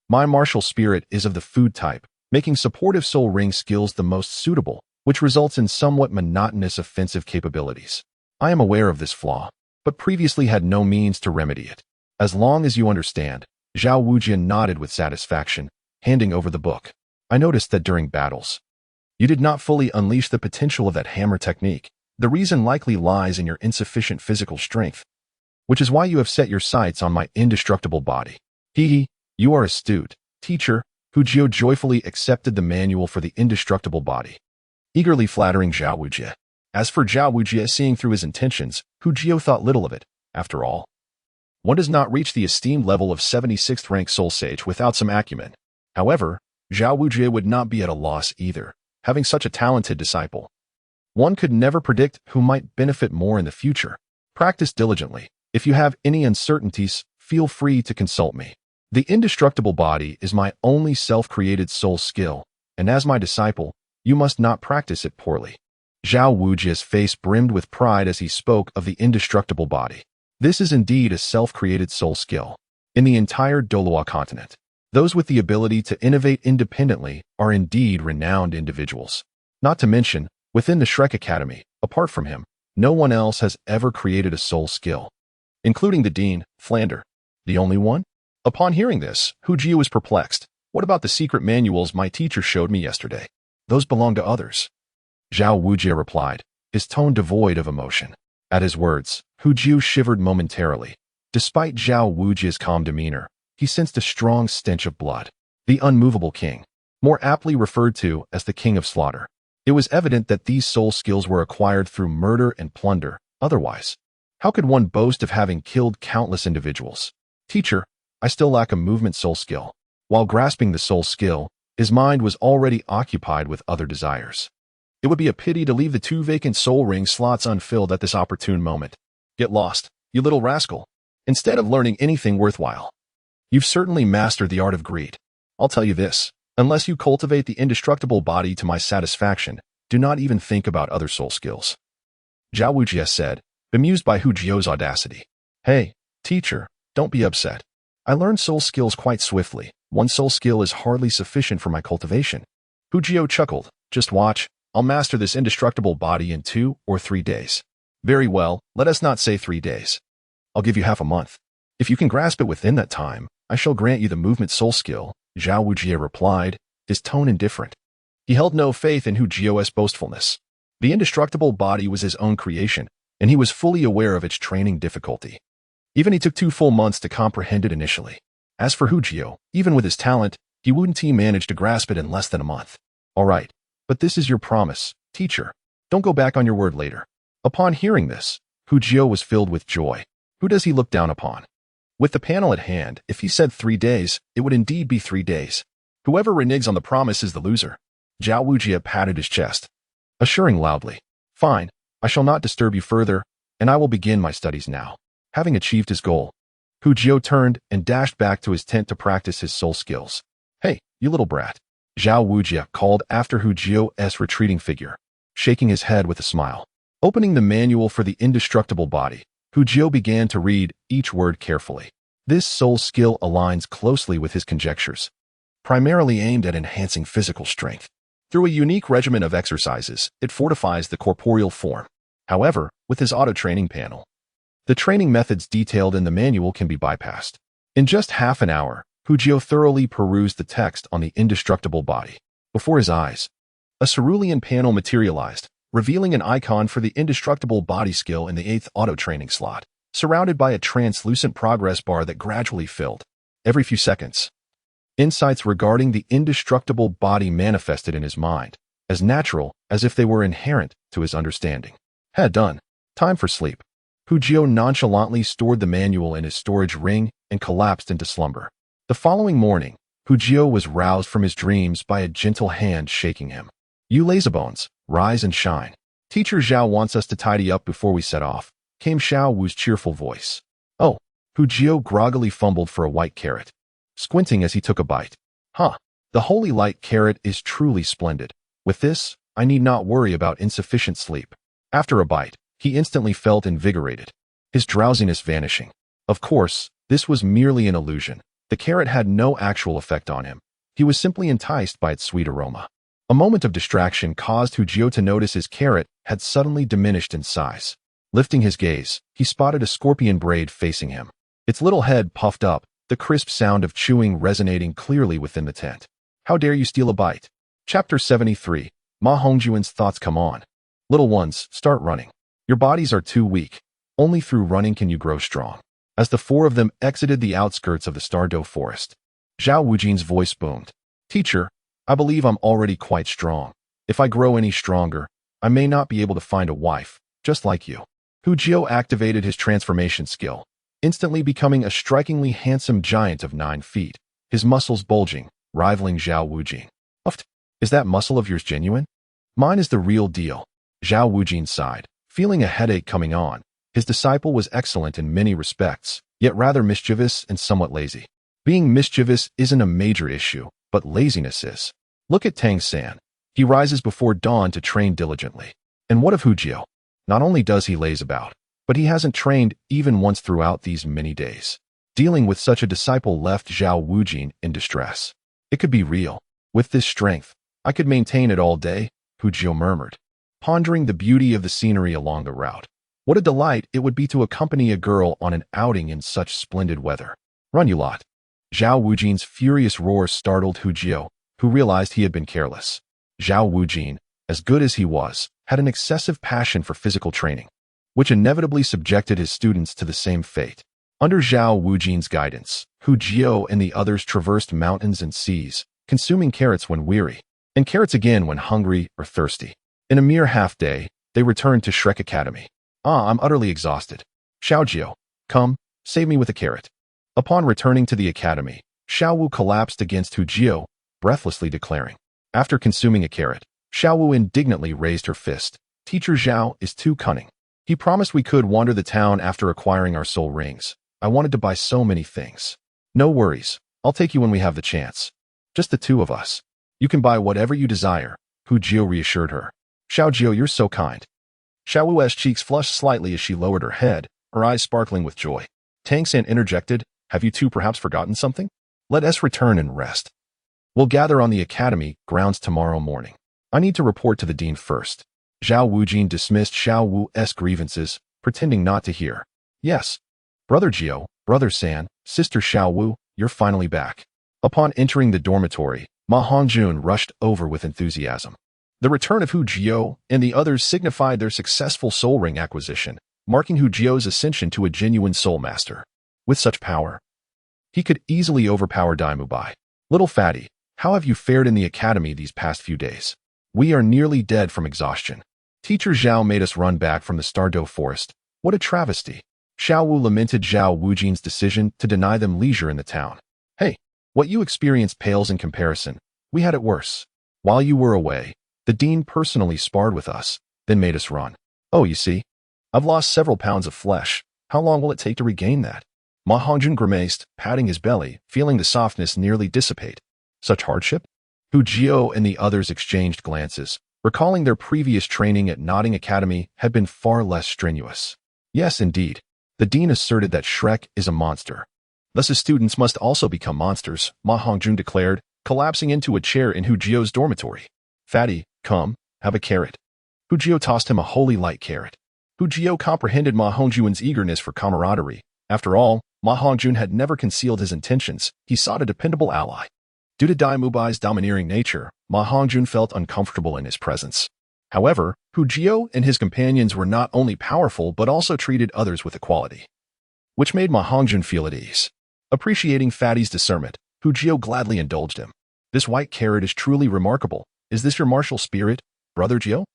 my martial spirit is of the food type, making supportive soul ring skills the most suitable, which results in somewhat monotonous offensive capabilities. I am aware of this flaw, but previously had no means to remedy it. As long as you understand, Xiao Wu Jie nodded with satisfaction, handing over the book. I noticed that during battles, you did not fully unleash the potential of that hammer technique. The reason likely lies in your insufficient physical strength, which is why you have set your sights on my indestructible body. Hee, you are astute, teacher. Hu Jio joyfully accepted the manual for the indestructible body, eagerly flattering Xiao Wu Jie. As for Xiao Wu Jie seeing through his intentions, Hu Jio thought little of it. After all, one does not reach the esteemed level of 76th rank soul sage without some acumen. However, Xiao Wu Jie would not be at a loss either, having such a talented disciple. One could never predict who might benefit more in the future. Practice diligently. If you have any uncertainties, feel free to consult me. The indestructible body is my only self-created soul skill, and as my disciple, you must not practice it poorly. Xiao Wu Jie's face brimmed with pride as he spoke of the indestructible body. This is indeed a self-created soul skill. In the entire Douluo Continent, those with the ability to innovate independently are indeed renowned individuals. Not to mention, within the Shrek Academy, apart from him, no one else has ever created a soul skill, including the Dean, Flander. The only one? Upon hearing this, Hu Jie was perplexed. What about the secret manuals my teacher showed me yesterday? Those belong to others. Xiao Wu Jie replied, his tone devoid of emotion. At his words, Hu Jie shivered momentarily. Despite Xiao Wu Jie's calm demeanor, he sensed a strong stench of blood. The unmovable king, more aptly referred to as the king of slaughter. It was evident that these soul skills were acquired through murder and plunder. Otherwise, how could one boast of having killed countless individuals? Teacher, I still lack a movement soul skill. While grasping the soul skill, his mind was already occupied with other desires. It would be a pity to leave the 2 vacant soul ring slots unfilled at this opportune moment. Get lost, you little rascal. Instead of learning anything worthwhile, you've certainly mastered the art of greed. I'll tell you this, unless you cultivate the indestructible body to my satisfaction, do not even think about other soul skills. Xiao Wu Jie said, bemused by Hu Jio's audacity. Hey, teacher, don't be upset. I learned soul skills quite swiftly. 1 soul skill is hardly sufficient for my cultivation. Hu Jio chuckled. Just watch, I'll master this indestructible body in 2 or 3 days. Very well, let us not say 3 days. I'll give you half a month. If you can grasp it within that time, I shall grant you the movement soul skill, Xiao Wu Jie replied, his tone indifferent. He held no faith in Hu Jio's boastfulness. The indestructible body was his own creation, and he was fully aware of its training difficulty. Even he took 2 full months to comprehend it initially. As for Hu Jio, even with his talent, he wouldn't manage to grasp it in less than a month. All right, but this is your promise, teacher. Don't go back on your word later. Upon hearing this, Hu Jio was filled with joy. Who does he look down upon? With the panel at hand, if he said 3 days, it would indeed be 3 days. Whoever reneges on the promise is the loser. Xiao Wu patted his chest, assuring loudly, "Fine, I shall not disturb you further, and I will begin my studies now." Having achieved his goal, Hu Jio turned and dashed back to his tent to practice his soul skills. "Hey, you little brat," Xiao Wu called after Hu Jio's retreating figure, shaking his head with a smile. Opening the manual for the indestructible body, Hu Jio began to read each word carefully. This soul skill aligns closely with his conjectures, primarily aimed at enhancing physical strength. Through a unique regimen of exercises, it fortifies the corporeal form. However, with his auto-training panel, the training methods detailed in the manual can be bypassed. In just half an hour, Hu Jio thoroughly perused the text on the indestructible body. Before his eyes, a cerulean panel materialized, revealing an icon for the indestructible body skill in the 8th auto-training slot, surrounded by a translucent progress bar that gradually filled. Every few seconds, insights regarding the indestructible body manifested in his mind, as natural as if they were inherent to his understanding. Done. Time for sleep. Hu Jio nonchalantly stored the manual in his storage ring and collapsed into slumber. The following morning, Hu Jio was roused from his dreams by a gentle hand shaking him. "You lazybones, rise and shine. Teacher Xiao wants us to tidy up before we set off," came Xiao Wu's cheerful voice. "Oh," Hu Jio groggily fumbled for a white carrot, squinting as he took a bite. The holy light carrot is truly splendid. With this, I need not worry about insufficient sleep." After a bite, he instantly felt invigorated, his drowsiness vanishing. Of course, this was merely an illusion. The carrot had no actual effect on him. He was simply enticed by its sweet aroma. A moment of distraction caused Hu Jio to notice his carrot had suddenly diminished in size. Lifting his gaze, he spotted a scorpion braid facing him. Its little head puffed up, the crisp sound of chewing resonating clearly within the tent. "How dare you steal a bite?" Chapter 73. Ma Hongjuan's thoughts come on. Little ones, start running. Your bodies are too weak. Only through running can you grow strong. As the 4 of them exited the outskirts of the Stardow forest, Xiao Wujian's voice boomed. "Teacher, I believe I'm already quite strong. If I grow any stronger, I may not be able to find a wife, just like you." Hu Jio activated his transformation skill, instantly becoming a strikingly handsome giant of 9 feet, his muscles bulging, rivaling Xiao Wujin. "Uft, is that muscle of yours genuine?" "Mine is the real deal," Xiao Wujin sighed, feeling a headache coming on. His disciple was excellent in many respects, yet rather mischievous and somewhat lazy. Being mischievous isn't a major issue, but laziness is. Look at Tang San. He rises before dawn to train diligently. And what of Hu Jio? Not only does he laze about, but he hasn't trained even once throughout these many days. Dealing with such a disciple left Xiao Wujin in distress. "It could be real. With this strength, I could maintain it all day," Hu Jio murmured, pondering the beauty of the scenery along the route. What a delight it would be to accompany a girl on an outing in such splendid weather. "Run, you lot." Xiao Wujin's furious roar startled Hu Jio, who realized he had been careless. Xiao Wujin, as good as he was, had an excessive passion for physical training, which inevitably subjected his students to the same fate. Under Xiao Wujin's guidance, Hu Jio and the others traversed mountains and seas, consuming carrots when weary, and carrots again when hungry or thirsty. In a mere half-day, they returned to Shrek Academy. I'm utterly exhausted. Xiao Jio, come, save me with a carrot." Upon returning to the academy, Xiao Wu collapsed against Hu Jio, breathlessly declaring. After consuming a carrot, Xiao Wu indignantly raised her fist. "Teacher Xiao is too cunning. He promised we could wander the town after acquiring our soul rings. I wanted to buy so many things." "No worries, I'll take you when we have the chance. Just the 2 of us. You can buy whatever you desire," Hu Jio reassured her. "Xiao Jio, you're so kind." Xiao Wu's cheeks flushed slightly as she lowered her head, her eyes sparkling with joy. Tang San interjected, "Have you 2 perhaps forgotten something? Let us return and rest. We'll gather on the academy grounds tomorrow morning. I need to report to the dean first." Xiao Wujin dismissed Xiao Wu's grievances, pretending not to hear. "Yes. Brother Jio, Brother San, Sister Xiao Wu, you're finally back." Upon entering the dormitory, Ma Hongjun rushed over with enthusiasm. The return of Hu Jio and the others signified their successful soul ring acquisition, marking Hu Jio's ascension to a genuine soul master. With such power, he could easily overpower Daimu Bai. "Little fatty, how have you fared in the academy these past few days?" "We are nearly dead from exhaustion." Teacher Zhao made us run back from the Stardow Forest. What a travesty. Xiao Wu lamented Zhao Wujin's decision to deny them leisure in the town. Hey, what you experienced pales in comparison. We had it worse. While you were away, the dean personally sparred with us, then made us run. Oh, you see, I've lost several pounds of flesh. How long will it take to regain that? Ma Hongjun grimaced, patting his belly, feeling the softness nearly dissipate. Such hardship? Hu Jiao and the others exchanged glances, recalling their previous training at Nodding Academy had been far less strenuous. Yes, indeed. The dean asserted that Shrek is a monster. Thus his students must also become monsters, Ma Hongjun declared, collapsing into a chair in Hu Jiao's dormitory. Fatty, come, have a carrot. Hu Jiao tossed him a holy light carrot. Hu Jiao comprehended Ma Hongjun's eagerness for camaraderie. After all, Ma Hongjun had never concealed his intentions. He sought a dependable ally. Due to Dai Mubai's domineering nature, Ma Hongjun felt uncomfortable in his presence. However, Hu Jiao and his companions were not only powerful but also treated others with equality, which made Ma Hongjun feel at ease. Appreciating Fatty's discernment, Hu Jiao gladly indulged him. This white carrot is truly remarkable. Is this your martial spirit, Brother Jiao?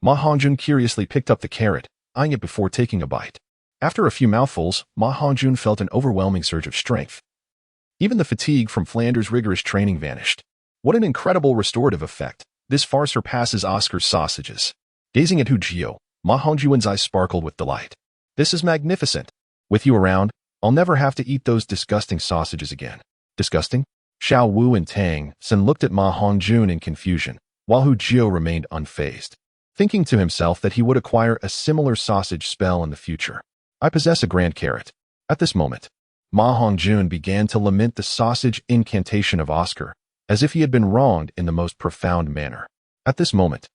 Ma Hongjun curiously picked up the carrot, eyeing it before taking a bite. After a few mouthfuls, Ma Hongjun felt an overwhelming surge of strength. Even the fatigue from Flanders' rigorous training vanished. What an incredible restorative effect. This far surpasses Oscar's sausages. Gazing at Hu Jiao, Ma Hongjun's eyes sparkled with delight. This is magnificent. With you around, I'll never have to eat those disgusting sausages again. Disgusting? Xiao Wu and Tang San looked at Ma Hongjun in confusion, while Hu Jiao remained unfazed, thinking to himself that he would acquire a similar sausage spell in the future. I possess a grand carrot. At this moment, Ma Hongjun began to lament the sausage incantation of Oscar, as if he had been wronged in the most profound manner. At this moment,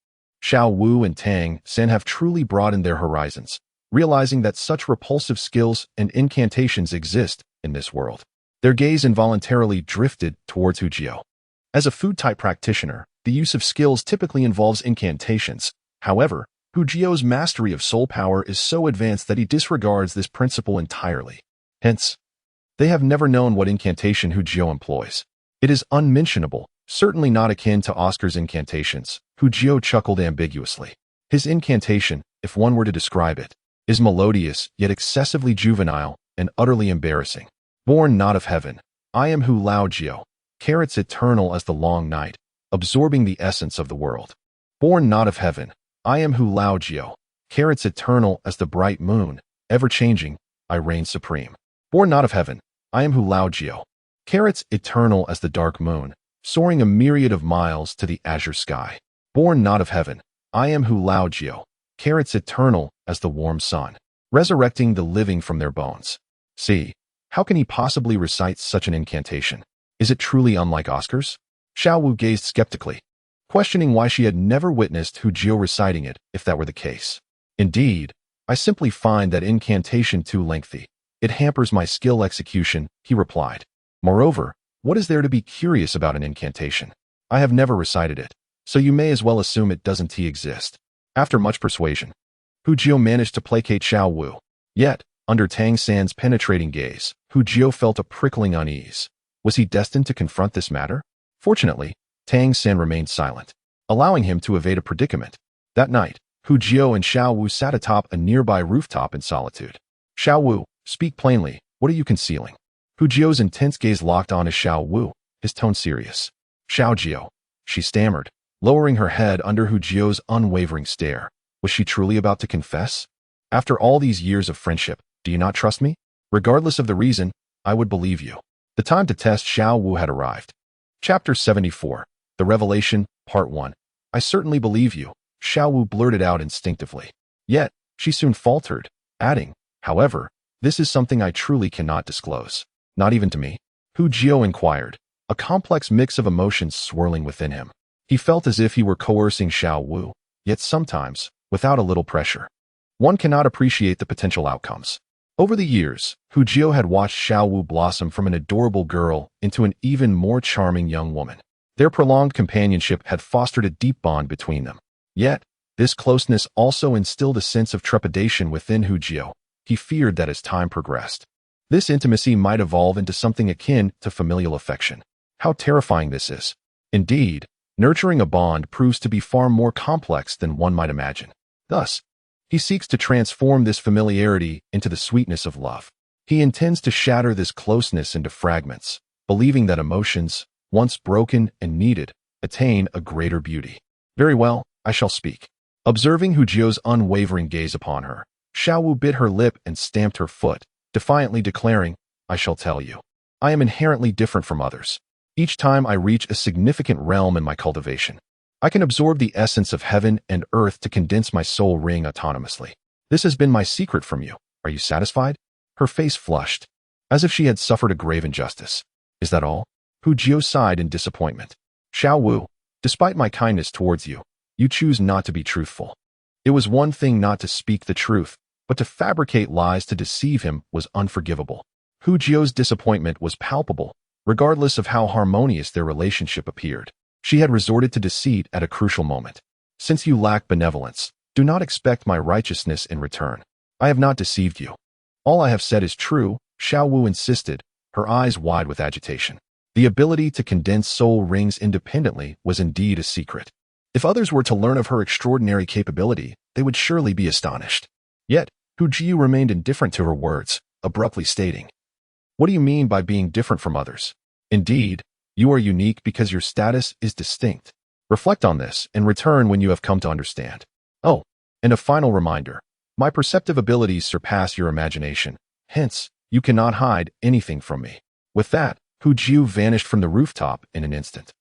Xiao Wu and Tang San have truly broadened their horizons, realizing that such repulsive skills and incantations exist in this world. Their gaze involuntarily drifted towards Hu Jiao. As a food-type practitioner, the use of skills typically involves incantations. However, Hu Jiao's mastery of soul power is so advanced that he disregards this principle entirely. Hence, they have never known what incantation Hu Jiao employs. It is unmentionable, certainly not akin to Oscar's incantations. Hu Jiao chuckled ambiguously. His incantation, if one were to describe it, is melodious yet excessively juvenile and utterly embarrassing. Born not of heaven, I am Hu Lao Jiao, carrots eternal as the long night, absorbing the essence of the world. Born not of heaven, I am Hu Lao Jiao, carrots eternal as the bright moon, ever-changing, I reign supreme. Born not of heaven, I am Hu Lao Jiao, carrots eternal as the dark moon, soaring a myriad of miles to the azure sky. Born not of heaven, I am Hu Lao Jiao, carrots eternal as the warm sun, resurrecting the living from their bones. See, how can he possibly recite such an incantation? Is it truly unlike Oscar's? Xiao Wu gazed skeptically, questioning why she had never witnessed Hu Jiao reciting it if that were the case. Indeed, I simply find that incantation too lengthy. It hampers my skill execution, he replied. Moreover, what is there to be curious about an incantation? I have never recited it, so you may as well assume it doesn't exist. After much persuasion, Hu Jiao managed to placate Xiao Wu. Yet, under Tang San's penetrating gaze, Hu Jiao felt a prickling unease. Was he destined to confront this matter? Fortunately, Tang San remained silent, allowing him to evade a predicament. That night, Hu Jiao and Xiao Wu sat atop a nearby rooftop in solitude. Xiao Wu, speak plainly, what are you concealing? Hu Jiao's intense gaze locked on Xiao Wu, his tone serious. Xiao Jiao, she stammered, lowering her head under Hu Jiao's unwavering stare. Was she truly about to confess? After all these years of friendship, do you not trust me? Regardless of the reason, I would believe you. The time to test Xiao Wu had arrived. Chapter 74. The Revelation, Part 1. I certainly believe you, Xiao Wu blurted out instinctively. Yet, she soon faltered, adding, however, this is something I truly cannot disclose. Not even to me? Hu Jiao inquired, a complex mix of emotions swirling within him. He felt as if he were coercing Xiao Wu, yet sometimes, without a little pressure, one cannot appreciate the potential outcomes. Over the years, Hu Jiao had watched Xiao Wu blossom from an adorable girl into an even more charming young woman. Their prolonged companionship had fostered a deep bond between them. Yet, this closeness also instilled a sense of trepidation within Hu Jiao. He feared that as time progressed, this intimacy might evolve into something akin to familial affection. How terrifying this is. Indeed, nurturing a bond proves to be far more complex than one might imagine. Thus, he seeks to transform this familiarity into the sweetness of love. He intends to shatter this closeness into fragments, believing that emotions, once broken and needed, attain a greater beauty. Very well, I shall speak. Observing Hu Jio's unwavering gaze upon her, Xiao Wu bit her lip and stamped her foot, defiantly declaring, I shall tell you. I am inherently different from others. Each time I reach a significant realm in my cultivation, I can absorb the essence of heaven and earth to condense my soul ring autonomously. This has been my secret from you. Are you satisfied? Her face flushed, as if she had suffered a grave injustice. Is that all? Hu Jio sighed in disappointment. Xiao Wu, despite my kindness towards you, you choose not to be truthful. It was one thing not to speak the truth, but to fabricate lies to deceive him was unforgivable. Hu Jio's disappointment was palpable, regardless of how harmonious their relationship appeared. She had resorted to deceit at a crucial moment. Since you lack benevolence, do not expect my righteousness in return. I have not deceived you. All I have said is true, Xiao Wu insisted, her eyes wide with agitation. The ability to condense soul rings independently was indeed a secret. If others were to learn of her extraordinary capability, they would surely be astonished. Yet, Hu Jio remained indifferent to her words, abruptly stating, What do you mean by being different from others? Indeed, you are unique because your status is distinct. Reflect on this and return when you have come to understand. Oh, and a final reminder. My perceptive abilities surpass your imagination. Hence, you cannot hide anything from me. With that, Hu Jio vanished from the rooftop in an instant,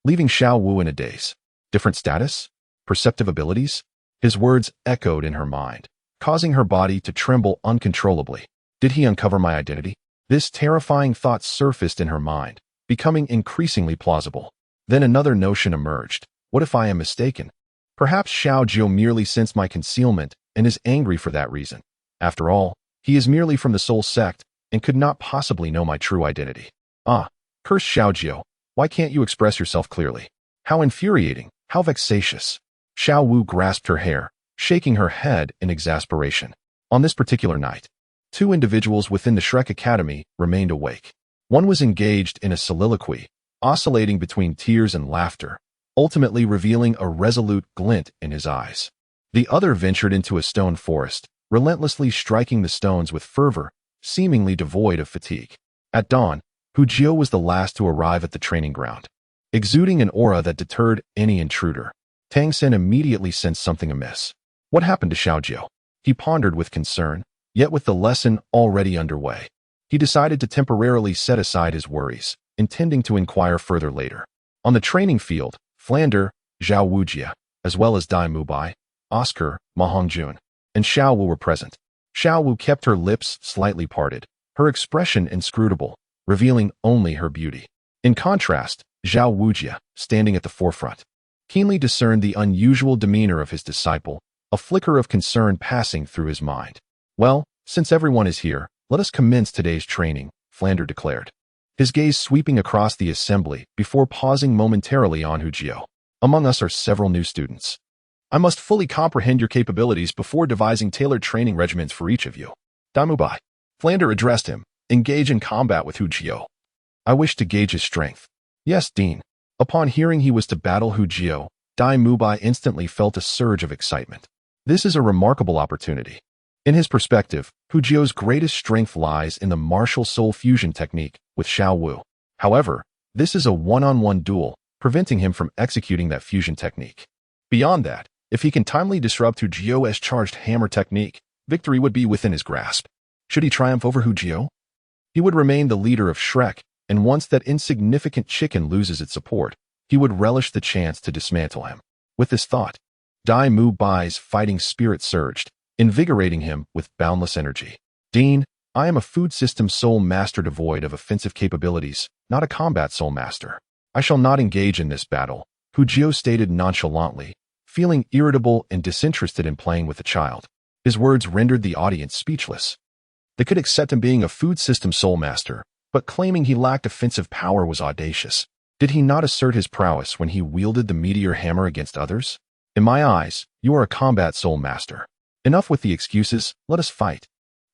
leaving Xiao Wu in a daze. Different status? Perceptive abilities? His words echoed in her mind, causing her body to tremble uncontrollably. Did he uncover my identity? This terrifying thought surfaced in her mind, becoming increasingly plausible. Then another notion emerged. What if I am mistaken? Perhaps Xiao Jio merely sensed my concealment and is angry for that reason. After all, he is merely from the soul sect and could not possibly know my true identity. Ah, curse Xiao Jio, why can't you express yourself clearly? How infuriating, how vexatious. Xiao Wu grasped her hair, shaking her head in exasperation. On this particular night, two individuals within the Shrek Academy remained awake. One was engaged in a soliloquy, oscillating between tears and laughter, ultimately revealing a resolute glint in his eyes. The other ventured into a stone forest, relentlessly striking the stones with fervor, seemingly devoid of fatigue. At dawn, Hu Jio was the last to arrive at the training ground, exuding an aura that deterred any intruder. Tang San immediately sensed something amiss. What happened to Xiao Jio? He pondered with concern, yet with the lesson already underway. He decided to temporarily set aside his worries, intending to inquire further later. On the training field, Flander, Zhao Wujia, as well as Dai Mubai, Oscar, Ma Hongjun, and Xiao Wu were present. Xiao Wu kept her lips slightly parted, her expression inscrutable, revealing only her beauty. In contrast, Zhao Wujia, standing at the forefront, keenly discerned the unusual demeanor of his disciple, a flicker of concern passing through his mind. Well, since everyone is here, let us commence today's training, Flander declared, his gaze sweeping across the assembly before pausing momentarily on Hu Jio. Among us are several new students. I must fully comprehend your capabilities before devising tailored training regimens for each of you. Damubai. Flander addressed him, engage in combat with Hu Jio. I wish to gauge his strength. Yes, Dean. Upon hearing he was to battle Hu Jio, Dai Mubai instantly felt a surge of excitement. This is a remarkable opportunity. In his perspective, Hu Jio's greatest strength lies in the martial soul fusion technique with Xiao Wu. However, this is a one-on-one duel, preventing him from executing that fusion technique. Beyond that, if he can timely disrupt Hu Jio's charged hammer technique, victory would be within his grasp. Should he triumph over Hu Jio, he would remain the leader of Shrek, and once that insignificant chicken loses its support, he would relish the chance to dismantle him. With this thought, Dai Mubai's fighting spirit surged, invigorating him with boundless energy. Dean, I am a food system soul master devoid of offensive capabilities, not a combat soul master. I shall not engage in this battle, Hu Jio stated nonchalantly, feeling irritable and disinterested in playing with the child. His words rendered the audience speechless. They could accept him being a food system soul master, but claiming he lacked offensive power was audacious. Did he not assert his prowess when he wielded the meteor hammer against others? In my eyes, you are a combat soul master. Enough with the excuses, let us fight.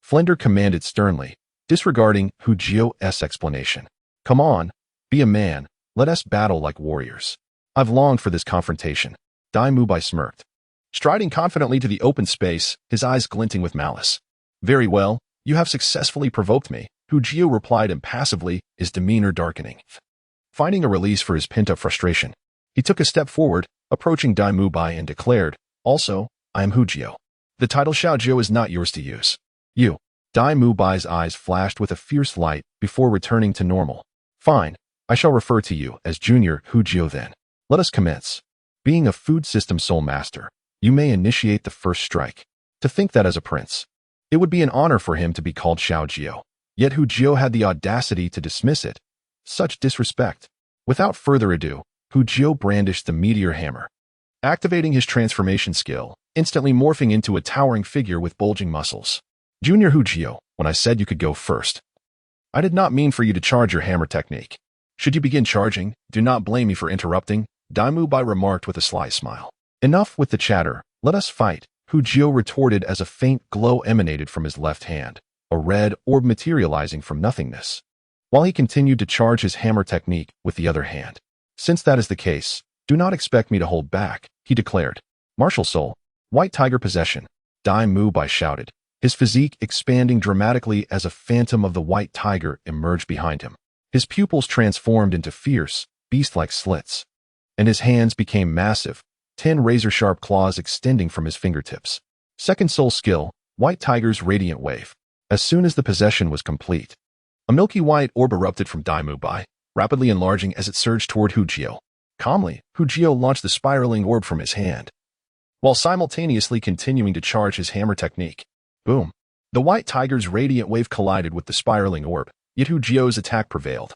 Flender commanded sternly, disregarding Hu Jio's explanation. Come on, be a man, let us battle like warriors. I've longed for this confrontation. Dai Mubai smirked. striding confidently to the open space, his eyes glinting with malice. "Very well, you have successfully provoked me," Hu Jio replied impassively, his demeanor darkening. Finding a release for his pent-up frustration, he took a step forward, approaching Dai Mubai and declared, "Also, I am Hu Jio. The title Xiao Jio is not yours to use." "You." Dai Mubai's eyes flashed with a fierce light before returning to normal. "Fine, I shall refer to you as Junior Hu Jio then. Let us commence. Being a food system soul master, you may initiate the first strike. To think that as a prince, it would be an honor for him to be called Xiao Jio. Yet Hu Jio had the audacity to dismiss it. Such disrespect. Without further ado, Hu Jio brandished the meteor hammer, activating his transformation skill, instantly morphing into a towering figure with bulging muscles. "Junior Hu Jio, when I said you could go first, I did not mean for you to charge your hammer technique. Should you begin charging, do not blame me for interrupting," Dai Mubai remarked with a sly smile. "Enough with the chatter, let us fight," Hu Jio retorted as a faint glow emanated from his left hand, a red orb materializing from nothingness, while he continued to charge his hammer technique with the other hand. "Since that is the case, do not expect me to hold back," he declared. "Martial Soul, White Tiger Possession," Dai Mubai shouted, his physique expanding dramatically as a phantom of the white tiger emerged behind him. His pupils transformed into fierce, beast-like slits, and his hands became massive, 10 razor-sharp claws extending from his fingertips. Second soul skill, White Tiger's Radiant Wave. As soon as the possession was complete, a milky white orb erupted from Dai Mubai, rapidly enlarging as it surged toward Hu Jio. Calmly, Hu Jio launched the spiraling orb from his hand, while simultaneously continuing to charge his hammer technique. Boom! The White Tiger's Radiant Wave collided with the spiraling orb, yet Hu Jio's attack prevailed,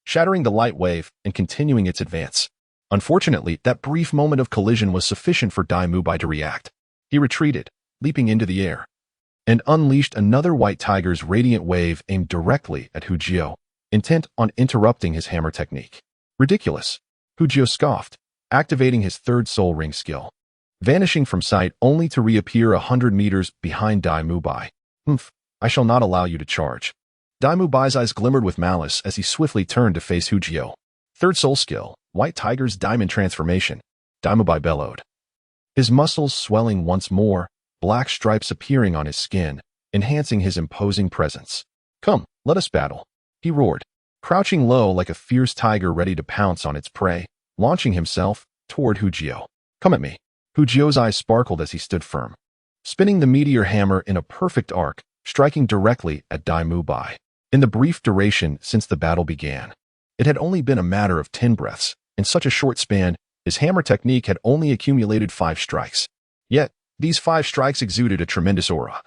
shattering the light wave and continuing its advance. Unfortunately, that brief moment of collision was sufficient for Dai Mubai to react. He retreated, leaping into the air, and unleashed another White Tiger's Radiant Wave aimed directly at Hu Jio, intent on interrupting his hammer technique. "Ridiculous," Hu Jio scoffed, activating his third soul ring skill, vanishing from sight only to reappear 100 meters behind Dai Mubai. "Humph, I shall not allow you to charge." Dai Mubai's eyes glimmered with malice as he swiftly turned to face Hu Jio. Third soul skill, White Tiger's Diamond Transformation, Dai Mubai bellowed, his muscles swelling once more, black stripes appearing on his skin, enhancing his imposing presence. "Come, let us battle," he roared, crouching low like a fierce tiger ready to pounce on its prey, launching himself toward Hu Jio. "Come at me." Hu Jio's eyes sparkled as he stood firm, spinning the meteor hammer in a perfect arc, striking directly at Dai Mubai. In the brief duration since the battle began, it had only been a matter of 10 breaths. In such a short span, his hammer technique had only accumulated 5 strikes. Yet, these 5 strikes exuded a tremendous aura,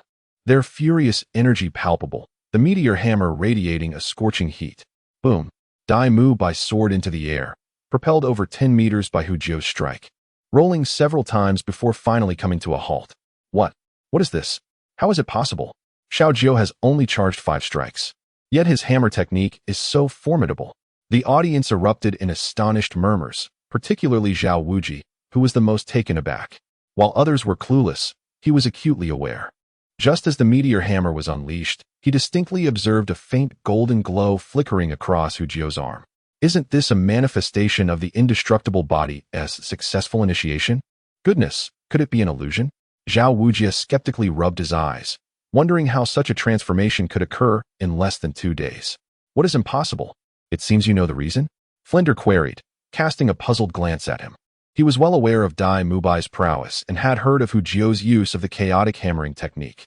their furious energy palpable, the meteor hammer radiating a scorching heat. Boom! Dai Mubai soared into the air, propelled over 10 meters by Hu Jio's strike, rolling several times before finally coming to a halt. What? What is this? How is it possible? Xiao Jio has only charged 5 strikes. Yet his hammer technique is so formidable. The audience erupted in astonished murmurs, particularly Xiao Wuji, who was the most taken aback. While others were clueless, he was acutely aware. Just as the meteor hammer was unleashed, he distinctly observed a faint golden glow flickering across Hu Jio's arm. Isn't this a manifestation of the indestructible body's successful initiation? Goodness, could it be an illusion? Xiao Wuji skeptically rubbed his eyes, wondering how such a transformation could occur in less than 2 days. What is impossible? It seems you know the reason? Flinder queried, casting a puzzled glance at him. He was well aware of Dai Mubai's prowess and had heard of Hu Jio's use of the chaotic hammering technique.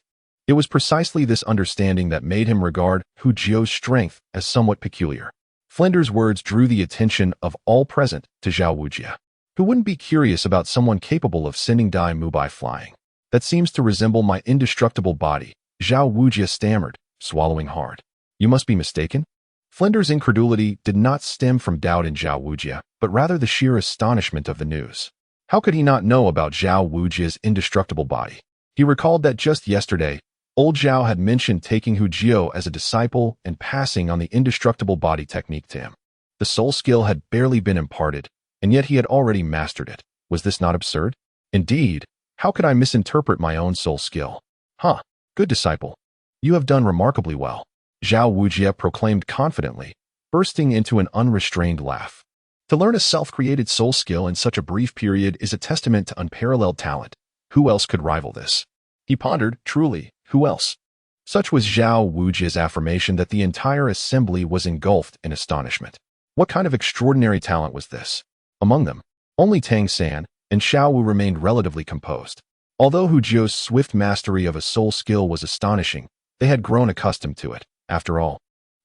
It was precisely this understanding that made him regard Hu Jio's strength as somewhat peculiar. Flinder's words drew the attention of all present to Xiao Wuji. Who wouldn't be curious about someone capable of sending Dai Mubai flying? That seems to resemble my indestructible body, Xiao Wuji stammered, swallowing hard. You must be mistaken? Flinder's incredulity did not stem from doubt in Xiao Wuji, but rather the sheer astonishment of the news. How could he not know about Xiao Wuji's indestructible body? He recalled that just yesterday, old Xiao had mentioned taking Hu Jio as a disciple and passing on the indestructible body technique to him. The soul skill had barely been imparted, and yet he had already mastered it. Was this not absurd? Indeed, how could I misinterpret my own soul skill? Good disciple. You have done remarkably well, Xiao Wuji proclaimed confidently, bursting into an unrestrained laugh. To learn a self-created soul skill in such a brief period is a testament to unparalleled talent, Who else could rival this? He pondered, truly, who else? Such was Xiao Wu's affirmation that the entire assembly was engulfed in astonishment. What kind of extraordinary talent was this? Among them, only Tang San and Xiao Wu remained relatively composed. Although Hu Jio's swift mastery of a soul skill was astonishing, they had grown accustomed to it. After all,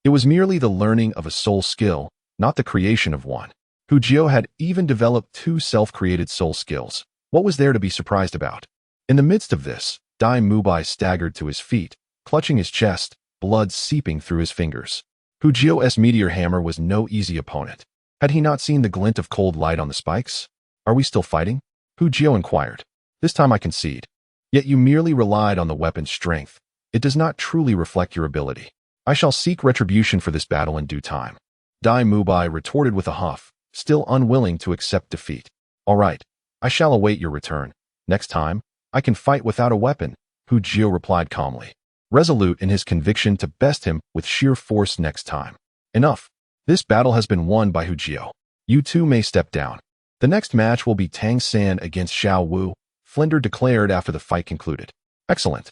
it was merely the learning of a soul skill, not the creation of one. Hu Jio had even developed 2 self-created soul skills. What was there to be surprised about? In the midst of this, Dai Mubai staggered to his feet, clutching his chest, blood seeping through his fingers. Hu Jio's meteor hammer was no easy opponent. Had he not seen the glint of cold light on the spikes? Are we still fighting? Hu Jio inquired. This time I concede. Yet you merely relied on the weapon's strength. It does not truly reflect your ability. I shall seek retribution for this battle in due time. Dai Mubai retorted with a huff, still unwilling to accept defeat. All right, I shall await your return. Next time, I can fight without a weapon, Hu Jio replied calmly, resolute in his conviction to best him with sheer force next time. Enough. This battle has been won by Hu Jio. You two may step down. The next match will be Tang San against Xiao Wu, Flinder declared after the fight concluded. Excellent.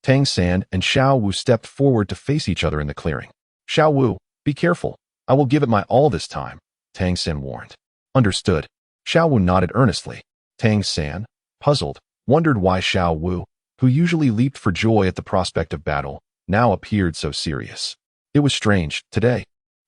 Tang San and Xiao Wu stepped forward to face each other in the clearing. Xiao Wu, be careful. I will give it my all this time, Tang San warned. Understood. Xiao Wu nodded earnestly. Tang San, puzzled, wondered why Xiao Wu, who usually leaped for joy at the prospect of battle, now appeared so serious. It was strange, today.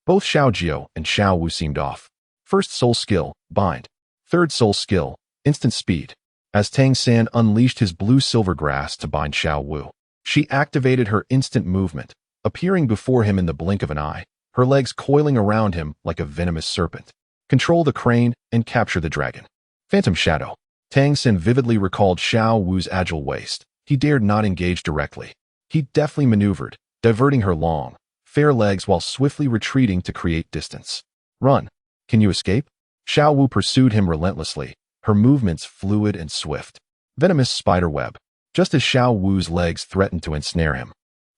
Both Xiao Jio and Xiao Wu seemed off. First soul skill, bind. Third soul skill, instant speed. As Tang San unleashed his blue-silver grass to bind Xiao Wu, she activated her instant movement, appearing before him in the blink of an eye, her legs coiling around him like a venomous serpent. Control the crane and capture the dragon. Phantom Shadow. Tang San vividly recalled Xiao Wu's agile waist. He dared not engage directly. He deftly maneuvered, diverting her long, fair legs while swiftly retreating to create distance. Run. Can you escape? Xiao Wu pursued him relentlessly, her movements fluid and swift. Venomous spider web. Just as Xiao Wu's legs threatened to ensnare him,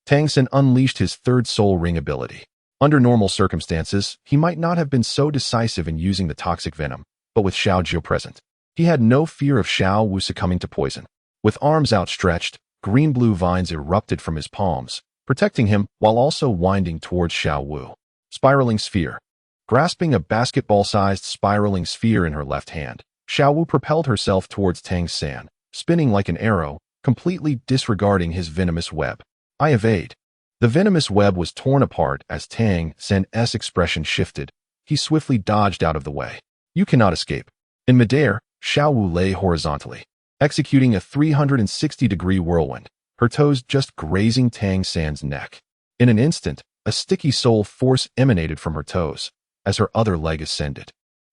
Tang San unleashed his third soul ring ability. Under normal circumstances, he might not have been so decisive in using the toxic venom, but with Xiao Jio present, he had no fear of Xiao Wu succumbing to poison. With arms outstretched, green-blue vines erupted from his palms, protecting him while also winding towards Xiao Wu. Spiraling sphere. Grasping a basketball-sized spiraling sphere in her left hand, Xiao Wu propelled herself towards Tang San, spinning like an arrow, completely disregarding his venomous web. I evade. The venomous web was torn apart as Tang San's expression shifted. He swiftly dodged out of the way. You cannot escape. In midair, Xiao Wu lay horizontally, executing a 360-degree whirlwind, her toes just grazing Tang San's neck. In an instant, a sticky soul force emanated from her toes, as her other leg ascended.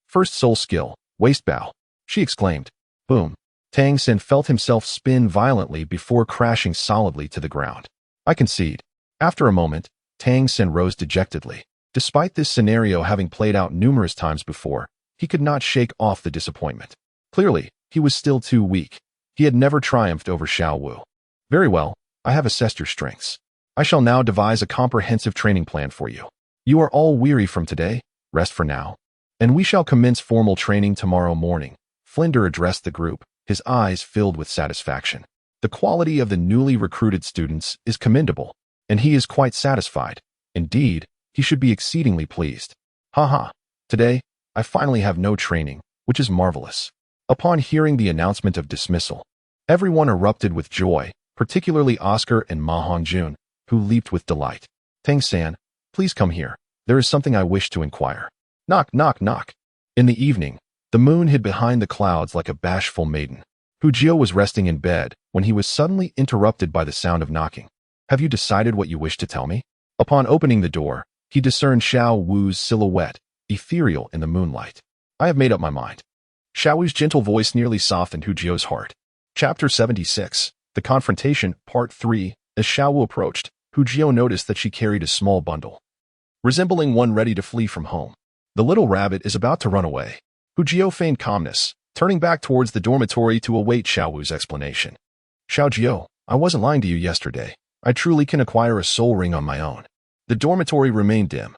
First soul skill, waist bow, she exclaimed. Boom. Tang San felt himself spin violently before crashing solidly to the ground. I concede. After a moment, Tang San rose dejectedly. Despite this scenario having played out numerous times before, he could not shake off the disappointment. Clearly, he was still too weak. He had never triumphed over Xiao Wu. Very well, I have assessed your strengths. I shall now devise a comprehensive training plan for you. You are all weary from today, rest for now. And we shall commence formal training tomorrow morning. Flinder addressed the group, his eyes filled with satisfaction. The quality of the newly recruited students is commendable, and he is quite satisfied. Indeed, he should be exceedingly pleased. Haha, today, I finally have no training, which is marvelous. Upon hearing the announcement of dismissal, everyone erupted with joy, particularly Oscar and Ma Hongjun, who leaped with delight. Tang San, please come here. There is something I wish to inquire. Knock, knock, knock. In the evening, the moon hid behind the clouds like a bashful maiden. Hu Jio was resting in bed when he was suddenly interrupted by the sound of knocking. Have you decided what you wish to tell me? Upon opening the door, he discerned Xiao Wu's silhouette, ethereal in the moonlight. I have made up my mind. Xiao Wu's gentle voice nearly softened Hu Jio's heart. Chapter 76, The Confrontation, Part 3. As Xiao Wu approached, Hu Jio noticed that she carried a small bundle, resembling one ready to flee from home. The little rabbit is about to run away. Hu Jio feigned calmness, turning back towards the dormitory to await Xiao Wu's explanation. Xiao Jio, I wasn't lying to you yesterday. I truly can acquire a soul ring on my own. The dormitory remained dim,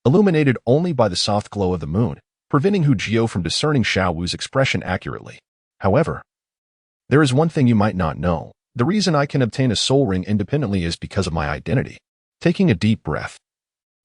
illuminated only by the soft glow of the moon, preventing Hu Jio from discerning Xiao Wu's expression accurately. However, There is one thing you might not know. The reason I can obtain a soul ring independently is because of my identity. Taking a deep breath,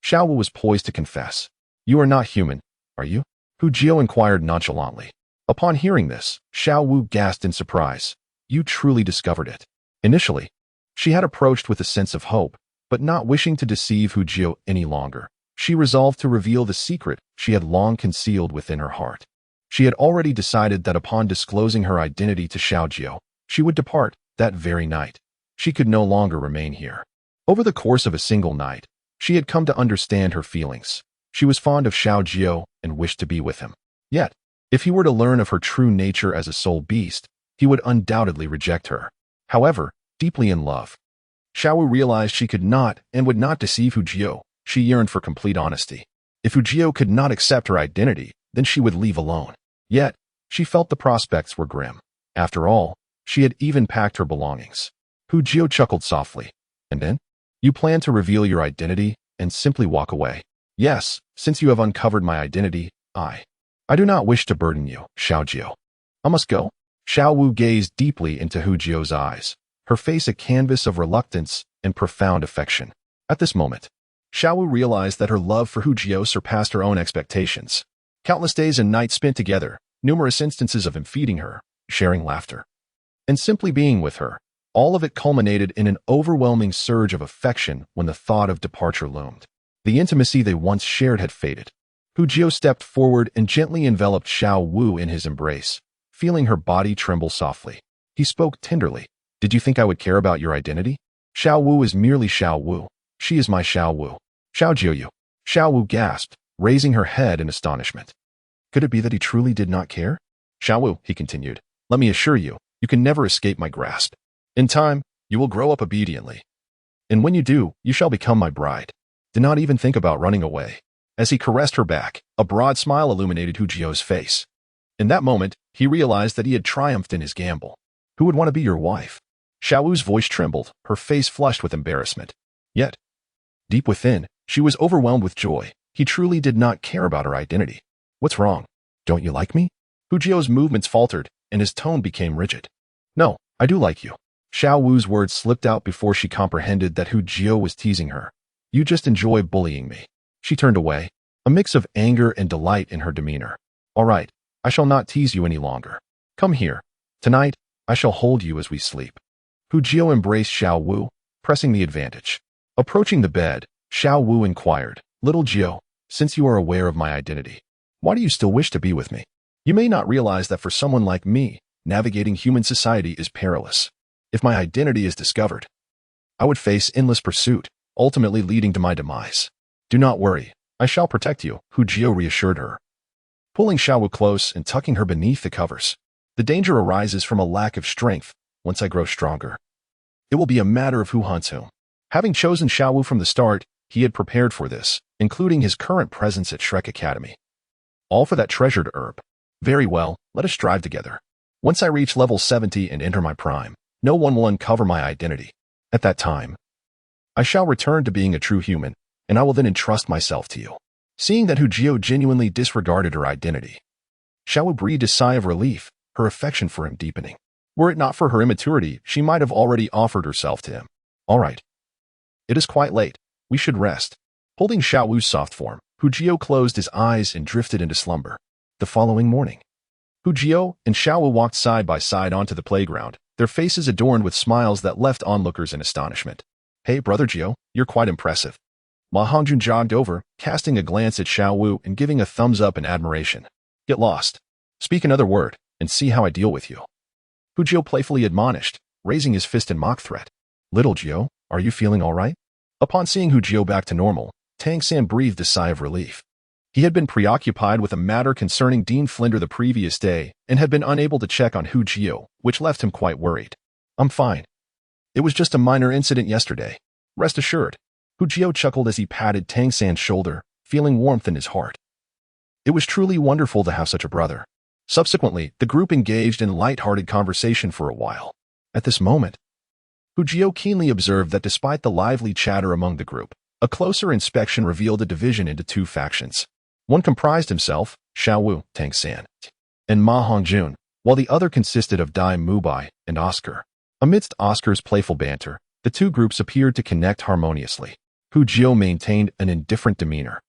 Xiao Wu was poised to confess. You are not human, are you? Hu Jiao inquired nonchalantly. Upon hearing this, Xiao Wu gasped in surprise. You truly discovered it. Initially, she had approached with a sense of hope, but not wishing to deceive Hu Jiao any longer, she resolved to reveal the secret she had long concealed within her heart. She had already decided that upon disclosing her identity to Xiao Jiao, she would depart that very night. She could no longer remain here. Over the course of a single night, she had come to understand her feelings. She was fond of Xiao Jiao and wished to be with him. Yet, if he were to learn of her true nature as a soul beast, he would undoubtedly reject her. However, deeply in love, Xiao Wu realized she could not and would not deceive Hu Jiao. She yearned for complete honesty. If Hu Jiao could not accept her identity, then she would leave alone. Yet, she felt the prospects were grim. After all, she had even packed her belongings. Hu Jiao chuckled softly. And then? You plan to reveal your identity and simply walk away. Yes, since you have uncovered my identity, I do not wish to burden you, Xiao Jiao. I must go. Xiao Wu gazed deeply into Hu Jiao's eyes, her face a canvas of reluctance and profound affection. At this moment, Xiao Wu realized that her love for Hu Jiao surpassed her own expectations. Countless days and nights spent together, numerous instances of him feeding her, sharing laughter, and simply being with her, all of it culminated in an overwhelming surge of affection when the thought of departure loomed. The intimacy they once shared had faded. Hu Jiao stepped forward and gently enveloped Xiao Wu in his embrace, feeling her body tremble softly. He spoke tenderly. Did you think I would care about your identity? Xiao Wu is merely Xiao Wu. She is my Xiao Wu. Xiao Jiao. Xiao Wu gasped, raising her head in astonishment. Could it be that he truly did not care? Xiao Wu, he continued, let me assure you, you can never escape my grasp. In time, you will grow up obediently. And when you do, you shall become my bride. Do not even think about running away. As he caressed her back, a broad smile illuminated Hu Jiao's face. In that moment, he realized that he had triumphed in his gamble. Who would want to be your wife? Xiao Wu's voice trembled, her face flushed with embarrassment. Yet, deep within, she was overwhelmed with joy. He truly did not care about her identity. What's wrong? Don't you like me? Hu Jiao's movements faltered, and his tone became rigid. No, I do like you. Xiao Wu's words slipped out before she comprehended that Hu Jiao was teasing her. You just enjoy bullying me. She turned away, a mix of anger and delight in her demeanor. All right, I shall not tease you any longer. Come here. Tonight, I shall hold you as we sleep. Hu Jiao embraced Xiao Wu, pressing the advantage. Approaching the bed, Xiao Wu inquired, Little Jiao, since you are aware of my identity, why do you still wish to be with me? You may not realize that for someone like me, navigating human society is perilous. If my identity is discovered, I would face endless pursuit, ultimately leading to my demise. Do not worry, I shall protect you, Hu Jiao reassured her, pulling Xiao Wu close and tucking her beneath the covers. The danger arises from a lack of strength. Once I grow stronger, it will be a matter of who hunts whom. Having chosen Xiao Wu from the start, he had prepared for this, including his current presence at Shrek Academy. All for that treasured herb. Very well, let us strive together. Once I reach level 70 and enter my prime, no one will uncover my identity. At that time, I shall return to being a true human, and I will then entrust myself to you. Seeing that Hu Jiao genuinely disregarded her identity, Xiao Wu breathed a sigh of relief, her affection for him deepening. Were it not for her immaturity, she might have already offered herself to him. All right. It is quite late. We should rest. Holding Xiao Wu's soft form, Hu Jiao closed his eyes and drifted into slumber. The following morning, Hu Jiao and Xiao Wu walked side by side onto the playground, their faces adorned with smiles that left onlookers in astonishment. Hey, brother Jiao, you're quite impressive. Ma Hongjun jogged over, casting a glance at Xiao Wu and giving a thumbs up in admiration. Get lost. Speak another word, and see how I deal with you. Hu Jiao playfully admonished, raising his fist in mock threat. Little Jiao, are you feeling all right? Upon seeing Hu Jiao back to normal, Tang San breathed a sigh of relief. He had been preoccupied with a matter concerning Dean Flinder the previous day and had been unable to check on Hu Jiao, which left him quite worried. I'm fine. It was just a minor incident yesterday. Rest assured. Hu Jiao chuckled as he patted Tang San's shoulder, feeling warmth in his heart. It was truly wonderful to have such a brother. Subsequently, the group engaged in light-hearted conversation for a while. At this moment, Hu Jiao keenly observed that despite the lively chatter among the group, a closer inspection revealed a division into two factions. One comprised himself, Xiao Wu, Tang San, and Ma Hongjun, while the other consisted of Dai Mubai and Oscar. Amidst Oscar's playful banter, the two groups appeared to connect harmoniously. Hu Jio maintained an indifferent demeanor.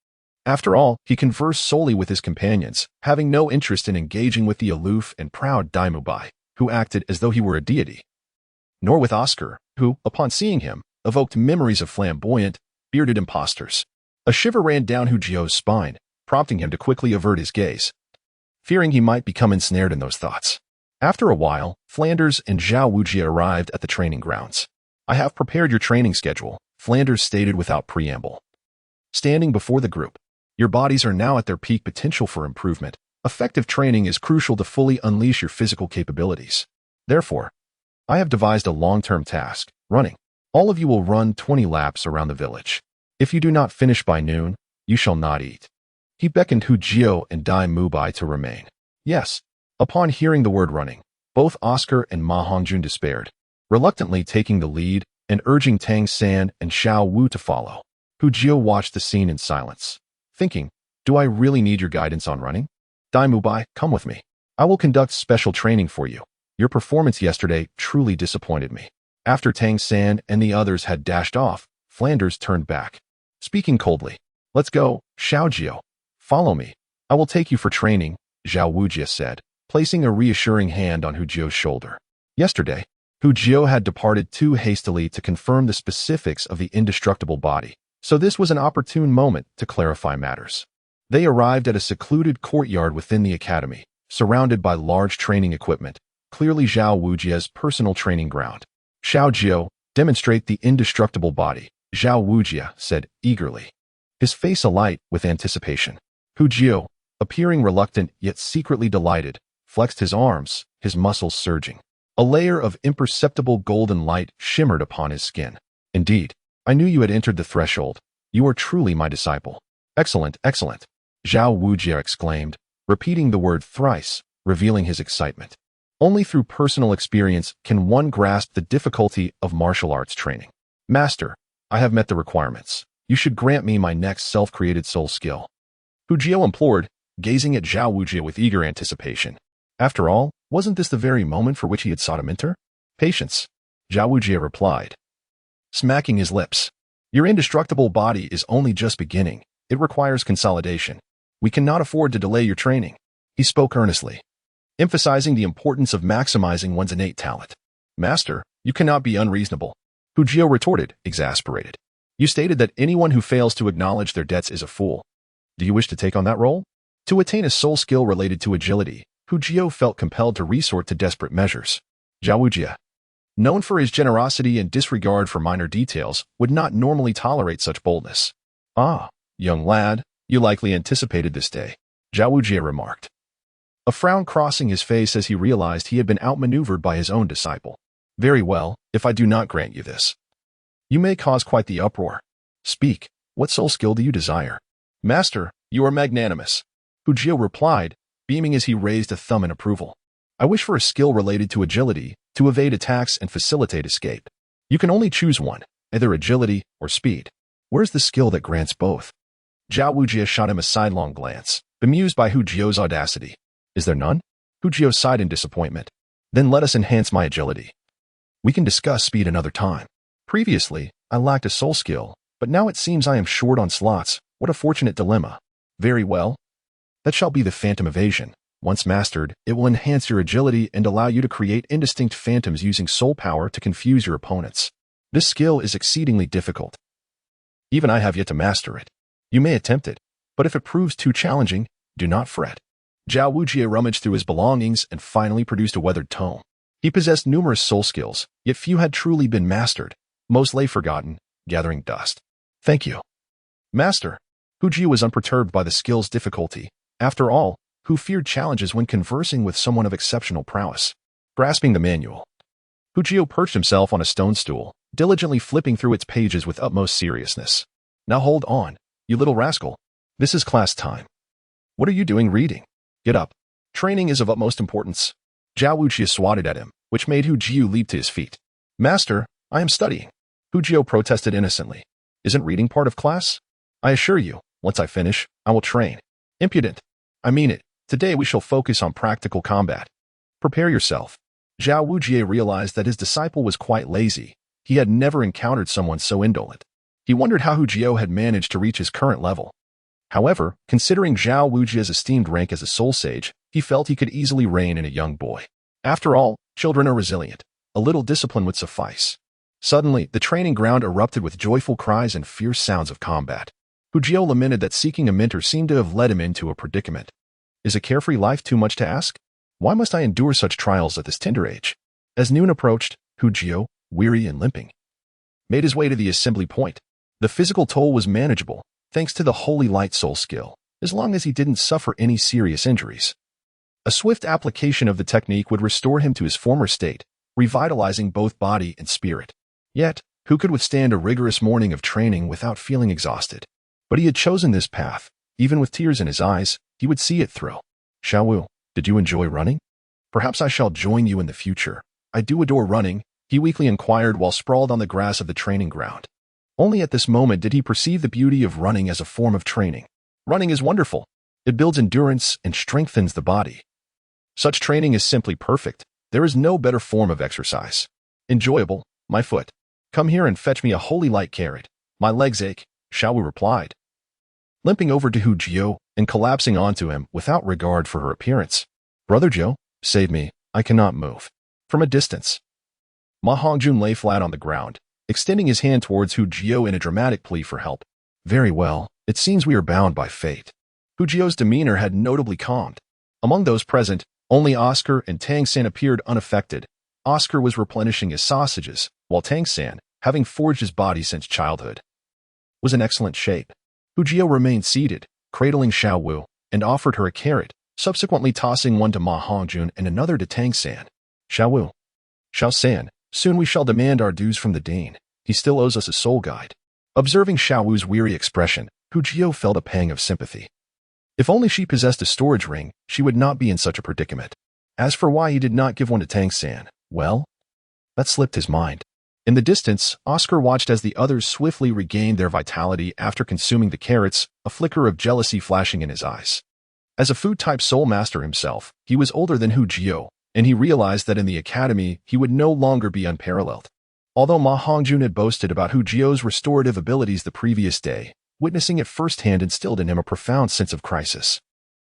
After all, he conversed solely with his companions, having no interest in engaging with the aloof and proud Dai Mubai, who acted as though he were a deity. Nor with Oscar, who, upon seeing him, evoked memories of flamboyant, bearded impostors. A shiver ran down Hu Jio's spine, prompting him to quickly avert his gaze, fearing he might become ensnared in those thoughts. After a while, Flanders and Xiao Wu arrived at the training grounds. "I have prepared your training schedule," Flanders stated without preamble. Standing before the group, "Your bodies are now at their peak potential for improvement. Effective training is crucial to fully unleash your physical capabilities. Therefore, I have devised a long-term task, running. All of you will run 20 laps around the village. If you do not finish by noon, you shall not eat." He beckoned Hu Jio and Dai Mubai to remain. Yes. Upon hearing the word running, both Oscar and Ma Hongjun despaired, reluctantly taking the lead and urging Tang San and Xiao Wu to follow. Hu Jio watched the scene in silence, thinking, "Do I really need your guidance on running? Dai Mubai, come with me. I will conduct special training for you. Your performance yesterday truly disappointed me." After Tang San and the others had dashed off, Flanders turned back, speaking coldly. "Let's go, Xiao Jio. Follow me. I will take you for training," Xiao Wu said, placing a reassuring hand on Hu Jio's shoulder. Yesterday, Hu Jio had departed too hastily to confirm the specifics of the indestructible body, so this was an opportune moment to clarify matters. They arrived at a secluded courtyard within the academy, surrounded by large training equipment, clearly Xiao Wujia's personal training ground. "Xiao Jio, demonstrate the indestructible body," Xiao Wujia said eagerly, his face alight with anticipation. Hu Jio, appearing reluctant yet secretly delighted, flexed his arms, his muscles surging. A layer of imperceptible golden light shimmered upon his skin. "Indeed, I knew you had entered the threshold. You are truly my disciple." "Excellent, excellent," Xiao Wujia exclaimed, repeating the word thrice, revealing his excitement. Only through personal experience can one grasp the difficulty of martial arts training. "Master, I have met the requirements. You should grant me my next self-created soul skill," Hu Jio implored, gazing at Xiao Wujia with eager anticipation. After all, wasn't this the very moment for which he had sought a mentor? "Patience," Xiao Wujia replied, smacking his lips. "Your indestructible body is only just beginning. It requires consolidation. We cannot afford to delay your training." He spoke earnestly, emphasizing the importance of maximizing one's innate talent. "Master, you cannot be unreasonable," Hu Jio retorted, exasperated. "You stated that anyone who fails to acknowledge their debts is a fool. Do you wish to take on that role?" To attain a soul skill related to agility, Hu Jio felt compelled to resort to desperate measures. Xiao Wujia, known for his generosity and disregard for minor details, would not normally tolerate such boldness. "Ah, young lad, you likely anticipated this day," Xiao Wujia remarked, a frown crossing his face as he realized he had been outmaneuvered by his own disciple. "Very well, if I do not grant you this, you may cause quite the uproar. Speak, what soul skill do you desire?" "Master, you are magnanimous," Hu Jio replied, beaming as he raised a thumb in approval. "I wish for a skill related to agility, to evade attacks and facilitate escape. You can only choose one, either agility or speed. Where's the skill that grants both?" Xiao Wujia shot him a sidelong glance, bemused by Hu Jio's audacity. "Is there none?" Hu Jio sighed in disappointment. "Then let us enhance my agility. We can discuss speed another time. Previously, I lacked a soul skill, but now it seems I am short on slots. What a fortunate dilemma." "Very well. That shall be the phantom evasion. Once mastered, it will enhance your agility and allow you to create indistinct phantoms using soul power to confuse your opponents. This skill is exceedingly difficult. Even I have yet to master it. You may attempt it, but if it proves too challenging, do not fret." Xiao Wujia rummaged through his belongings and finally produced a weathered tome. He possessed numerous soul skills, yet few had truly been mastered. Most lay forgotten, gathering dust. "Thank you, Master." Hu Jio was unperturbed by the skill's difficulty. After all, who feared challenges when conversing with someone of exceptional prowess? Grasping the manual, Hu Jio perched himself on a stone stool, diligently flipping through its pages with utmost seriousness. "Now hold on, you little rascal. This is class time. What are you doing reading? Get up. Training is of utmost importance." Xiao Wuqi swatted at him, which made Hu Jio leap to his feet. "Master, I am studying." Hu Jio protested innocently. "Isn't reading part of class? I assure you, once I finish, I will train." "Impudent. I mean it. Today we shall focus on practical combat." Prepare yourself. Xiao Wu realized that his disciple was quite lazy. He had never encountered someone so indolent. He wondered how Hu had managed to reach his current level. However, considering Xiao Wu's esteemed rank as a soul sage, he felt he could easily rein in a young boy. After all, children are resilient. A little discipline would suffice. Suddenly, the training ground erupted with joyful cries and fierce sounds of combat. Hu lamented that seeking a mentor seemed to have led him into a predicament. Is a carefree life too much to ask? Why must I endure such trials at this tender age? As noon approached, Hu, weary and limping, made his way to the assembly point. The physical toll was manageable, thanks to the holy light soul skill, as long as he didn't suffer any serious injuries. A swift application of the technique would restore him to his former state, revitalizing both body and spirit. Yet, who could withstand a rigorous morning of training without feeling exhausted? But he had chosen this path. Even with tears in his eyes, he would see it through. Xiao Wu, did you enjoy running? Perhaps I shall join you in the future. I do adore running, he weakly inquired while sprawled on the grass of the training ground. Only at this moment did he perceive the beauty of running as a form of training. Running is wonderful. It builds endurance and strengthens the body. Such training is simply perfect. There is no better form of exercise. Enjoyable, my foot. Come here and fetch me a holy light carrot. My legs ache, Xiao Wu replied, limping over to Hu and collapsing onto him without regard for her appearance. Brother Zhou, save me, I cannot move. From a distance, Ma Hongjun lay flat on the ground, extending his hand towards Hu in a dramatic plea for help. Very well, it seems we are bound by fate. Hu's demeanor had notably calmed. Among those present, only Oscar and Tang San appeared unaffected. Oscar was replenishing his sausages, while Tang San, having forged his body since childhood, was in excellent shape. Hu remained seated, cradling Xiao Wu, and offered her a carrot, subsequently tossing one to Ma Hongjun and another to Tang San. Xiao Wu, Xiao San, soon we shall demand our dues from the Dane. He still owes us a soul guide. Observing Xiao Wu's weary expression, Hu felt a pang of sympathy. If only she possessed a storage ring, she would not be in such a predicament. As for why he did not give one to Tang San, well, that slipped his mind. In the distance, Oscar watched as the others swiftly regained their vitality after consuming the carrots, a flicker of jealousy flashing in his eyes. As a food-type soul master himself, he was older than Hu, and he realized that in the academy he would no longer be unparalleled. Although Ma Hongjun had boasted about Hu's restorative abilities the previous day, witnessing it firsthand instilled in him a profound sense of crisis.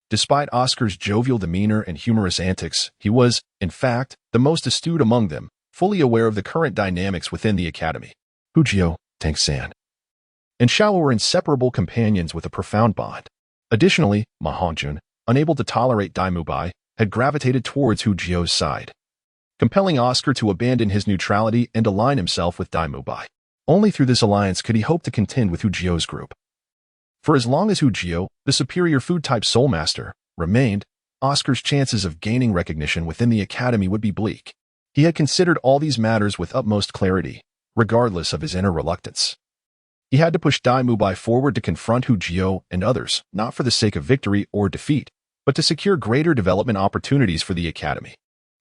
Despite Oscar's jovial demeanor and humorous antics, he was, in fact, the most astute among them, fully aware of the current dynamics within the academy. Hu, Tang San, and Xiao were inseparable companions with a profound bond. Additionally, Ma Hongjun, unable to tolerate Daimubai, had gravitated towards Hu's side, compelling Oscar to abandon his neutrality and align himself with Daimubai. Only through this alliance could he hope to contend with Hu's group. For as long as Hu, the superior food-type soul master, remained, Oscar's chances of gaining recognition within the academy would be bleak. He had considered all these matters with utmost clarity, regardless of his inner reluctance. He had to push Daimubai forward to confront Hu and others, not for the sake of victory or defeat, but to secure greater development opportunities for the academy.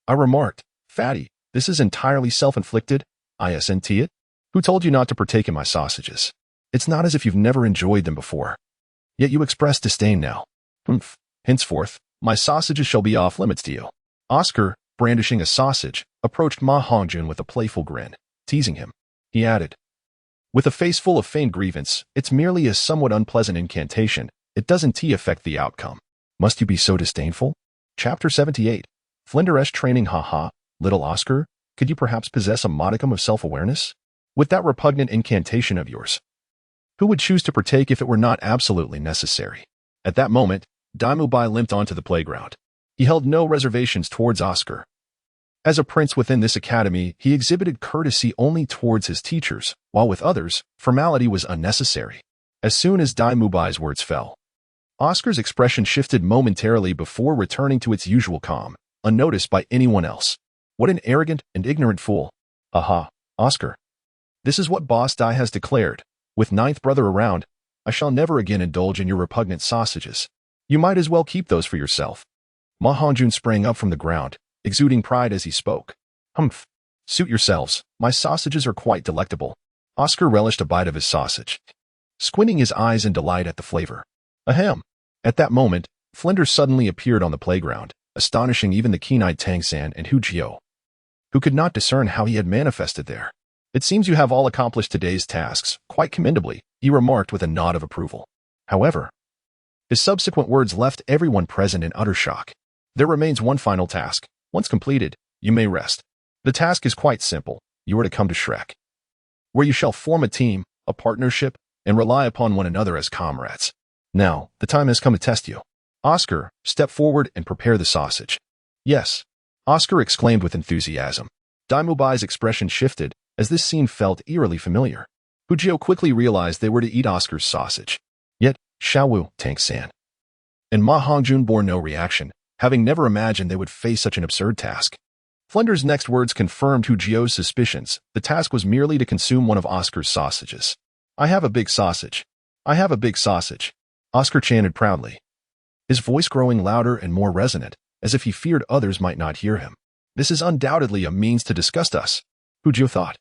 I remarked, Fatty, this is entirely self-inflicted, isn't it? Who told you not to partake in my sausages? It's not as if you've never enjoyed them before. Yet you express disdain now. Humph. Henceforth, my sausages shall be off limits to you. Oscar, brandishing a sausage, approached Ma Hongjun with a playful grin, teasing him. He added, with a face full of feigned grievance, it's merely a somewhat unpleasant incantation. It doesn't affect the outcome. Must you be so disdainful? Chapter 78. Flinderesh training haha, little Oscar, could you perhaps possess a modicum of self-awareness? With that repugnant incantation of yours, who would choose to partake if it were not absolutely necessary? At that moment, Daimubai limped onto the playground. He held no reservations towards Oscar. As a prince within this academy, he exhibited courtesy only towards his teachers, while with others, formality was unnecessary. As soon as Daimubai's words fell, Oscar's expression shifted momentarily before returning to its usual calm, unnoticed by anyone else. What an arrogant and ignorant fool. Aha, Oscar. This is what Boss Dai has declared. With ninth brother around, I shall never again indulge in your repugnant sausages. You might as well keep those for yourself. Ma Hongjun sprang up from the ground, exuding pride as he spoke. Humph. Suit yourselves, my sausages are quite delectable. Oscar relished a bite of his sausage, squinting his eyes in delight at the flavor. Ahem. At that moment, Flinders suddenly appeared on the playground, astonishing even the keen-eyed Tang San and Hu Jio, who could not discern how he had manifested there. "It seems you have all accomplished today's tasks, quite commendably," he remarked with a nod of approval. However, his subsequent words left everyone present in utter shock. "There remains one final task. Once completed, you may rest. The task is quite simple. You are to come to Shrek, where you shall form a team, a partnership, and rely upon one another as comrades. Now, the time has come to test you. Oscar, step forward and prepare the sausage." "Yes," Oscar exclaimed with enthusiasm. Daimubai's expression shifted, as this scene felt eerily familiar. Hu Jio quickly realized they were to eat Oscar's sausage. Yet, Xiao Wu, Tang San, and Ma Hongjun bore no reaction, having never imagined they would face such an absurd task. Flinder's next words confirmed Hu Jio's suspicions. The task was merely to consume one of Oscar's sausages. "I have a big sausage. I have a big sausage," Oscar chanted proudly, his voice growing louder and more resonant, as if he feared others might not hear him. "This is undoubtedly a means to disgust us," Hu Jio thought.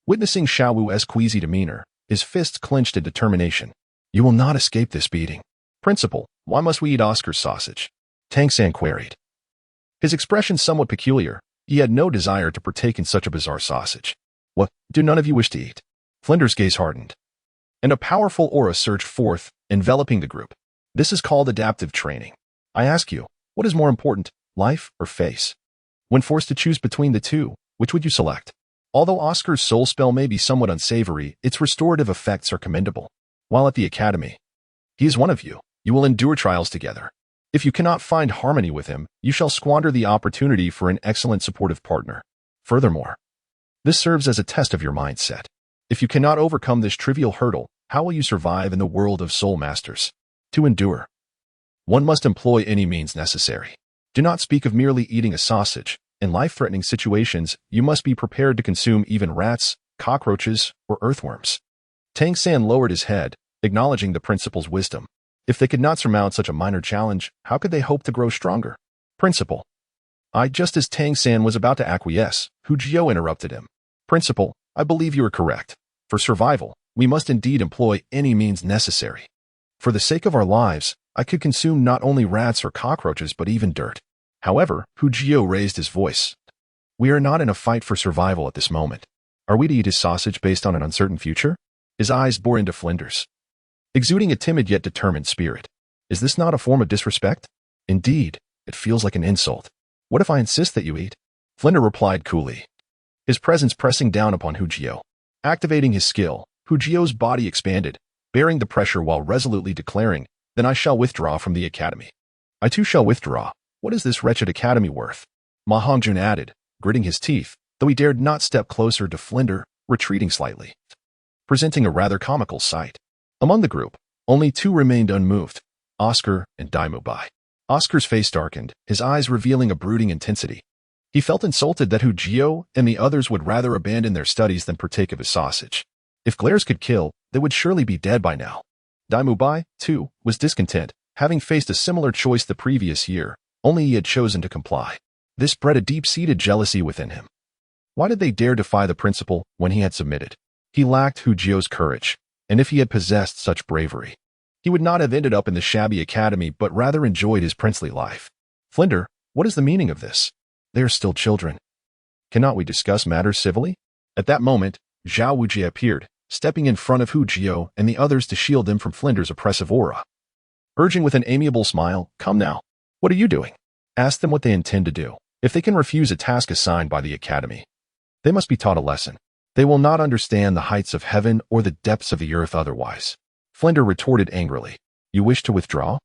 Witnessing Xiao Wu's queasy demeanor, his fists clenched in determination. "You will not escape this beating." "Principal, why must we eat Oscar's sausage?" Tang San queried, his expression somewhat peculiar. He had no desire to partake in such a bizarre sausage. "What, do none of you wish to eat?" Flinder's gaze hardened, and a powerful aura surged forth, enveloping the group. "This is called adaptive training. I ask you, what is more important, life or face? When forced to choose between the two, which would you select?" Although Oscar's soul spell may be somewhat unsavory, its restorative effects are commendable. While at the academy, he is one of you. You will endure trials together. If you cannot find harmony with him, you shall squander the opportunity for an excellent supportive partner. Furthermore, this serves as a test of your mindset. If you cannot overcome this trivial hurdle, how will you survive in the world of soul masters? To endure, one must employ any means necessary. Do not speak of merely eating a sausage. In life-threatening situations, you must be prepared to consume even rats, cockroaches, or earthworms. Tang San lowered his head, acknowledging the principal's wisdom. If they could not surmount such a minor challenge, how could they hope to grow stronger? "Principal." Just as Tang San was about to acquiesce, Hu Jio interrupted him. "Principal, I believe you are correct. For survival, we must indeed employ any means necessary. For the sake of our lives, I could consume not only rats or cockroaches but even dirt." However, Hu Jio raised his voice. "We are not in a fight for survival at this moment. Are we to eat his sausage based on an uncertain future?" His eyes bore into Flinder's, exuding a timid yet determined spirit. "Is this not a form of disrespect? Indeed, it feels like an insult. What if I insist that you eat?" Flinder replied coolly, his presence pressing down upon Hu Jio. Activating his skill, Hu Jio's body expanded, bearing the pressure while resolutely declaring, "Then I shall withdraw from the academy." "I too shall withdraw. What is this wretched academy worth?" Ma Hongjun added, gritting his teeth, though he dared not step closer to Flinder, retreating slightly, presenting a rather comical sight. Among the group, only two remained unmoved, Oscar and Daimubai. Oscar's face darkened, his eyes revealing a brooding intensity. He felt insulted that Hu Jio and the others would rather abandon their studies than partake of his sausage. If glares could kill, they would surely be dead by now. Daimubai, too, was discontent, having faced a similar choice the previous year, only he had chosen to comply. This bred a deep-seated jealousy within him. Why did they dare defy the principal when he had submitted? He lacked Hu Jio's courage, and if he had possessed such bravery, he would not have ended up in the shabby academy but rather enjoyed his princely life. "Flinder, what is the meaning of this? They are still children. Cannot we discuss matters civilly?" At that moment, Xiao Wu appeared, stepping in front of Hu Jio and the others to shield them from Flinder's oppressive aura. Urging with an amiable smile, "Come now. What are you doing?" Ask them what they intend to do. If they can refuse a task assigned by the academy, they must be taught a lesson. They will not understand the heights of heaven or the depths of the earth otherwise. Flinder retorted angrily. "You wish to withdraw?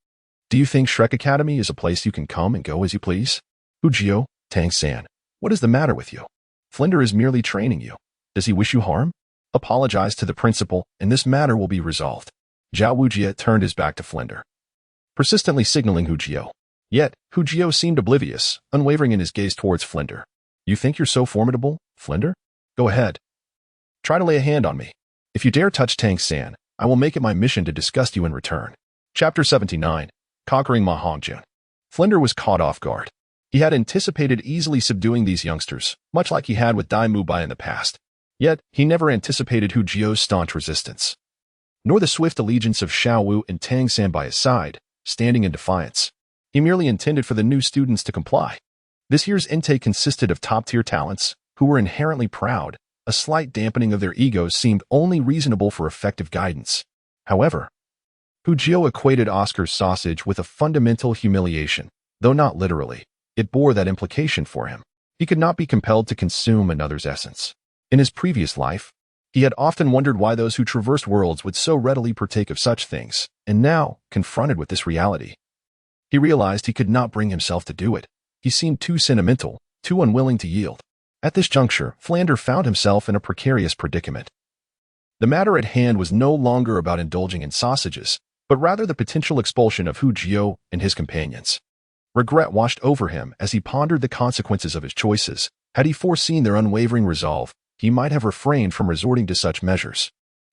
Do you think Shrek Academy is a place you can come and go as you please?" Hu Jio, Tang San, what is the matter with you? Flinder is merely training you. Does he wish you harm? Apologize to the principal, and this matter will be resolved. Xiao Wu turned his back to Flinder, persistently signaling Hu Jio. Yet, Hu Jio seemed oblivious, unwavering in his gaze towards Flinder. "You think you're so formidable, Flinder? Go ahead. Try to lay a hand on me. If you dare touch Tang San, I will make it my mission to disgust you in return." Chapter 79. Conquering Ma Hongjun. Flinder was caught off guard. He had anticipated easily subduing these youngsters, much like he had with Daimubai in the past. Yet, he never anticipated Hu Jio's staunch resistance, nor the swift allegiance of Xiao Wu and Tang San by his side, standing in defiance. He merely intended for the new students to comply. This year's intake consisted of top-tier talents who were inherently proud. A slight dampening of their egos seemed only reasonable for effective guidance. However, Hu Jio equated Oscar's sausage with a fundamental humiliation, though not literally. It bore that implication for him. He could not be compelled to consume another's essence. In his previous life, he had often wondered why those who traversed worlds would so readily partake of such things, and now, confronted with this reality, he realized he could not bring himself to do it. He seemed too sentimental, too unwilling to yield. At this juncture, Flander found himself in a precarious predicament. The matter at hand was no longer about indulging in sausages, but rather the potential expulsion of Hu Jio and his companions. Regret washed over him as he pondered the consequences of his choices. Had he foreseen their unwavering resolve, he might have refrained from resorting to such measures.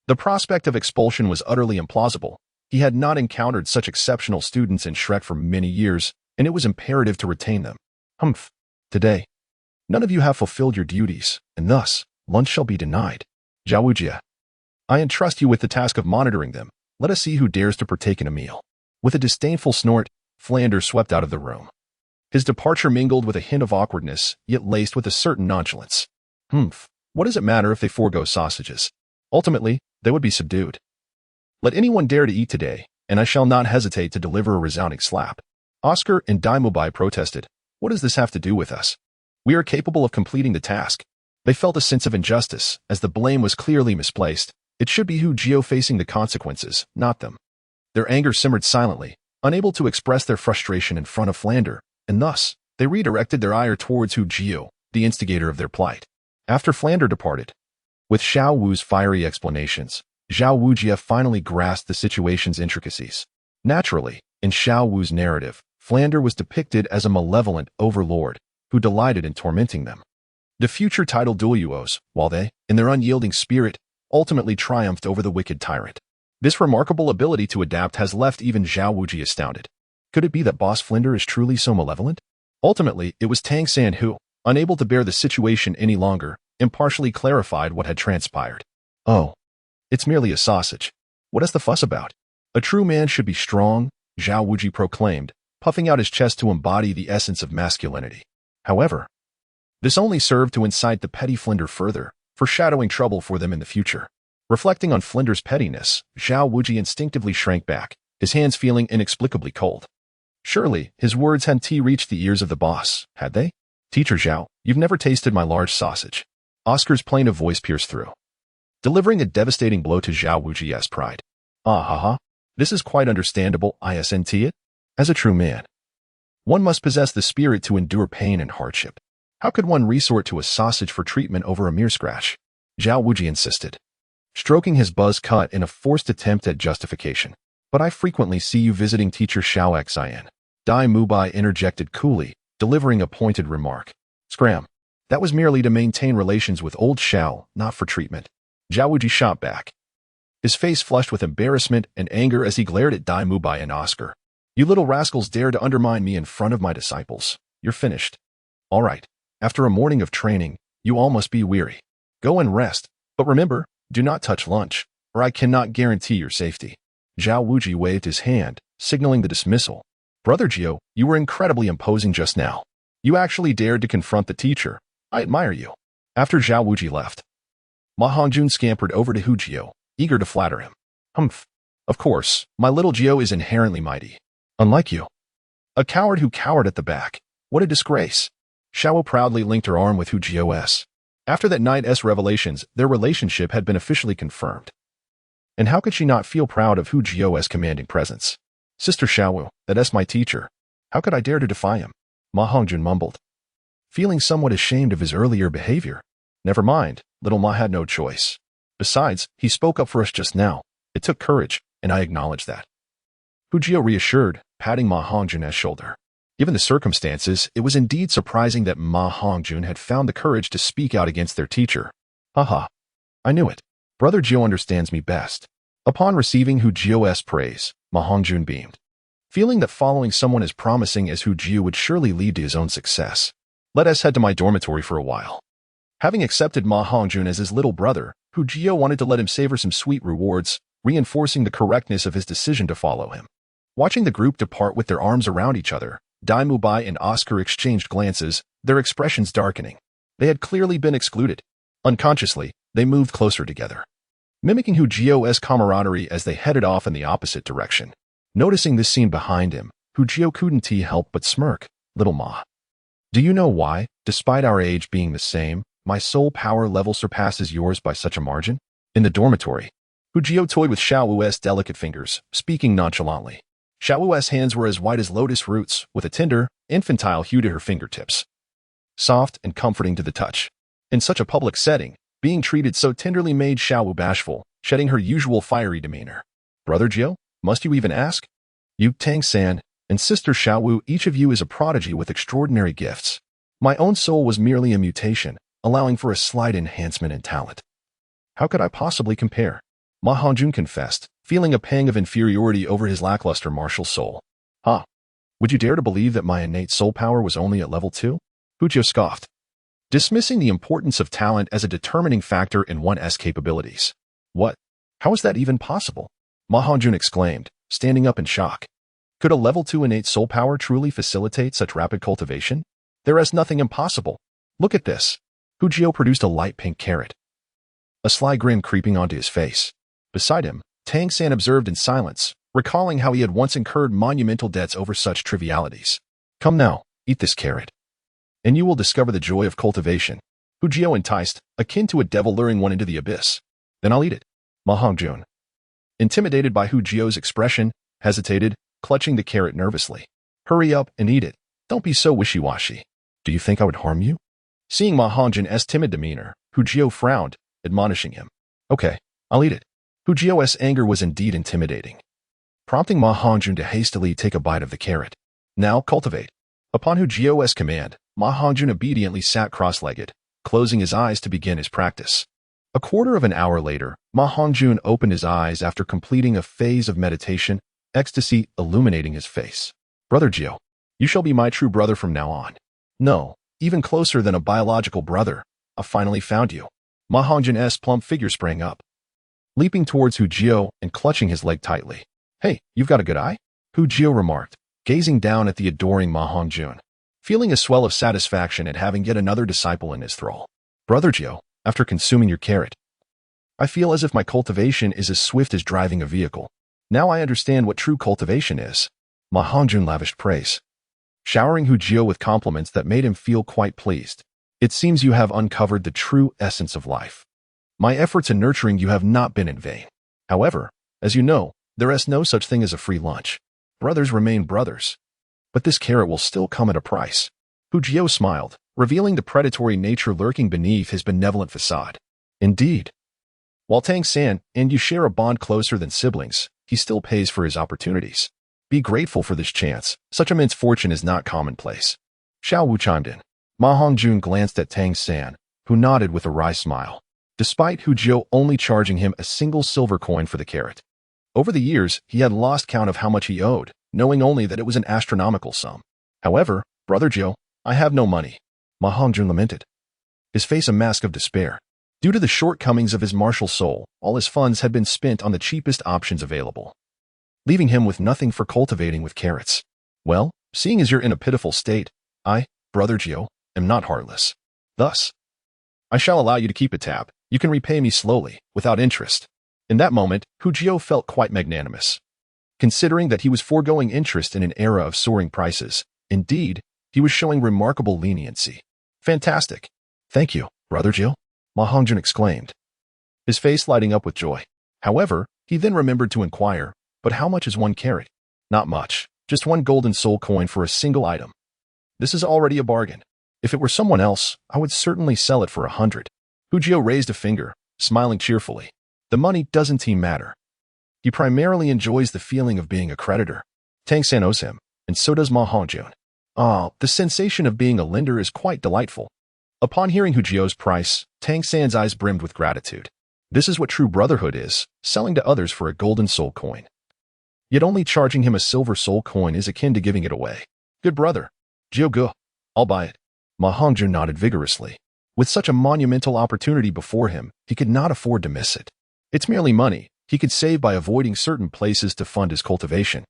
The prospect of expulsion was utterly implausible. He had not encountered such exceptional students in Shrek for many years, and it was imperative to retain them. Humph. Today, none of you have fulfilled your duties, and thus, lunch shall be denied. Xiao Wu, I entrust you with the task of monitoring them. Let us see who dares to partake in a meal. With a disdainful snort, Flander swept out of the room. His departure mingled with a hint of awkwardness, yet laced with a certain nonchalance. Humph. What does it matter if they forego sausages? Ultimately, they would be subdued. Let anyone dare to eat today, and I shall not hesitate to deliver a resounding slap. Oscar and Daimubai protested. What does this have to do with us? We are capable of completing the task. They felt a sense of injustice, as the blame was clearly misplaced. It should be Hu Jio facing the consequences, not them. Their anger simmered silently, unable to express their frustration in front of Flander, and thus, they redirected their ire towards Hu Jio, the instigator of their plight. After Flander departed, with Xiao Wu's fiery explanations, Xiao Wujia finally grasped the situation's intricacies. Naturally, in Xiao Wu's narrative, Flander was depicted as a malevolent overlord who delighted in tormenting them. The future titled Douluos, while they, in their unyielding spirit, ultimately triumphed over the wicked tyrant. This remarkable ability to adapt has left even Xiao Wuji astounded. Could it be that Boss Flinder is truly so malevolent? Ultimately, it was Tang San who, unable to bear the situation any longer, impartially clarified what had transpired. Oh, it's merely a sausage. What is the fuss about? A true man should be strong, Xiao Wuji proclaimed, puffing out his chest to embody the essence of masculinity. However, this only served to incite the petty Flinder further, foreshadowing trouble for them in the future. Reflecting on Flinder's pettiness, Xiao Wuji instinctively shrank back, his hands feeling inexplicably cold. Surely, his words hadn't reached the ears of the boss, had they? Teacher Xiao, you've never tasted my large sausage. Oscar's plaintive voice pierced through, delivering a devastating blow to Xiao Wuji's pride. Ah ha ha, this is quite understandable, isn't it? As a true man, one must possess the spirit to endure pain and hardship. How could one resort to a sausage for treatment over a mere scratch? Xiao Wuji insisted, stroking his buzz cut in a forced attempt at justification. But I frequently see you visiting teacher Xiao Xian. Dai Mubai interjected coolly, delivering a pointed remark. Scram. That was merely to maintain relations with old Xiao, not for treatment. Xiao Wuji shot back, his face flushed with embarrassment and anger as he glared at Dai Mubai and Oscar. You little rascals dare to undermine me in front of my disciples. You're finished. All right. After a morning of training, you all must be weary. Go and rest, but remember, do not touch lunch, or I cannot guarantee your safety. Xiao Wuji waved his hand, signaling the dismissal. Brother Jio, you were incredibly imposing just now. You actually dared to confront the teacher. I admire you. After Xiao Wuji left, Ma Hongjun scampered over to Hu Jio, eager to flatter him. Humph. Of course, my little Jio is inherently mighty. Unlike you. A coward who cowered at the back. What a disgrace. Xiao proudly linked her arm with Hu Jio's. After that night's revelations, their relationship had been officially confirmed. And how could she not feel proud of Hu Jio's commanding presence? Sister Xiao, that's my teacher. How could I dare to defy him? Ma Hongjun mumbled, feeling somewhat ashamed of his earlier behavior. Never mind, little Ma had no choice. Besides, he spoke up for us just now. It took courage, and I acknowledge that. Hu Jio reassured, patting Ma Hongjun's shoulder. Given the circumstances, it was indeed surprising that Ma Hongjun had found the courage to speak out against their teacher. Haha. I knew it. Brother Jio understands me best. Upon receiving Hu Jio's praise, Ma Hongjun beamed, feeling that following someone as promising as Hu Jio would surely lead to his own success. Let us head to my dormitory for a while. Having accepted Ma Hongjun as his little brother, Hu Jio wanted to let him savor some sweet rewards, reinforcing the correctness of his decision to follow him. Watching the group depart with their arms around each other, Dai Mubai and Oscar exchanged glances, their expressions darkening. They had clearly been excluded. Unconsciously, they moved closer together, mimicking Hu Jio's camaraderie as they headed off in the opposite direction. Noticing this scene behind him, Hu Jio couldn't help but smirk. Little Ma, do you know why, despite our age being the same, my soul power level surpasses yours by such a margin? In the dormitory, Hu Jio toyed with Xiao Wu's delicate fingers, speaking nonchalantly. Xiao Wu's hands were as white as lotus roots, with a tender, infantile hue to her fingertips. Soft and comforting to the touch. In such a public setting, being treated so tenderly made Xiao Wu bashful, shedding her usual fiery demeanor. Brother Jio, must you even ask? You, Tang San, and sister Xiao Wu, each of you is a prodigy with extraordinary gifts. My own soul was merely a mutation, allowing for a slight enhancement in talent. How could I possibly compare? Ma Hongjun confessed, feeling a pang of inferiority over his lackluster martial soul. Huh? Would you dare to believe that my innate soul power was only at level 2? Hu Jio scoffed, dismissing the importance of talent as a determining factor in one's capabilities. What? How is that even possible? Ma Hongjun exclaimed, standing up in shock. Could a level 2 innate soul power truly facilitate such rapid cultivation? There is nothing impossible. Look at this. Hu Jio produced a light pink carrot, a sly grin creeping onto his face. Beside him, Tang San observed in silence, recalling how he had once incurred monumental debts over such trivialities. Come now, eat this carrot, and you will discover the joy of cultivation. Hu Jio enticed, akin to a devil luring one into the abyss. Then I'll eat it. Ma Hongjun, intimidated by Hu Jio's expression, hesitated, clutching the carrot nervously. Hurry up and eat it. Don't be so wishy-washy. Do you think I would harm you? Seeing Ma Hongjun's timid demeanor, Hu Jio frowned, admonishing him. Okay, I'll eat it. Hu Jio's anger was indeed intimidating, prompting Ma Hongjun to hastily take a bite of the carrot. Now cultivate. Upon Hu Jio's command, Ma Hongjun obediently sat cross-legged, closing his eyes to begin his practice. A quarter of an hour later, Ma Hongjun opened his eyes after completing a phase of meditation, ecstasy illuminating his face. Brother Jio, you shall be my true brother from now on. No, even closer than a biological brother. I finally found you. Ma Hongjun's plump figure sprang up, leaping towards Hu Jio and clutching his leg tightly. Hey, you've got a good eye? Hu Jio remarked, gazing down at the adoring Ma Hongjun, feeling a swell of satisfaction at having yet another disciple in his thrall. Brother Jio, after consuming your carrot, I feel as if my cultivation is as swift as driving a vehicle. Now I understand what true cultivation is. Ma Hongjun lavished praise, showering Hu Jio with compliments that made him feel quite pleased. It seems you have uncovered the true essence of life. My efforts in nurturing you have not been in vain. However, as you know, there is no such thing as a free lunch. Brothers remain brothers. But this carrot will still come at a price. Hu Jio smiled, revealing the predatory nature lurking beneath his benevolent facade. Indeed. While Tang San and you share a bond closer than siblings, he still pays for his opportunities. Be grateful for this chance. Such immense fortune is not commonplace. Xiao Wu chimed in. Ma Hongjun glanced at Tang San, who nodded with a wry smile, despite Hu Jio only charging him a single silver coin for the carrot. Over the years, he had lost count of how much he owed, knowing only that it was an astronomical sum. However, Brother Jio, I have no money. Ma Hongjun lamented, his face a mask of despair. Due to the shortcomings of his martial soul, all his funds had been spent on the cheapest options available, leaving him with nothing for cultivating with carrots. Well, seeing as you're in a pitiful state, I, Brother Jio, am not heartless. Thus, I shall allow you to keep a tab. You can repay me slowly, without interest. In that moment, Hu Jio felt quite magnanimous, considering that he was foregoing interest in an era of soaring prices. Indeed, he was showing remarkable leniency. Fantastic. Thank you, Brother Jio, Ma Hongjun exclaimed, his face lighting up with joy. However, he then remembered to inquire, but how much is one carrot? Not much, just one golden soul coin for a single item. This is already a bargain. If it were someone else, I would certainly sell it for 100. Hu Jio raised a finger, smiling cheerfully. The money doesn't matter. He primarily enjoys the feeling of being a creditor. Tang San owes him, and so does Ma Hongjun. The sensation of being a lender is quite delightful. Upon hearing Hu Jio's price, Tang San's eyes brimmed with gratitude. This is what true brotherhood is, selling to others for a golden soul coin. Yet only charging him a silver soul coin is akin to giving it away. Good brother. Jio Gu, I'll buy it. Ma Hongjun nodded vigorously. With such a monumental opportunity before him, he could not afford to miss it. It's merely money he could save by avoiding certain places to fund his cultivation.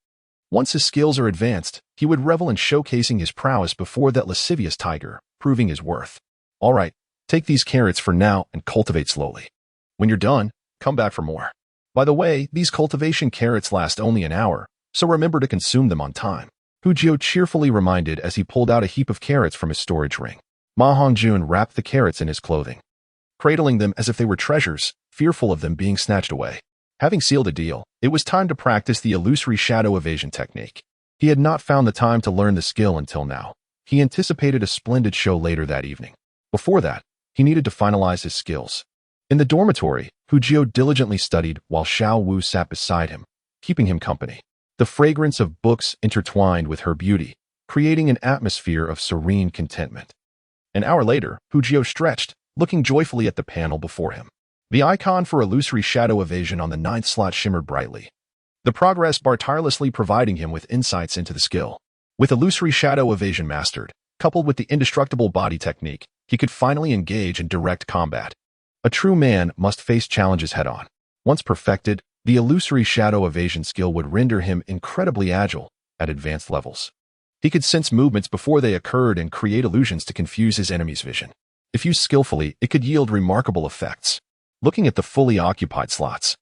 Once his skills are advanced, he would revel in showcasing his prowess before that lascivious tiger, proving his worth. All right, take these carrots for now and cultivate slowly. When you're done, come back for more. By the way, these cultivation carrots last only an hour, so remember to consume them on time. Hu Jio cheerfully reminded as he pulled out a heap of carrots from his storage ring. Ma Hongjun wrapped the carrots in his clothing, cradling them as if they were treasures, fearful of them being snatched away. Having sealed a deal, it was time to practice the illusory shadow evasion technique. He had not found the time to learn the skill until now. He anticipated a splendid show later that evening. Before that, he needed to finalize his skills. In the dormitory, Hu Jio diligently studied while Xiao Wu sat beside him, keeping him company. The fragrance of books intertwined with her beauty, creating an atmosphere of serene contentment. An hour later, Hu Jio stretched, looking joyfully at the panel before him. The icon for illusory shadow evasion on the 9th slot shimmered brightly, the progress bar tirelessly providing him with insights into the skill. With illusory shadow evasion mastered, coupled with the indestructible body technique, he could finally engage in direct combat. A true man must face challenges head-on. Once perfected, the illusory shadow evasion skill would render him incredibly agile at advanced levels. He could sense movements before they occurred and create illusions to confuse his enemy's vision. If used skillfully, it could yield remarkable effects. Looking at the fully occupied slots,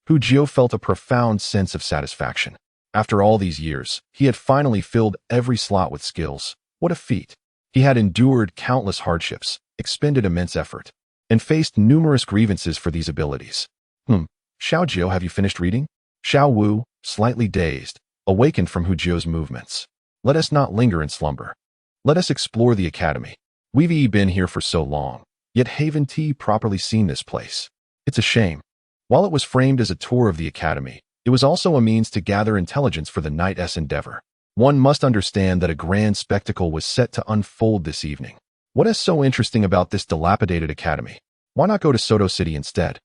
Hu Jio felt a profound sense of satisfaction. After all these years, he had finally filled every slot with skills. What a feat! He had endured countless hardships, expended immense effort, and faced numerous grievances for these abilities. Xiao Jio, have you finished reading? Xiao Wu, slightly dazed, awakened from Hu Jio's movements. Let us not linger in slumber. Let us explore the academy. We've been here for so long, yet haven't properly seen this place. It's a shame. While it was framed as a tour of the academy, it was also a means to gather intelligence for the night's endeavor. One must understand that a grand spectacle was set to unfold this evening. What is so interesting about this dilapidated academy? Why not go to Soto City instead?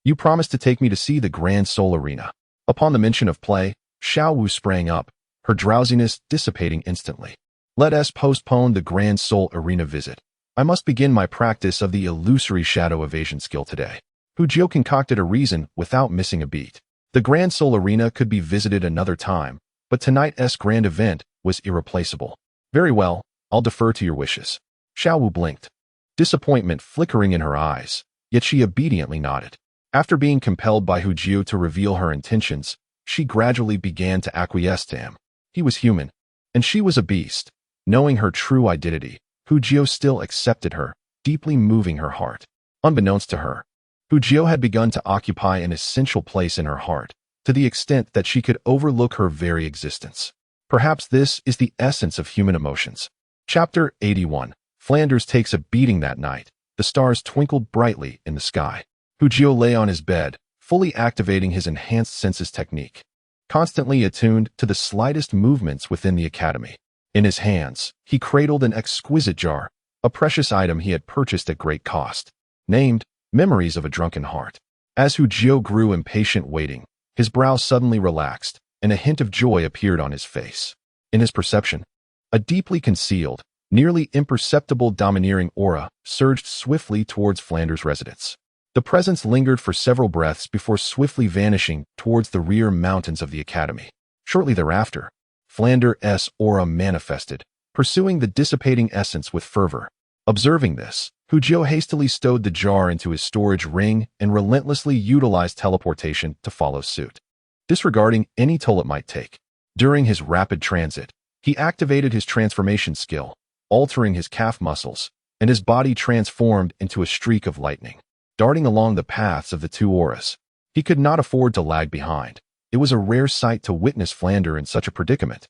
You promised to take me to see the Grand Soul Arena. Upon the mention of play, Xiao Wu sprang up, her drowsiness dissipating instantly. Let us postpone the Grand Soul Arena visit. I must begin my practice of the illusory shadow evasion skill today. Hu Jio concocted a reason without missing a beat. The Grand Soul Arena could be visited another time, but tonight's grand event was irreplaceable. Very well, I'll defer to your wishes. Xiao Wu blinked, disappointment flickering in her eyes, yet she obediently nodded. After being compelled by Hu Jio to reveal her intentions, she gradually began to acquiesce to him. He was human, and she was a beast. Knowing her true identity, Hu Jio still accepted her, deeply moving her heart. Unbeknownst to her, Hu Jio had begun to occupy an essential place in her heart, to the extent that she could overlook her very existence. Perhaps this is the essence of human emotions. Chapter 81. Flanders takes a beating that night. The stars twinkled brightly in the sky. Hu Jio lay on his bed, fully activating his enhanced senses technique, constantly attuned to the slightest movements within the academy. In his hands, he cradled an exquisite jar, a precious item he had purchased at great cost, named Memories of a Drunken Heart. As Hu Jio grew impatient waiting, his brow suddenly relaxed, and a hint of joy appeared on his face. In his perception, a deeply concealed, nearly imperceptible domineering aura surged swiftly towards Flanders' residence. The presence lingered for several breaths before swiftly vanishing towards the rear mountains of the academy. Shortly thereafter, Flanders' aura manifested, pursuing the dissipating essence with fervor. Observing this, Hu Jio hastily stowed the jar into his storage ring and relentlessly utilized teleportation to follow suit, disregarding any toll it might take. During his rapid transit, he activated his transformation skill, altering his calf muscles, and his body transformed into a streak of lightning, darting along the paths of the two auras. He could not afford to lag behind. It was a rare sight to witness Flanders in such a predicament,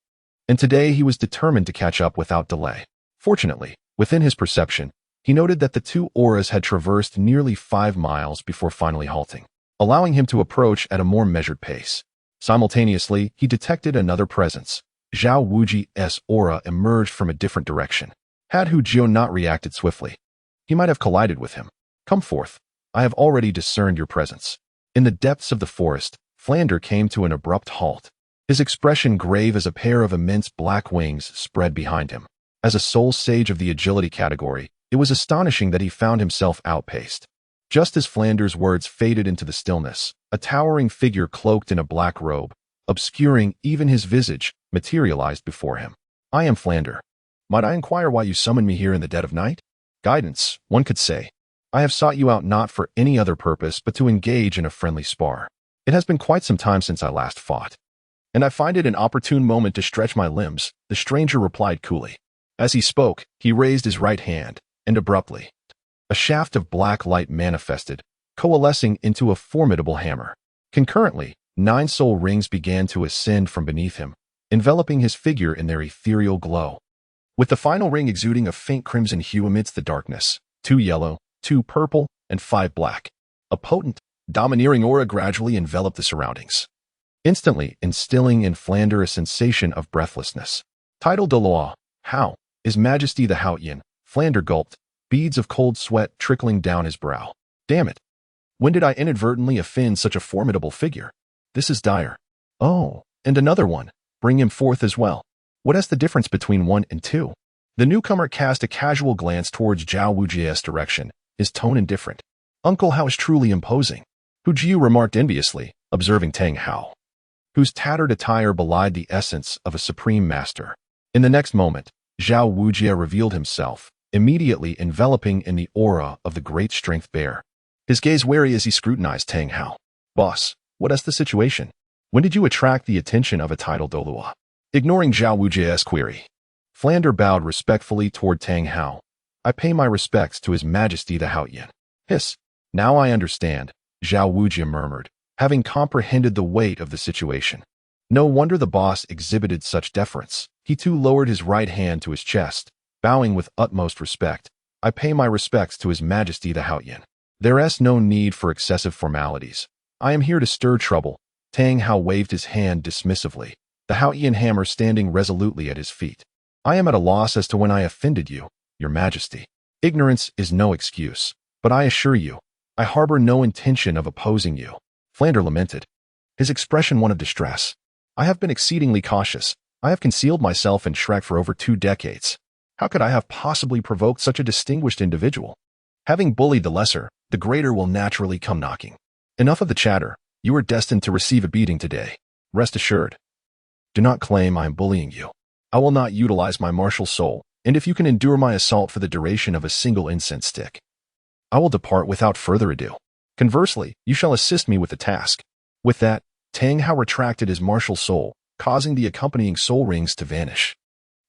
and today he was determined to catch up without delay. Fortunately, within his perception, he noted that the two auras had traversed nearly 5 miles before finally halting, allowing him to approach at a more measured pace. Simultaneously, he detected another presence. Xiao Wuji's aura emerged from a different direction. Had Hu Jio not reacted swiftly, he might have collided with him. Come forth. I have already discerned your presence. In the depths of the forest, Flanders came to an abrupt halt, his expression grave as a pair of immense black wings spread behind him. As a soul sage of the agility category, it was astonishing that he found himself outpaced. Just as Flanders' words faded into the stillness, a towering figure cloaked in a black robe, obscuring even his visage, materialized before him. I am Flander. Might I inquire why you summoned me here in the dead of night? Guidance, one could say. I have sought you out not for any other purpose but to engage in a friendly spar. It has been quite some time since I last fought, and I find it an opportune moment to stretch my limbs, the stranger replied coolly. As he spoke, he raised his right hand, and abruptly, a shaft of black light manifested, coalescing into a formidable hammer. Concurrently, 9 soul rings began to ascend from beneath him, enveloping his figure in their ethereal glow, with the final ring exuding a faint crimson hue amidst the darkness, 2 yellow, 2 purple, and 5 black. A potent, domineering aura gradually enveloped the surroundings, instantly instilling in Flander a sensation of breathlessness. Title Douluo, How, His Majesty the Haotian. Flander gulped, beads of cold sweat trickling down his brow. Damn it. When did I inadvertently offend such a formidable figure? This is dire. Oh, and another one. Bring him forth as well. What is the difference between 1 and 2? The newcomer cast a casual glance towards Xiao Wu's direction, his tone indifferent. Uncle Hao is truly imposing, Hu Jiu remarked enviously, observing Tang Hao, whose tattered attire belied the essence of a supreme master. In the next moment, Xiao Wu revealed himself, immediately enveloping in the aura of the great strength bear. His gaze wary as he scrutinized Tang Hao. Boss, what is the situation? When did you attract the attention of a title Douluo? Ignoring Xiao Wu's query, Flander bowed respectfully toward Tang Hao. I pay my respects to His Majesty the Haotian. Hiss. Now I understand, Xiao Wu murmured, having comprehended the weight of the situation. No wonder the boss exhibited such deference. He too lowered his right hand to his chest, bowing with utmost respect. I pay my respects to His Majesty the Haotian. There is no need for excessive formalities. I am here to stir trouble. Tang Hao waved his hand dismissively, the Haotian hammer standing resolutely at his feet. I am at a loss as to when I offended you, Your Majesty. Ignorance is no excuse, but I assure you, I harbor no intention of opposing you. Flander lamented, his expression one of distress. I have been exceedingly cautious. I have concealed myself in Shrek for over 2 decades. How could I have possibly provoked such a distinguished individual? Having bullied the lesser, the greater will naturally come knocking. Enough of the chatter. You are destined to receive a beating today. Rest assured. Do not claim I am bullying you. I will not utilize my martial soul, and if you can endure my assault for the duration of a single incense stick, I will depart without further ado. Conversely, you shall assist me with the task. With that, Tang Hao retracted his martial soul, causing the accompanying soul rings to vanish.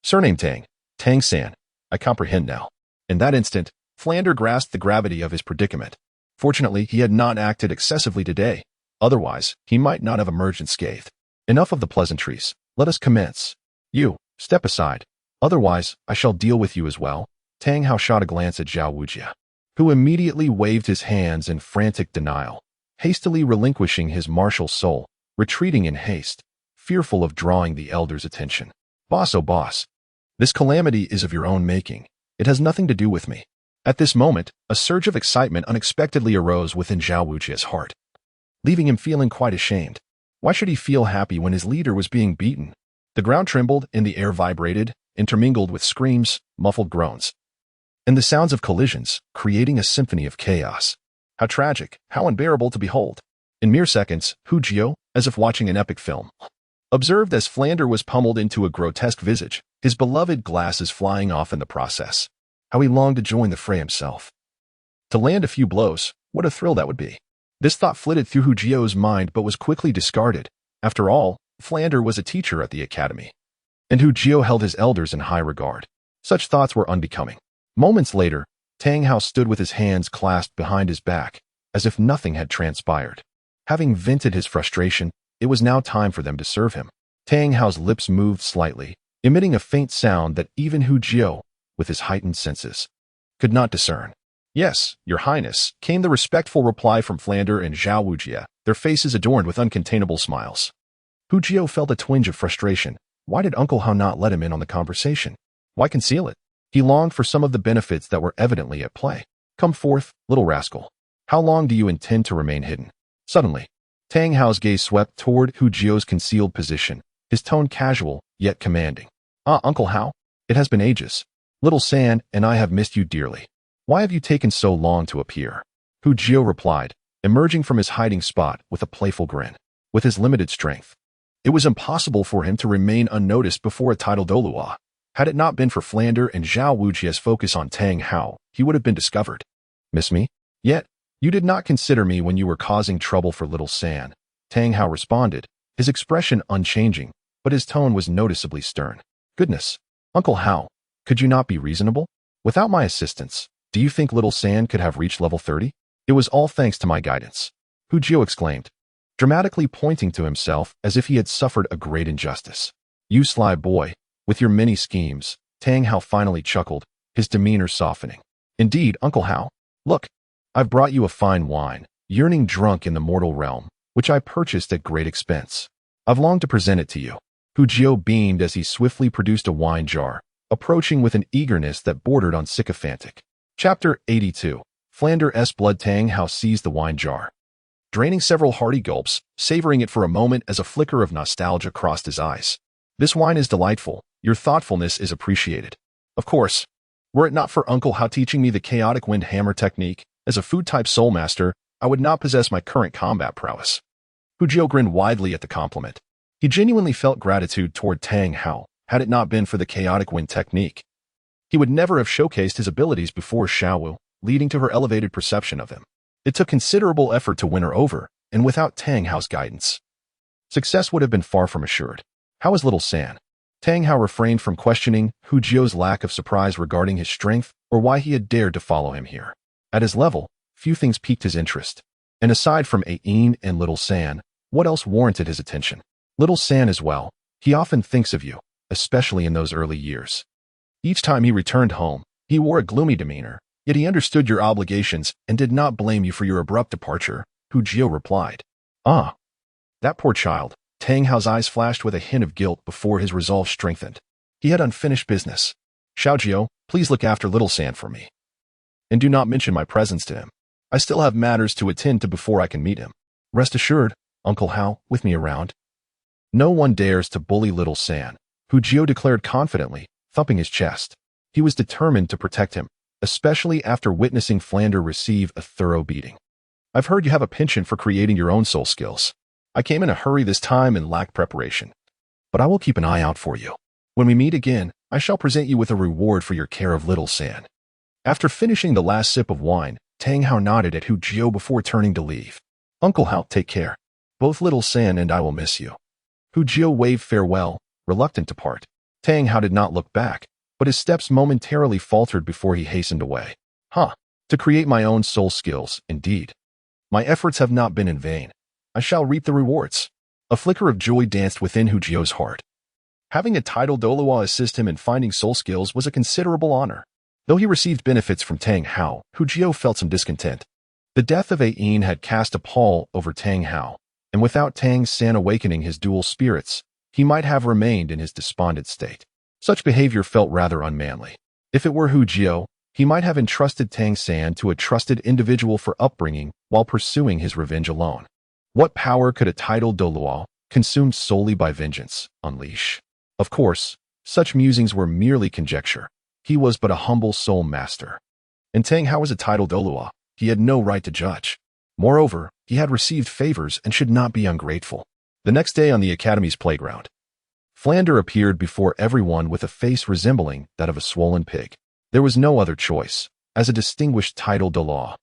Surname Tang, Tang San. I comprehend now. In that instant, Flander grasped the gravity of his predicament. Fortunately, he had not acted excessively today. Otherwise, he might not have emerged unscathed. Enough of the pleasantries. Let us commence. You, step aside. Otherwise, I shall deal with you as well. Tang Hao shot a glance at Xiao Wu, who immediately waved his hands in frantic denial, hastily relinquishing his martial soul, retreating in haste, fearful of drawing the elder's attention. Boss, oh boss, this calamity is of your own making. It has nothing to do with me. At this moment, a surge of excitement unexpectedly arose within Xiao Wu's heart, leaving him feeling quite ashamed. Why should he feel happy when his leader was being beaten? The ground trembled and the air vibrated, intermingled with screams, muffled groans, and the sounds of collisions, creating a symphony of chaos. How tragic, how unbearable to behold. In mere seconds, Hu Jiu, as if watching an epic film, observed as Flander was pummeled into a grotesque visage, his beloved glasses flying off in the process. How he longed to join the fray himself. To land a few blows, what a thrill that would be. This thought flitted through Hu Jiu's mind but was quickly discarded. After all, Flander was a teacher at the academy, and Hu Jiu held his elders in high regard. Such thoughts were unbecoming. Moments later, Tang Hao stood with his hands clasped behind his back, as if nothing had transpired. Having vented his frustration, it was now time for them to serve him. Tang Hao's lips moved slightly, emitting a faint sound that even Hu Jiu, with his heightened senses, could not discern. Yes, Your Highness, came the respectful reply from Flander and Xiao Wu, their faces adorned with uncontainable smiles. Hu Jiu felt a twinge of frustration. Why did Uncle Hao not let him in on the conversation? Why conceal it? He longed for some of the benefits that were evidently at play. Come forth, little rascal. How long do you intend to remain hidden? Suddenly, Tang Hao's gaze swept toward Hu Jiu's concealed position, his tone casual, yet commanding. Ah, Uncle Hao, it has been ages. Little San and I have missed you dearly. Why have you taken so long to appear? Hu Jiu replied, emerging from his hiding spot with a playful grin. With his limited strength, It was impossible for him to remain unnoticed before a titled Douluo. Had it not been for Flander and Xiao Wu's focus on Tang Hao, he would have been discovered. Miss me? Yet, you did not consider me when you were causing trouble for little San. Tang Hao responded, his expression unchanging, but his tone was noticeably stern. Goodness, Uncle Hao, could you not be reasonable? Without my assistance, do you think little San could have reached level 30? It was all thanks to my guidance. Hu Jio exclaimed, dramatically pointing to himself as if he had suffered a great injustice. You sly boy, with your many schemes, Tang Hao finally chuckled, his demeanor softening. Indeed, Uncle Hao, look, I've brought you a fine wine, yearning drunk in the mortal realm, which I purchased at great expense. I've longed to present it to you. Hu Jio beamed as he swiftly produced a wine jar, approaching with an eagerness that bordered on sycophantic. Chapter 82. Flander's blood. Tang Hao seized the wine jar, draining several hearty gulps, savoring it for a moment as a flicker of nostalgia crossed his eyes. This wine is delightful. Your thoughtfulness is appreciated. Of course, were it not for Uncle Hao teaching me the chaotic wind hammer technique, as a food-type soul master, I would not possess my current combat prowess. Hu Jio grinned widely at the compliment. He genuinely felt gratitude toward Tang Hao. Had it not been for the chaotic wind technique, he would never have showcased his abilities before Xiao Wu, leading to her elevated perception of him. It took considerable effort to win her over, and without Tang Hao's guidance, success would have been far from assured. How is little San? Tang Hao refrained from questioning Hu Jio's lack of surprise regarding his strength or why he had dared to follow him here. At his level, few things piqued his interest. And aside from Ain and little San, what else warranted his attention? Little San as well. He often thinks of you, especially in those early years. Each time he returned home, he wore a gloomy demeanor, yet he understood your obligations and did not blame you for your abrupt departure, Hu Jio replied. Ah, that poor child. Tang Hao's eyes flashed with a hint of guilt before his resolve strengthened. He had unfinished business. Xiao Jio, please look after little San for me. And do not mention my presence to him. I still have matters to attend to before I can meet him. Rest assured, Uncle Hao, with me around, no one dares to bully little San, Hu Jio declared confidently, thumping his chest. He was determined to protect him, especially after witnessing Flander receive a thorough beating. I've heard you have a penchant for creating your own soul skills. I came in a hurry this time and lacked preparation. But I will keep an eye out for you. When we meet again, I shall present you with a reward for your care of little San. After finishing the last sip of wine, Tang Hao nodded at Hu Jio before turning to leave. Uncle Hao, take care. Both little San and I will miss you. Hu Jio waved farewell, reluctant to part. Tang Hao did not look back, but his steps momentarily faltered before he hastened away. To create my own soul skills, indeed. My efforts have not been in vain. I shall reap the rewards. A flicker of joy danced within Hu Jio's heart. Having a titled Douluo assist him in finding soul skills was a considerable honor. Though he received benefits from Tang Hao, Hu Jio felt some discontent. The death of Ain had cast a pall over Tang Hao, and without Tang San awakening his dual spirits, he might have remained in his despondent state. Such behavior felt rather unmanly. If it were Hu Jio, he might have entrusted Tang San to a trusted individual for upbringing while pursuing his revenge alone. What power could a titled Douluo, consumed solely by vengeance, unleash? Of course, such musings were merely conjecture. He was but a humble soul master. And Tang Hao was a titled Douluo. He had no right to judge. Moreover, he had received favors and should not be ungrateful. The next day on the academy's playground, Flander appeared before everyone with a face resembling that of a swollen pig. There was no other choice, as a distinguished titled Douluo.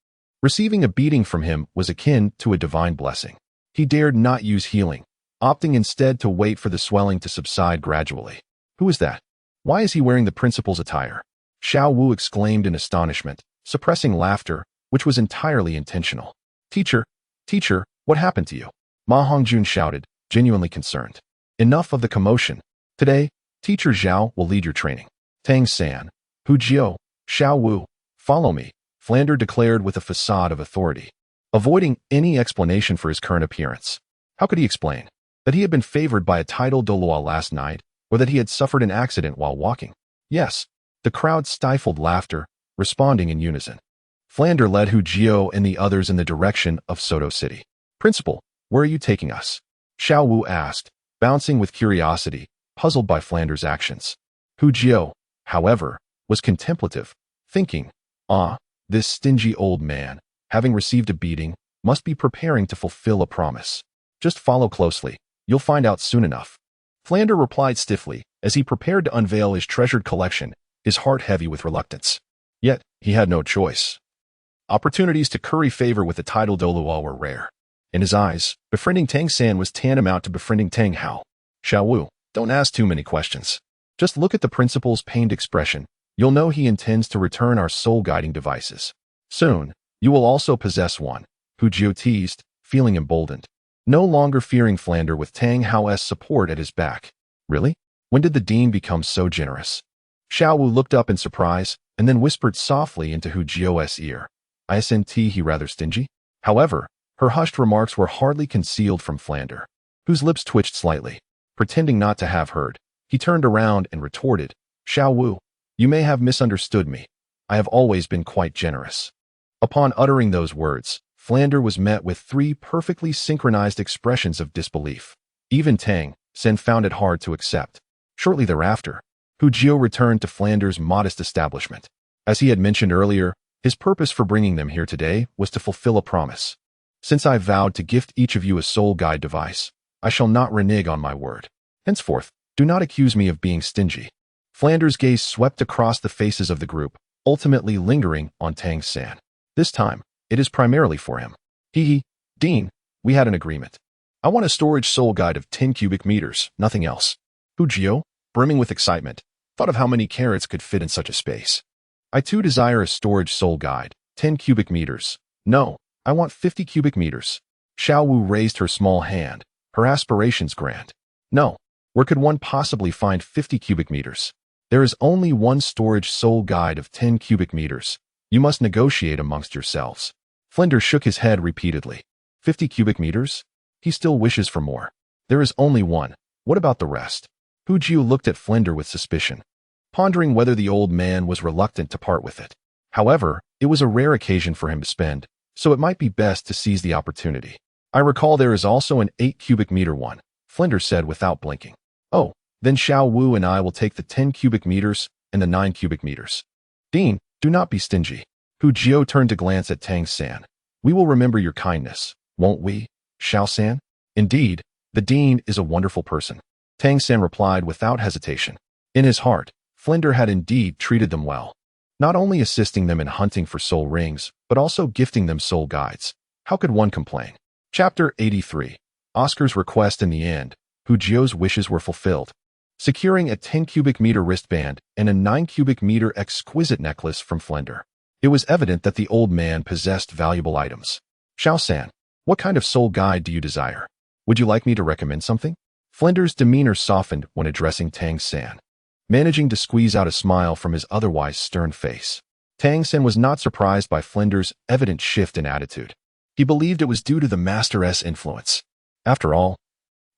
Receiving a beating from him was akin to a divine blessing. He dared not use healing, opting instead to wait for the swelling to subside gradually. Who is that? Why is he wearing the principal's attire? Xiao Wu exclaimed in astonishment, suppressing laughter, which was entirely intentional. Teacher, what happened to you? Ma Hongjun shouted, genuinely concerned. Enough of the commotion. Today, Teacher Zhao will lead your training. Tang San, Hu Jio, Xiao Wu, follow me, Flander declared with a facade of authority, avoiding any explanation for his current appearance. How could he explain? That he had been favored by a titled Douluo last night, or that he had suffered an accident while walking? Yes, the crowd stifled laughter, responding in unison. Flander led Hu Jio and the others in the direction of Soto City. Principal, where are you taking us? Xiao Wu asked, bouncing with curiosity, puzzled by Flander's actions. Hu Jio, however, was contemplative, thinking, this stingy old man, having received a beating, must be preparing to fulfill a promise. Just follow closely. You'll find out soon enough. Flander replied stiffly as he prepared to unveil his treasured collection, his heart heavy with reluctance. Yet, he had no choice. Opportunities to curry favor with the title Douluo were rare. In his eyes, befriending Tang San was tantamount to befriending Tang Hao. Xiao Wu, don't ask too many questions. Just look at the principal's pained expression. You'll know he intends to return our soul-guiding devices. Soon, you will also possess one. Hu Jiu teased, feeling emboldened. No longer fearing Flander with Tang Hao's support at his back. Really? When did the dean become so generous? Xiao Wu looked up in surprise, and then whispered softly into Hu Jiu's ear. Isn't he rather stingy? However, her hushed remarks were hardly concealed from Flander, whose lips twitched slightly. Pretending not to have heard, he turned around and retorted, Xiao Wu, you may have misunderstood me. I have always been quite generous. Upon uttering those words, Flander was met with 3 perfectly synchronized expressions of disbelief. Even Tang San found it hard to accept. Shortly thereafter, Hu Jiu returned to Flander's modest establishment. As he had mentioned earlier, his purpose for bringing them here today was to fulfill a promise. Since I vowed to gift each of you a soul guide device, I shall not renege on my word. Henceforth, do not accuse me of being stingy. Flander's gaze swept across the faces of the group, ultimately lingering on Tang San. This time, it is primarily for him. Dean, we had an agreement. I want a storage soul guide of 10 cubic meters, nothing else. Hu Jiu, brimming with excitement, thought of how many carats could fit in such a space. I too desire a storage soul guide, 10 cubic meters. No, I want 50 cubic meters. Xiao Wu raised her small hand, her aspirations grand. No, where could one possibly find 50 cubic meters? There is only one storage soul guide of 10 cubic meters. You must negotiate amongst yourselves. Flander shook his head repeatedly. 50 cubic meters? He still wishes for more. There is only one. What about the rest? Hu Jiu looked at Flander with suspicion, pondering whether the old man was reluctant to part with it. However, it was a rare occasion for him to spend, so it might be best to seize the opportunity. I recall there is also an 8 cubic meter one, Flander said without blinking. Oh, then Xiao Wu and I will take the 10 cubic meters and the 9 cubic meters. Dean, do not be stingy. Hu Jiu turned to glance at Tang San. We will remember your kindness, won't we, Xiao San? Indeed, the dean is a wonderful person. Tang San replied without hesitation. In his heart, Flander had indeed treated them well, not only assisting them in hunting for soul rings, but also gifting them soul guides. How could one complain? Chapter 83. Oscar's request in the end. Hu Jiu's wishes were fulfilled. Securing a 10 cubic meter wristband and a 9 cubic meter exquisite necklace from Flander, it was evident that the old man possessed valuable items. Xiao San, what kind of soul guide do you desire? Would you like me to recommend something? Flander's demeanor softened when addressing Tang San, managing to squeeze out a smile from his otherwise stern face. Tang San was not surprised by Flander's evident shift in attitude. He believed it was due to the master's influence. After all,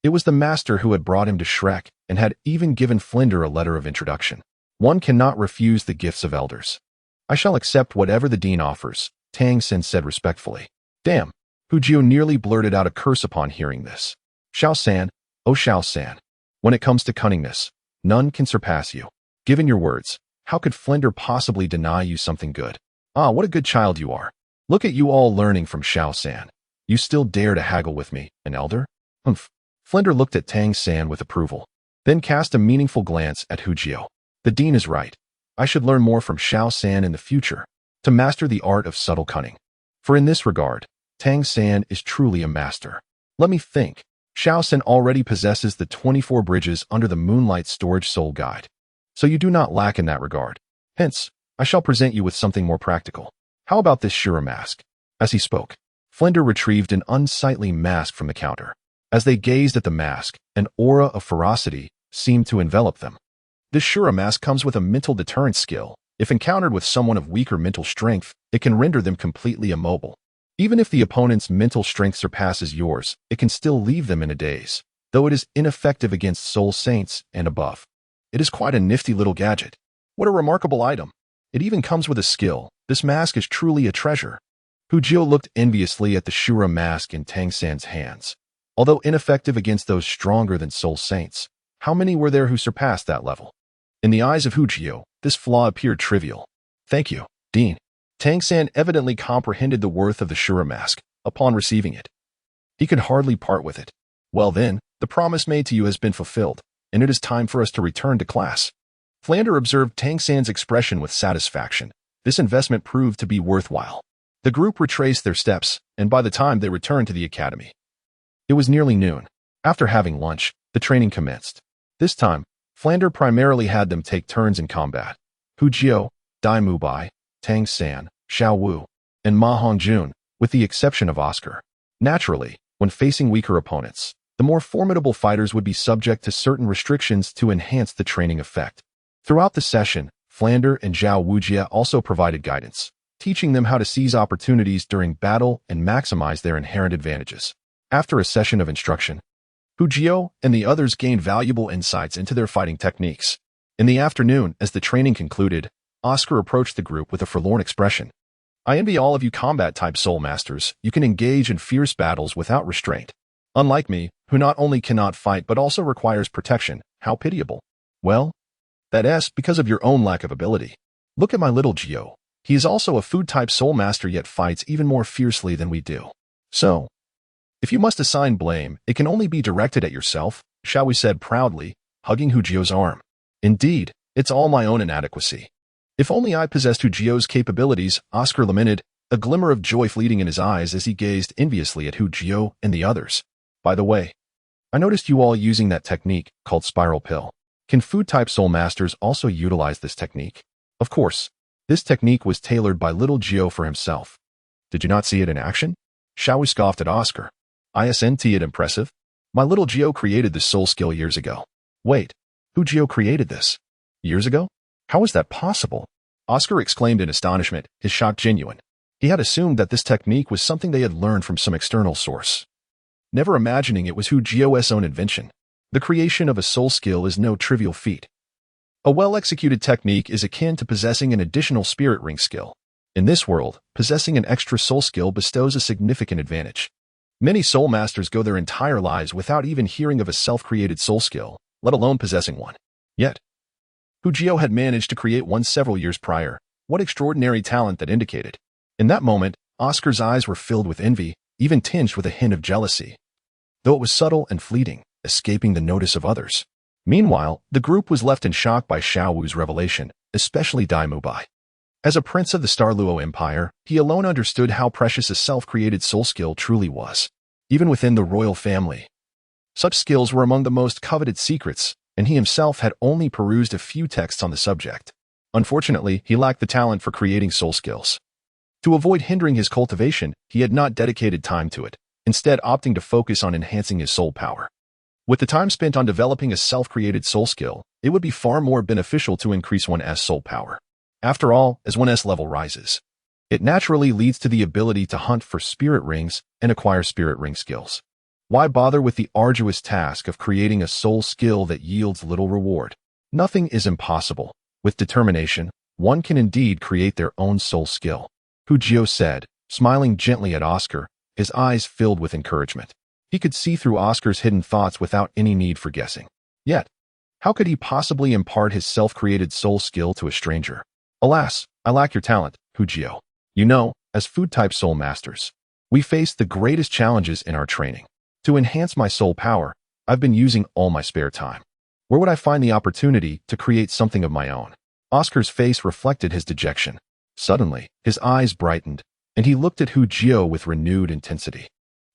it was the master who had brought him to Shrek and had even given Flander a letter of introduction. One cannot refuse the gifts of elders. I shall accept whatever the dean offers, Tang San said respectfully. Damn, Hu Jiu nearly blurted out a curse upon hearing this. Xiao San, oh Xiao San, when it comes to cunningness, none can surpass you. Given your words, how could Flander possibly deny you something good? Ah, what a good child you are. Look at you all learning from Xiao San. You still dare to haggle with me, an elder? Humph. Flander looked at Tang San with approval, then cast a meaningful glance at Hu Jiu. The dean is right. I should learn more from Xiao San in the future, to master the art of subtle cunning. For in this regard, Tang San is truly a master. Let me think. Xiao San already possesses the 24 bridges under the Moonlight Storage Soul Guide, so you do not lack in that regard. Hence, I shall present you with something more practical. How about this Shura mask? As he spoke, Flander retrieved an unsightly mask from the counter. As they gazed at the mask, an aura of ferocity seemed to envelop them. This Shura mask comes with a mental deterrent skill. If encountered with someone of weaker mental strength, it can render them completely immobile. Even if the opponent's mental strength surpasses yours, it can still leave them in a daze, though it is ineffective against soul saints and above. It is quite a nifty little gadget. What a remarkable item. It even comes with a skill. This mask is truly a treasure. Hu Jiu looked enviously at the Shura mask in Tang San's hands. Although ineffective against those stronger than soul saints, how many were there who surpassed that level? In the eyes of Hu Jiu, this flaw appeared trivial. Thank you, Dean. Tang San evidently comprehended the worth of the Shura mask upon receiving it. He could hardly part with it. Well then, The promise made to you has been fulfilled, and it is time for us to return to class. Flander observed Tang San's expression with satisfaction. This investment proved to be worthwhile. The group retraced their steps, and by the time they returned to the academy, it was nearly noon. After having lunch, the training commenced. This time, Flander primarily had them take turns in combat. Hu Jiao, Dai Mubai, Tang San, Xiao Wu, and Ma Hongjun, with the exception of Oscar. Naturally, when facing weaker opponents, the more formidable fighters would be subject to certain restrictions to enhance the training effect. Throughout the session, Flander and Xiao Wujia also provided guidance, teaching them how to seize opportunities during battle and maximize their inherent advantages. After a session of instruction, Hu Jiao and the others gained valuable insights into their fighting techniques. In the afternoon, as the training concluded, Oscar approached the group with a forlorn expression. I envy all of you combat-type soul masters. You can engage in fierce battles without restraint. Unlike me, who not only cannot fight but also requires protection. How pitiable. Well, that's because of your own lack of ability. Look at my little Jiao. He is also a food-type soul master yet fights even more fiercely than we do. So, if you must assign blame, it can only be directed at yourself, Xiaowu said proudly, hugging Hu Jiao's arm. Indeed, it's all my own inadequacy. If only I possessed Hu Jiao's capabilities, Oscar lamented, a glimmer of joy fleeting in his eyes as he gazed enviously at Hu Jiao and the others. By the way, I noticed you all using that technique called spiral pill. Can food-type soul masters also utilize this technique? Of course, this technique was tailored by little Jiao for himself. Did you not see it in action? Xiaowu scoffed at Oscar. Isn't it impressive? My little Jiao created this soul skill years ago. Wait, Hu Jiao created this? Years ago? How is that possible? Oscar exclaimed in astonishment, his shock genuine. He had assumed that this technique was something they had learned from some external source, never imagining it was Hu Jiao's own invention. The creation of a soul skill is no trivial feat. A well-executed technique is akin to possessing an additional spirit ring skill. In this world, possessing an extra soul skill bestows a significant advantage. Many soul masters go their entire lives without even hearing of a self-created soul skill, let alone possessing one. Yet, Hu Jiao had managed to create one several years prior. What extraordinary talent that indicated. In that moment, Oscar's eyes were filled with envy, even tinged with a hint of jealousy, though it was subtle and fleeting, escaping the notice of others. Meanwhile, the group was left in shock by Xiao Wu's revelation, especially Dai Mubai. As a prince of the Douluo Empire, he alone understood how precious a self-created soul skill truly was. Even within the royal family, such skills were among the most coveted secrets, and he himself had only perused a few texts on the subject. Unfortunately, he lacked the talent for creating soul skills. To avoid hindering his cultivation, he had not dedicated time to it, instead opting to focus on enhancing his soul power. With the time spent on developing a self-created soul skill, it would be far more beneficial to increase one's soul power. After all, as one's level rises, it naturally leads to the ability to hunt for spirit rings and acquire spirit ring skills. Why bother with the arduous task of creating a soul skill that yields little reward? Nothing is impossible. With determination, one can indeed create their own soul skill. Hu Jiao said, smiling gently at Oscar, his eyes filled with encouragement. He could see through Oscar's hidden thoughts without any need for guessing. Yet, how could he possibly impart his self-created soul skill to a stranger? Alas, I lack your talent, Hu Jiao. You know, as food-type soul masters, we face the greatest challenges in our training. To enhance my soul power, I've been using all my spare time. Where would I find the opportunity to create something of my own? Oscar's face reflected his dejection. Suddenly, his eyes brightened, and he looked at Hu Jiao with renewed intensity.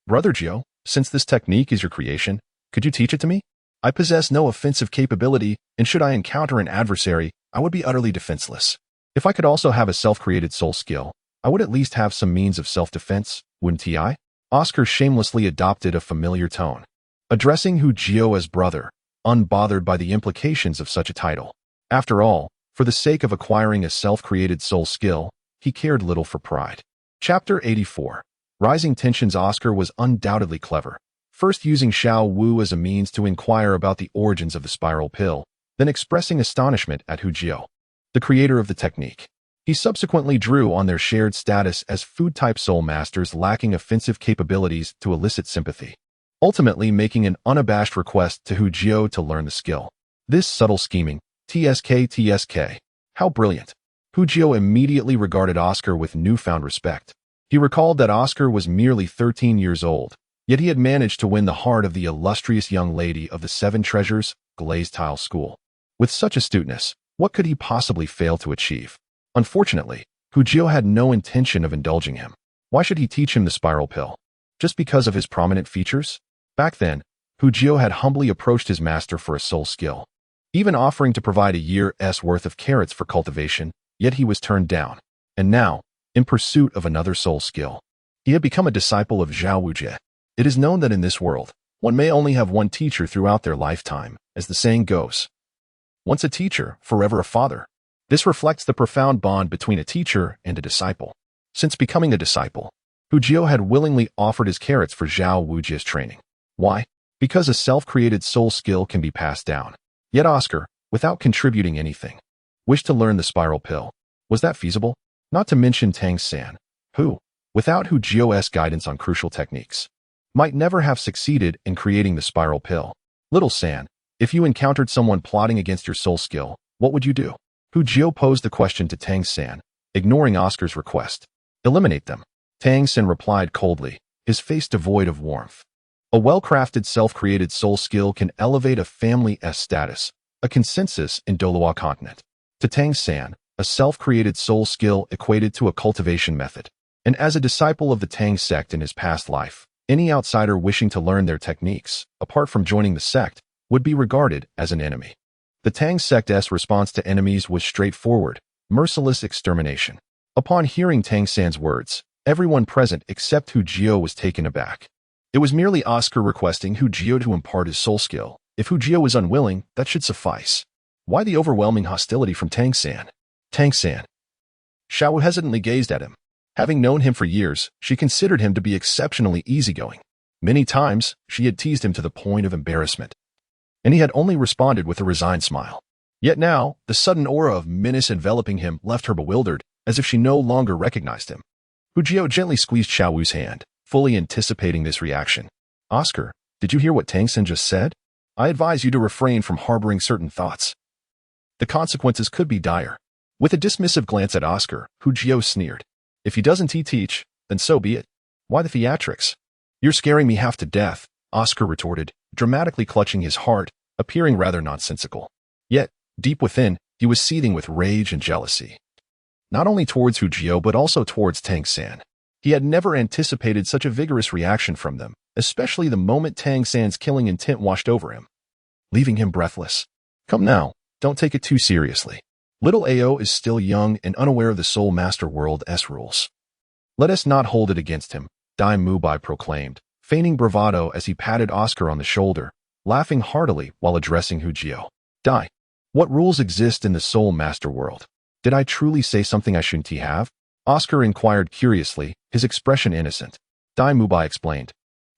Brother Jiao, since this technique is your creation, could you teach it to me? I possess no offensive capability, and should I encounter an adversary, I would be utterly defenseless. If I could also have a self-created soul skill, I would at least have some means of self-defense, wouldn't I? Oscar shamelessly adopted a familiar tone, addressing Hu Jiao as brother, unbothered by the implications of such a title. After all, for the sake of acquiring a self-created soul skill, he cared little for pride. Chapter 84. Rising Tensions. Oscar was undoubtedly clever, first using Xiao Wu as a means to inquire about the origins of the spiral pill, then expressing astonishment at Hu Jiao, the creator of the technique. He subsequently drew on their shared status as food-type soul masters lacking offensive capabilities to elicit sympathy, ultimately making an unabashed request to Hu Jiao to learn the skill. This subtle scheming, TSK. How brilliant. Hu Jiao immediately regarded Oscar with newfound respect. He recalled that Oscar was merely 13 years old, Yet he had managed to win the heart of the illustrious young lady of the Seven Treasures Glazed Tile School. With such astuteness, what could he possibly fail to achieve? Unfortunately, Hu Jio had no intention of indulging him. Why should he teach him the spiral pill? Just because of his prominent features? Back then, Hu Jio had humbly approached his master for a soul skill, even offering to provide a year's worth of carrots for cultivation, yet he was turned down. And now, in pursuit of another soul skill, he had become a disciple of Xiao Wu. It is known that in this world, one may only have one teacher throughout their lifetime, as the saying goes. Once a teacher, forever a father. This reflects the profound bond between a teacher and a disciple. Since becoming a disciple, Hu Jio had willingly offered his carrots for Xiao Wu's training. Why? Because a self-created soul skill can be passed down. Yet Oscar, without contributing anything, wished to learn the spiral pill. Was that feasible? Not to mention Tang San, who, without Hu Jio's guidance on crucial techniques, might never have succeeded in creating the spiral pill. Little San, if you encountered someone plotting against your soul skill, what would you do? Hu Jio posed the question to Tang San, ignoring Oscar's request. Eliminate them. Tang San replied coldly, his face devoid of warmth. A well-crafted self-created soul skill can elevate a family's status, a consensus in Douluo Continent. To Tang San, a self-created soul skill equated to a cultivation method. And as a disciple of the Tang sect in his past life, any outsider wishing to learn their techniques, apart from joining the sect, would be regarded as an enemy. The Tang sect's response to enemies was straightforward, merciless extermination. Upon hearing Tang San's words, everyone present except Hu Jio was taken aback. It was merely Oscar requesting Hu Jio to impart his soul skill. If Hu Jio was unwilling, that should suffice. Why the overwhelming hostility from Tang San? Tang San. Xiao Wu hesitantly gazed at him. Having known him for years, she considered him to be exceptionally easygoing. Many times, she had teased him to the point of embarrassment, and he had only responded with a resigned smile. Yet now, the sudden aura of menace enveloping him left her bewildered, as if she no longer recognized him. Hu Jio gently squeezed Xiao Wu's hand, fully anticipating this reaction. Oscar, did you hear what Tang San just said? I advise you to refrain from harboring certain thoughts. The consequences could be dire. With a dismissive glance at Oscar, Hu Jio sneered. If he doesn't teach, then so be it. Why the theatrics? You're scaring me half to death, Oscar retorted, dramatically clutching his heart, appearing rather nonsensical. Yet, deep within, he was seething with rage and jealousy. Not only towards Hu Jio but also towards Tang San. He had never anticipated such a vigorous reaction from them, especially the moment Tang San's killing intent washed over him, leaving him breathless. Come now, don't take it too seriously. Little Ao is still young and unaware of the Soul Master World's rules. Let us not hold it against him, Dai Mubai proclaimed, feigning bravado as he patted Oscar on the shoulder, laughing heartily while addressing Hu Jio. Dai, what rules exist in the Soul Master World? Did I truly say something I shouldn't have? Oscar inquired curiously, his expression innocent. Dai Mubai explained.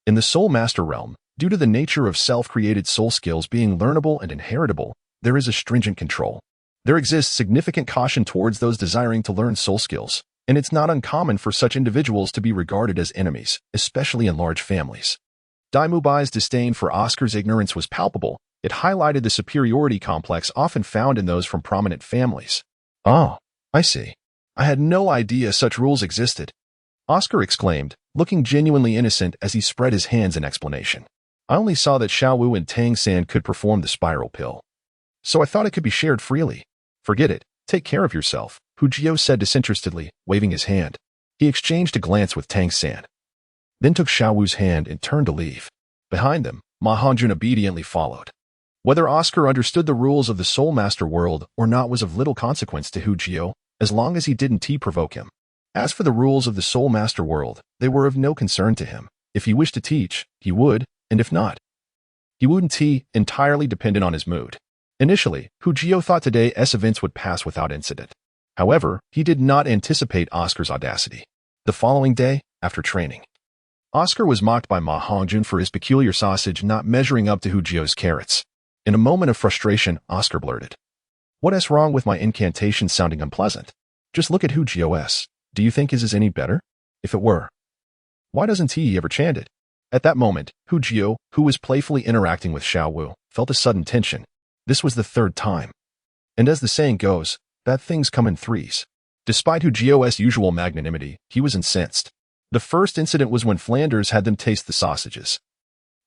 In the Soul Master realm, due to the nature of self-created soul skills being learnable and inheritable, there is a stringent control. There exists significant caution towards those desiring to learn soul skills, and it's not uncommon for such individuals to be regarded as enemies, especially in large families. Dai Mubai's disdain for Oscar's ignorance was palpable. It highlighted the superiority complex often found in those from prominent families. Oh, I see. I had no idea such rules existed, Oscar exclaimed, looking genuinely innocent as he spread his hands in explanation. I only saw that Xiao Wu and Tang San could perform the spiral pill, so I thought it could be shared freely. Forget it. Take care of yourself, Hu Jio said disinterestedly, waving his hand. He exchanged a glance with Tang San, then took Xiao Wu's hand and turned to leave. Behind them, Ma Hongjun obediently followed. Whether Oscar understood the rules of the Soul Master world or not was of little consequence to Hu Jio, as long as he didn't provoke him. As for the rules of the Soul Master world, they were of no concern to him. If he wished to teach, he would, and if not, he wouldn't, entirely dependent on his mood. Initially, Hu Jio thought today's events would pass without incident. However, he did not anticipate Oscar's audacity. The following day, after training, Oscar was mocked by Ma Hongjun for his peculiar sausage not measuring up to Hu Jio's carrots. In a moment of frustration, Oscar blurted, "What's wrong with my incantation sounding unpleasant? Just look at Hu Jio's. Do you think his is any better? If it were, why doesn't he ever chant it?" At that moment, Hu Jio, who was playfully interacting with Xiao Wu, felt a sudden tension. This was the third time. And as the saying goes, bad things come in threes. Despite Hu Jio's usual magnanimity, he was incensed. The first incident was when Flanders had them taste the sausages,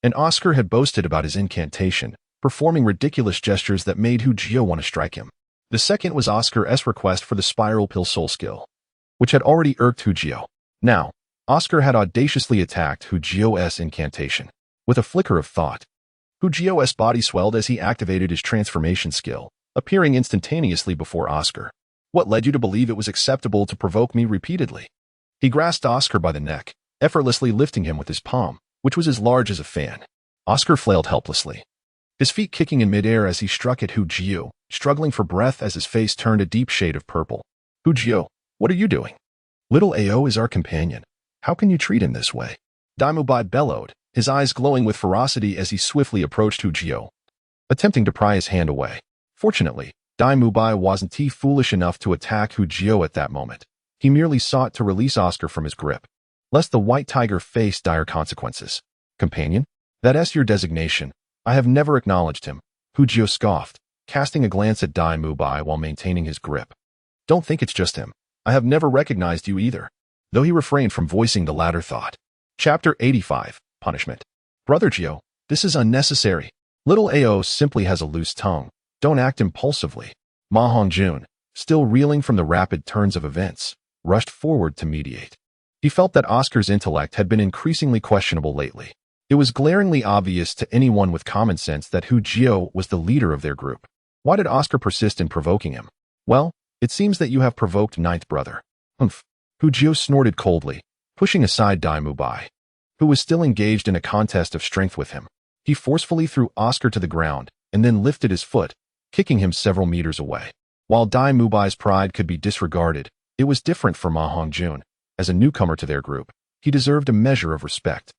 and Oscar had boasted about his incantation, performing ridiculous gestures that made Hu Jio want to strike him. The second was Oscar's request for the spiral pill soul skill, which had already irked Hu Jio. Now, Oscar had audaciously attacked Hu Jio's incantation. With a flicker of thought, Hu Jio's body swelled as he activated his transformation skill, appearing instantaneously before Oscar. What led you to believe it was acceptable to provoke me repeatedly? He grasped Oscar by the neck, effortlessly lifting him with his palm, which was as large as a fan. Oscar flailed helplessly, his feet kicking in midair as he struck at Hu Jio, struggling for breath as his face turned a deep shade of purple. Hu Jio, what are you doing? Little Ao is our companion. How can you treat him this way? Dai Mubai bellowed, his eyes glowing with ferocity as he swiftly approached Hu Jio, attempting to pry his hand away. Fortunately, Dai Mubai wasn't foolish enough to attack Hu Jio at that moment. He merely sought to release Oscar from his grip, lest the white tiger face dire consequences. Companion? That's your designation. I have never acknowledged him. Hu Jio scoffed, casting a glance at Dai Mubai while maintaining his grip. Don't think it's just him. I have never recognized you either. Though he refrained from voicing the latter thought. Chapter 85, Punishment. Brother Jio, this is unnecessary. Little Ao simply has a loose tongue. Don't act impulsively. Ma Hongjun, still reeling from the rapid turns of events, rushed forward to mediate. He felt that Oscar's intellect had been increasingly questionable lately. It was glaringly obvious to anyone with common sense that Hu Jio was the leader of their group. Why did Oscar persist in provoking him? Well, it seems that you have provoked ninth brother. Humph. Hu Jio snorted coldly, pushing aside Dai Mubai, who was still engaged in a contest of strength with him. He forcefully threw Oscar to the ground and then lifted his foot, kicking him several meters away. While Dai Mubai's pride could be disregarded, it was different for Ma Hongjun. As a newcomer to their group, he deserved a measure of respect.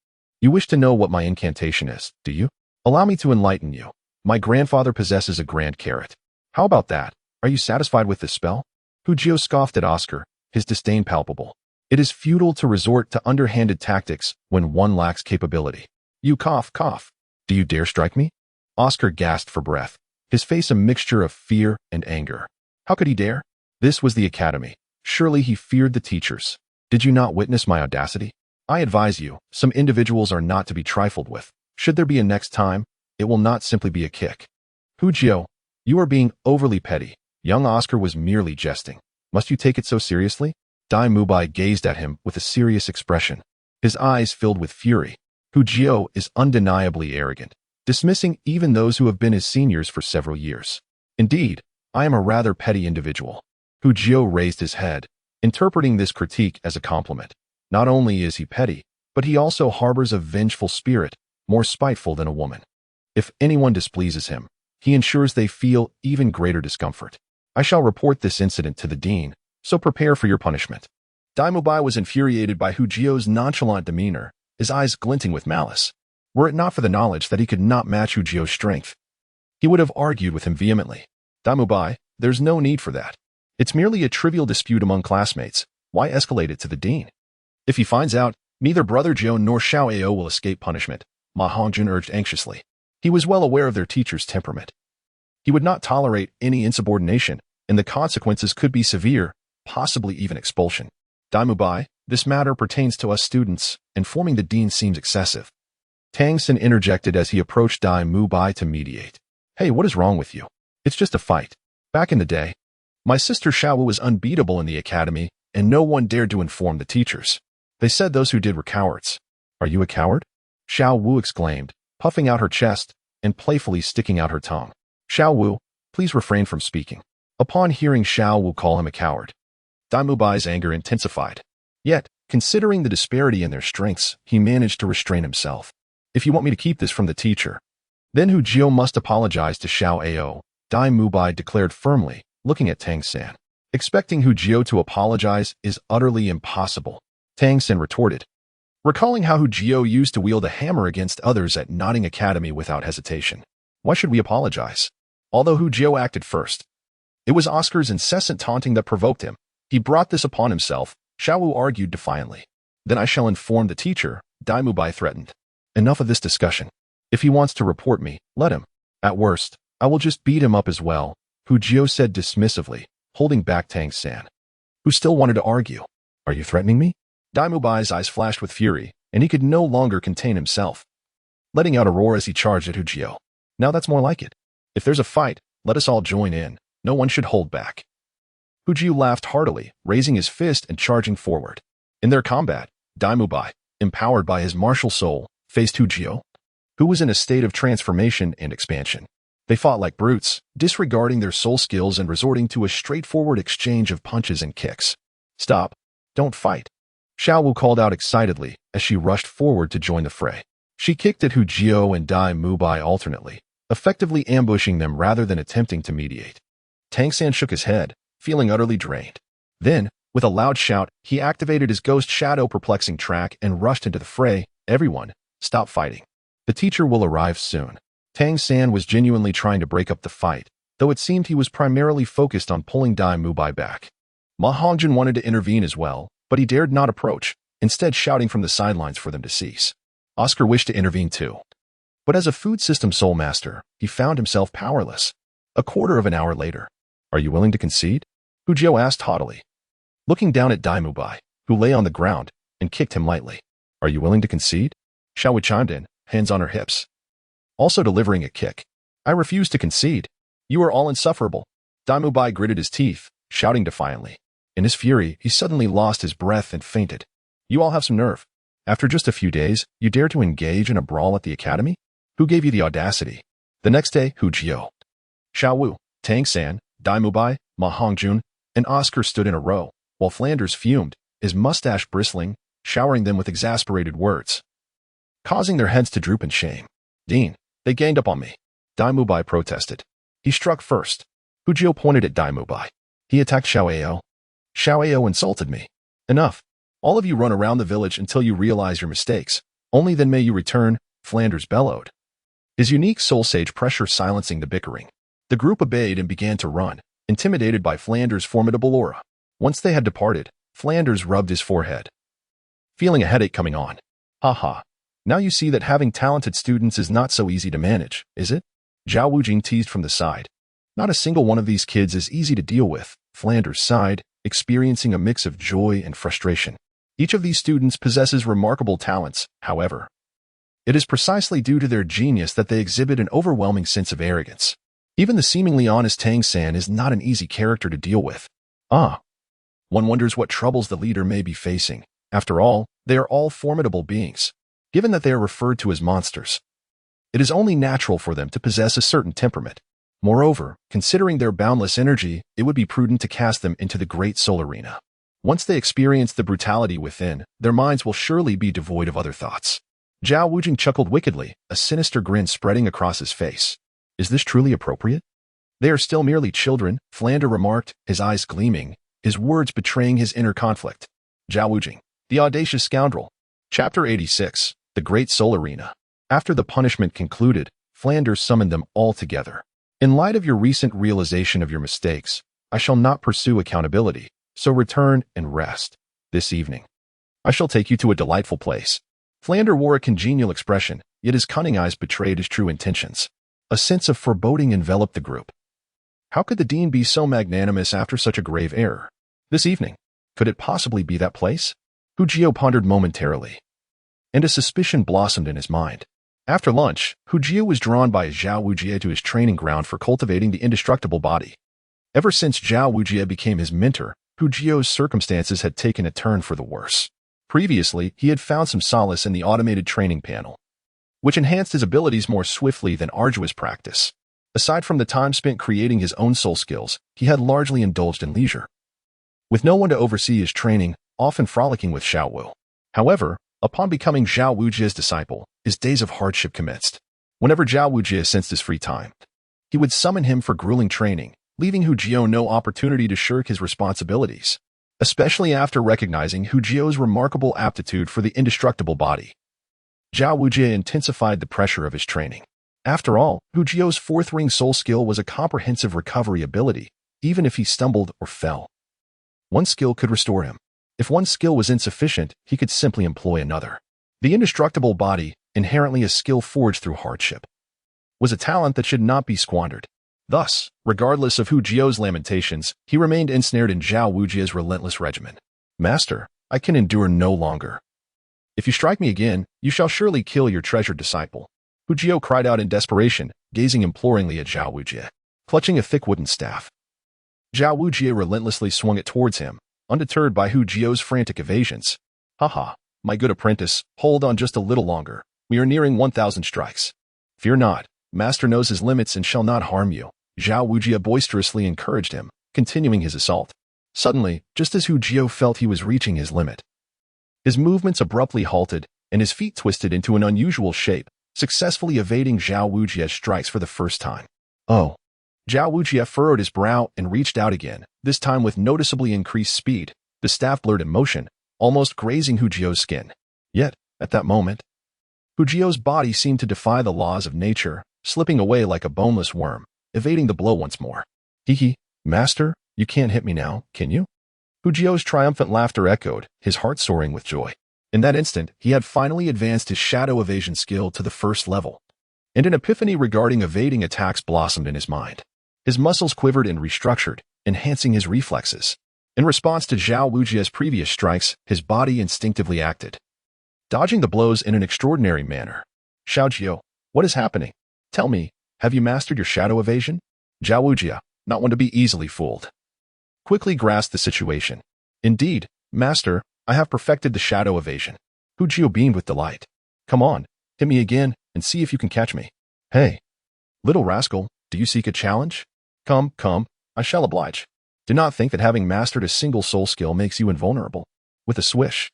You wish to know what my incantation is, do you? Allow me to enlighten you. My grandfather possesses a grand carrot. How about that? Are you satisfied with this spell? Hu Jio scoffed at Oscar, his disdain palpable. It is futile to resort to underhanded tactics when one lacks capability. You cough. Do you dare strike me? Oscar gasped for breath, his face a mixture of fear and anger. How could he dare? This was the academy. Surely he feared the teachers. Did you not witness my audacity? I advise you, some individuals are not to be trifled with. Should there be a next time, it will not simply be a kick. Hu Jio, you are being overly petty. Young Oscar was merely jesting. Must you take it so seriously? Dai Mubai gazed at him with a serious expression, his eyes filled with fury. Hu Jio is undeniably arrogant, dismissing even those who have been his seniors for several years. Indeed, I am a rather petty individual. Hu Jio raised his head, interpreting this critique as a compliment. Not only is he petty, but he also harbors a vengeful spirit, more spiteful than a woman. If anyone displeases him, he ensures they feel even greater discomfort. I shall report this incident to the dean, so prepare for your punishment. Dai Mubai was infuriated by Hu Jio's nonchalant demeanor, his eyes glinting with malice. Were it not for the knowledge that he could not match Hu Jio's strength, he would have argued with him vehemently. Dai Mubai, there's no need for that. It's merely a trivial dispute among classmates. Why escalate it to the dean? If he finds out, neither Brother Jio nor Xiao Ao will escape punishment, Ma Hongjun urged anxiously. He was well aware of their teacher's temperament. He would not tolerate any insubordination, and the consequences could be severe, possibly even expulsion. Dai Mubai, this matter pertains to us students, informing the dean seems excessive. Tang San interjected as he approached Dai Mubai to mediate. Hey, what is wrong with you? It's just a fight. Back in the day, my sister Xiao Wu was unbeatable in the academy, and no one dared to inform the teachers. They said those who did were cowards. Are you a coward? Xiao Wu exclaimed, puffing out her chest and playfully sticking out her tongue. Xiao Wu, please refrain from speaking. Upon hearing Xiao Wu call him a coward, Dai Mubai's anger intensified. Yet, considering the disparity in their strengths, he managed to restrain himself. If you want me to keep this from the teacher, then Hu Jio must apologize to Xiao Ao, Dai Mubai declared firmly, looking at Tang San. Expecting Hu Jio to apologize is utterly impossible, Tang San retorted, recalling how Hu Jio used to wield a hammer against others at Notting Academy without hesitation. Why should we apologize? Although Hu Jio acted first, it was Oscar's incessant taunting that provoked him. He brought this upon himself, Xiao Wu argued defiantly. Then I shall inform the teacher, Dai Mubai threatened. Enough of this discussion. If he wants to report me, let him. At worst, I will just beat him up as well, Hu Jio said dismissively, holding back Tang San, who still wanted to argue. Are you threatening me? Dai Mubai's eyes flashed with fury, and he could no longer contain himself, letting out a roar as he charged at Hu Jio. Now that's more like it. If there's a fight, let us all join in. No one should hold back. Hu Jio laughed heartily, raising his fist and charging forward. In their combat, Dai Mubai, empowered by his martial soul, faced Hu Jio, who was in a state of transformation and expansion. They fought like brutes, disregarding their soul skills and resorting to a straightforward exchange of punches and kicks. Stop. Don't fight. Xiao Wu called out excitedly as she rushed forward to join the fray. She kicked at Hu Jio and Dai Mubai alternately, effectively ambushing them rather than attempting to mediate. Tang San shook his head, feeling utterly drained. Then, with a loud shout, he activated his ghost shadow perplexing track and rushed into the fray. Everyone, stop fighting. The teacher will arrive soon. Tang San was genuinely trying to break up the fight, though it seemed he was primarily focused on pulling Dai Mubai back. Ma Hongjun wanted to intervene as well, but he dared not approach, instead shouting from the sidelines for them to cease. Oscar wished to intervene too. But as a food system soul master, he found himself powerless. A quarter of an hour later. Are you willing to concede? Hu Jio asked haughtily, looking down at Dai Mubai, who lay on the ground, and kicked him lightly. Are you willing to concede? Xiao Wu chimed in, hands on her hips, also delivering a kick. I refuse to concede. You are all insufferable. Dai Mubai gritted his teeth, shouting defiantly. In his fury, he suddenly lost his breath and fainted. You all have some nerve. After just a few days, you dare to engage in a brawl at the academy? Who gave you the audacity? The next day, Hu Jio, Xiao Wu, Tang San, Dai Mubai, Ma Hongjun, and Oscar stood in a row, while Flanders fumed, his mustache bristling, showering them with exasperated words, causing their heads to droop in shame. Dean, they ganged up on me. Dai Mubai protested. He struck first. Hu Jio pointed at Dai Mubai. He attacked Xiao Ao. Xiao Ao insulted me. Enough. All of you run around the village until you realize your mistakes. Only then may you return, Flanders bellowed, his unique soul sage pressure silencing the bickering. The group obeyed and began to run, intimidated by Flanders' formidable aura. Once they had departed, Flanders rubbed his forehead, feeling a headache coming on. Ha ha. Now you see that having talented students is not so easy to manage, is it? Zhao Wujing teased from the side. Not a single one of these kids is easy to deal with, Flanders sighed, experiencing a mix of joy and frustration. Each of these students possesses remarkable talents, however. It is precisely due to their genius that they exhibit an overwhelming sense of arrogance. Even the seemingly honest Tang San is not an easy character to deal with. One wonders what troubles the leader may be facing. After all, they are all formidable beings. Given that they are referred to as monsters, it is only natural for them to possess a certain temperament. Moreover, considering their boundless energy, it would be prudent to cast them into the great soul arena. Once they experience the brutality within, their minds will surely be devoid of other thoughts. Zhao Wujing chuckled wickedly, a sinister grin spreading across his face. Is this truly appropriate? They are still merely children, Flander remarked, his eyes gleaming, his words betraying his inner conflict. Zhao Wujing, the audacious scoundrel. Chapter 86, The Great Soul Arena. After the punishment concluded, Flanders summoned them all together. In light of your recent realization of your mistakes, I shall not pursue accountability, so return and rest. This evening, I shall take you to a delightful place. Flander wore a congenial expression, yet his cunning eyes betrayed his true intentions. A sense of foreboding enveloped the group. How could the dean be so magnanimous after such a grave error? This evening, could it possibly be that place? Hu Jio pondered momentarily, and a suspicion blossomed in his mind. After lunch, Hu Jio was drawn by Zhao Wujie to his training ground for cultivating the indestructible body. Ever since Zhao Wujie became his mentor, Hu Jio's circumstances had taken a turn for the worse. Previously, he had found some solace in the automated training panel, which enhanced his abilities more swiftly than arduous practice. Aside from the time spent creating his own soul skills, he had largely indulged in leisure, with no one to oversee his training, often frolicking with Xiao Wu. However, upon becoming Zhao Wujie's disciple, his days of hardship commenced. Whenever Zhao Wujie sensed his free time, he would summon him for grueling training, leaving Hu Jio no opportunity to shirk his responsibilities, especially after recognizing Hu Jio's remarkable aptitude for the indestructible body. Zhao Wujie intensified the pressure of his training. After all, Hu Jio's fourth ring soul skill was a comprehensive recovery ability, even if he stumbled or fell. One skill could restore him. If one skill was insufficient, he could simply employ another. The indestructible body, inherently a skill forged through hardship, was a talent that should not be squandered. Thus, regardless of Hu Jio's lamentations, he remained ensnared in Zhao Wujie's relentless regimen. Master, I can endure no longer. If you strike me again, you shall surely kill your treasured disciple. Hu Jie cried out in desperation, gazing imploringly at Xiao Wu, clutching a thick wooden staff. Xiao Wu relentlessly swung it towards him, undeterred by Hu Jie's frantic evasions. Haha, my good apprentice, hold on just a little longer. We are nearing 1,000 strikes. Fear not, master knows his limits and shall not harm you. Xiao Wu boisterously encouraged him, continuing his assault. Suddenly, just as Hu Jie felt he was reaching his limit, his movements abruptly halted, and his feet twisted into an unusual shape, successfully evading Xiao Wu's strikes for the first time. Oh! Xiao Wu furrowed his brow and reached out again, this time with noticeably increased speed, the staff blurred in motion, almost grazing Hu Jie's skin. Yet, at that moment, Hu Jie's body seemed to defy the laws of nature, slipping away like a boneless worm, evading the blow once more. Hee, master, you can't hit me now, can you? Hu Jie's triumphant laughter echoed, his heart soaring with joy. In that instant, he had finally advanced his shadow evasion skill to the first level, and an epiphany regarding evading attacks blossomed in his mind. His muscles quivered and restructured, enhancing his reflexes. In response to Xiao Wu's previous strikes, his body instinctively acted, dodging the blows in an extraordinary manner. Xiao Jie, what is happening? Tell me, have you mastered your shadow evasion? Xiao Wu, not one to be easily fooled, quickly grasped the situation. Indeed, master, I have perfected the shadow evasion. Hu Jie beamed with delight. Come on, hit me again and see if you can catch me. Hey, little rascal, do you seek a challenge? Come, I shall oblige. Do not think that having mastered a single soul skill makes you invulnerable. With a swish,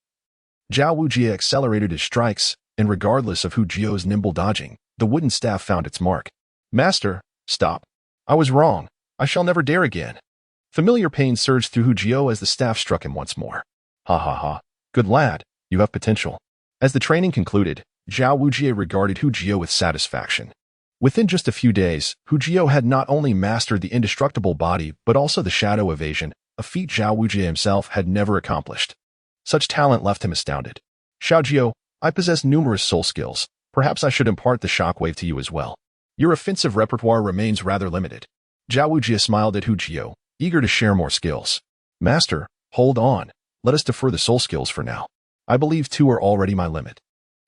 Xiao Wu accelerated his strikes, and regardless of Hu Jie's nimble dodging, the wooden staff found its mark. Master, stop. I was wrong. I shall never dare again. Familiar pain surged through Hu Jie as the staff struck him once more. Ha. Good lad, you have potential. As the training concluded, Xiao Wu regarded Hu Jie with satisfaction. Within just a few days, Hu Jie had not only mastered the indestructible body but also the shadow evasion, a feat Xiao Wu himself had never accomplished. Such talent left him astounded. Xiao Jie, I possess numerous soul skills. Perhaps I should impart the shockwave to you as well. Your offensive repertoire remains rather limited. Xiao Wu smiled at Hu Jie, eager to share more skills. Master, hold on. Let us defer the soul skills for now. I believe 2 are already my limit.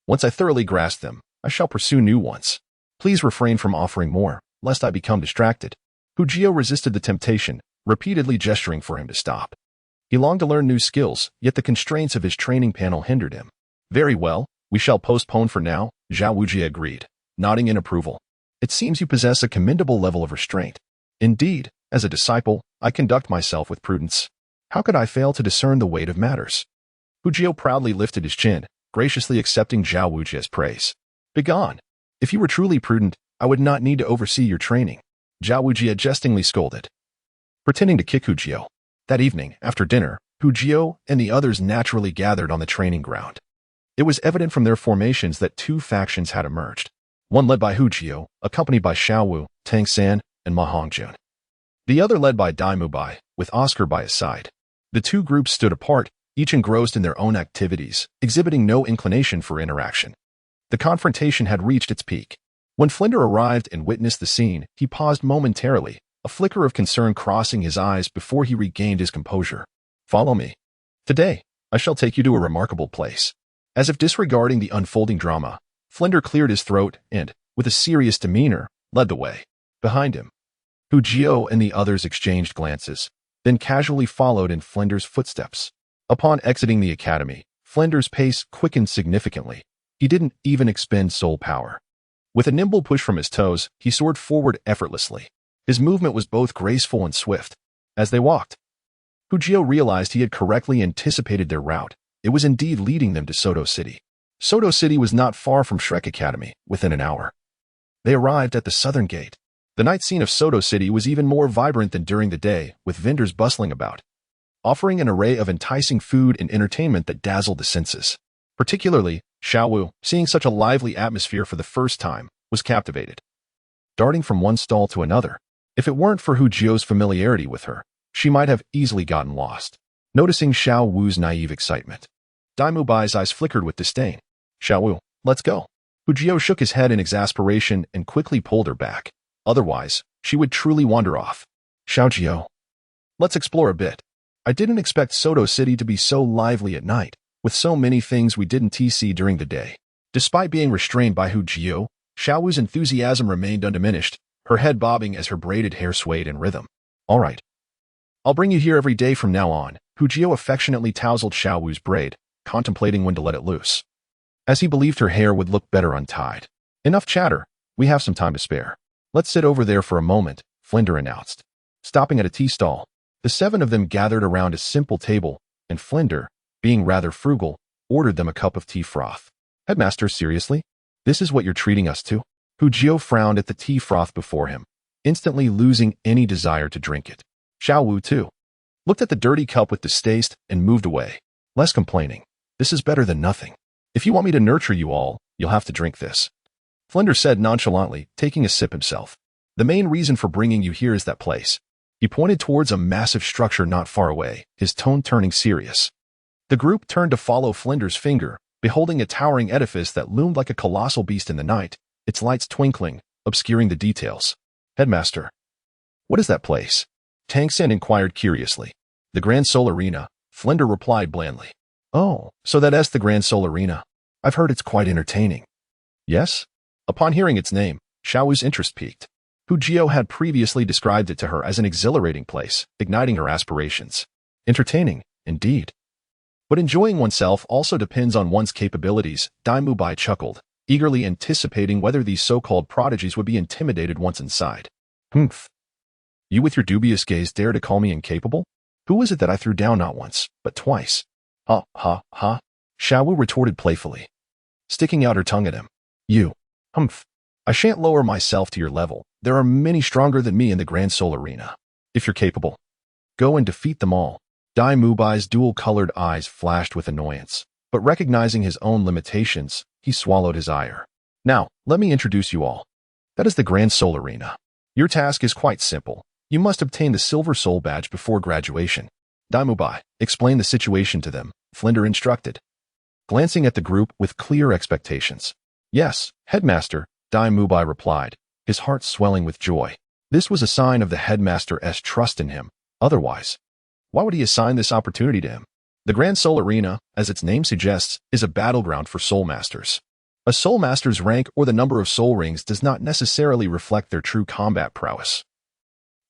Once I thoroughly grasp them, I shall pursue new ones. Please refrain from offering more, lest I become distracted. Hu Jie resisted the temptation, repeatedly gesturing for him to stop. He longed to learn new skills, yet the constraints of his training panel hindered him. Very well, we shall postpone for now, Xiao Wu agreed, nodding in approval. It seems you possess a commendable level of restraint. Indeed, as a disciple, I conduct myself with prudence. How could I fail to discern the weight of matters? Hu Jie proudly lifted his chin, graciously accepting Xiao Wu's praise. Begone! If you were truly prudent, I would not need to oversee your training. Xiao Wu jestingly scolded, pretending to kick Hu Jie. That evening, after dinner, Hu Jie and the others naturally gathered on the training ground. It was evident from their formations that 2 factions had emerged, one led by Hu Jie, accompanied by Xiao Wu, Tang San, and Ma Hongjun. The other led by Douluo Bai, with Oscar by his side. The 2 groups stood apart, each engrossed in their own activities, exhibiting no inclination for interaction. The confrontation had reached its peak. When Flinder arrived and witnessed the scene, he paused momentarily, a flicker of concern crossing his eyes before he regained his composure. Follow me. Today, I shall take you to a remarkable place. As if disregarding the unfolding drama, Flinder cleared his throat and, with a serious demeanor, led the way. Behind him, Hu Jie and the others exchanged glances, then casually followed in Flinder's footsteps. Upon exiting the academy, Flinder's pace quickened significantly. He didn't even expend soul power. With a nimble push from his toes, he soared forward effortlessly. His movement was both graceful and swift. As they walked, Hu Jie realized he had correctly anticipated their route. It was indeed leading them to Soto City. Soto City was not far from Shrek Academy, within an hour. They arrived at the southern gate. The night scene of Soto City was even more vibrant than during the day, with vendors bustling about, offering an array of enticing food and entertainment that dazzled the senses. Particularly, Xiao Wu, seeing such a lively atmosphere for the first time, was captivated. Darting from one stall to another, if it weren't for Hu Jie's familiarity with her, she might have easily gotten lost. Noticing Xiao Wu's naive excitement, Douluo Bai's eyes flickered with disdain. Xiao Wu, let's go. Hu Jie shook his head in exasperation and quickly pulled her back. Otherwise, she would truly wander off. Xiao Jie, let's explore a bit. I didn't expect Soto City to be so lively at night, with so many things we didn't see during the day. Despite being restrained by Hu Jio, Xiao Wu's enthusiasm remained undiminished, her head bobbing as her braided hair swayed in rhythm. All right. I'll bring you here every day from now on. Hu Jio affectionately tousled Xiao Wu's braid, contemplating when to let it loose, as he believed her hair would look better untied. Enough chatter. We have some time to spare. Let's sit over there for a moment, Flinder announced. Stopping at a tea stall, the 7 of them gathered around a simple table, and Flinder, being rather frugal, ordered them a cup of tea froth. Headmaster, seriously? This is what you're treating us to? Hu Jio frowned at the tea froth before him, instantly losing any desire to drink it. Xiao Wu, too, looked at the dirty cup with distaste and moved away. Less complaining. This is better than nothing. If you want me to nurture you all, you'll have to drink this. Flinder said nonchalantly, taking a sip himself. The main reason for bringing you here is that place. He pointed towards a massive structure not far away, his tone turning serious. The group turned to follow Flinder's finger, beholding a towering edifice that loomed like a colossal beast in the night, its lights twinkling, obscuring the details. Headmaster, what is that place? Tang San inquired curiously. The Grand Soul Arena, Flinder replied blandly. Oh, so that's the Grand Soul Arena. I've heard it's quite entertaining. Yes? Upon hearing its name, Xiao Wu's interest piqued. Hu Jio had previously described it to her as an exhilarating place, igniting her aspirations. Entertaining, indeed. But enjoying oneself also depends on one's capabilities, Dai Mubai chuckled, eagerly anticipating whether these so-called prodigies would be intimidated once inside. Humph. You with your dubious gaze dare to call me incapable? Who was it that I threw down not once, but twice? Ha, ha, ha. Xiao Wu retorted playfully, sticking out her tongue at him. You. Humph. I shan't lower myself to your level. There are many stronger than me in the Grand Soul Arena. If you're capable, go and defeat them all. Dai Mubai's dual-colored eyes flashed with annoyance, but recognizing his own limitations, he swallowed his ire. Now, let me introduce you all. That is the Grand Soul Arena. Your task is quite simple. You must obtain the Silver Soul Badge before graduation. Dai Mubai, explain the situation to them, Flinder instructed, glancing at the group with clear expectations. Yes, Headmaster, Dai Mubai replied, his heart swelling with joy. This was a sign of the Headmaster's trust in him. Otherwise, why would he assign this opportunity to him? The Grand Soul Arena, as its name suggests, is a battleground for Soul Masters. A Soul Master's rank or the number of Soul Rings does not necessarily reflect their true combat prowess.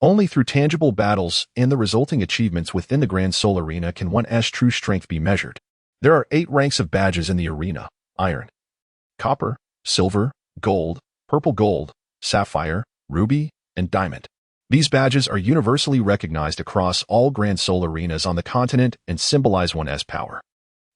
Only through tangible battles and the resulting achievements within the Grand Soul Arena can one's true strength be measured. There are 8 ranks of badges in the arena: Iron, Copper, Silver, Gold, Purple Gold, Sapphire, Ruby, and Diamond. These badges are universally recognized across all Grand Soul Arenas on the continent and symbolize one's power.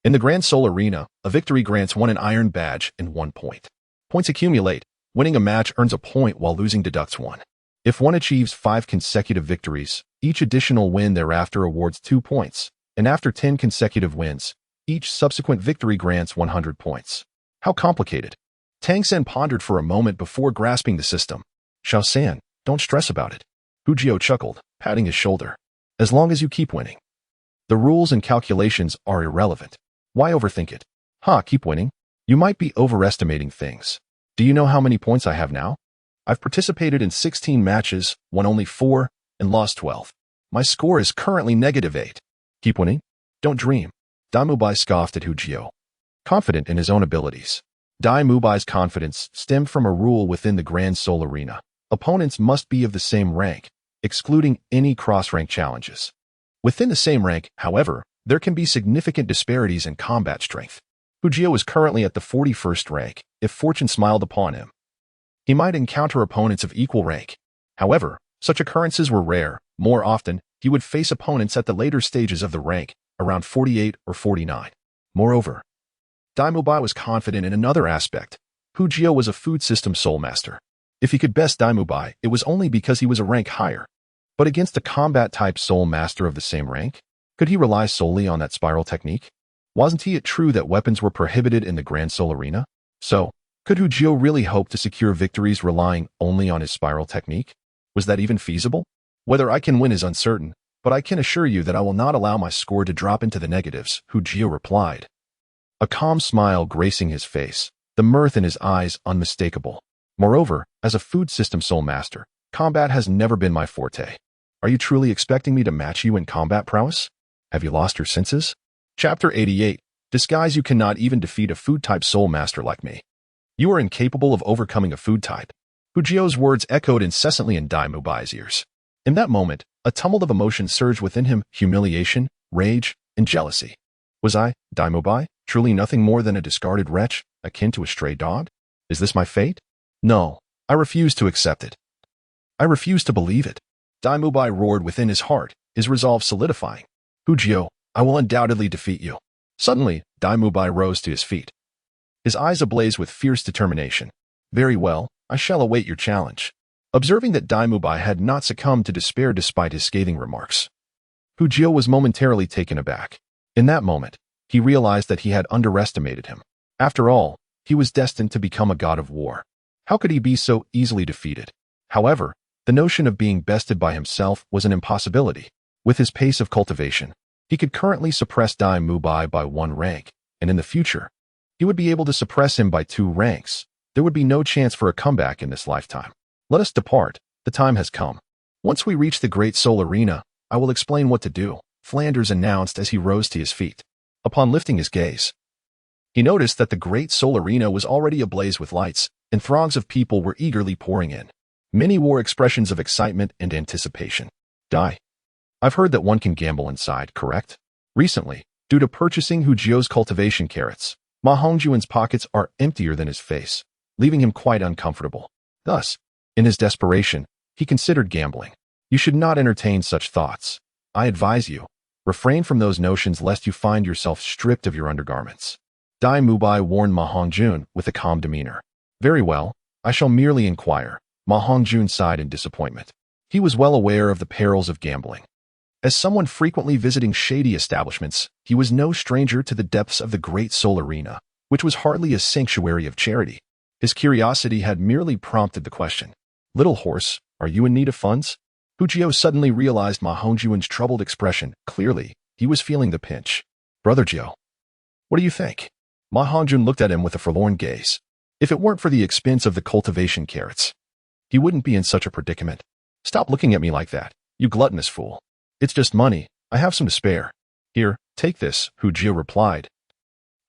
In the Grand Soul Arena, a victory grants one an Iron Badge and 1 point. Points accumulate. Winning a match earns a point while losing deducts 1. If one achieves 5 consecutive victories, each additional win thereafter awards 2 points, and after 10 consecutive wins, each subsequent victory grants 100 points. How complicated? Tang San pondered for a moment before grasping the system. Xiao San, don't stress about it. Hu Jio chuckled, patting his shoulder. As long as you keep winning. The rules and calculations are irrelevant. Why overthink it? Keep winning. You might be overestimating things. Do you know how many points I have now? I've participated in 16 matches, won only 4, and lost 12. My score is currently -8. Keep winning? Don't dream. Dai Mubai scoffed at Hu Jio, confident in his own abilities. Dai Mubai's confidence stemmed from a rule within the Grand Soul Arena. Opponents must be of the same rank, excluding any cross-rank challenges. Within the same rank, however, there can be significant disparities in combat strength. Hu Jio is currently at the 41st rank. If fortune smiled upon him, he might encounter opponents of equal rank. However, such occurrences were rare. More often, he would face opponents at the later stages of the rank, around 48 or 49. Moreover, Dai Mubai was confident in another aspect. Hu Jio was a food system soul master. If he could best Dai Mubai, it was only because he was a rank higher. But against a combat-type soul master of the same rank, could he rely solely on that spiral technique? Wasn't it true that weapons were prohibited in the Grand Soul Arena? So, could Hu Jio really hope to secure victories relying only on his spiral technique? Was that even feasible? Whether I can win is uncertain, but I can assure you that I will not allow my score to drop into the negatives, Hu Jio replied. A calm smile gracing his face, the mirth in his eyes unmistakable. Moreover, as a food system soul master, combat has never been my forte. Are you truly expecting me to match you in combat prowess? Have you lost your senses? Chapter 88. Disguise. You cannot even defeat a food-type soul master like me. You are incapable of overcoming a food type. Hu Jio's words echoed incessantly in Dai Mubai's ears. In that moment, a tumult of emotion surged within him: humiliation, rage, and jealousy. Was I, Dai Mubai, truly nothing more than a discarded wretch, akin to a stray dog? Is this my fate? No, I refuse to accept it. I refuse to believe it. Dai Mubai roared within his heart, his resolve solidifying. Hu Jio, I will undoubtedly defeat you. Suddenly, Dai Mubai rose to his feet, his eyes ablaze with fierce determination. Very well, I shall await your challenge. Observing that Dai Mubai had not succumbed to despair despite his scathing remarks, Hu Jio was momentarily taken aback. In that moment, he realized that he had underestimated him. After all, he was destined to become a god of war. How could he be so easily defeated? However, the notion of being bested by himself was an impossibility. With his pace of cultivation, he could currently suppress Dai Mubai by 1 rank, and in the future, he would be able to suppress him by 2 ranks. There would be no chance for a comeback in this lifetime. Let us depart. The time has come. Once we reach the Great Soul Arena, I will explain what to do, Flanders announced as he rose to his feet. Upon lifting his gaze, he noticed that the Great Soul Arena was already ablaze with lights, and throngs of people were eagerly pouring in. Many wore expressions of excitement and anticipation. Dai, I've heard that one can gamble inside, correct? Recently, due to purchasing Hu Jio's cultivation carrots, Ma Hongjuan's pockets are emptier than his face, leaving him quite uncomfortable. Thus, in his desperation, he considered gambling. You should not entertain such thoughts. I advise you, refrain from those notions lest you find yourself stripped of your undergarments. Dai Mubai warned Ma Hongjun with a calm demeanor. Very well, I shall merely inquire. Ma Hongjun sighed in disappointment. He was well aware of the perils of gambling. As someone frequently visiting shady establishments, he was no stranger to the depths of the Great Soul Arena, which was hardly a sanctuary of charity. His curiosity had merely prompted the question. Little horse, are you in need of funds? Hu Jio suddenly realized Ma Hongjuan's troubled expression. Clearly, he was feeling the pinch. Brother Jio, what do you think? Ma Hongjun looked at him with a forlorn gaze. If it weren't for the expense of the cultivation carrots, he wouldn't be in such a predicament. Stop looking at me like that, you gluttonous fool. It's just money. I have some to spare. Here, take this, Hu Jio replied,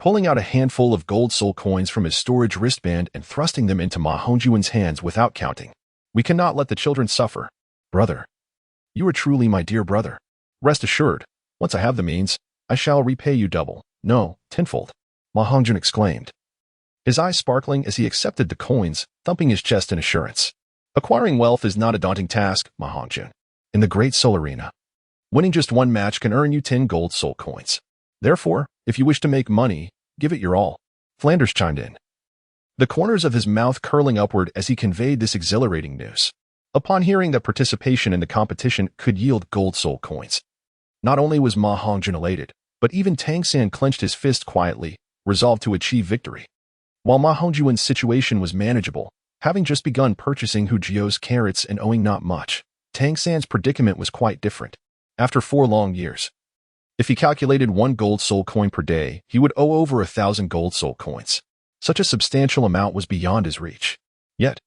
pulling out a handful of gold soul coins from his storage wristband and thrusting them into Ma Hongjuan's hands without counting. We cannot let the children suffer. Brother, you are truly my dear brother. Rest assured, once I have the means, I shall repay you double, no, tenfold, Ma Hongjun exclaimed, his eyes sparkling as he accepted the coins, thumping his chest in assurance. Acquiring wealth is not a daunting task, Ma Hongjun. In the Great Soul Arena, winning just 1 match can earn you 10 gold soul coins. Therefore, if you wish to make money, give it your all. Flanders chimed in, the corners of his mouth curling upward as he conveyed this exhilarating news. Upon hearing that participation in the competition could yield gold soul coins, not only was Ma Hongjun elated, but even Tang San clenched his fist quietly, resolved to achieve victory. While Ma Hongjuan's situation was manageable, having just begun purchasing Hu Jio's carrots and owing not much, Tang San's predicament was quite different. After 4 long years, if he calculated 1 gold soul coin per day, he would owe over 1,000 gold soul coins. Such a substantial amount was beyond his reach. Yet,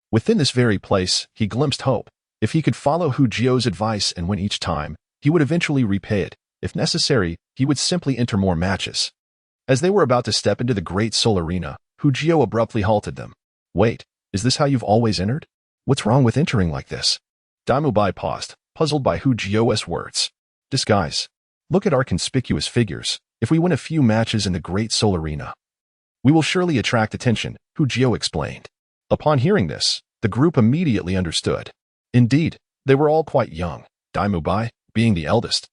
within this very place, he glimpsed hope. If he could follow Hu Jio's advice and win each time, he would eventually repay it. If necessary, he would simply enter more matches. As they were about to step into the Great Soul Arena, Hu Jio abruptly halted them. Wait, is this how you've always entered? What's wrong with entering like this? Dai Mubai paused, puzzled by Hu Jio's words. Disguise. Look at our conspicuous figures. If we win a few matches in the Great Soul Arena, we will surely attract attention, Hu Jio explained. Upon hearing this, the group immediately understood. Indeed, they were all quite young. Dai Mubai, being the eldest,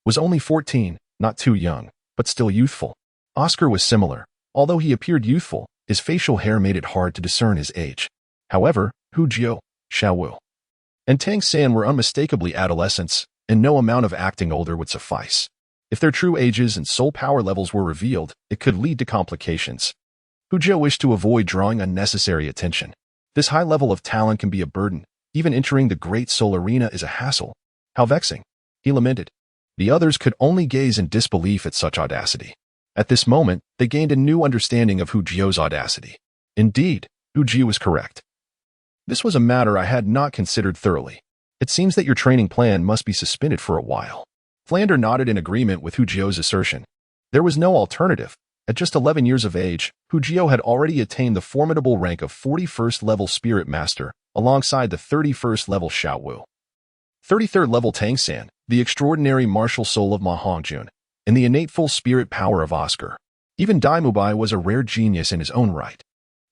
was only 14, not too young, but still youthful. Oscar was similar. Although he appeared youthful, his facial hair made it hard to discern his age. However, Hu Jio, Xiao Wu, and Tang San were unmistakably adolescents, and no amount of acting older would suffice. If their true ages and soul power levels were revealed, it could lead to complications. Hu Jio wished to avoid drawing unnecessary attention. This high level of talent can be a burden. Even entering the Great Soul Arena is a hassle. How vexing, he lamented. The others could only gaze in disbelief at such audacity. At this moment, they gained a new understanding of Hu Jio's audacity. Indeed, Hu Jio was correct. This was a matter I had not considered thoroughly. It seems that your training plan must be suspended for a while. Flander nodded in agreement with Hu Jio's assertion. There was no alternative. At just 11 years of age, Hu Jio had already attained the formidable rank of 41st level Spirit Master, alongside the 31st level Xiao Wu, 33rd level Tang San, the extraordinary martial soul of Ma Hongjun, and the innate full spirit power of Oscar. Even Dai Mubai was a rare genius in his own right.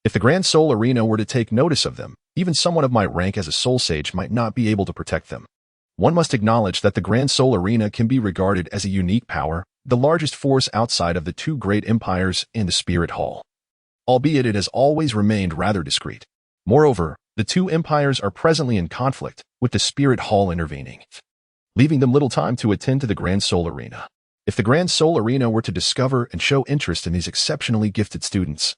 If the Grand Soul Arena were to take notice of them, even someone of my rank as a soul sage might not be able to protect them. One must acknowledge that the Grand Soul Arena can be regarded as a unique power, the largest force outside of the two great empires and the Spirit Hall. Albeit it has always remained rather discreet. Moreover, the two empires are presently in conflict, with the Spirit Hall intervening, leaving them little time to attend to the Grand Soul Arena. If the Grand Soul Arena were to discover and show interest in these exceptionally gifted students,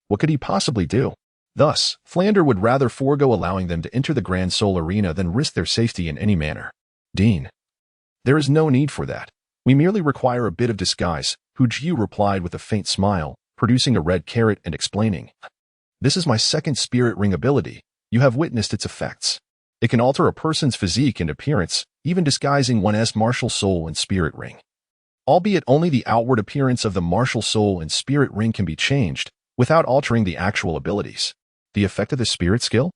what could he possibly do? Thus, Flander would rather forego allowing them to enter the Grand Soul Arena than risk their safety in any manner. Dean, there is no need for that. We merely require a bit of disguise, Hu Jiu replied with a faint smile, producing a red carrot and explaining. This is my second spirit ring ability. You have witnessed its effects. It can alter a person's physique and appearance, even disguising one's martial soul and spirit ring. Albeit only the outward appearance of the martial soul and spirit ring can be changed, without altering the actual abilities. The effect of the spirit skill?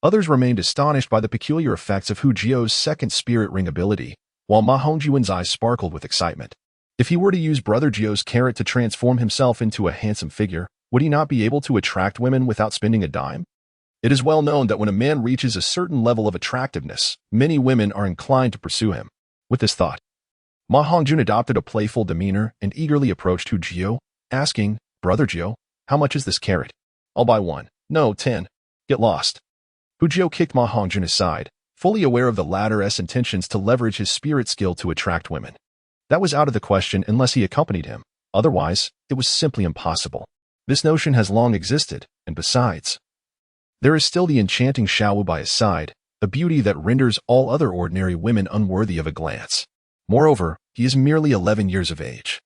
Others remained astonished by the peculiar effects of Hu Jio's second spirit ring ability, while Ma Hongjuan's eyes sparkled with excitement. If he were to use Brother Jio's carrot to transform himself into a handsome figure, would he not be able to attract women without spending a dime? It is well known that when a man reaches a certain level of attractiveness, many women are inclined to pursue him. With this thought, Ma Hongjun adopted a playful demeanor and eagerly approached Hu Jio, asking, Brother Jio, how much is this carrot? I'll buy 1. No, 10. Get lost. Hu Jio kicked Ma Hongjun aside, fully aware of the latter's intentions to leverage his spirit skill to attract women. That was out of the question unless he accompanied him. Otherwise, it was simply impossible. This notion has long existed, and besides, there is still the enchanting Xiao Wu by his side, a beauty that renders all other ordinary women unworthy of a glance. Moreover, he is merely 11 years of age.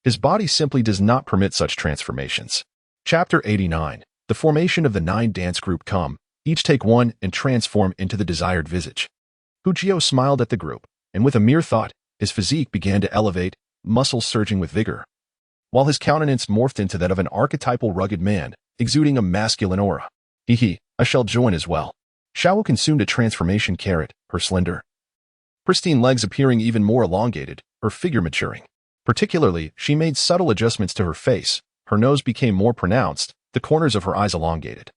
His body simply does not permit such transformations. Chapter 89. The formation of the 9 dance group come, each take one and transform into the desired visage. Hu Jio smiled at the group, and with a mere thought, his physique began to elevate, muscles surging with vigor, while his countenance morphed into that of an archetypal rugged man, exuding a masculine aura. I shall join as well. Xiao Wu consumed a transformation carrot, her slender, pristine legs appearing even more elongated, her figure maturing. Particularly, she made subtle adjustments to her face, her nose became more pronounced, the corners of her eyes elongated,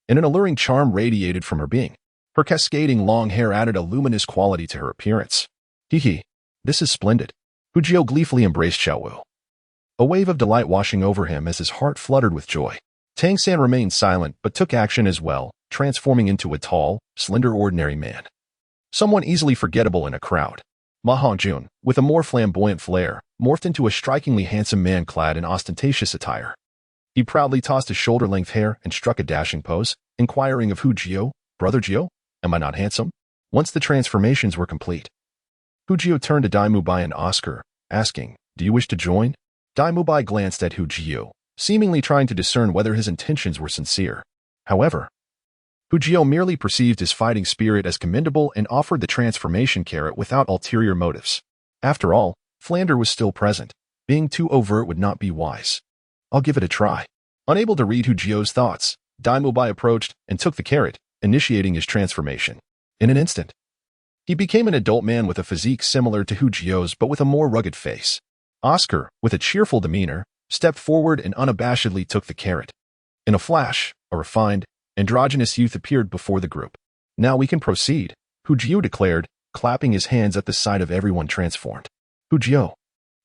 and an alluring charm radiated from her being. Her cascading long hair added a luminous quality to her appearance. This is splendid. Hu Jio gleefully embraced Xiao Wu, a wave of delight washing over him as his heart fluttered with joy. Tang San remained silent but took action as well, transforming into a tall, slender ordinary man, someone easily forgettable in a crowd. Ma Hongjun, with a more flamboyant flair, morphed into a strikingly handsome man clad in ostentatious attire. He proudly tossed his shoulder-length hair and struck a dashing pose, inquiring of Hu Jio, Brother Jio, am I not handsome? Once the transformations were complete, Hu Jio turned to Dai Mubai and Oscar, asking, do you wish to join? Dai Mubai glanced at Hu Jio, seemingly trying to discern whether his intentions were sincere. However, Hu Jio merely perceived his fighting spirit as commendable and offered the transformation carrot without ulterior motives. After all, Flander was still present. Being too overt would not be wise. I'll give it a try. Unable to read Hu Jio's thoughts, Dai Mubai approached and took the carrot, initiating his transformation. In an instant, he became an adult man with a physique similar to Hu Jio's but with a more rugged face. Oscar, with a cheerful demeanor, stepped forward and unabashedly took the carrot. In a flash, a refined, androgynous youth appeared before the group. Now we can proceed, Hu Jio declared, clapping his hands at the sight of everyone transformed. Hu Jio,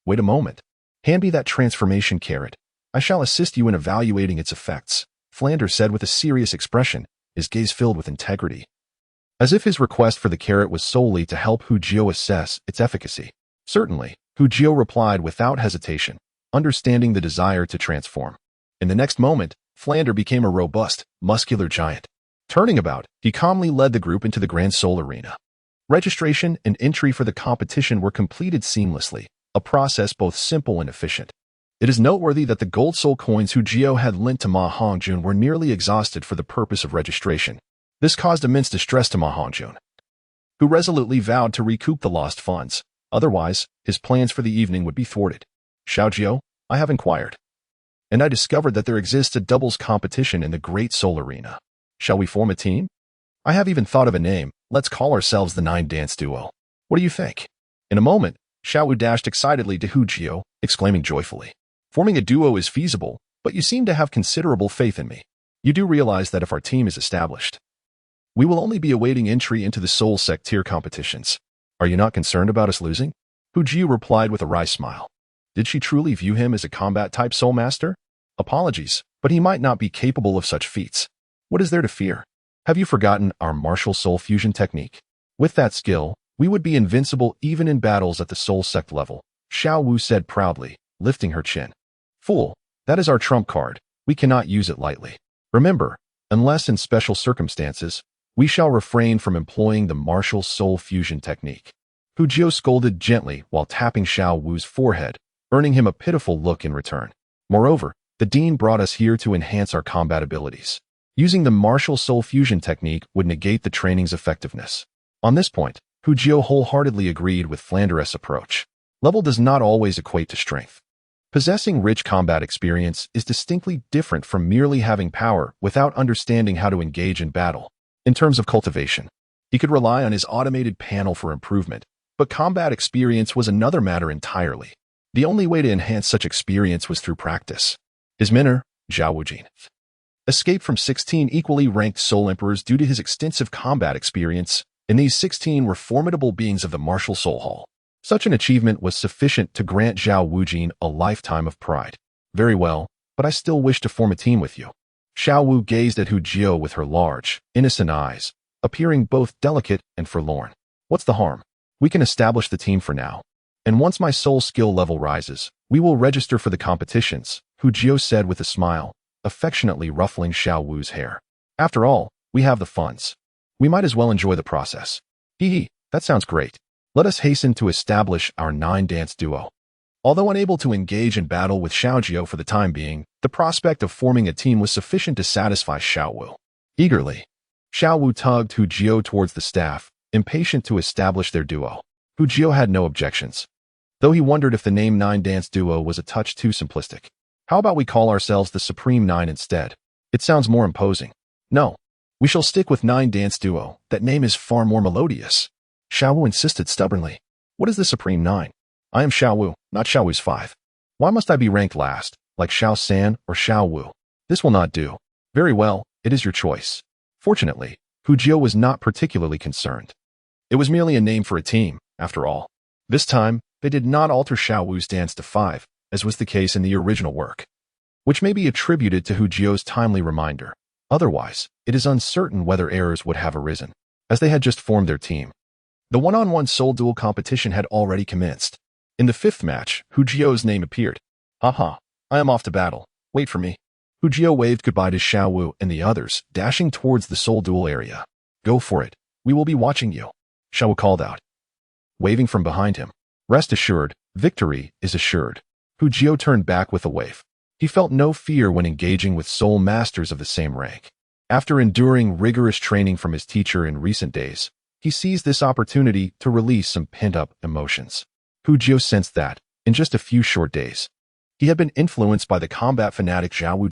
wait a moment. Hand me that transformation carrot. I shall assist you in evaluating its effects, Flander said with a serious expression, his gaze filled with integrity, as if his request for the carrot was solely to help Hu Jio assess its efficacy. Certainly, Hu Jio replied without hesitation, understanding the desire to transform. In the next moment, Flander became a robust, muscular giant. Turning about, he calmly led the group into the Grand Soul Arena. Registration and entry for the competition were completed seamlessly, a process both simple and efficient. It is noteworthy that the gold soul coins Hu Jio had lent to Ma Hongjun were nearly exhausted for the purpose of registration. This caused immense distress to Ma Hongjun, who resolutely vowed to recoup the lost funds. Otherwise, his plans for the evening would be thwarted. Xiao, I have inquired, and I discovered that there exists a doubles competition in the Great Soul Arena. Shall we form a team? I have even thought of a name. Let's call ourselves the Nine Dance Duo. What do you think? In a moment, Xiao Wu dashed excitedly to Hujio, exclaiming joyfully, "Forming a duo is feasible, but you seem to have considerable faith in me. You do realize that if our team is established, we will only be awaiting entry into the Soul Sect tier competitions. Are you not concerned about us losing?" Hujio replied with a wry smile. Did she truly view him as a combat-type soul master? Apologies, but he might not be capable of such feats. What is there to fear? Have you forgotten our martial soul fusion technique? With that skill, we would be invincible even in battles at the Soul Sect level, Xiao Wu said proudly, lifting her chin. Fool, that is our trump card. We cannot use it lightly. Remember, unless in special circumstances, we shall refrain from employing the martial soul fusion technique. Hujio scolded gently while tapping Xiao Wu's forehead, earning him a pitiful look in return. Moreover, the dean brought us here to enhance our combat abilities. Using the martial soul fusion technique would negate the training's effectiveness. On this point, Hujio wholeheartedly agreed with Flanderes' approach. Level does not always equate to strength. Possessing rich combat experience is distinctly different from merely having power without understanding how to engage in battle. In terms of cultivation, he could rely on his automated panel for improvement, but combat experience was another matter entirely. The only way to enhance such experience was through practice. His mentor, Xiao Wu, escaped from 16 equally ranked Soul Emperors due to his extensive combat experience, and these 16 were formidable beings of the Martial Soul Hall. Such an achievement was sufficient to grant Xiao Wu a lifetime of pride. Very well, but I still wish to form a team with you. Xiao Wu gazed at Hujio with her large, innocent eyes, appearing both delicate and forlorn. What's the harm? We can establish the team for now. And once my soul skill level rises, we will register for the competitions, Hujio said with a smile, affectionately ruffling Xiao Wu's hair. After all, we have the funds. We might as well enjoy the process. Hee, that sounds great. Let us hasten to establish our 9-dance duo. Although unable to engage in battle with Xiaojio for the time being, the prospect of forming a team was sufficient to satisfy Xiao Wu. Eagerly, Xiao Wu tugged Hujio towards the staff, impatient to establish their duo. Hujio had no objections, though he wondered if the name 9-dance duo was a touch too simplistic. How about we call ourselves the Supreme Nine instead? It sounds more imposing. No, we shall stick with 9-dance duo. That name is far more melodious. Xiao Wu insisted stubbornly. What is the Supreme Nine? I am Xiao Wu, not Xiao Wu's 5. Why must I be ranked last, like Xiao San or Xiao Wu? This will not do. Very well, it is your choice. Fortunately, Hujio was not particularly concerned. It was merely a name for a team, after all. This time, they did not alter Xiao Wu's dance to 5, as was the case in the original work, which may be attributed to Hujio's timely reminder. Otherwise, it is uncertain whether errors would have arisen, as they had just formed their team. The one-on-one soul duel competition had already commenced. In the 5th match, Hujio's name appeared. Haha, I am off to battle. Wait for me. Hujio waved goodbye to Xiao Wu and the others, dashing towards the soul duel area. Go for it. We will be watching you, Xiao Wu called out, waving from behind him. Rest assured, victory is assured. Hujio turned back with a wave. He felt no fear when engaging with soul masters of the same rank. After enduring rigorous training from his teacher in recent days, he seized this opportunity to release some pent-up emotions. Hujio sensed that, in just a few short days, he had been influenced by the combat fanatic Xiao Wu.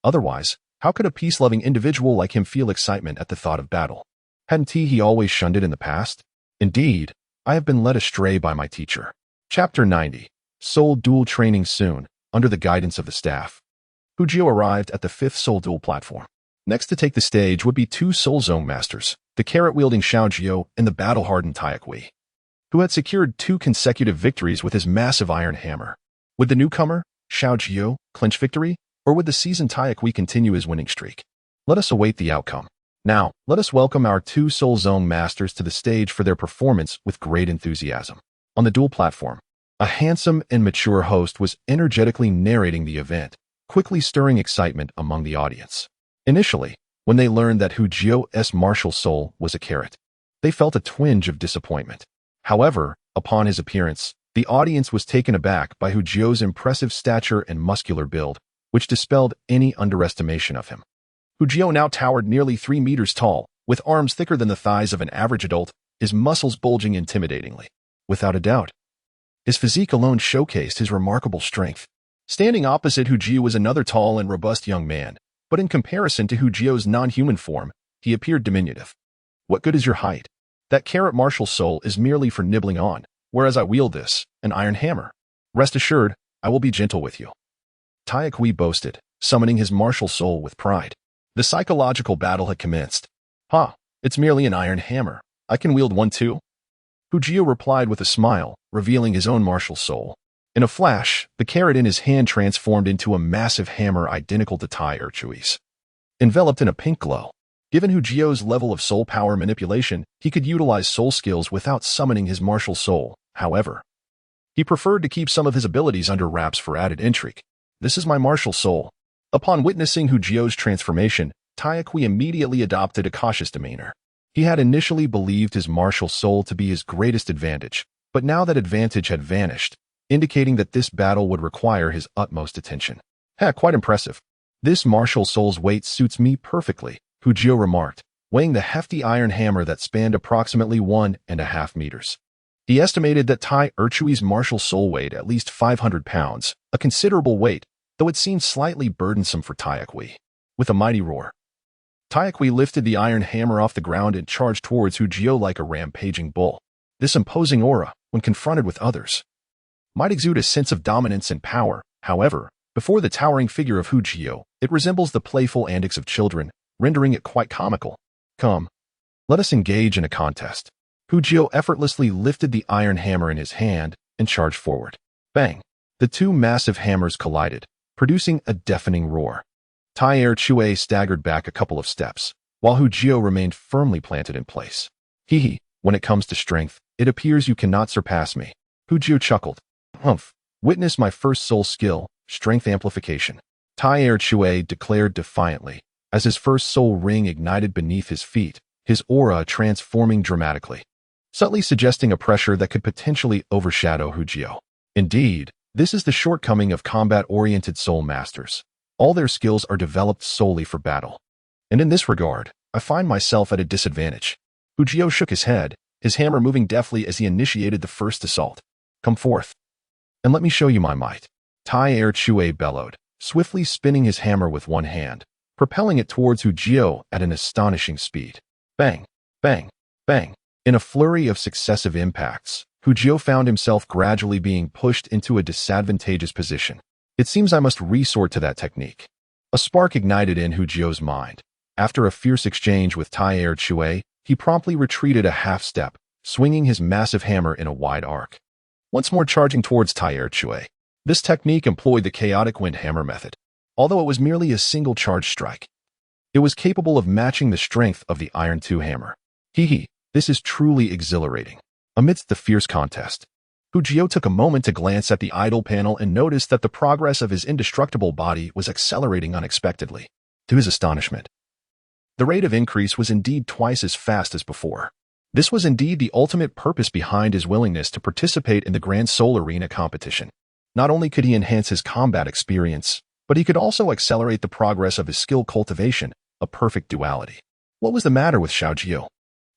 Otherwise, how could a peace-loving individual like him feel excitement at the thought of battle? Hadn't he always shunned it in the past? Indeed, I have been led astray by my teacher. Chapter 90. Soul Duel Training soon, under the guidance of the staff. Hujio arrived at the 5th Soul Duel platform. Next to take the stage would be 2 Soul Zone Masters, the carrot-wielding Xiaojio and the battle-hardened Taiyuan, who had secured 2 consecutive victories with his massive iron hammer. Would the newcomer, Xiaojio, clinch victory, or would the seasoned Taiyuan continue his winning streak? Let us await the outcome. Now, let us welcome our 2 Soul Zone Masters to the stage for their performance with great enthusiasm. On the duel platform, a handsome and mature host was energetically narrating the event, quickly stirring excitement among the audience. Initially, when they learned that Hujio's martial soul was a carrot, they felt a twinge of disappointment. However, upon his appearance, the audience was taken aback by Hujio's impressive stature and muscular build, which dispelled any underestimation of him. Hujio now towered nearly 3 meters tall, with arms thicker than the thighs of an average adult, his muscles bulging intimidatingly. without a doubt. His physique alone showcased his remarkable strength. Standing opposite Hu Jio was another tall and robust young man, but in comparison to Hu Jio's non-human form, he appeared diminutive. What good is your height? That carrot martial soul is merely for nibbling on, whereas I wield this, an iron hammer. Rest assured, I will be gentle with you. Tai Kui boasted, summoning his martial soul with pride. The psychological battle had commenced. It's merely an iron hammer. I can wield one too. Hu Jio replied with a smile, revealing his own martial soul. In a flash, the carrot in his hand transformed into a massive hammer identical to Tai Erchui's. Enveloped in a pink glow. Given Hu Jio's level of soul power manipulation, he could utilize soul skills without summoning his martial soul. However, he preferred to keep some of his abilities under wraps for added intrigue. This is my martial soul. Upon witnessing Hu Jio's transformation, Tai Kui immediately adopted a cautious demeanor. He had initially believed his martial soul to be his greatest advantage, but now that advantage had vanished, indicating that this battle would require his utmost attention. Quite impressive. This martial soul's weight suits me perfectly, Hu Jio remarked, weighing the hefty iron hammer that spanned approximately 1.5 meters. He estimated that Tai Erchui's martial soul weighed at least 500 pounds, a considerable weight, though it seemed slightly burdensome for Tai Kui. With a mighty roar, Tai Kui lifted the iron hammer off the ground and charged towards Hu Jio like a rampaging bull. This imposing aura, when confronted with others, might exude a sense of dominance and power. However, before the towering figure of Hu Jio, it resembles the playful antics of children, rendering it quite comical. Come, let us engage in a contest. Hu Jio effortlessly lifted the iron hammer in his hand and charged forward. Bang! The two massive hammers collided, producing a deafening roar. Tai Erchui staggered back a couple of steps, while Hu Jio remained firmly planted in place. When it comes to strength, it appears you cannot surpass me. Hu Jio chuckled. Witness my first soul skill, strength amplification. Tai Erchui declared defiantly, as his first soul ring ignited beneath his feet, his aura transforming dramatically, subtly suggesting a pressure that could potentially overshadow Hu Jio. Indeed, this is the shortcoming of combat-oriented soul masters. All their skills are developed solely for battle. And in this regard, I find myself at a disadvantage. Hu Jio shook his head, his hammer moving deftly as he initiated the first assault. Come forth, and let me show you my might. Tai Erchui bellowed, swiftly spinning his hammer with one hand, propelling it towards Hu Jio at an astonishing speed. Bang, bang, bang. In a flurry of successive impacts, Hu Jio found himself gradually being pushed into a disadvantageous position. It seems I must resort to that technique. A spark ignited in Hu Jio's mind. After a fierce exchange with Tai Erchui, he promptly retreated a half step, swinging his massive hammer in a wide arc. Once more charging towards Tai Erchui. This technique employed the chaotic wind hammer method. Although it was merely a single charge strike, it was capable of matching the strength of the Iron 2 hammer. This is truly exhilarating. Amidst the fierce contest, Hu Jio took a moment to glance at the idle panel and noticed that the progress of his indestructible body was accelerating unexpectedly. To his astonishment, the rate of increase was indeed twice as fast as before. This was indeed the ultimate purpose behind his willingness to participate in the Grand Soul Arena competition. Not only could he enhance his combat experience, but he could also accelerate the progress of his skill cultivation, a perfect duality. What was the matter with Xiao Jio?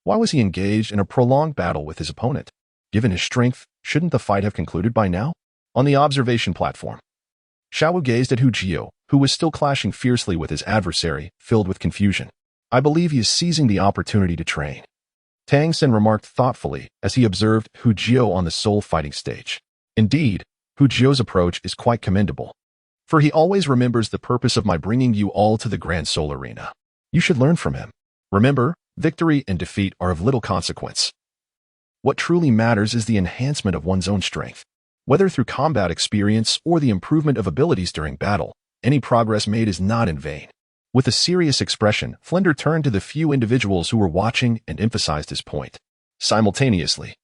Why was he engaged in a prolonged battle with his opponent? Given his strength, shouldn't the fight have concluded by now? On the observation platform, Xiao Wu gazed at Hu Jio, who was still clashing fiercely with his adversary, filled with confusion. I believe he is seizing the opportunity to train. Tang San remarked thoughtfully as he observed Hu Jio on the soul fighting stage. Indeed, Hu Jio's approach is quite commendable, for he always remembers the purpose of my bringing you all to the Grand Soul Arena. You should learn from him. Remember, victory and defeat are of little consequence. What truly matters is the enhancement of one's own strength. Whether through combat experience or the improvement of abilities during battle, any progress made is not in vain. With a serious expression, Flender turned to the few individuals who were watching and emphasized his point. Simultaneously,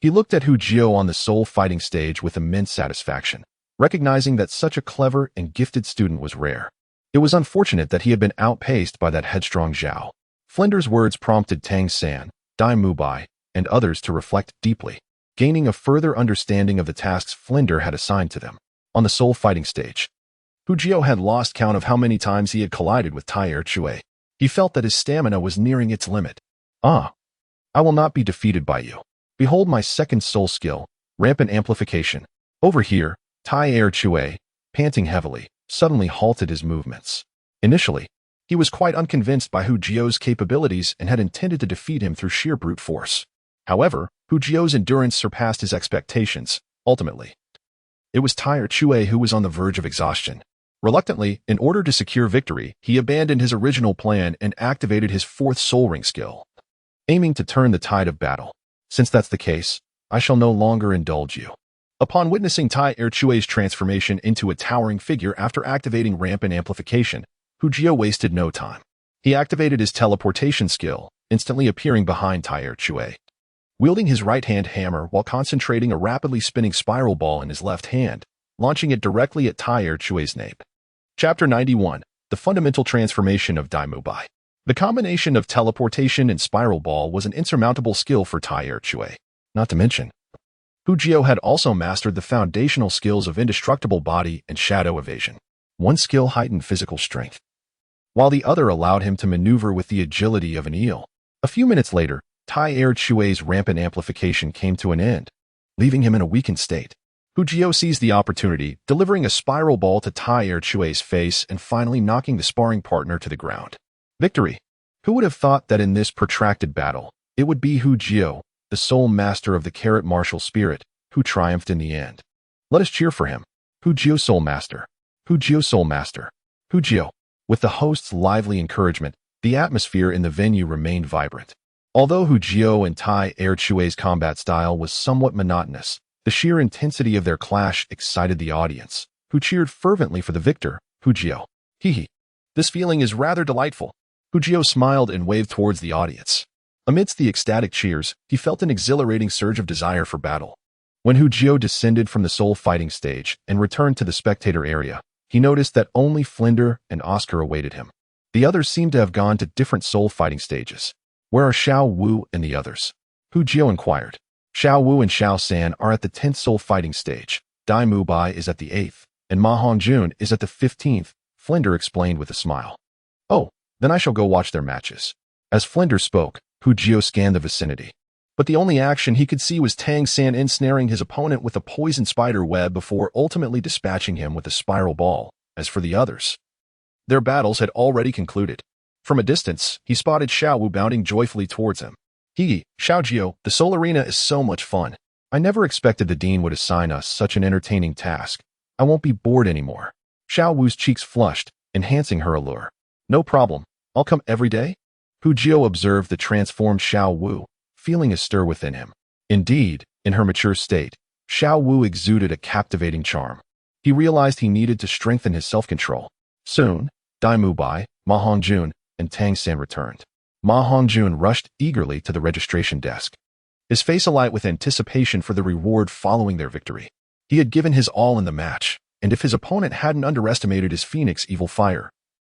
he looked at Hu Jio on the soul fighting stage with immense satisfaction, recognizing that such a clever and gifted student was rare. It was unfortunate that he had been outpaced by that headstrong Zhao. Flender's words prompted Tang San, Dai Mubai, and others to reflect deeply, gaining a further understanding of the tasks Flender had assigned to them. On the soul fighting stage, Hu Jio had lost count of how many times he had collided with Tai Erchui. He felt that his stamina was nearing its limit. I will not be defeated by you. Behold my second soul skill, rampant amplification. Over here, Tai Chui, panting heavily, suddenly halted his movements. Initially, he was quite unconvinced by Hu Jio's capabilities and had intended to defeat him through sheer brute force. However, Hu Jio's endurance surpassed his expectations. Ultimately, it was Tai Chui who was on the verge of exhaustion. Reluctantly, in order to secure victory, he abandoned his original plan and activated his fourth soul ring skill, aiming to turn the tide of battle. Since that's the case, I shall no longer indulge you. Upon witnessing Tai Chui's transformation into a towering figure after activating rampant amplification, Hu Jio wasted no time. He activated his teleportation skill, instantly appearing behind Tai Chui. Wielding his right-hand hammer while concentrating a rapidly spinning spiral ball in his left hand, launching it directly at Tai Chui's nape. Chapter 91. The Fundamental Transformation of Dai Mubai. The combination of teleportation and spiral ball was an insurmountable skill for Tai Chui. Not to mention, Hu Jio had also mastered the foundational skills of indestructible body and shadow evasion. One skill heightened physical strength, while the other allowed him to maneuver with the agility of an eel. A few minutes later, Tai Chui's rampant amplification came to an end, leaving him in a weakened state. Hu Jio seized the opportunity, delivering a spiral ball to Tai Chui's face and finally knocking the sparring partner to the ground. Victory! Who would have thought that in this protracted battle, it would be Hu Jio, the sole master of the carrot martial spirit, who triumphed in the end? Let us cheer for him. Hu Jio Soul Master. Hu Jio Soul Master. Hu Jio. With the host's lively encouragement, the atmosphere in the venue remained vibrant. Although Hu Jio and Tai Chui's combat style was somewhat monotonous, the sheer intensity of their clash excited the audience, who cheered fervently for the victor, Hu Jio. Hee. This feeling is rather delightful. Hu Jio smiled and waved towards the audience. Amidst the ecstatic cheers, he felt an exhilarating surge of desire for battle. When Hu Jio descended from the soul fighting stage and returned to the spectator area, he noticed that only Flinder and Oscar awaited him. The others seemed to have gone to different soul fighting stages. Where are Xiao Wu and the others? Hu Jio inquired. Xiao Wu and Tang San are at the 10th soul fighting stage, Dai Mubai is at the 8th, and Ma Hongjun is at the 15th, Flinder explained with a smile. Oh, then I shall go watch their matches. As Flinder spoke, Hu Jio scanned the vicinity. But the only action he could see was Tang San ensnaring his opponent with a poison spider web before ultimately dispatching him with a spiral ball. As for the others, their battles had already concluded. From a distance, he spotted Xiao Wu bounding joyfully towards him. Xiao Jio, the Soul Arena is so much fun. I never expected the dean would assign us such an entertaining task. I won't be bored anymore. Xiao Wu's cheeks flushed, enhancing her allure. No problem. I'll come every day? Hu Jio observed the transformed Xiao Wu, feeling a stir within him. Indeed, in her mature state, Xiao Wu exuded a captivating charm. He realized he needed to strengthen his self-control. Soon, Dai Mubai, Ma Hongjun, and Tang San returned. Ma Hongjun rushed eagerly to the registration desk, his face alight with anticipation for the reward following their victory. He had given his all in the match, and if his opponent hadn't underestimated his Phoenix evil fire,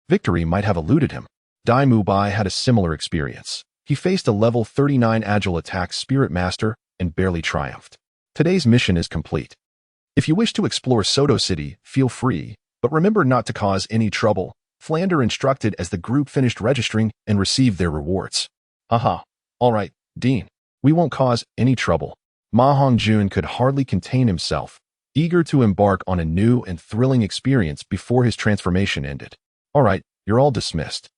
victory might have eluded him. Dai Mubai had a similar experience. He faced a level 39 agile attack Spirit Master and barely triumphed. Today's mission is complete. If you wish to explore Soto City, feel free, but remember not to cause any trouble, Flander instructed as the group finished registering and received their rewards. Haha. All right, Dean. We won't cause any trouble. Ma Hongjun could hardly contain himself, eager to embark on a new and thrilling experience before his transformation ended. All right, you're all dismissed.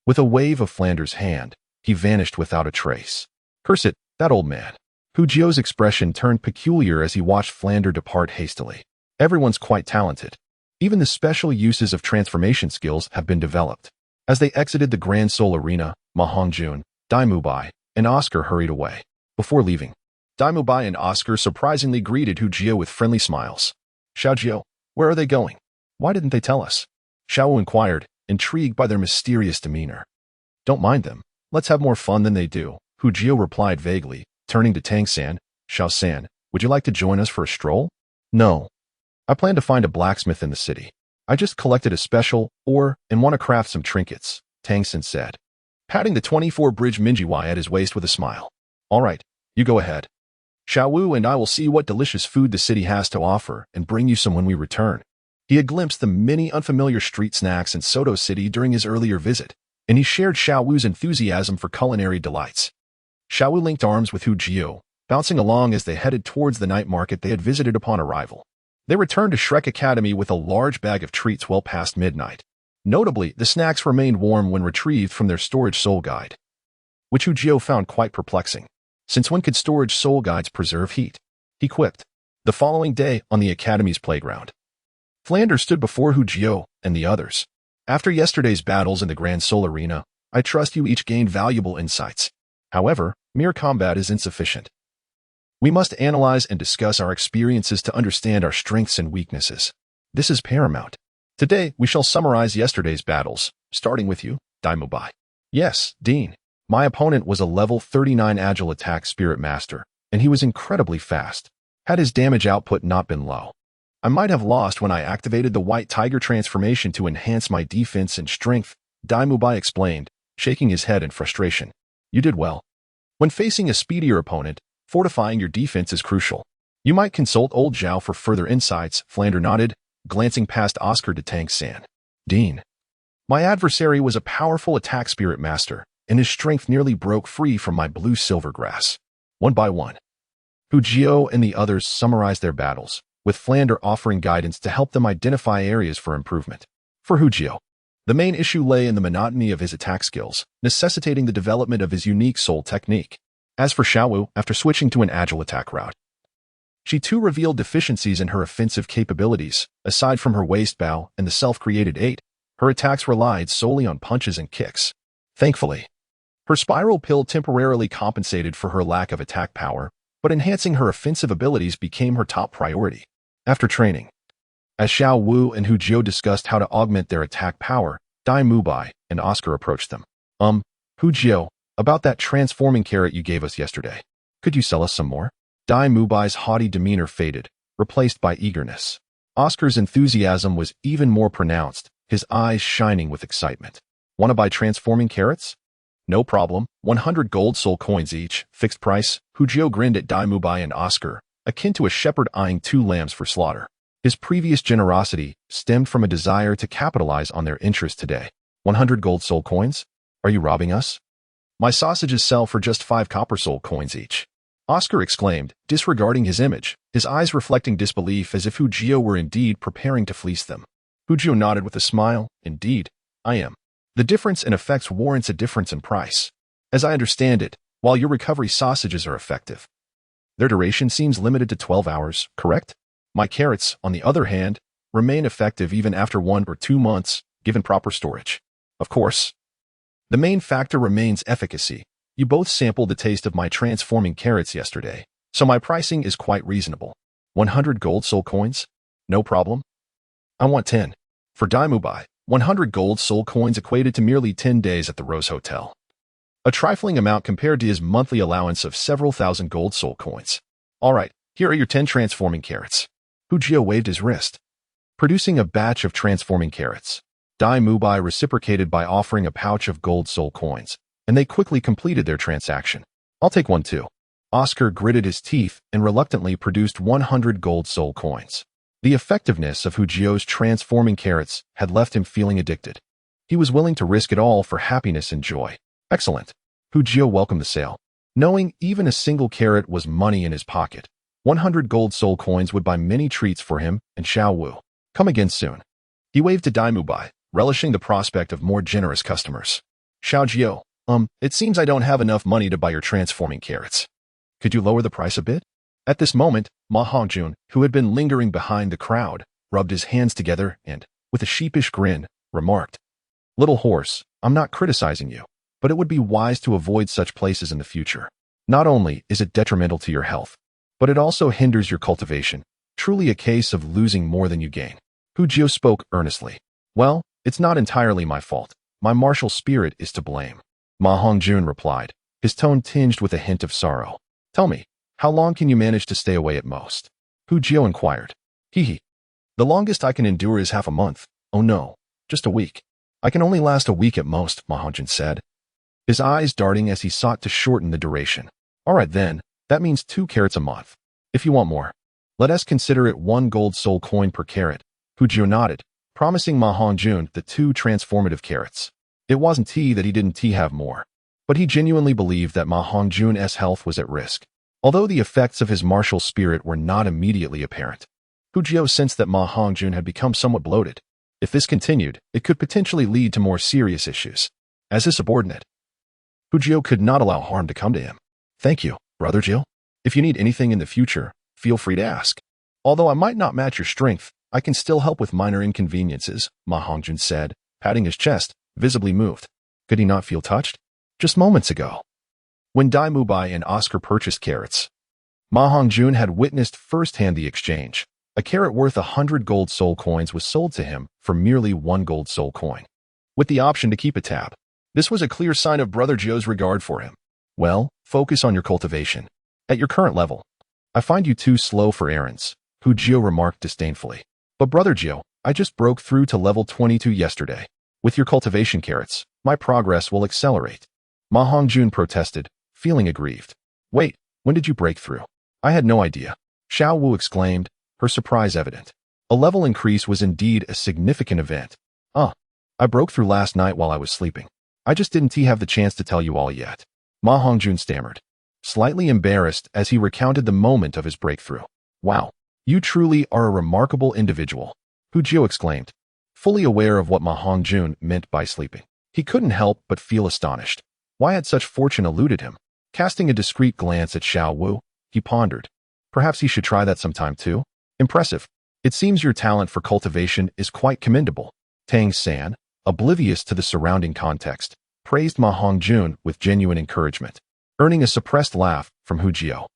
With a wave of Flander's hand, he vanished without a trace. Curse it, that old man. Hu Jio's expression turned peculiar as he watched Flander depart hastily. Everyone's quite talented. Even the special uses of transformation skills have been developed. As they exited the Grand Soul Arena, Ma Hongjun, Dai Mubai, and Oscar hurried away. Before leaving, Dai Mubai and Oscar surprisingly greeted Hu Jio with friendly smiles. Xiao Jio, where are they going? Why didn't they tell us? Xiao Wu inquired, intrigued by their mysterious demeanor. Don't mind them. Let's have more fun than they do, Hu Jio replied vaguely, turning to Tang San. Xiao San, would you like to join us for a stroll? No. I plan to find a blacksmith in the city. I just collected a special ore and want to craft some trinkets, Tang San said, patting the 24-bridge Minjiwai at his waist with a smile. All right, you go ahead. Xiao Wu and I will see what delicious food the city has to offer and bring you some when we return. He had glimpsed the many unfamiliar street snacks in Soto City during his earlier visit, and he shared Xiao Wu's enthusiasm for culinary delights. Xiao Wu linked arms with Hu Jio, bouncing along as they headed towards the night market they had visited upon arrival. They returned to Shrek Academy with a large bag of treats well past midnight. Notably, the snacks remained warm when retrieved from their storage soul guide, which Hujio found quite perplexing. Since when could storage soul guides preserve heat? He quipped. The following day, on the Academy's playground, Flanders stood before Hujio and the others. After yesterday's battles in the Grand Soul Arena, I trust you each gained valuable insights. However, mere combat is insufficient. We must analyze and discuss our experiences to understand our strengths and weaknesses. This is paramount. Today, we shall summarize yesterday's battles, starting with you, Daimubai. Yes, Dean. My opponent was a level 39 Agile Attack Spirit Master, and he was incredibly fast. Had his damage output not been low, I might have lost when I activated the White Tiger transformation to enhance my defense and strength, Daimubai explained, shaking his head in frustration. You did well. When facing a speedier opponent, fortifying your defense is crucial. You might consult old Zhao for further insights, Flander nodded, glancing past Oscar to Tang San. Dean. My adversary was a powerful attack spirit master, and his strength nearly broke free from my blue silver grass. One by one, Hujio and the others summarized their battles, with Flander offering guidance to help them identify areas for improvement. For Hujio, the main issue lay in the monotony of his attack skills, necessitating the development of his unique soul technique. As for Xiao Wu, after switching to an agile attack route, she too revealed deficiencies in her offensive capabilities. Aside from her waist bow and the self-created 8, her attacks relied solely on punches and kicks. Thankfully, her spiral pill temporarily compensated for her lack of attack power, but enhancing her offensive abilities became her top priority. After training, as Xiao Wu and Hujio discussed how to augment their attack power, Daimubai and Oscar approached them. Hujio, about that transforming carrot you gave us yesterday. Could you sell us some more? Daimubai's haughty demeanor faded, replaced by eagerness. Oscar's enthusiasm was even more pronounced, his eyes shining with excitement. Want to buy transforming carrots? No problem, 100 gold soul coins each, fixed price. Hujio grinned at Daimubai and Oscar, akin to a shepherd eyeing 2 lambs for slaughter. His previous generosity stemmed from a desire to capitalize on their interest today. 100 gold soul coins? Are you robbing us? My sausages sell for just 5 copper soul coins each. Oscar exclaimed, disregarding his image, his eyes reflecting disbelief as if Hujio were indeed preparing to fleece them. Hujio nodded with a smile. Indeed, I am. The difference in effects warrants a difference in price. As I understand it, while your recovery sausages are effective, their duration seems limited to 12 hours, correct? My carrots, on the other hand, remain effective even after 1 or 2 months, given proper storage. Of course, the main factor remains efficacy. You both sampled the taste of my transforming carrots yesterday, so my pricing is quite reasonable. 100 gold soul coins? No problem. I want 10. For Daimubai, 100 gold soul coins equated to merely 10 days at the Rose Hotel. A trifling amount compared to his monthly allowance of several thousand gold soul coins. All right, here are your 10 transforming carrots. Hujio waved his wrist, producing a batch of transforming carrots. Daimubai reciprocated by offering a pouch of gold soul coins, and they quickly completed their transaction. I'll take one too. Oscar gritted his teeth and reluctantly produced 100 gold soul coins. The effectiveness of Hujio's transforming carrots had left him feeling addicted. He was willing to risk it all for happiness and joy. Excellent. Hujio welcomed the sale. Knowing even a single carrot was money in his pocket, 100 gold soul coins would buy many treats for him and Xiao Wu. Come again soon. He waved to Daimubai, relishing the prospect of more generous customers. Xiao Jio, it seems I don't have enough money to buy your transforming carrots. Could you lower the price a bit? At this moment, Ma Hongjun, who had been lingering behind the crowd, rubbed his hands together and, with a sheepish grin, remarked, Little horse, I'm not criticizing you, but it would be wise to avoid such places in the future. Not only is it detrimental to your health, but it also hinders your cultivation. Truly a case of losing more than you gain. Hujio spoke earnestly. Well, it's not entirely my fault. My martial spirit is to blame. Ma Hongjun replied, his tone tinged with a hint of sorrow. Tell me, how long can you manage to stay away at most? Hujio inquired. Hee. The longest I can endure is half a month. Oh no, just a week. I can only last a week at most, Ma Hongjun said, his eyes darting as he sought to shorten the duration. All right then, that means 2 carrots a month. If you want more, let us consider it 1 gold soul coin per carrot. Hujio nodded, promising Ma Hongjun the 2 transformative carrots. It wasn't that he didn't have more, but he genuinely believed that Ma Hongjun's health was at risk. Although the effects of his martial spirit were not immediately apparent, Hu Jio sensed that Ma Hongjun had become somewhat bloated. If this continued, it could potentially lead to more serious issues. As his subordinate, Hu Jio could not allow harm to come to him. Thank you, Brother Jio. If you need anything in the future, feel free to ask. Although I might not match your strength, I can still help with minor inconveniences, Ma Hongjun said, patting his chest, visibly moved. Could he not feel touched? Just moments ago, when Dai Mubai and Oscar purchased carrots, Ma Hongjun had witnessed firsthand the exchange. A carrot worth 100 gold soul coins was sold to him for merely 1 gold soul coin, with the option to keep a tab. This was a clear sign of Brother Jio's regard for him. Well, focus on your cultivation. At your current level, I find you too slow for errands, Hu Jio remarked disdainfully. But Brother Jio, I just broke through to level 22 yesterday. With your cultivation carrots, my progress will accelerate. Ma Hongjun protested, feeling aggrieved. Wait, when did you break through? I had no idea. Xiao Wu exclaimed, her surprise evident. A level increase was indeed a significant event. I broke through last night while I was sleeping. I just didn't have the chance to tell you all yet. Ma Hongjun stammered, slightly embarrassed as he recounted the moment of his breakthrough. Wow, you truly are a remarkable individual, Hu Jio exclaimed, fully aware of what Ma Hongjun meant by sleeping. He couldn't help but feel astonished. Why had such fortune eluded him? Casting a discreet glance at Xiao Wu, he pondered. Perhaps he should try that sometime too? Impressive. It seems your talent for cultivation is quite commendable. Tang San, oblivious to the surrounding context, praised Ma Hongjun with genuine encouragement, earning a suppressed laugh from Hu Jio.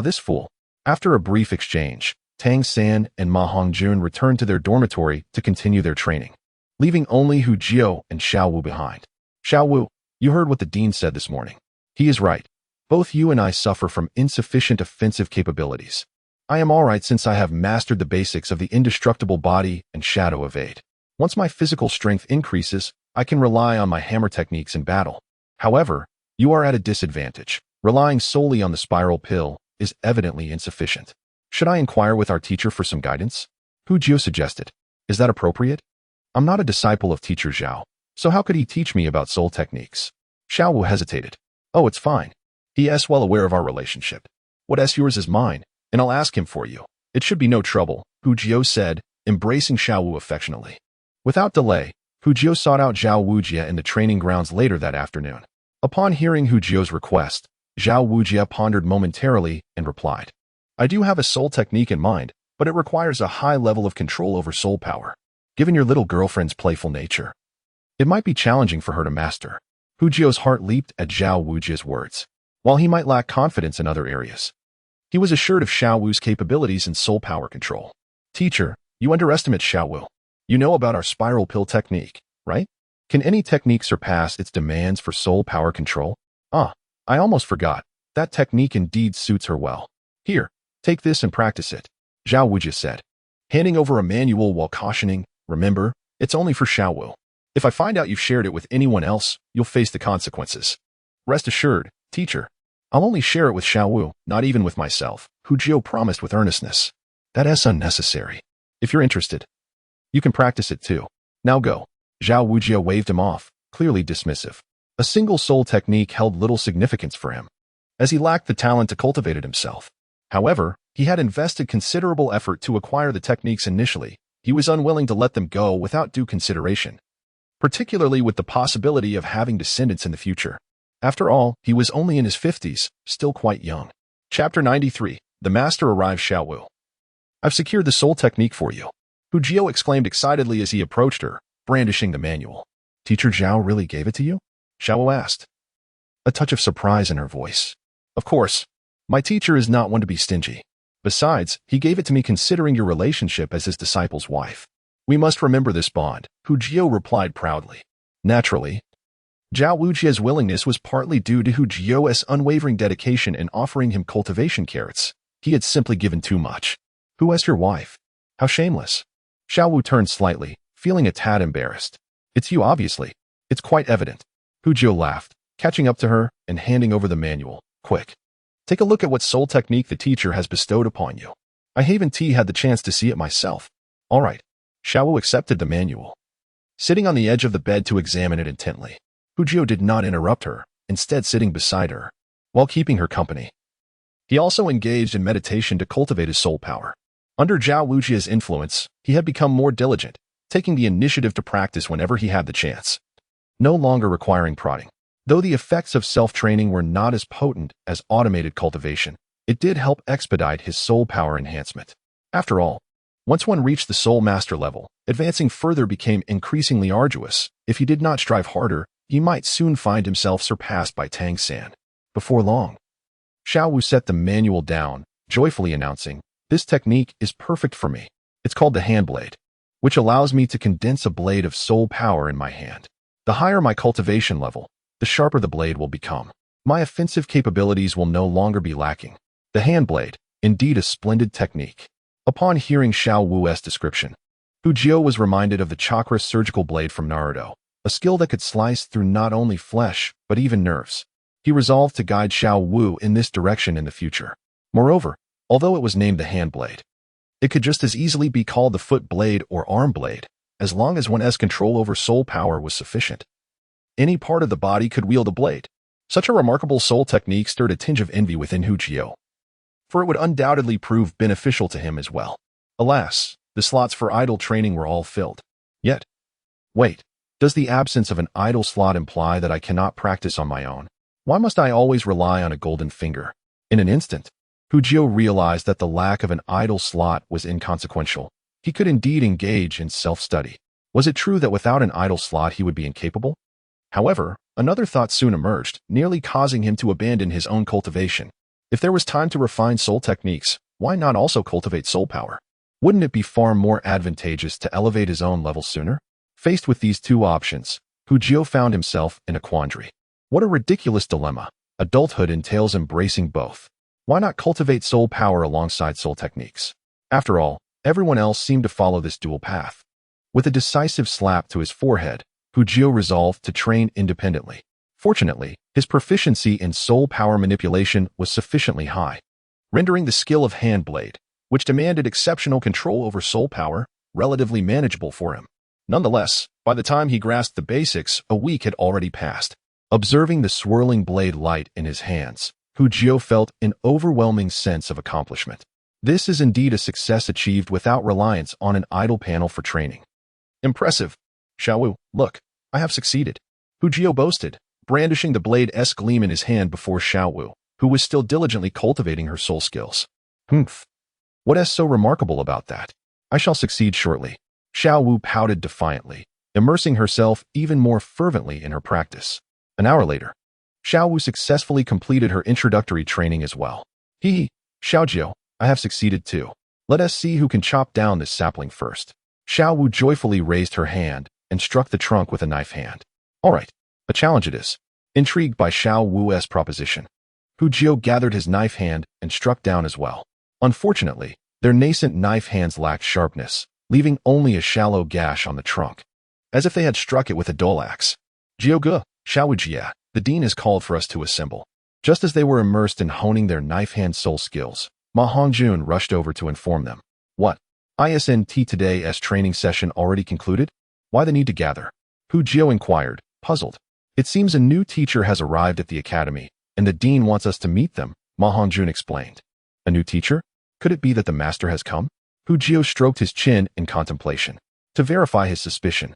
This fool. After a brief exchange, Tang San and Ma Hongjun returned to their dormitory to continue their training, leaving only Hu Jio and Xiao Wu behind. Xiao Wu, you heard what the dean said this morning. He is right. Both you and I suffer from insufficient offensive capabilities. I am all right since I have mastered the basics of the indestructible body and shadow evade. Once my physical strength increases, I can rely on my hammer techniques in battle. However, you are at a disadvantage. Relying solely on the spiral pill is evidently insufficient. Should I inquire with our teacher for some guidance? Hu Jio suggested. Is that appropriate? I'm not a disciple of teacher Zhao, so how could he teach me about soul techniques? Xiao Wu hesitated. Oh, it's fine. He is well aware of our relationship. What is yours is mine, and I'll ask him for you. It should be no trouble, Hu Jio said, embracing Xiao Wu affectionately. Without delay, Hu Jio sought out Zhao Wujia in the training grounds later that afternoon. Upon hearing Hu Jio's request, Zhao Wujia pondered momentarily and replied, I do have a soul technique in mind, but it requires a high level of control over soul power. Given your little girlfriend's playful nature, it might be challenging for her to master. Hu Jio's heart leaped at Zhao Wujia's words. While he might lack confidence in other areas, he was assured of Xiao Wu's capabilities in soul power control. Teacher, you underestimate Xiao Wu. You know about our spiral pill technique, right? Can any technique surpass its demands for soul power control? I almost forgot. That technique indeed suits her well. Here, take this and practice it, Zhao Wujia said, handing over a manual while cautioning, remember, it's only for Xiao Wu. If I find out you've shared it with anyone else, you'll face the consequences. Rest assured, teacher, I'll only share it with Xiao Wu, not even with myself, Hu Jio promised with earnestness. That is unnecessary. If you're interested, you can practice it too. Now go. Zhao Wujia waved him off, clearly dismissive. A single soul technique held little significance for him, as he lacked the talent to cultivate it himself. However, he had invested considerable effort to acquire the techniques initially. He was unwilling to let them go without due consideration, particularly with the possibility of having descendants in the future. After all, he was only in his 50s, still quite young. Chapter 93. The Master arrives. Xiao Wu. I've secured the soul technique for you, Hu Jio exclaimed excitedly as he approached her, brandishing the manual. Teacher Zhao really gave it to you? Xiao Wu asked, a touch of surprise in her voice. Of course, my teacher is not one to be stingy. Besides, he gave it to me considering your relationship as his disciple's wife. We must remember this bond, Hu Jio replied proudly. Naturally, Zhao Wujia's willingness was partly due to Hu Jio's unwavering dedication in offering him cultivation carrots. He had simply given too much. Who is your wife? How shameless. Xiao Wu turned slightly, feeling a tad embarrassed. It's you, obviously. It's quite evident. Hu Jio laughed, catching up to her and handing over the manual. Quick. Take a look at what soul technique the teacher has bestowed upon you. I haven't had the chance to see it myself. All right. Xiao Wu accepted the manual, sitting on the edge of the bed to examine it intently. Hu Jio did not interrupt her, instead sitting beside her, while keeping her company. He also engaged in meditation to cultivate his soul power. Under Zhao Wujia's influence, he had become more diligent, taking the initiative to practice whenever he had the chance, no longer requiring prodding. Though the effects of self-training were not as potent as automated cultivation, it did help expedite his soul power enhancement. After all, once one reached the soul master level, advancing further became increasingly arduous. If he did not strive harder, he might soon find himself surpassed by Tang San. Before long, Xiao Wu set the manual down, joyfully announcing, "This technique is perfect for me. It's called the hand blade, which allows me to condense a blade of soul power in my hand. The higher my cultivation level, the sharper the blade will become. My offensive capabilities will no longer be lacking." The hand blade, indeed a splendid technique. Upon hearing Xiao Wu's description, Hu Jio was reminded of the chakra surgical blade from Naruto, a skill that could slice through not only flesh, but even nerves. He resolved to guide Xiao Wu in this direction in the future. Moreover, although it was named the hand blade, it could just as easily be called the foot blade or arm blade, as long as one's control over soul power was sufficient. Any part of the body could wield a blade. Such a remarkable soul technique stirred a tinge of envy within Hu Jio, for it would undoubtedly prove beneficial to him as well. Alas, the slots for idle training were all filled. Yet, wait, does the absence of an idle slot imply that I cannot practice on my own? Why must I always rely on a golden finger? In an instant, Hu Jio realized that the lack of an idle slot was inconsequential. He could indeed engage in self-study. Was it true that without an idle slot he would be incapable? However, another thought soon emerged, nearly causing him to abandon his own cultivation. If there was time to refine soul techniques, why not also cultivate soul power? Wouldn't it be far more advantageous to elevate his own level sooner? Faced with these two options, Hu Jio found himself in a quandary. What a ridiculous dilemma. Adulthood entails embracing both. Why not cultivate soul power alongside soul techniques? After all, everyone else seemed to follow this dual path. With a decisive slap to his forehead, Hu Jio resolved to train independently. Fortunately, his proficiency in soul power manipulation was sufficiently high, rendering the skill of hand blade, which demanded exceptional control over soul power, relatively manageable for him. Nonetheless, by the time he grasped the basics, a week had already passed. Observing the swirling blade light in his hands, Hu Jio felt an overwhelming sense of accomplishment. This is indeed a success achieved without reliance on an idle panel for training. Impressive. Xiao Wu, look, I have succeeded. Hu Jio boasted, brandishing the blade's gleam in his hand before Xiao Wu, who was still diligently cultivating her soul skills. Humph. What is so remarkable about that? I shall succeed shortly. Xiao Wu pouted defiantly, immersing herself even more fervently in her practice. An hour later, Xiao Wu successfully completed her introductory training as well. Xiao Jiao, I have succeeded too. Let us see who can chop down this sapling first. Xiao Wu joyfully raised her hand and struck the trunk with a knife hand. All right, a challenge it is. Intrigued by Xiao Wu's proposition, Hu Jio gathered his knife hand and struck down as well. Unfortunately, their nascent knife hands lacked sharpness, leaving only a shallow gash on the trunk, as if they had struck it with a dull axe. Jiao Xiao Jia, the dean has called for us to assemble. Just as they were immersed in honing their knife hand soul skills, Ma Hongjun rushed over to inform them. What? ISNT today's training session already concluded? Why the need to gather? Hu Jio inquired, puzzled. It seems a new teacher has arrived at the academy, and the dean wants us to meet them, Ma Hongjun explained. A new teacher? Could it be that the master has come? Hu Jio stroked his chin in contemplation. To verify his suspicion,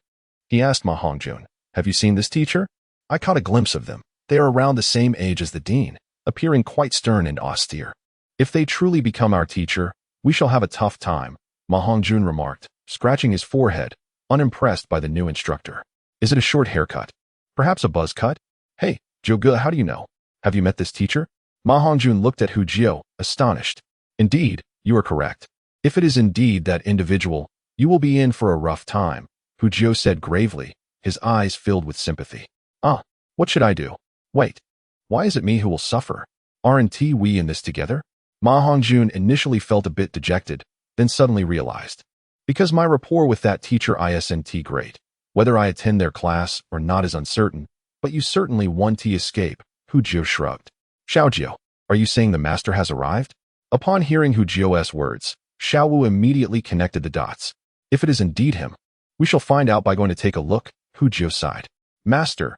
he asked Ma Hongjun, have you seen this teacher? I caught a glimpse of them. They are around the same age as the dean, appearing quite stern and austere. If they truly become our teacher, we shall have a tough time, Ma Hongjun remarked, scratching his forehead, unimpressed by the new instructor. Is it a short haircut? Perhaps a buzz cut? Hey, Zhou, how do you know? Have you met this teacher? Ma Hongjun looked at Hu Jio, astonished. Indeed, you are correct. If it is indeed that individual, you will be in for a rough time, Hu Jio said gravely, his eyes filled with sympathy. Ah, what should I do? Wait, why is it me who will suffer? Aren't we in this together? Ma Hongjun initially felt a bit dejected, then suddenly realized. Because my rapport with that teacher isn't great. Whether I attend their class or not is uncertain, but you certainly want to escape, Hu Jio shrugged. Xiao Jiao, are you saying the master has arrived? Upon hearing Hu Jio's words, Xiao Wu immediately connected the dots. If it is indeed him, we shall find out by going to take a look, Hu Jio sighed. Master,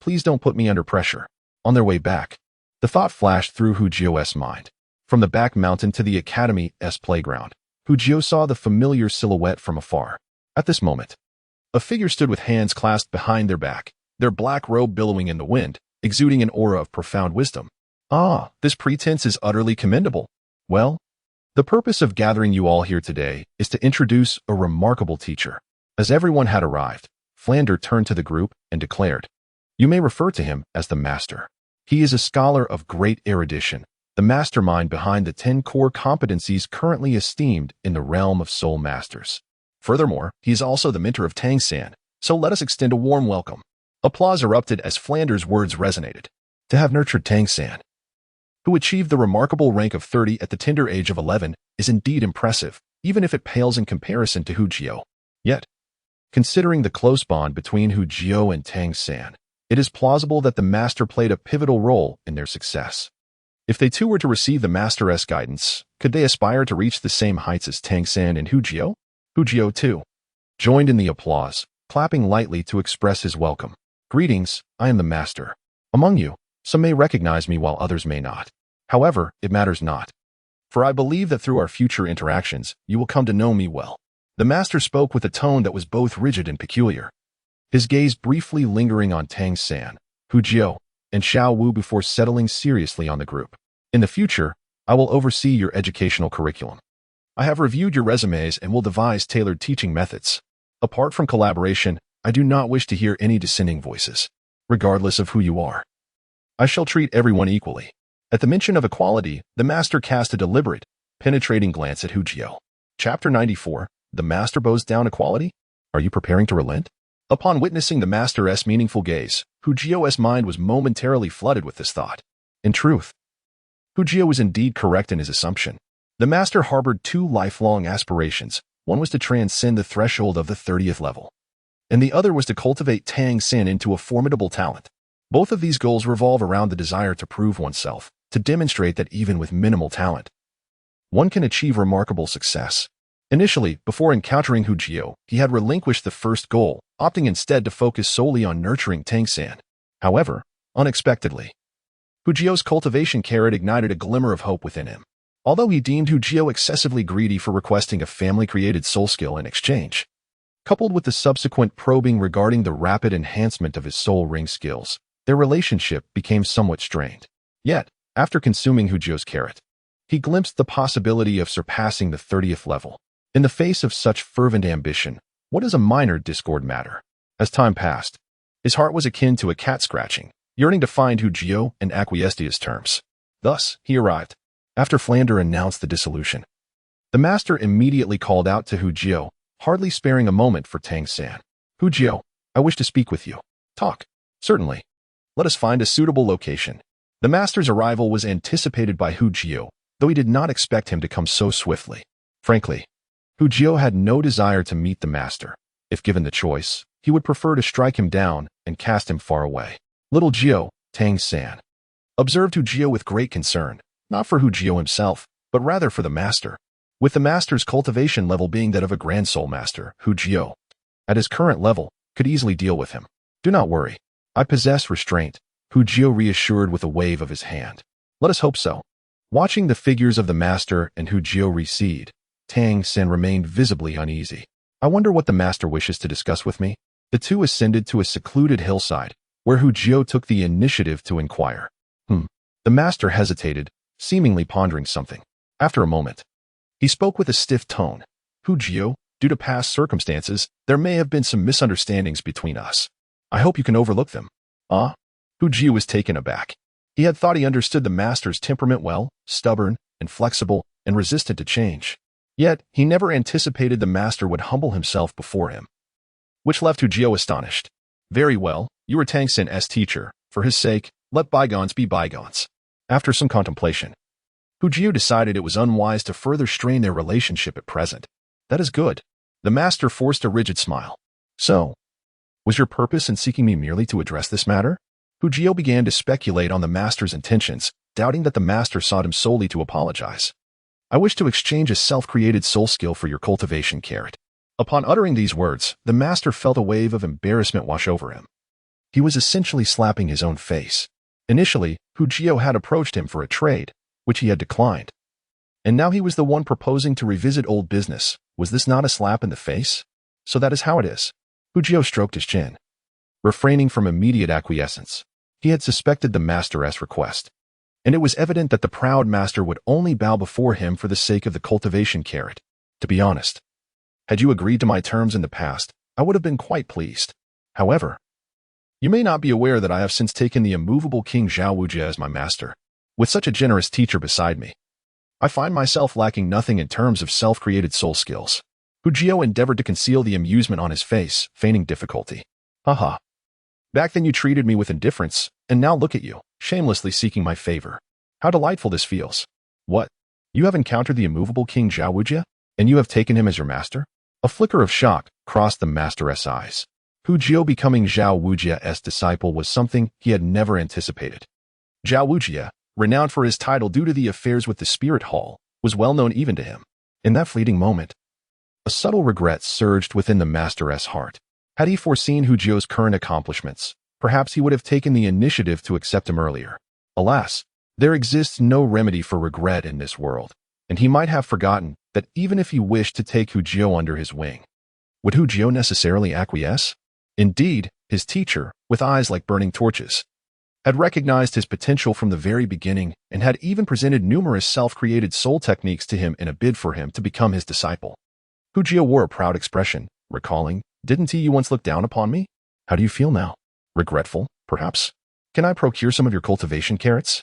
please don't put me under pressure. On their way back, The thought flashed through Hu Jio's mind. From the back mountain to the academy's playground, Hu Jio saw the familiar silhouette from afar. At this moment, a figure stood with hands clasped behind their back, their black robe billowing in the wind, exuding an aura of profound wisdom. Ah, this pretense is utterly commendable. Well, the purpose of gathering you all here today is to introduce a remarkable teacher. As everyone had arrived, Flander turned to the group and declared, "You may refer to him as the Master. He is a scholar of great erudition, the mastermind behind the 10 core competencies currently esteemed in the realm of soul masters. Furthermore, he is also the mentor of Tang San, so let us extend a warm welcome." Applause erupted as Flander's words resonated. To have nurtured Tang San, who achieved the remarkable rank of 30 at the tender age of 11, is indeed impressive, even if it pales in comparison to Hu Jio. Yet, considering the close bond between Hu Jio and Tang San, it is plausible that the master played a pivotal role in their success. If they too were to receive the master's guidance, could they aspire to reach the same heights as Tang San and Hu Jio? Hu Jio, too, joined in the applause, clapping lightly to express his welcome. "Greetings, I am the master. Among you, some may recognize me while others may not. However, it matters not. For I believe that through our future interactions, you will come to know me well." The master spoke with a tone that was both rigid and peculiar, his gaze briefly lingering on Tang San, Hu Jio, and Xiao Wu before settling seriously on the group. "In the future, I will oversee your educational curriculum. I have reviewed your resumes and will devise tailored teaching methods. Apart from collaboration, I do not wish to hear any dissenting voices, regardless of who you are. I shall treat everyone equally." At the mention of equality, the master cast a deliberate, penetrating glance at Hu Jio. Chapter 94, The Master Bows Down Equality? Are you preparing to relent? Upon witnessing the master's meaningful gaze, Hu Jio's mind was momentarily flooded with this thought. In truth, Hu Jio was indeed correct in his assumption. The master harbored 2 lifelong aspirations. One was to transcend the threshold of the 30th level, and the other was to cultivate Tang San into a formidable talent. Both of these goals revolve around the desire to prove oneself, to demonstrate that even with minimal talent, one can achieve remarkable success. Initially, before encountering Hu Jio, he had relinquished the first goal, opting instead to focus solely on nurturing Tang San. However, unexpectedly, Hu Jio's cultivation carrot ignited a glimmer of hope within him. Although he deemed Hu Jio excessively greedy for requesting a family-created soul skill in exchange, coupled with the subsequent probing regarding the rapid enhancement of his soul ring skills, their relationship became somewhat strained. Yet, after consuming Hu Jio's carrot, he glimpsed the possibility of surpassing the 30th level. In the face of such fervent ambition, what does a minor discord matter? As time passed, his heart was akin to a cat scratching, yearning to find Hu Jio and acquiesce to his terms. Thus, he arrived. After Flander announced the dissolution, the master immediately called out to Hu Jio, hardly sparing a moment for Tang San. "Hu Jio, I wish to speak with you." "Talk." "Certainly. Let us find a suitable location." The master's arrival was anticipated by Hu Jio, though he did not expect him to come so swiftly. Frankly, Hu Jio had no desire to meet the master. If given the choice, he would prefer to strike him down and cast him far away. "Little Jio," Tang San observed Hu Jio with great concern, not for Hu Jio himself, but rather for the master. With the master's cultivation level being that of a grand soul master, Hu Jio, at his current level, could easily deal with him. "Do not worry. I possess restraint," Hu Jio reassured with a wave of his hand. "Let us hope so." Watching the figures of the master and Hu Jio recede, Tang San remained visibly uneasy. "I wonder what the master wishes to discuss with me?" The two ascended to a secluded hillside, where Hu Jio took the initiative to inquire. The master hesitated, seemingly pondering something. After a moment, he spoke with a stiff tone. "Hu Jio, due to past circumstances, there may have been some misunderstandings between us. I hope you can overlook them." "Ah?" Hu Jio was taken aback. He had thought he understood the master's temperament well, stubborn, inflexible, and resistant to change. Yet, he never anticipated the master would humble himself before him, which left Hu Jio astonished. "Very well, you are Tang San's teacher. For his sake, let bygones be bygones." After some contemplation, Hu Jio decided it was unwise to further strain their relationship at present. "That is good." The master forced a rigid smile. "So, was your purpose in seeking me merely to address this matter?" Hu Jio began to speculate on the master's intentions, doubting that the master sought him solely to apologize. "I wish to exchange a self-created soul skill for your cultivation carrot." Upon uttering these words, the master felt a wave of embarrassment wash over him. He was essentially slapping his own face. Initially, Hu Jio had approached him for a trade, which he had declined. And now he was the one proposing to revisit old business. Was this not a slap in the face? So that is how it is. Hu Jio stroked his chin, refraining from immediate acquiescence. He had suspected the master's request, and it was evident that the proud master would only bow before him for the sake of the cultivation carrot. To be honest, had you agreed to my terms in the past, I would have been quite pleased. However, you may not be aware that I have since taken the immovable King Xiao Wu as my master. With such a generous teacher beside me, I find myself lacking nothing in terms of self-created soul skills. Hu Jio endeavored to conceal the amusement on his face, feigning difficulty. Haha. Back then you treated me with indifference, and now look at you, shamelessly seeking my favor. How delightful this feels. What? You have encountered the immovable King Xiao Wu, and you have taken him as your master? A flicker of shock crossed the master's eyes. Hu Jio becoming Xiao Wujia's disciple was something he had never anticipated. Xiao Wujia, renowned for his title due to the affairs with the Spirit Hall, was well known even to him. In that fleeting moment, a subtle regret surged within the master's heart. Had he foreseen Hu Jio's current accomplishments, perhaps he would have taken the initiative to accept him earlier. Alas, there exists no remedy for regret in this world, and he might have forgotten that even if he wished to take Hu Jio under his wing, would Hu Jio necessarily acquiesce? Indeed, his teacher, with eyes like burning torches, had recognized his potential from the very beginning and had even presented numerous self-created soul techniques to him in a bid for him to become his disciple. Hu Jio wore a proud expression, recalling, "Didn't you once look down upon me? How do you feel now? Regretful, perhaps? Can I procure some of your cultivation carrots?"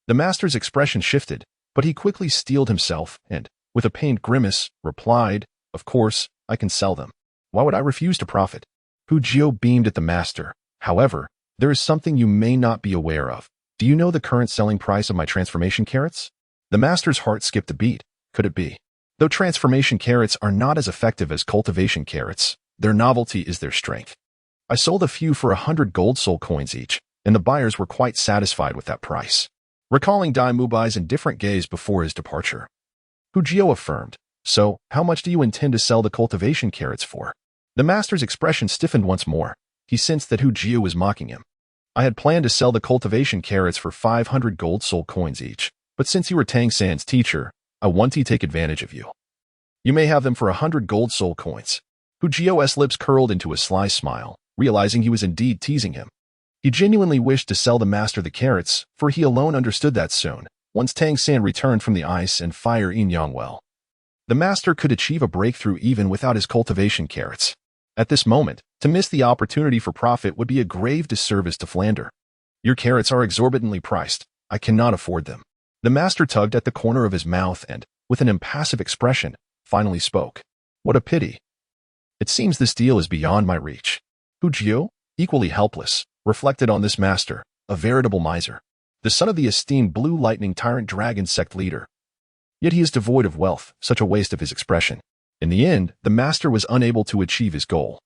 The master's expression shifted, but he quickly steeled himself and, with a pained grimace, replied, "Of course, I can sell them. Why would I refuse to profit?" Hu Jio beamed at the master. "However, there is something you may not be aware of. Do you know the current selling price of my transformation carrots?" The master's heart skipped a beat. Could it be? Though transformation carrots are not as effective as cultivation carrots, their novelty is their strength. I sold a few for 100 gold soul coins each, and the buyers were quite satisfied with that price. Recalling Dai Mubai's indifferent gaze before his departure, Hu Jio affirmed, "So, how much do you intend to sell the cultivation carrots for?" The master's expression stiffened once more. He sensed that Hu Jio was mocking him. "I had planned to sell the cultivation carrots for 500 gold soul coins each, but since you were Tang San's teacher, I want to take advantage of you. You may have them for 100 gold soul coins." Hu Jio's lips curled into a sly smile, realizing he was indeed teasing him. He genuinely wished to sell the master the carrots, for he alone understood that soon, once Tang San returned from the ice and fire yin-yang well, the master could achieve a breakthrough even without his cultivation carrots. At this moment, to miss the opportunity for profit would be a grave disservice to Flander. "Your carrots are exorbitantly priced. I cannot afford them." The master tugged at the corner of his mouth and, with an impassive expression, finally spoke. "What a pity. It seems this deal is beyond my reach." Hu Jio, equally helpless, reflected on this master, a veritable miser, the son of the esteemed Blue Lightning Tyrant Dragon sect leader. Yet he is devoid of wealth, such a waste of his expression. In the end, the master was unable to achieve his goal,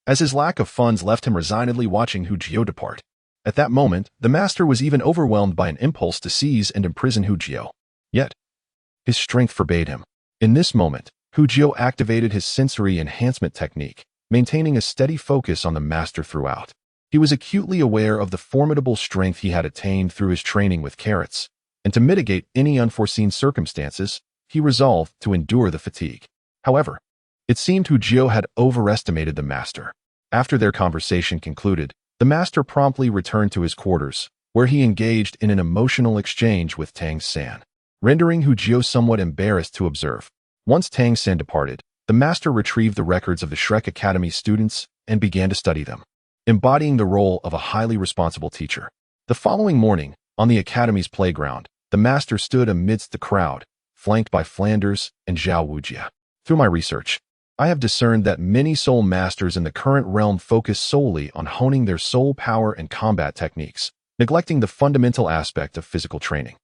as his lack of funds left him resignedly watching Hu Jio depart. At that moment, the master was even overwhelmed by an impulse to seize and imprison Hu Jio. Yet, his strength forbade him. In this moment, Hu Jio activated his sensory enhancement technique, maintaining a steady focus on the master throughout. He was acutely aware of the formidable strength he had attained through his training with carrots, and to mitigate any unforeseen circumstances, he resolved to endure the fatigue. However, it seemed Hu Jio had overestimated the master. After their conversation concluded, the master promptly returned to his quarters, where he engaged in an emotional exchange with Tang San, rendering Hu Jio somewhat embarrassed to observe. Once Tang San departed, the master retrieved the records of the Shrek Academy students and began to study them, embodying the role of a highly responsible teacher. The following morning, on the academy's playground, the master stood amidst the crowd, flanked by Flanders and Xiao Wu. "Through my research, I have discerned that many soul masters in the current realm focus solely on honing their soul power and combat techniques, neglecting the fundamental aspect of physical training.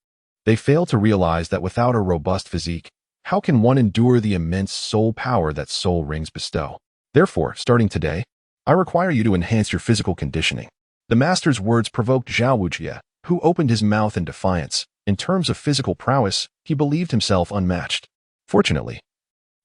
They fail to realize that without a robust physique, how can one endure the immense soul power that soul rings bestow? Therefore, starting today, I require you to enhance your physical conditioning." The master's words provoked Xiao Wu, who opened his mouth in defiance. In terms of physical prowess, he believed himself unmatched. Fortunately,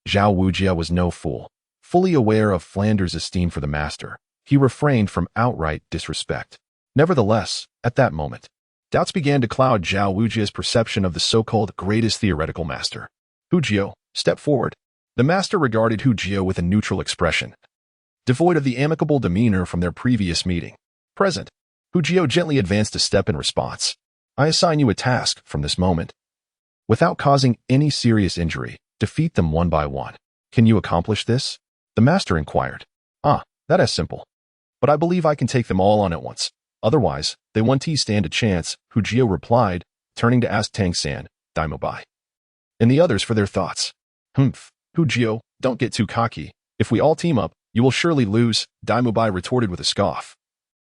Xiao Wu was no fool. Fully aware of Flanders' esteem for the master, he refrained from outright disrespect. Nevertheless, at that moment, Doubts began to cloud Xiao Wujia's perception of the so-called greatest theoretical master. Hu Jio, step forward. The master regarded Hu Jio with a neutral expression, devoid of the amicable demeanor from their previous meeting. Present, Hu Jio gently advanced a step in response. I assign you a task from this moment. Without causing any serious injury, defeat them one by one. Can you accomplish this? The master inquired. That is simple. But I believe I can take them all on at once. Otherwise, they won't stand a chance, Hu Jio replied, turning to ask Tang San, Daimobai, and the others for their thoughts. Hu Jio, don't get too cocky. If we all team up, you will surely lose, Daimobai retorted with a scoff.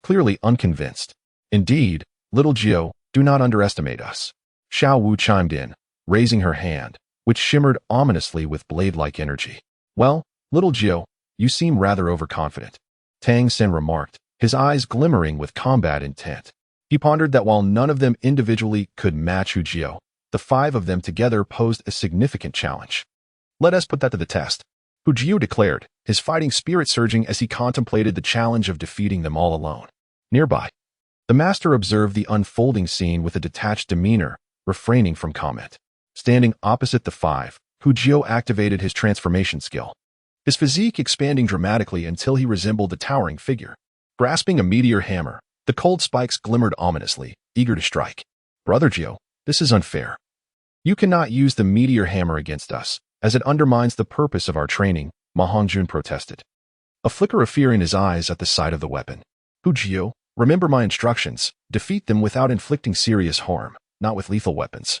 Clearly unconvinced. Indeed, little Jio, do not underestimate us. Xiao Wu chimed in, raising her hand, which shimmered ominously with blade-like energy. Well, little Jio, you seem rather overconfident, Tang San remarked, his eyes glimmering with combat intent. He pondered that while none of them individually could match Hu Jio, the five of them together posed a significant challenge. Let us put that to the test, Hu Jio declared, his fighting spirit surging as he contemplated the challenge of defeating them all alone. Nearby, the master observed the unfolding scene with a detached demeanor, refraining from comment. Standing opposite the five, Hu Jio activated his transformation skill, his physique expanding dramatically until he resembled a towering figure. Grasping a meteor hammer, the cold spikes glimmered ominously, eager to strike. Brother Jio, this is unfair. You cannot use the meteor hammer against us, as it undermines the purpose of our training, Ma Hongjun protested. A flicker of fear in his eyes at the sight of the weapon. Hu Jio, remember my instructions, defeat them without inflicting serious harm, not with lethal weapons.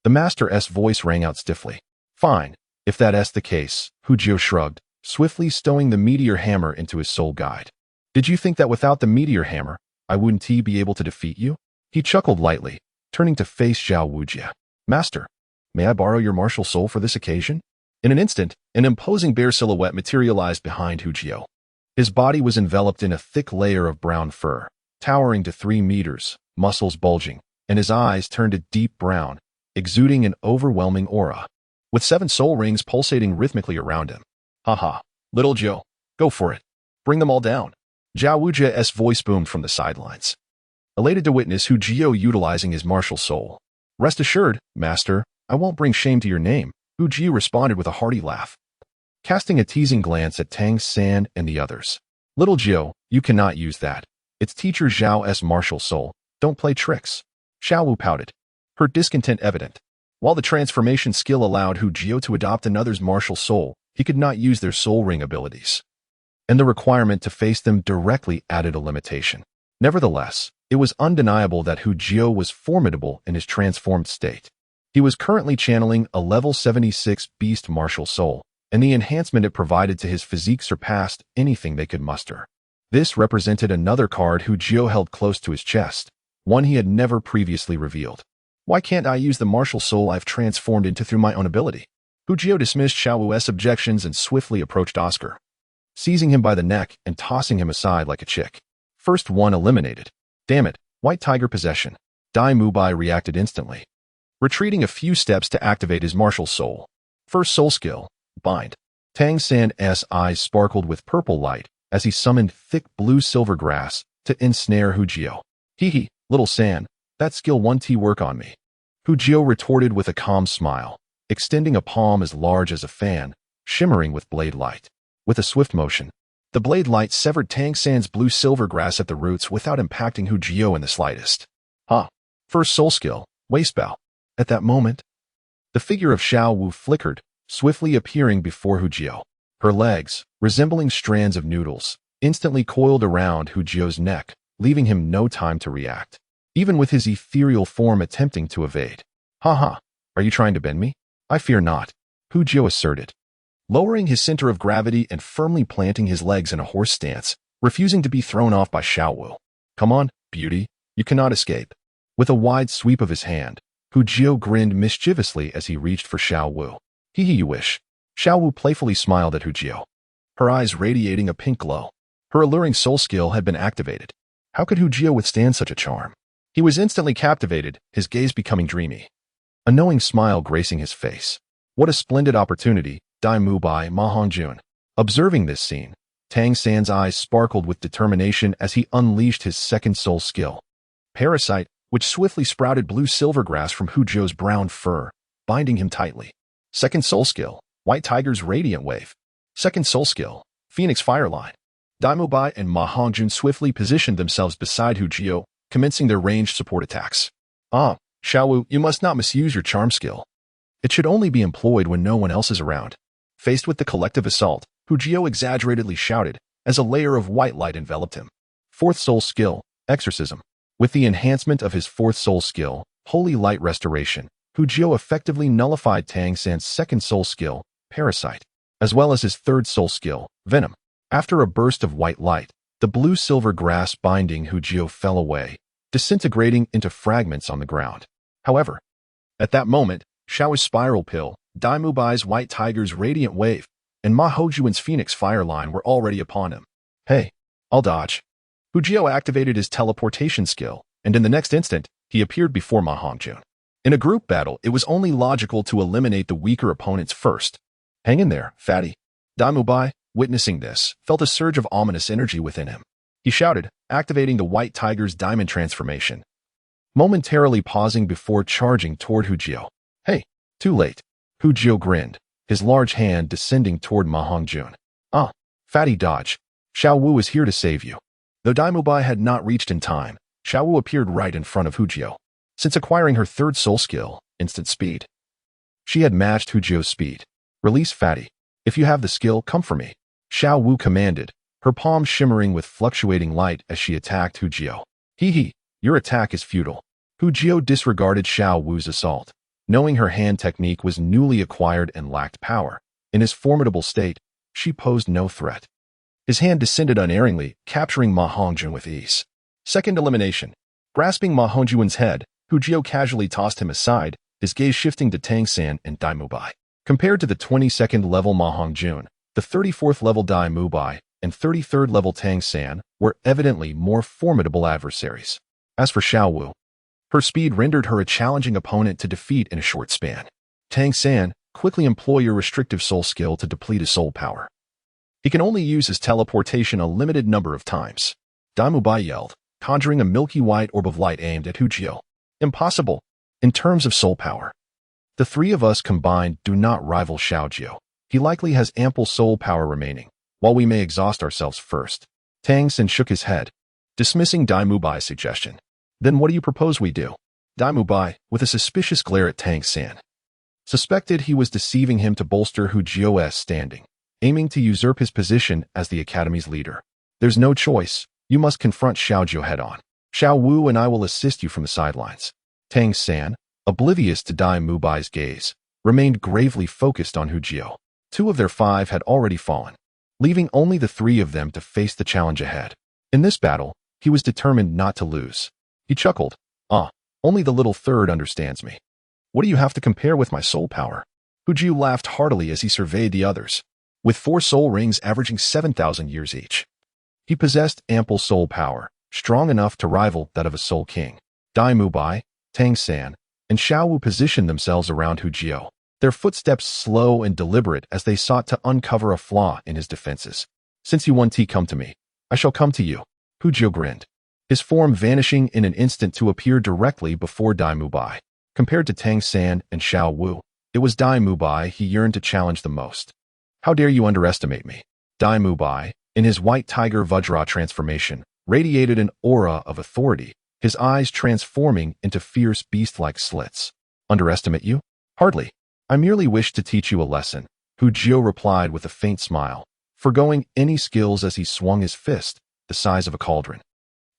The master's voice rang out stiffly. Fine, if that's the case, Hu Jio shrugged, swiftly stowing the meteor hammer into his soul guide. Did you think that without the meteor hammer, I wouldn't be able to defeat you? He chuckled lightly, turning to face Xiao Wujia. Master, may I borrow your martial soul for this occasion? In an instant, an imposing bear silhouette materialized behind Hu Jio. His body was enveloped in a thick layer of brown fur, towering to 3 meters, muscles bulging, and his eyes turned a deep brown, exuding an overwhelming aura, with 7 soul rings pulsating rhythmically around him. Haha, little Jio, go for it. Bring them all down. Xiao Wujia's voice boomed from the sidelines. Elated to witness Hu Jio utilizing his martial soul. Rest assured, master, I won't bring shame to your name, Hu Jio responded with a hearty laugh, casting a teasing glance at Tang San and the others. Little Jio, you cannot use that. It's teacher Xiao's martial soul. Don't play tricks. Xiao Wu pouted, her discontent evident. While the transformation skill allowed Hu Jio to adopt another's martial soul, he could not use their soul ring abilities, and the requirement to face them directly added a limitation. Nevertheless, it was undeniable that Hu Jio was formidable in his transformed state. He was currently channeling a level 76 beast martial soul, and the enhancement it provided to his physique surpassed anything they could muster. This represented another card Hu Jio held close to his chest, one he had never previously revealed. Why can't I use the martial soul I've transformed into through my own ability? Hu Jio dismissed Xiao Wu's objections and swiftly approached Oscar, seizing him by the neck and tossing him aside like a chick. First one eliminated. Damn it, White Tiger possession. Dai Mubai reacted instantly, retreating a few steps to activate his martial soul. First soul skill, bind. Tang San's eyes sparkled with purple light as he summoned thick blue silver grass to ensnare Hu Jio. Hee, little San, that skill won't work on me. Hu Jio retorted with a calm smile, extending a palm as large as a fan, shimmering with blade light. With a swift motion, the blade light severed Tang San's blue silver grass at the roots without impacting Hu Jio in the slightest. First soul skill, waist bow. At that moment, the figure of Xiao Wu flickered, swiftly appearing before Hu Jio. Her legs, resembling strands of noodles, instantly coiled around Hu Jio's neck, leaving him no time to react, even with his ethereal form attempting to evade. Are you trying to bend me? I fear not, Hu Jio asserted, lowering his center of gravity and firmly planting his legs in a horse stance, refusing to be thrown off by Xiao Wu. Come on, beauty, you cannot escape. With a wide sweep of his hand, Hu Jio grinned mischievously as he reached for Xiao Wu. You wish. Xiao Wu playfully smiled at Hu Jio, her eyes radiating a pink glow. Her alluring soul skill had been activated. How could Hu Jio withstand such a charm? He was instantly captivated, his gaze becoming dreamy, a knowing smile gracing his face. What a splendid opportunity, Dai Mubai Ma Hongjun. Observing this scene, Tang San's eyes sparkled with determination as he unleashed his second soul skill. Parasite, which swiftly sprouted blue-silver grass from Hu Jiu's brown fur, binding him tightly. Second soul skill, White Tiger's Radiant Wave. Second soul skill, Phoenix Fireline. Daimyo Bai and Ma Hongjun swiftly positioned themselves beside Hu Jiu, commencing their ranged support attacks. Xiao Wu, you must not misuse your charm skill. It should only be employed when no one else is around. Faced with the collective assault, Hu Jiu exaggeratedly shouted, as a layer of white light enveloped him. Fourth soul skill, Exorcism. With the enhancement of his fourth soul skill, Holy Light Restoration, Hu Jiu effectively nullified Tang San's second soul skill, Parasite, as well as his third soul skill, Venom. After a burst of white light, the blue-silver grass binding Hu Jiu fell away, disintegrating into fragments on the ground. However, at that moment, Xiao's Spiral Pill, Daimyo Bai's White Tiger's Radiant Wave, and Ma Hongjun's Phoenix Fireline were already upon him. Hey, I'll dodge. Hu Jiu activated his teleportation skill, and in the next instant, he appeared before Ma Hongjun. In a group battle, it was only logical to eliminate the weaker opponents first. Hang in there, fatty. Daimyo Bai, witnessing this, felt a surge of ominous energy within him. He shouted, activating the White Tiger's Diamond Transformation, momentarily pausing before charging toward Hu Jiu. Hey, too late. Hu Jiu grinned, his large hand descending toward Ma Hongjun. Fatty dodge. Xiao Wu is here to save you. Though Daimyo Bai had not reached in time, Xiao Wu appeared right in front of Hu Jiu. Since acquiring her third soul skill, Instant Speed, she had matched Hu Jiu's speed. Release fatty. If you have the skill, come for me. Xiao Wu commanded, her palm shimmering with fluctuating light as she attacked Hu Jiu. Hee, your attack is futile. Hu Jiu disregarded Xiao Wu's assault, knowing her hand technique was newly acquired and lacked power. In his formidable state, she posed no threat. His hand descended unerringly, capturing Ma Hongjun with ease. Second elimination. Grasping Ma Hongjun's head, Hu Jiu casually tossed him aside, his gaze shifting to Tang San and Daimyo Bai. Compared to the 22nd level Ma Hongjun, the 34th level Daimyo Bai and 33rd level Tang San were evidently more formidable adversaries. As for Xiao Wu, her speed rendered her a challenging opponent to defeat in a short span. Tang San, quickly employ your restrictive soul skill to deplete his soul power. He can only use his teleportation a limited number of times. Daimyo Bai yelled, conjuring a milky white orb of light aimed at Hu Jiu. Impossible. In terms of soul power, the three of us combined do not rival Xiao Jiu. He likely has ample soul power remaining, while we may exhaust ourselves first. Tang San shook his head, dismissing Daimyo Bai's suggestion. Then what do you propose we do? Daimyo Bai, with a suspicious glare at Tang San, suspected he was deceiving him to bolster Hu Jiu's standing, aiming to usurp his position as the academy's leader. There's no choice. You must confront Xiao Jiu head-on. Xiao Wu and I will assist you from the sidelines. Tang San, oblivious to Daimyo Bai's gaze, remained gravely focused on Hu Jiu. 2 of their 5 had already fallen, leaving only the 3 of them to face the challenge ahead. In this battle, he was determined not to lose. He chuckled. Only the little third understands me. What do you have to compare with my soul power? Hu Jiu laughed heartily as he surveyed the others. With 4 soul rings averaging 7,000 years each, he possessed ample soul power, strong enough to rival that of a soul king. Daimyo Bai, Tang San, and Xiao Wu positioned themselves around Hu Jiu, their footsteps slow and deliberate as they sought to uncover a flaw in his defenses. Since you want to come to me, I shall come to you. Hu Jiu grinned, his form vanishing in an instant to appear directly before Daimyo Bai. Compared to Tang San and Xiao Wu, it was Daimyo Bai he yearned to challenge the most. How dare you underestimate me? Daimyo Bai, in his White Tiger Vajra transformation, radiated an aura of authority, his eyes transforming into fierce beast-like slits. Underestimate you? Hardly. I merely wish to teach you a lesson, Hu Jiu replied with a faint smile, forgoing any skills as he swung his fist, the size of a cauldron,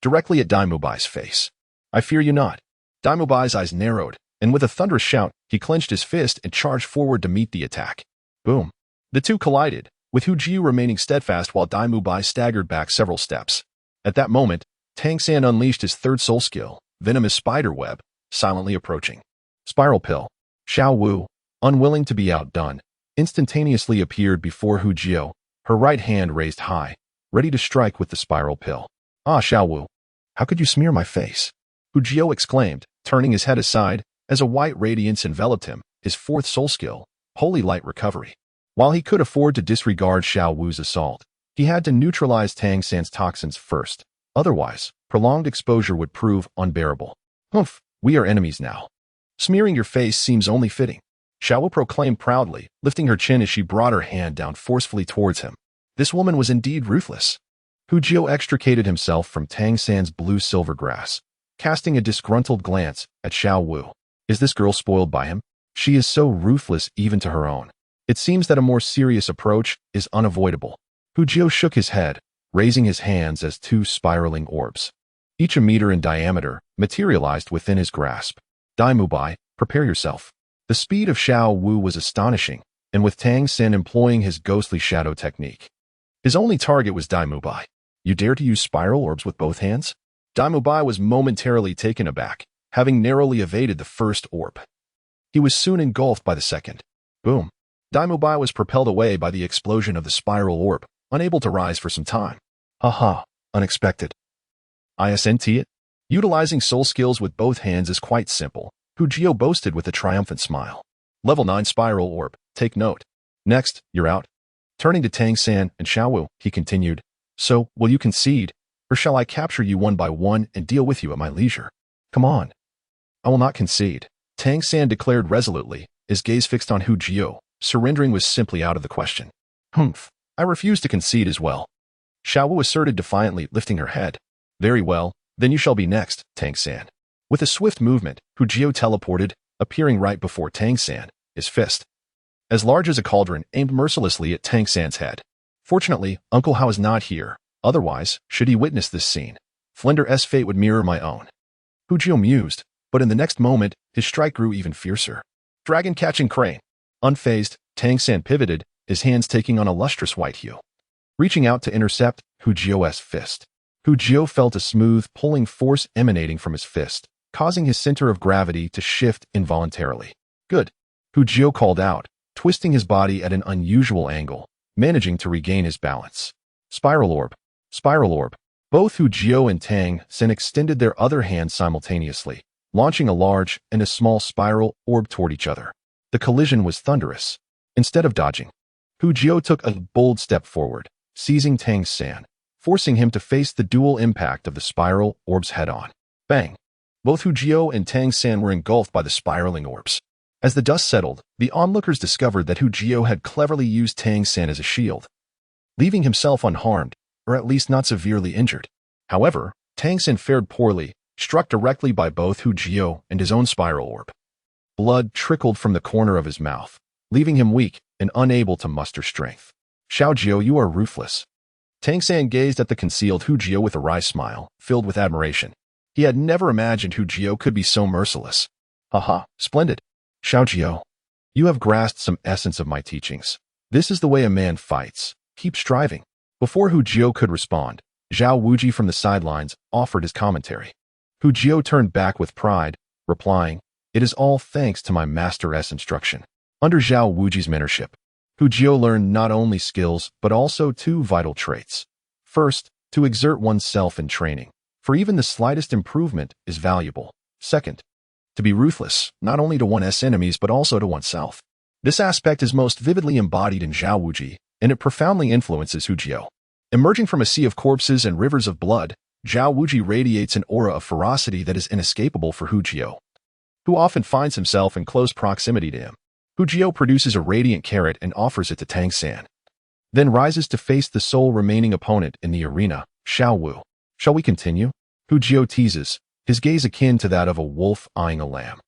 directly at Daimyo Bai's face. I fear you not. Daimyo Bai's eyes narrowed, and with a thunderous shout, he clenched his fist and charged forward to meet the attack. Boom. The two collided, with Hu Jiu remaining steadfast while Daimyo Bai staggered back several steps. At that moment, Tang San unleashed his third soul skill, Venomous Spiderweb, silently approaching. Spiral Pill. Xiao Wu, unwilling to be outdone, instantaneously appeared before Hu Jiu, her right hand raised high, ready to strike with the Spiral Pill. Xiao Wu, how could you smear my face? Hu Jiu exclaimed, turning his head aside, as a white radiance enveloped him, his fourth soul skill, Holy Light Recovery. While he could afford to disregard Xiao Wu's assault, he had to neutralize Tang San's toxins first. Otherwise, prolonged exposure would prove unbearable. Humph, we are enemies now. Smearing your face seems only fitting, Xiao Wu proclaimed proudly, lifting her chin as she brought her hand down forcefully towards him. This woman was indeed ruthless. Hu Jio extricated himself from Tang San's blue-silver grass, casting a disgruntled glance at Xiao Wu. Is this girl spoiled by him? She is so ruthless even to her own. It seems that a more serious approach is unavoidable. Hu Jio shook his head, raising his hands as two spiraling orbs, each a meter in diameter, materialized within his grasp. Dai Mubai, prepare yourself. The speed of Xiao Wu was astonishing, and with Tang San employing his ghostly shadow technique, his only target was Dai Mubai. You dare to use spiral orbs with both hands? Dai Mubai was momentarily taken aback, having narrowly evaded the first orb. He was soon engulfed by the second. Boom. Dai Mubai was propelled away by the explosion of the spiral orb, unable to rise for some time. Haha, unexpected. Isn't it? Utilizing soul skills with both hands is quite simple, Hu Jio boasted with a triumphant smile. Level 9 spiral orb, take note. Next, you're out. Turning to Tang San and Xiao Wu, he continued, so, will you concede, or shall I capture you one by one and deal with you at my leisure? Come on. I will not concede, Tang San declared resolutely, his gaze fixed on Hu Jio. Surrendering was simply out of the question. Humph, I refuse to concede as well, Xiao Wu asserted defiantly, lifting her head. Very well, then you shall be next, Tang San. With a swift movement, Hu Jio teleported, appearing right before Tang San, his fist, as large as a cauldron, aimed mercilessly at Tang San's head. Fortunately, Uncle Hao is not here, otherwise, should he witness this scene, Flender's fate would mirror my own. Hu Jio mused, but in the next moment, his strike grew even fiercer. Dragon catching crane. Unfazed, Tang San pivoted, his hands taking on a lustrous white hue. Reaching out to intercept Hu Jio's fist, Hu Jio felt a smooth, pulling force emanating from his fist, causing his center of gravity to shift involuntarily. Good, Hu Jio called out, twisting his body at an unusual angle, managing to regain his balance. Spiral orb. Spiral orb. Both Hu Jio and Tang San extended their other hands simultaneously, launching a large and a small spiral orb toward each other. The collision was thunderous. Instead of dodging, Hu Jio took a bold step forward, seizing Tang San, forcing him to face the dual impact of the spiral orbs head-on. Bang! Both Hu Jio and Tang San were engulfed by the spiraling orbs. As the dust settled, the onlookers discovered that Hu Jio had cleverly used Tang San as a shield, leaving himself unharmed, or at least not severely injured. However, Tang San fared poorly, struck directly by both Hu Jio and his own spiral orb. Blood trickled from the corner of his mouth, leaving him weak and unable to muster strength. Xiao Jio, you are ruthless. Tang San gazed at the concealed Hu Jio with a wry smile, filled with admiration. He had never imagined Hu Jio could be so merciless. Haha, splendid. Xiao Jio, you have grasped some essence of my teachings. This is the way a man fights. Keep striving. Before Hu Jio could respond, Zhao Wuji from the sidelines offered his commentary. Hu Jio turned back with pride, replying, it is all thanks to my master's instruction. Under Zhao Wuji's mentorship, Hu Jio learned not only skills but also two vital traits. First, to exert oneself in training, for even the slightest improvement is valuable. Second, to be ruthless, not only to one's enemies but also to oneself. This aspect is most vividly embodied in Zhao Wuji, and it profoundly influences Hu Jio. Emerging from a sea of corpses and rivers of blood, Zhao Wuji radiates an aura of ferocity that is inescapable for Hu Jio, who often finds himself in close proximity to him. Hu Jio produces a radiant carrot and offers it to Tang San, then rises to face the sole remaining opponent in the arena, Xiao Wu. Shall we continue? Hu Jio teases, his gaze akin to that of a wolf eyeing a lamb.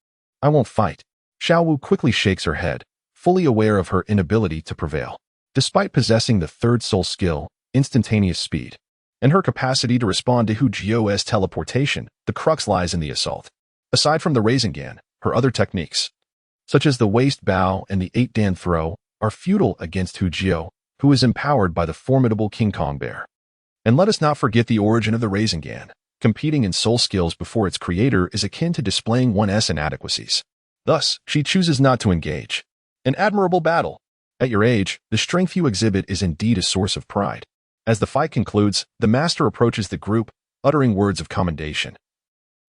I won't fight. Xiao Wu quickly shakes her head, fully aware of her inability to prevail. Despite possessing the third soul skill, instantaneous speed, and her capacity to respond to Hu Jio's teleportation, the crux lies in the assault. Aside from the Rasengan, her other techniques, such as the waist bow and the 8-dan throw, are futile against Hu Jio, who is empowered by the formidable King Kong bear. And let us not forget the origin of the Rasengan. Competing in soul skills before its creator is akin to displaying one's inadequacies. Thus, she chooses not to engage. An admirable battle. At your age, the strength you exhibit is indeed a source of pride. As the fight concludes, the master approaches the group, uttering words of commendation.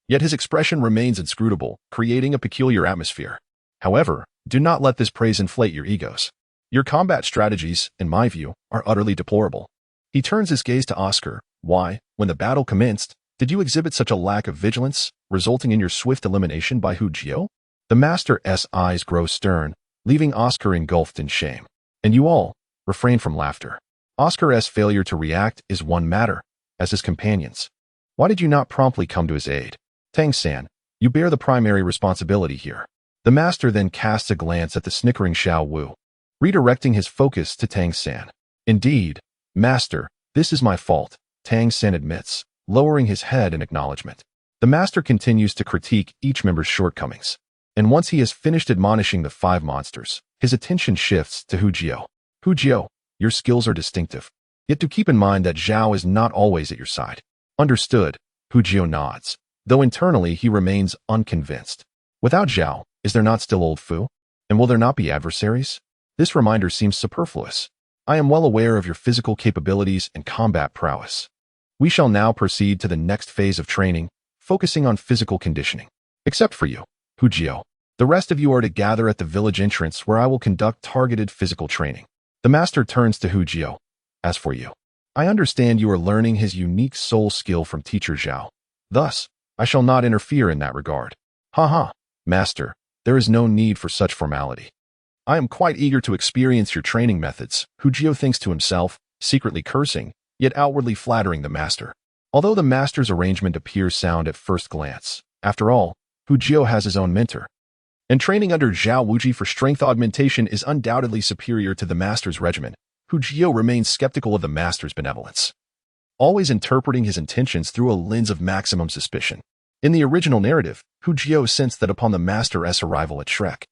Yet his expression remains inscrutable, creating a peculiar atmosphere. However, do not let this praise inflate your egos. Your combat strategies, in my view, are utterly deplorable. He turns his gaze to Oscar. Why, when the battle commenced, Did you exhibit such a lack of vigilance, resulting in your swift elimination by Hu Jio? The master's eyes grow stern, leaving Oscar engulfed in shame. And you all refrain from laughter. Oscar's failure to react is one matter, as his companions. Why did you not promptly come to his aid? Tang San, you bear the primary responsibility here. The master then casts a glance at the snickering Xiao Wu, redirecting his focus to Tang San. Indeed, master, this is my fault, Tang San admits, lowering his head in acknowledgement. The master continues to critique each member's shortcomings. And once he has finished admonishing the 5 monsters, his attention shifts to Hu Jio. Hu Jio, your skills are distinctive. Yet do keep in mind that Zhao is not always at your side. Understood, Hu Jio nods, though internally he remains unconvinced. Without Zhao, is there not still old Fu? And will there not be adversaries? This reminder seems superfluous. I am well aware of your physical capabilities and combat prowess. We shall now proceed to the next phase of training, focusing on physical conditioning. Except for you, Hu Jio. The rest of you are to gather at the village entrance where I will conduct targeted physical training. The master turns to Hu Jio. As for you, I understand you are learning his unique soul skill from teacher Zhao. Thus, I shall not interfere in that regard. Haha, master, there is no need for such formality. I am quite eager to experience your training methods, Hu Jio thinks to himself, secretly cursing, yet outwardly flattering the master. Although the master's arrangement appears sound at first glance, after all, Hu Jio has his own mentor. And training under Xiao Wu for strength augmentation is undoubtedly superior to the master's regimen. Hu Jio remains skeptical of the master's benevolence, always interpreting his intentions through a lens of maximum suspicion. In the original narrative, Hu Jio sensed that upon the master's arrival at Shrek,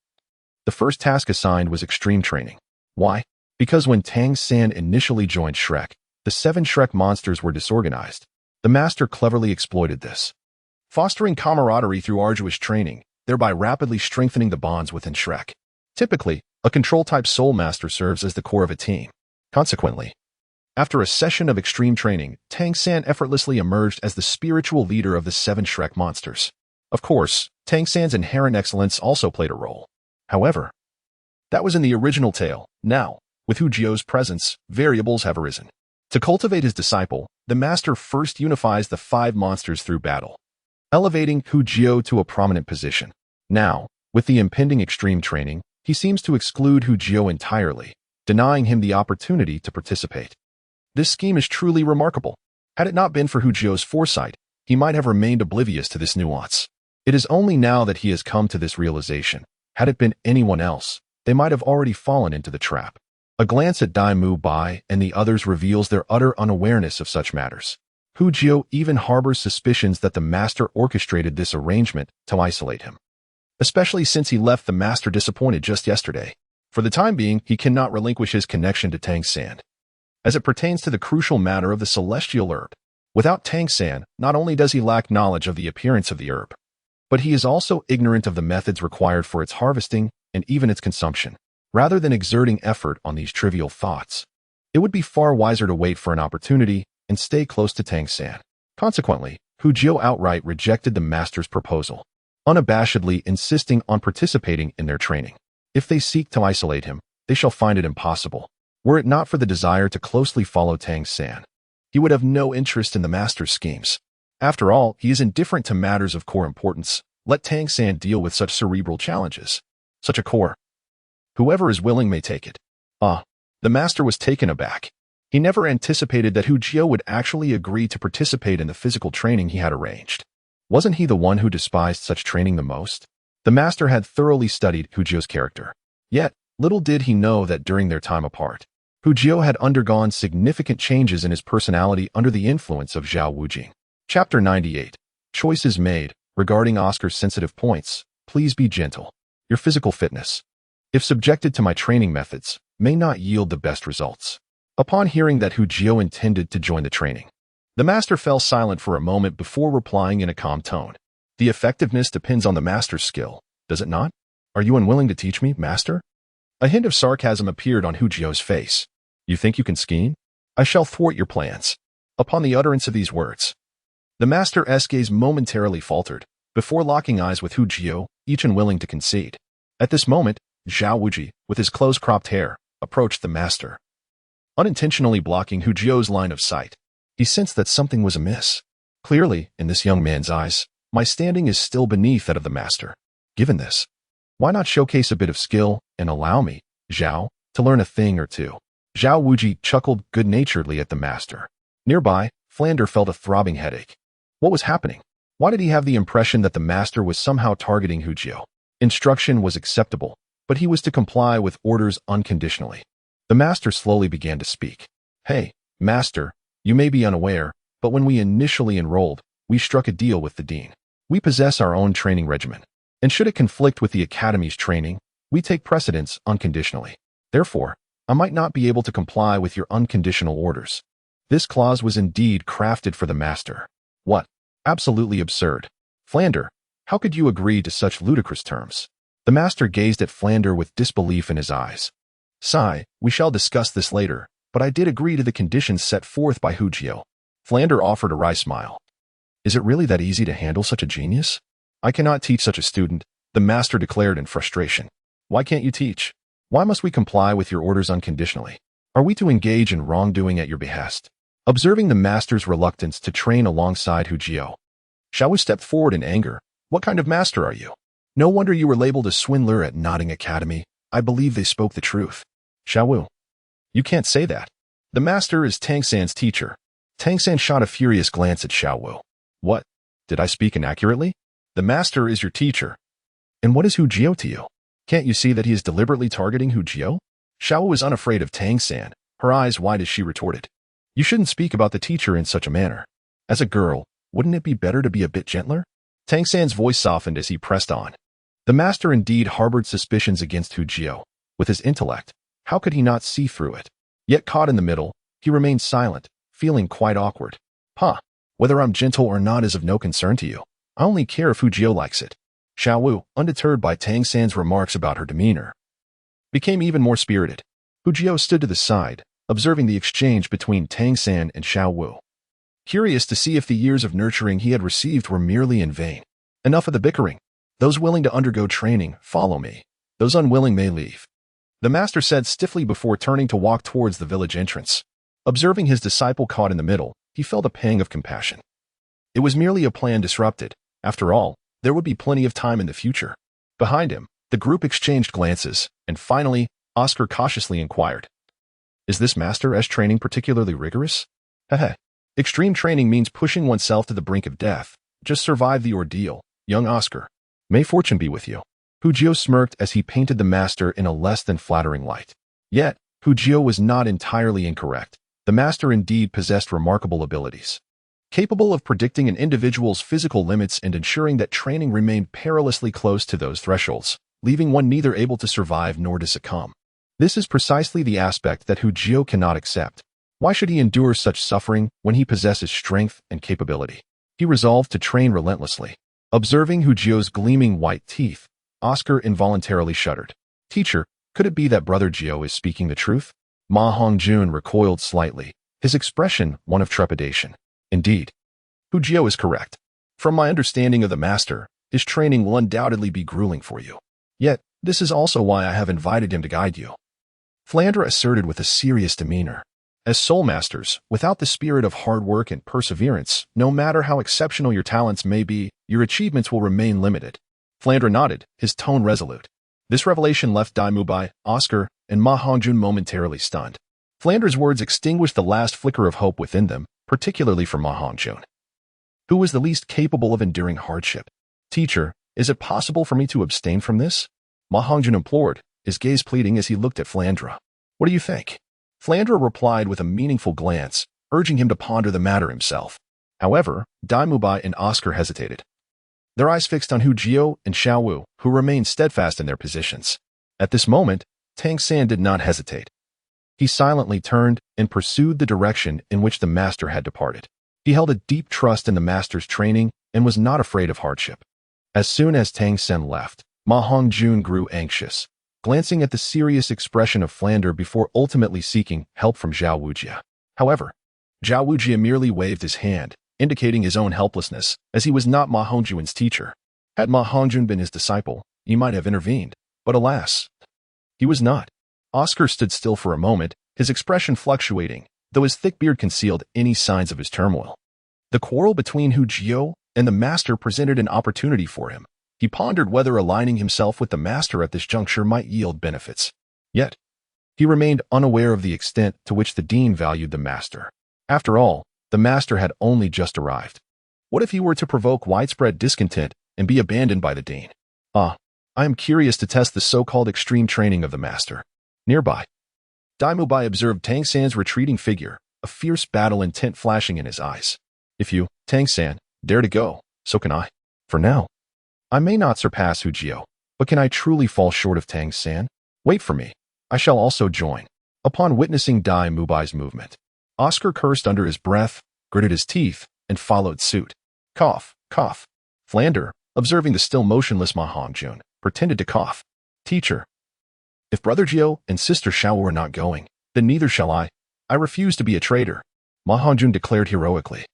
the first task assigned was extreme training. Why? Because when Tang San initially joined Shrek, the 7 Shrek monsters were disorganized. The master cleverly exploited this, fostering camaraderie through arduous training, thereby rapidly strengthening the bonds within Shrek. Typically, a control-type soul master serves as the core of a team. Consequently, after a session of extreme training, Tang San effortlessly emerged as the spiritual leader of the 7 Shrek monsters. Of course, Tang San's inherent excellence also played a role. However, that was in the original tale. Now, with Hu Jio's presence, variables have arisen. To cultivate his disciple, the master first unifies the 5 monsters through battle, elevating Hu Jio to a prominent position. Now, with the impending extreme training, he seems to exclude Hu Jio entirely, denying him the opportunity to participate. This scheme is truly remarkable. Had it not been for Hu Jio's foresight, he might have remained oblivious to this nuance. It is only now that he has come to this realization. Had it been anyone else, they might have already fallen into the trap. A glance at Dai Mu Bai and the others reveals their utter unawareness of such matters. Hu Jio even harbors suspicions that the master orchestrated this arrangement to isolate him, especially since he left the master disappointed just yesterday. For the time being, he cannot relinquish his connection to Tang San, as it pertains to the crucial matter of the celestial herb. Without Tang San, not only does he lack knowledge of the appearance of the herb, but he is also ignorant of the methods required for its harvesting and even its consumption. Rather than exerting effort on these trivial thoughts, it would be far wiser to wait for an opportunity and stay close to Tang San. Consequently, Hu Jio outright rejected the master's proposal, unabashedly insisting on participating in their training. If they seek to isolate him, they shall find it impossible. Were it not for the desire to closely follow Tang San, he would have no interest in the master's schemes. After all, he is indifferent to matters of core importance. Let Tang San deal with such cerebral challenges. Such a core. Whoever is willing may take it. The master was taken aback. He never anticipated that Hu Jio would actually agree to participate in the physical training he had arranged. Wasn't he the one who despised such training the most? The master had thoroughly studied Hu Jio's character. Yet, little did he know that during their time apart, Hu Jio had undergone significant changes in his personality under the influence of Xiao Wu. Chapter 98. Choices made. Regarding Oscar's sensitive points, please be gentle. Your physical fitness, if subjected to my training methods, may not yield the best results. Upon hearing that Hu Jio intended to join the training, the master fell silent for a moment before replying in a calm tone. The effectiveness depends on the master's skill, does it not? Are you unwilling to teach me, master? A hint of sarcasm appeared on Hu Jio's face. You think you can scheme? I shall thwart your plans. Upon the utterance of these words, the master's gaze momentarily faltered, before locking eyes with Hu Jio, each unwilling to concede. At this moment, Xiao Wu, with his close-cropped hair, approached the master, unintentionally blocking Hu Jio's line of sight. He sensed that something was amiss. Clearly, in this young man's eyes, my standing is still beneath that of the master. Given this, why not showcase a bit of skill and allow me, Xiao, to learn a thing or two? Xiao Wuji chuckled good-naturedly at the master. Nearby, Flander felt a throbbing headache. What was happening? Why did he have the impression that the master was somehow targeting Hu Jio? Instruction was acceptable, but he was to comply with orders unconditionally. The master slowly began to speak. Hey, master, you may be unaware, but when we initially enrolled, we struck a deal with the dean. We possess our own training regimen, and should it conflict with the academy's training, we take precedence unconditionally. Therefore, I might not be able to comply with your unconditional orders. This clause was indeed crafted for the master. What? Absolutely absurd. Flander, how could you agree to such ludicrous terms? The master gazed at Flander with disbelief in his eyes. Sigh, we shall discuss this later, but I did agree to the conditions set forth by Hu Jio. Flander offered a wry smile. Is it really that easy to handle such a genius? I cannot teach such a student, the master declared in frustration. Why can't you teach? Why must we comply with your orders unconditionally? Are we to engage in wrongdoing at your behest? Observing the master's reluctance to train alongside Hu Jio, Xiao Wu stepped forward in anger. What kind of master are you? No wonder you were labeled a swindler at Nodding Academy. I believe they spoke the truth. Xiao Wu, you can't say that. The master is Tang San's teacher. Tang San shot a furious glance at Xiao Wu. What? Did I speak inaccurately? The master is your teacher. And what is Hu Jio to you? Can't you see that he is deliberately targeting Hu Jio? Xiao Wu was unafraid of Tang San, her eyes wide as she retorted. You shouldn't speak about the teacher in such a manner. As a girl, wouldn't it be better to be a bit gentler? Tang San's voice softened as he pressed on. The master indeed harbored suspicions against Hu Jio. With his intellect, how could he not see through it? Yet caught in the middle, he remained silent, feeling quite awkward. Whether I'm gentle or not is of no concern to you. I only care if Hu Jio likes it. Xiao Wu, undeterred by Tang San's remarks about her demeanor, became even more spirited. Hu Jio stood to the side, observing the exchange between Tang San and Xiao Wu, curious to see if the years of nurturing he had received were merely in vain. Enough of the bickering. Those willing to undergo training, follow me. Those unwilling may leave. The master said stiffly before turning to walk towards the village entrance. Observing his disciple caught in the middle, he felt a pang of compassion. It was merely a plan disrupted. After all, there would be plenty of time in the future. Behind him, the group exchanged glances, and finally, Oscar cautiously inquired, is this Master S training particularly rigorous? Heh. Extreme training means pushing oneself to the brink of death. Just survive the ordeal, young Oscar. May fortune be with you. Hu Jio smirked as he painted the master in a less than flattering light. Yet, Hu Jio was not entirely incorrect. The master indeed possessed remarkable abilities, capable of predicting an individual's physical limits and ensuring that training remained perilously close to those thresholds, leaving one neither able to survive nor to succumb. This is precisely the aspect that Hu Jio cannot accept. Why should he endure such suffering when he possesses strength and capability? He resolved to train relentlessly. Observing Hu Jio's gleaming white teeth, Oscar involuntarily shuddered. Teacher, could it be that Brother Jio is speaking the truth? Ma Hongjun recoiled slightly, his expression one of trepidation. Indeed, Hu Jio is correct. From my understanding of the master, his training will undoubtedly be grueling for you. Yet, this is also why I have invited him to guide you. Flandre asserted with a serious demeanor. As soul masters, without the spirit of hard work and perseverance, no matter how exceptional your talents may be, your achievements will remain limited. Flandre nodded, his tone resolute. This revelation left Dai Mubai, Oscar, and Ma Hongjun momentarily stunned. Flandre's words extinguished the last flicker of hope within them, particularly for Ma Hongjun, who was the least capable of enduring hardship. Teacher, is it possible for me to abstain from this? Ma Hongjun implored, his gaze pleading as he looked at Flandre. What do you think? Flandre replied with a meaningful glance, urging him to ponder the matter himself. However, Dai Mubai and Oscar hesitated, their eyes fixed on Hu Jio and Xiao Wu, who remained steadfast in their positions. At this moment, Tang San did not hesitate. He silently turned and pursued the direction in which the master had departed. He held a deep trust in the master's training and was not afraid of hardship. As soon as Tang San left, Ma Hongjun grew anxious, glancing at the serious expression of Flandre before ultimately seeking help from Xiao Wujia. However, Xiao Wujia merely waved his hand, indicating his own helplessness, as he was not Ma Hongjun's teacher. Had Ma Hongjun been his disciple, he might have intervened, but alas, he was not. Oscar stood still for a moment, his expression fluctuating, though his thick beard concealed any signs of his turmoil. The quarrel between Hu Jio and the master presented an opportunity for him. He pondered whether aligning himself with the master at this juncture might yield benefits. Yet, he remained unaware of the extent to which the dean valued the master. After all, the master had only just arrived. What if he were to provoke widespread discontent and be abandoned by the dean? I am curious to test the so-called extreme training of the master. Nearby, Dai Mubai observed Tang San's retreating figure, a fierce battle intent flashing in his eyes. If you, Tang San, dare to go, so can I. For now, I may not surpass Hu Jio, but can I truly fall short of Tang San? Wait for me. I shall also join. Upon witnessing Dai Mubai's movement, Oscar cursed under his breath, gritted his teeth, and followed suit. Cough, cough. Flander, observing the still motionless Ma Hongjun, pretended to cough. Teacher, if Brother Jio and Sister Xiao Wu are not going, then neither shall I. I refuse to be a traitor, Ma Hongjun declared heroically,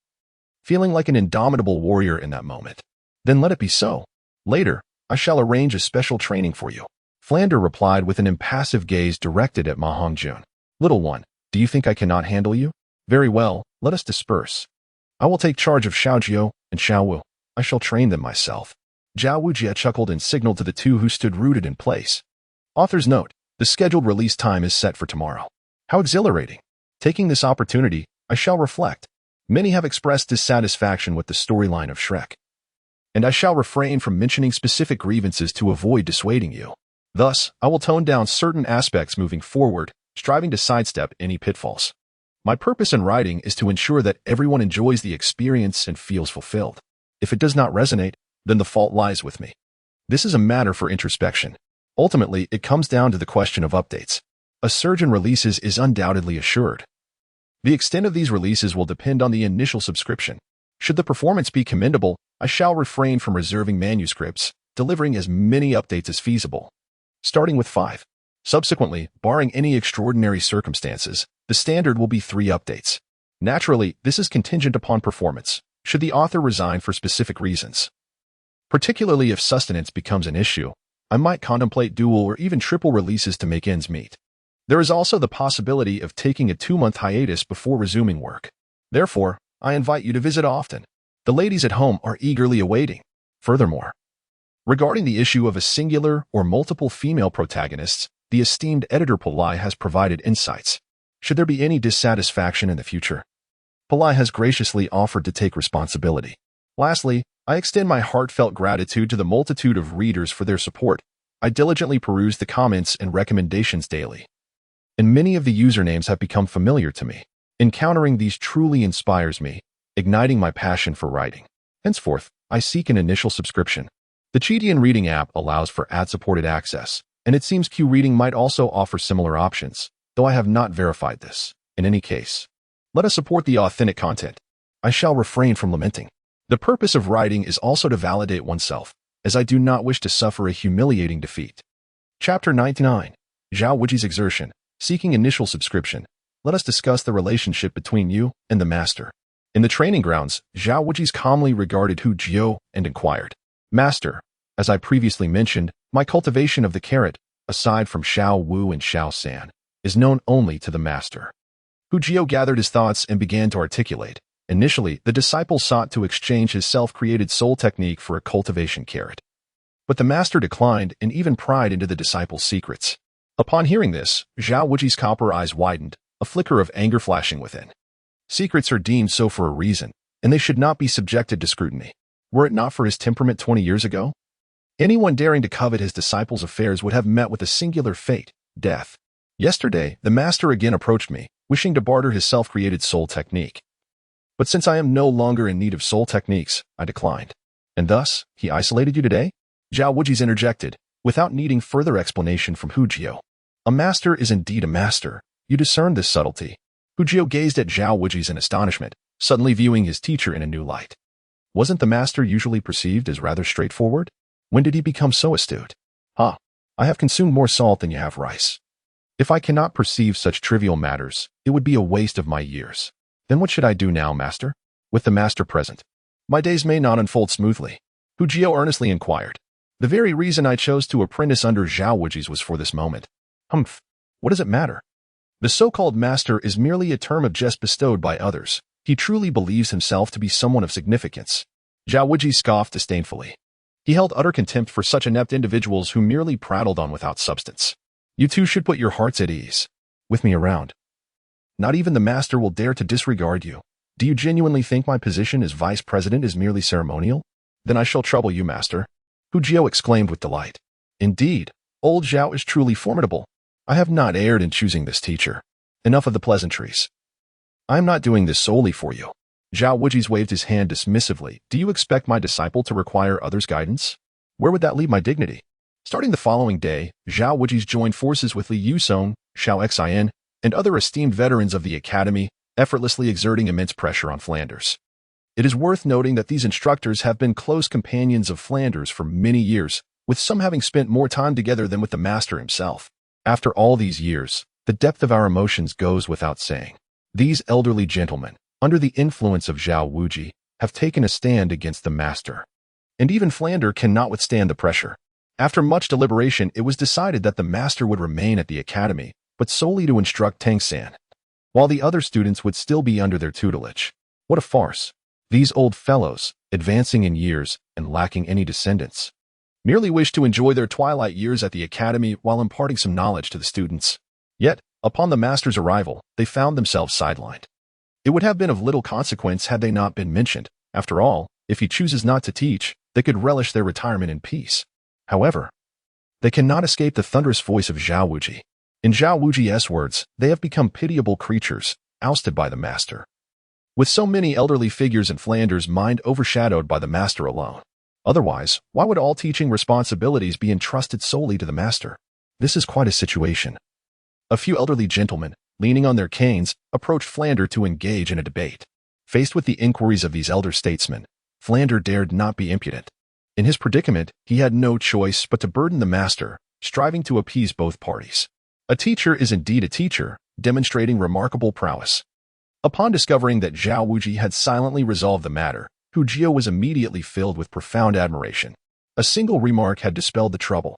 feeling like an indomitable warrior in that moment. Then let it be so. Later, I shall arrange a special training for you. Flander replied with an impassive gaze directed at Ma Hongjun. Little one, do you think I cannot handle you? Very well, let us disperse. I will take charge of Xiao Jio and Xiao Wu. I shall train them myself. Zhao Wujie chuckled and signaled to the two who stood rooted in place. Author's note, the scheduled release time is set for tomorrow. How exhilarating. Taking this opportunity, I shall reflect. Many have expressed dissatisfaction with the storyline of Shrek, and I shall refrain from mentioning specific grievances to avoid dissuading you. Thus, I will tone down certain aspects moving forward, striving to sidestep any pitfalls. My purpose in writing is to ensure that everyone enjoys the experience and feels fulfilled. If it does not resonate, then the fault lies with me. This is a matter for introspection. Ultimately, it comes down to the question of updates. A surge in releases is undoubtedly assured. The extent of these releases will depend on the initial subscription. Should the performance be commendable, I shall refrain from reserving manuscripts, delivering as many updates as feasible. Starting with 5. Subsequently, barring any extraordinary circumstances, the standard will be 3 updates. Naturally, this is contingent upon performance, should the author resign for specific reasons. Particularly if sustenance becomes an issue, I might contemplate dual or even triple releases to make ends meet. There is also the possibility of taking a 2-month hiatus before resuming work. Therefore, I invite you to visit often. The ladies at home are eagerly awaiting. Furthermore, regarding the issue of a singular or multiple female protagonists, the esteemed editor Pillai has provided insights. Should there be any dissatisfaction in the future, Pillai has graciously offered to take responsibility. Lastly, I extend my heartfelt gratitude to the multitude of readers for their support. I diligently peruse the comments and recommendations daily, and many of the usernames have become familiar to me. Encountering these truly inspires me, igniting my passion for writing. Henceforth, I seek an initial subscription. The Chidian Reading app allows for ad-supported access, and it seems Q Reading might also offer similar options, though I have not verified this. In any case, let us support the authentic content. I shall refrain from lamenting. The purpose of writing is also to validate oneself, as I do not wish to suffer a humiliating defeat. Chapter 99. Zhao Wujie's exertion. Seeking initial subscription. Let us discuss the relationship between you and the master. In the training grounds, Zhao Wujie calmly regarded Hu Jio and inquired, Master, as I previously mentioned, my cultivation of the carrot, aside from Xiao Wu and Xiao San, is known only to the master. Hu Jio gathered his thoughts and began to articulate. Initially, the disciple sought to exchange his self-created soul technique for a cultivation carrot. But the master declined and even pried into the disciple's secrets. Upon hearing this, Zhao Wujie's copper eyes widened, a flicker of anger flashing within. Secrets are deemed so for a reason, and they should not be subjected to scrutiny. Were it not for his temperament 20 years ago, anyone daring to covet his disciple's affairs would have met with a singular fate, death. Yesterday, the master again approached me, wishing to barter his self-created soul technique. But since I am no longer in need of soul techniques, I declined. And thus, he isolated you today? Zhao Wujie's interjected, without needing further explanation from Hu Jio. A master is indeed a master. You discern this subtlety. Hu Jio gazed at Zhao Wujie's in astonishment, suddenly viewing his teacher in a new light. Wasn't the master usually perceived as rather straightforward? When did he become so astute? I have consumed more salt than you have rice. If I cannot perceive such trivial matters, it would be a waste of my years. Then what should I do now, master? With the master present, my days may not unfold smoothly. Hu Jio earnestly inquired. The very reason I chose to apprentice under Zhao Wujie's was for this moment. What does it matter? The so-called master is merely a term of jest bestowed by others. He truly believes himself to be someone of significance. Xiao Wuji scoffed disdainfully. He held utter contempt for such inept individuals who merely prattled on without substance. You two should put your hearts at ease. With me around. Not even the master will dare to disregard you. Do you genuinely think my position as vice president is merely ceremonial? Then I shall trouble you, master. Hu Jiao exclaimed with delight. Indeed, old Xiao is truly formidable. I have not erred in choosing this teacher. Enough of the pleasantries. I am not doing this solely for you. Xiao Wuji waved his hand dismissively. Do you expect my disciple to require others' guidance? Where would that leave my dignity? Starting the following day, Xiao Wuji joined forces with Li Yusong, Xiao Xian, and other esteemed veterans of the academy, effortlessly exerting immense pressure on Flanders. It is worth noting that these instructors have been close companions of Flanders for many years, with some having spent more time together than with the master himself. After all these years, the depth of our emotions goes without saying. These elderly gentlemen, under the influence of Xiao Wuji, have taken a stand against the master. And even Flander cannot withstand the pressure. After much deliberation, it was decided that the master would remain at the academy, but solely to instruct Tang San, while the other students would still be under their tutelage. What a farce. These old fellows, advancing in years and lacking any descendants, merely wished to enjoy their twilight years at the academy while imparting some knowledge to the students. Yet, upon the master's arrival, they found themselves sidelined. It would have been of little consequence had they not been mentioned. After all, if he chooses not to teach, they could relish their retirement in peace. However, they cannot escape the thunderous voice of Xiao Wuji. In Xiao Wuji's words, they have become pitiable creatures, ousted by the master. With so many elderly figures in Flanders' mind overshadowed by the master alone. Otherwise, why would all teaching responsibilities be entrusted solely to the master? This is quite a situation. A few elderly gentlemen, leaning on their canes, approached Flander to engage in a debate. Faced with the inquiries of these elder statesmen, Flander dared not be impudent. In his predicament, he had no choice but to burden the master, striving to appease both parties. A teacher is indeed a teacher, demonstrating remarkable prowess. Upon discovering that Xiao Wuji had silently resolved the matter, Hu Jiao was immediately filled with profound admiration. A single remark had dispelled the trouble.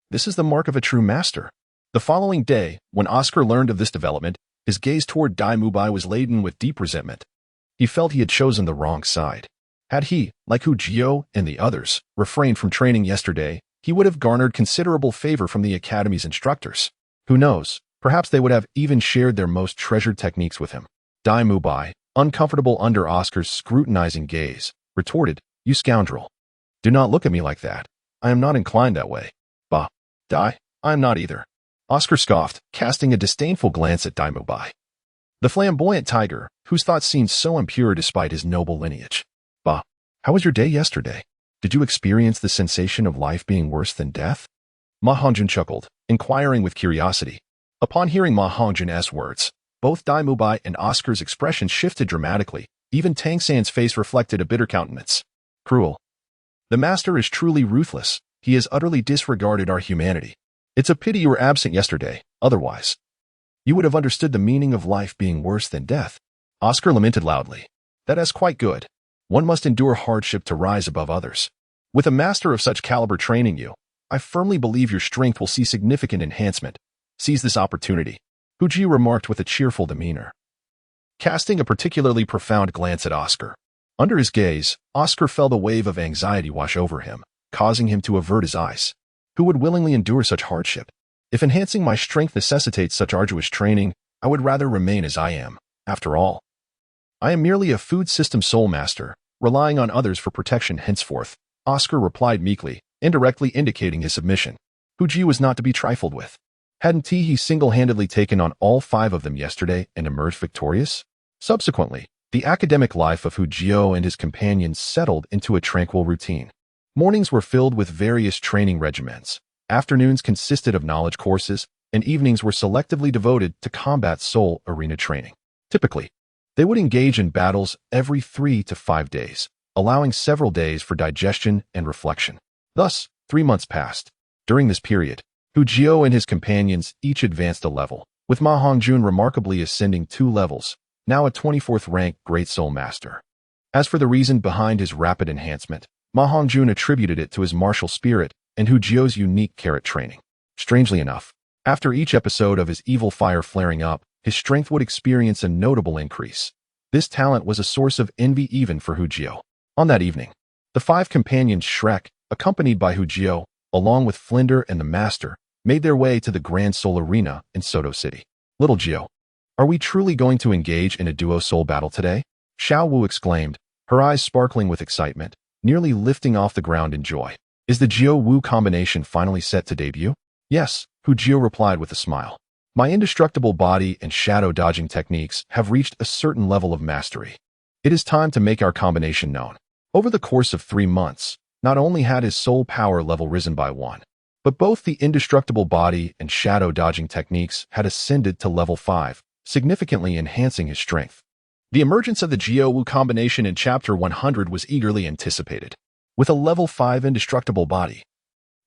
This is the mark of a true master. The following day, when Oscar learned of this development, his gaze toward Dai Mubai was laden with deep resentment. He felt he had chosen the wrong side. Had he, like Hu Jiao and the others, refrained from training yesterday, he would have garnered considerable favor from the academy's instructors. Who knows, perhaps they would have even shared their most treasured techniques with him. Dai Mubai, uncomfortable under Oscar's scrutinizing gaze, retorted, "You scoundrel. Do not look at me like that. I am not inclined that way." "Bah, Dai, I am not either." Oscar scoffed, casting a disdainful glance at Dai Mubai. The flamboyant tiger, whose thoughts seemed so impure despite his noble lineage. "Bah, how was your day yesterday? Did you experience the sensation of life being worse than death?" Ma Hongjun chuckled, inquiring with curiosity. Upon hearing Ma Hongjun's words, both Dai Mubai and Oscar's expression shifted dramatically. Even Tang San's face reflected a bitter countenance. Cruel. The master is truly ruthless. He has utterly disregarded our humanity. It's a pity you were absent yesterday. Otherwise, you would have understood the meaning of life being worse than death. Oscar lamented loudly. That is quite good. One must endure hardship to rise above others. With a master of such caliber training you, I firmly believe your strength will see significant enhancement. Seize this opportunity, Hu Jiao remarked with a cheerful demeanor, casting a particularly profound glance at Oscar. Under his gaze, Oscar felt a wave of anxiety wash over him, causing him to avert his eyes. Who would willingly endure such hardship? If enhancing my strength necessitates such arduous training, I would rather remain as I am. After all, I am merely a food system soul master, relying on others for protection henceforth, Oscar replied meekly, indirectly indicating his submission. Hu Jiao was not to be trifled with. Hadn't he single-handedly taken on all 5 of them yesterday and emerged victorious? Subsequently, the academic life of Hu Jiao and his companions settled into a tranquil routine. Mornings were filled with various training regimens. Afternoons consisted of knowledge courses, and evenings were selectively devoted to combat soul arena training. Typically, they would engage in battles every 3 to 5 days, allowing several days for digestion and reflection. Thus, 3 months passed. During this period, Hu Jiao and his companions each advanced a level, with Ma Hongjun remarkably ascending 2 levels, now a 24th rank Great Soul Master. As for the reason behind his rapid enhancement, Ma Hongjun attributed it to his martial spirit and Hu Jiao's unique carrot training. Strangely enough, after each episode of his evil fire flaring up, his strength would experience a notable increase. This talent was a source of envy even for Hu Jio. On that evening, the five companions Shrek, accompanied by Hu Jio, along with Flinder and the Master, made their way to the Grand Soul Arena in Soto City. Little Jio, are we truly going to engage in a duo soul battle today? Xiao Wu exclaimed, her eyes sparkling with excitement, nearly lifting off the ground in joy. Is the Jio Wu combination finally set to debut? Yes, Hu Jio replied with a smile. My indestructible body and shadow dodging techniques have reached a certain level of mastery. It is time to make our combination known. Over the course of 3 months, not only had his soul power level risen by 1, but both the indestructible body and shadow dodging techniques had ascended to level 5, significantly enhancing his strength. The emergence of the Jio Wu combination in Chapter 100 was eagerly anticipated. With a level 5 indestructible body,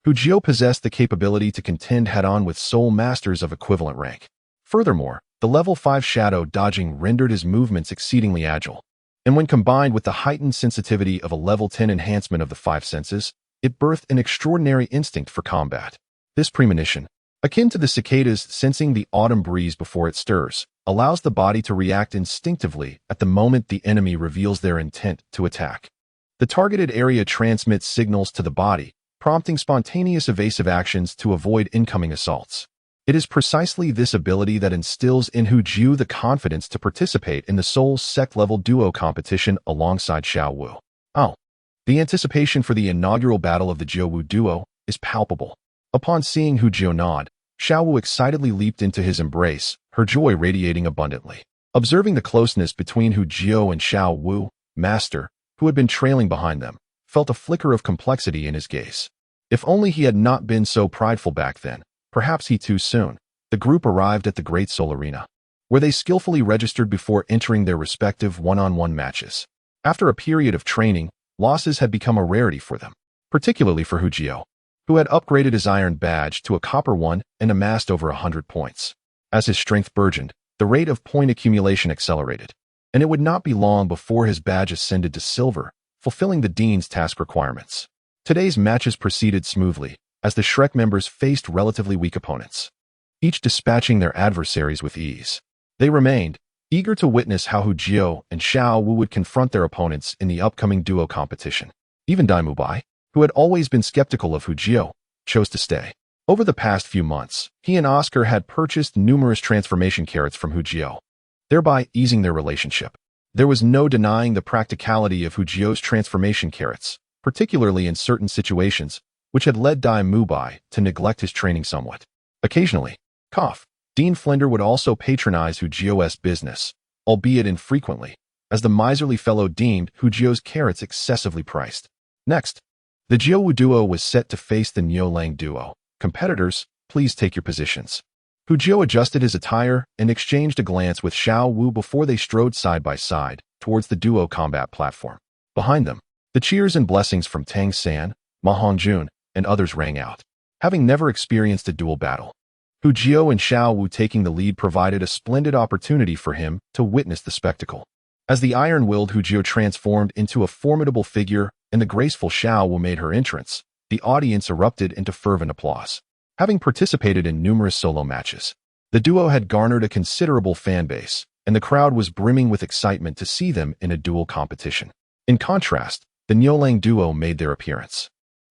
Hu Jio possessed the capability to contend head-on with soul masters of equivalent rank. Furthermore, the level 5 shadow dodging rendered his movements exceedingly agile, and when combined with the heightened sensitivity of a level 10 enhancement of the 5 senses, it birthed an extraordinary instinct for combat. This premonition, akin to the cicadas sensing the autumn breeze before it stirs, allows the body to react instinctively at the moment the enemy reveals their intent to attack. The targeted area transmits signals to the body, prompting spontaneous evasive actions to avoid incoming assaults. It is precisely this ability that instills in Hu Jio the confidence to participate in the Soul Sect-level duo competition alongside Xiao Wu. Oh, the anticipation for the inaugural battle of the Jio Wu duo is palpable. Upon seeing Hu Jio nod, Xiao Wu excitedly leaped into his embrace, her joy radiating abundantly. Observing the closeness between Hu Jio and Xiao Wu, Master, who had been trailing behind them, felt a flicker of complexity in his gaze. If only he had not been so prideful back then, perhaps he too soon. The group arrived at the Great Soul Arena, where they skillfully registered before entering their respective one-on-one matches. After a period of training, losses had become a rarity for them, particularly for Hu Jio, who had upgraded his iron badge to a copper one and amassed over 100 points. As his strength burgeoned, the rate of point accumulation accelerated, and it would not be long before his badge ascended to silver, fulfilling the Dean's task requirements. Today's matches proceeded smoothly, as the Shrek members faced relatively weak opponents, each dispatching their adversaries with ease. They remained eager to witness how Hu Jio and Xiao Wu would confront their opponents in the upcoming duo competition. Even Dai Mubai, who had always been skeptical of Hu Jio, chose to stay. Over the past few months, he and Oscar had purchased numerous transformation carrots from Hu Jio, thereby easing their relationship. There was no denying the practicality of Hu Jio's transformation carrots, particularly in certain situations, which had led Dai Mubai to neglect his training somewhat. Occasionally, Dean Flinder would also patronize Hu Jio's business, albeit infrequently, as the miserly fellow deemed Hu Jio's carrots excessively priced. Next, the Jio Wu duo was set to face the Niulang duo. Competitors, please take your positions. Hu Jio adjusted his attire and exchanged a glance with Xiao Wu before they strode side by side towards the duo combat platform. Behind them, the cheers and blessings from Tang San, Ma Hongjun, and others rang out. Having never experienced a duel battle, Hu Jio and Xiao Wu taking the lead provided a splendid opportunity for him to witness the spectacle. As the iron-willed Hu Jio transformed into a formidable figure and the graceful Xiao Wu made her entrance, the audience erupted into fervent applause. Having participated in numerous solo matches, the duo had garnered a considerable fan base, and the crowd was brimming with excitement to see them in a duel competition. In contrast, the Niulang duo made their appearance.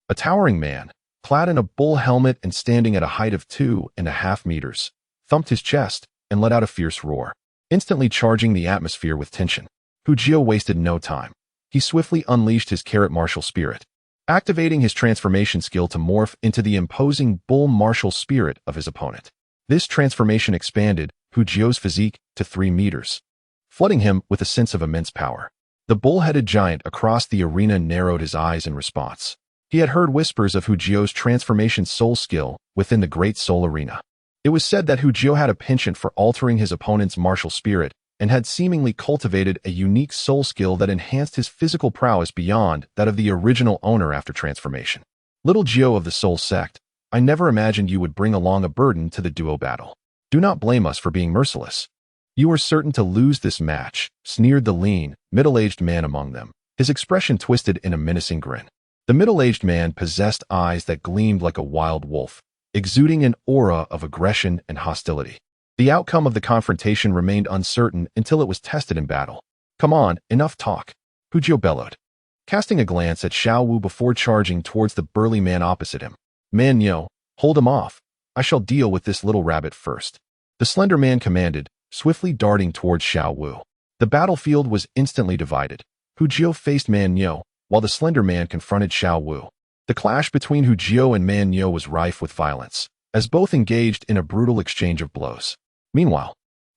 A towering man, clad in a bull helmet and standing at a height of 2.5 meters, thumped his chest and let out a fierce roar, instantly charging the atmosphere with tension. Hu Jio wasted no time. He swiftly unleashed his carrot martial spirit, activating his transformation skill to morph into the imposing bull martial spirit of his opponent. This transformation expanded Hu Jio's physique to 3 meters, flooding him with a sense of immense power. The bull-headed giant across the arena narrowed his eyes in response. He had heard whispers of Hu Jio's transformation soul skill within the Great Soul Arena. It was said that Hu Jio had a penchant for altering his opponent's martial spirit and had seemingly cultivated a unique soul skill that enhanced his physical prowess beyond that of the original owner after transformation. Little Jio of the Soul Sect, I never imagined you would bring along a burden to the duo battle. Do not blame us for being merciless. You are certain to lose this match, sneered the lean, middle-aged man among them, his expression twisted in a menacing grin. The middle-aged man possessed eyes that gleamed like a wild wolf, exuding an aura of aggression and hostility. The outcome of the confrontation remained uncertain until it was tested in battle. Come on, enough talk, Hu Jio bellowed, casting a glance at Xiao Wu before charging towards the burly man opposite him. Man Yo, hold him off. I shall deal with this little rabbit first. The slender man commanded, swiftly darting towards Xiao Wu. The battlefield was instantly divided. Hu Jio faced Man Yo, while the slender man confronted Xiao Wu. The clash between Hu Jio and Man Yo was rife with violence, as both engaged in a brutal exchange of blows. Meanwhile,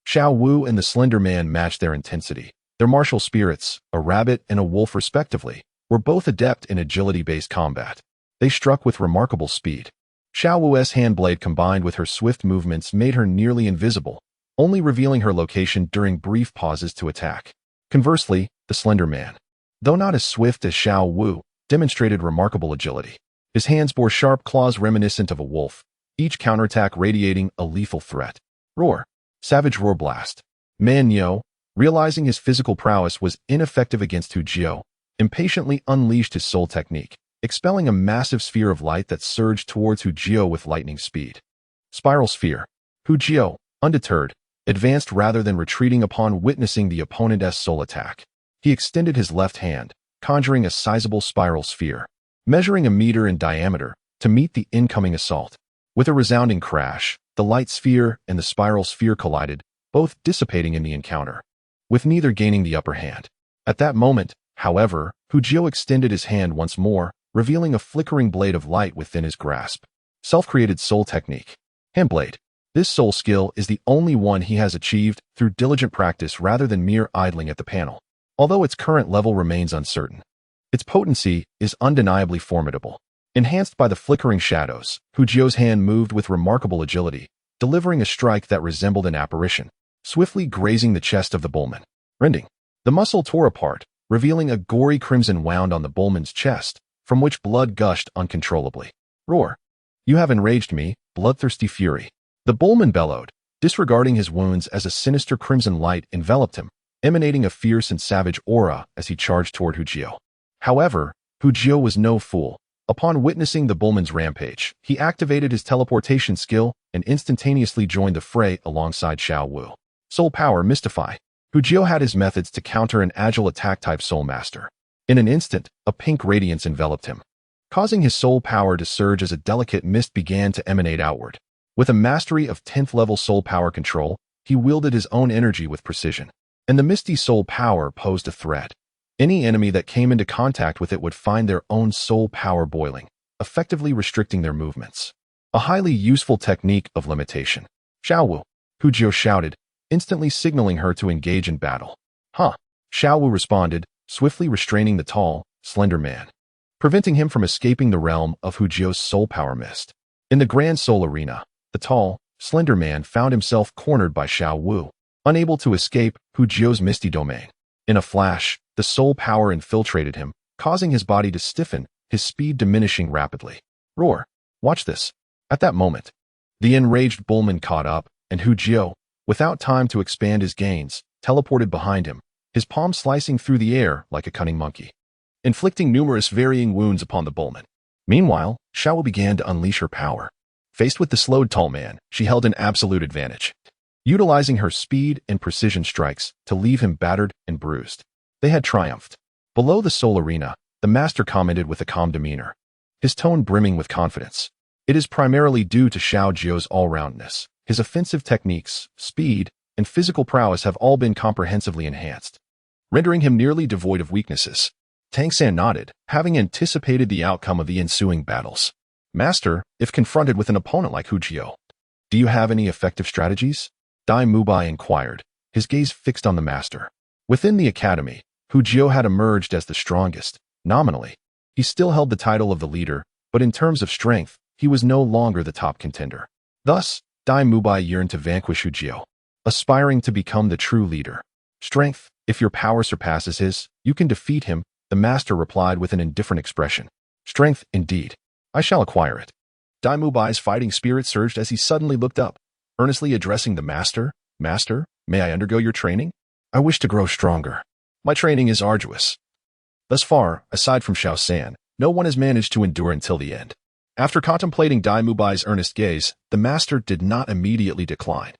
Xiao Wu and the slender man matched their intensity. Their martial spirits, a rabbit and a wolf respectively, were both adept in agility-based combat. They struck with remarkable speed. Xiao Wu's hand blade combined with her swift movements made her nearly invisible, only revealing her location during brief pauses to attack. Conversely, the slender man, though not as swift as Xiao Wu, demonstrated remarkable agility. His hands bore sharp claws reminiscent of a wolf, each counterattack radiating a lethal threat. Roar. Savage roar blast. Man Yo, realizing his physical prowess was ineffective against Hu Jio, impatiently unleashed his soul technique, expelling a massive sphere of light that surged towards Hu Jio with lightning speed. Spiral sphere. Hu Jio, undeterred, advanced rather than retreating upon witnessing the opponent's soul attack. He extended his left hand, conjuring a sizable spiral sphere, measuring a meter in diameter, to meet the incoming assault. With a resounding crash, the light sphere and the spiral sphere collided, both dissipating in the encounter, with neither gaining the upper hand. At that moment, however, Hu Jio extended his hand once more, revealing a flickering blade of light within his grasp. Self-created soul technique. Handblade. This soul skill is the only one he has achieved through diligent practice rather than mere idling at the panel. Although its current level remains uncertain, its potency is undeniably formidable. Enhanced by the flickering shadows, Hu Jio's hand moved with remarkable agility, delivering a strike that resembled an apparition, swiftly grazing the chest of the bullman. Rending. The muscle tore apart, revealing a gory crimson wound on the bullman's chest, from which blood gushed uncontrollably. Roar. You have enraged me, bloodthirsty fury. The bullman bellowed, disregarding his wounds as a sinister crimson light enveloped him, emanating a fierce and savage aura as he charged toward Hu Jio. However, Hu Jio was no fool. Upon witnessing the bullman's rampage, he activated his teleportation skill and instantaneously joined the fray alongside Xiao Wu. Soul power mystify. Hu Jio had his methods to counter an agile attack-type soul master. In an instant, a pink radiance enveloped him, causing his soul power to surge as a delicate mist began to emanate outward. With a mastery of 10th level soul power control, he wielded his own energy with precision, and the misty soul power posed a threat. Any enemy that came into contact with it would find their own soul power boiling, effectively restricting their movements. A highly useful technique of limitation. Xiao Wu, Hu Jio shouted, instantly signaling her to engage in battle. Huh. Xiao Wu responded, swiftly restraining the tall, slender man, preventing him from escaping the realm of Hu Jio's soul power mist. In the grand soul arena, the tall, slender man found himself cornered by Xiao Wu, unable to escape Hu Jio's misty domain. In a flash, the soul power infiltrated him, causing his body to stiffen, his speed diminishing rapidly. Roar. Watch this. At that moment, the enraged bullman caught up, and Hu Jio, without time to expand his gains, teleported behind him, his palm slicing through the air like a cunning monkey, inflicting numerous varying wounds upon the bullman. Meanwhile, Xiao Wu began to unleash her power. Faced with the slowed tall man, she held an absolute advantage, utilizing her speed and precision strikes to leave him battered and bruised. They had triumphed. Below the soul arena, the master commented with a calm demeanor, his tone brimming with confidence. It is primarily due to Xiao Jio's all-roundness. His offensive techniques, speed, and physical prowess have all been comprehensively enhanced, rendering him nearly devoid of weaknesses. Tang San nodded, having anticipated the outcome of the ensuing battles. Master, if confronted with an opponent like Hu Jio, do you have any effective strategies? Dai Mubai inquired, his gaze fixed on the master. Within the academy, Hu Jio had emerged as the strongest. Nominally, he still held the title of the leader, but in terms of strength, he was no longer the top contender. Thus, Dai Mubai yearned to vanquish Hu Jio, aspiring to become the true leader. Strength, if your power surpasses his, you can defeat him, the master replied with an indifferent expression. Strength, indeed. I shall acquire it. Dai Mubai's fighting spirit surged as he suddenly looked up, earnestly addressing the master. Master, may I undergo your training? I wish to grow stronger. My training is arduous. Thus far, aside from Xiao San, no one has managed to endure until the end. After contemplating Dai Mubai's earnest gaze, the master did not immediately decline.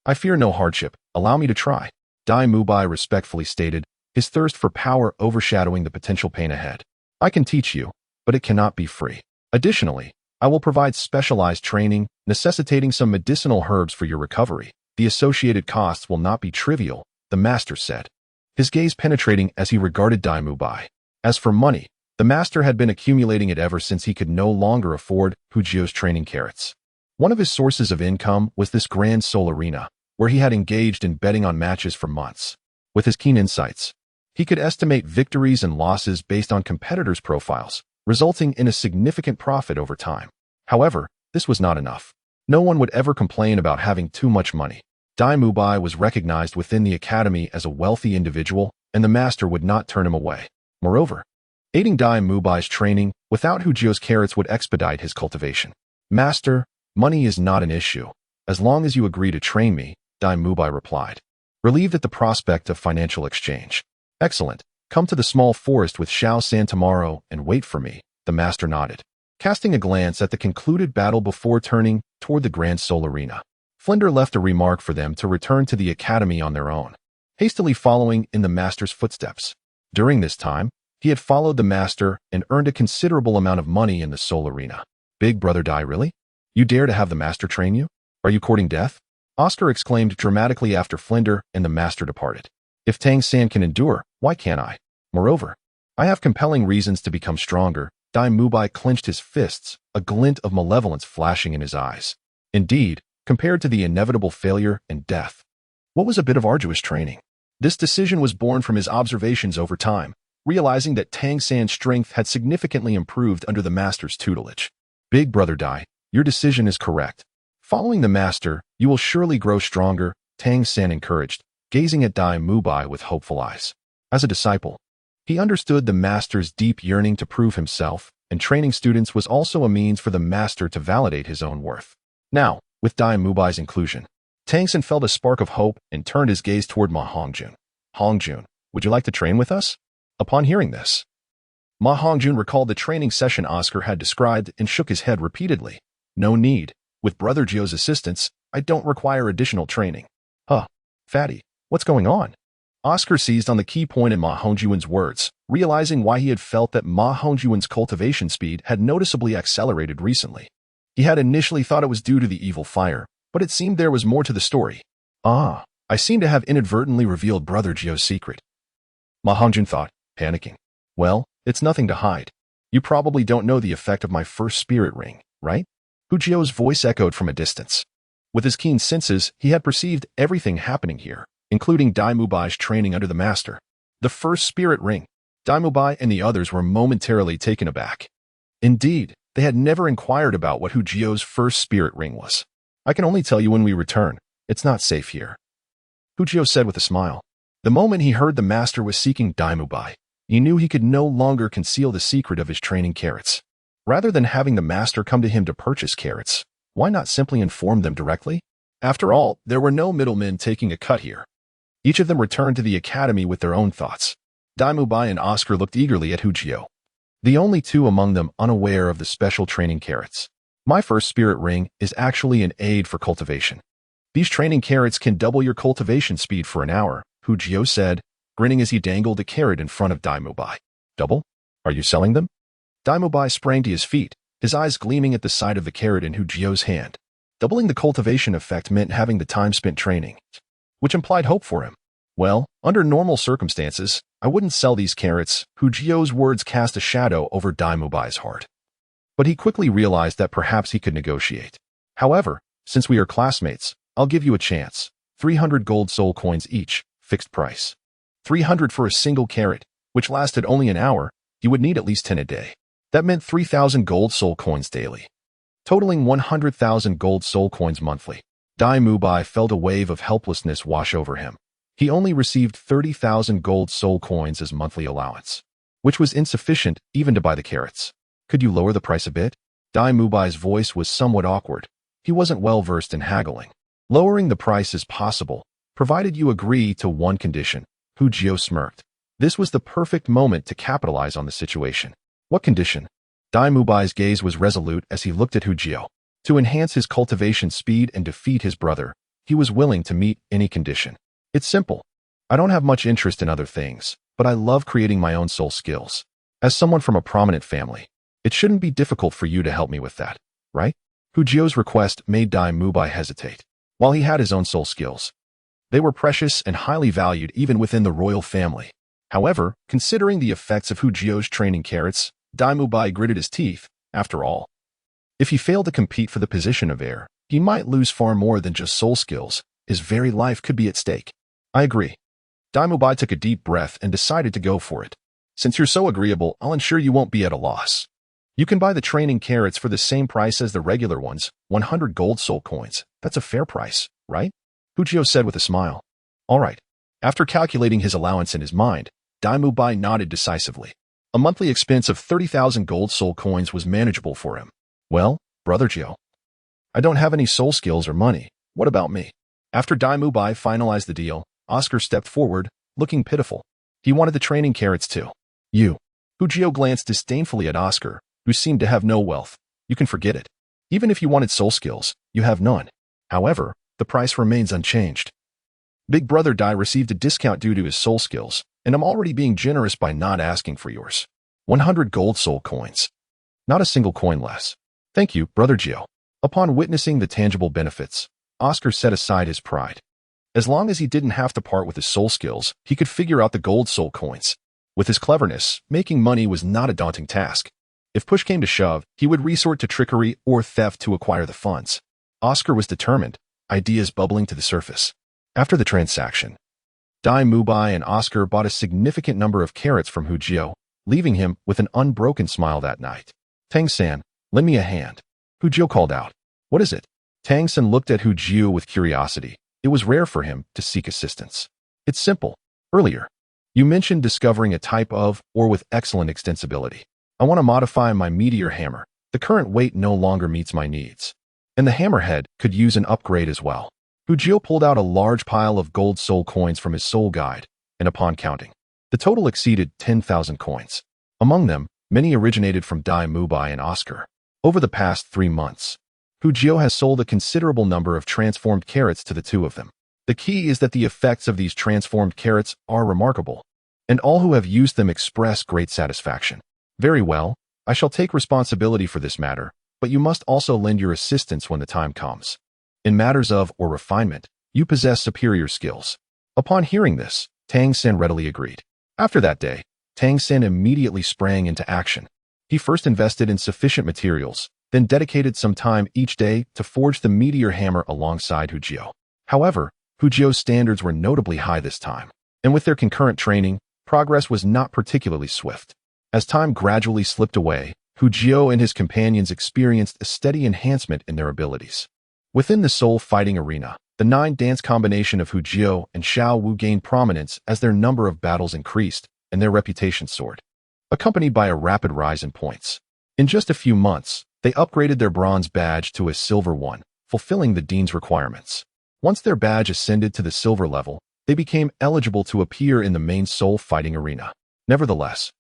I fear no hardship. Allow me to try. Dai Mubai respectfully stated, his thirst for power overshadowing the potential pain ahead. I can teach you, but it cannot be free. Additionally, I will provide specialized training, necessitating some medicinal herbs for your recovery. The associated costs will not be trivial, the master said, his gaze penetrating as he regarded Dai Mubai. As for money, the master had been accumulating it ever since he could no longer afford Hu Jio's training carrots. One of his sources of income was this Grand Soul Arena, where he had engaged in betting on matches for months. With his keen insights, he could estimate victories and losses based on competitors' profiles, resulting in a significant profit over time. However, this was not enough. No one would ever complain about having too much money. Dai Mubai was recognized within the academy as a wealthy individual, and the master would not turn him away. Moreover, aiding Dai Mubai's training without Hu Jio's carrots would expedite his cultivation. Master, money is not an issue. As long as you agree to train me, Dai Mubai replied, relieved at the prospect of financial exchange. Excellent. Come to the small forest with Xiao San tomorrow and wait for me, the master nodded, casting a glance at the concluded battle before turning toward the Grand Soul Arena. Flinder left a remark for them to return to the academy on their own, hastily following in the master's footsteps. During this time, he had followed the master and earned a considerable amount of money in the Soul Arena. Big brother Dai, really? You dare to have the master train you? Are you courting death? Oscar exclaimed dramatically after Flinder and the master departed. If Tang San can endure, why can't I? Moreover, I have compelling reasons to become stronger. Dai Mubai clenched his fists, a glint of malevolence flashing in his eyes. Indeed, compared to the inevitable failure and death, what was a bit of arduous training? This decision was born from his observations over time, realizing that Tang San's strength had significantly improved under the master's tutelage. Big brother Dai, your decision is correct. Following the master, you will surely grow stronger, Tang San encouraged, gazing at Dai Mubai with hopeful eyes. As a disciple, he understood the master's deep yearning to prove himself, and training students was also a means for the master to validate his own worth. Now, with Dai Mubai's inclusion, Tang San felt a spark of hope and turned his gaze toward Ma Hongjun. Hongjun, would you like to train with us? Upon hearing this, Ma Hongjun recalled the training session Oscar had described and shook his head repeatedly. No need. With Brother Jio's assistance, I don't require additional training. Huh, fatty, what's going on? Oscar seized on the key point in Ma Hongjun's words, realizing why he had felt that Ma Hongjun's cultivation speed had noticeably accelerated recently. He had initially thought it was due to the evil fire, but it seemed there was more to the story. Ah, I seem to have inadvertently revealed Brother Jio's secret. Ma Hongjun thought, panicking. Well, it's nothing to hide. You probably don't know the effect of my first spirit ring, right? Hu Jio's voice echoed from a distance. With his keen senses, he had perceived everything happening here, including Dai Mubai's training under the master. The first spirit ring. Dai Mubai and the others were momentarily taken aback. Indeed, they had never inquired about what Hu Jio's first spirit ring was. I can only tell you when we return. It's not safe here, Hu Jio said with a smile. The moment he heard the master was seeking Dai Mubai, he knew he could no longer conceal the secret of his training carrots. Rather than having the master come to him to purchase carrots, why not simply inform them directly? After all, there were no middlemen taking a cut here. Each of them returned to the academy with their own thoughts. Dai Mubai and Oscar looked eagerly at Hu Jio, the only two among them unaware of the special training carrots. My first spirit ring is actually an aid for cultivation. These training carrots can double your cultivation speed for an hour, Hu Jio said, grinning as he dangled a carrot in front of Dai Mubai. Double? Are you selling them? Dai Mubai sprang to his feet, his eyes gleaming at the sight of the carrot in Hu Jio's hand. Doubling the cultivation effect meant having the time spent training, which implied hope for him. Well, under normal circumstances, I wouldn't sell these carrots. Hu Jio's words cast a shadow over Dai Mubai's heart. But he quickly realized that perhaps he could negotiate. However, since we are classmates, I'll give you a chance. 300 gold soul coins each, fixed price. 300 for a single carrot, which lasted only an hour. You would need at least 10 a day. That meant 3,000 gold soul coins daily, totaling 100,000 gold soul coins monthly. Dai Mubai felt a wave of helplessness wash over him. He only received 30,000 gold soul coins as monthly allowance, which was insufficient even to buy the carrots. Could you lower the price a bit? Dai Mubai's voice was somewhat awkward. He wasn't well versed in haggling. Lowering the price is possible, provided you agree to one condition. Hu Jio smirked. This was the perfect moment to capitalize on the situation. What condition? Dai Mubai's gaze was resolute as he looked at Hu Jio. To enhance his cultivation speed and defeat his brother, he was willing to meet any condition. It's simple. I don't have much interest in other things. but I love creating my own soul skills. As someone from a prominent family, it shouldn't be difficult for you to help me with that, right? Hu Jio's request made Dai Mubai hesitate. While he had his own soul skills, they were precious and highly valued even within the royal family. However, considering the effects of Hu Jio's training carrots, Dai Mubai gritted his teeth. After all, if he failed to compete for the position of heir, he might lose far more than just soul skills. His very life could be at stake. I agree. Dai Mubai took a deep breath and decided to go for it. Since you're so agreeable, I'll ensure you won't be at a loss. You can buy the training carrots for the same price as the regular ones, 100 gold soul coins. That's a fair price, right? Hu Jio said with a smile. All right. After calculating his allowance in his mind, Dai Mubai nodded decisively. A monthly expense of 30,000 gold soul coins was manageable for him. Well, Brother Jio, I don't have any soul skills or money. What about me? After Dai Mubai finalized the deal, Oscar stepped forward, looking pitiful. He wanted the training carrots too. You. Hu Jio glanced disdainfully at Oscar, who seemed to have no wealth. You can forget it. Even if you wanted soul skills, you have none. However, the price remains unchanged. Big Brother Dai received a discount due to his soul skills, and I'm already being generous by not asking for yours. 100 gold soul coins. Not a single coin less. Thank you, Brother Jio. Upon witnessing the tangible benefits, Oscar set aside his pride. As long as he didn't have to part with his soul skills, he could figure out the gold soul coins. With his cleverness, making money was not a daunting task. If push came to shove, he would resort to trickery or theft to acquire the funds. Oscar was determined, ideas bubbling to the surface. After the transaction, Dai Mubai and Oscar bought a significant number of carrots from Hu Jio, leaving him with an unbroken smile that night. Tang San, lend me a hand. Hu Jio called out. What is it? Tang San looked at Hu Jio with curiosity. It was rare for him to seek assistance. It's simple. Earlier, you mentioned discovering a type of, or with excellent extensibility. I want to modify my meteor hammer. The current weight no longer meets my needs. And the hammerhead could use an upgrade as well. Hu Jio pulled out a large pile of gold soul coins from his soul guide, and upon counting, the total exceeded 10,000 coins. Among them, many originated from Dai Mubai and Oscar. Over the past 3 months, Hu Jio has sold a considerable number of transformed carrots to the two of them. The key is that the effects of these transformed carrots are remarkable, and all who have used them express great satisfaction. Very well, I shall take responsibility for this matter, but you must also lend your assistance when the time comes. In matters of or refinement, you possess superior skills. Upon hearing this, Tang San readily agreed. After that day, Tang San immediately sprang into action. He first invested in sufficient materials, then dedicated some time each day to forge the meteor hammer alongside Hu Jio. However, Hu Jio's standards were notably high this time, and with their concurrent training, progress was not particularly swift. As time gradually slipped away, Hu Jio and his companions experienced a steady enhancement in their abilities. Within the soul fighting arena, the 9-dance combination of Hu Jio and Xiao Wu gained prominence as their number of battles increased and their reputation soared, accompanied by a rapid rise in points. In just a few months, they upgraded their bronze badge to a silver one, fulfilling the dean's requirements. Once their badge ascended to the silver level, they became eligible to appear in the main soul fighting arena. Nevertheless,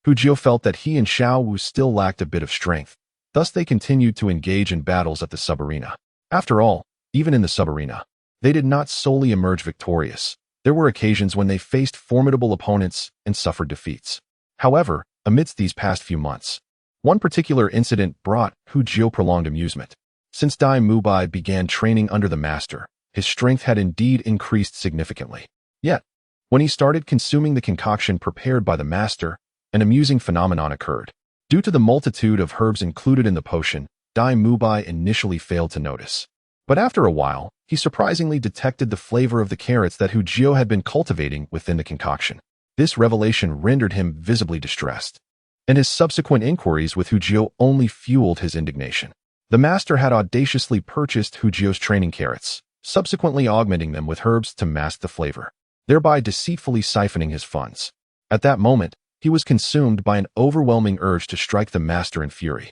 Hu Jio felt that he and Xiao Wu still lacked a bit of strength, thus they continued to engage in battles at the sub-arena. After all, even in the sub-arena, they did not solely emerge victorious. There were occasions when they faced formidable opponents and suffered defeats. However, amidst these past few months, one particular incident brought Hu Jio prolonged amusement. Since Dai Mubai began training under the master, his strength had indeed increased significantly. Yet, when he started consuming the concoction prepared by the master, an amusing phenomenon occurred. Due to the multitude of herbs included in the potion, Dai Mubai initially failed to notice. But after a while, he surprisingly detected the flavor of the carrots that Hu Jio had been cultivating within the concoction. This revelation rendered him visibly distressed, and his subsequent inquiries with Hu Jio only fueled his indignation. The master had audaciously purchased Hu Jio's training carrots, subsequently augmenting them with herbs to mask the flavor, thereby deceitfully siphoning his funds. At that moment, he was consumed by an overwhelming urge to strike the master in fury.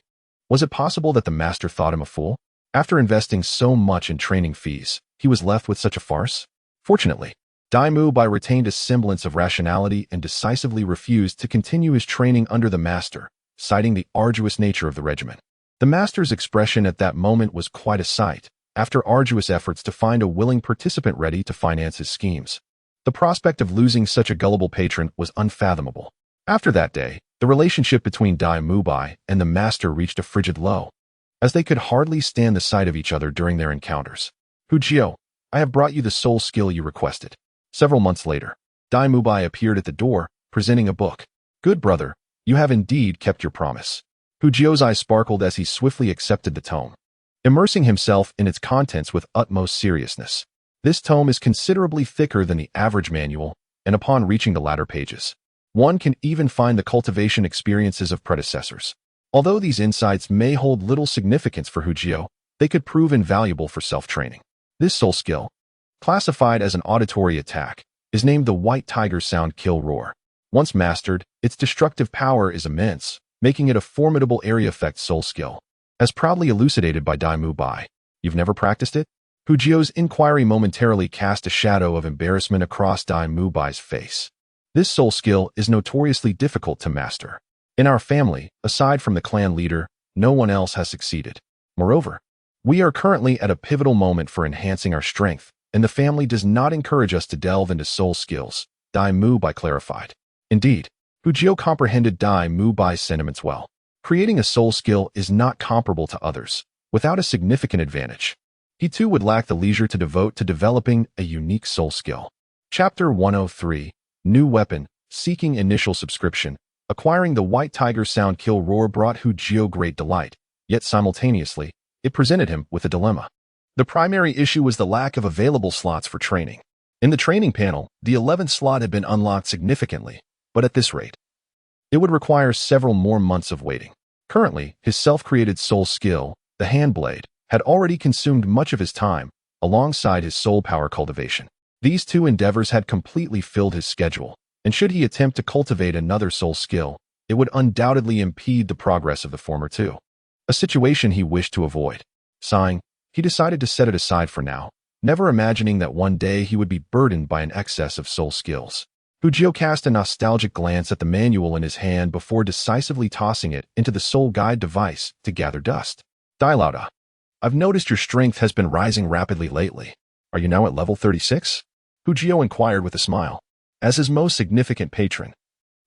Was it possible that the master thought him a fool? After investing so much in training fees, he was left with such a farce? Fortunately, Dai Mubai retained a semblance of rationality and decisively refused to continue his training under the master, citing the arduous nature of the regimen. The master's expression at that moment was quite a sight, after arduous efforts to find a willing participant ready to finance his schemes. The prospect of losing such a gullible patron was unfathomable. After that day, the relationship between Dai Mubai and the master reached a frigid low, as they could hardly stand the sight of each other during their encounters. Hu Jiao, I have brought you the soul skill you requested. Several months later, Dai Mubai appeared at the door, presenting a book. Good brother, you have indeed kept your promise. Hu Jiao's eyes sparkled as he swiftly accepted the tome, immersing himself in its contents with utmost seriousness. This tome is considerably thicker than the average manual, and upon reaching the latter pages, one can even find the cultivation experiences of predecessors. Although these insights may hold little significance for Hu Jiao, they could prove invaluable for self-training. This soul skill, classified as an auditory attack, is named the White Tiger Sound Kill Roar. Once mastered, its destructive power is immense, making it a formidable area effect soul skill. As proudly elucidated by Dai Mubai, you've never practiced it? Hu Jiao's inquiry momentarily cast a shadow of embarrassment across Dai Mubai's face. This soul skill is notoriously difficult to master. In our family, aside from the clan leader, no one else has succeeded. Moreover, we are currently at a pivotal moment for enhancing our strength, and the family does not encourage us to delve into soul skills, Dai Mubai clarified. Indeed, Hu Jiao comprehended Dai Mubai's sentiments well. Creating a soul skill is not comparable to others, without a significant advantage. He too would lack the leisure to devote to developing a unique soul skill. Chapter 103, New Weapon, Seeking Initial Subscription. Acquiring the White Tiger Sound Kill Roar brought Hu Jiao great delight, yet simultaneously, it presented him with a dilemma. The primary issue was the lack of available slots for training. In the training panel, the 11th slot had been unlocked significantly, but at this rate, it would require several more months of waiting. Currently, his self-created soul skill, the hand blade, had already consumed much of his time, alongside his soul power cultivation. These two endeavors had completely filled his schedule, and should he attempt to cultivate another soul skill, it would undoubtedly impede the progress of the former two. A situation he wished to avoid. Sighing, he decided to set it aside for now, never imagining that one day he would be burdened by an excess of soul skills. Hu Jiao cast a nostalgic glance at the manual in his hand before decisively tossing it into the soul guide device to gather dust. Dai Lauda, I've noticed your strength has been rising rapidly lately. Are you now at level 36? Hu Jiao inquired with a smile. As his most significant patron,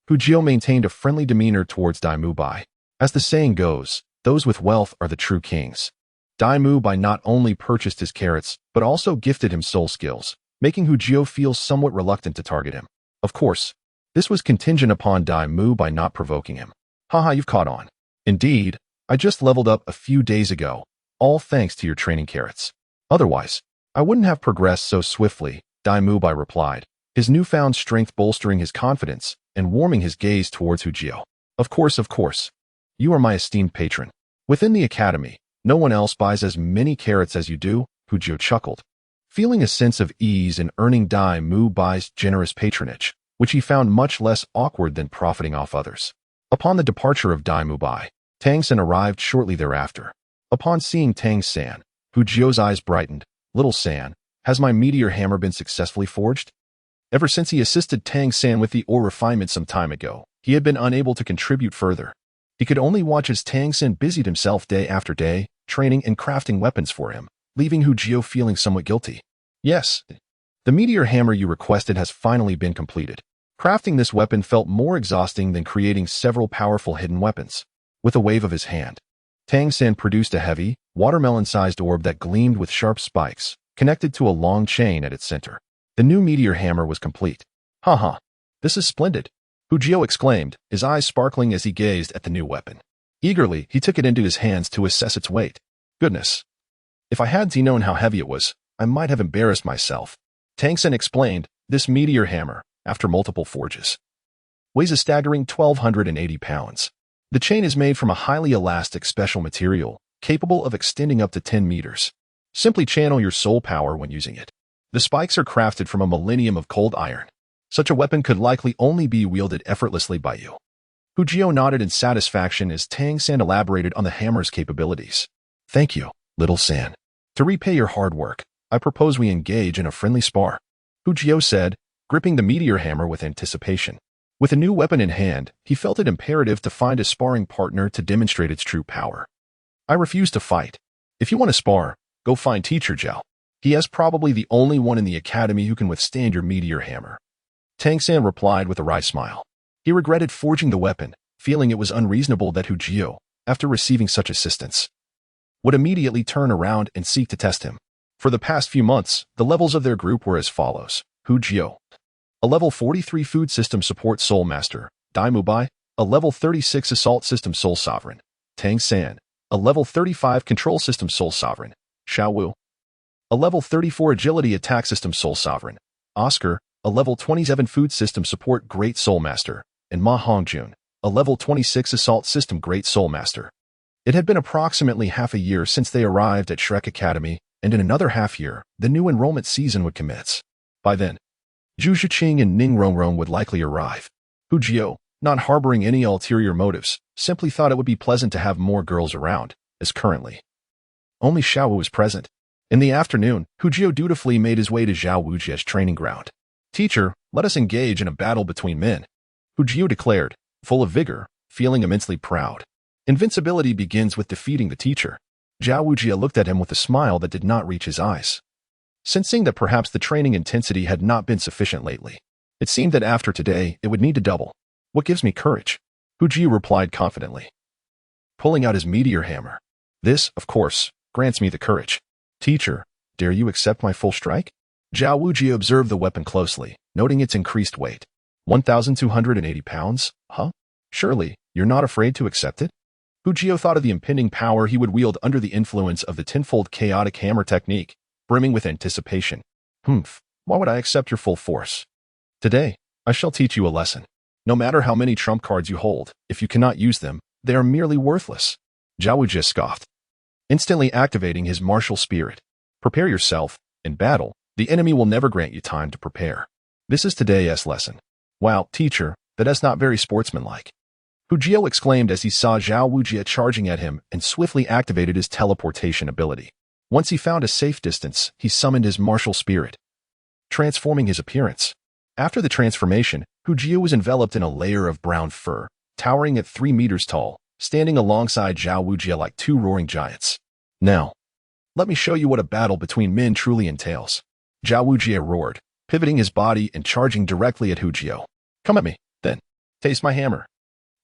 Hu Jiao maintained a friendly demeanor towards Dai Mubai. As the saying goes, those with wealth are the true kings. Dai Mubai not only purchased his carrots, but also gifted him soul skills, making Hu Jiao feel somewhat reluctant to target him. Of course, this was contingent upon Dai Mubai not provoking him. Haha, you've caught on. Indeed, I just leveled up a few days ago, all thanks to your training carrots. Otherwise, I wouldn't have progressed so swiftly, Dai Mubai replied, his newfound strength bolstering his confidence and warming his gaze towards Hu Jiao. Of course. You are my esteemed patron. Within the academy, no one else buys as many carrots as you do, Hu Jiao chuckled, feeling a sense of ease in earning Dai Mubai's generous patronage, which he found much less awkward than profiting off others. Upon the departure of Dai Mubai, Tang San arrived shortly thereafter. Upon seeing Tang San, Hu Jiao's eyes brightened. Little San, has my meteor hammer been successfully forged? Ever since he assisted Tang San with the ore refinement some time ago, he had been unable to contribute further. He could only watch as Tang San busied himself day after day, training and crafting weapons for him, leaving Hu Jiao feeling somewhat guilty. Yes, the meteor hammer you requested has finally been completed. Crafting this weapon felt more exhausting than creating several powerful hidden weapons. With a wave of his hand, Tang San produced a heavy, watermelon-sized orb that gleamed with sharp spikes, connected to a long chain at its center. The new meteor hammer was complete. Haha, this is splendid, Hu Jiao exclaimed, his eyes sparkling as he gazed at the new weapon. Eagerly, he took it into his hands to assess its weight. Goodness, if I had known how heavy it was, I might have embarrassed myself. Tang San explained, this meteor hammer, after multiple forges, weighs a staggering 1,280 pounds. The chain is made from a highly elastic special material, capable of extending up to 10 meters. Simply channel your soul power when using it. The spikes are crafted from a millennium of cold iron. Such a weapon could likely only be wielded effortlessly by you. Hu Jiao nodded in satisfaction as Tang San elaborated on the hammer's capabilities. Thank you, little San. To repay your hard work, I propose we engage in a friendly spar, Hu Jiao said, gripping the meteor hammer with anticipation. With a new weapon in hand, he felt it imperative to find a sparring partner to demonstrate its true power. I refuse to fight. If you want to spar, go find Teacher Zhao. He is probably the only one in the academy who can withstand your meteor hammer. Tang San replied with a wry smile. He regretted forging the weapon, feeling it was unreasonable that Hu Jio, after receiving such assistance, would immediately turn around and seek to test him. For the past few months, the levels of their group were as follows. Hu Jio, a level 43 Food System Support Soul Master. Dai Mubai, a level 36 Assault System Soul Sovereign. Tang San, a level 35 Control System Soul Sovereign. Xiao Wu, a level 34 Agility Attack System Soul Sovereign. Oscar, a level 27 Food System Support Great Soul Master. And Ma Hongjun, a level 26 Assault System Great Soul Master. It had been approximately half a year since they arrived at Shrek Academy, and in another half year, the new enrollment season would commence. By then, Zhu Zhiqing and Ning Rongrong would likely arrive. Hu Jio, not harboring any ulterior motives, simply thought it would be pleasant to have more girls around, as currently only Xiao Wu was present. In the afternoon, Hu Jio dutifully made his way to Xiao Wu's training ground. Teacher, let us engage in a battle between men, Hu Jio declared, full of vigor, feeling immensely proud. Invincibility begins with defeating the teacher. Xiao Wu looked at him with a smile that did not reach his eyes. Sensing that perhaps the training intensity had not been sufficient lately, it seemed that after today it would need to double. What gives me courage? Hu Jio replied confidently, pulling out his meteor hammer. This, of course, grants me the courage. Teacher, dare you accept my full strike? Xiao Wu observed the weapon closely, noting its increased weight. 1,280 pounds? Huh? Surely, you're not afraid to accept it? Hu Jio thought of the impending power he would wield under the influence of the tenfold chaotic hammer technique, brimming with anticipation. Why would I accept your full force? Today, I shall teach you a lesson. No matter how many trump cards you hold, if you cannot use them, they are merely worthless. Xiao Wu scoffed, instantly activating his martial spirit. Prepare yourself. In battle, the enemy will never grant you time to prepare. This is today's lesson. Wow, teacher, that is not very sportsmanlike. Hu Jio exclaimed as he saw Xiao Wu charging at him and swiftly activated his teleportation ability. Once he found a safe distance, he summoned his martial spirit, transforming his appearance. After the transformation, Hu Jio was enveloped in a layer of brown fur, towering at 3 meters tall, standing alongside Xiao Wu like two roaring giants. Now, let me show you what a battle between men truly entails. Xiao Wu roared, pivoting his body and charging directly at Hu Jio. Come at me, then. Taste my hammer.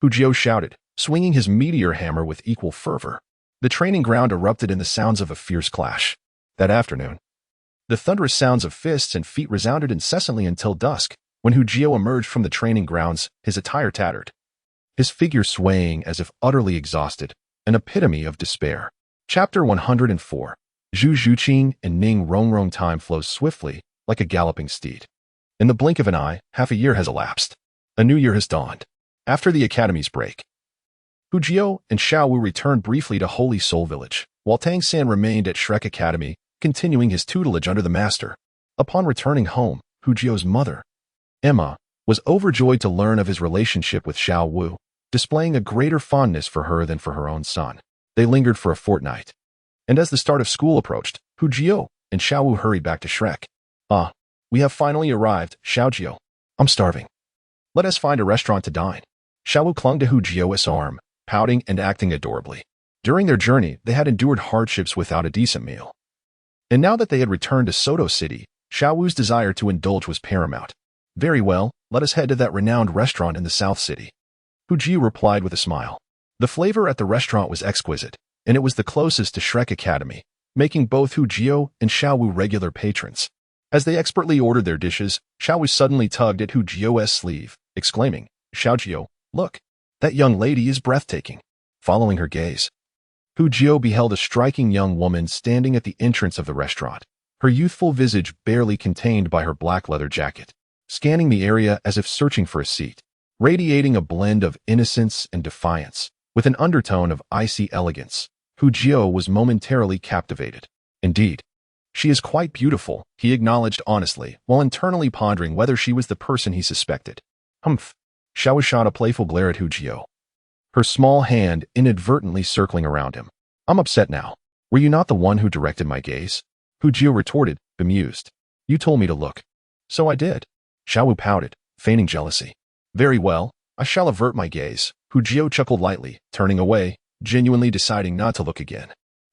Hu Jio shouted, swinging his meteor hammer with equal fervor. The training ground erupted in the sounds of a fierce clash. That afternoon, the thunderous sounds of fists and feet resounded incessantly until dusk, when Hu Jio emerged from the training grounds, his attire tattered, his figure swaying as if utterly exhausted, an epitome of despair. Chapter 104. Zhu Zhiqing and Ning Rongrong. Time flows swiftly, like a galloping steed. In the blink of an eye, half a year has elapsed. A new year has dawned. After the academy's break, Hu Jio and Xiao Wu returned briefly to Holy Soul Village, while Tang San remained at Shrek Academy, continuing his tutelage under the master. Upon returning home, Hu Jio's mother, Emma, was overjoyed to learn of his relationship with Xiao Wu, displaying a greater fondness for her than for her own son. They lingered for a fortnight, and as the start of school approached, Hu Jio and Xiao Wu hurried back to Shrek. We have finally arrived, Xiao Jio. I'm starving. Let us find a restaurant to dine. Xiao Wu clung to Hu Jio's arm, pouting and acting adorably. During their journey, they had endured hardships without a decent meal. And now that they had returned to Soto City, Xiao Wu's desire to indulge was paramount. Very well, let us head to that renowned restaurant in the South City. Hu Jio replied with a smile. The flavor at the restaurant was exquisite, and it was the closest to Shrek Academy, making both Hu Jio and Xiao Wu regular patrons. As they expertly ordered their dishes, Xiao Wu suddenly tugged at Hu Jio's sleeve, exclaiming, Xiao Jio, look, that young lady is breathtaking. Following her gaze, Hu Jio beheld a striking young woman standing at the entrance of the restaurant, her youthful visage barely contained by her black leather jacket, scanning the area as if searching for a seat, radiating a blend of innocence and defiance, with an undertone of icy elegance. Hu Jio was momentarily captivated. Indeed, she is quite beautiful, he acknowledged honestly, while internally pondering whether she was the person he suspected. Xiao Wu shot a playful glare at Hu Jio, her small hand inadvertently circling around him. I'm upset now. Were you not the one who directed my gaze? Hu Jio retorted, bemused. You told me to look. So I did. Xiao Wu pouted, feigning jealousy. Very well, I shall avert my gaze. Hu Jio chuckled lightly, turning away, genuinely deciding not to look again.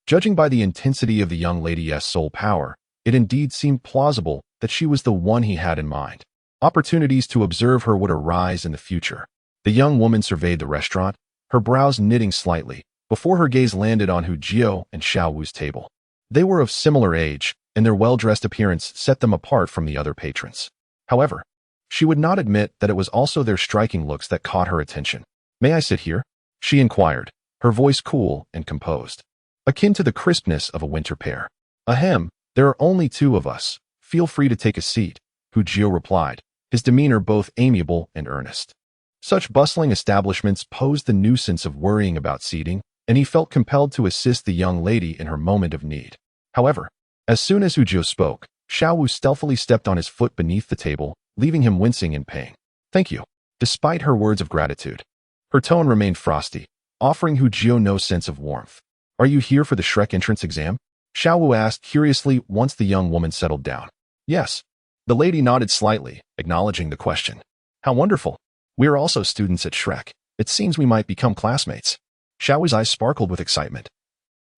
Judging by the intensity of the young lady's soul power, It indeed seemed plausible that she was the one he had in mind. Opportunities to observe her would arise in the future. The young woman surveyed the restaurant, her brows knitting slightly, before her gaze landed on Hu Jio and Xiao Wu's table. They were of similar age, and their well-dressed appearance set them apart from the other patrons. However, she would not admit that it was also their striking looks that caught her attention. "May I sit here?" she inquired, her voice cool and composed, akin to the crispness of a winter pear. "Ahem, there are only two of us. Feel free to take a seat," Hu Jio replied, his demeanor both amiable and earnest. Such bustling establishments posed the nuisance of worrying about seating, and he felt compelled to assist the young lady in her moment of need. However, as soon as Hu Jio spoke, Xiao Wu stealthily stepped on his foot beneath the table, leaving him wincing in pain. "Thank you." Despite her words of gratitude, her tone remained frosty, offering Hu Jio no sense of warmth. "Are you here for the Shrek entrance exam?" Xiao Wu asked curiously once the young woman settled down. "Yes." The lady nodded slightly, acknowledging the question. "How wonderful. We are also students at Shrek. It seems we might become classmates." Xiao Wu's eyes sparkled with excitement,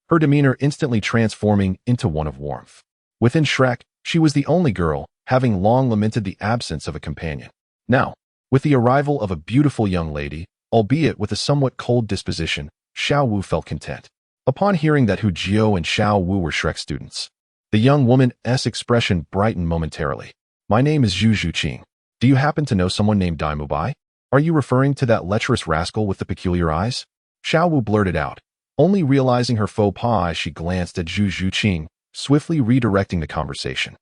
her demeanor instantly transforming into one of warmth. Within Shrek, she was the only girl, having long lamented the absence of a companion. Now, with the arrival of a beautiful young lady, albeit with a somewhat cold disposition, Xiao Wu felt content. Upon hearing that Hu Jio and Xiao Wu were Shrek students, the young woman's expression brightened momentarily. "My name is Zhu Zhuqing. Do you happen to know someone named Dai Mubai? Are you referring to that lecherous rascal with the peculiar eyes?" Xiao Wu blurted out, only realizing her faux pas as she glanced at Zhu Zhuqing, swiftly redirecting the conversation.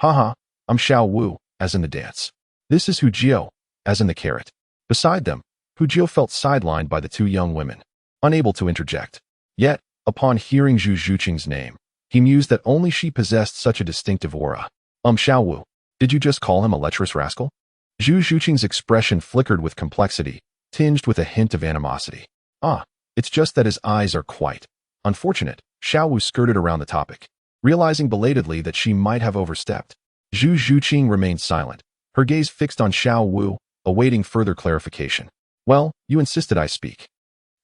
"Haha, I'm Xiao Wu, as in the dance. This is Hu Jio, as in the carrot." Beside them, Hu Jio felt sidelined by the two young women, unable to interject. Yet, upon hearing Zhu Zhuqing's name, he mused that only she possessed such a distinctive aura. Xiao Wu, did you just call him a lecherous rascal?" Zhu Zhuqing's expression flickered with complexity, tinged with a hint of animosity. "Ah, it's just that his eyes are quite unfortunate." Xiao Wu skirted around the topic, realizing belatedly that she might have overstepped. Zhu Zhuqing remained silent, her gaze fixed on Xiao Wu, awaiting further clarification. "Well, you insisted I speak.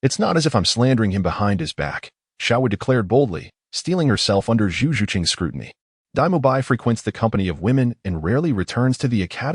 It's not as if I'm slandering him behind his back," Xiao Wu declared boldly, steeling herself under Zhu Zhuqing's scrutiny. "Dai Mubai frequents the company of women and rarely returns to the academy."